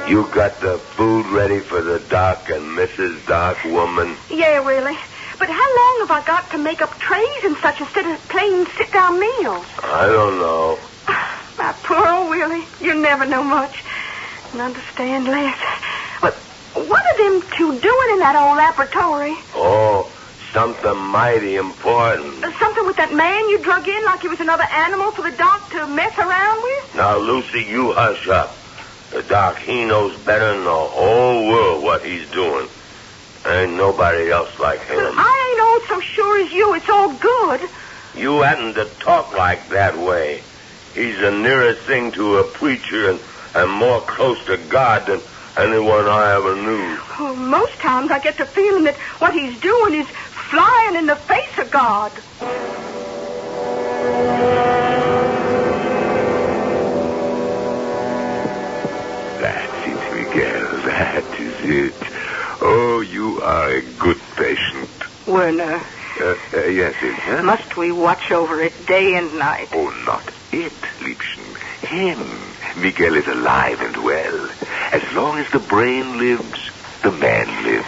You got the food ready for the Doc and Mrs. Doc, woman? Yeah, really. But how long have I got to make up trays and such instead of plain sit-down meals? I don't know. My poor old Willie, you never know much and understand less. But what are them two doing in that old laboratory? Oh, something mighty important. Something with that man you drug in like he was another animal for the Doc to mess around with? Now, Lucy, you hush up. The Doc, he knows better than the whole world what he's doing. Ain't nobody else like him. I ain't all so sure as you. It's all good. You hadn't to talk like that way. He's the nearest thing to a preacher and more close to God than anyone I ever knew. Well, most times I get the feeling that what he's doing is flying in the face of God. That's it, Miguel. That is it. Oh, you are a good patient. Werner. Yes, it, huh? Must we watch over it day and night? Oh, not it, Liebchen. Him. Miguel is alive and well. As long as the brain lives, the man lives.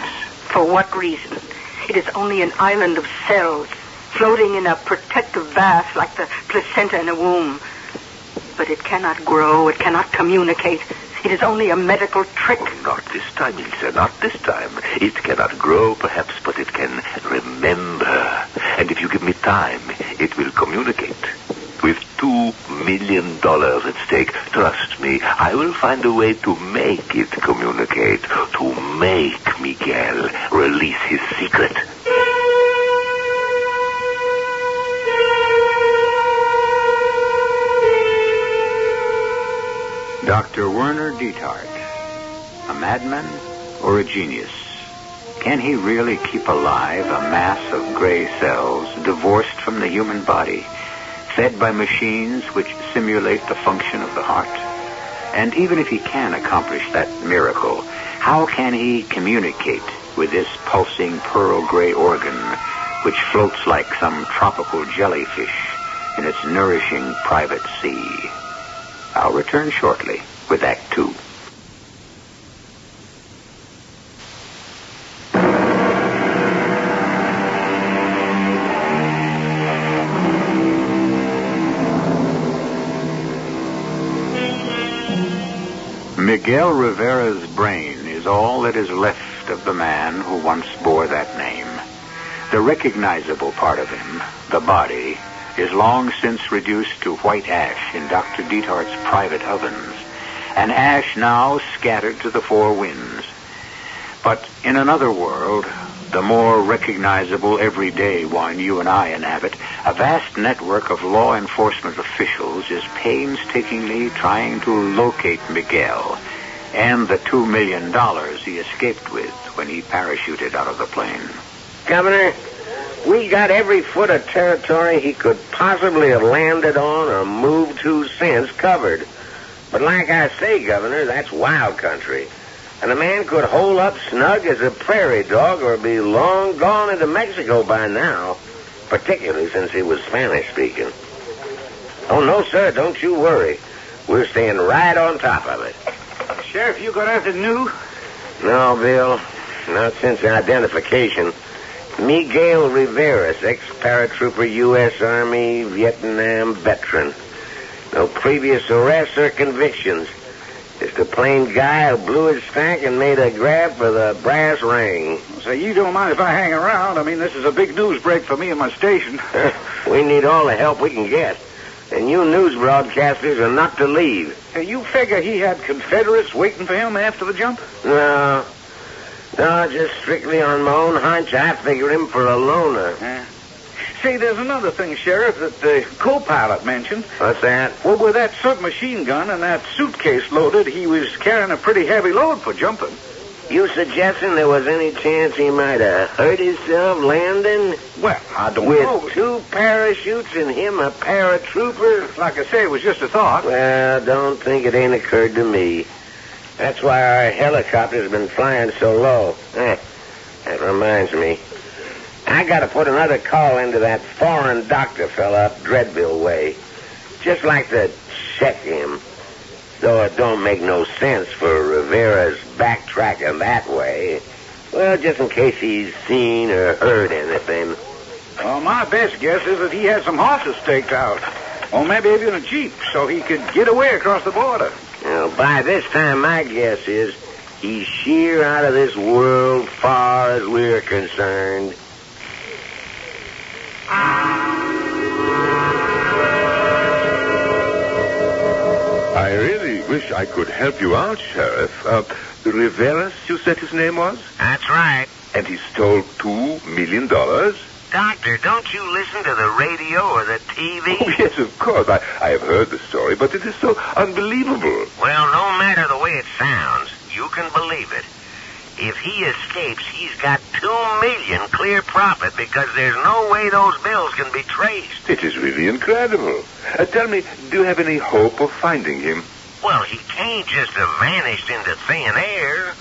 For what reason? It is only an island of cells, floating in a protective bath like the placenta in a womb. But it cannot grow, it cannot communicate. It is only a medical trick. Oh, not this time, Ilsa, not this time. It cannot grow, perhaps, but it can remember. And if you give me time, it will communicate. With $2 million at stake, trust me, I will find a way to make it communicate, to make Miguel release his secret. Dr. Werner Dietart, a madman or a genius? Can he really keep alive a mass of gray cells divorced from the human body, fed by machines which simulate the function of the heart? And even if he can accomplish that miracle, how can he communicate with this pulsing pearl gray organ which floats like some tropical jellyfish in its nourishing private sea? I'll return shortly with Act 2. Miguel Rivera's brain is all that is left of the man who once bore that name. The recognizable part of him, the body, is long since reduced to white ash in Dr. Dietart's private ovens, an ash now scattered to the four winds. But in another world, the more recognizable everyday one you and I inhabit, a vast network of law enforcement officials is painstakingly trying to locate Miguel and the $2 million he escaped with when he parachuted out of the plane. Governor, we got every foot of territory he could possibly have landed on or moved to since covered. But like I say, Governor, that's wild country. And a man could hole up snug as a prairie dog or be long gone into Mexico by now, particularly since he was Spanish-speaking. Oh, no, sir, don't you worry. We're staying right on top of it. Sheriff, you got anything new? No, Bill, not since identification. Miguel Rivera, ex-paratrooper, U.S. Army, Vietnam veteran. No previous arrests or convictions. Just a plain guy who blew his stack and made a grab for the brass ring. So you don't mind if I hang around? I mean, this is a big news break for me and my station. We need all the help we can get. And you news broadcasters are not to leave. You figure he had Confederates waiting for him after the jump? No, just strictly on my own hunch. I figure him for a loner. See, there's another thing, Sheriff, that the co-pilot mentioned. What's that? Well, with that submachine gun and that suitcase loaded, he was carrying a pretty heavy load for jumping. You suggesting there was any chance he might have hurt himself landing? Well, I don't know. With 2 parachutes and him a paratrooper? Like I say, it was just a thought. Well, don't think it ain't occurred to me. That's why our helicopter's been flying so low. That reminds me. I got to put another call into that foreign doctor fella up Dreadville way. Just like to check him. Though it don't make no sense for Rivera's backtracking that way. Well, just in case he's seen or heard anything. Well, my best guess is that he had some horses staked out. Or maybe even a jeep, so he could get away across the border. Well, by this time, my guess is he's sheer out of this world far as we're concerned. I really wish I could help you out, Sheriff. Rivera, you said his name was? That's right. And he stole $2 million? Doctor, don't you listen to the radio or the TV? Oh, yes, of course. I have heard the story, but it is so unbelievable. Well, no matter the way it sounds, you can believe it. If he escapes, he's got $2 million clear profit because there's no way those bills can be traced. It is really incredible. Tell me, do you have any hope of finding him? Well, he can't just have vanished into thin air.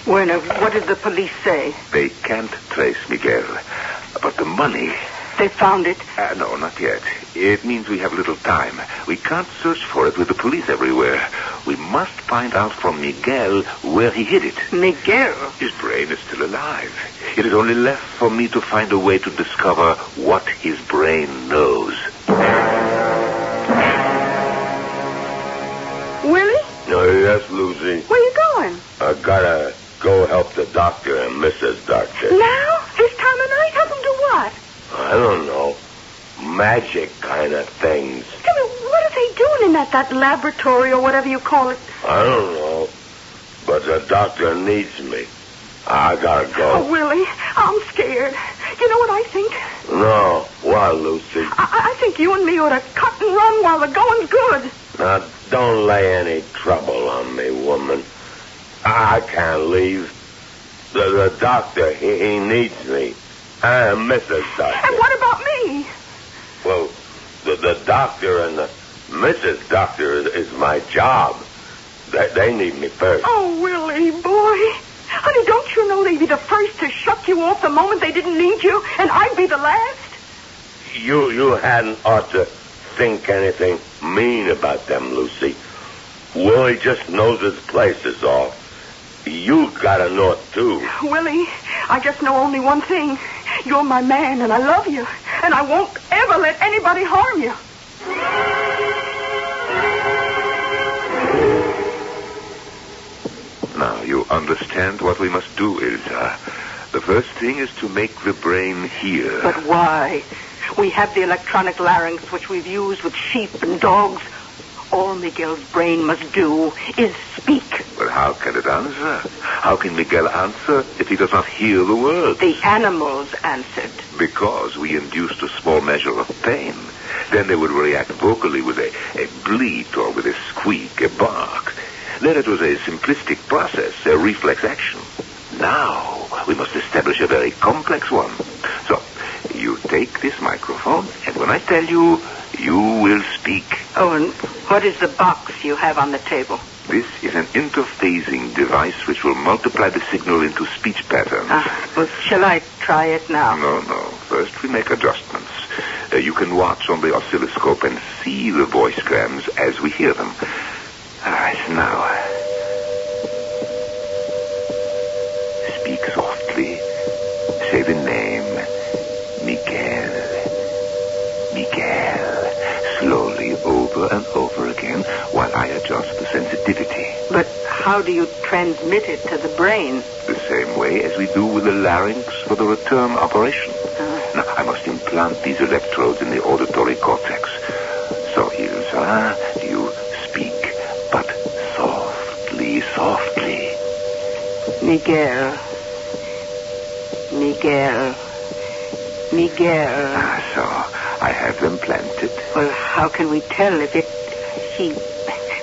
Werner, what did the police say? They can't trace Miguel. But the money... They found it? No, not yet. It means we have little time. We can't search for it with the police everywhere. We must find out from Miguel where he hid it. Miguel? His brain is still alive. It is only left for me to find a way to discover what his brain knows. Willie? Yes, Lucy. Where you going? I gotta go help the doctor and Mrs. Doctor. Now? This time of night? Help him do what? I don't know. Magic, kinda. at that laboratory or whatever you call it? I don't know. But the doctor needs me. I gotta go. Oh, Willie, I'm scared. You know what I think? No. What, Lucy? I think you and me ought to cut and run while the going's good. Now, don't lay any trouble on me, woman. I can't leave. The doctor, he needs me. And Mrs. Doctor. And what about me? Well, the doctor and the Mrs. Doctor is my job. They need me first. Oh, Willie, boy. Honey, don't you know they'd be the first to shut you off the moment they didn't need you, and I'd be the last? You hadn't ought to think anything mean about them, Lucy. Willie just knows his place is all. You gotta know it, too. Willie, I just know only one thing. You're my man, and I love you. And I won't ever let anybody harm you. Now, you understand what we must do, Ilsa. The first thing is to make the brain hear. But why? We have the electronic larynx, which we've used with sheep and dogs. All Miguel's brain must do is speak. But how can it answer? How can Miguel answer if he does not hear the words? The animals answered. Because we induced a small measure of pain. Then they would react vocally with a bleat or with a squeak, a bark. Then it was a simplistic process, a reflex action. Now we must establish a very complex one. So, you take this microphone, and when I tell you, you will speak. Oh, and what is the box you have on the table? This is an interphasing device which will multiply the signal into speech patterns. Well, shall I try it now? No. First we make adjustments. You can watch on the oscilloscope and see the voice grams as we hear them. Now, speak softly. Say the name. Miguel. Miguel. Slowly, over and over again, while I adjust the sensitivity. But how do you transmit it to the brain? The same way as we do with the larynx for the return operation. Now, I must implant these electrodes in the auditory cortex. So, Ilsa, you speak, but softly, softly. Miguel. So, I have them planted. Well, how can we tell if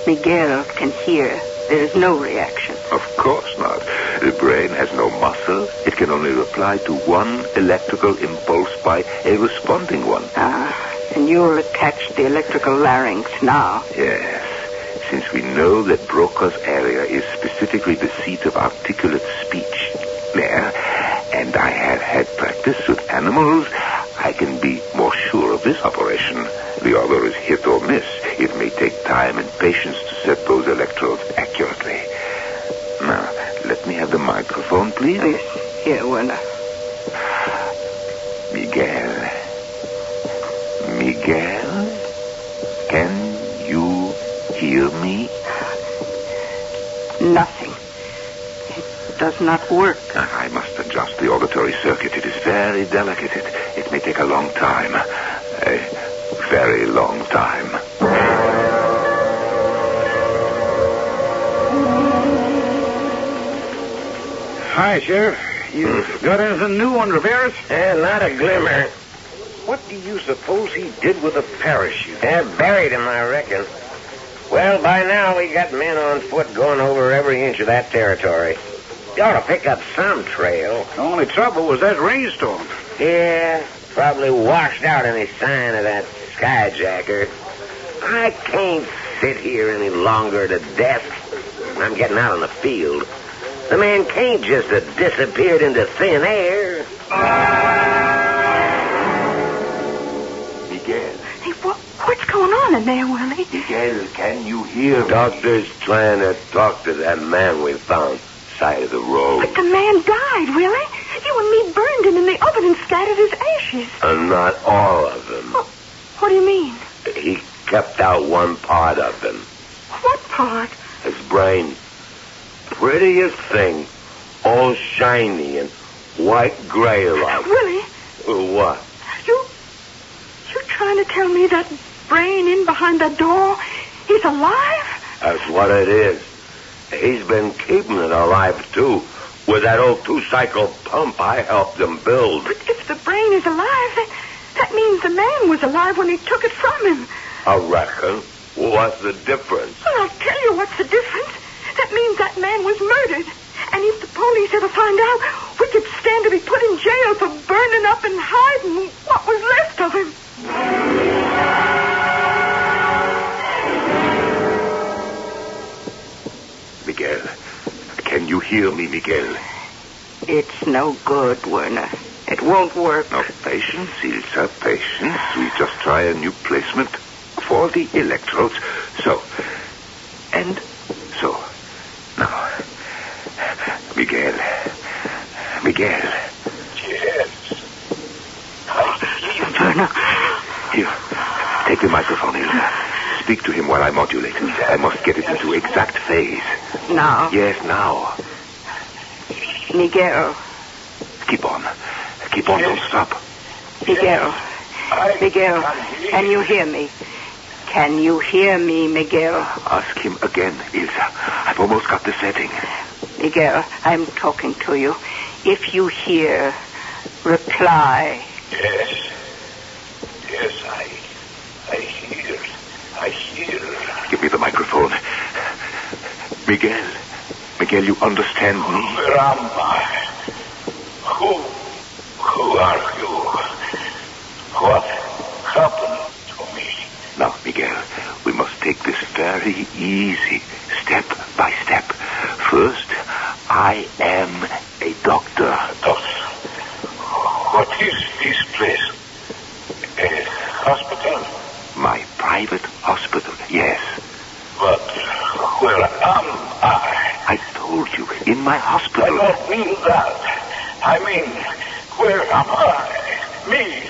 Miguel can hear? There's no reaction. Of course not. The brain has no muscle. It can only reply to one electrical impulse by a responding one. And you'll attach the electrical larynx now. Yes. Since we know that Broca's area is specifically the seat of articulate speech. There, and I have had practice with animals, I can be more sure of this operation. The other is hit or miss. It may take time and patience to set those electrodes accurately. Now, let me have the microphone, please. Here, Werner. Miguel, can you hear me? Nothing. It does not work. I must adjust the auditory circuit. It is very delicate. It may take a long time. A very long time. Hi, Sheriff. You got anything new on Rivera's? Not a glimmer. What do you suppose he did with the parachute? Buried him, I reckon. Well, by now we got men on foot going over every inch of that territory. You ought to pick up some trail. The only trouble was that rainstorm. Yeah, probably washed out any sign of that skyjacker. I can't sit here any longer to death. I'm getting out on the field. The man can't just have disappeared into thin air. Miguel. Hey, what's going on in there, Willie? Miguel, can you hear me? Doctor's trying to talk to that man we found side of the road. But the man died, Willie. You and me burned him in the oven and scattered his ashes. And not all of them. What do you mean? He kept out one part of him. What part? His brain. Prettiest thing. All shiny and white-gray like. Willie? What? You trying to tell me that brain in behind that door He's alive? That's what it is. He's been keeping it alive, too. With that old 2-cycle pump I helped him build. But if the brain is alive, that means the man was alive when he took it from him. I reckon. What's the difference? Well, I'll tell you what's the difference. That means that man was murdered. And if the police ever find out, we could stand to be put in jail for burning up and hiding what was left of him. Miguel, can you hear me, Miguel? It's no good, Werner. It won't work. No, patience, Ilsa, patience. We just try a new placement for the electrodes. So. Now, Miguel. Yes. Werner. Here, take the microphone, Ilsa. Speak to him while I modulate. I must get it into exact phase. Now? Yes, now. Miguel. Keep on, don't stop. Miguel, can you hear me? Can you hear me, Miguel? Ask him again, Ilsa. I've almost got the setting. Miguel, I'm talking to you. If you hear, reply. Yes, I hear. Give me the microphone. Miguel, you understand me? Where am I? Who are you? What happened to me? Now, Miguel, we must take this very easy, step by step. First, I am a doctor. Doctor? What is this place? A hospital? My private hospital, yes. But where am I? I told you, in my hospital. I don't mean that. I mean, where am I? Me,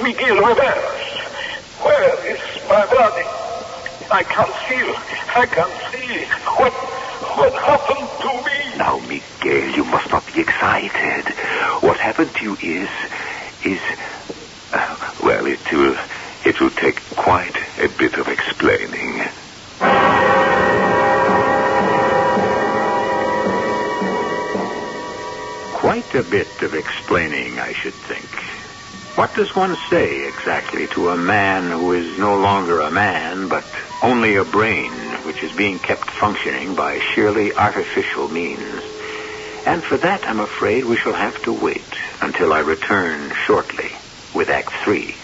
Miguel Rivera. Where is my body? I can't feel. I can't see. What happened to me? Now, Miguel, you must not be excited. What happened to you is, well, it will take quite a bit of explaining. Quite a bit of explaining, I should think. What does one say exactly to a man who is no longer a man, but only a brain which is being kept functioning by sheerly artificial means? And for that, I'm afraid we shall have to wait until I return shortly with Act 3.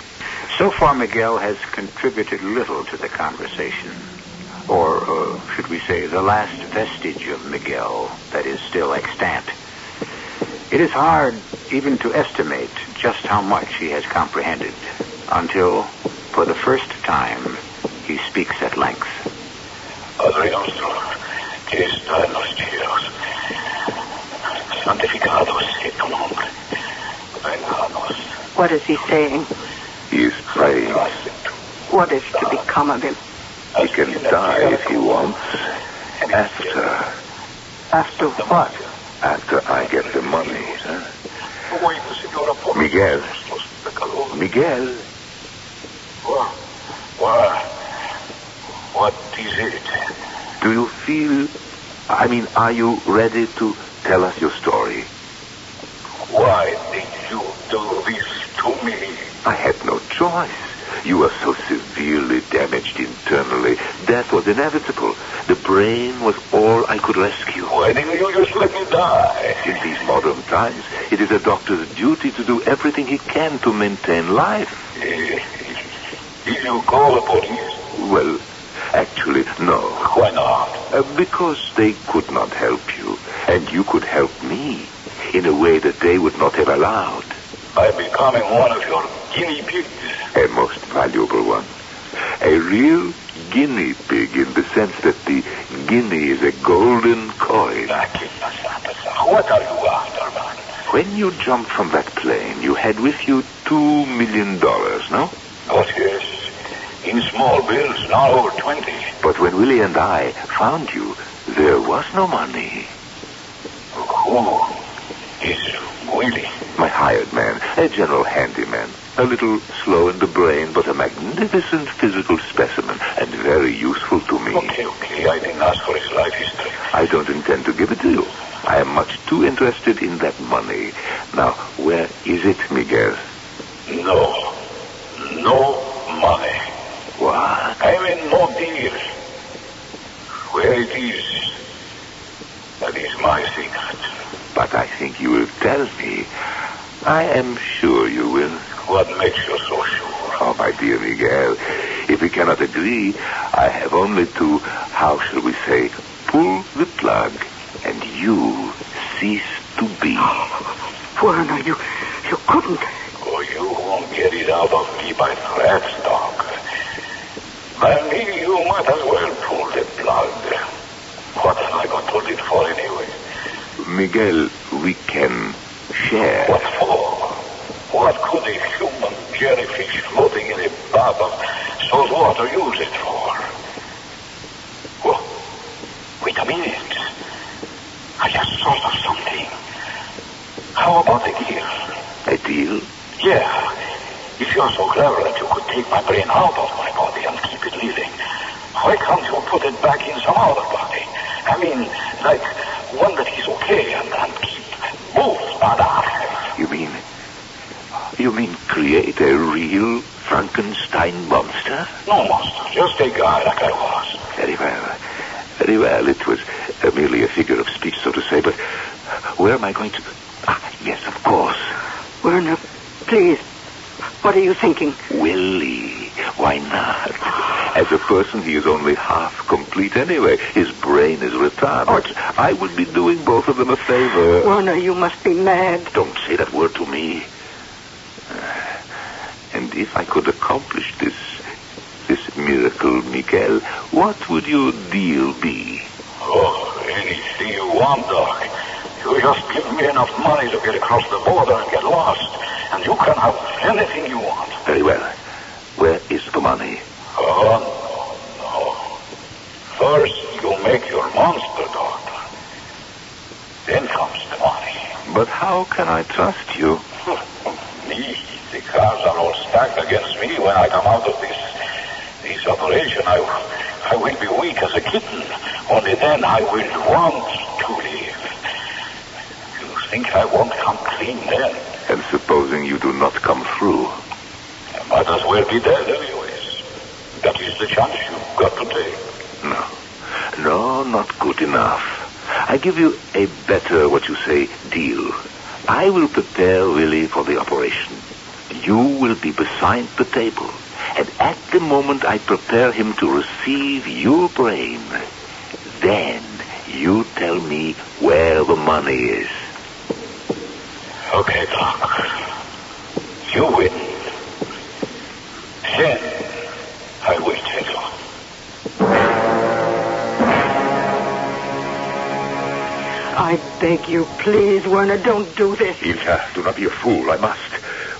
So far, Miguel has contributed little to the conversation. Or should we say, the last vestige of Miguel that is still extant. It is hard even to estimate just how much he has comprehended until, for the first time, he speaks at length. Que está en los cielos, santificado sea tu nombre. Venganos. What is he saying? He is praying. What is to become of him? He can die if he wants. After what? After I get the money. Miguel. What is it? Do you feel... are you ready to tell us your story? Why did you do this to me? I had no choice. You were so severely damaged internally. Death was inevitable. The brain was all I could rescue. Why didn't you just let me die? In these modern times, it is a doctor's duty to do everything he can to maintain life. Did you call the police? Well, actually, no. Why not? Because they could not help you, and you could help me in a way that they would not have allowed. By becoming one of your guinea pigs. A most valuable one. A real guinea pig in the sense that the guinea is a golden coin. What are you after, man? When you jumped from that plane, you had with you $2 million, no? Oh, yes. In small bills, not over 20. But when Willie and I found you, there was no money. Who is Willie? My hired man, a general handyman. A little slow in the brain, but a magnificent physical specimen, and very useful, me. Okay. I didn't ask for his life history. I don't intend to give it to you. I am much too interested in that money. Now, where is it, Miguel? No money. What? I mean, no deal. Where it is, that is my secret. But I think you will tell me. I am sure you will. What makes you so sure? Oh, my dear Miguel, if we cannot agree, I have only to, how shall we say, pull the plug, and you cease to be. Werner, you couldn't. Oh, you won't get it out of me by threats, Doc. By me, you might as well pull the plug. What have I got to live for anyway? Miguel, we can share. What for? What could a human jellyfish floating in a bath of salt water use it for? Oh, wait a minute. I just thought of something. How about a deal? A deal? Yeah. If you're so clever that you could take my brain out of my body and keep it living, why can't you put it back in some other body? I mean, like one that is okay and keep both alive. You mean create a real Frankenstein monster? No monster, just a guy like I was. Very well. It was merely a figure of speech, so to say, but where am I going to... yes, of course. Werner, please. What are you thinking? Willie. Why not? As a person, he is only half complete anyway. His brain is retarded. I would be doing both of them a favor. Werner, you must be mad. Don't say that word to me. And if I could accomplish this miracle, Miguel, what would your deal be? Oh, anything you want, Doc. You just give me enough money to get across the border and get lost, and you can have anything you want. Very well. Where is the money? Oh, no. First, you make your monster, Doctor. Then comes the money. But how can I trust you? Me, the cards are all stacked against me. When I come out of this operation, I will be weak as a kitten. Only then I will want to live. You think I won't come clean then? And supposing you do not come through? I might as well be dead anyways. That is the chance you've got to take. No, not good enough. I give you a better, deal. I will prepare Willie for the operation. You will be beside the table. And at the moment I prepare him to receive your brain, then you tell me where the money is. Okay, Doc. You win. Then I will tell you. I beg you, please, Werner, don't do this. Ilka, do not be a fool. I must.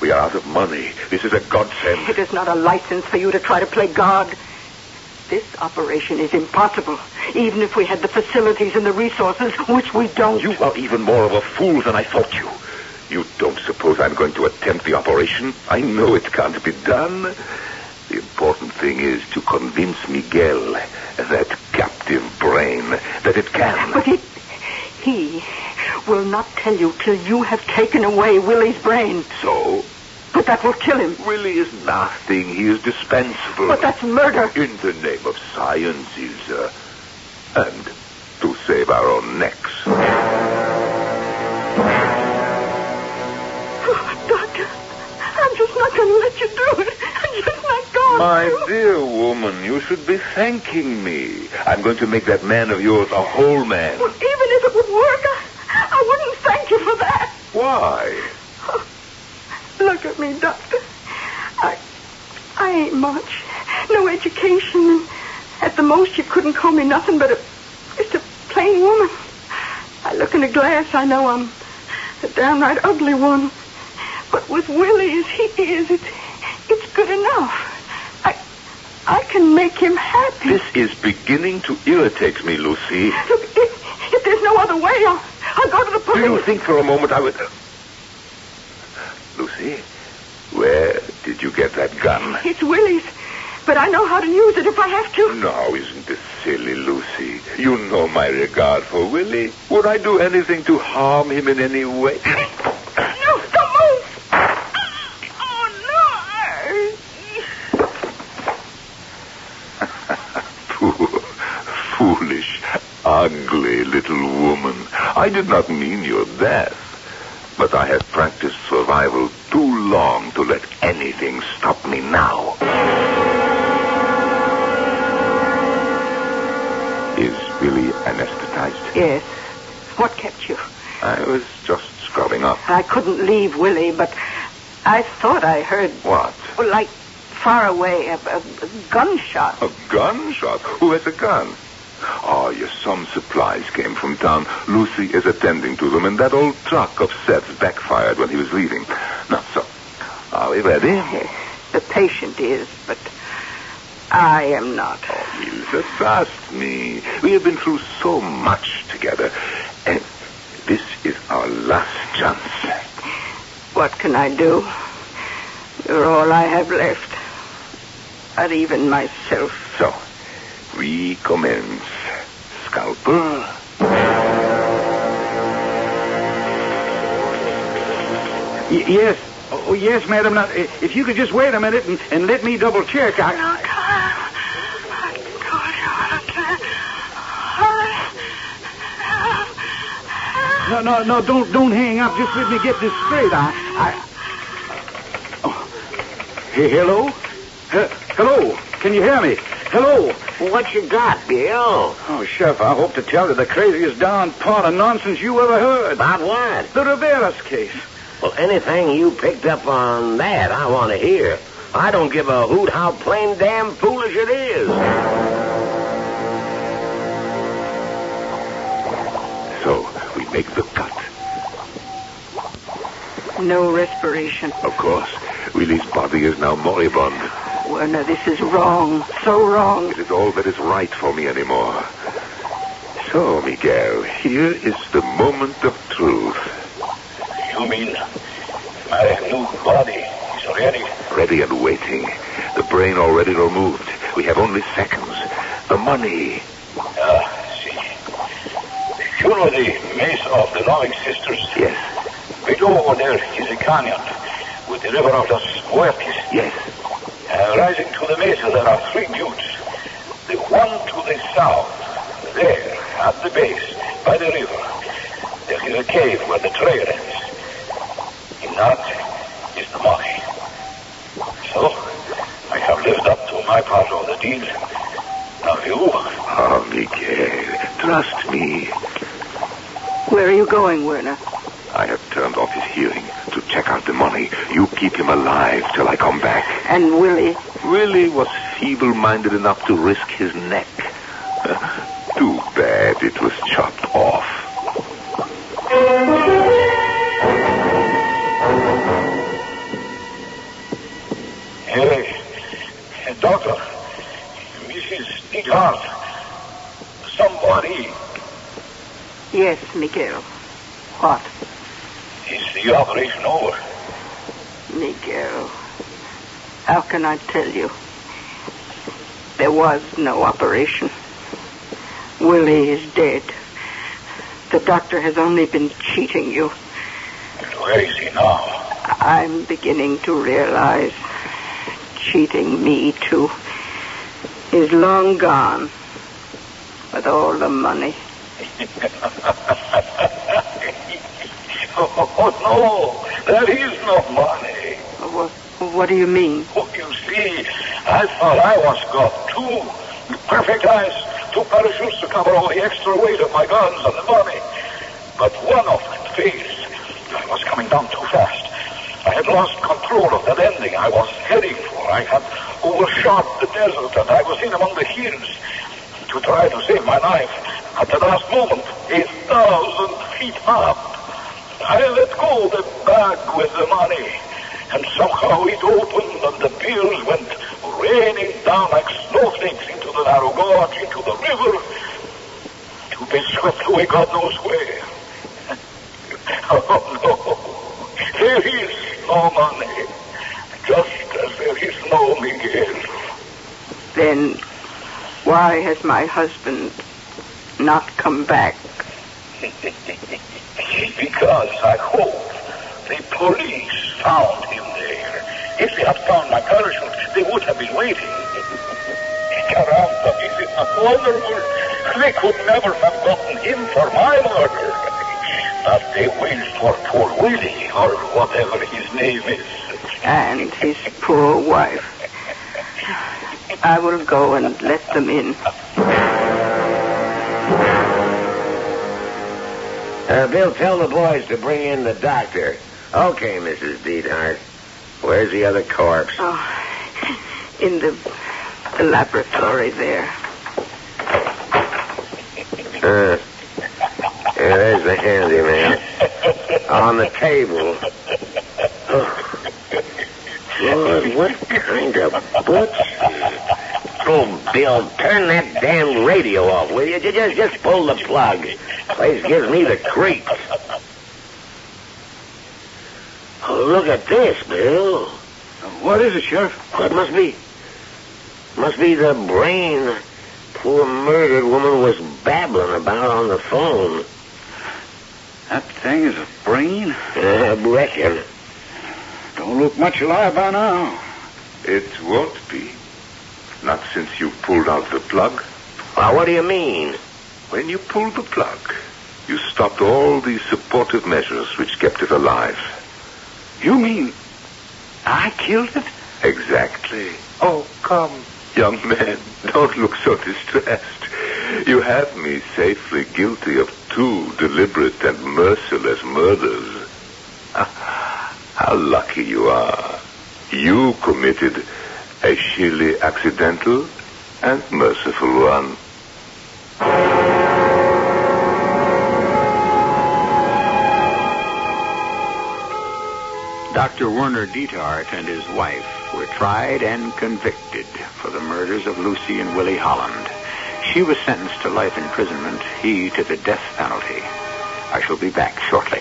We are out of money. This is a godsend. It is not a license for you to try to play God. This operation is impossible, even if we had the facilities and the resources, which we don't. You are even more of a fool than I thought you. You don't suppose I'm going to attempt the operation? I know it can't be done. The important thing is to convince Miguel, that captive brain, that it can. But he will not tell you till you have taken away Willie's brain. So? But that will kill him. Willie is nothing. He is dispensable. But that's murder. In the name of science, Ilsa. And to save our own necks. Doctor, I'm just not going to let you do it. I'm just not going My dear woman, you should be thanking me. I'm going to make that man of yours a whole man. Well, even if it would work, I wouldn't thank you for that. Why? Oh, look at me, Doctor. I ain't much. No education. And at the most, you couldn't call me nothing but just a plain woman. I look in the glass, I know I'm a downright ugly one. But with Willie as he is, it's good enough. I can make him happy. This is beginning to irritate me, Lucy. Look, if there's no other way, I'll go to the police. Do you think for a moment I would... Lucy, where did you get that gun? It's Willie's. but I know how to use it if I have to. Now, isn't this silly, Lucy? You know my regard for Willie. Would I do anything to harm him in any way? No, don't move. Oh, Poor, foolish, ugly little woman. I did not mean your death. But I have practiced survival too long to let anything stop me now. Is Billy anesthetized? Yes. What kept you? I was just scrubbing up. I couldn't leave Willie, but I thought I heard... What? Like far away, a gunshot. A gunshot? Who has a gun? Oh, yes, some supplies came from town. Lucy is attending to them, and that old truck of Seth's backfired when he was leaving. Now, so, are we ready? Yes, the patient is, but I am not. Oh, Ilse, trust me. We have been through so much together, and this is our last chance. What can I do? You're all I have left. Not even myself. So, we commence. Scalpel. Yes. Oh, yes, madam. Now, if you could just wait a minute and let me double check. No time. I told you I can't. No, don't hang up. Just let me get this straight. Hey, hello? Hello? Can you hear me? Hello? What you got, Bill? Oh, Chef, I hope to tell you the craziest darn pot of nonsense you ever heard. About what? The Rivera's case. Well, anything you picked up on that, I want to hear. I don't give a hoot how plain damn foolish it is. So, we make the cut. No respiration. Of course. Willie's body is now moribund. Werner, this is wrong. So wrong. It is all that is right for me anymore. So, Miguel, here is the moment of truth. You mean my new body is ready? Ready and waiting. The brain already removed. We have only seconds. The money. See. You know the mesa of the Novick sisters? Yes. Right over there is a canyon with the river of los Muertes. Yes. Rising to the mesa, there are three buttes. The one to the south, there, at the base, by the river, there is a cave where the trail ends. In that is the money. So, I have lived up to my part of the deal. Now you... Oh, Miguel, trust me. Where are you going, Werner? I have turned off his hearing to check out the money. You keep him alive till I come back. And Willie? Willie was feeble-minded enough to risk his neck. Too bad it was chopped off. Hey, doctor, Mrs. Neidhart, somebody... Yes, Miguel. What? Is the operation over? Miguel, how can I tell you? There was no operation. Willie is dead. The doctor has only been cheating you. Where is he now? I'm beginning to realize cheating me, too. He's long gone with all the money. Oh, no, there is no money. What do you mean? Oh, you see, I thought I was got two perfect eyes, two parachutes to cover all the extra weight of my guns and the money. But one of them failed. I was coming down too fast. I had lost control of that ending I was heading for. I had overshot the desert, and I was in among the hills to try to save my life. At the last moment, 1,000 feet up, I let go the bag with the money, and somehow it opened and the bills went raining down like snowflakes into the narrow gorge, into the river, to be swept away God knows where. Oh, no. There is no money, just as there is no Miguel. Then why has my husband not come back? Because I hope the police found him there. If they had found my parachute, they would have been waiting. Caramba, is it not wonderful? They could never have gotten him for my murder. But they will for poor Willie, or whatever his name is. And his poor wife. I will go and let them in. Bill, tell the boys to bring in the doctor. Okay, Mrs. Deedhart. Where's the other corpse? Oh, in the laboratory there. Yeah, there's the handyman. On the table. Oh. Lord, what kind of butcher? Oh, Bill, turn that damn radio off, will you? Just pull the plug. Place gives me the creeps. Oh, look at this, Bill. What is it, Sheriff? Well, it must be the brain the poor murdered woman was babbling about on the phone. That thing is a brain? I reckon. Don't look much alive by now. It won't be. Not since you pulled out the plug. What do you mean? When you pulled the plug, you stopped all the supportive measures which kept it alive. You mean I killed it? Exactly. Oh, come, young man, don't look so distressed. You have me safely guilty of 2 deliberate and merciless murders. How lucky you are. You committed a sheerly accidental and merciful one. Dr. Werner Diethard and his wife were tried and convicted for the murders of Lucy and Willie Holland. She was sentenced to life imprisonment, he to the death penalty. I shall be back shortly.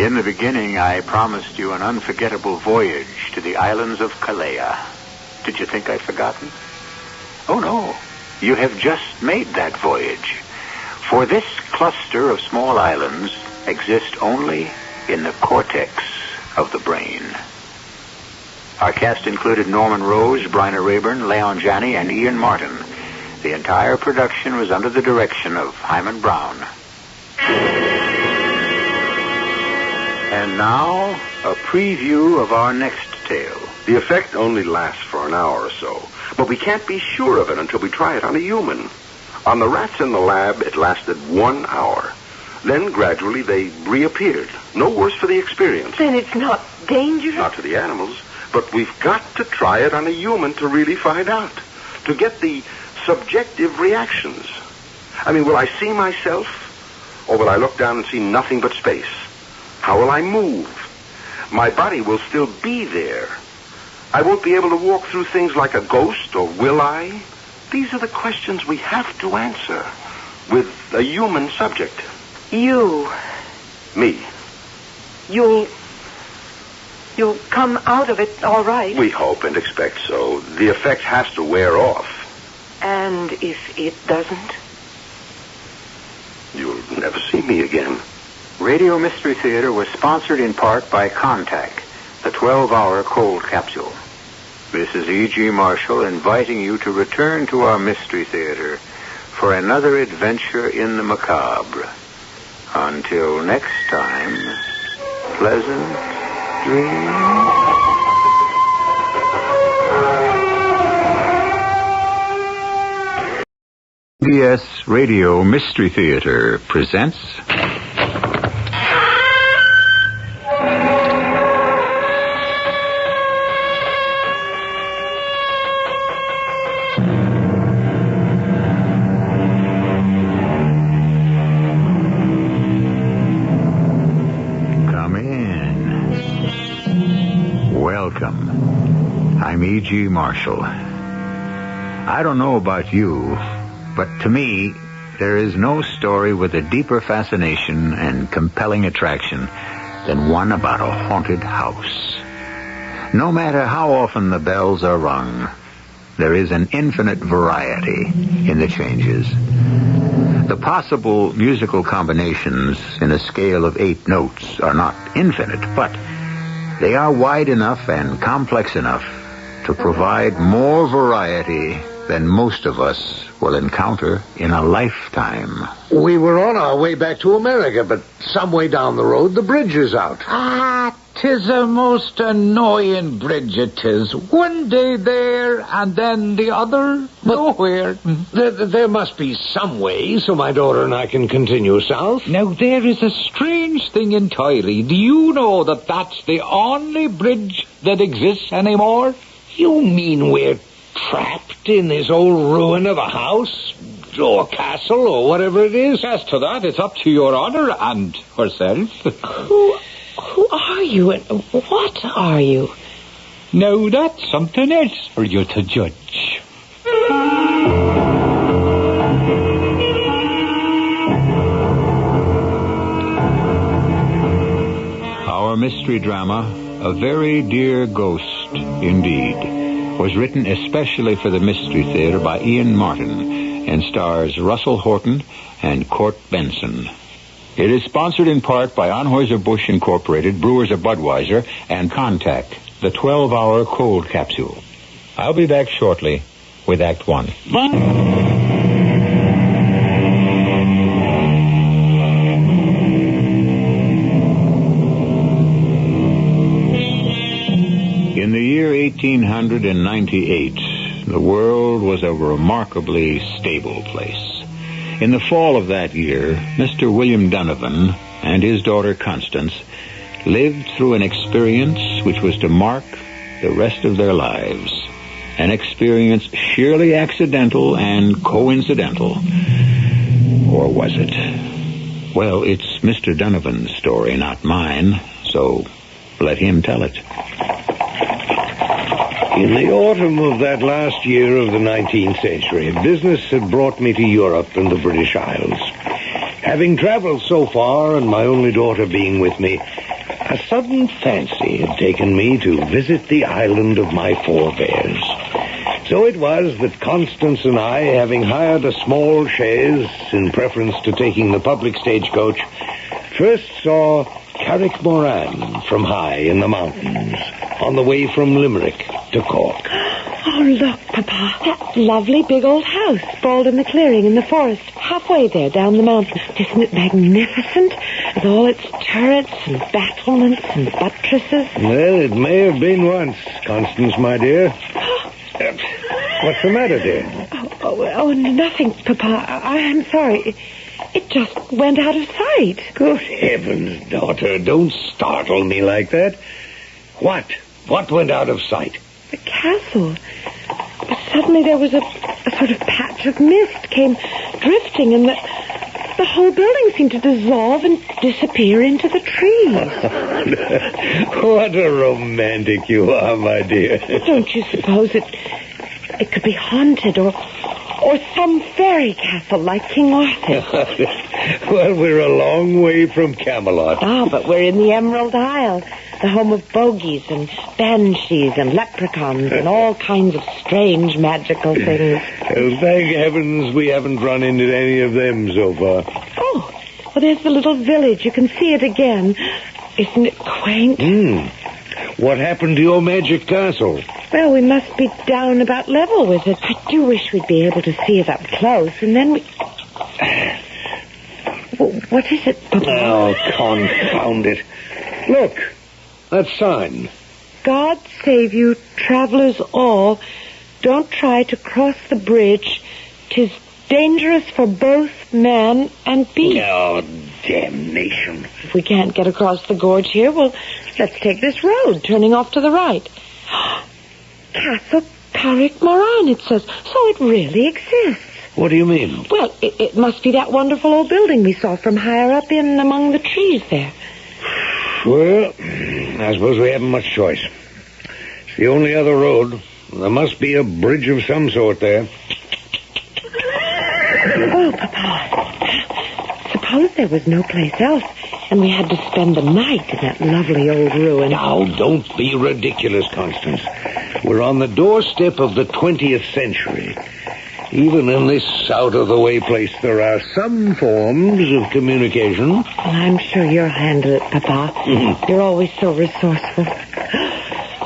In the beginning, I promised you an unforgettable voyage to the islands of Kalea. Did you think I'd forgotten? Oh, no. You have just made that voyage. For this cluster of small islands exists only in the cortex of the brain. Our cast included Norman Rose, Bryna Rayburn, Leon Janney, and Ian Martin. The entire production was under the direction of Hyman Brown. And now, a preview of our next tale. The effect only lasts for an hour or so, but we can't be sure of it until we try it on a human. On the rats in the lab, it lasted 1 hour. Then, gradually, they reappeared. No worse for the experience. Then it's not dangerous? Not to the animals, but we've got to try it on a human to really find out, to get the subjective reactions. I mean, will I see myself, or will I look down and see nothing but space? How will I move? My body will still be there. I won't be able to walk through things like a ghost, or will I? These are the questions we have to answer with a human subject. You. Me. You'll come out of it all right. We hope and expect so. The effect has to wear off. And if it doesn't? You'll never see me again. Radio Mystery Theater was sponsored in part by Contact, the 12-hour cold capsule. This is E.G. Marshall inviting you to return to our Mystery Theater for another adventure in the macabre. Until next time, pleasant dreams. CBS Radio Mystery Theater presents... I'm E.G. Marshall. I don't know about you, but to me, there is no story with a deeper fascination and compelling attraction than one about a haunted house. No matter how often the bells are rung, there is an infinite variety in the changes. The possible musical combinations in a scale of 8 notes are not infinite, but they are wide enough and complex enough to provide more variety than most of us will encounter in a lifetime. We were on our way back to America, but some way down the road, the bridge is out. Ah, 'tis a most annoying bridge, it is. One day there, and then the other nowhere. There must be some way so my daughter and I can continue south. Now, there is a strange thing entirely. Do you know that that's the only bridge that exists anymore? You mean we're trapped in this old ruin of a house or castle or whatever it is? As to that, it's up to your honor and herself. Who are you and what are you? Now, that's something else for you to judge. Our mystery drama, A Very Dear Ghost Indeed, was written especially for the Mystery Theater by Ian Martin and stars Russell Horton and Court Benson. It is sponsored in part by Anheuser-Busch Incorporated, Brewers of Budweiser, and Contact, the 12-hour cold capsule. I'll be back shortly with Act 1. In the year 1898, the world was a remarkably stable place. In the fall of that year, Mr. William Donovan and his daughter Constance lived through an experience which was to mark the rest of their lives. An experience sheerly accidental and coincidental. Or was it? Well, it's Mr. Donovan's story, not mine, so let him tell it. In the autumn of that last year of the 19th century, business had brought me to Europe and the British Isles. Having traveled so far, and my only daughter being with me, a sudden fancy had taken me to visit the island of my forebears. So it was that Constance and I, having hired a small chaise in preference to taking the public stagecoach, first saw Carrickmoran from high in the mountains, on the way from Limerick to Cork. Oh, look, Papa. That lovely big old house sprawled in the clearing in the forest, halfway there down the mountain. Isn't it magnificent? With all its turrets and battlements and buttresses. Well, it may have been once, Constance, my dear. What's the matter, dear? Oh, nothing, Papa. I'm sorry. It just went out of sight. Good heavens, daughter, don't startle me like that. What? What went out of sight? The castle. But suddenly there was a sort of patch of mist came drifting, and the whole building seemed to dissolve and disappear into the trees. What a romantic you are, my dear. Don't you suppose it could be haunted or some fairy castle like King Arthur? Well, we're a long way from Camelot. Ah, but we're in the Emerald Isle, the home of bogies and banshees and leprechauns and all kinds of strange magical things. Well, thank heavens we haven't run into any of them so far. Oh, well, there's the little village. You can see it again. Isn't it quaint? What happened to your magic castle? Well, we must be down about level with it. I do wish we'd be able to see it up close, and then we... What is it, Papa? Oh, confound it. Look, that sign. God save you, travelers all. Don't try to cross the bridge. 'Tis dangerous for both man and beast. Oh, damnation. If we can't get across the gorge here, well, let's take this road, turning off to the right. Castle Carrickmoran, it says. So it really exists. What do you mean? Well, it must be that wonderful old building we saw from higher up in among the trees there. Well, I suppose we haven't much choice. It's the only other road. There must be a bridge of some sort there. Oh, Papa. Suppose there was no place else, and we had to spend the night in that lovely old ruin. Now, don't be ridiculous, Constance. We're on the doorstep of the 20th century. Even in this out-of-the-way place, there are some forms of communication. Well, I'm sure you'll handle it, Papa. You're always so resourceful.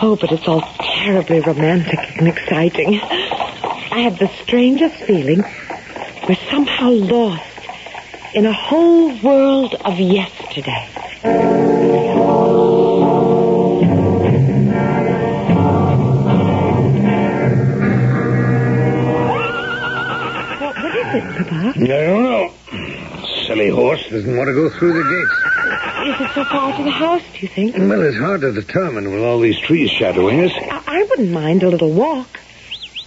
Oh, but it's all terribly romantic and exciting. I have the strangest feeling we're somehow lost in a whole world of yesterday. What is it, Papa? I don't know. Silly horse doesn't want to go through the gates. Is it so far to the house, do you think? Well, it's hard to determine with all these trees shadowing us. I wouldn't mind a little walk.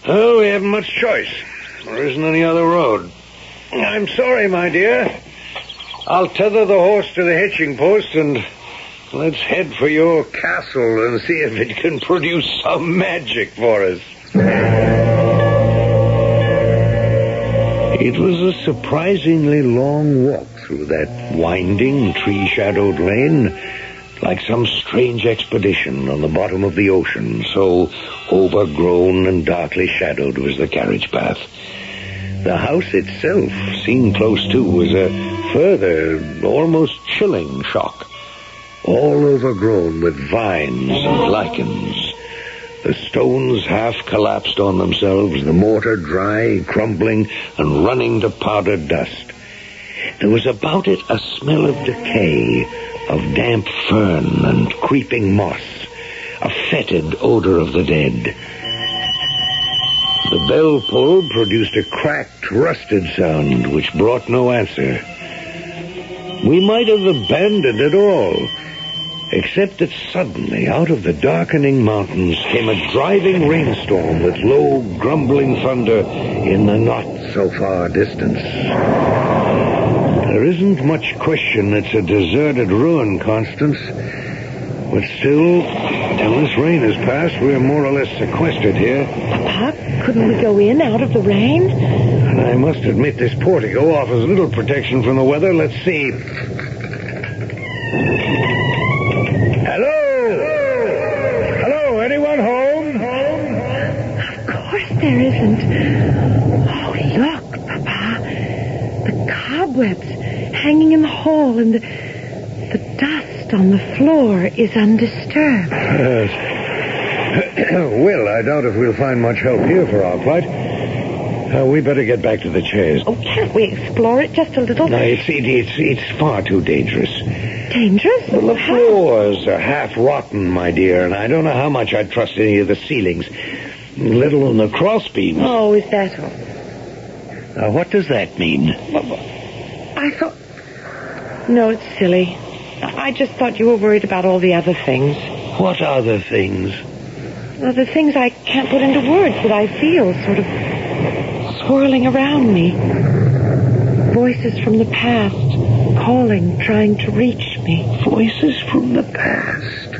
Oh, we haven't much choice. There isn't any other road. I'm sorry, my dear. I'll tether the horse to the hitching post and let's head for your castle and see if it can produce some magic for us. It was a surprisingly long walk through that winding, tree-shadowed lane, like some strange expedition on the bottom of the ocean, so overgrown and darkly shadowed was the carriage path. The house itself, seen close to, was a further, almost chilling shock. All overgrown with vines and lichens. The stones half collapsed on themselves, the mortar dry, crumbling, and running to powdered dust. There was about it a smell of decay, of damp fern and creeping moss, a fetid odor of the dead. The bell pull produced a cracked, rusted sound which brought no answer. We might have abandoned it all, except that suddenly, out of the darkening mountains, came a driving rainstorm with low, grumbling thunder in the not-so-far distance. There isn't much question it's a deserted ruin, Constance. But still, till this rain has passed, we're more or less sequestered here. Papa, couldn't we go in out of the rain? And I must admit this portico offers little protection from the weather. Let's see. Hello, anyone home? Of course there isn't. Oh, look, Papa. The cobwebs hanging in the hall and the dust on the floor is undisturbed. Well, I doubt if we'll find much help here for our plight. We better get back to the chairs. Oh, can't we explore it just a little? No, it's far too dangerous. Dangerous? Well, the floors are half rotten, my dear, and I don't know how much I'd trust any of the ceilings, let alone the cross beams. Oh, is that all? Now, what does that mean? I thought... No, it's silly. I just thought you were worried about all the other things. What other things? Well, the things I can't put into words that I feel sort of swirling around me. Voices from the past, calling, trying to reach me. Voices from the past?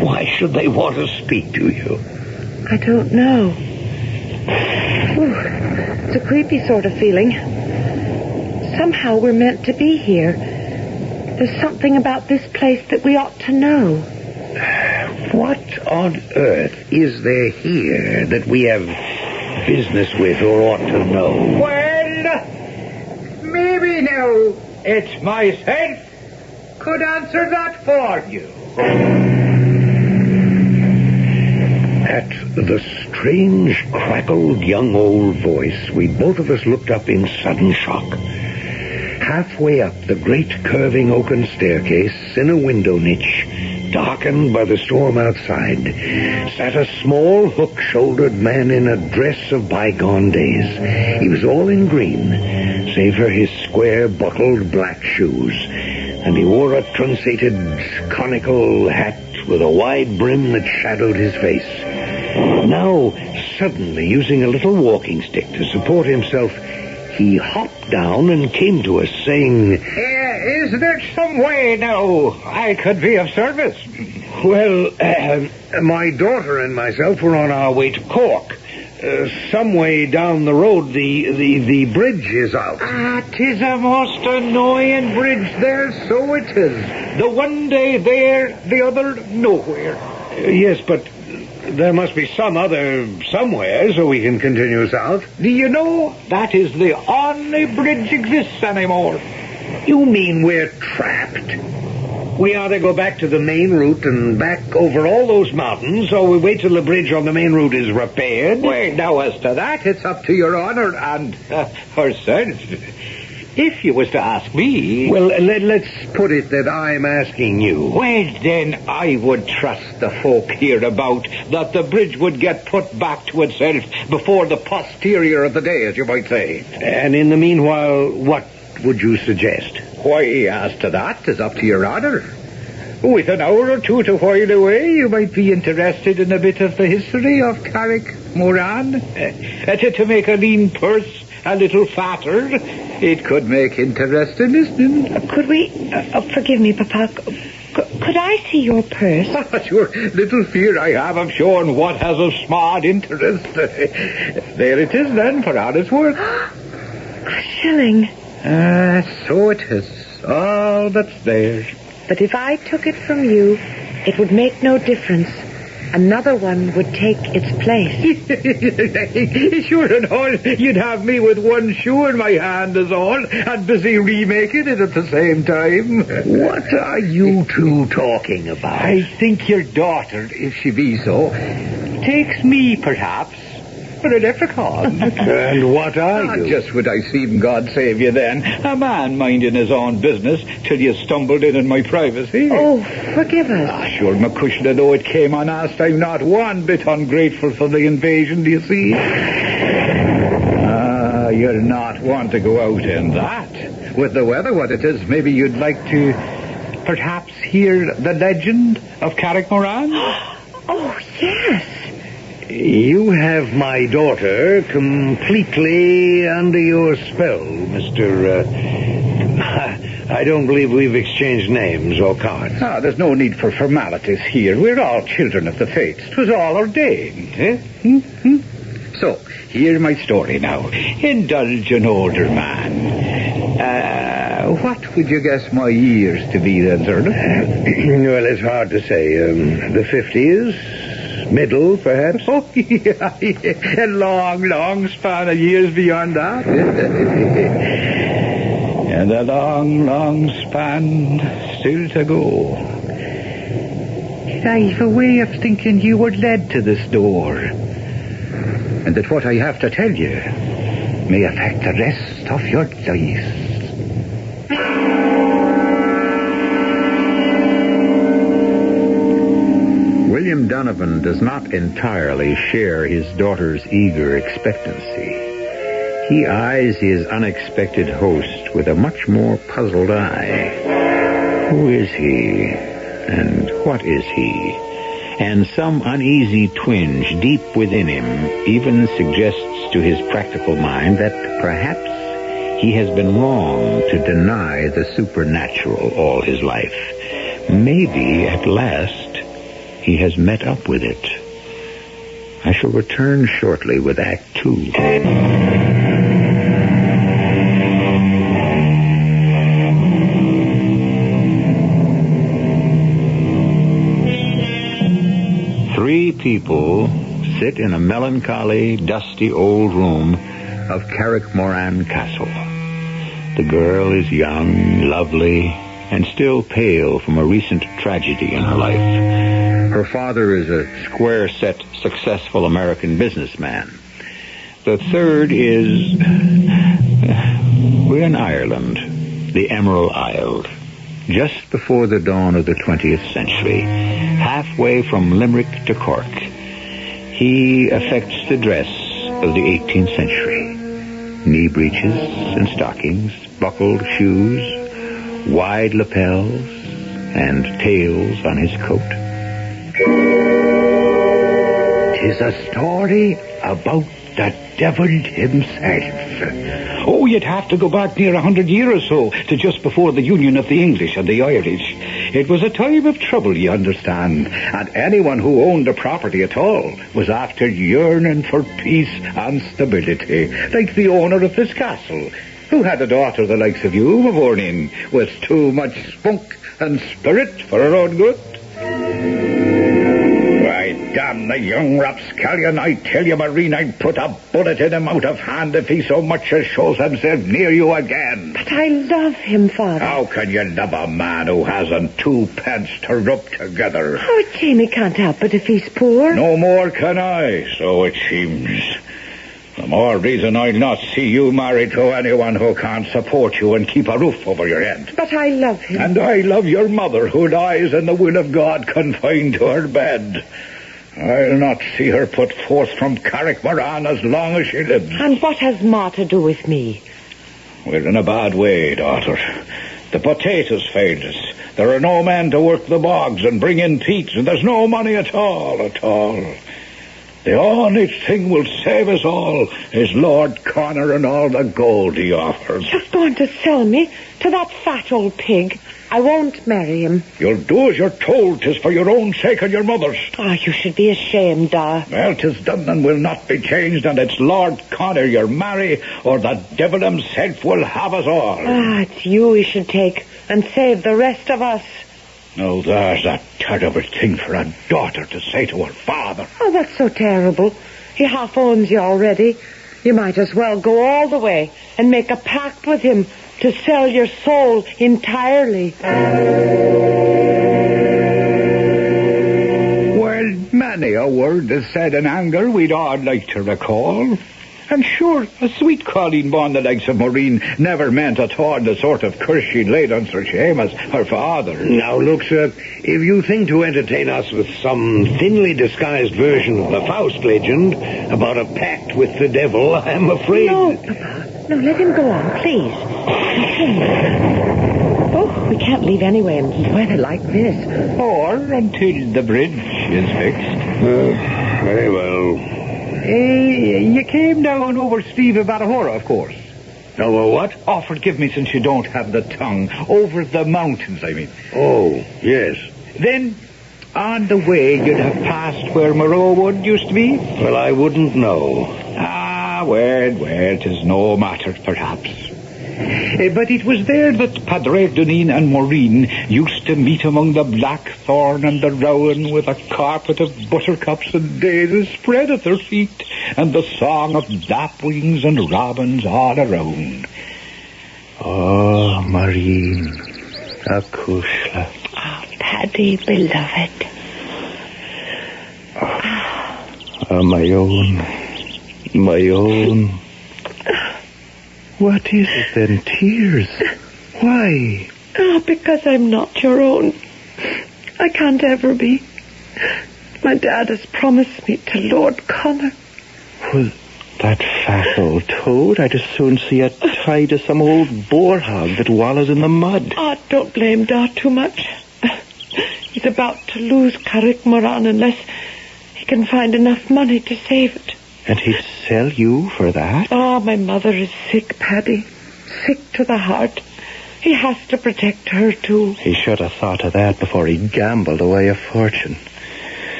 Why should they want to speak to you? I don't know. Ooh, it's a creepy sort of feeling. Somehow we're meant to be here. There's something about this place that we ought to know. What on earth is there here that we have business with or ought to know? Well, maybe now it's myself could answer that for you. At the strange, crackled young old voice, we both of us looked up in sudden shock. Halfway up the great curving oaken staircase, in a window niche, darkened by the storm outside, sat a small, hook-shouldered man in a dress of bygone days. He was all in green, save for his square, bottled black shoes, and he wore a truncated, conical hat with a wide brim that shadowed his face. Now, suddenly, using a little walking stick to support himself, he hopped down and came to us, saying, Is there some way now I could be of service? Well, my daughter and myself were on our way to Cork. some way down the road, the bridge is out. Ah, 'tis a most annoying bridge there, so it is. The one day there, the other nowhere. Yes, but there must be some other somewhere so we can continue south. Do you know, that is the only bridge exists anymore. You mean we're trapped? We ought to go back to the main route and back over all those mountains, or we wait till the bridge on the main route is repaired? Wait, now as to that, it's up to your honor and herself. If you was to ask me... Well, let's put it that I'm asking you. Well, then I would trust the folk hereabout that the bridge would get put back to itself before the posterior of the day, as you might say. And in the meanwhile, what would you suggest? Why, as to that, 'tis up to your honor. With an hour or two to while away, you might be interested in a bit of the history of Carrick-Moran. To make a lean purse a little fatter, it could make interesting listening. Could we... forgive me, Papa. Could I see your purse? Sure. Little fear I have of showing what has of smart interest. There it is, then, for all it's worth. A shilling. So it is. All that's there. But if I took it from you, it would make no difference. Another one would take its place. Sure and all, you'd have me with one shoe in my hand is all, and busy remaking it at the same time. What are you two talking about? I think your daughter, if she be so, takes me, perhaps, for a leprechaun. And what are you? Just what I seen God save you then. A man minding his own business till you stumbled in my privacy. Oh, forgive us. Sure, McCushna, though it came unasked, I'm not one bit ungrateful for the invasion, do you see? You're not one to go out in that. With the weather what it is, maybe you'd like to perhaps hear the legend of Carrick-Moran? Oh, yes. You have my daughter completely under your spell, Mr. I don't believe we've exchanged names or cards. There's no need for formalities here. We're all children of the fates. 'Twas all ordained, eh? So, hear my story now. Indulge an older man. What would you guess my years to be then, sir? Well, it's hard to say. The 50s? Middle, perhaps? Oh, yeah. A long span of years beyond that. And a long span still to go. I've a way of thinking you were led to this door. And that what I have to tell you may affect the rest of your life. William Donovan does not entirely share his daughter's eager expectancy. He eyes his unexpected host with a much more puzzled eye. Who is he? And what is he? And some uneasy twinge deep within him even suggests to his practical mind that perhaps he has been wrong to deny the supernatural all his life. Maybe, at last, he has met up with it. I shall return shortly with Act 2. Three people sit in a melancholy, dusty old room of Carrick-Moran Castle. The girl is young, lovely, and still pale from a recent tragedy in her life. Her father is a square-set, successful American businessman. The third is... we're in Ireland, the Emerald Isle, just before the dawn of the 20th century, halfway from Limerick to Cork. He affects the dress of the 18th century. Knee breeches and stockings, buckled shoes, wide lapels, and tails on his coat. 'Tis a story about the devil himself. Oh, you'd have to go back near 100 years or so to just before the union of the English and the Irish. It was a time of trouble, you understand, and anyone who owned a property at all was after yearning for peace and stability, like the owner of this castle, who had a daughter the likes of you, Mavornin, with too much spunk and spirit for her own good. Why, damn the young rapscallion, I tell you, Marine, I'd put a bullet in him out of hand if he so much as shows himself near you again. But I love him, Father. How can you love a man who hasn't 2 pence to rub together? Oh, Jamie can't help it if he's poor. No more can I, so it seems. The more reason I'll not see you married to anyone who can't support you and keep a roof over your head. But I love him. And I love your mother, who lies in the will of God confined to her bed. I'll not see her put forth from Carrickmoran as long as she lives. And what has Ma to do with me? We're in a bad way, daughter. The potatoes failed us. There are no men to work the bogs and bring in peats, and there's no money at all. The only thing will save us all is Lord Connor and all the gold he offers. You're going to sell me to that fat old pig. I won't marry him. You'll do as you're told. 'Tis for your own sake and your mother's. You should be ashamed, Da. Well, 'tis done and will not be changed, and it's Lord Connor you'll marry, or the devil himself will have us all. It's you he should take and save the rest of us. Now, there's a terrible thing for a daughter to say to her father. Oh, that's so terrible. He half owns you already. You might as well go all the way and make a pact with him to sell your soul entirely. Well, many a word is said in anger we'd all like to recall. And sure, a sweet Colleen born the likes of Maureen never meant at all the sort of curse she'd laid on Sir Seamus, her father. Now, look, sir, if you think to entertain us with some thinly disguised version of the Faust legend about a pact with the devil, I'm afraid... No, Papa. No, let him go on, please. Oh, we can't leave anyway in weather like this. Or until the bridge is fixed. Very well. You came down over Steve of Batahora, of course. Over what? Oh, forgive me since you don't have the tongue. Over the mountains, I mean. Oh, yes. Then, on the way, you'd have passed where Moreau Wood used to be? Well, I wouldn't know. Well, 'tis no matter, perhaps. But it was there that Padre Dunin and Maureen used to meet among the blackthorn and the rowan, with a carpet of buttercups and daisies spread at their feet, and the song of lapwings and robins all around. Oh, Maureen, Akushla. Oh, Paddy, beloved. Oh, my own. What is it then? Tears? Why? Oh, because I'm not your own. I can't ever be. My dad has promised me to Lord Connor. Well, that fat old toad, I'd as soon see it tied to some old boar hog that wallows in the mud. Oh, don't blame Dad too much. He's about to lose Carrickmoran unless he can find enough money to save it. And he'd sell you for that? Oh, my mother is sick, Paddy. Sick to the heart. He has to protect her, too. He should have thought of that before he gambled away a fortune.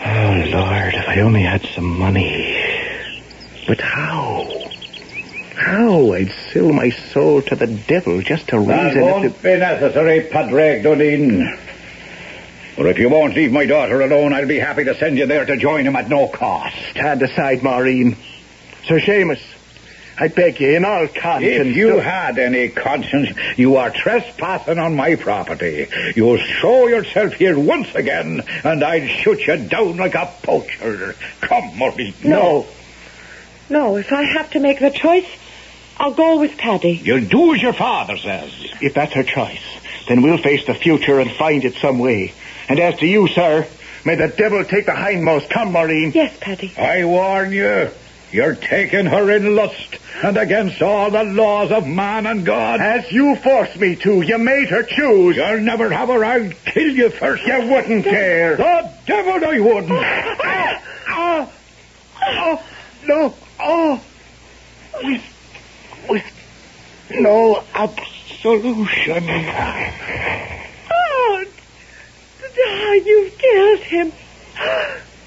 Oh, Lord, if I only had some money. But how? How? I'd sell my soul to the devil just to raise it. That won't be necessary, Padre Dunin. Or if you won't leave my daughter alone, I'll be happy to send you there to join him at no cost. Stand aside, Maureen. Sir Seamus, I beg you, in all conscience... If you had any conscience, you are trespassing on my property. You'll show yourself here once again, and I'll shoot you down like a poacher. Come, Maureen. No, if I have to make the choice, I'll go with Paddy. You'll do as your father says. If that's her choice, then we'll face the future and find it some way. And as to you, sir, may the devil take the hindmost. Come, Maureen. Yes, Paddy. I warn you, you're taking her in lust and against all the laws of man and God. As you forced me to, you made her choose. You'll never have her. I'll kill you first. You wouldn't dare. The devil I wouldn't. No. With no absolution. him.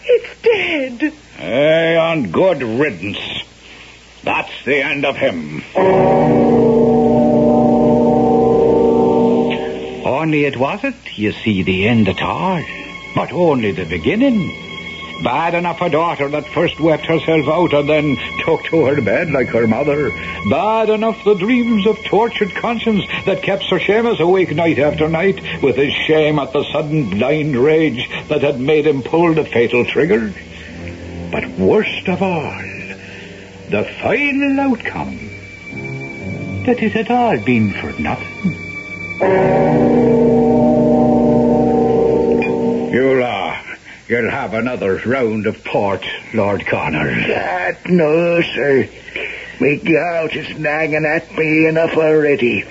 It's dead. And good riddance. That's the end of him. Only it wasn't, you see, the end at all, but only the beginning. Bad enough a daughter that first wept herself out and then took to her bed like her mother. Bad enough the dreams of tortured conscience that kept Sir Seamus awake night after night with his shame at the sudden blind rage that had made him pull the fatal trigger. But worst of all, the final outcome, that it had all been for nothing. You'll have another round of port, Lord Connor. No, sir. My gout is nagging at me enough already.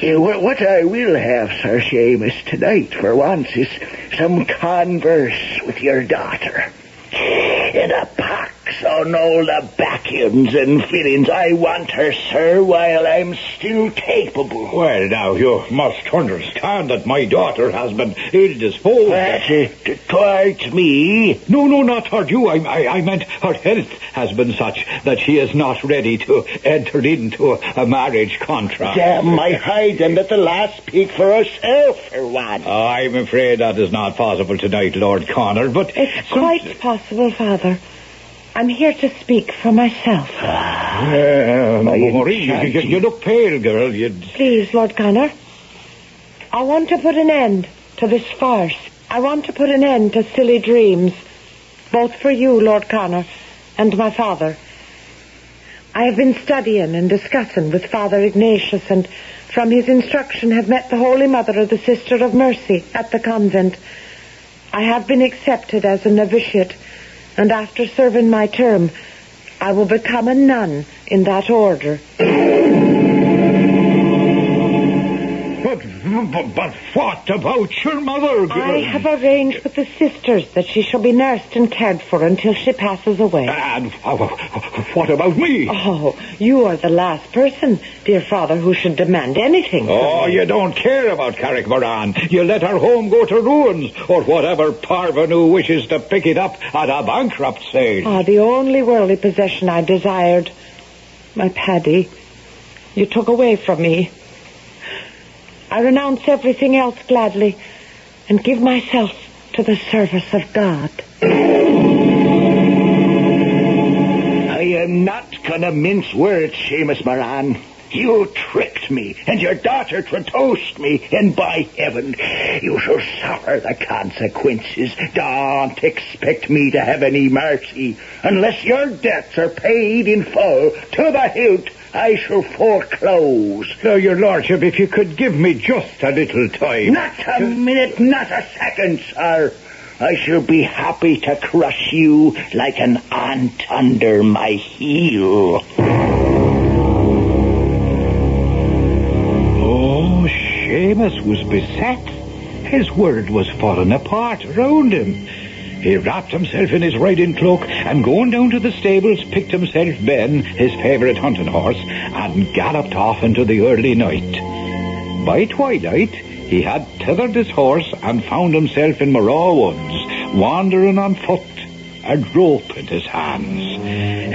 What I will have, Sir Seamus, tonight, for once, is some converse with your daughter. In a pox on all the back-ends and fillings. I want her, sir, while I'm still capable. Well, now, you must understand that my daughter has been ill-disposed. Towards me? No, not toward you. I meant her health has been such that she is not ready to enter into a marriage contract. Damn my hide and let the lass speak for herself for once. I'm afraid that is not possible tonight, Lord Connor, but... It's quite possible, Father. I'm here to speak for myself. Maureen, you look pale, girl. Please, Lord Connor. I want to put an end to this farce. I want to put an end to silly dreams, both for you, Lord Connor, and my father. I have been studying and discussing with Father Ignatius, and from his instruction have met the Holy Mother of the Sister of Mercy at the convent. I have been accepted as a novitiate, and after serving my term, I will become a nun in that order. But what about your mother, girl? I have arranged with the sisters that she shall be nursed and cared for until she passes away. And what about me? Oh, you are the last person, dear Father, who should demand anything from Oh, me. you don't care about Carrick Moran. You let her home go to ruins, or whatever parvenu wishes to pick it up at a bankrupt sale. Ah, the only worldly possession I desired. My Paddy. You took away from me. I renounce everything else gladly and give myself to the service of God. I am not going to mince words, Seamus Moran. You tricked me, and your daughter traduced me, and by heaven, you shall suffer the consequences. Don't expect me to have any mercy. Unless your debts are paid in full to the hilt, I shall foreclose. Now, your lordship, if you could give me just a little time. Not a minute, not a second, sir. I shall be happy to crush you like an ant under my heel. Oh, Seamus was beset. His world was falling apart around him. He wrapped himself in his riding cloak and going down to the stables picked himself Ben, his favourite hunting horse, and galloped off into the early night. By twilight, he had tethered his horse and found himself in Moraw Woods, wandering on foot, a rope in his hands.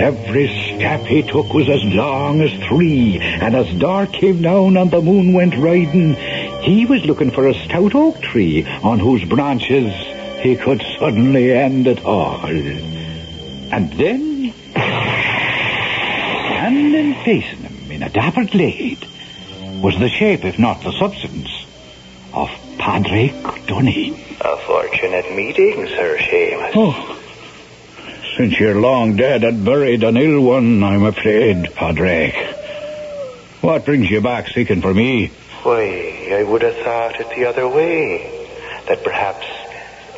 Every step he took was as long as 3, and as dark came down and the moon went riding, he was looking for a stout oak tree on whose branches he could suddenly end it all. And then, standing facing him in a dapper glade, was the shape, if not the substance, of Padraig Dunne. A fortunate meeting, Sir Seamus. Oh, since you're long dead and buried an ill one, I'm afraid, Padraig. What brings you back seeking for me? Why, I would have thought it the other way, that perhaps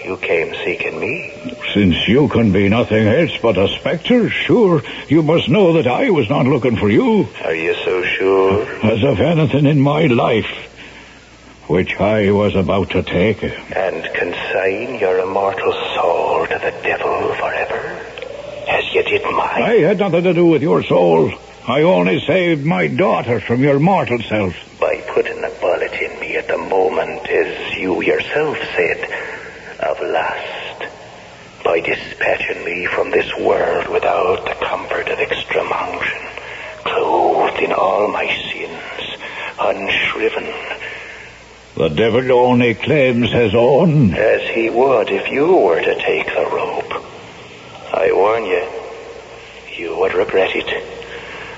you came seeking me. Since you can be nothing else but a spectre, sure, you must know that I was not looking for you. Are you so sure? As of anything in my life, which I was about to take. And consign your immortal soul to the devil forever, as you did mine. I had nothing to do with your soul. I only saved my daughter from your mortal self. By putting a bullet in me at the moment, as you yourself said, of lust, by dispatching me from this world without the comfort of extreme-unction, clothed in all my sins, unshriven. The devil only claims his own. As he would if you were to take the rope. I warn you, you would regret it.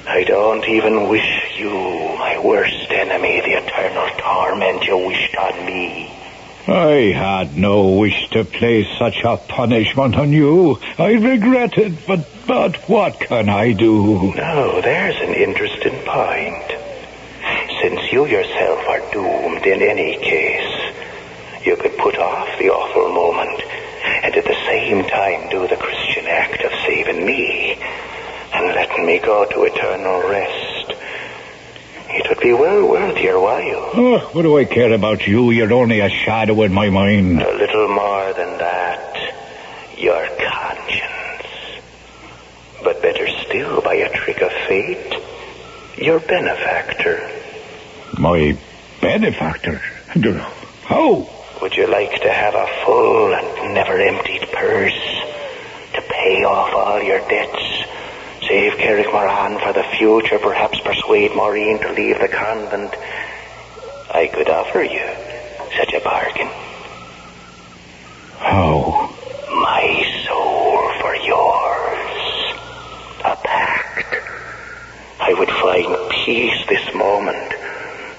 I don't even wish you, my worst enemy, the eternal torment you wished on me. I had no wish to place such a punishment on you. I regret it, but what can I do? Now, there's an interesting point. Since you yourself are doomed in any case, you could put off the awful moment and at the same time do the Christian act of saving me and letting me go to eternal rest. It would be well worth your while. Oh, what do I care about you? You're only a shadow in my mind. A little more than that. Your conscience. But better still, by a trick of fate, your benefactor. My benefactor? How? Would you like to have a full and never-emptied purse to pay off all your debts? Save Carrickmoran for the future, perhaps persuade Maureen to leave the convent. I could offer you such a bargain. How? My soul for yours. A pact. I would find peace this moment,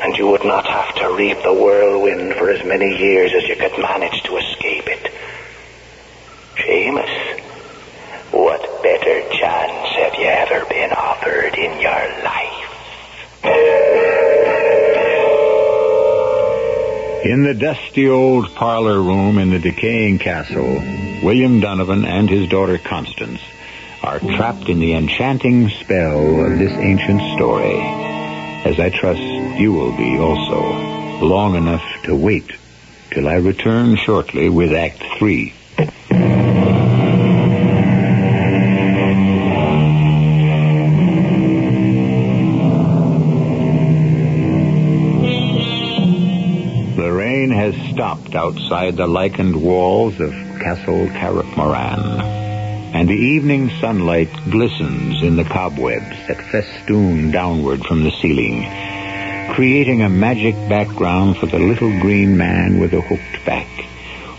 and you would not have to reap the whirlwind for as many years as you could manage to escape it. Seamus, what better chance have you ever been offered in your life? In the dusty old parlor room in the decaying castle, William Donovan and his daughter Constance are trapped in the enchanting spell of this ancient story, as I trust you will be also, long enough to wait till I return shortly with Act 3. Has stopped outside the lichened walls of Castle Carrickmoran, and the evening sunlight glistens in the cobwebs that festoon downward from the ceiling, creating a magic background for the little green man with a hooked back,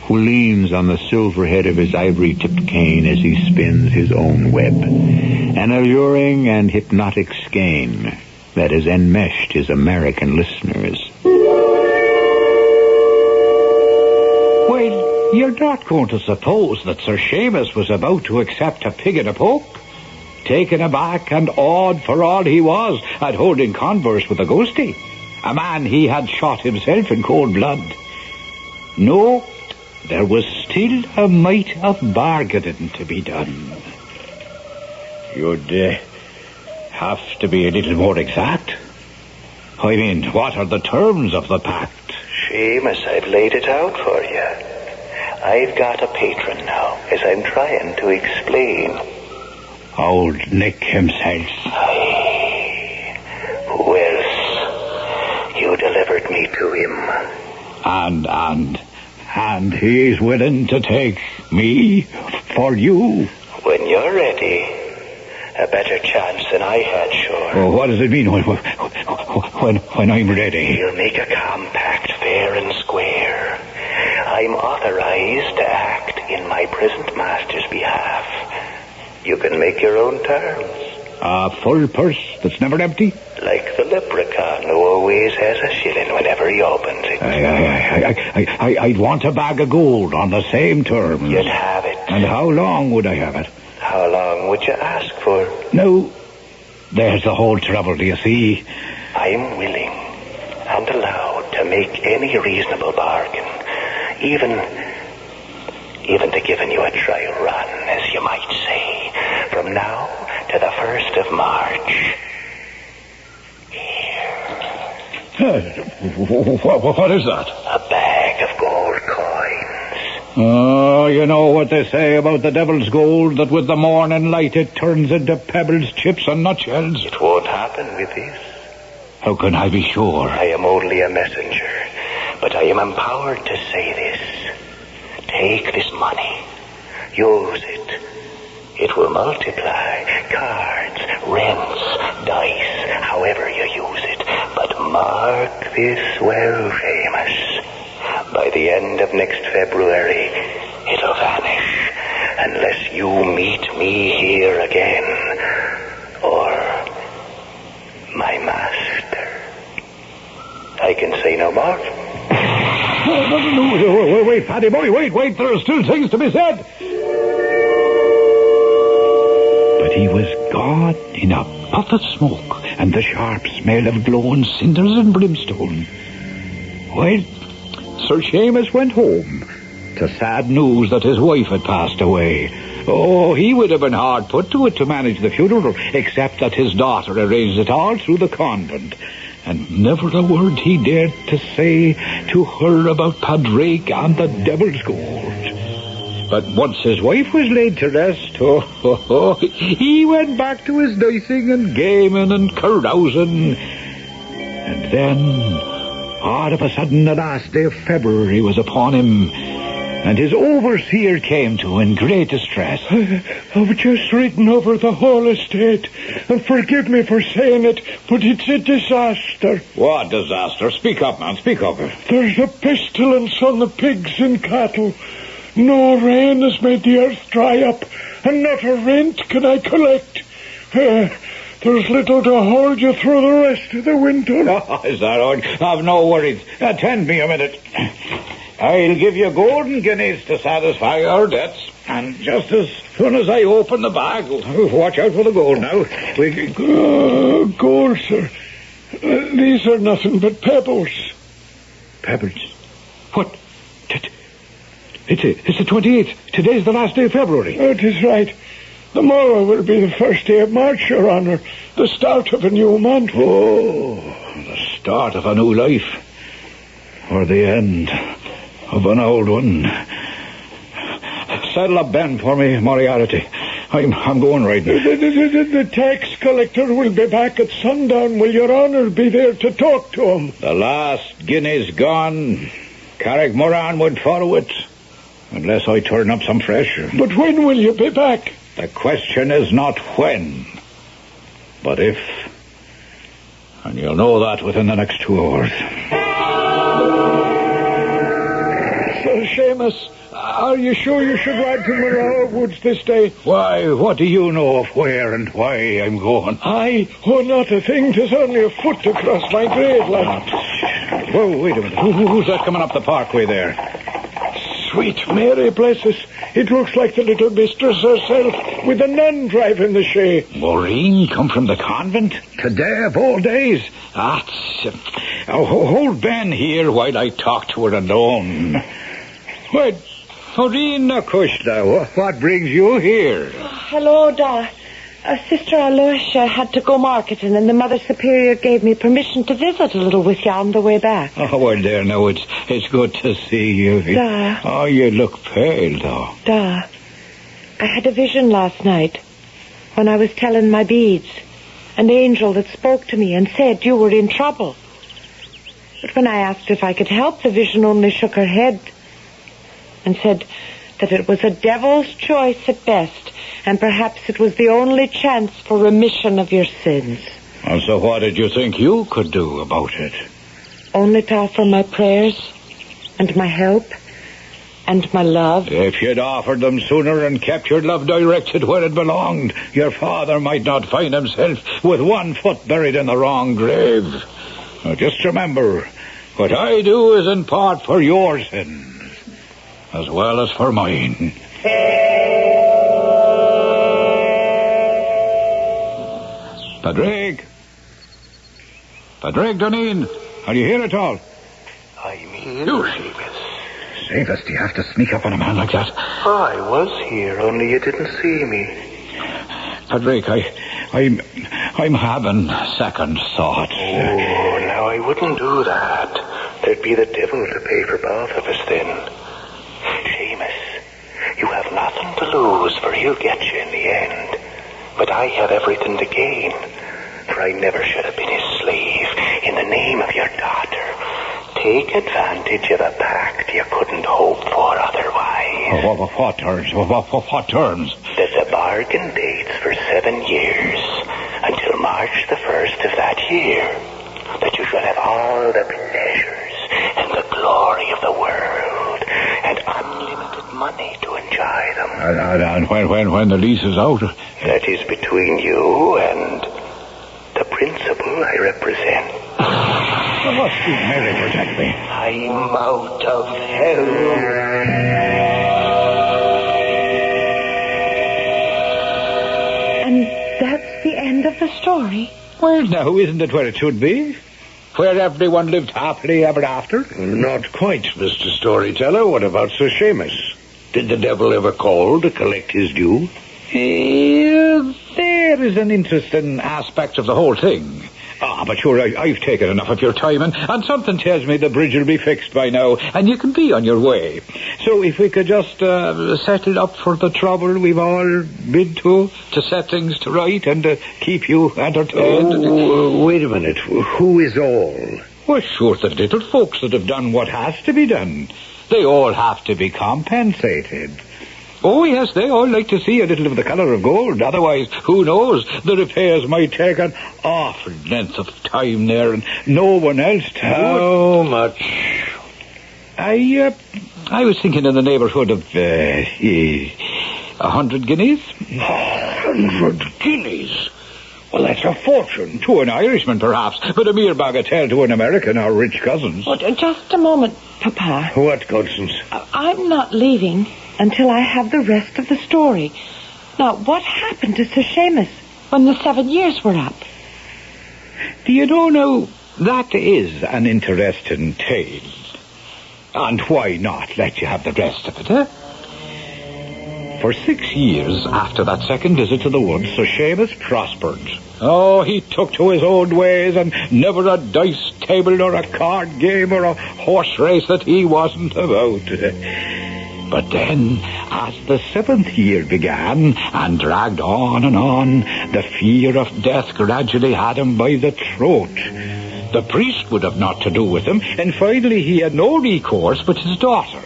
who leans on the silver head of his ivory-tipped cane as he spins his own web, an alluring and hypnotic skein that has enmeshed his American listeners. Well, you're not going to suppose that Sir Seamus was about to accept a pig in a poke? Taken aback and awed for all he was at holding converse with a ghostie, a man he had shot himself in cold blood. No, there was still a mite of bargaining to be done. You'd have to be a little more exact. I mean, what are the terms of the pact? Seamus, I've laid it out for you. I've got a patron now, as I'm trying to explain. Old Nick himself. Aye. Who else? You delivered me to him. And he's willing to take me for you. When you're ready, a better chance than I had, sure. Oh, what does it mean when I'm ready? We'll make a compact fair and square. I'm authorized to act in my present master's behalf. You can make your own terms. A full purse that's never empty? Like the leprechaun who always has a shilling whenever he opens it. I'd want a bag of gold on the same terms. You'd have it. And how long would I have it? How long would you ask for? No, there's the whole trouble, do you see? I'm willing and allowed to make any reasonable bargain, even to giving you a trial run, as you might say, from now to the 1st of March. What is that? A bag of gold coins. Oh, you know what they say about the devil's gold, that with the morning light it turns into pebbles, chips, and nutshells. It won't happen with this. How can I be sure? I am only a messenger, but I am empowered to say this. Take this money. Use it. It will multiply. Cards, rents, dice, however you use it. But mark this well, Seamus. By the end of next February, it'll vanish. Unless you meet me here again. Or my master. I can say no more. No, wait, Paddy boy, wait. There are still things to be said. But he was gone in a puff of smoke and the sharp smell of glowing cinders and brimstone. Well, Sir Seamus went home to sad news that his wife had passed away. Oh, he would have been hard put to it to manage the funeral, except that his daughter arranged it all through the convent. And never a word he dared to say to her about Padraig and the devil's gold. But once his wife was laid to rest, he went back to his dicing and gaming and carousing. And then, all of a sudden, the last day of February was upon him, and his overseer came to in great distress. I've just ridden over the whole estate, and forgive me for saying it, but it's a disaster. What disaster? Speak up, man, speak up. There's a pestilence on the pigs and cattle. No rain has made the earth dry up, and not a rent can I collect. There's little to hold you through the rest of the winter. Oh, is that all? Have no worries. Attend me a minute. I'll give you golden guineas to satisfy your debts. And just as soon as I open the bag, watch out for the gold now. Gold, sir. These are nothing but pebbles. Pebbles? What? It's the 28th. Today's the last day of February. Oh, it is right. The morrow will be the first day of March, Your Honour. The start of a new month. Oh, the start of a new life. Or the end of an old one. Saddle up Ben for me, Moriarty. I'm going riding. The tax collector will be back at sundown. Will Your Honour be there to talk to him? The last guinea's gone. Carrick Moran would follow it. Unless I turn up some fresh. But when will you be back? The question is not when, but if. And you'll know that within the next 2 hours. Sir Seamus, are you sure you should ride to Morrow Woods this day? Why, what do you know of where and why I'm going? Not a thing. 'Tis only a foot to cross my grave, lad. Whoa, wait a minute. Who's that coming up the parkway there? Sweet Mary, bless us. It looks like the little mistress herself, with a nun driving the shay. Maureen come from the convent? Today of all days? Hold Ben here while I talk to her alone. What? Maureen Nakushla, what brings you here? Hello, Da. Sister Aloysia had to go marketing, and the Mother Superior gave me permission to visit a little with you on the way back. Oh, well, there, now, it's good to see you. Da. Oh, you look pale, though. Da, I had a vision last night when I was telling my beads. An angel that spoke to me and said you were in trouble. But when I asked if I could help, the vision only shook her head and said that it was a devil's choice at best, and perhaps it was the only chance for remission of your sins. And so what did you think you could do about it? Only to offer my prayers and my help and my love. If you'd offered them sooner and kept your love directed where it belonged, your father might not find himself with one foot buried in the wrong grave. Now, just remember, what I do is in part for your sins, as well as for mine. Padraig Duneen, are you here at all? I'm here, You. Seamus. Seamus, do you have to sneak up on a man like that? I was here, only you didn't see me. Padraig, I'm having second thoughts. Oh, now I wouldn't do that. There'd be the devil to pay for both of us then. Seamus, you have nothing to lose, for he'll get you in the end. But I have everything to gain, for I never should have been his slave. In the name of your daughter, take advantage of a pact you couldn't hope for otherwise. What terms? What terms? That the bargain dates for 7 years, until March the 1st of that year. That you shall have all the pleasures and the glory of the world, and unlimited money to enjoy them. And when the lease is out? That is between you and the principal I represent. What's the Mary protect me? I'm out of hell. And that's the end of the story? Well, now, isn't it where it should be? Where everyone lived happily ever after? Not quite, Mr. Storyteller. What about Sir Seamus? Did the devil ever call to collect his due? There is an interesting aspect of the whole thing. But sure, I've taken enough of your time, and something tells me the bridge will be fixed by now, and you can be on your way. So if we could just settle up for the trouble we've all been to set things to right and keep you entertained. Oh, wait a minute. Who is all? Well, sure, the little folks that have done what has to be done. They all have to be compensated. Oh, yes, they all like to see a little of the colour of gold. Otherwise, who knows, the repairs might take an awful length of time there, and no one else to How much? I was thinking in the neighbourhood of 100 guineas. 100 guineas? Well, that's a fortune. To an Irishman, perhaps, but a mere bagatelle to an American or rich cousins. Oh, just a moment, Papa. What, Constance? I'm not leaving until I have the rest of the story. Now, what happened to Sir Seamus when the 7 years were up? Do you know now, that is an interesting tale. And why not let you have the rest of it, eh? For 6 years after that second visit to the woods, Sir Seamus prospered. Oh, he took to his own ways, and never a dice table or a card game or a horse race that he wasn't about. But then, as the 7th year began and dragged on and on, the fear of death gradually had him by the throat. The priest would have naught to do with him, and finally he had no recourse but his daughter,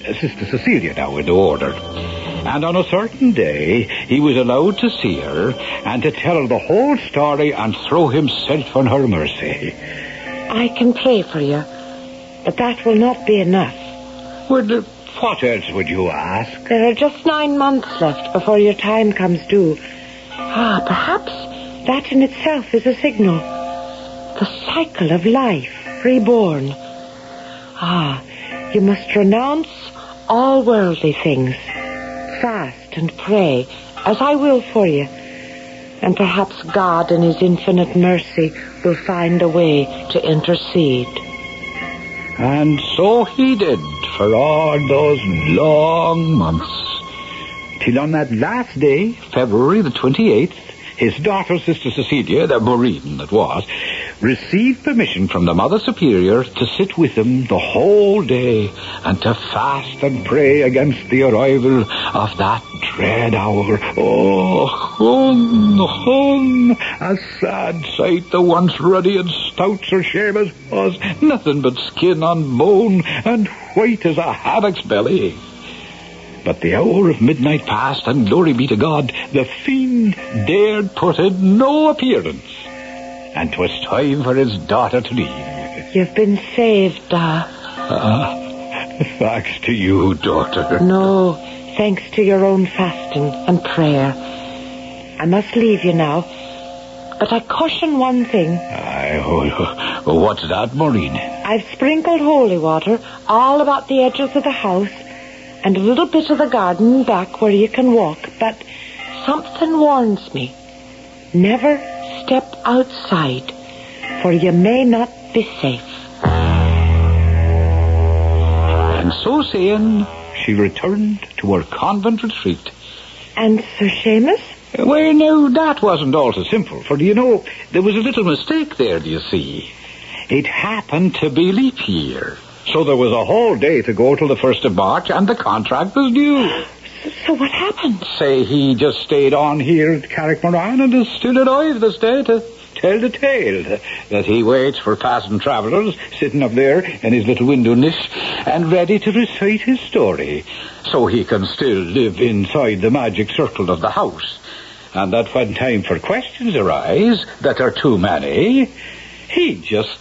Sister Cecilia now in the order. And on a certain day, he was allowed to see her and to tell her the whole story and throw himself on her mercy. I can pray for you, but that will not be enough. Well, what else would you ask? There are just 9 months left before your time comes due. Perhaps that in itself is a signal. The cycle of life, reborn. You must renounce all worldly things. Fast and pray, as I will for you. And perhaps God in his infinite mercy will find a way to intercede. And so he did for all those long months. Till on that last day, February the 28th, his daughter, Sister Cecilia, the Maureen that was, received permission from the Mother Superior to sit with him the whole day and to fast and pray against the arrival of that dread hour. Oh, a sad sight the once ruddy and stout Sir Seamus was, nothing but skin on bone and white as a haddock's belly. But the hour of midnight passed, and glory be to God, the fiend dared put in no appearance. And 'twas time for his daughter to leave. You've been saved, Thanks to you, daughter. No, thanks to your own fasting and prayer. I must leave you now, but I caution one thing. What's that, Maureen? I've sprinkled holy water all about the edges of the house and a little bit of the garden back where you can walk, but something warns me. Never step outside, for you may not be safe. And so saying, she returned to her convent retreat. And Sir Seamus? Well, no, that wasn't all so simple, for, you know, there was a little mistake there, do you see? It happened to be leap year. So there was a whole day to go till the 1st of March, and the contract was due. So what happened? Say he just stayed on here at Carrickmoran and is still alive this day to tell the tale that he waits for passing travellers, sitting up there in his little window niche, and ready to recite his story, so he can still live inside the magic circle of the house. And that when time for questions arise that are too many, he just...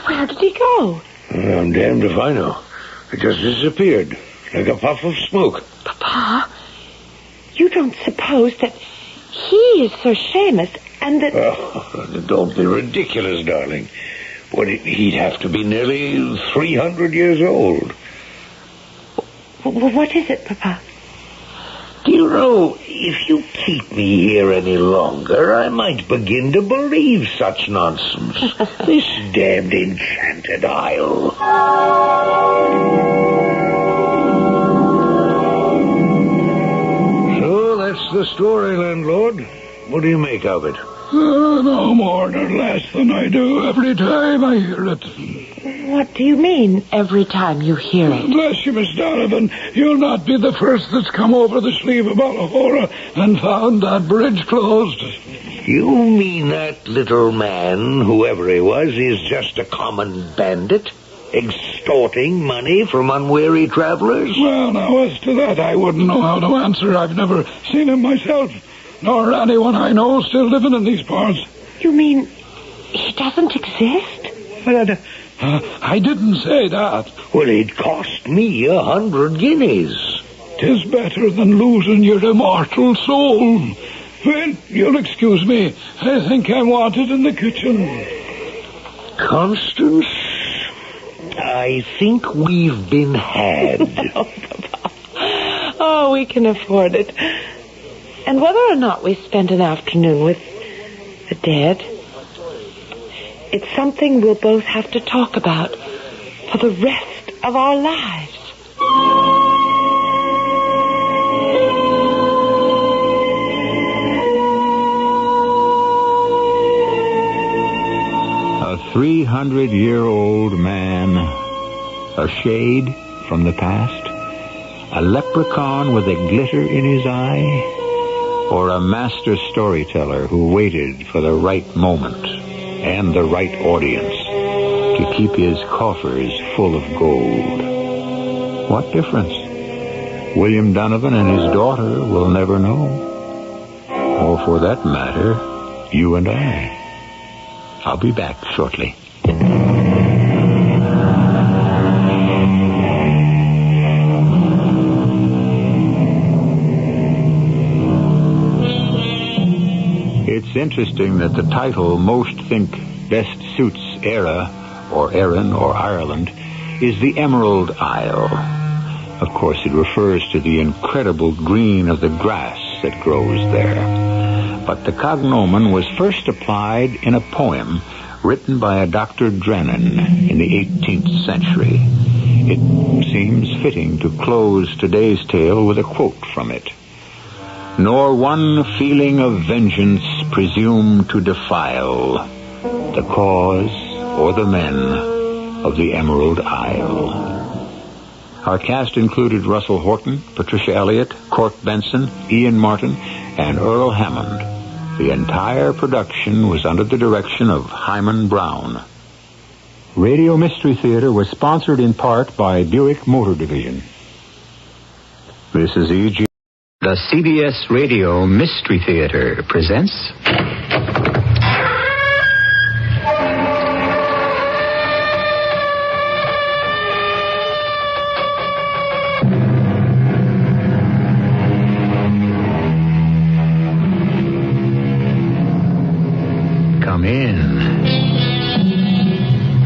Where did he go? I'm damned if I know. It just disappeared, like a puff of smoke. Papa, you don't suppose that he is Sir Seamus and that... Oh, don't be ridiculous, darling. He'd have to be nearly 300 years old. What is it, Papa? Do you know, if you keep me here any longer, I might begin to believe such nonsense. This damned enchanted isle. So, that's the story, landlord. What do you make of it? No more nor less than I do every time I hear it. What do you mean, every time you hear it? Bless you, Miss Donovan. You'll not be the first that's come over the sleeve of Ballahora and found that bridge closed. You mean that little man, whoever he was, is just a common bandit, extorting money from unwary travelers? Well, now, as to that, I wouldn't know how to answer. I've never seen him myself, nor anyone I know still living in these parts. You mean he doesn't exist? But I didn't say that. Well, it cost me 100 guineas. 'Tis better than losing your immortal soul. Well, you'll excuse me. I think I'm wanted in the kitchen. Constance, I think we've been had. Oh, Papa. Oh, we can afford it. And whether or not we spent an afternoon with the dead, it's something we'll both have to talk about for the rest of our lives. A 300-year-old man, a shade from the past, a leprechaun with a glitter in his eye, or a master storyteller who waited for the right moment and the right audience to keep his coffers full of gold. What difference? William Donovan and his daughter will never know. Or for that matter, you and I. I'll be back shortly. It's interesting that the title most think best suits Era, or Erin, or Ireland, is the Emerald Isle. Of course, it refers to the incredible green of the grass that grows there. But the cognomen was first applied in a poem written by a Dr. Drennan in the 18th century. It seems fitting to close today's tale with a quote from it. Nor one feeling of vengeance presume to defile the cause or the men of the Emerald Isle. Our cast included Russell Horton, Patricia Elliott, Cork Benson, Ian Martin, and Earl Hammond. The entire production was under the direction of Hyman Brown. Radio Mystery Theater was sponsored in part by Buick Motor Division. This is E.G. The CBS Radio Mystery Theater presents... Come in.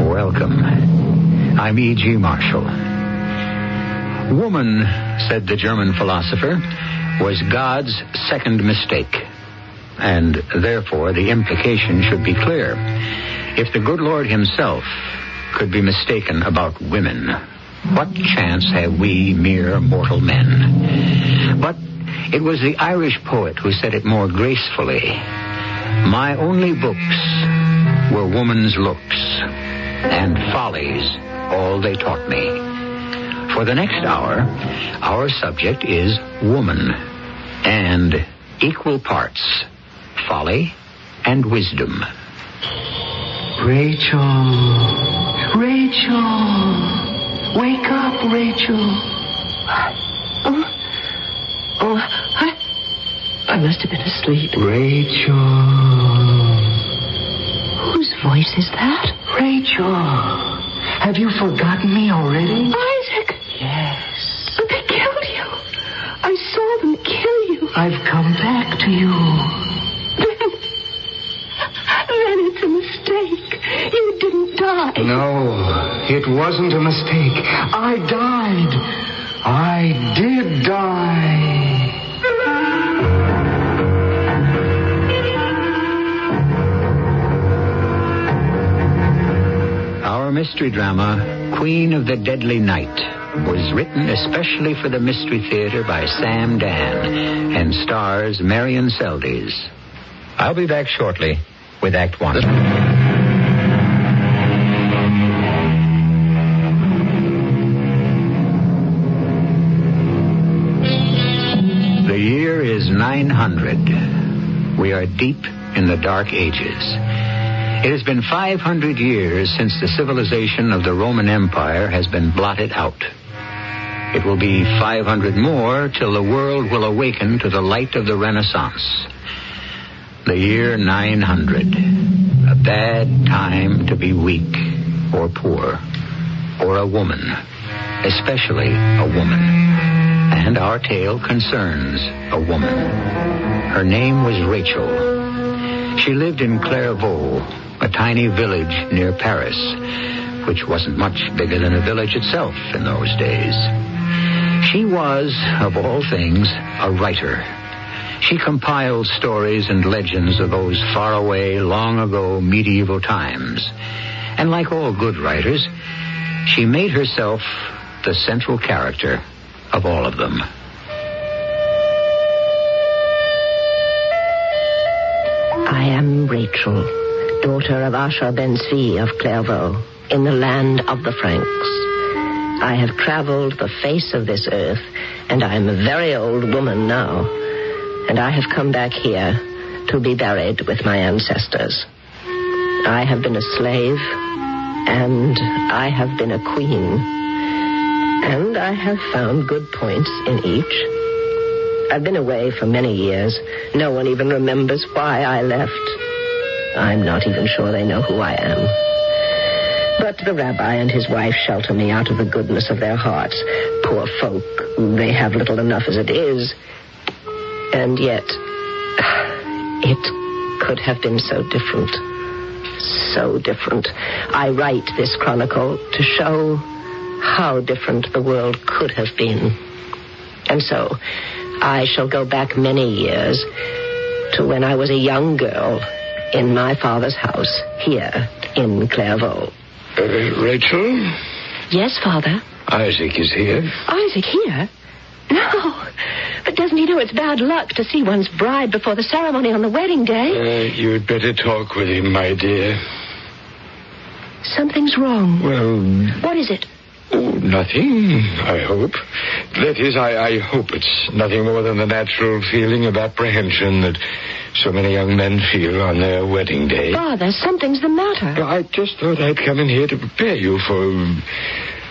Welcome. I'm E.G. Marshall. Woman, said the German philosopher, was God's second mistake. And therefore the implication should be clear. If the good Lord himself could be mistaken about women, what chance have we mere mortal men? But it was the Irish poet who said it more gracefully. My only books were woman's looks, and follies all they taught me. For the next hour, our subject is woman. And equal parts folly and wisdom. Rachel. Wake up, Rachel. I must have been asleep. Rachel. Whose voice is that? Rachel. Have you forgotten me already? Isaac! Yes. But they killed you. I saw them kill you. I've come back to you. Then it's a mistake. You didn't die. No, it wasn't a mistake. I died. I did die. Our mystery drama, Queen of the Deadly Night, was written especially for the Mystery Theater by Sam Dan and stars Marion Seldes. I'll be back shortly with Act One. The year is 900. We are deep in the Dark Ages. It has been 500 years since the civilization of the Roman Empire has been blotted out. It will be 500 more till the world will awaken to the light of the Renaissance. The year 900. A bad time to be weak or poor or a woman, especially a woman. And our tale concerns a woman. Her name was Rachel. She lived in Clairvaux, a tiny village near Paris, which wasn't much bigger than a village itself in those days. She was, of all things, a writer. She compiled stories and legends of those faraway, long-ago medieval times. And like all good writers, she made herself the central character of all of them. I am Rachel, daughter of Asher Ben Zvi of Clairvaux, in the land of the Franks. I have traveled the face of this earth, and I am a very old woman now. And I have come back here to be buried with my ancestors. I have been a slave, and I have been a queen. And I have found good points in each. I've been away for many years. No one even remembers why I left. I'm not even sure they know who I am. But the rabbi and his wife shelter me out of the goodness of their hearts. Poor folk, they have little enough as it is. And yet, it could have been so different. So different. I write this chronicle to show how different the world could have been. And so, I shall go back many years to when I was a young girl in my father's house here in Clairvaux. Rachel? Yes, Father? Isaac is here. Isaac here? No. But doesn't he know it's bad luck to see one's bride before the ceremony on the wedding day? You'd better talk with him, my dear. Something's wrong. Well... What is it? Oh, nothing, I hope. That is, I hope it's nothing more than the natural feeling of apprehension that so many young men feel on their wedding day. Father, something's the matter. I just thought I'd come in here to prepare you for...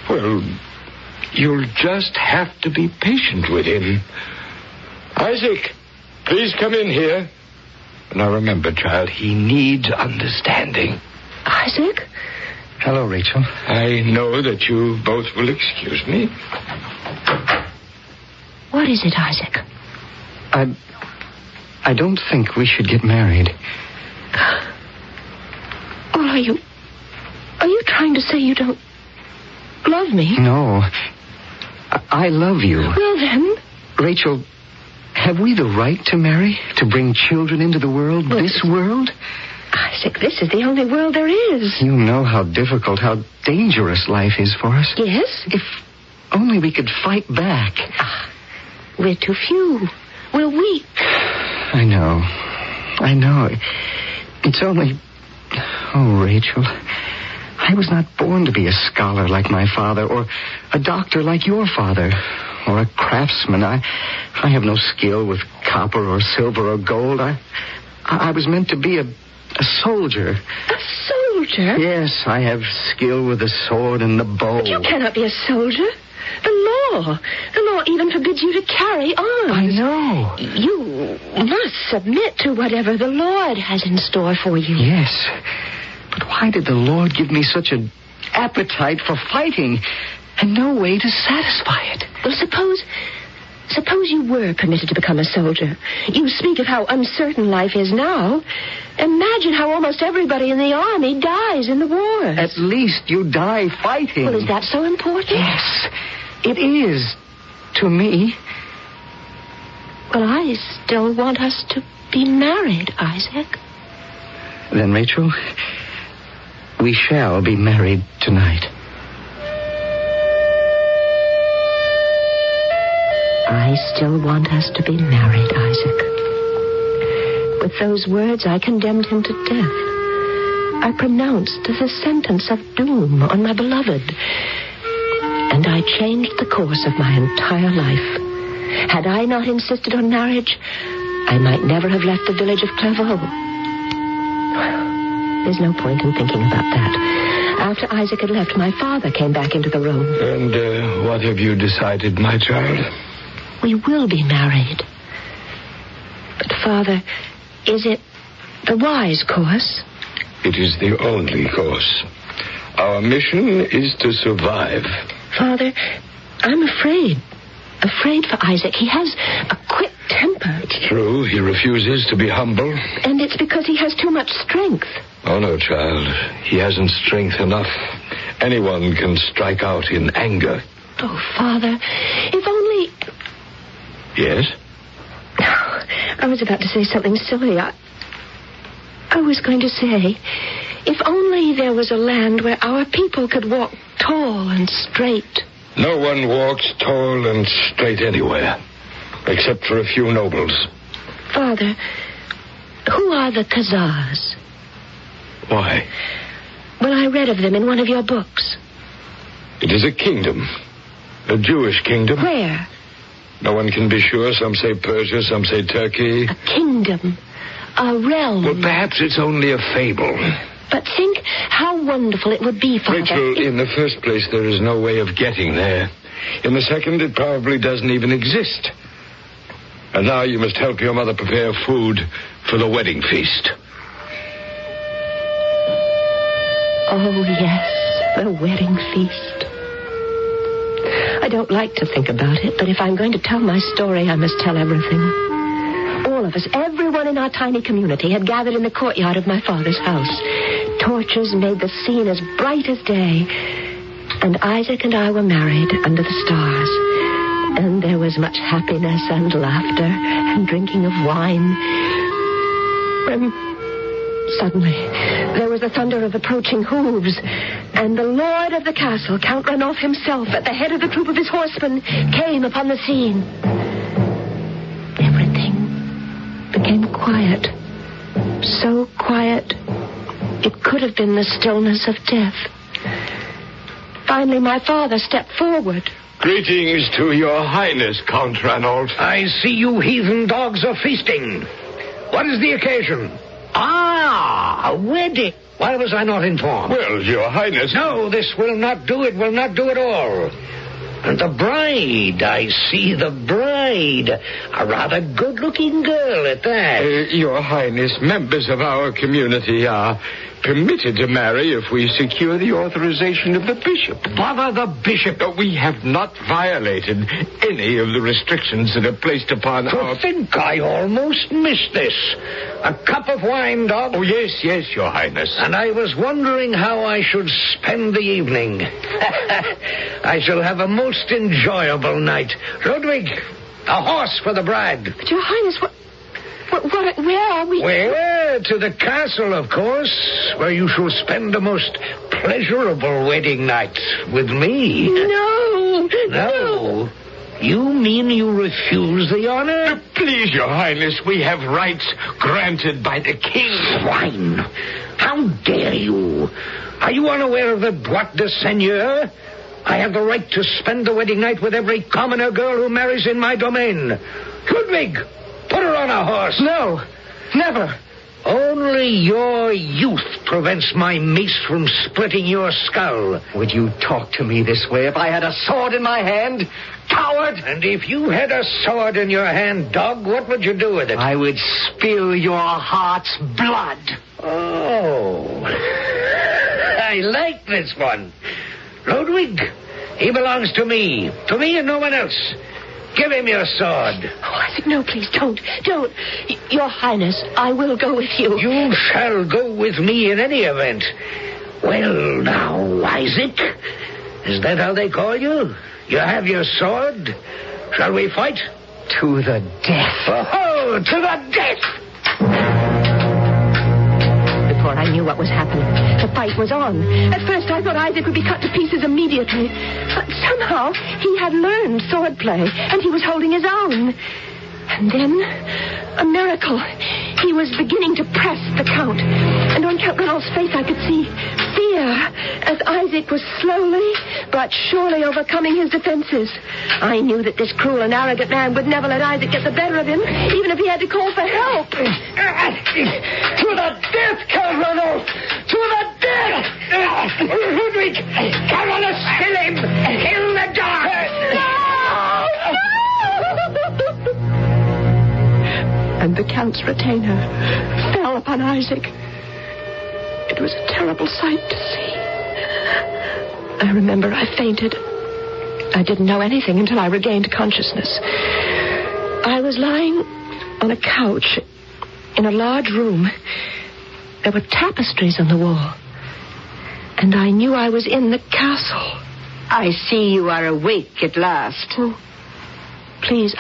Well, you'll just have to be patient with him. Isaac, please come in here. Now remember, child, he needs understanding. Isaac? Hello, Rachel. I know that you both will excuse me. What is it, Isaac? I don't think we should get married. Well, are you trying to say you don't love me? No. I love you. Well, then. Rachel, have we the right to marry? To bring children into the world? Well, this world? Isaac, this is the only world there is. You know how difficult, how dangerous life is for us. Yes? If only we could fight back. We're too few. We're weak. I know. It's only... Oh, Rachel, I was not born to be a scholar like my father or a doctor like your father or a craftsman. I have no skill with copper or silver or gold. I was meant to be a soldier. A soldier? Yes, I have skill with the sword and the bow. But you cannot be a soldier. The law even forbids you to carry arms. I know. You must submit to whatever the Lord has in store for you. Yes, but why did the Lord give me such an appetite for fighting and no way to satisfy it? Well, suppose you were permitted to become a soldier. You speak of how uncertain life is now. Imagine how almost everybody in the army dies in the wars. At least you die fighting. Well, is that so important? Yes, it is. To me. Well, I still want us to be married, Isaac. Then, Rachel, we shall be married tonight. I still want us to be married, Isaac. With those words, I condemned him to death. I pronounced the sentence of doom on my beloved. And I changed the course of my entire life. Had I not insisted on marriage, I might never have left the village of Clairvaux. There's no point in thinking about that. After Isaac had left, my father came back into the room. And what have you decided, my child? We will be married. But, Father, is it the wise course? It is the only course. Our mission is to survive. Father, I'm afraid. Afraid for Isaac. He has a quick temper. It's true. He refuses to be humble. And it's because he has too much strength. Oh, no, child. He hasn't strength enough. Anyone can strike out in anger. Oh, Father, if only... Yes? I was about to say something silly. I was going to say, if only there was a land where our people could walk tall and straight. No one walks tall and straight anywhere, except for a few nobles. Father, who are the Khazars? Why? Well, I read of them in one of your books. It is a kingdom. A Jewish kingdom. Where? No one can be sure. Some say Persia, some say Turkey. A kingdom. A realm. Well, perhaps it's only a fable. But think how wonderful it would be, Father. Rachel, in the first place, there is no way of getting there. In the second, it probably doesn't even exist. And now you must help your mother prepare food for the wedding feast. Oh, yes, the wedding feast. I don't like to think about it, but if I'm going to tell my story, I must tell everything. All of us, everyone in our tiny community, had gathered in the courtyard of my father's house. Torches made the scene as bright as day. And Isaac and I were married under the stars. And there was much happiness and laughter and drinking of wine. When suddenly there was the thunder of approaching hooves, and the lord of the castle, Count Ranulph himself, at the head of the troop of his horsemen, came upon the scene. Everything became quiet. So quiet, it could have been the stillness of death. Finally, my father stepped forward. Greetings to your highness, Count Ranulph. I see you heathen dogs are feasting. What is the occasion? Ah, a wedding. Why was I not informed? Well, your highness... No, this will not do. It will not do at all. And the bride, I see the bride. A rather good-looking girl at that. Your highness, members of our community are permitted to marry if we secure the authorization of the bishop. Bother the bishop. We have not violated any of the restrictions that are placed upon our... To think I almost missed this. A cup of wine, dog? Oh, yes, your highness. And I was wondering how I should spend the evening. I shall have a most enjoyable night. Ludwig, a horse for the bride. But your highness, where are we? Where? To the castle, of course, where you shall spend a most pleasurable wedding night with me. No. You mean you refuse the honor? Please, your highness, we have rights granted by the king. Swine! How dare you? Are you unaware of the droit de seigneur? I have the right to spend the wedding night with every commoner girl who marries in my domain. Ludwig, put her on a horse. No, never. Only your youth prevents my mace from splitting your skull. Would you talk to me this way if I had a sword in my hand? Coward! And if you had a sword in your hand, dog, what would you do with it? I would spill your heart's blood. Oh. I like this one. Ludwig, he belongs to me. To me and no one else. Give him your sword. Oh, Isaac, no, please, don't. Your Highness, I will go with you. You shall go with me in any event. Well, now, Isaac, is that how they call you? You have your sword? Shall we fight? To the death. Oh, to the death! Before I knew what was happening, the fight was on. At first, I thought Isaac would be cut to pieces immediately. But somehow, he had learned swordplay, and he was holding his own. And then, a miracle. He was beginning to press the Count. And on Count Ranulph's face, I could see fear as Isaac was slowly but surely overcoming his defenses. I knew that this cruel and arrogant man would never let Isaac get the better of him, even if he had to call for help. To the death, Count Ranulph! To the death! Ludwig, come on, kill him! Kill the dog! And the Count's retainer fell upon Isaac. It was a terrible sight to see. I remember I fainted. I didn't know anything until I regained consciousness. I was lying on a couch in a large room. There were tapestries on the wall. And I knew I was in the castle. I see you are awake at last. Oh, please,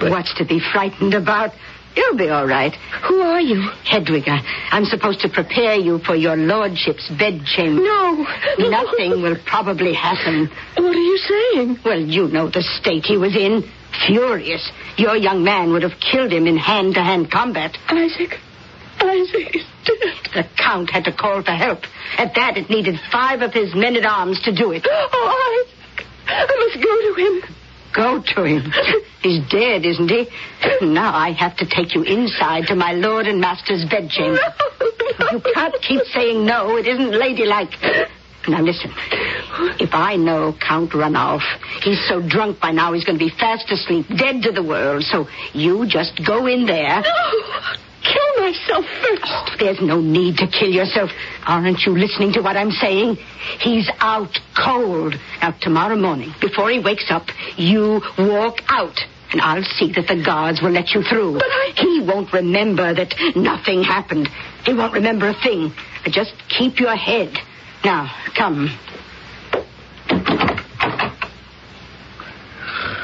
What's to be frightened about? You'll be all right. Who are you? Hedwig, I'm supposed to prepare you for your lordship's bedchamber. No. Nothing will probably happen. What are you saying? Well, you know the state he was in. Furious. Your young man would have killed him in hand-to-hand combat. Isaac is dead. The Count had to call for help. At that, it needed 5 of his men-at-arms to do it. Oh, Isaac, I must go to him. Go to him. He's dead, isn't he? Now I have to take you inside to my lord and master's bedchamber. No. You can't keep saying no. It isn't ladylike. Now listen. If I know Count Ranulph, he's so drunk by now he's going to be fast asleep, dead to the world. So you just go in there. No. Kill myself first. Oh, there's no need to kill yourself. Aren't you listening to what I'm saying? He's out cold. Now, tomorrow morning, before he wakes up, you walk out. And I'll see that the guards will let you through. But He won't remember that nothing happened. He won't remember a thing. Just keep your head. Now, come.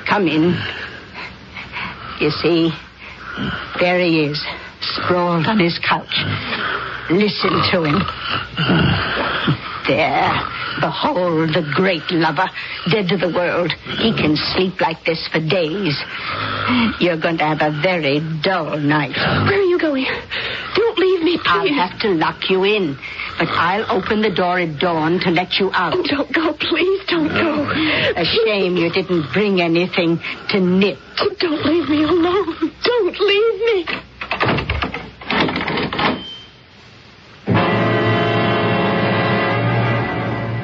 Come in. You see, there he is, sprawled on his couch. Listen to him. There, behold the great lover, dead to the world. He can sleep like this for days. You're going to have a very dull night. Where are you going? Don't leave me, please. I'll have to lock you in, but I'll open the door at dawn to let you out. Oh, don't go, please, don't go. A shame you didn't bring anything to knit. Oh, don't leave me alone. Don't leave me.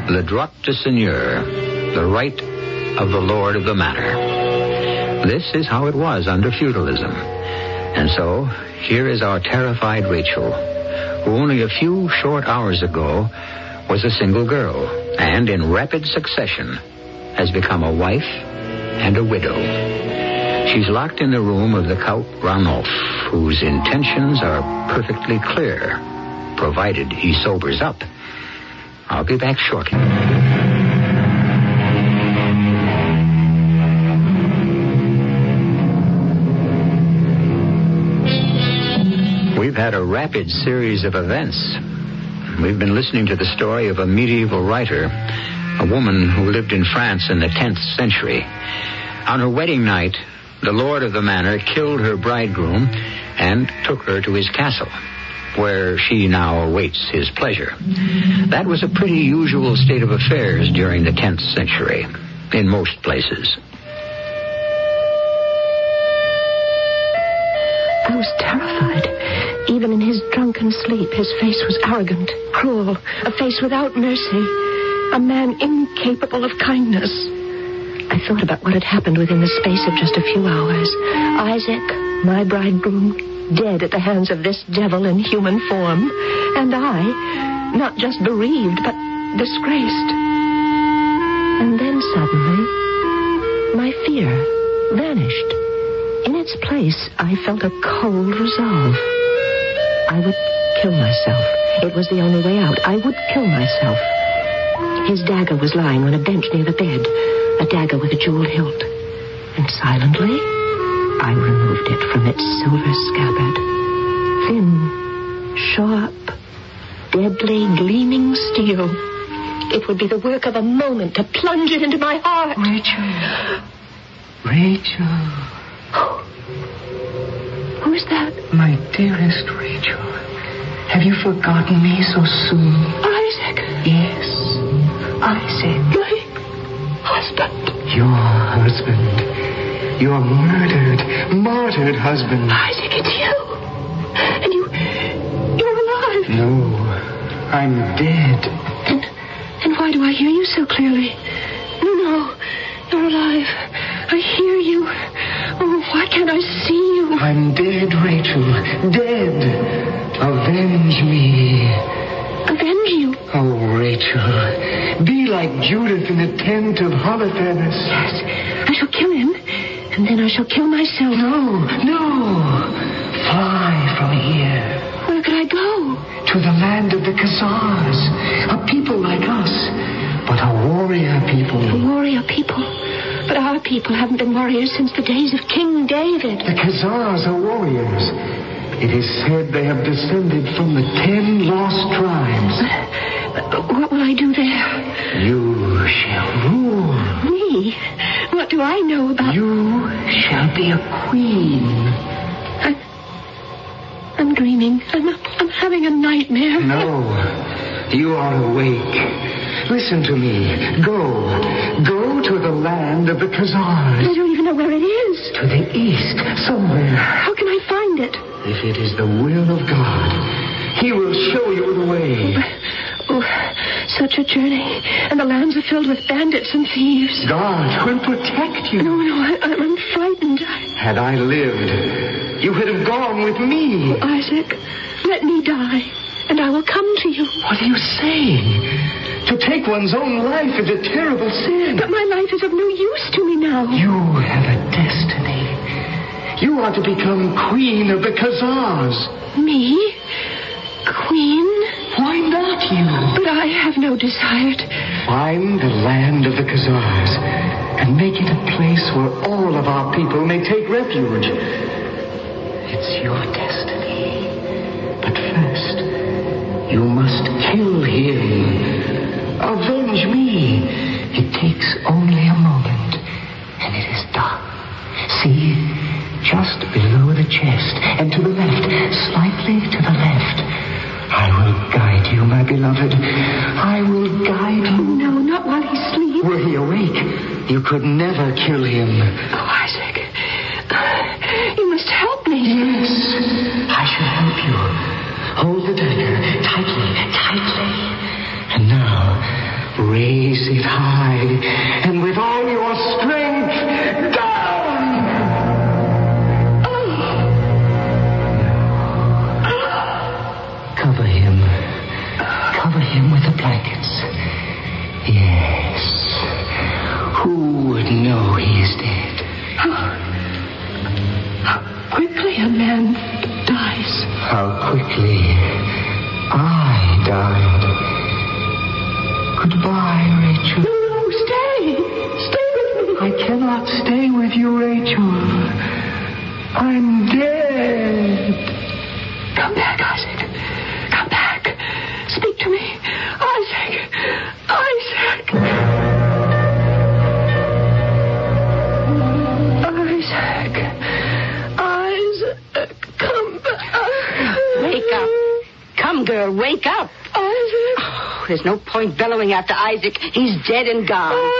Le droit de seigneur, the right of the lord of the manor. This is how it was under feudalism. And so, here is our terrified Rachel, who only a few short hours ago was a single girl, and in rapid succession has become a wife and a widow. She's locked in the room of the Count Ranulph, whose intentions are perfectly clear, provided he sobers up. I'll be back shortly. We've had a rapid series of events. We've been listening to the story of a medieval writer, a woman who lived in France in the 10th century. On her wedding night, the lord of the manor killed her bridegroom and took her to his castle. where she now awaits his pleasure. That was a pretty usual state of affairs during the 10th century, in most places. I was terrified. Even in his drunken sleep, his face was arrogant, cruel, a face without mercy, a man incapable of kindness. I thought about what had happened within the space of just a few hours. Isaac, my bridegroom, dead at the hands of this devil in human form, and I, not just bereaved, but disgraced. And then suddenly, my fear vanished. In its place, I felt a cold resolve. I would kill myself. It was the only way out. I would kill myself. His dagger was lying on a bench near the bed, a dagger with a jeweled hilt. And silently, I removed it from its silver scabbard. Thin, sharp, deadly, gleaming steel. It would be the work of a moment to plunge it into my heart. Rachel. Who is that? My dearest Rachel. Have you forgotten me so soon? Isaac. Yes, Isaac. My husband. Your husband. Your martyred husband. Isaac, it's you. And you're alive. No, I'm dead. And why do I hear you so clearly? No, you're alive. I hear you. Oh, why can't I see you? I'm dead, Rachel. Dead. Avenge me. Avenge you? Oh, Rachel. Be like Judith in the tent of Holofernes. Yes. I shall kill him, and then I shall kill myself. No. Fly from here. Where could I go? To the land of the Khazars. A people like us, but a warrior people. A warrior people? But our people haven't been warriors since the days of King David. The Khazars are warriors. It is said they have descended from the 10 lost tribes. But what will I do there? You shall rule. Me? What do I know about... You shall be a queen. I'm dreaming. I'm having a nightmare. No. You are awake. Listen to me. Go to the land of the Khazars. I don't even know where it is. To the east, somewhere. How can I find it? If it is the will of God, He will show you the way. Oh, such a journey. And the lands are filled with bandits and thieves. God will protect you. No, I'm frightened. Had I lived, you would have gone with me. Oh, Isaac, let me die, and I will come to you. What are you saying? To take one's own life is a terrible sin. But my life is of no use to me now. You have a destiny. You are to become queen of the Khazars. Me? Queen? Why not you? But I have no desire to... Find the land of the Khazars and make it a place where all of our people may take refuge. It's your destiny. But first, you must kill him. Avenge me. It takes only a moment, and it is done. See, just below the chest, and to the left, slightly to the left. I will guide you, my beloved. I will guide you. No, not while he sleeps. Were he awake, you could never kill him. Oh, Isaac, you must help me. Yes, I shall help you. Hold the dagger tightly. And now, raise it high, and with all your strength, down! Cover him with the blankets. Yes. Who would know he is dead? How quickly a man dies. How quickly I died. Goodbye, Rachel. No, stay with me. I cannot stay with you, Rachel. I'm dead. Come back, Isaac. Come back. Speak to me. Isaac. Come back. Wake up. there's no point bellowing after Isaac. He's dead and gone.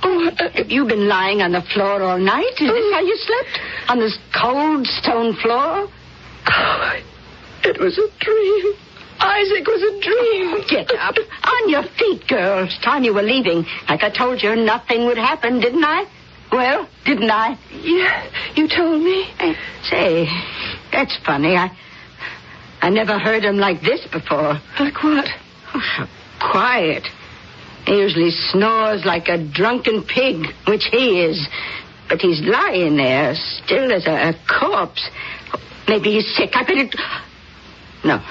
Have you been lying on the floor all night? Is this how you slept? On this cold stone floor? Oh, it was a dream. Isaac was a dream. Get up. On your feet, girl. It's time you were leaving. Like I told you, nothing would happen, didn't I? Well, didn't I? Yeah, you told me. Say, that's funny. I never heard him like this before. Like what? Oh, how quiet. He usually snores like a drunken pig, which he is. But he's lying there, still as a corpse. Maybe he's sick. No,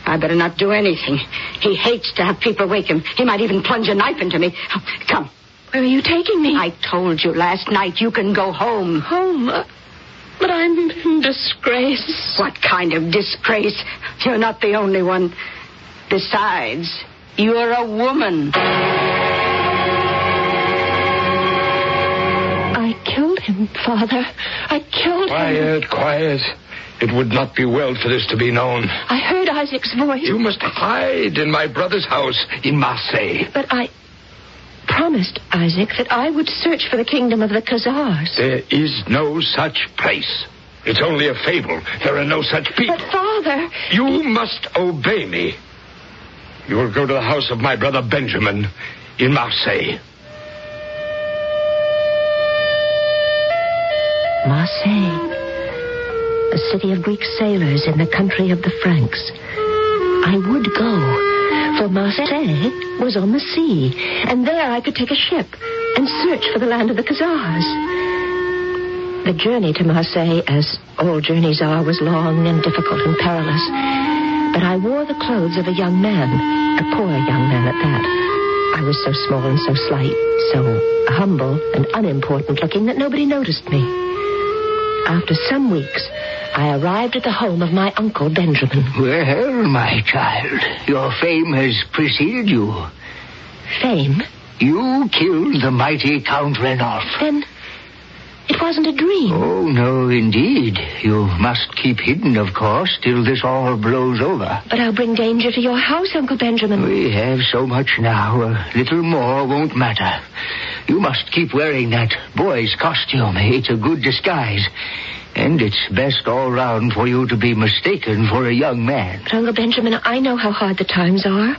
I better not do anything. He hates to have people wake him. He might even plunge a knife into me. Come. Where are you taking me? I told you last night you can go home. Home? But I'm in disgrace. What kind of disgrace? You're not the only one. Besides, you're a woman. I killed him, Father. I killed him. Quiet. It would not be well for this to be known. I heard Isaac's voice. You must hide in my brother's house in Marseille. But I promised Isaac that I would search for the kingdom of the Khazars. There is no such place. It's only a fable. There are no such people. But, Father... You must obey me. You will go to the house of my brother Benjamin in Marseille. Marseille, a city of Greek sailors in the country of the Franks. I would go, for Marseille was on the sea, and there I could take a ship and search for the land of the Khazars. The journey to Marseille, as all journeys are, was long and difficult and perilous. But I wore the clothes of a young man, a poor young man at that. I was so small and so slight, so humble and unimportant looking that nobody noticed me. After some weeks, I arrived at the home of my uncle Benjamin. Well, my child, your fame has preceded you. Fame? You killed the mighty Count Renolf. Then it wasn't a dream. Oh, no, indeed. You must keep hidden, of course, till this all blows over. But I'll bring danger to your house, Uncle Benjamin. We have so much now. A little more won't matter. You must keep wearing that boy's costume. It's a good disguise. And it's best all round for you to be mistaken for a young man. But, Uncle Benjamin, I know how hard the times are.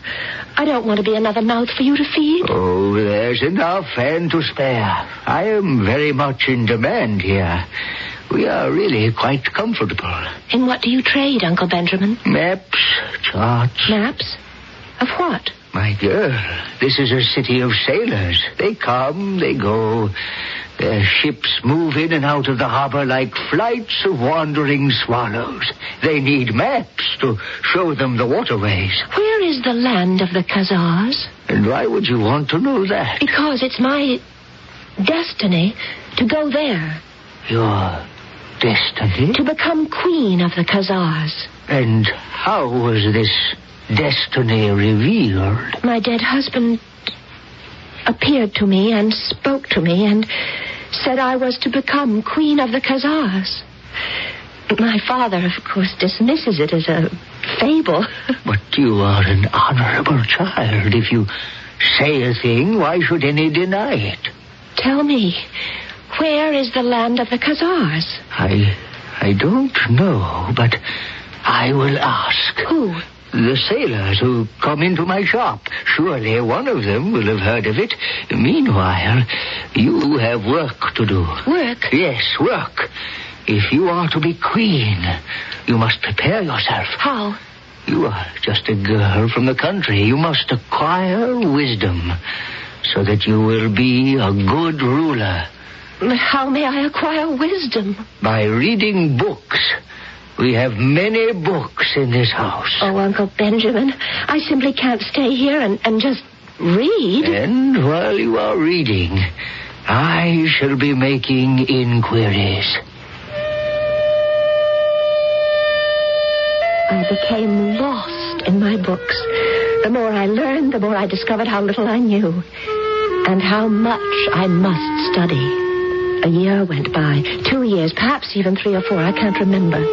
I don't want to be another mouth for you to feed. Oh, there's enough and to spare. I am very much in demand here. We are really quite comfortable. In what do you trade, Uncle Benjamin? Maps, charts. Maps? Of what? My girl, this is a city of sailors. They come, they go. Their ships move in and out of the harbor like flights of wandering swallows. They need maps to show them the waterways. Where is the land of the Khazars? And why would you want to know that? Because it's my destiny to go there. Your destiny? To become queen of the Khazars. And how was this destiny revealed? My dead husband appeared to me and spoke to me and said I was to become queen of the Khazars. My father, of course, dismisses it as a fable. But you are an honorable child. If you say a thing, why should any deny it? Tell me, where is the land of the Khazars? I don't know, but I will ask. Who? The sailors who come into my shop. Surely one of them will have heard of it. Meanwhile, you have work to do. Work? Yes, work. If you are to be queen, you must prepare yourself. How? You are just a girl from the country. You must acquire wisdom so that you will be a good ruler. How may I acquire wisdom? By reading books. We have many books in this house. Oh, Uncle Benjamin, I simply can't stay here and just read. And while you are reading, I shall be making inquiries. I became lost in my books. The more I learned, the more I discovered how little I knew. And how much I must study. A year went by, 2 years, perhaps even 3 or 4, I can't remember.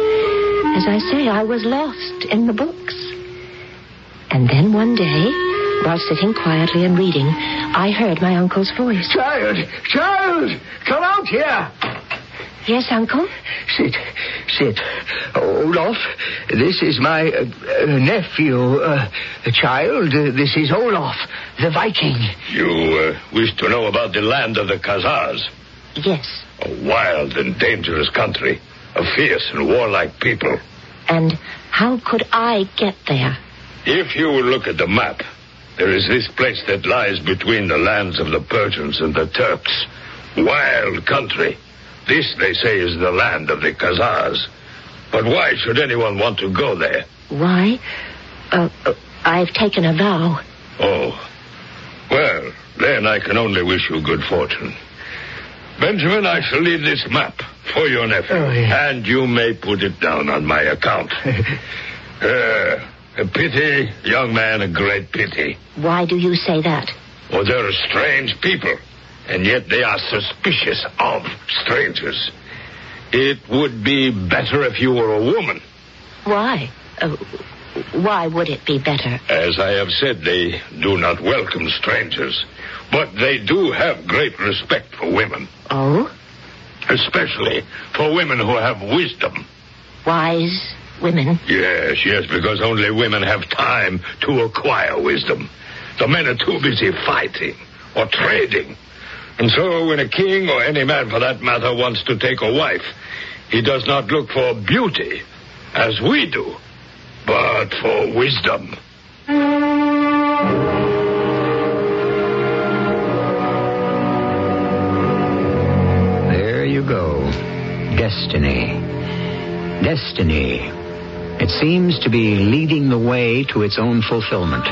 As I say, I was lost in the books. And then one day, while sitting quietly and reading, I heard my uncle's voice. Child! Come out here! Yes, Uncle? Sit. Olaf, this is my nephew. Child, this is Olaf, the Viking. You wish to know about the land of the Khazars? Yes. A wild and dangerous country. A fierce and warlike people. And how could I get there? If you will look at the map, there is this place that lies between the lands of the Persians and the Turks. Wild country. This, they say, is the land of the Khazars. But why should anyone want to go there? Why? I've taken a vow. Oh. Well, then I can only wish you good fortune. Benjamin, I shall leave this map for your nephew. Oh, yeah. And you may put it down on my account. A pity, young man, a great pity. Why do you say that? Oh, they're strange people. And yet they are suspicious of strangers. It would be better if you were a woman. Why? Why would it be better? As I have said, they do not welcome strangers. But they do have great respect for women. Oh? Especially for women who have wisdom. Wise women? Yes, because only women have time to acquire wisdom. The men are too busy fighting or trading. And so when a king, or any man for that matter, wants to take a wife, he does not look for beauty, as we do, but for wisdom. There you go. Destiny. It seems to be leading the way to its own fulfillment.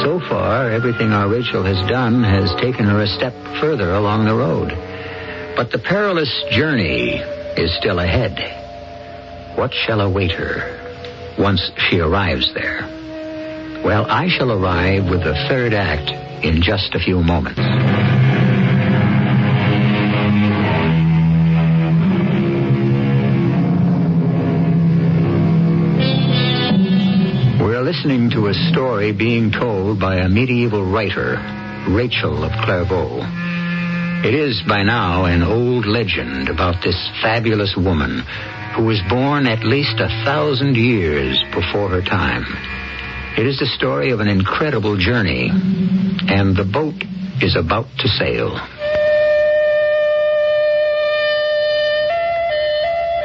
So far, everything our Rachel has done has taken her a step further along the road. But the perilous journey is still ahead. What shall await her once she arrives there? Well, I shall arrive with the third act in just a few moments. Listening to a story being told by a medieval writer, Rachel of Clairvaux. It is by now an old legend about this fabulous woman who was born at least 1,000 years before her time. It is the story of an incredible journey, and the boat is about to sail.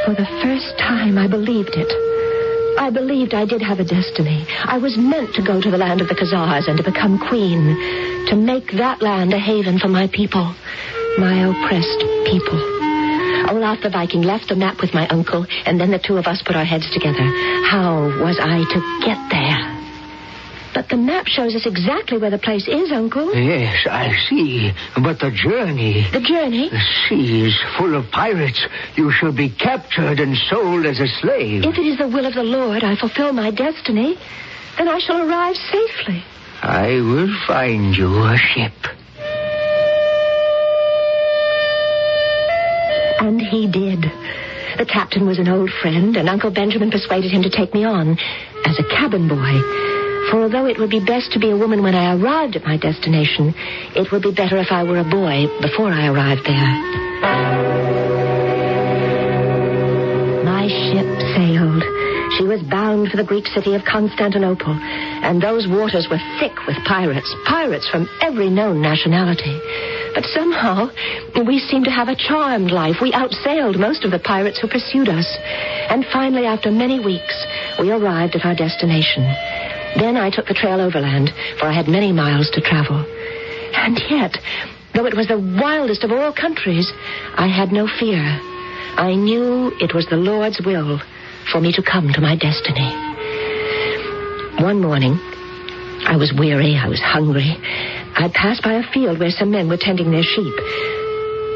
For the first time, I believed it. I believed I did have a destiny. I was meant to go to the land of the Khazars and to become queen, to make that land a haven for my people, my oppressed people. Olaf the Viking left the map with my uncle, and then the two of us put our heads together. How was I to get there? But the map shows us exactly where the place is, Uncle. Yes, I see. But the journey... The journey? The sea is full of pirates. You shall be captured and sold as a slave. If it is the will of the Lord I fulfill my destiny, then I shall arrive safely. I will find you a ship. And he did. The captain was an old friend, and Uncle Benjamin persuaded him to take me on as a cabin boy. For although it would be best to be a woman when I arrived at my destination, it would be better if I were a boy before I arrived there. My ship sailed. She was bound for the Greek city of Constantinople, and those waters were thick with pirates from every known nationality. But somehow, we seemed to have a charmed life. We outsailed most of the pirates who pursued us. And finally, after many weeks, we arrived at our destination. Then I took the trail overland, for I had many miles to travel. And yet, though it was the wildest of all countries, I had no fear. I knew it was the Lord's will for me to come to my destiny. One morning, I was weary, I was hungry. I passed by a field where some men were tending their sheep.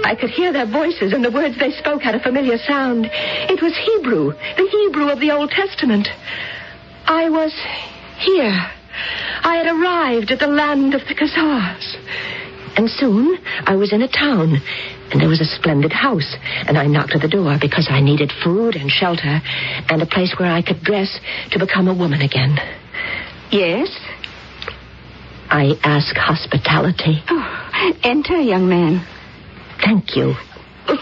I could hear their voices, and the words they spoke had a familiar sound. It was Hebrew, the Hebrew of the Old Testament. I was here. I had arrived at the land of the Khazars. And soon I was in a town, and there was a splendid house, and I knocked at the door because I needed food and shelter and a place where I could dress to become a woman again. Yes? I ask hospitality. Oh, enter, young man. Thank you.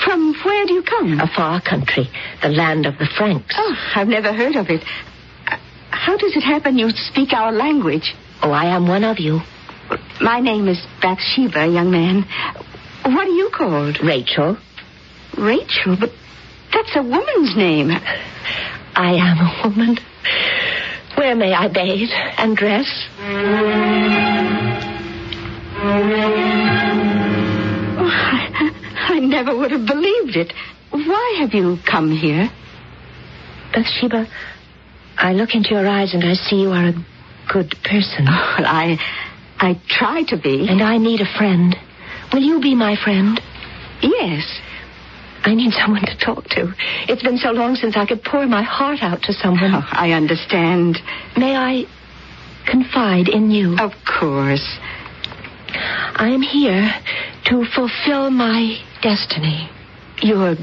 From where do you come? A far country, the land of the Franks. Oh, I've never heard of it. How does it happen you speak our language? Oh, I am one of you. My name is Bathsheba, young man. What are you called? Rachel. Rachel? But that's a woman's name. I am a woman. Where may I bathe and dress? Oh, I never would have believed it. Why have you come here? Bathsheba, I look into your eyes and I see you are a good person. Oh, well, I try to be. And I need a friend. Will you be my friend? Yes. I need someone to talk to. It's been so long since I could pour my heart out to someone. Oh, I understand. May I confide in you? Of course. I am here to fulfill my destiny. Your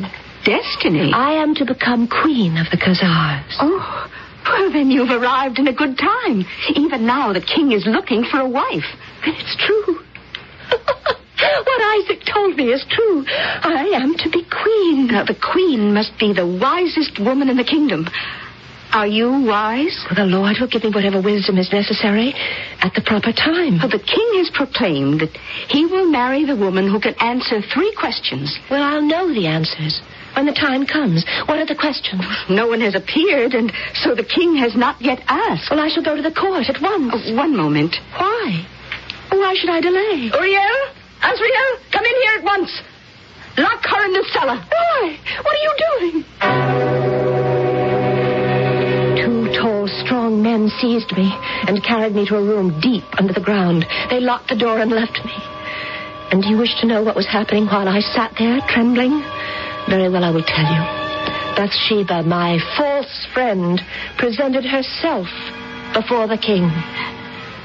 destiny? I am to become queen of the Khazars. Oh, well, then you've arrived in a good time. Even now the king is looking for a wife. And it's true. What Isaac told me is true. I am to be queen. Now, the queen must be the wisest woman in the kingdom. Are you wise? Well, the Lord will give me whatever wisdom is necessary at the proper time. Well, the king has proclaimed that he will marry the woman who can answer 3 questions. Well, I'll know the answers when the time comes. What are the questions? No one has appeared, and so the king has not yet asked. Well, I shall go to the court at once. One moment. Why? Why should I delay? Uriel? Azrael, come in here at once. Lock her in the cellar. Why? What are you doing? 2 tall, strong men seized me and carried me to a room deep under the ground. They locked the door and left me. And do you wish to know what was happening while I sat there, trembling? Very well, I will tell you. Bathsheba, my false friend, presented herself before the king.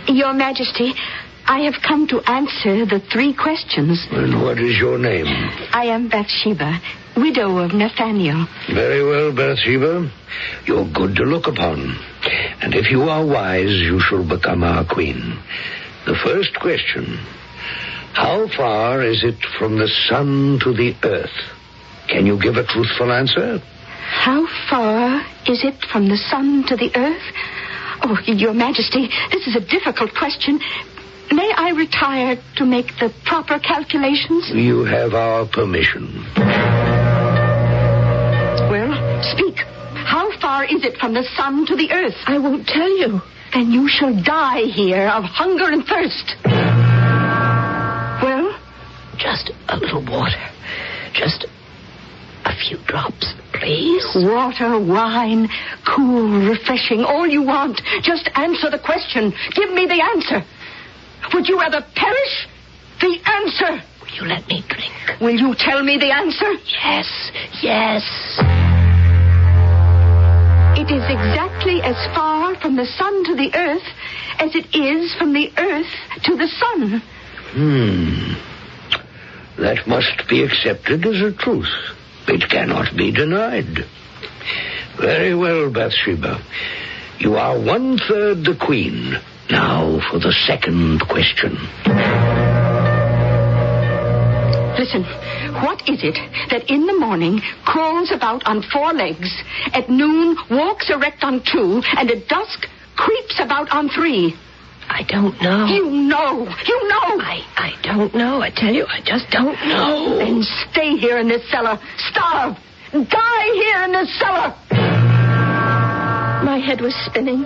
Your Majesty, I have come to answer the 3 questions. And what is your name? I am Bathsheba, widow of Nathaniel. Very well, Bathsheba. You're good to look upon. And if you are wise, you shall become our queen. The first question: how far is it from the sun to the earth? Can you give a truthful answer? How far is it from the sun to the earth? Oh, Your Majesty, this is a difficult question. May I retire to make the proper calculations? You have our permission. Well, speak. How far is it from the sun to the earth? I won't tell you. Then you shall die here of hunger and thirst. Well? Just a little water. Just a few drops, please. Water, wine, cool, refreshing, all you want. Just answer the question. Give me the answer. Would you rather perish? The answer. Will you let me drink? Will you tell me the answer? Yes, yes. It is exactly as far from the sun to the earth as it is from the earth to the sun. That must be accepted as a truth. It cannot be denied. Very well, Bathsheba. You are 1/3 the queen. Now for the second question. Listen, what is it that in the morning crawls about on 4 legs, at noon walks erect on 2, and at dusk creeps about on 3? I don't know. You know. I don't know. I tell you, I just don't know. Then stay here in this cellar. Starve. Die here in this cellar. My head was spinning.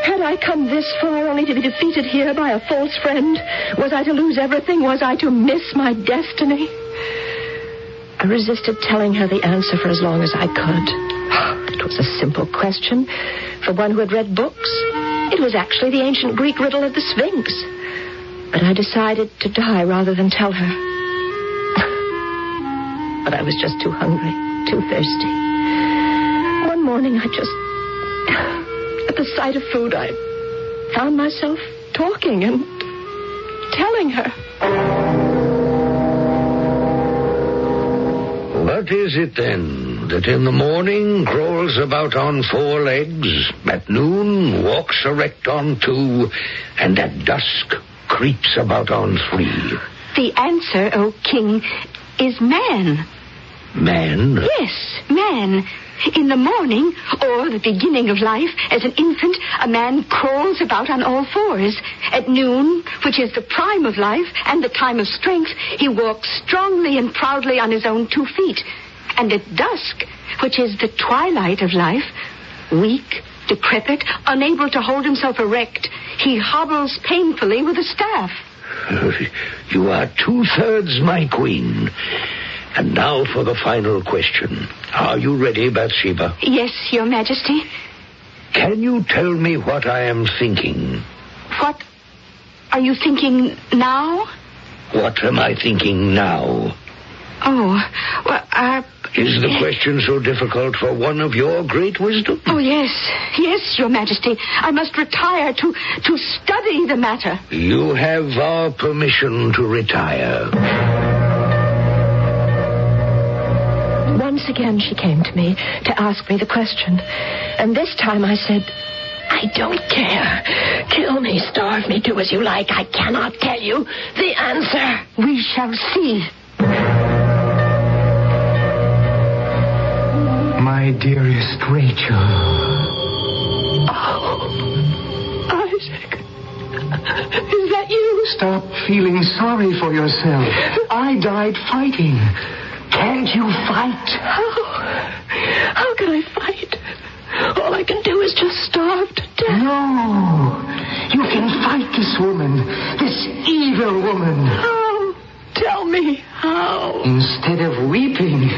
Had I come this far only to be defeated here by a false friend? Was I to lose everything? Was I to miss my destiny? I resisted telling her the answer for as long as I could. It was a simple question for one who had read books. It was actually the ancient Greek riddle of the Sphinx. But I decided to die rather than tell her. But I was just too hungry, too thirsty. One morning at the sight of food, I found myself talking and telling her. What is it then that in the morning crawls about on 4 legs, at noon walks erect on 2, and at dusk creeps about on 3. The answer, O king, is man. Man? Yes, man. In the morning, or the beginning of life, as an infant, a man crawls about on all 4s. At noon, which is the prime of life and the time of strength, he walks strongly and proudly on his own 2 feet. And at dusk, which is the twilight of life, weak, decrepit, unable to hold himself erect, he hobbles painfully with a staff. You are 2/3 my queen. And now for the final question. Are you ready, Bathsheba? Yes, Your Majesty. Can you tell me what I am thinking? What are you thinking now? What am I thinking now? Oh, well, Is the question so difficult for one of your great wisdom? Oh, yes, Your Majesty. I must retire to study the matter. You have our permission to retire. Once again she came to me to ask me the question. And this time I said, I don't care. Kill me, starve me, do as you like. I cannot tell you the answer. We shall see. My dearest Rachel. Oh, Isaac. Is that you? Stop feeling sorry for yourself. I died fighting. Can't you fight? How can I fight? All I can do is just starve to death. No. You can fight this woman. This evil woman. How? Tell me how. Instead of weeping,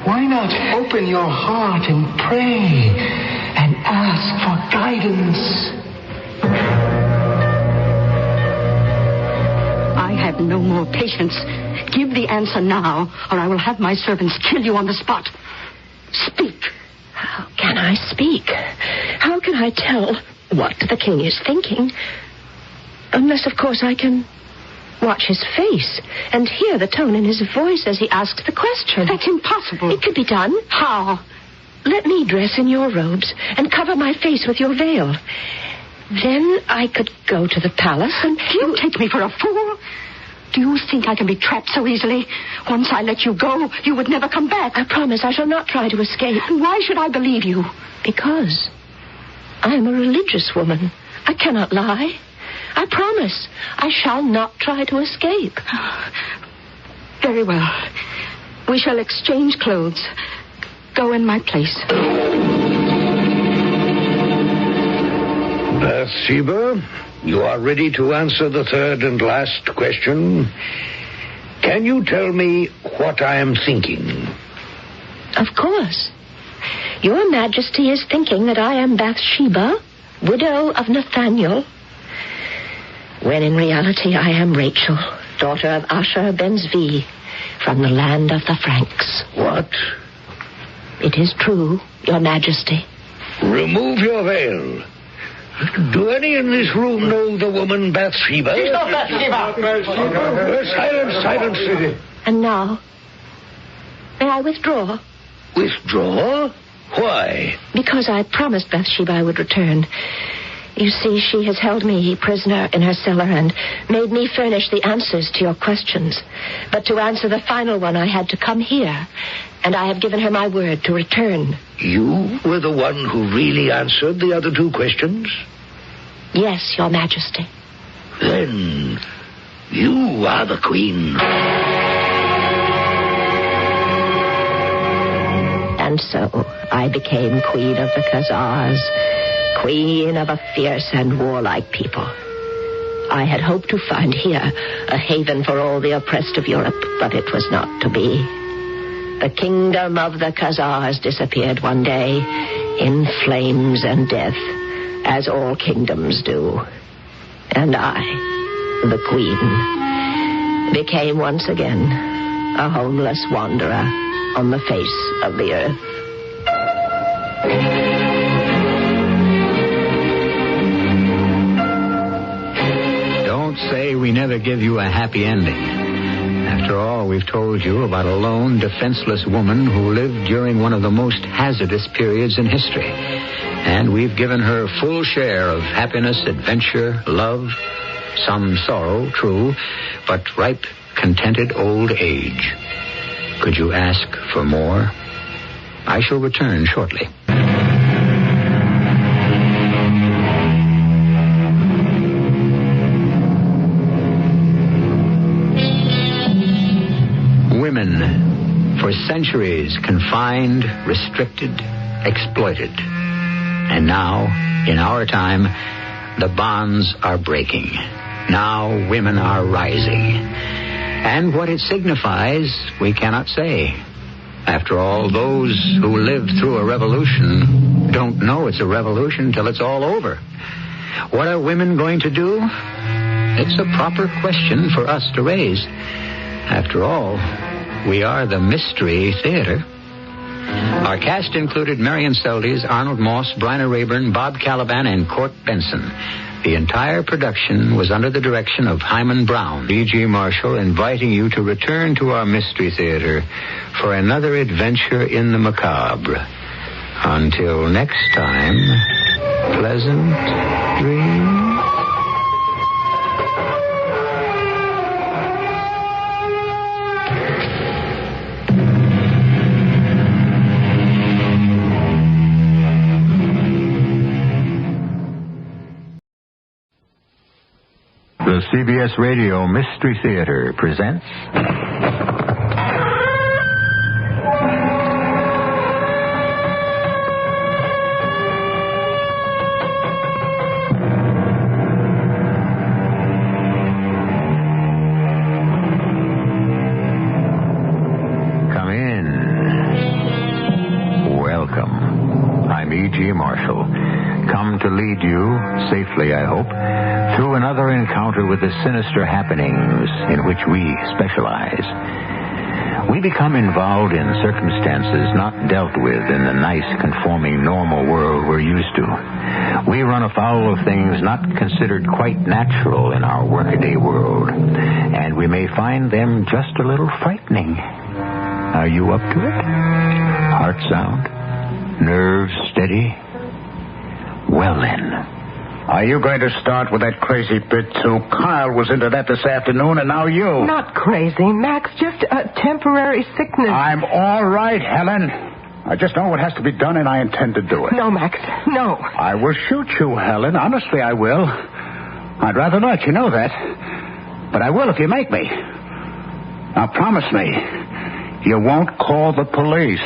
why not open your heart and pray and ask for guidance? I have no more patience. Give the answer now, or I will have my servants kill you on the spot. Speak. How can I speak? How can I tell what the king is thinking? Unless, of course, I can watch his face and hear the tone in his voice as he asks the question. That's impossible. It could be done. How? Let me dress in your robes and cover my face with your veil. Then I could go to the palace and... You take me for a fool? Do you think I can be trapped so easily? Once I let you go, you would never come back. I promise I shall not try to escape. Why should I believe you? Because I am a religious woman. I cannot lie. I promise I shall not try to escape. Very well. We shall exchange clothes. Go in my place. Bathsheba, you are ready to answer the third and last question. Can you tell me what I am thinking? Of course. Your Majesty is thinking that I am Bathsheba, widow of Nathaniel, when in reality I am Rachel, daughter of Asher ben Zvi, from the land of the Franks. What? It is true, Your Majesty. Remove your veil. Do any in this room know the woman Bathsheba? She's not Bathsheba. Silence. And now, may I withdraw? Withdraw? Why? Because I promised Bathsheba I would return. You see, she has held me prisoner in her cellar and made me furnish the answers to your questions. But to answer the final one, I had to come here. And I have given her my word to return. You were the one who really answered the other 2 questions? Yes, Your Majesty. Then you are the queen. And so I became queen of the Khazars, queen of a fierce and warlike people. I had hoped to find here a haven for all the oppressed of Europe, but it was not to be. The kingdom of the Khazars disappeared one day in flames and death, as all kingdoms do. And I, the queen, became once again a homeless wanderer on the face of the earth. Don't say we never give you a happy ending. After all, we've told you about a lone, defenseless woman who lived during one of the most hazardous periods in history. And we've given her full share of happiness, adventure, love, some sorrow, true, but ripe, contented old age. Could you ask for more? I shall return shortly. Women, for centuries confined, restricted, exploited. And now, in our time, the bonds are breaking. Now women are rising. And what it signifies, we cannot say. After all, those who lived through a revolution don't know it's a revolution till it's all over. What are women going to do? It's a proper question for us to raise. After all, we are the Mystery Theater. Our cast included Marion Seldes, Arnold Moss, Bryna Rayburn, Bob Caliban, and Court Benson. The entire production was under the direction of Hyman Brown. E.G. Marshall inviting you to return to our Mystery Theater for another adventure in the macabre. Until next time, pleasant dreams. The CBS Radio Mystery Theater presents... Come in. Welcome. I'm E.G. Marshall. Come to lead you, safely I hope, through another encounter with the sinister happenings in which we specialize. We become involved in circumstances not dealt with in the nice, conforming, normal world we're used to. We run afoul of things not considered quite natural in our workaday world, and we may find them just a little frightening. Are you up to it? Heart sound? Nerves steady? Well then, are you going to start with that crazy bit, too? Kyle was into that this afternoon, and now you. Not crazy, Max. Just a temporary sickness. I'm all right, Helen. I just know what has to be done, and I intend to do it. No, Max. No. I will shoot you, Helen. Honestly, I will. I'd rather not, you know that. But I will if you make me. Now, promise me, you won't call the police.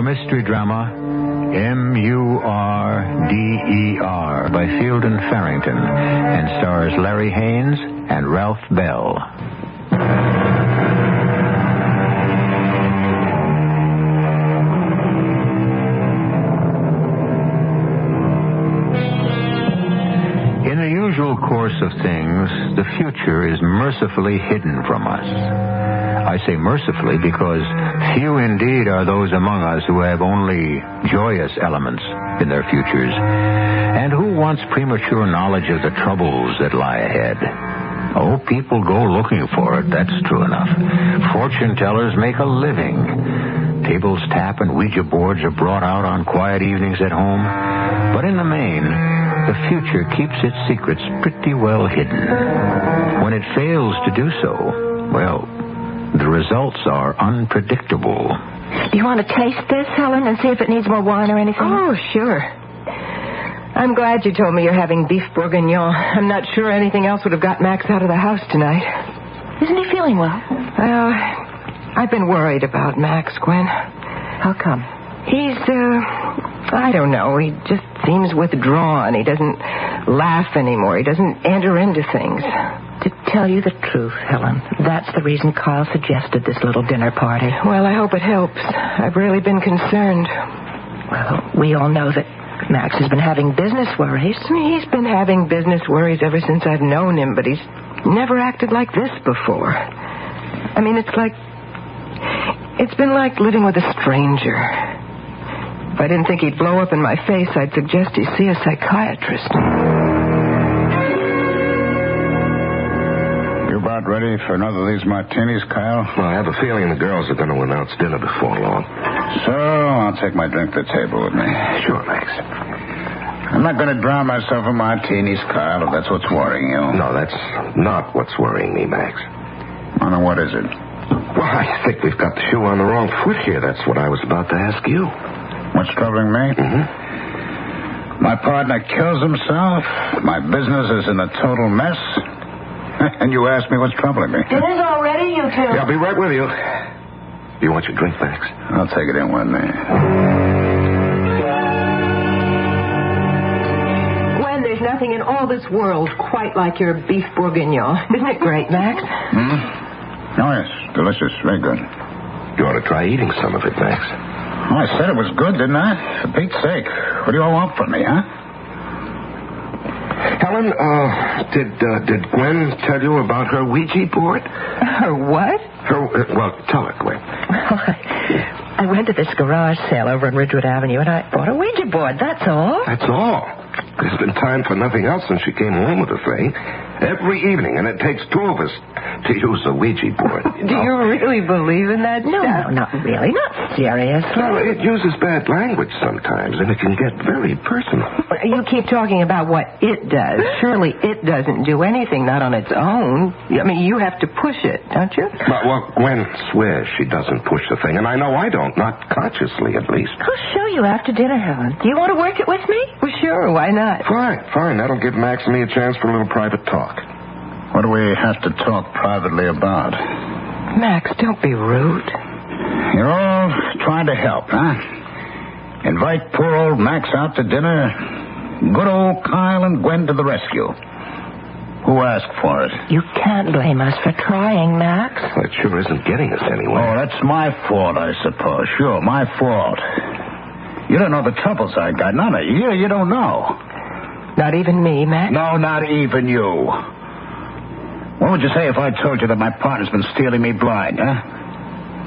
Mystery drama M.U.R.D.E.R. by Field and Farrington and stars Larry Haynes and Ralph Bell. In the usual course of things, the future is mercifully hidden from us. I say mercifully because few indeed are those among us who have only joyous elements in their futures, and who wants premature knowledge of the troubles that lie ahead. Oh, people go looking for it, that's true enough. Fortune tellers make a living. Tables tap and Ouija boards are brought out on quiet evenings at home. But in the main, the future keeps its secrets pretty well hidden. When it fails to do so, well, the results are unpredictable. Do you want to taste this, Helen, and see if it needs more wine or anything? Oh, sure. I'm glad you told me you're having beef bourguignon. I'm not sure anything else would have got Max out of the house tonight. Isn't he feeling well? Well, I've been worried about Max, Gwen. How come? He's, I don't know. He just seems withdrawn. He doesn't laugh anymore. He doesn't enter into things. To tell you the truth, Helen, that's the reason Carl suggested this little dinner party. Well, I hope it helps. I've really been concerned. Well, we all know that Max has been having business worries. He's been having business worries ever since I've known him, but he's never acted like this before. I mean, it's been like living with a stranger. If I didn't think he'd blow up in my face, I'd suggest he see a psychiatrist. You about ready for another of these martinis, Kyle? Well, I have a feeling the girls are going to announce dinner before long. So, I'll take my drink to the table with me. Sure, Max. I'm not going to drown myself in martinis, Kyle, if that's what's worrying you. No, that's not what's worrying me, Max. I don't know, what is it? Well, I think we've got the shoe on the wrong foot here. That's what I was about to ask you. What's troubling me? Mm-hmm. My partner kills himself. My business is in a total mess. And you ask me what's troubling me. Dinner's all ready, you two. Yeah, I'll be right with you. You want your drink, Max? I'll take it in with me. Gwen, there's nothing in all this world quite like your beef bourguignon. Isn't it great, Max? Oh, yes. Delicious. Very good. You ought to try eating some of it, Max. Oh, I said it was good, didn't I? For Pete's sake. What do you all want from me, huh? Helen, did Gwen tell you about her Ouija board? Her what? Well, tell her, Gwen. I went to this garage sale over on Ridgewood Avenue, and I bought a Ouija board, that's all. That's all. There's been time for nothing else since she came home with the thing. Every evening, and it takes two of us to use a Ouija board. Do you really believe in that stuff? No, not really. Not seriously. Well, it uses bad language sometimes, and it can get very personal. You keep talking about what it does. Surely it doesn't do anything, not on its own. I mean, you have to push it, don't you? Well, Gwen swears she doesn't push the thing, and I know I don't, not consciously at least. I'll show you after dinner, Helen. Do you want to work it with me? Well, sure, why not? Fine. That'll give Max and me a chance for a little private talk. What do we have to talk privately about? Max, don't be rude. You're all trying to help, huh? Invite poor old Max out to dinner. Good old Kyle and Gwen to the rescue. Who asked for it? You can't blame us for trying, Max. Well, it sure isn't getting us anywhere. Oh, that's my fault, I suppose. Sure, my fault. You don't know the troubles I got. None of you. You don't know. Not even me, Max? No, not even you. What would you say if I told you that my partner's been stealing me blind, huh?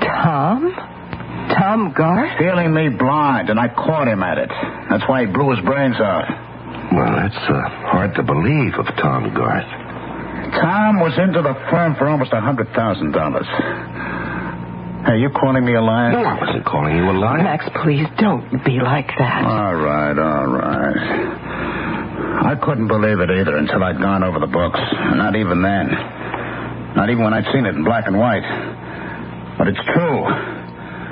Tom Garth? Stealing me blind, and I caught him at it. That's why he blew his brains out. Well, that's hard to believe of Tom Garth. Tom was into the firm for almost $100,000. Hey, you calling me a liar? No, I wasn't calling you a liar. Max, please don't be like that. All right. I couldn't believe it either until I'd gone over the books. Not even then. Not even when I'd seen it in black and white. But it's true.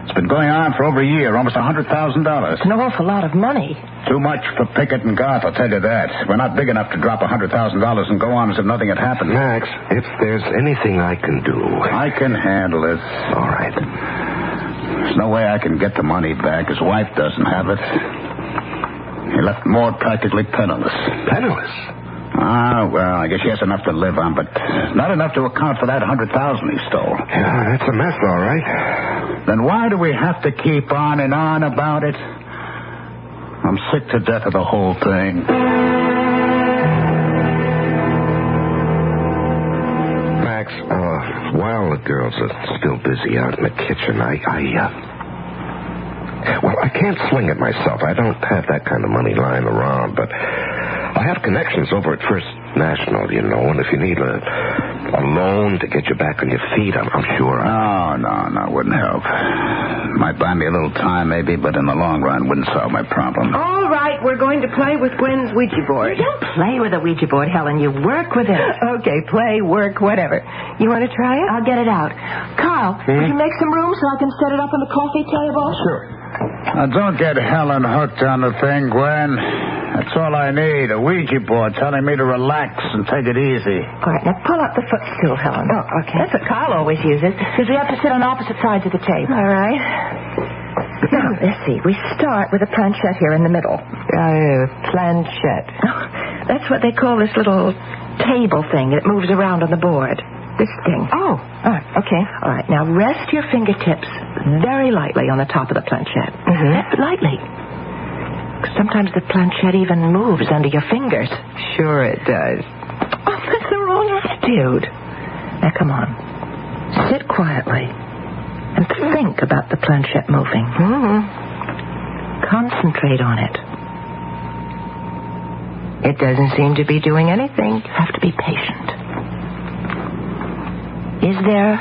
It's been going on for over a year, almost $100,000. It's an awful lot of money. Too much for Pickett and Garth, I'll tell you that. We're not big enough to drop $100,000 and go on as if nothing had happened. Max, if there's anything I can do... I can handle it. All right. There's no way I can get the money back. His wife doesn't have it. He left Maud practically penniless. Penniless? Well, I guess she has enough to live on, but not enough to account for that $100,000 he stole. Yeah, that's a mess, all right. Then why do we have to keep on and on about it? I'm sick to death of the whole thing. Max, while the girls are still busy out in the kitchen, Well, I can't swing it myself. I don't have that kind of money lying around, but I have connections over at First National, you know, and if you need a loan to get you back on your feet, I'm sure. No, wouldn't help. Might buy me a little time, maybe, but in the long run, wouldn't solve my problem. All right, we're going to play with Gwen's Ouija board. You don't play with a Ouija board, Helen. You work with it. Okay, play, work, whatever. You want to try it? I'll get it out. Carl, would you make some room so I can set it up on the coffee table? Sure. Now, don't get Helen hooked on the thing, Gwen. That's all I need, a Ouija board telling me to relax and take it easy. All right, now pull up the footstool, Helen. Oh, okay. That's what Carl always uses, because we have to sit on opposite sides of the table. All right. Now, let's see. We start with a planchette here in the middle. Planchette. Oh, that's what they call this little table thing that moves around on the board. This thing. Oh, okay. All right, now rest your fingertips very lightly on the top of the planchette. Mm-hmm. Lightly. Sometimes the planchette even moves under your fingers. Sure it does. Oh, that's the wrong attitude. Now, come on. Sit quietly and think about the planchette moving. Mm-hmm. Come concentrate on it. It doesn't seem to be doing anything. You have to be patient. Is there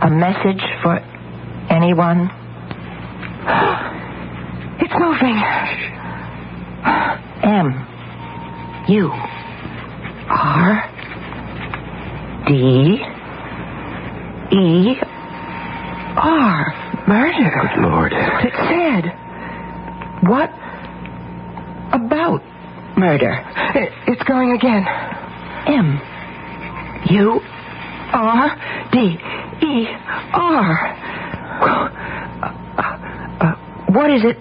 a message for anyone? It's moving. M-U-R-D-E-R. Murder. Good Lord. It said. What about murder? It's going again. M-U-R-D-E-R. What is it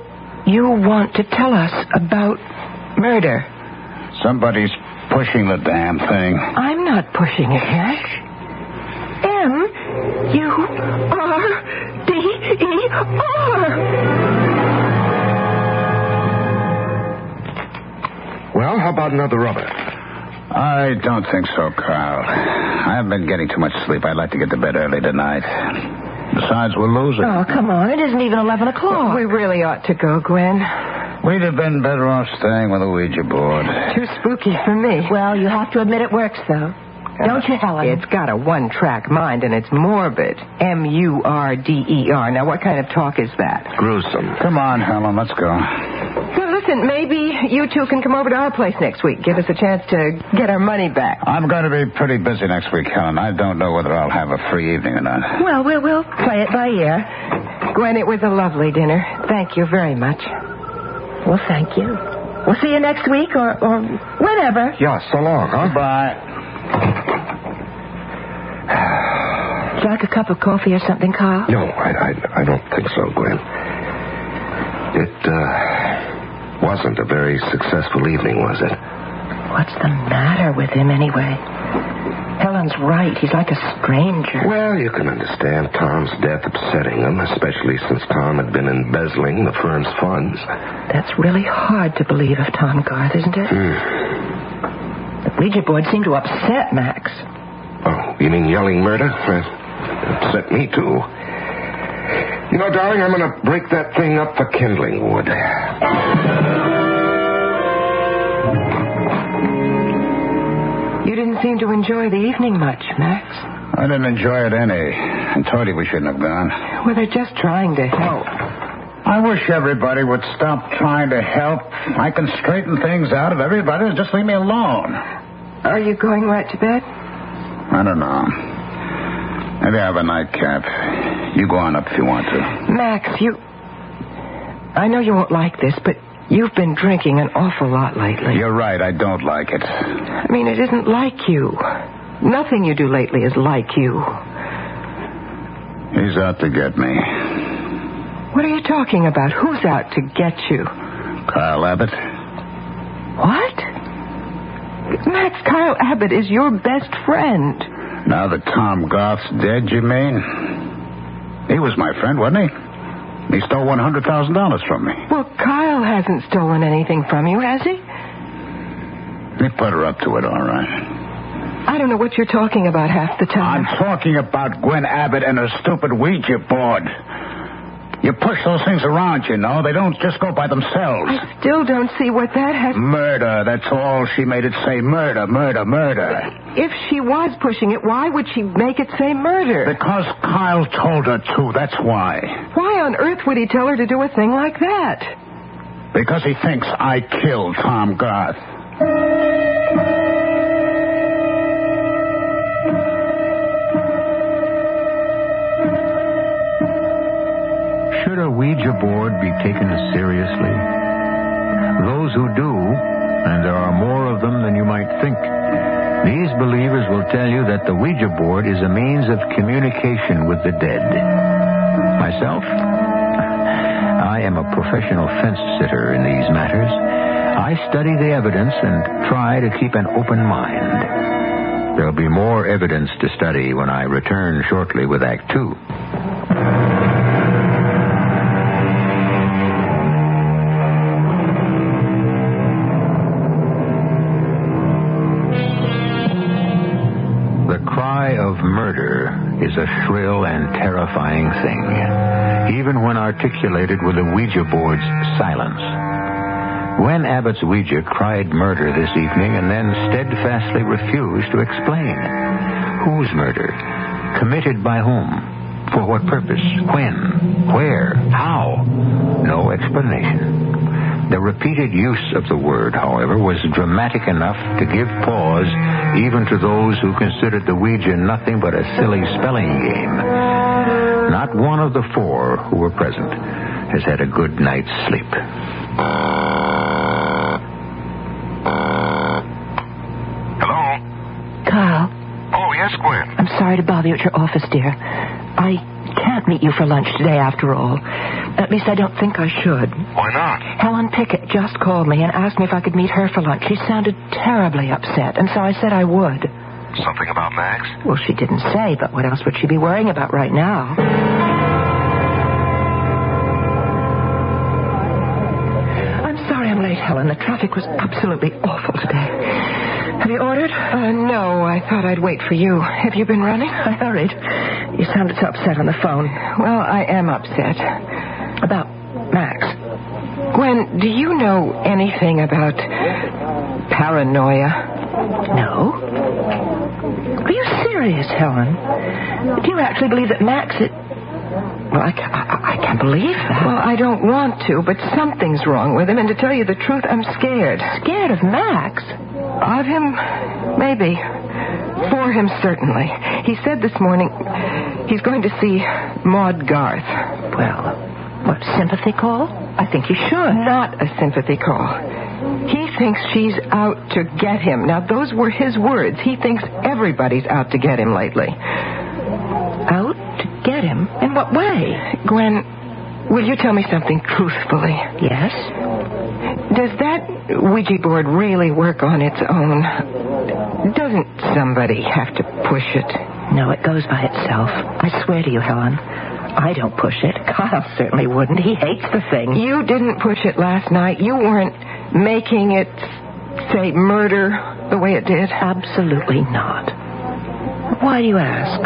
you want to tell us about murder? Somebody's pushing the damn thing. I'm not pushing it, Nash. M-U-R-D-E-R. Well, how about another rubber? I don't think so, Carl. I haven't been getting too much sleep. I'd like to get to bed early tonight. Besides, we're losing. Oh, come on. It isn't even 11 o'clock. We really ought to go, Gwen. We'd have been better off staying with a Ouija board. Too spooky for me. Well, you have to admit it works, though. Don't you, Helen? It's got a one-track mind, and it's morbid. M-U-R-D-E-R. Now, what kind of talk is that? Gruesome. Come on, Helen, let's go. Well, listen, maybe you two can come over to our place next week. Give us a chance to get our money back. I'm going to be pretty busy next week, Helen. I don't know whether I'll have a free evening or not. Well, we'll play it by ear. Gwen, it was a lovely dinner. Thank you very much. Well, thank you. We'll see you next week or whenever. Yeah, so long, huh? Bye. Would you like a cup of coffee or something, Carl? No, I don't think so, Gwen. It wasn't a very successful evening, was it? What's the matter with him, anyway? Helen's right. He's like a stranger. Well, you can understand Tom's death upsetting him, especially since Tom had been embezzling the firm's funds. That's really hard to believe of Tom Garth, isn't it? The Ouija board seemed to upset Max. Oh, you mean yelling murder? It upset me, too. You know, darling, I'm going to break that thing up for kindling wood. You didn't seem to enjoy the evening much, Max. I didn't enjoy it any. I told you we shouldn't have gone. Well, they're just trying to help. I wish everybody would stop trying to help. I can straighten things out if everybody would just leave me alone. Are you going right to bed? I don't know. Maybe I have a nightcap. You go on up if you want to. Max, I know you won't like this, but you've been drinking an awful lot lately. You're right, I don't like it. I mean, it isn't like you. Nothing you do lately is like you. He's out to get me. What are you talking about? Who's out to get you? Kyle Abbott. What? Max, Kyle Abbott is your best friend. Now that Tom Garth's dead, you mean? He was my friend, wasn't he? He stole $100,000 from me. Well, Kyle hasn't stolen anything from you, has he? He put her up to it, all right. I don't know what you're talking about half the time. I'm talking about Gwen Abbott and her stupid Ouija board. You push those things around, you know. They don't just go by themselves. I still don't see what that has... Murder, that's all. She made it say murder, murder, murder. If she was pushing it, why would she make it say murder? Because Kyle told her to, that's why. Why on earth would he tell her to do a thing like that? Because he thinks I killed Tom Garth. Should a Ouija board be taken seriously? Those who do, and there are more of them than you might think, these believers will tell you that the Ouija board is a means of communication with the dead. Myself, I am a professional fence sitter in these matters. I study the evidence and try to keep an open mind. There'll be more evidence to study when I return shortly with Act 2. Of murder is a shrill and terrifying thing. Even when our articulated with the Ouija board's silence. Gwen Abbott's Ouija cried murder this evening and then steadfastly refused to explain. Whose murder? Committed by whom? For what purpose? When? Where? How? No explanation. The repeated use of the word, however, was dramatic enough to give pause even to those who considered the Ouija nothing but a silly spelling game. Not one of the four who were present has had a good night's sleep. Hello? Carl. Oh, yes, Gwen. I'm sorry to bother you at your office, dear. I can't meet you for lunch today, after all. At least I don't think I should. Why not? Helen Pickett just called me and asked me if I could meet her for lunch. She sounded terribly upset, and so I said I would. Something about Max? Well, she didn't say, but what else would she be worrying about right now? I'm sorry I'm late, Helen. The traffic was absolutely awful today. Have you ordered? No, I thought I'd wait for you. Have you been running? I hurried. You sounded so upset on the phone. Well, I am upset. About Max. Gwen, do you know anything about paranoia? No. Are you serious, Helen? Do you actually believe that Max is... Well, I can't believe that. Well, I don't want to, but something's wrong with him, and to tell you the truth, I'm scared. Scared of Max? Of him, maybe. For him, certainly. He said this morning he's going to see Maud Garth. Well, what, sympathy call? I think he should. Not a sympathy call. He thinks she's out to get him. Now, those were his words. He thinks everybody's out to get him lately. Out to get him? In what way? Gwen, will you tell me something truthfully? Yes? Does that Ouija board really work on its own? Doesn't somebody have to push it? No, it goes by itself. I swear to you, Helen. I don't push it. Kyle certainly wouldn't. He hates the thing. You didn't push it last night. You weren't making it say murder the way it did? Absolutely not. Why do you ask?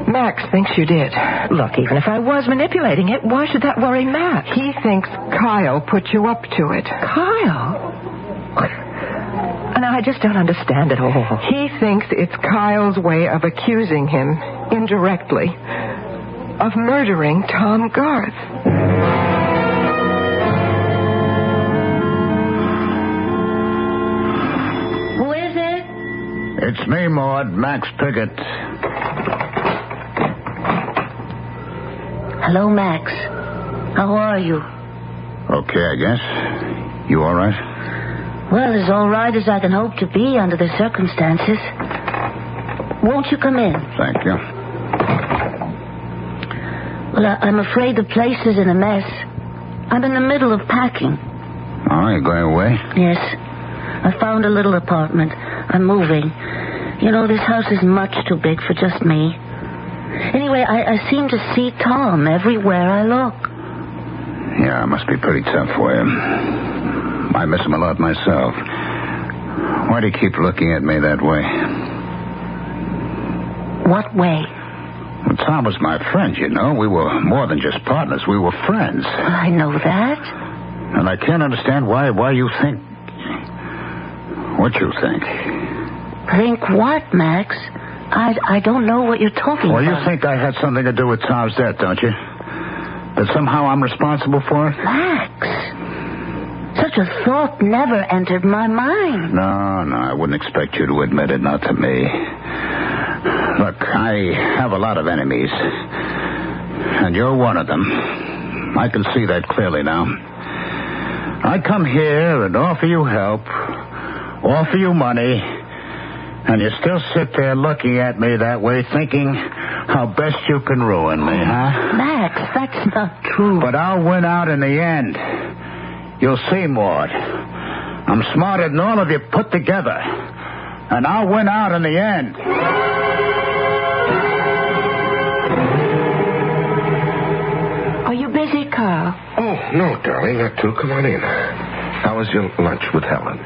Max thinks you did. Look, even if I was manipulating it, why should that worry Max? He thinks Kyle put you up to it. Kyle? And I just don't understand it all. He thinks it's Kyle's way of accusing him, indirectly, of murdering Tom Garth. Who is it? It's me, Maud, Max Pickett. Hello, Max. How are you? Okay, I guess. You all right? Well, as all right as I can hope to be under the circumstances. Won't you come in? Thank you. Well, I'm afraid the place is in a mess. I'm in the middle of packing. Oh, you're going away? Yes. I found a little apartment. I'm moving. You know, this house is much too big for just me. Anyway, I seem to see Tom everywhere I look. Yeah, it must be pretty tough for you. I miss him a lot myself. Why do you keep looking at me that way? What way? Well, Tom was my friend, you know. We were more than just partners. We were friends. I know that. And I can't understand why you think... what you think. Think what, Max? I don't know what you're talking about. Well, you think I had something to do with Tom's death, don't you? That somehow I'm responsible for it? Max, such a thought never entered my mind. No, I wouldn't expect you to admit it, not to me. Look, I have a lot of enemies. And you're one of them. I can see that clearly now. I come here and offer you help, offer you money... and you still sit there looking at me that way, thinking how best you can ruin me, huh? Max, that's not true. But I'll win out in the end. You'll see, Maud. I'm smarter than all of you put together. And I'll win out in the end. Are you busy, Carl? Oh, no, darling, not too. Come on in. How was your lunch with Helen?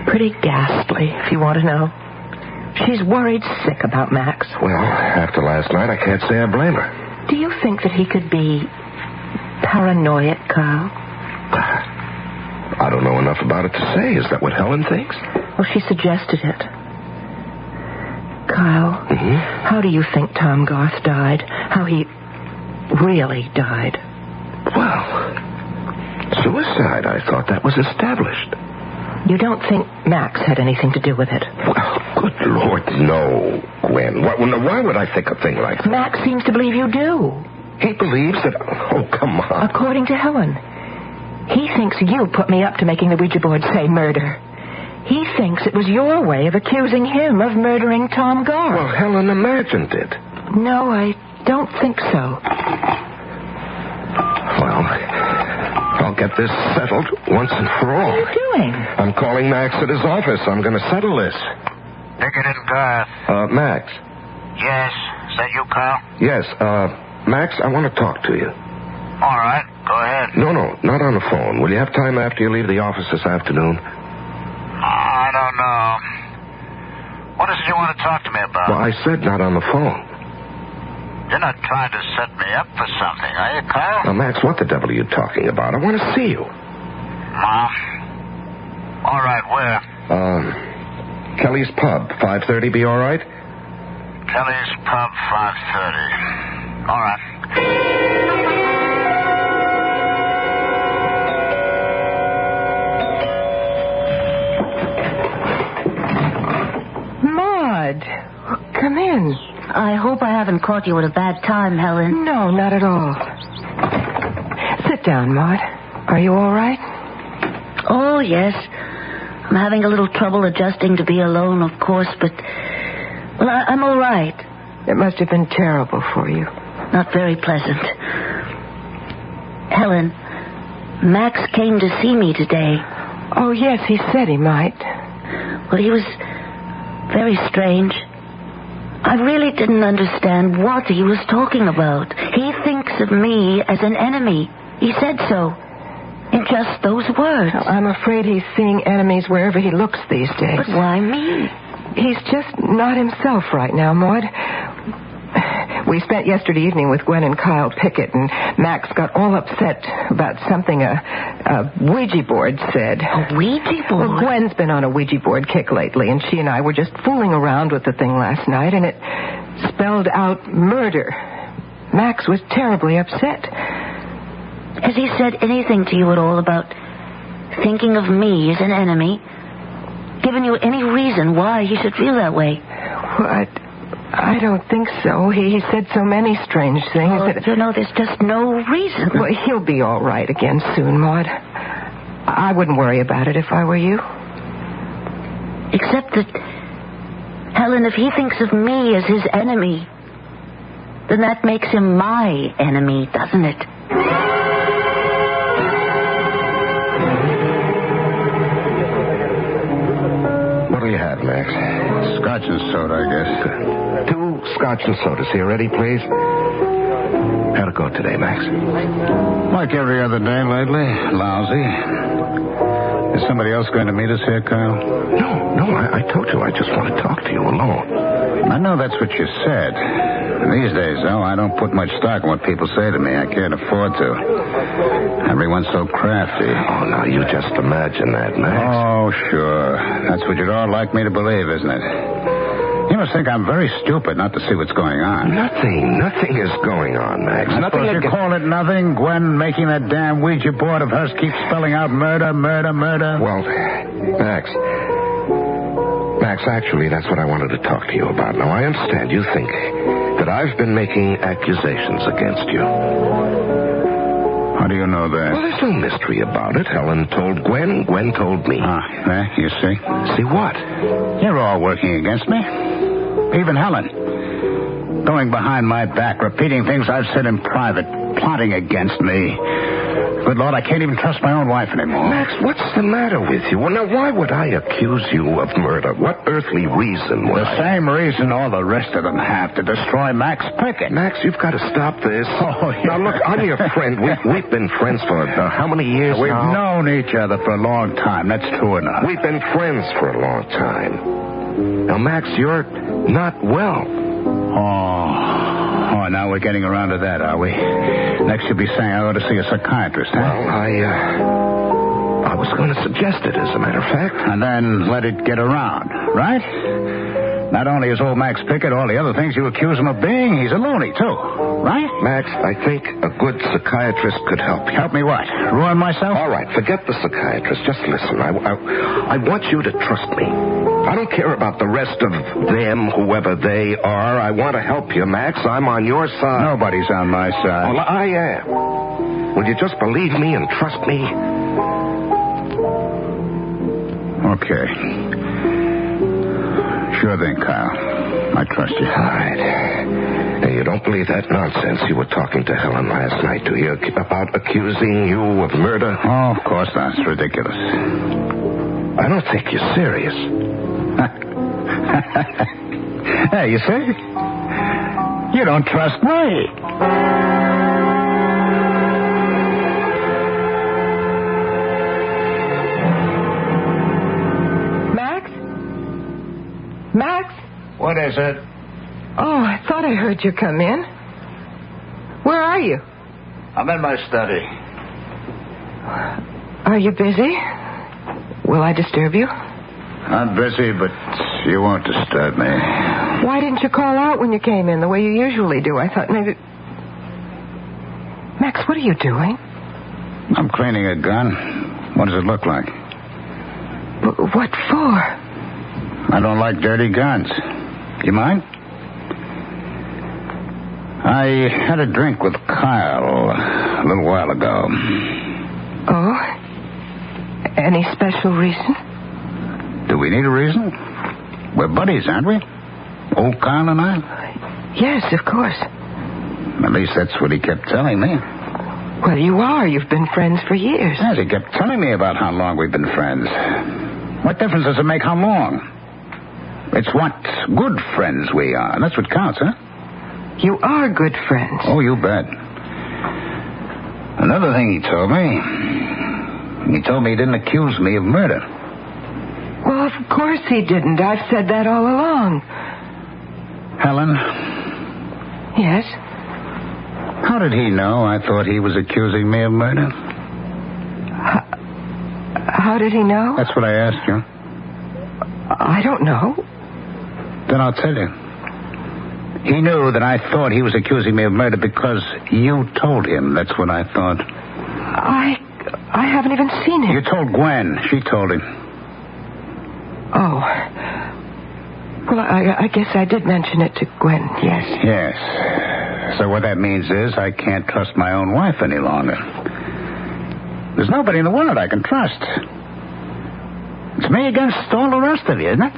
Pretty ghastly, if you want to know. She's worried sick about Max. Well, after last night, I can't say I blame her. Do you think that he could be paranoid, Kyle? I don't know enough about it to say. Is that what Helen thinks? Well, she suggested it. Kyle, how do you think Tom Garth died? How he really died? Well, suicide. I thought that was established. You don't think Max had anything to do with it? Well, good Lord, no, Gwen. Why would I think a thing like that? Max seems to believe you do. He believes that... Oh, come on. According to Helen, he thinks you put me up to making the Ouija board say murder. He thinks it was your way of accusing him of murdering Tom Garth. Well, Helen imagined it. No, I don't think so. Well, I'll get this settled once and for all. What are you doing? I'm calling Max at his office. I'm going to settle this. Pickett and Garth. Max. Yes. Is that you, Kyle? Yes, Max, I want to talk to you. All right. Go ahead. No, not on the phone. Will you have time after you leave the office this afternoon? I don't know. What is it you want to talk to me about? Well, I said not on the phone. You're not trying to set me up for something, are you, Kyle? Now, Max, what the devil are you talking about? I want to see you. All right, where? Kelly's Pub, 5:30, be all right? Kelly's Pub, 5:30. All right. Maud, come in. I hope I haven't caught you at a bad time, Helen. No, not at all. Sit down, Maud. Are you all right? Oh, yes. I'm having a little trouble adjusting to be alone, of course, but... Well, I'm all right. It must have been terrible for you. Not very pleasant. Helen, Max came to see me today. Oh, yes, he said he might. Well, he was very strange. I really didn't understand what he was talking about. He thinks of me as an enemy. He said so. In just those words. Well, I'm afraid he's seeing enemies wherever he looks these days. But why me? He's just not himself right now, Maud. We spent yesterday evening with Gwen and Kyle Pickett, and Max got all upset about something a Ouija board said. A Ouija board? Well, Gwen's been on a Ouija board kick lately, and she and I were just fooling around with the thing last night, and it spelled out murder. Max was terribly upset. Has he said anything to you at all about thinking of me as an enemy? Given you any reason why he should feel that way? What? I don't think so. He said so many strange things. Oh, that... You know, there's just no reason. Well, he'll be all right again soon, Maud. I wouldn't worry about it if I were you. Except that, Helen, if he thinks of me as his enemy, then that makes him my enemy, doesn't it? What do you have, Max? Scotch and soda, I guess. 2 Scotch and sodas here. Ready, please? How'd it go today, Max? Like every other day lately. Lousy. Is somebody else going to meet us here, Kyle? No, I told you I just want to talk to you alone. I know that's what you said. These days, though, I don't put much stock in what people say to me. I can't afford to. Everyone's so crafty. Oh, now you just imagine that, Max. Oh, sure. That's what you'd all like me to believe, isn't it? You must think I'm very stupid not to see what's going on. Nothing is going on, Max. I Nothing. You call it nothing? Gwen making that damn Ouija board of hers keep spelling out murder, murder, murder? Well, Max, actually, that's what I wanted to talk to you about. Now, I understand you think that I've been making accusations against you. How do you know that? Well, there's no mystery about it. Helen told Gwen. Gwen told me. You see? See what? You're all working against me. Even Helen. Going behind my back, repeating things I've said in private, plotting against me. Good Lord, I can't even trust my own wife anymore. Max, what's the matter with you? Well, now, why would I accuse you of murder? What earthly reason would The same reason all the rest of them have, to destroy Max Pickett. Max, you've got to stop this. Oh, yeah. Now, look, I'm your friend. We've been friends for how many years We've now? known each other for a long time. That's true enough. We've been friends for a long time. Now, Max, you're not well. Oh, Oh, now we're getting around to that, are we? Next you'll be saying I ought to see a psychiatrist, huh? Well, I was going to suggest it, as a matter of fact. And then let it get around, right? Not only is old Max Pickett all the other things you accuse him of being, he's a loony, too. Right? Max, I think a good psychiatrist could help you. Help me what? Ruin myself? All right, forget the psychiatrist. Just listen. I want you to trust me. I don't care about the rest of them, whoever they are. I want to help you, Max. I'm on your side. Nobody's on my side. Well, I am. Will you just believe me and trust me? Okay. Sure thing, Kyle. I trust you. All right. Now, you don't believe that nonsense you were talking to Helen last night, do you? About accusing you of murder? Oh, of course not. It's ridiculous. I don't think you're serious. Hey, you see? You don't trust me. Max? What is it? Oh, I thought I heard you come in. Where are you? I'm in my study. Are you busy? Will I disturb you? I'm busy, but you won't disturb me. Why didn't you call out when you came in the way you usually do? I thought maybe... Max, what are you doing? I'm cleaning a gun. What does it look like? What for? I don't like dirty guns. Do you mind? I had a drink with Kyle a little while ago. Oh? Any special reason? Do we need a reason? We're buddies, aren't we? Old Kyle and I? Yes, of course. At least that's what he kept telling me. Well, you are. You've been friends for years. Yes, he kept telling me about how long we've been friends. What difference does it make how long? It's what good friends we are. That's what counts, huh? You are good friends. Oh, you bet. Another thing he told me he didn't accuse me of murder. Well, of course he didn't. I've said that all along. Helen? Yes? How did he know I thought he was accusing me of murder? How did he know? That's what I asked you. I don't know. Then I'll tell you. He knew that I thought he was accusing me of murder because you told him. That's what I thought. I haven't even seen him. You told Gwen. She told him. Oh. Well, I guess I did mention it to Gwen, yes. Yes. So what that means is I can't trust my own wife any longer. There's nobody in the world I can trust. It's me against all the rest of you, isn't it?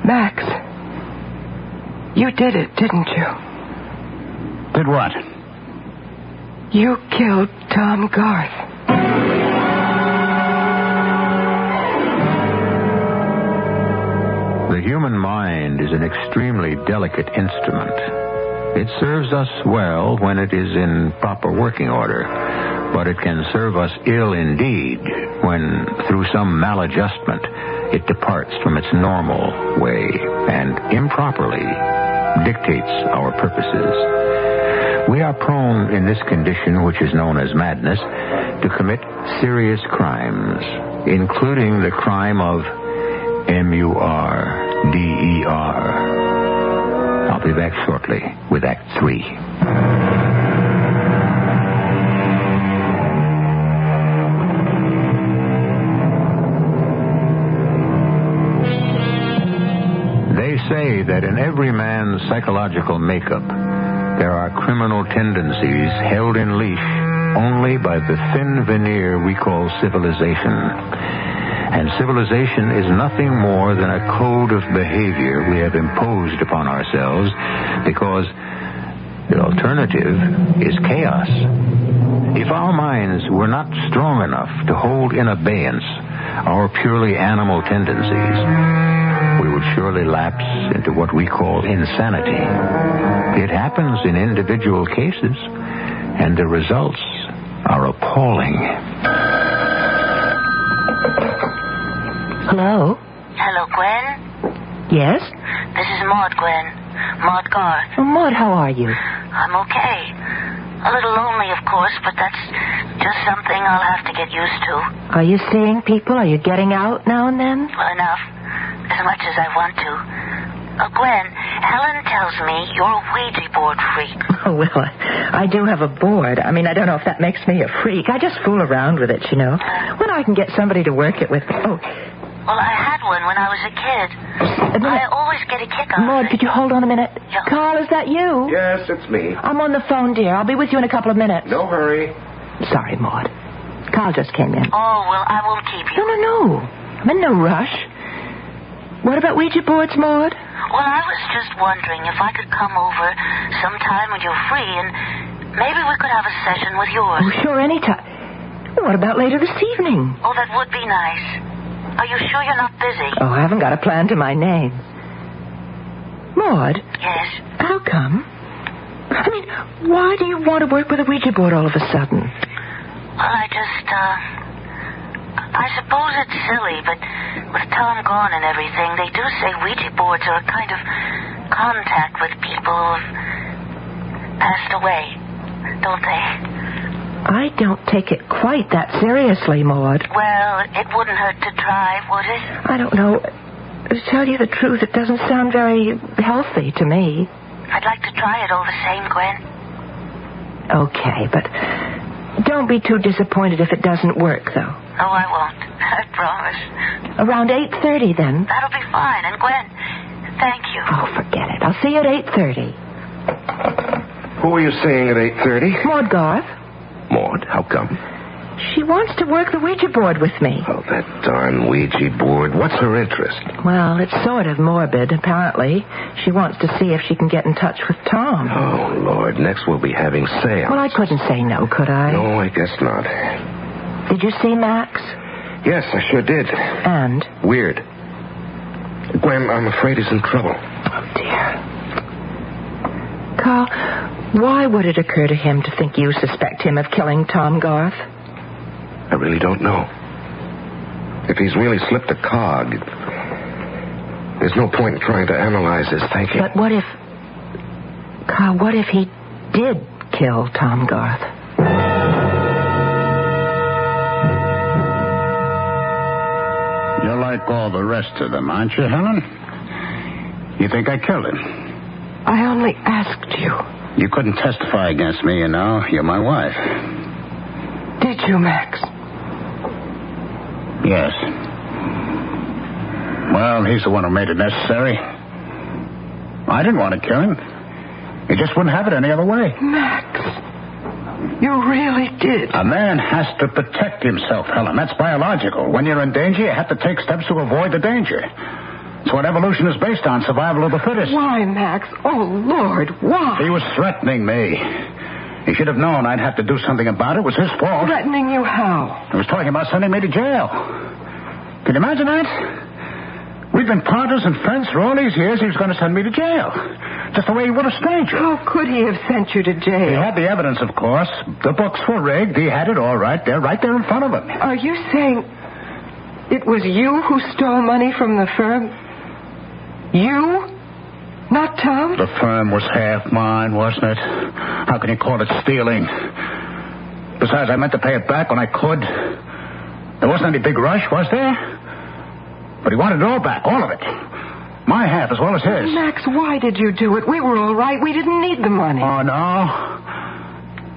Max, you did it, didn't you? Did what? You killed Tom Garth. The human mind is an extremely delicate instrument. It serves us well when it is in proper working order, but it can serve us ill indeed when, through some maladjustment, it departs from its normal way and improperly dictates our purposes. We are prone in this condition, which is known as madness, to commit serious crimes, including the crime of murder. I'll be back shortly with Act 3. They say that in every man's psychological makeup, there are criminal tendencies held in leash only by the thin veneer we call civilization. And civilization is nothing more than a code of behavior we have imposed upon ourselves because the alternative is chaos. If our minds were not strong enough to hold in abeyance our purely animal tendencies, we would surely lapse into what we call insanity. It happens in individual cases, and the results are appalling. Hello? Hello, Gwen? Yes? This is Maud, Gwen. Maud Garth. Oh, Maud, how are you? I'm okay. A little lonely, of course, but that's just something I'll have to get used to. Are you seeing people? Are you getting out now and then? Well, enough. As much as I want to. Gwen, Helen tells me you're a Ouija board freak. Oh, well, I do have a board. I mean, I don't know if that makes me a freak. I just fool around with it, you know. When I can get somebody to work it with me. Oh. Well, I had one when I was a kid. I always get a kick out of Maud, it. could you hold on a minute? Yeah. Carl, is that you? Yes, it's me. I'm on the phone, dear. I'll be with you in a couple of minutes. No hurry. Sorry, Maud. Carl just came in. Oh, well, I won't keep you. No. I'm in no rush. What about Ouija boards, Maud? Well, I was just wondering if I could come over sometime when you're free and maybe we could have a session with yours. Oh, sure, anytime. What about later this evening? Oh, that would be nice. Are you sure you're not busy? Oh, I haven't got a plan to my name. Maud? Yes? How come? I mean, why do you want to work with a Ouija board all of a sudden? Well, I suppose it's silly, but with Tom gone and everything, they do say Ouija boards are a kind of contact with people who've passed away, don't they? I don't take it quite that seriously, Maud. Well, it wouldn't hurt to try, would it? I don't know. To tell you the truth, it doesn't sound very healthy to me. I'd like to try it all the same, Gwen. Okay, but don't be too disappointed if it doesn't work, though. Oh, I won't. I promise. Around 8:30, then? That'll be fine. And, Gwen, thank you. Oh, forget it. I'll see you at 8:30. Who are you seeing at 8:30? Maud Garth. Maud, how come? She wants to work the Ouija board with me. Oh, that darn Ouija board. What's her interest? Well, it's sort of morbid, apparently. She wants to see if she can get in touch with Tom. Oh, Lord. Next we'll be having seance. Well, I couldn't say no, could I? No, I guess not. Did you see Max? Yes, I sure did. And? Weird. Gwen, I'm afraid he's in trouble. Oh, dear. Carl, why would it occur to him to think you suspect him of killing Tom Garth? I really don't know. If he's really slipped a cog, there's no point in trying to analyze his thinking. But what if... Carl, what if he did kill Tom Garth? You're like all the rest of them, aren't you, Helen? You think I killed him? I only asked you. You couldn't testify against me, you know. You're my wife. Did you, Max? Yes. Well, he's the one who made it necessary. I didn't want to kill him. He just wouldn't have it any other way. Max, you really did. A man has to protect himself, Helen. That's biological. When you're in danger, you have to take steps to avoid the danger. It's what evolution is based on, survival of the fittest. Why, Max? Oh, Lord, why? He was threatening me. He should have known I'd have to do something about it. It was his fault. Threatening you how? He was talking about sending me to jail. Can you imagine that? We've been partners and friends for all these years. He was going to send me to jail. Just the way he would a stranger. How could he have sent you to jail? He had the evidence, of course. The books were rigged. He had it all right there in front of him. Are you saying it was you who stole money from the firm? You? Not Tom? The firm was half mine, wasn't it? How can you call it stealing? Besides, I meant to pay it back when I could. There wasn't any big rush, was there? But he wanted it all back, all of it. My half as well as his. Max, why did you do it? We were all right. We didn't need the money. Oh, no?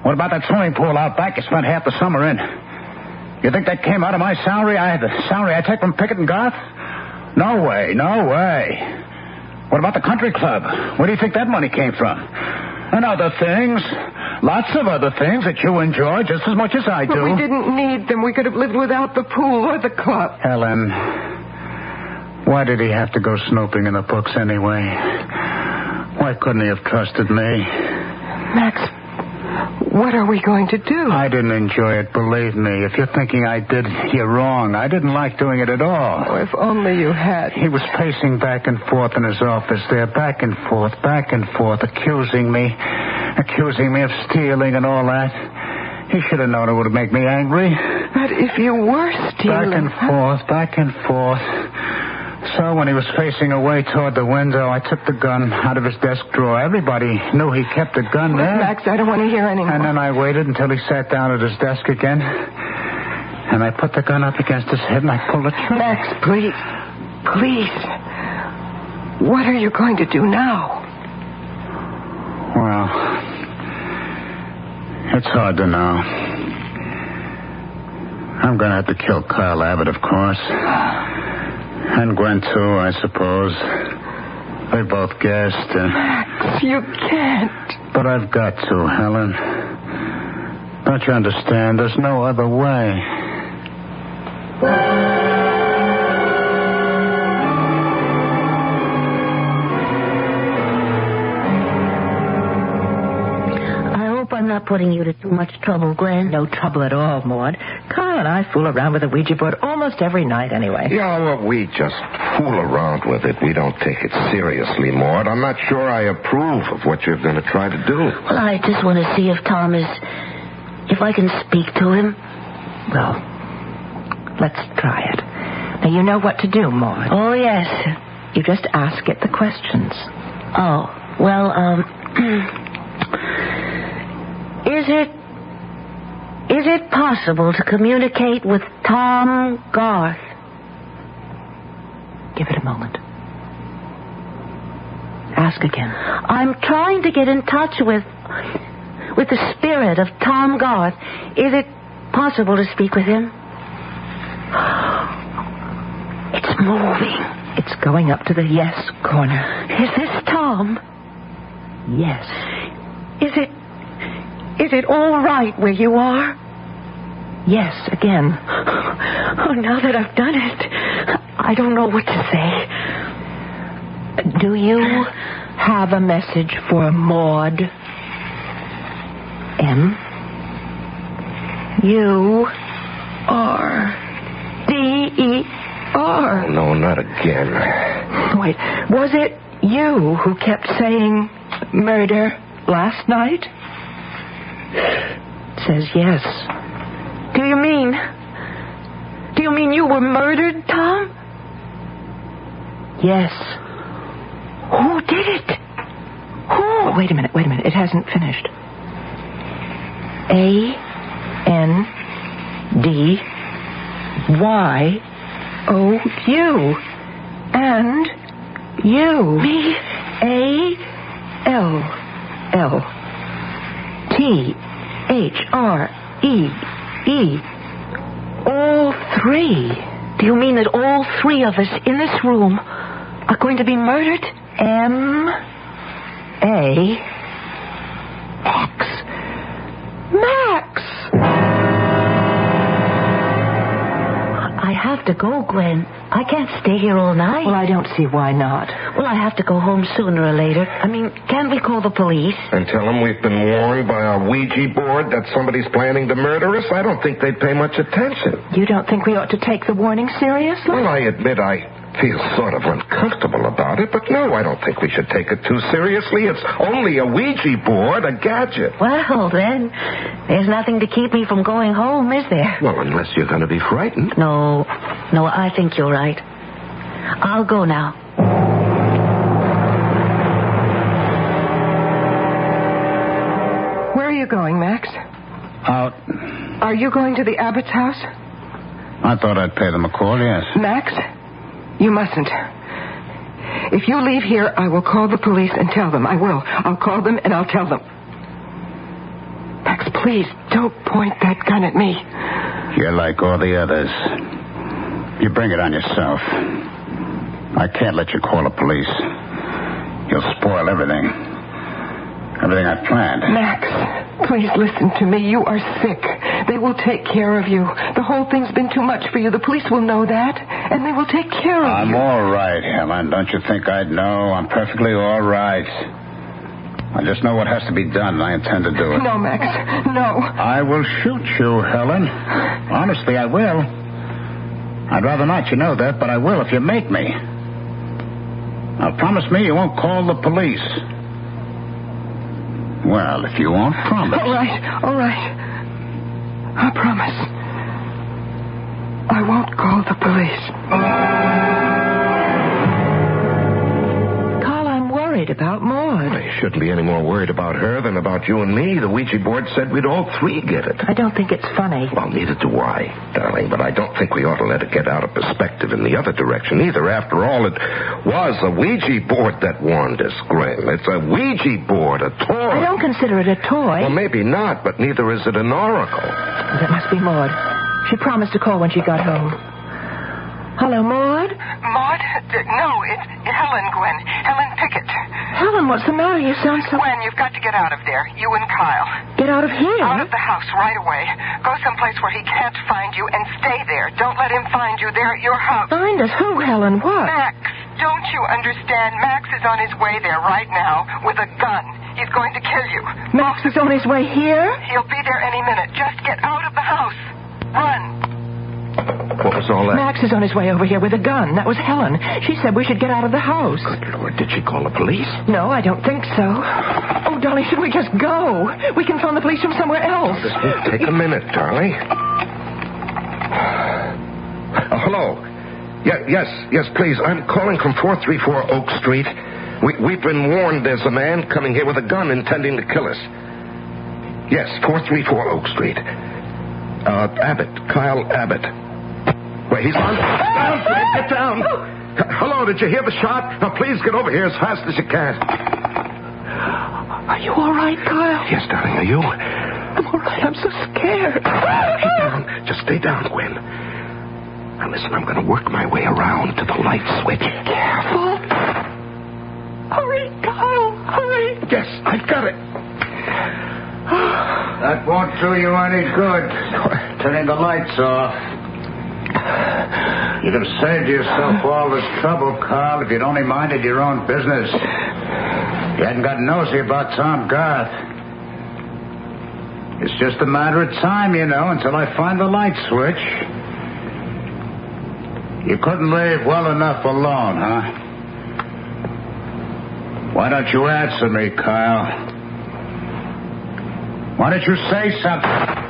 What about that swimming pool out back you spent half the summer in? You think that came out of my salary? The salary I take from Pickett and Garth? No way, no way. What about the country club? Where do you think that money came from? And other things. Lots of other things that you enjoy just as much as I do. But we didn't need them. We could have lived without the pool or the club. Helen, why did he have to go snooping in the books anyway? Why couldn't he have trusted me? Max, what are we going to do? I didn't enjoy it, believe me. If you're thinking I did, you're wrong. I didn't like doing it at all. Oh, if only you had. He was pacing back and forth in his office there, back and forth, accusing me of stealing and all that. He should have known it would make me angry. But if you were stealing... Back and forth. So when he was facing away toward the window, I took the gun out of his desk drawer. Everybody knew he kept a gun there. Max, I don't want to hear any more. And then I waited until he sat down at his desk again. And I put the gun up against his head and I pulled the trigger. Max, please. Please. What are you going to do now? Well, it's hard to know. I'm going to have to kill Kyle Abbott, of course. And Gwen, too, I suppose. They both guessed. Max, you can't. But I've got to, Helen. Don't you understand? There's no other way. I'm not putting you to too much trouble, Gwen. No trouble at all, Maud. Kyle and I fool around with the Ouija board almost every night anyway. Yeah, well, we just fool around with it. We don't take it seriously, Maud. I'm not sure I approve of what you're going to try to do. Well, I just want to see if Tom is... if I can speak to him. Well, let's try it. Now, you know what to do, Maud. Oh, yes. You just ask it the questions. Oh, well, Is it possible to communicate with Tom Garth? Give it a moment. Ask again. I'm trying to get in touch with the spirit of Tom Garth. Is it possible to speak with him? It's moving. It's going up to the yes corner. Is this Tom? Yes. Is it all right where you are? Yes, again. Oh, now that I've done it, I don't know what to say. Do you have a message for Maud? M. U-R-D-E-R. Oh, no, not again. Wait, was it you who kept saying murder last night? It says yes. Do you mean you were murdered, Tom? Yes. Who did it? Who? Oh, wait a minute. It hasn't finished. A-N-D-Y-O-U. And you. Me? A-L-L-T-H-R-E-E. All three. Do you mean that all three of us in this room are going to be murdered? M-A-X. Max! I have to go, Gwen. I can't stay here all night. Well, I don't see why not. Well, I have to go home sooner or later. I mean, can't we call the police? And tell them we've been warned by our Ouija board that somebody's planning to murder us? I don't think they'd pay much attention. You don't think we ought to take the warning seriously? Well, I admit I feel sort of uncomfortable about it, but no, I don't think we should take it too seriously. It's only a Ouija board, a gadget. Well, then, there's nothing to keep me from going home, is there? Well, unless you're going to be frightened. No, I think you're right. I'll go now. Where are you going, Max? Out. Are you going to the Abbott's house? I thought I'd pay them a call, yes. Max, you mustn't. If you leave here, I will call the police and tell them. I will. I'll call them and I'll tell them. Max, please, don't point that gun at me. You're like all the others. You bring it on yourself. I can't let you call the police. You'll spoil everything. Everything I planned. Max, please listen to me. You are sick. They will take care of you. The whole thing's been too much for you. The police will know that, and they will take care of you. I'm all right, Helen. Don't you think I'd know? I'm perfectly all right. I just know what has to be done, and I intend to do it. No, Max, no. I will shoot you, Helen. Honestly, I will. I'd rather not, you know that, but I will if you make me. Now, promise me you won't call the police. Well, if you won't promise. All right. I promise. I won't call the police. worried about Maud. You shouldn't be any more worried about her than about you and me. The Ouija board said we'd all three get it. I don't think it's funny. Well, neither do I, darling, but I don't think we ought to let it get out of perspective in the other direction either. After all, it was a Ouija board that warned us, Gwen. It's a Ouija board, a toy. I don't consider it a toy. Well, maybe not, but neither is it an oracle. That must be Maud. She promised to call when she got home. Hello, Maud? Maud? No, it's Helen, Gwen. Helen Pickett. Helen, what's the matter? You sound so... Gwen, you've got to get out of there. You and Kyle. Get out of here? Out of the house right away. Go someplace where he can't find you and stay there. Don't let him find you there at your house. Find us? Who, Helen? What? Max. Don't you understand? Max is on his way there right now with a gun. He's going to kill you. Max is on his way here? He'll be there any minute. Just get out of the house. Run. What was all that? Max is on his way over here with a gun. That was Helen. She said we should get out of the house. Good Lord, did she call the police? No, I don't think so. Oh, darling, should we just go? We can phone the police from somewhere else. This will take a minute, darling. Hello. Yes, please. I'm calling from 434 Oak Street. We've been warned there's a man coming here with a gun intending to kill us. Yes, 434 Oak Street. Abbott. Kyle Abbott. Wait, he's on. Get down. Hello, did you hear the shot? Now, please get over here as fast as you can. Are you all right, Kyle? Yes, darling, are you? I'm all right. I'm so scared. Stay down. Just stay down, Gwen. Now, listen, I'm going to work my way around to the light switch. Careful. Hurry, Kyle. Hurry. Yes, I've got it. That won't do you any good. Turning the lights off. You'd have saved yourself all this trouble, Carl, if you'd only minded your own business. You hadn't got nosy about Tom Garth. It's just a matter of time, you know, until I find the light switch. You couldn't leave well enough alone, huh? Why don't you answer me, Kyle? Why don't you say something?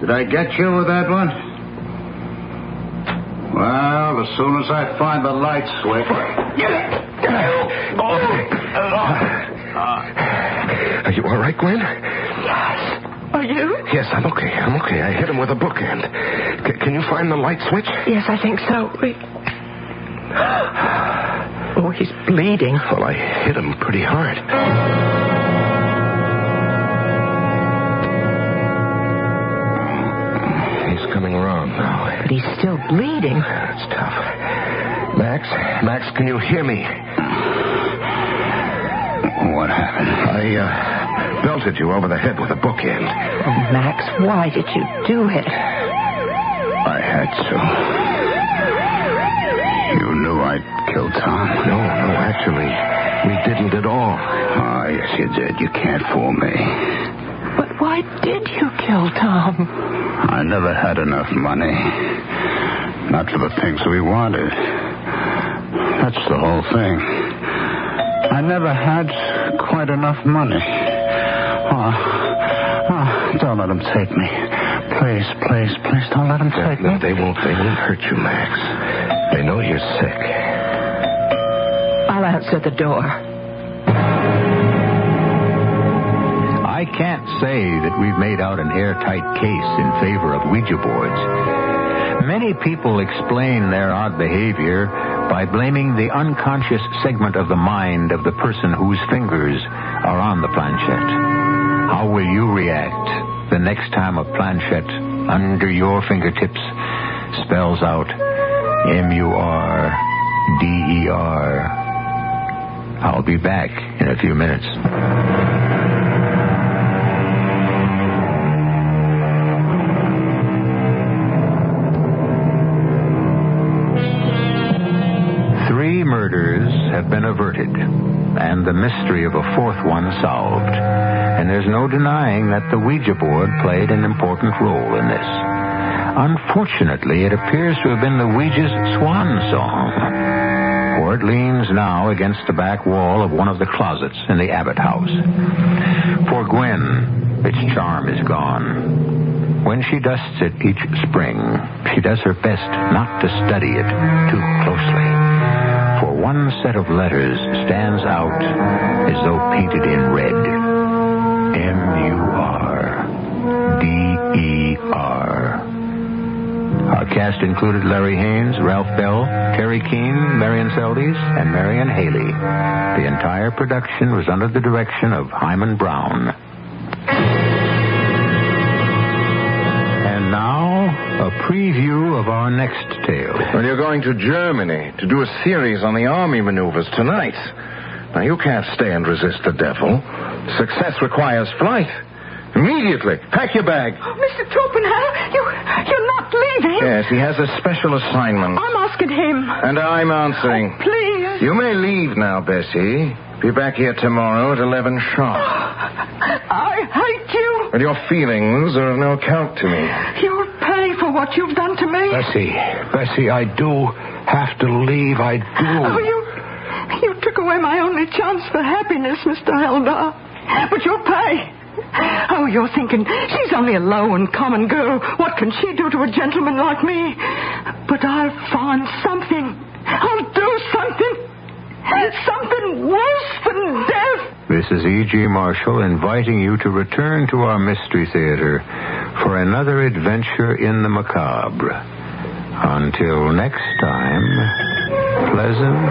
Did I get you with that one? Well, as soon as I find the light switch... Are you all right, Gwen? Yes. Are you? Yes, I'm okay. I hit him with a bookend. Can you find the light switch? Yes, I think so. Oh, he's bleeding. Well, I hit him pretty hard. He's coming around now. But he's still bleeding. That's tough. Max, can you hear me? What happened? I belted you over the head with a bookend. Oh, Max, why did you do it? I had to. You knew I'd kill Tom. No, actually, we didn't at all. Oh, yes, you did. You can't fool me. But why did you kill Tom? I never had enough money. Not for the things we wanted. That's the whole thing. I never had quite enough money. Oh, don't let them take me. Please, don't let them take me. No, they won't hurt you, Max. They know you're sick. I'll answer the door. I can't say that we've made out an airtight case in favor of Ouija boards. Many people explain their odd behavior by blaming the unconscious segment of the mind of the person whose fingers are on the planchette. How will you react the next time a planchette under your fingertips spells out M-U-R-D-E-R? I'll be back in a few minutes. Murders have been averted, and the mystery of a fourth one solved. And there's no denying that the Ouija board played an important role in this. Unfortunately, it appears to have been the Ouija's swan song, for it leans now against the back wall of one of the closets in the Abbott house. For Gwen, its charm is gone. When she dusts it each spring, she does her best not to study it too closely. For one set of letters stands out as though painted in red. M-U-R-D-E-R. Our cast included Larry Haynes, Ralph Bell, Terry Keane, Marion Seldes, and Marion Haley. The entire production was under the direction of Hyman Brown. And now, a preview of our next tale. Well, you're going to Germany to do a series on the army maneuvers tonight. Now, you can't stay and resist the devil. Success requires flight. Immediately. Pack your bag. Oh, Mr. Torpenhow, you're not leaving. Yes, he has a special assignment. I'm asking him. And I'm answering. Oh, please. You may leave now, Bessie. Be back here tomorrow at 11 sharp. I hate you. But your feelings are of no account to me. You'll pay for what you've done to me. Bessie, I do have to leave. I do. Oh, you took away my only chance for happiness, Mr. Eldar. But you'll pay. Oh, you're thinking, she's only a low and common girl. What can she do to a gentleman like me? But I'll find something. I'll do something. Something worse than death. This is E.G. Marshall inviting you to return to our Mystery Theater for another adventure in the macabre. Until next time, pleasant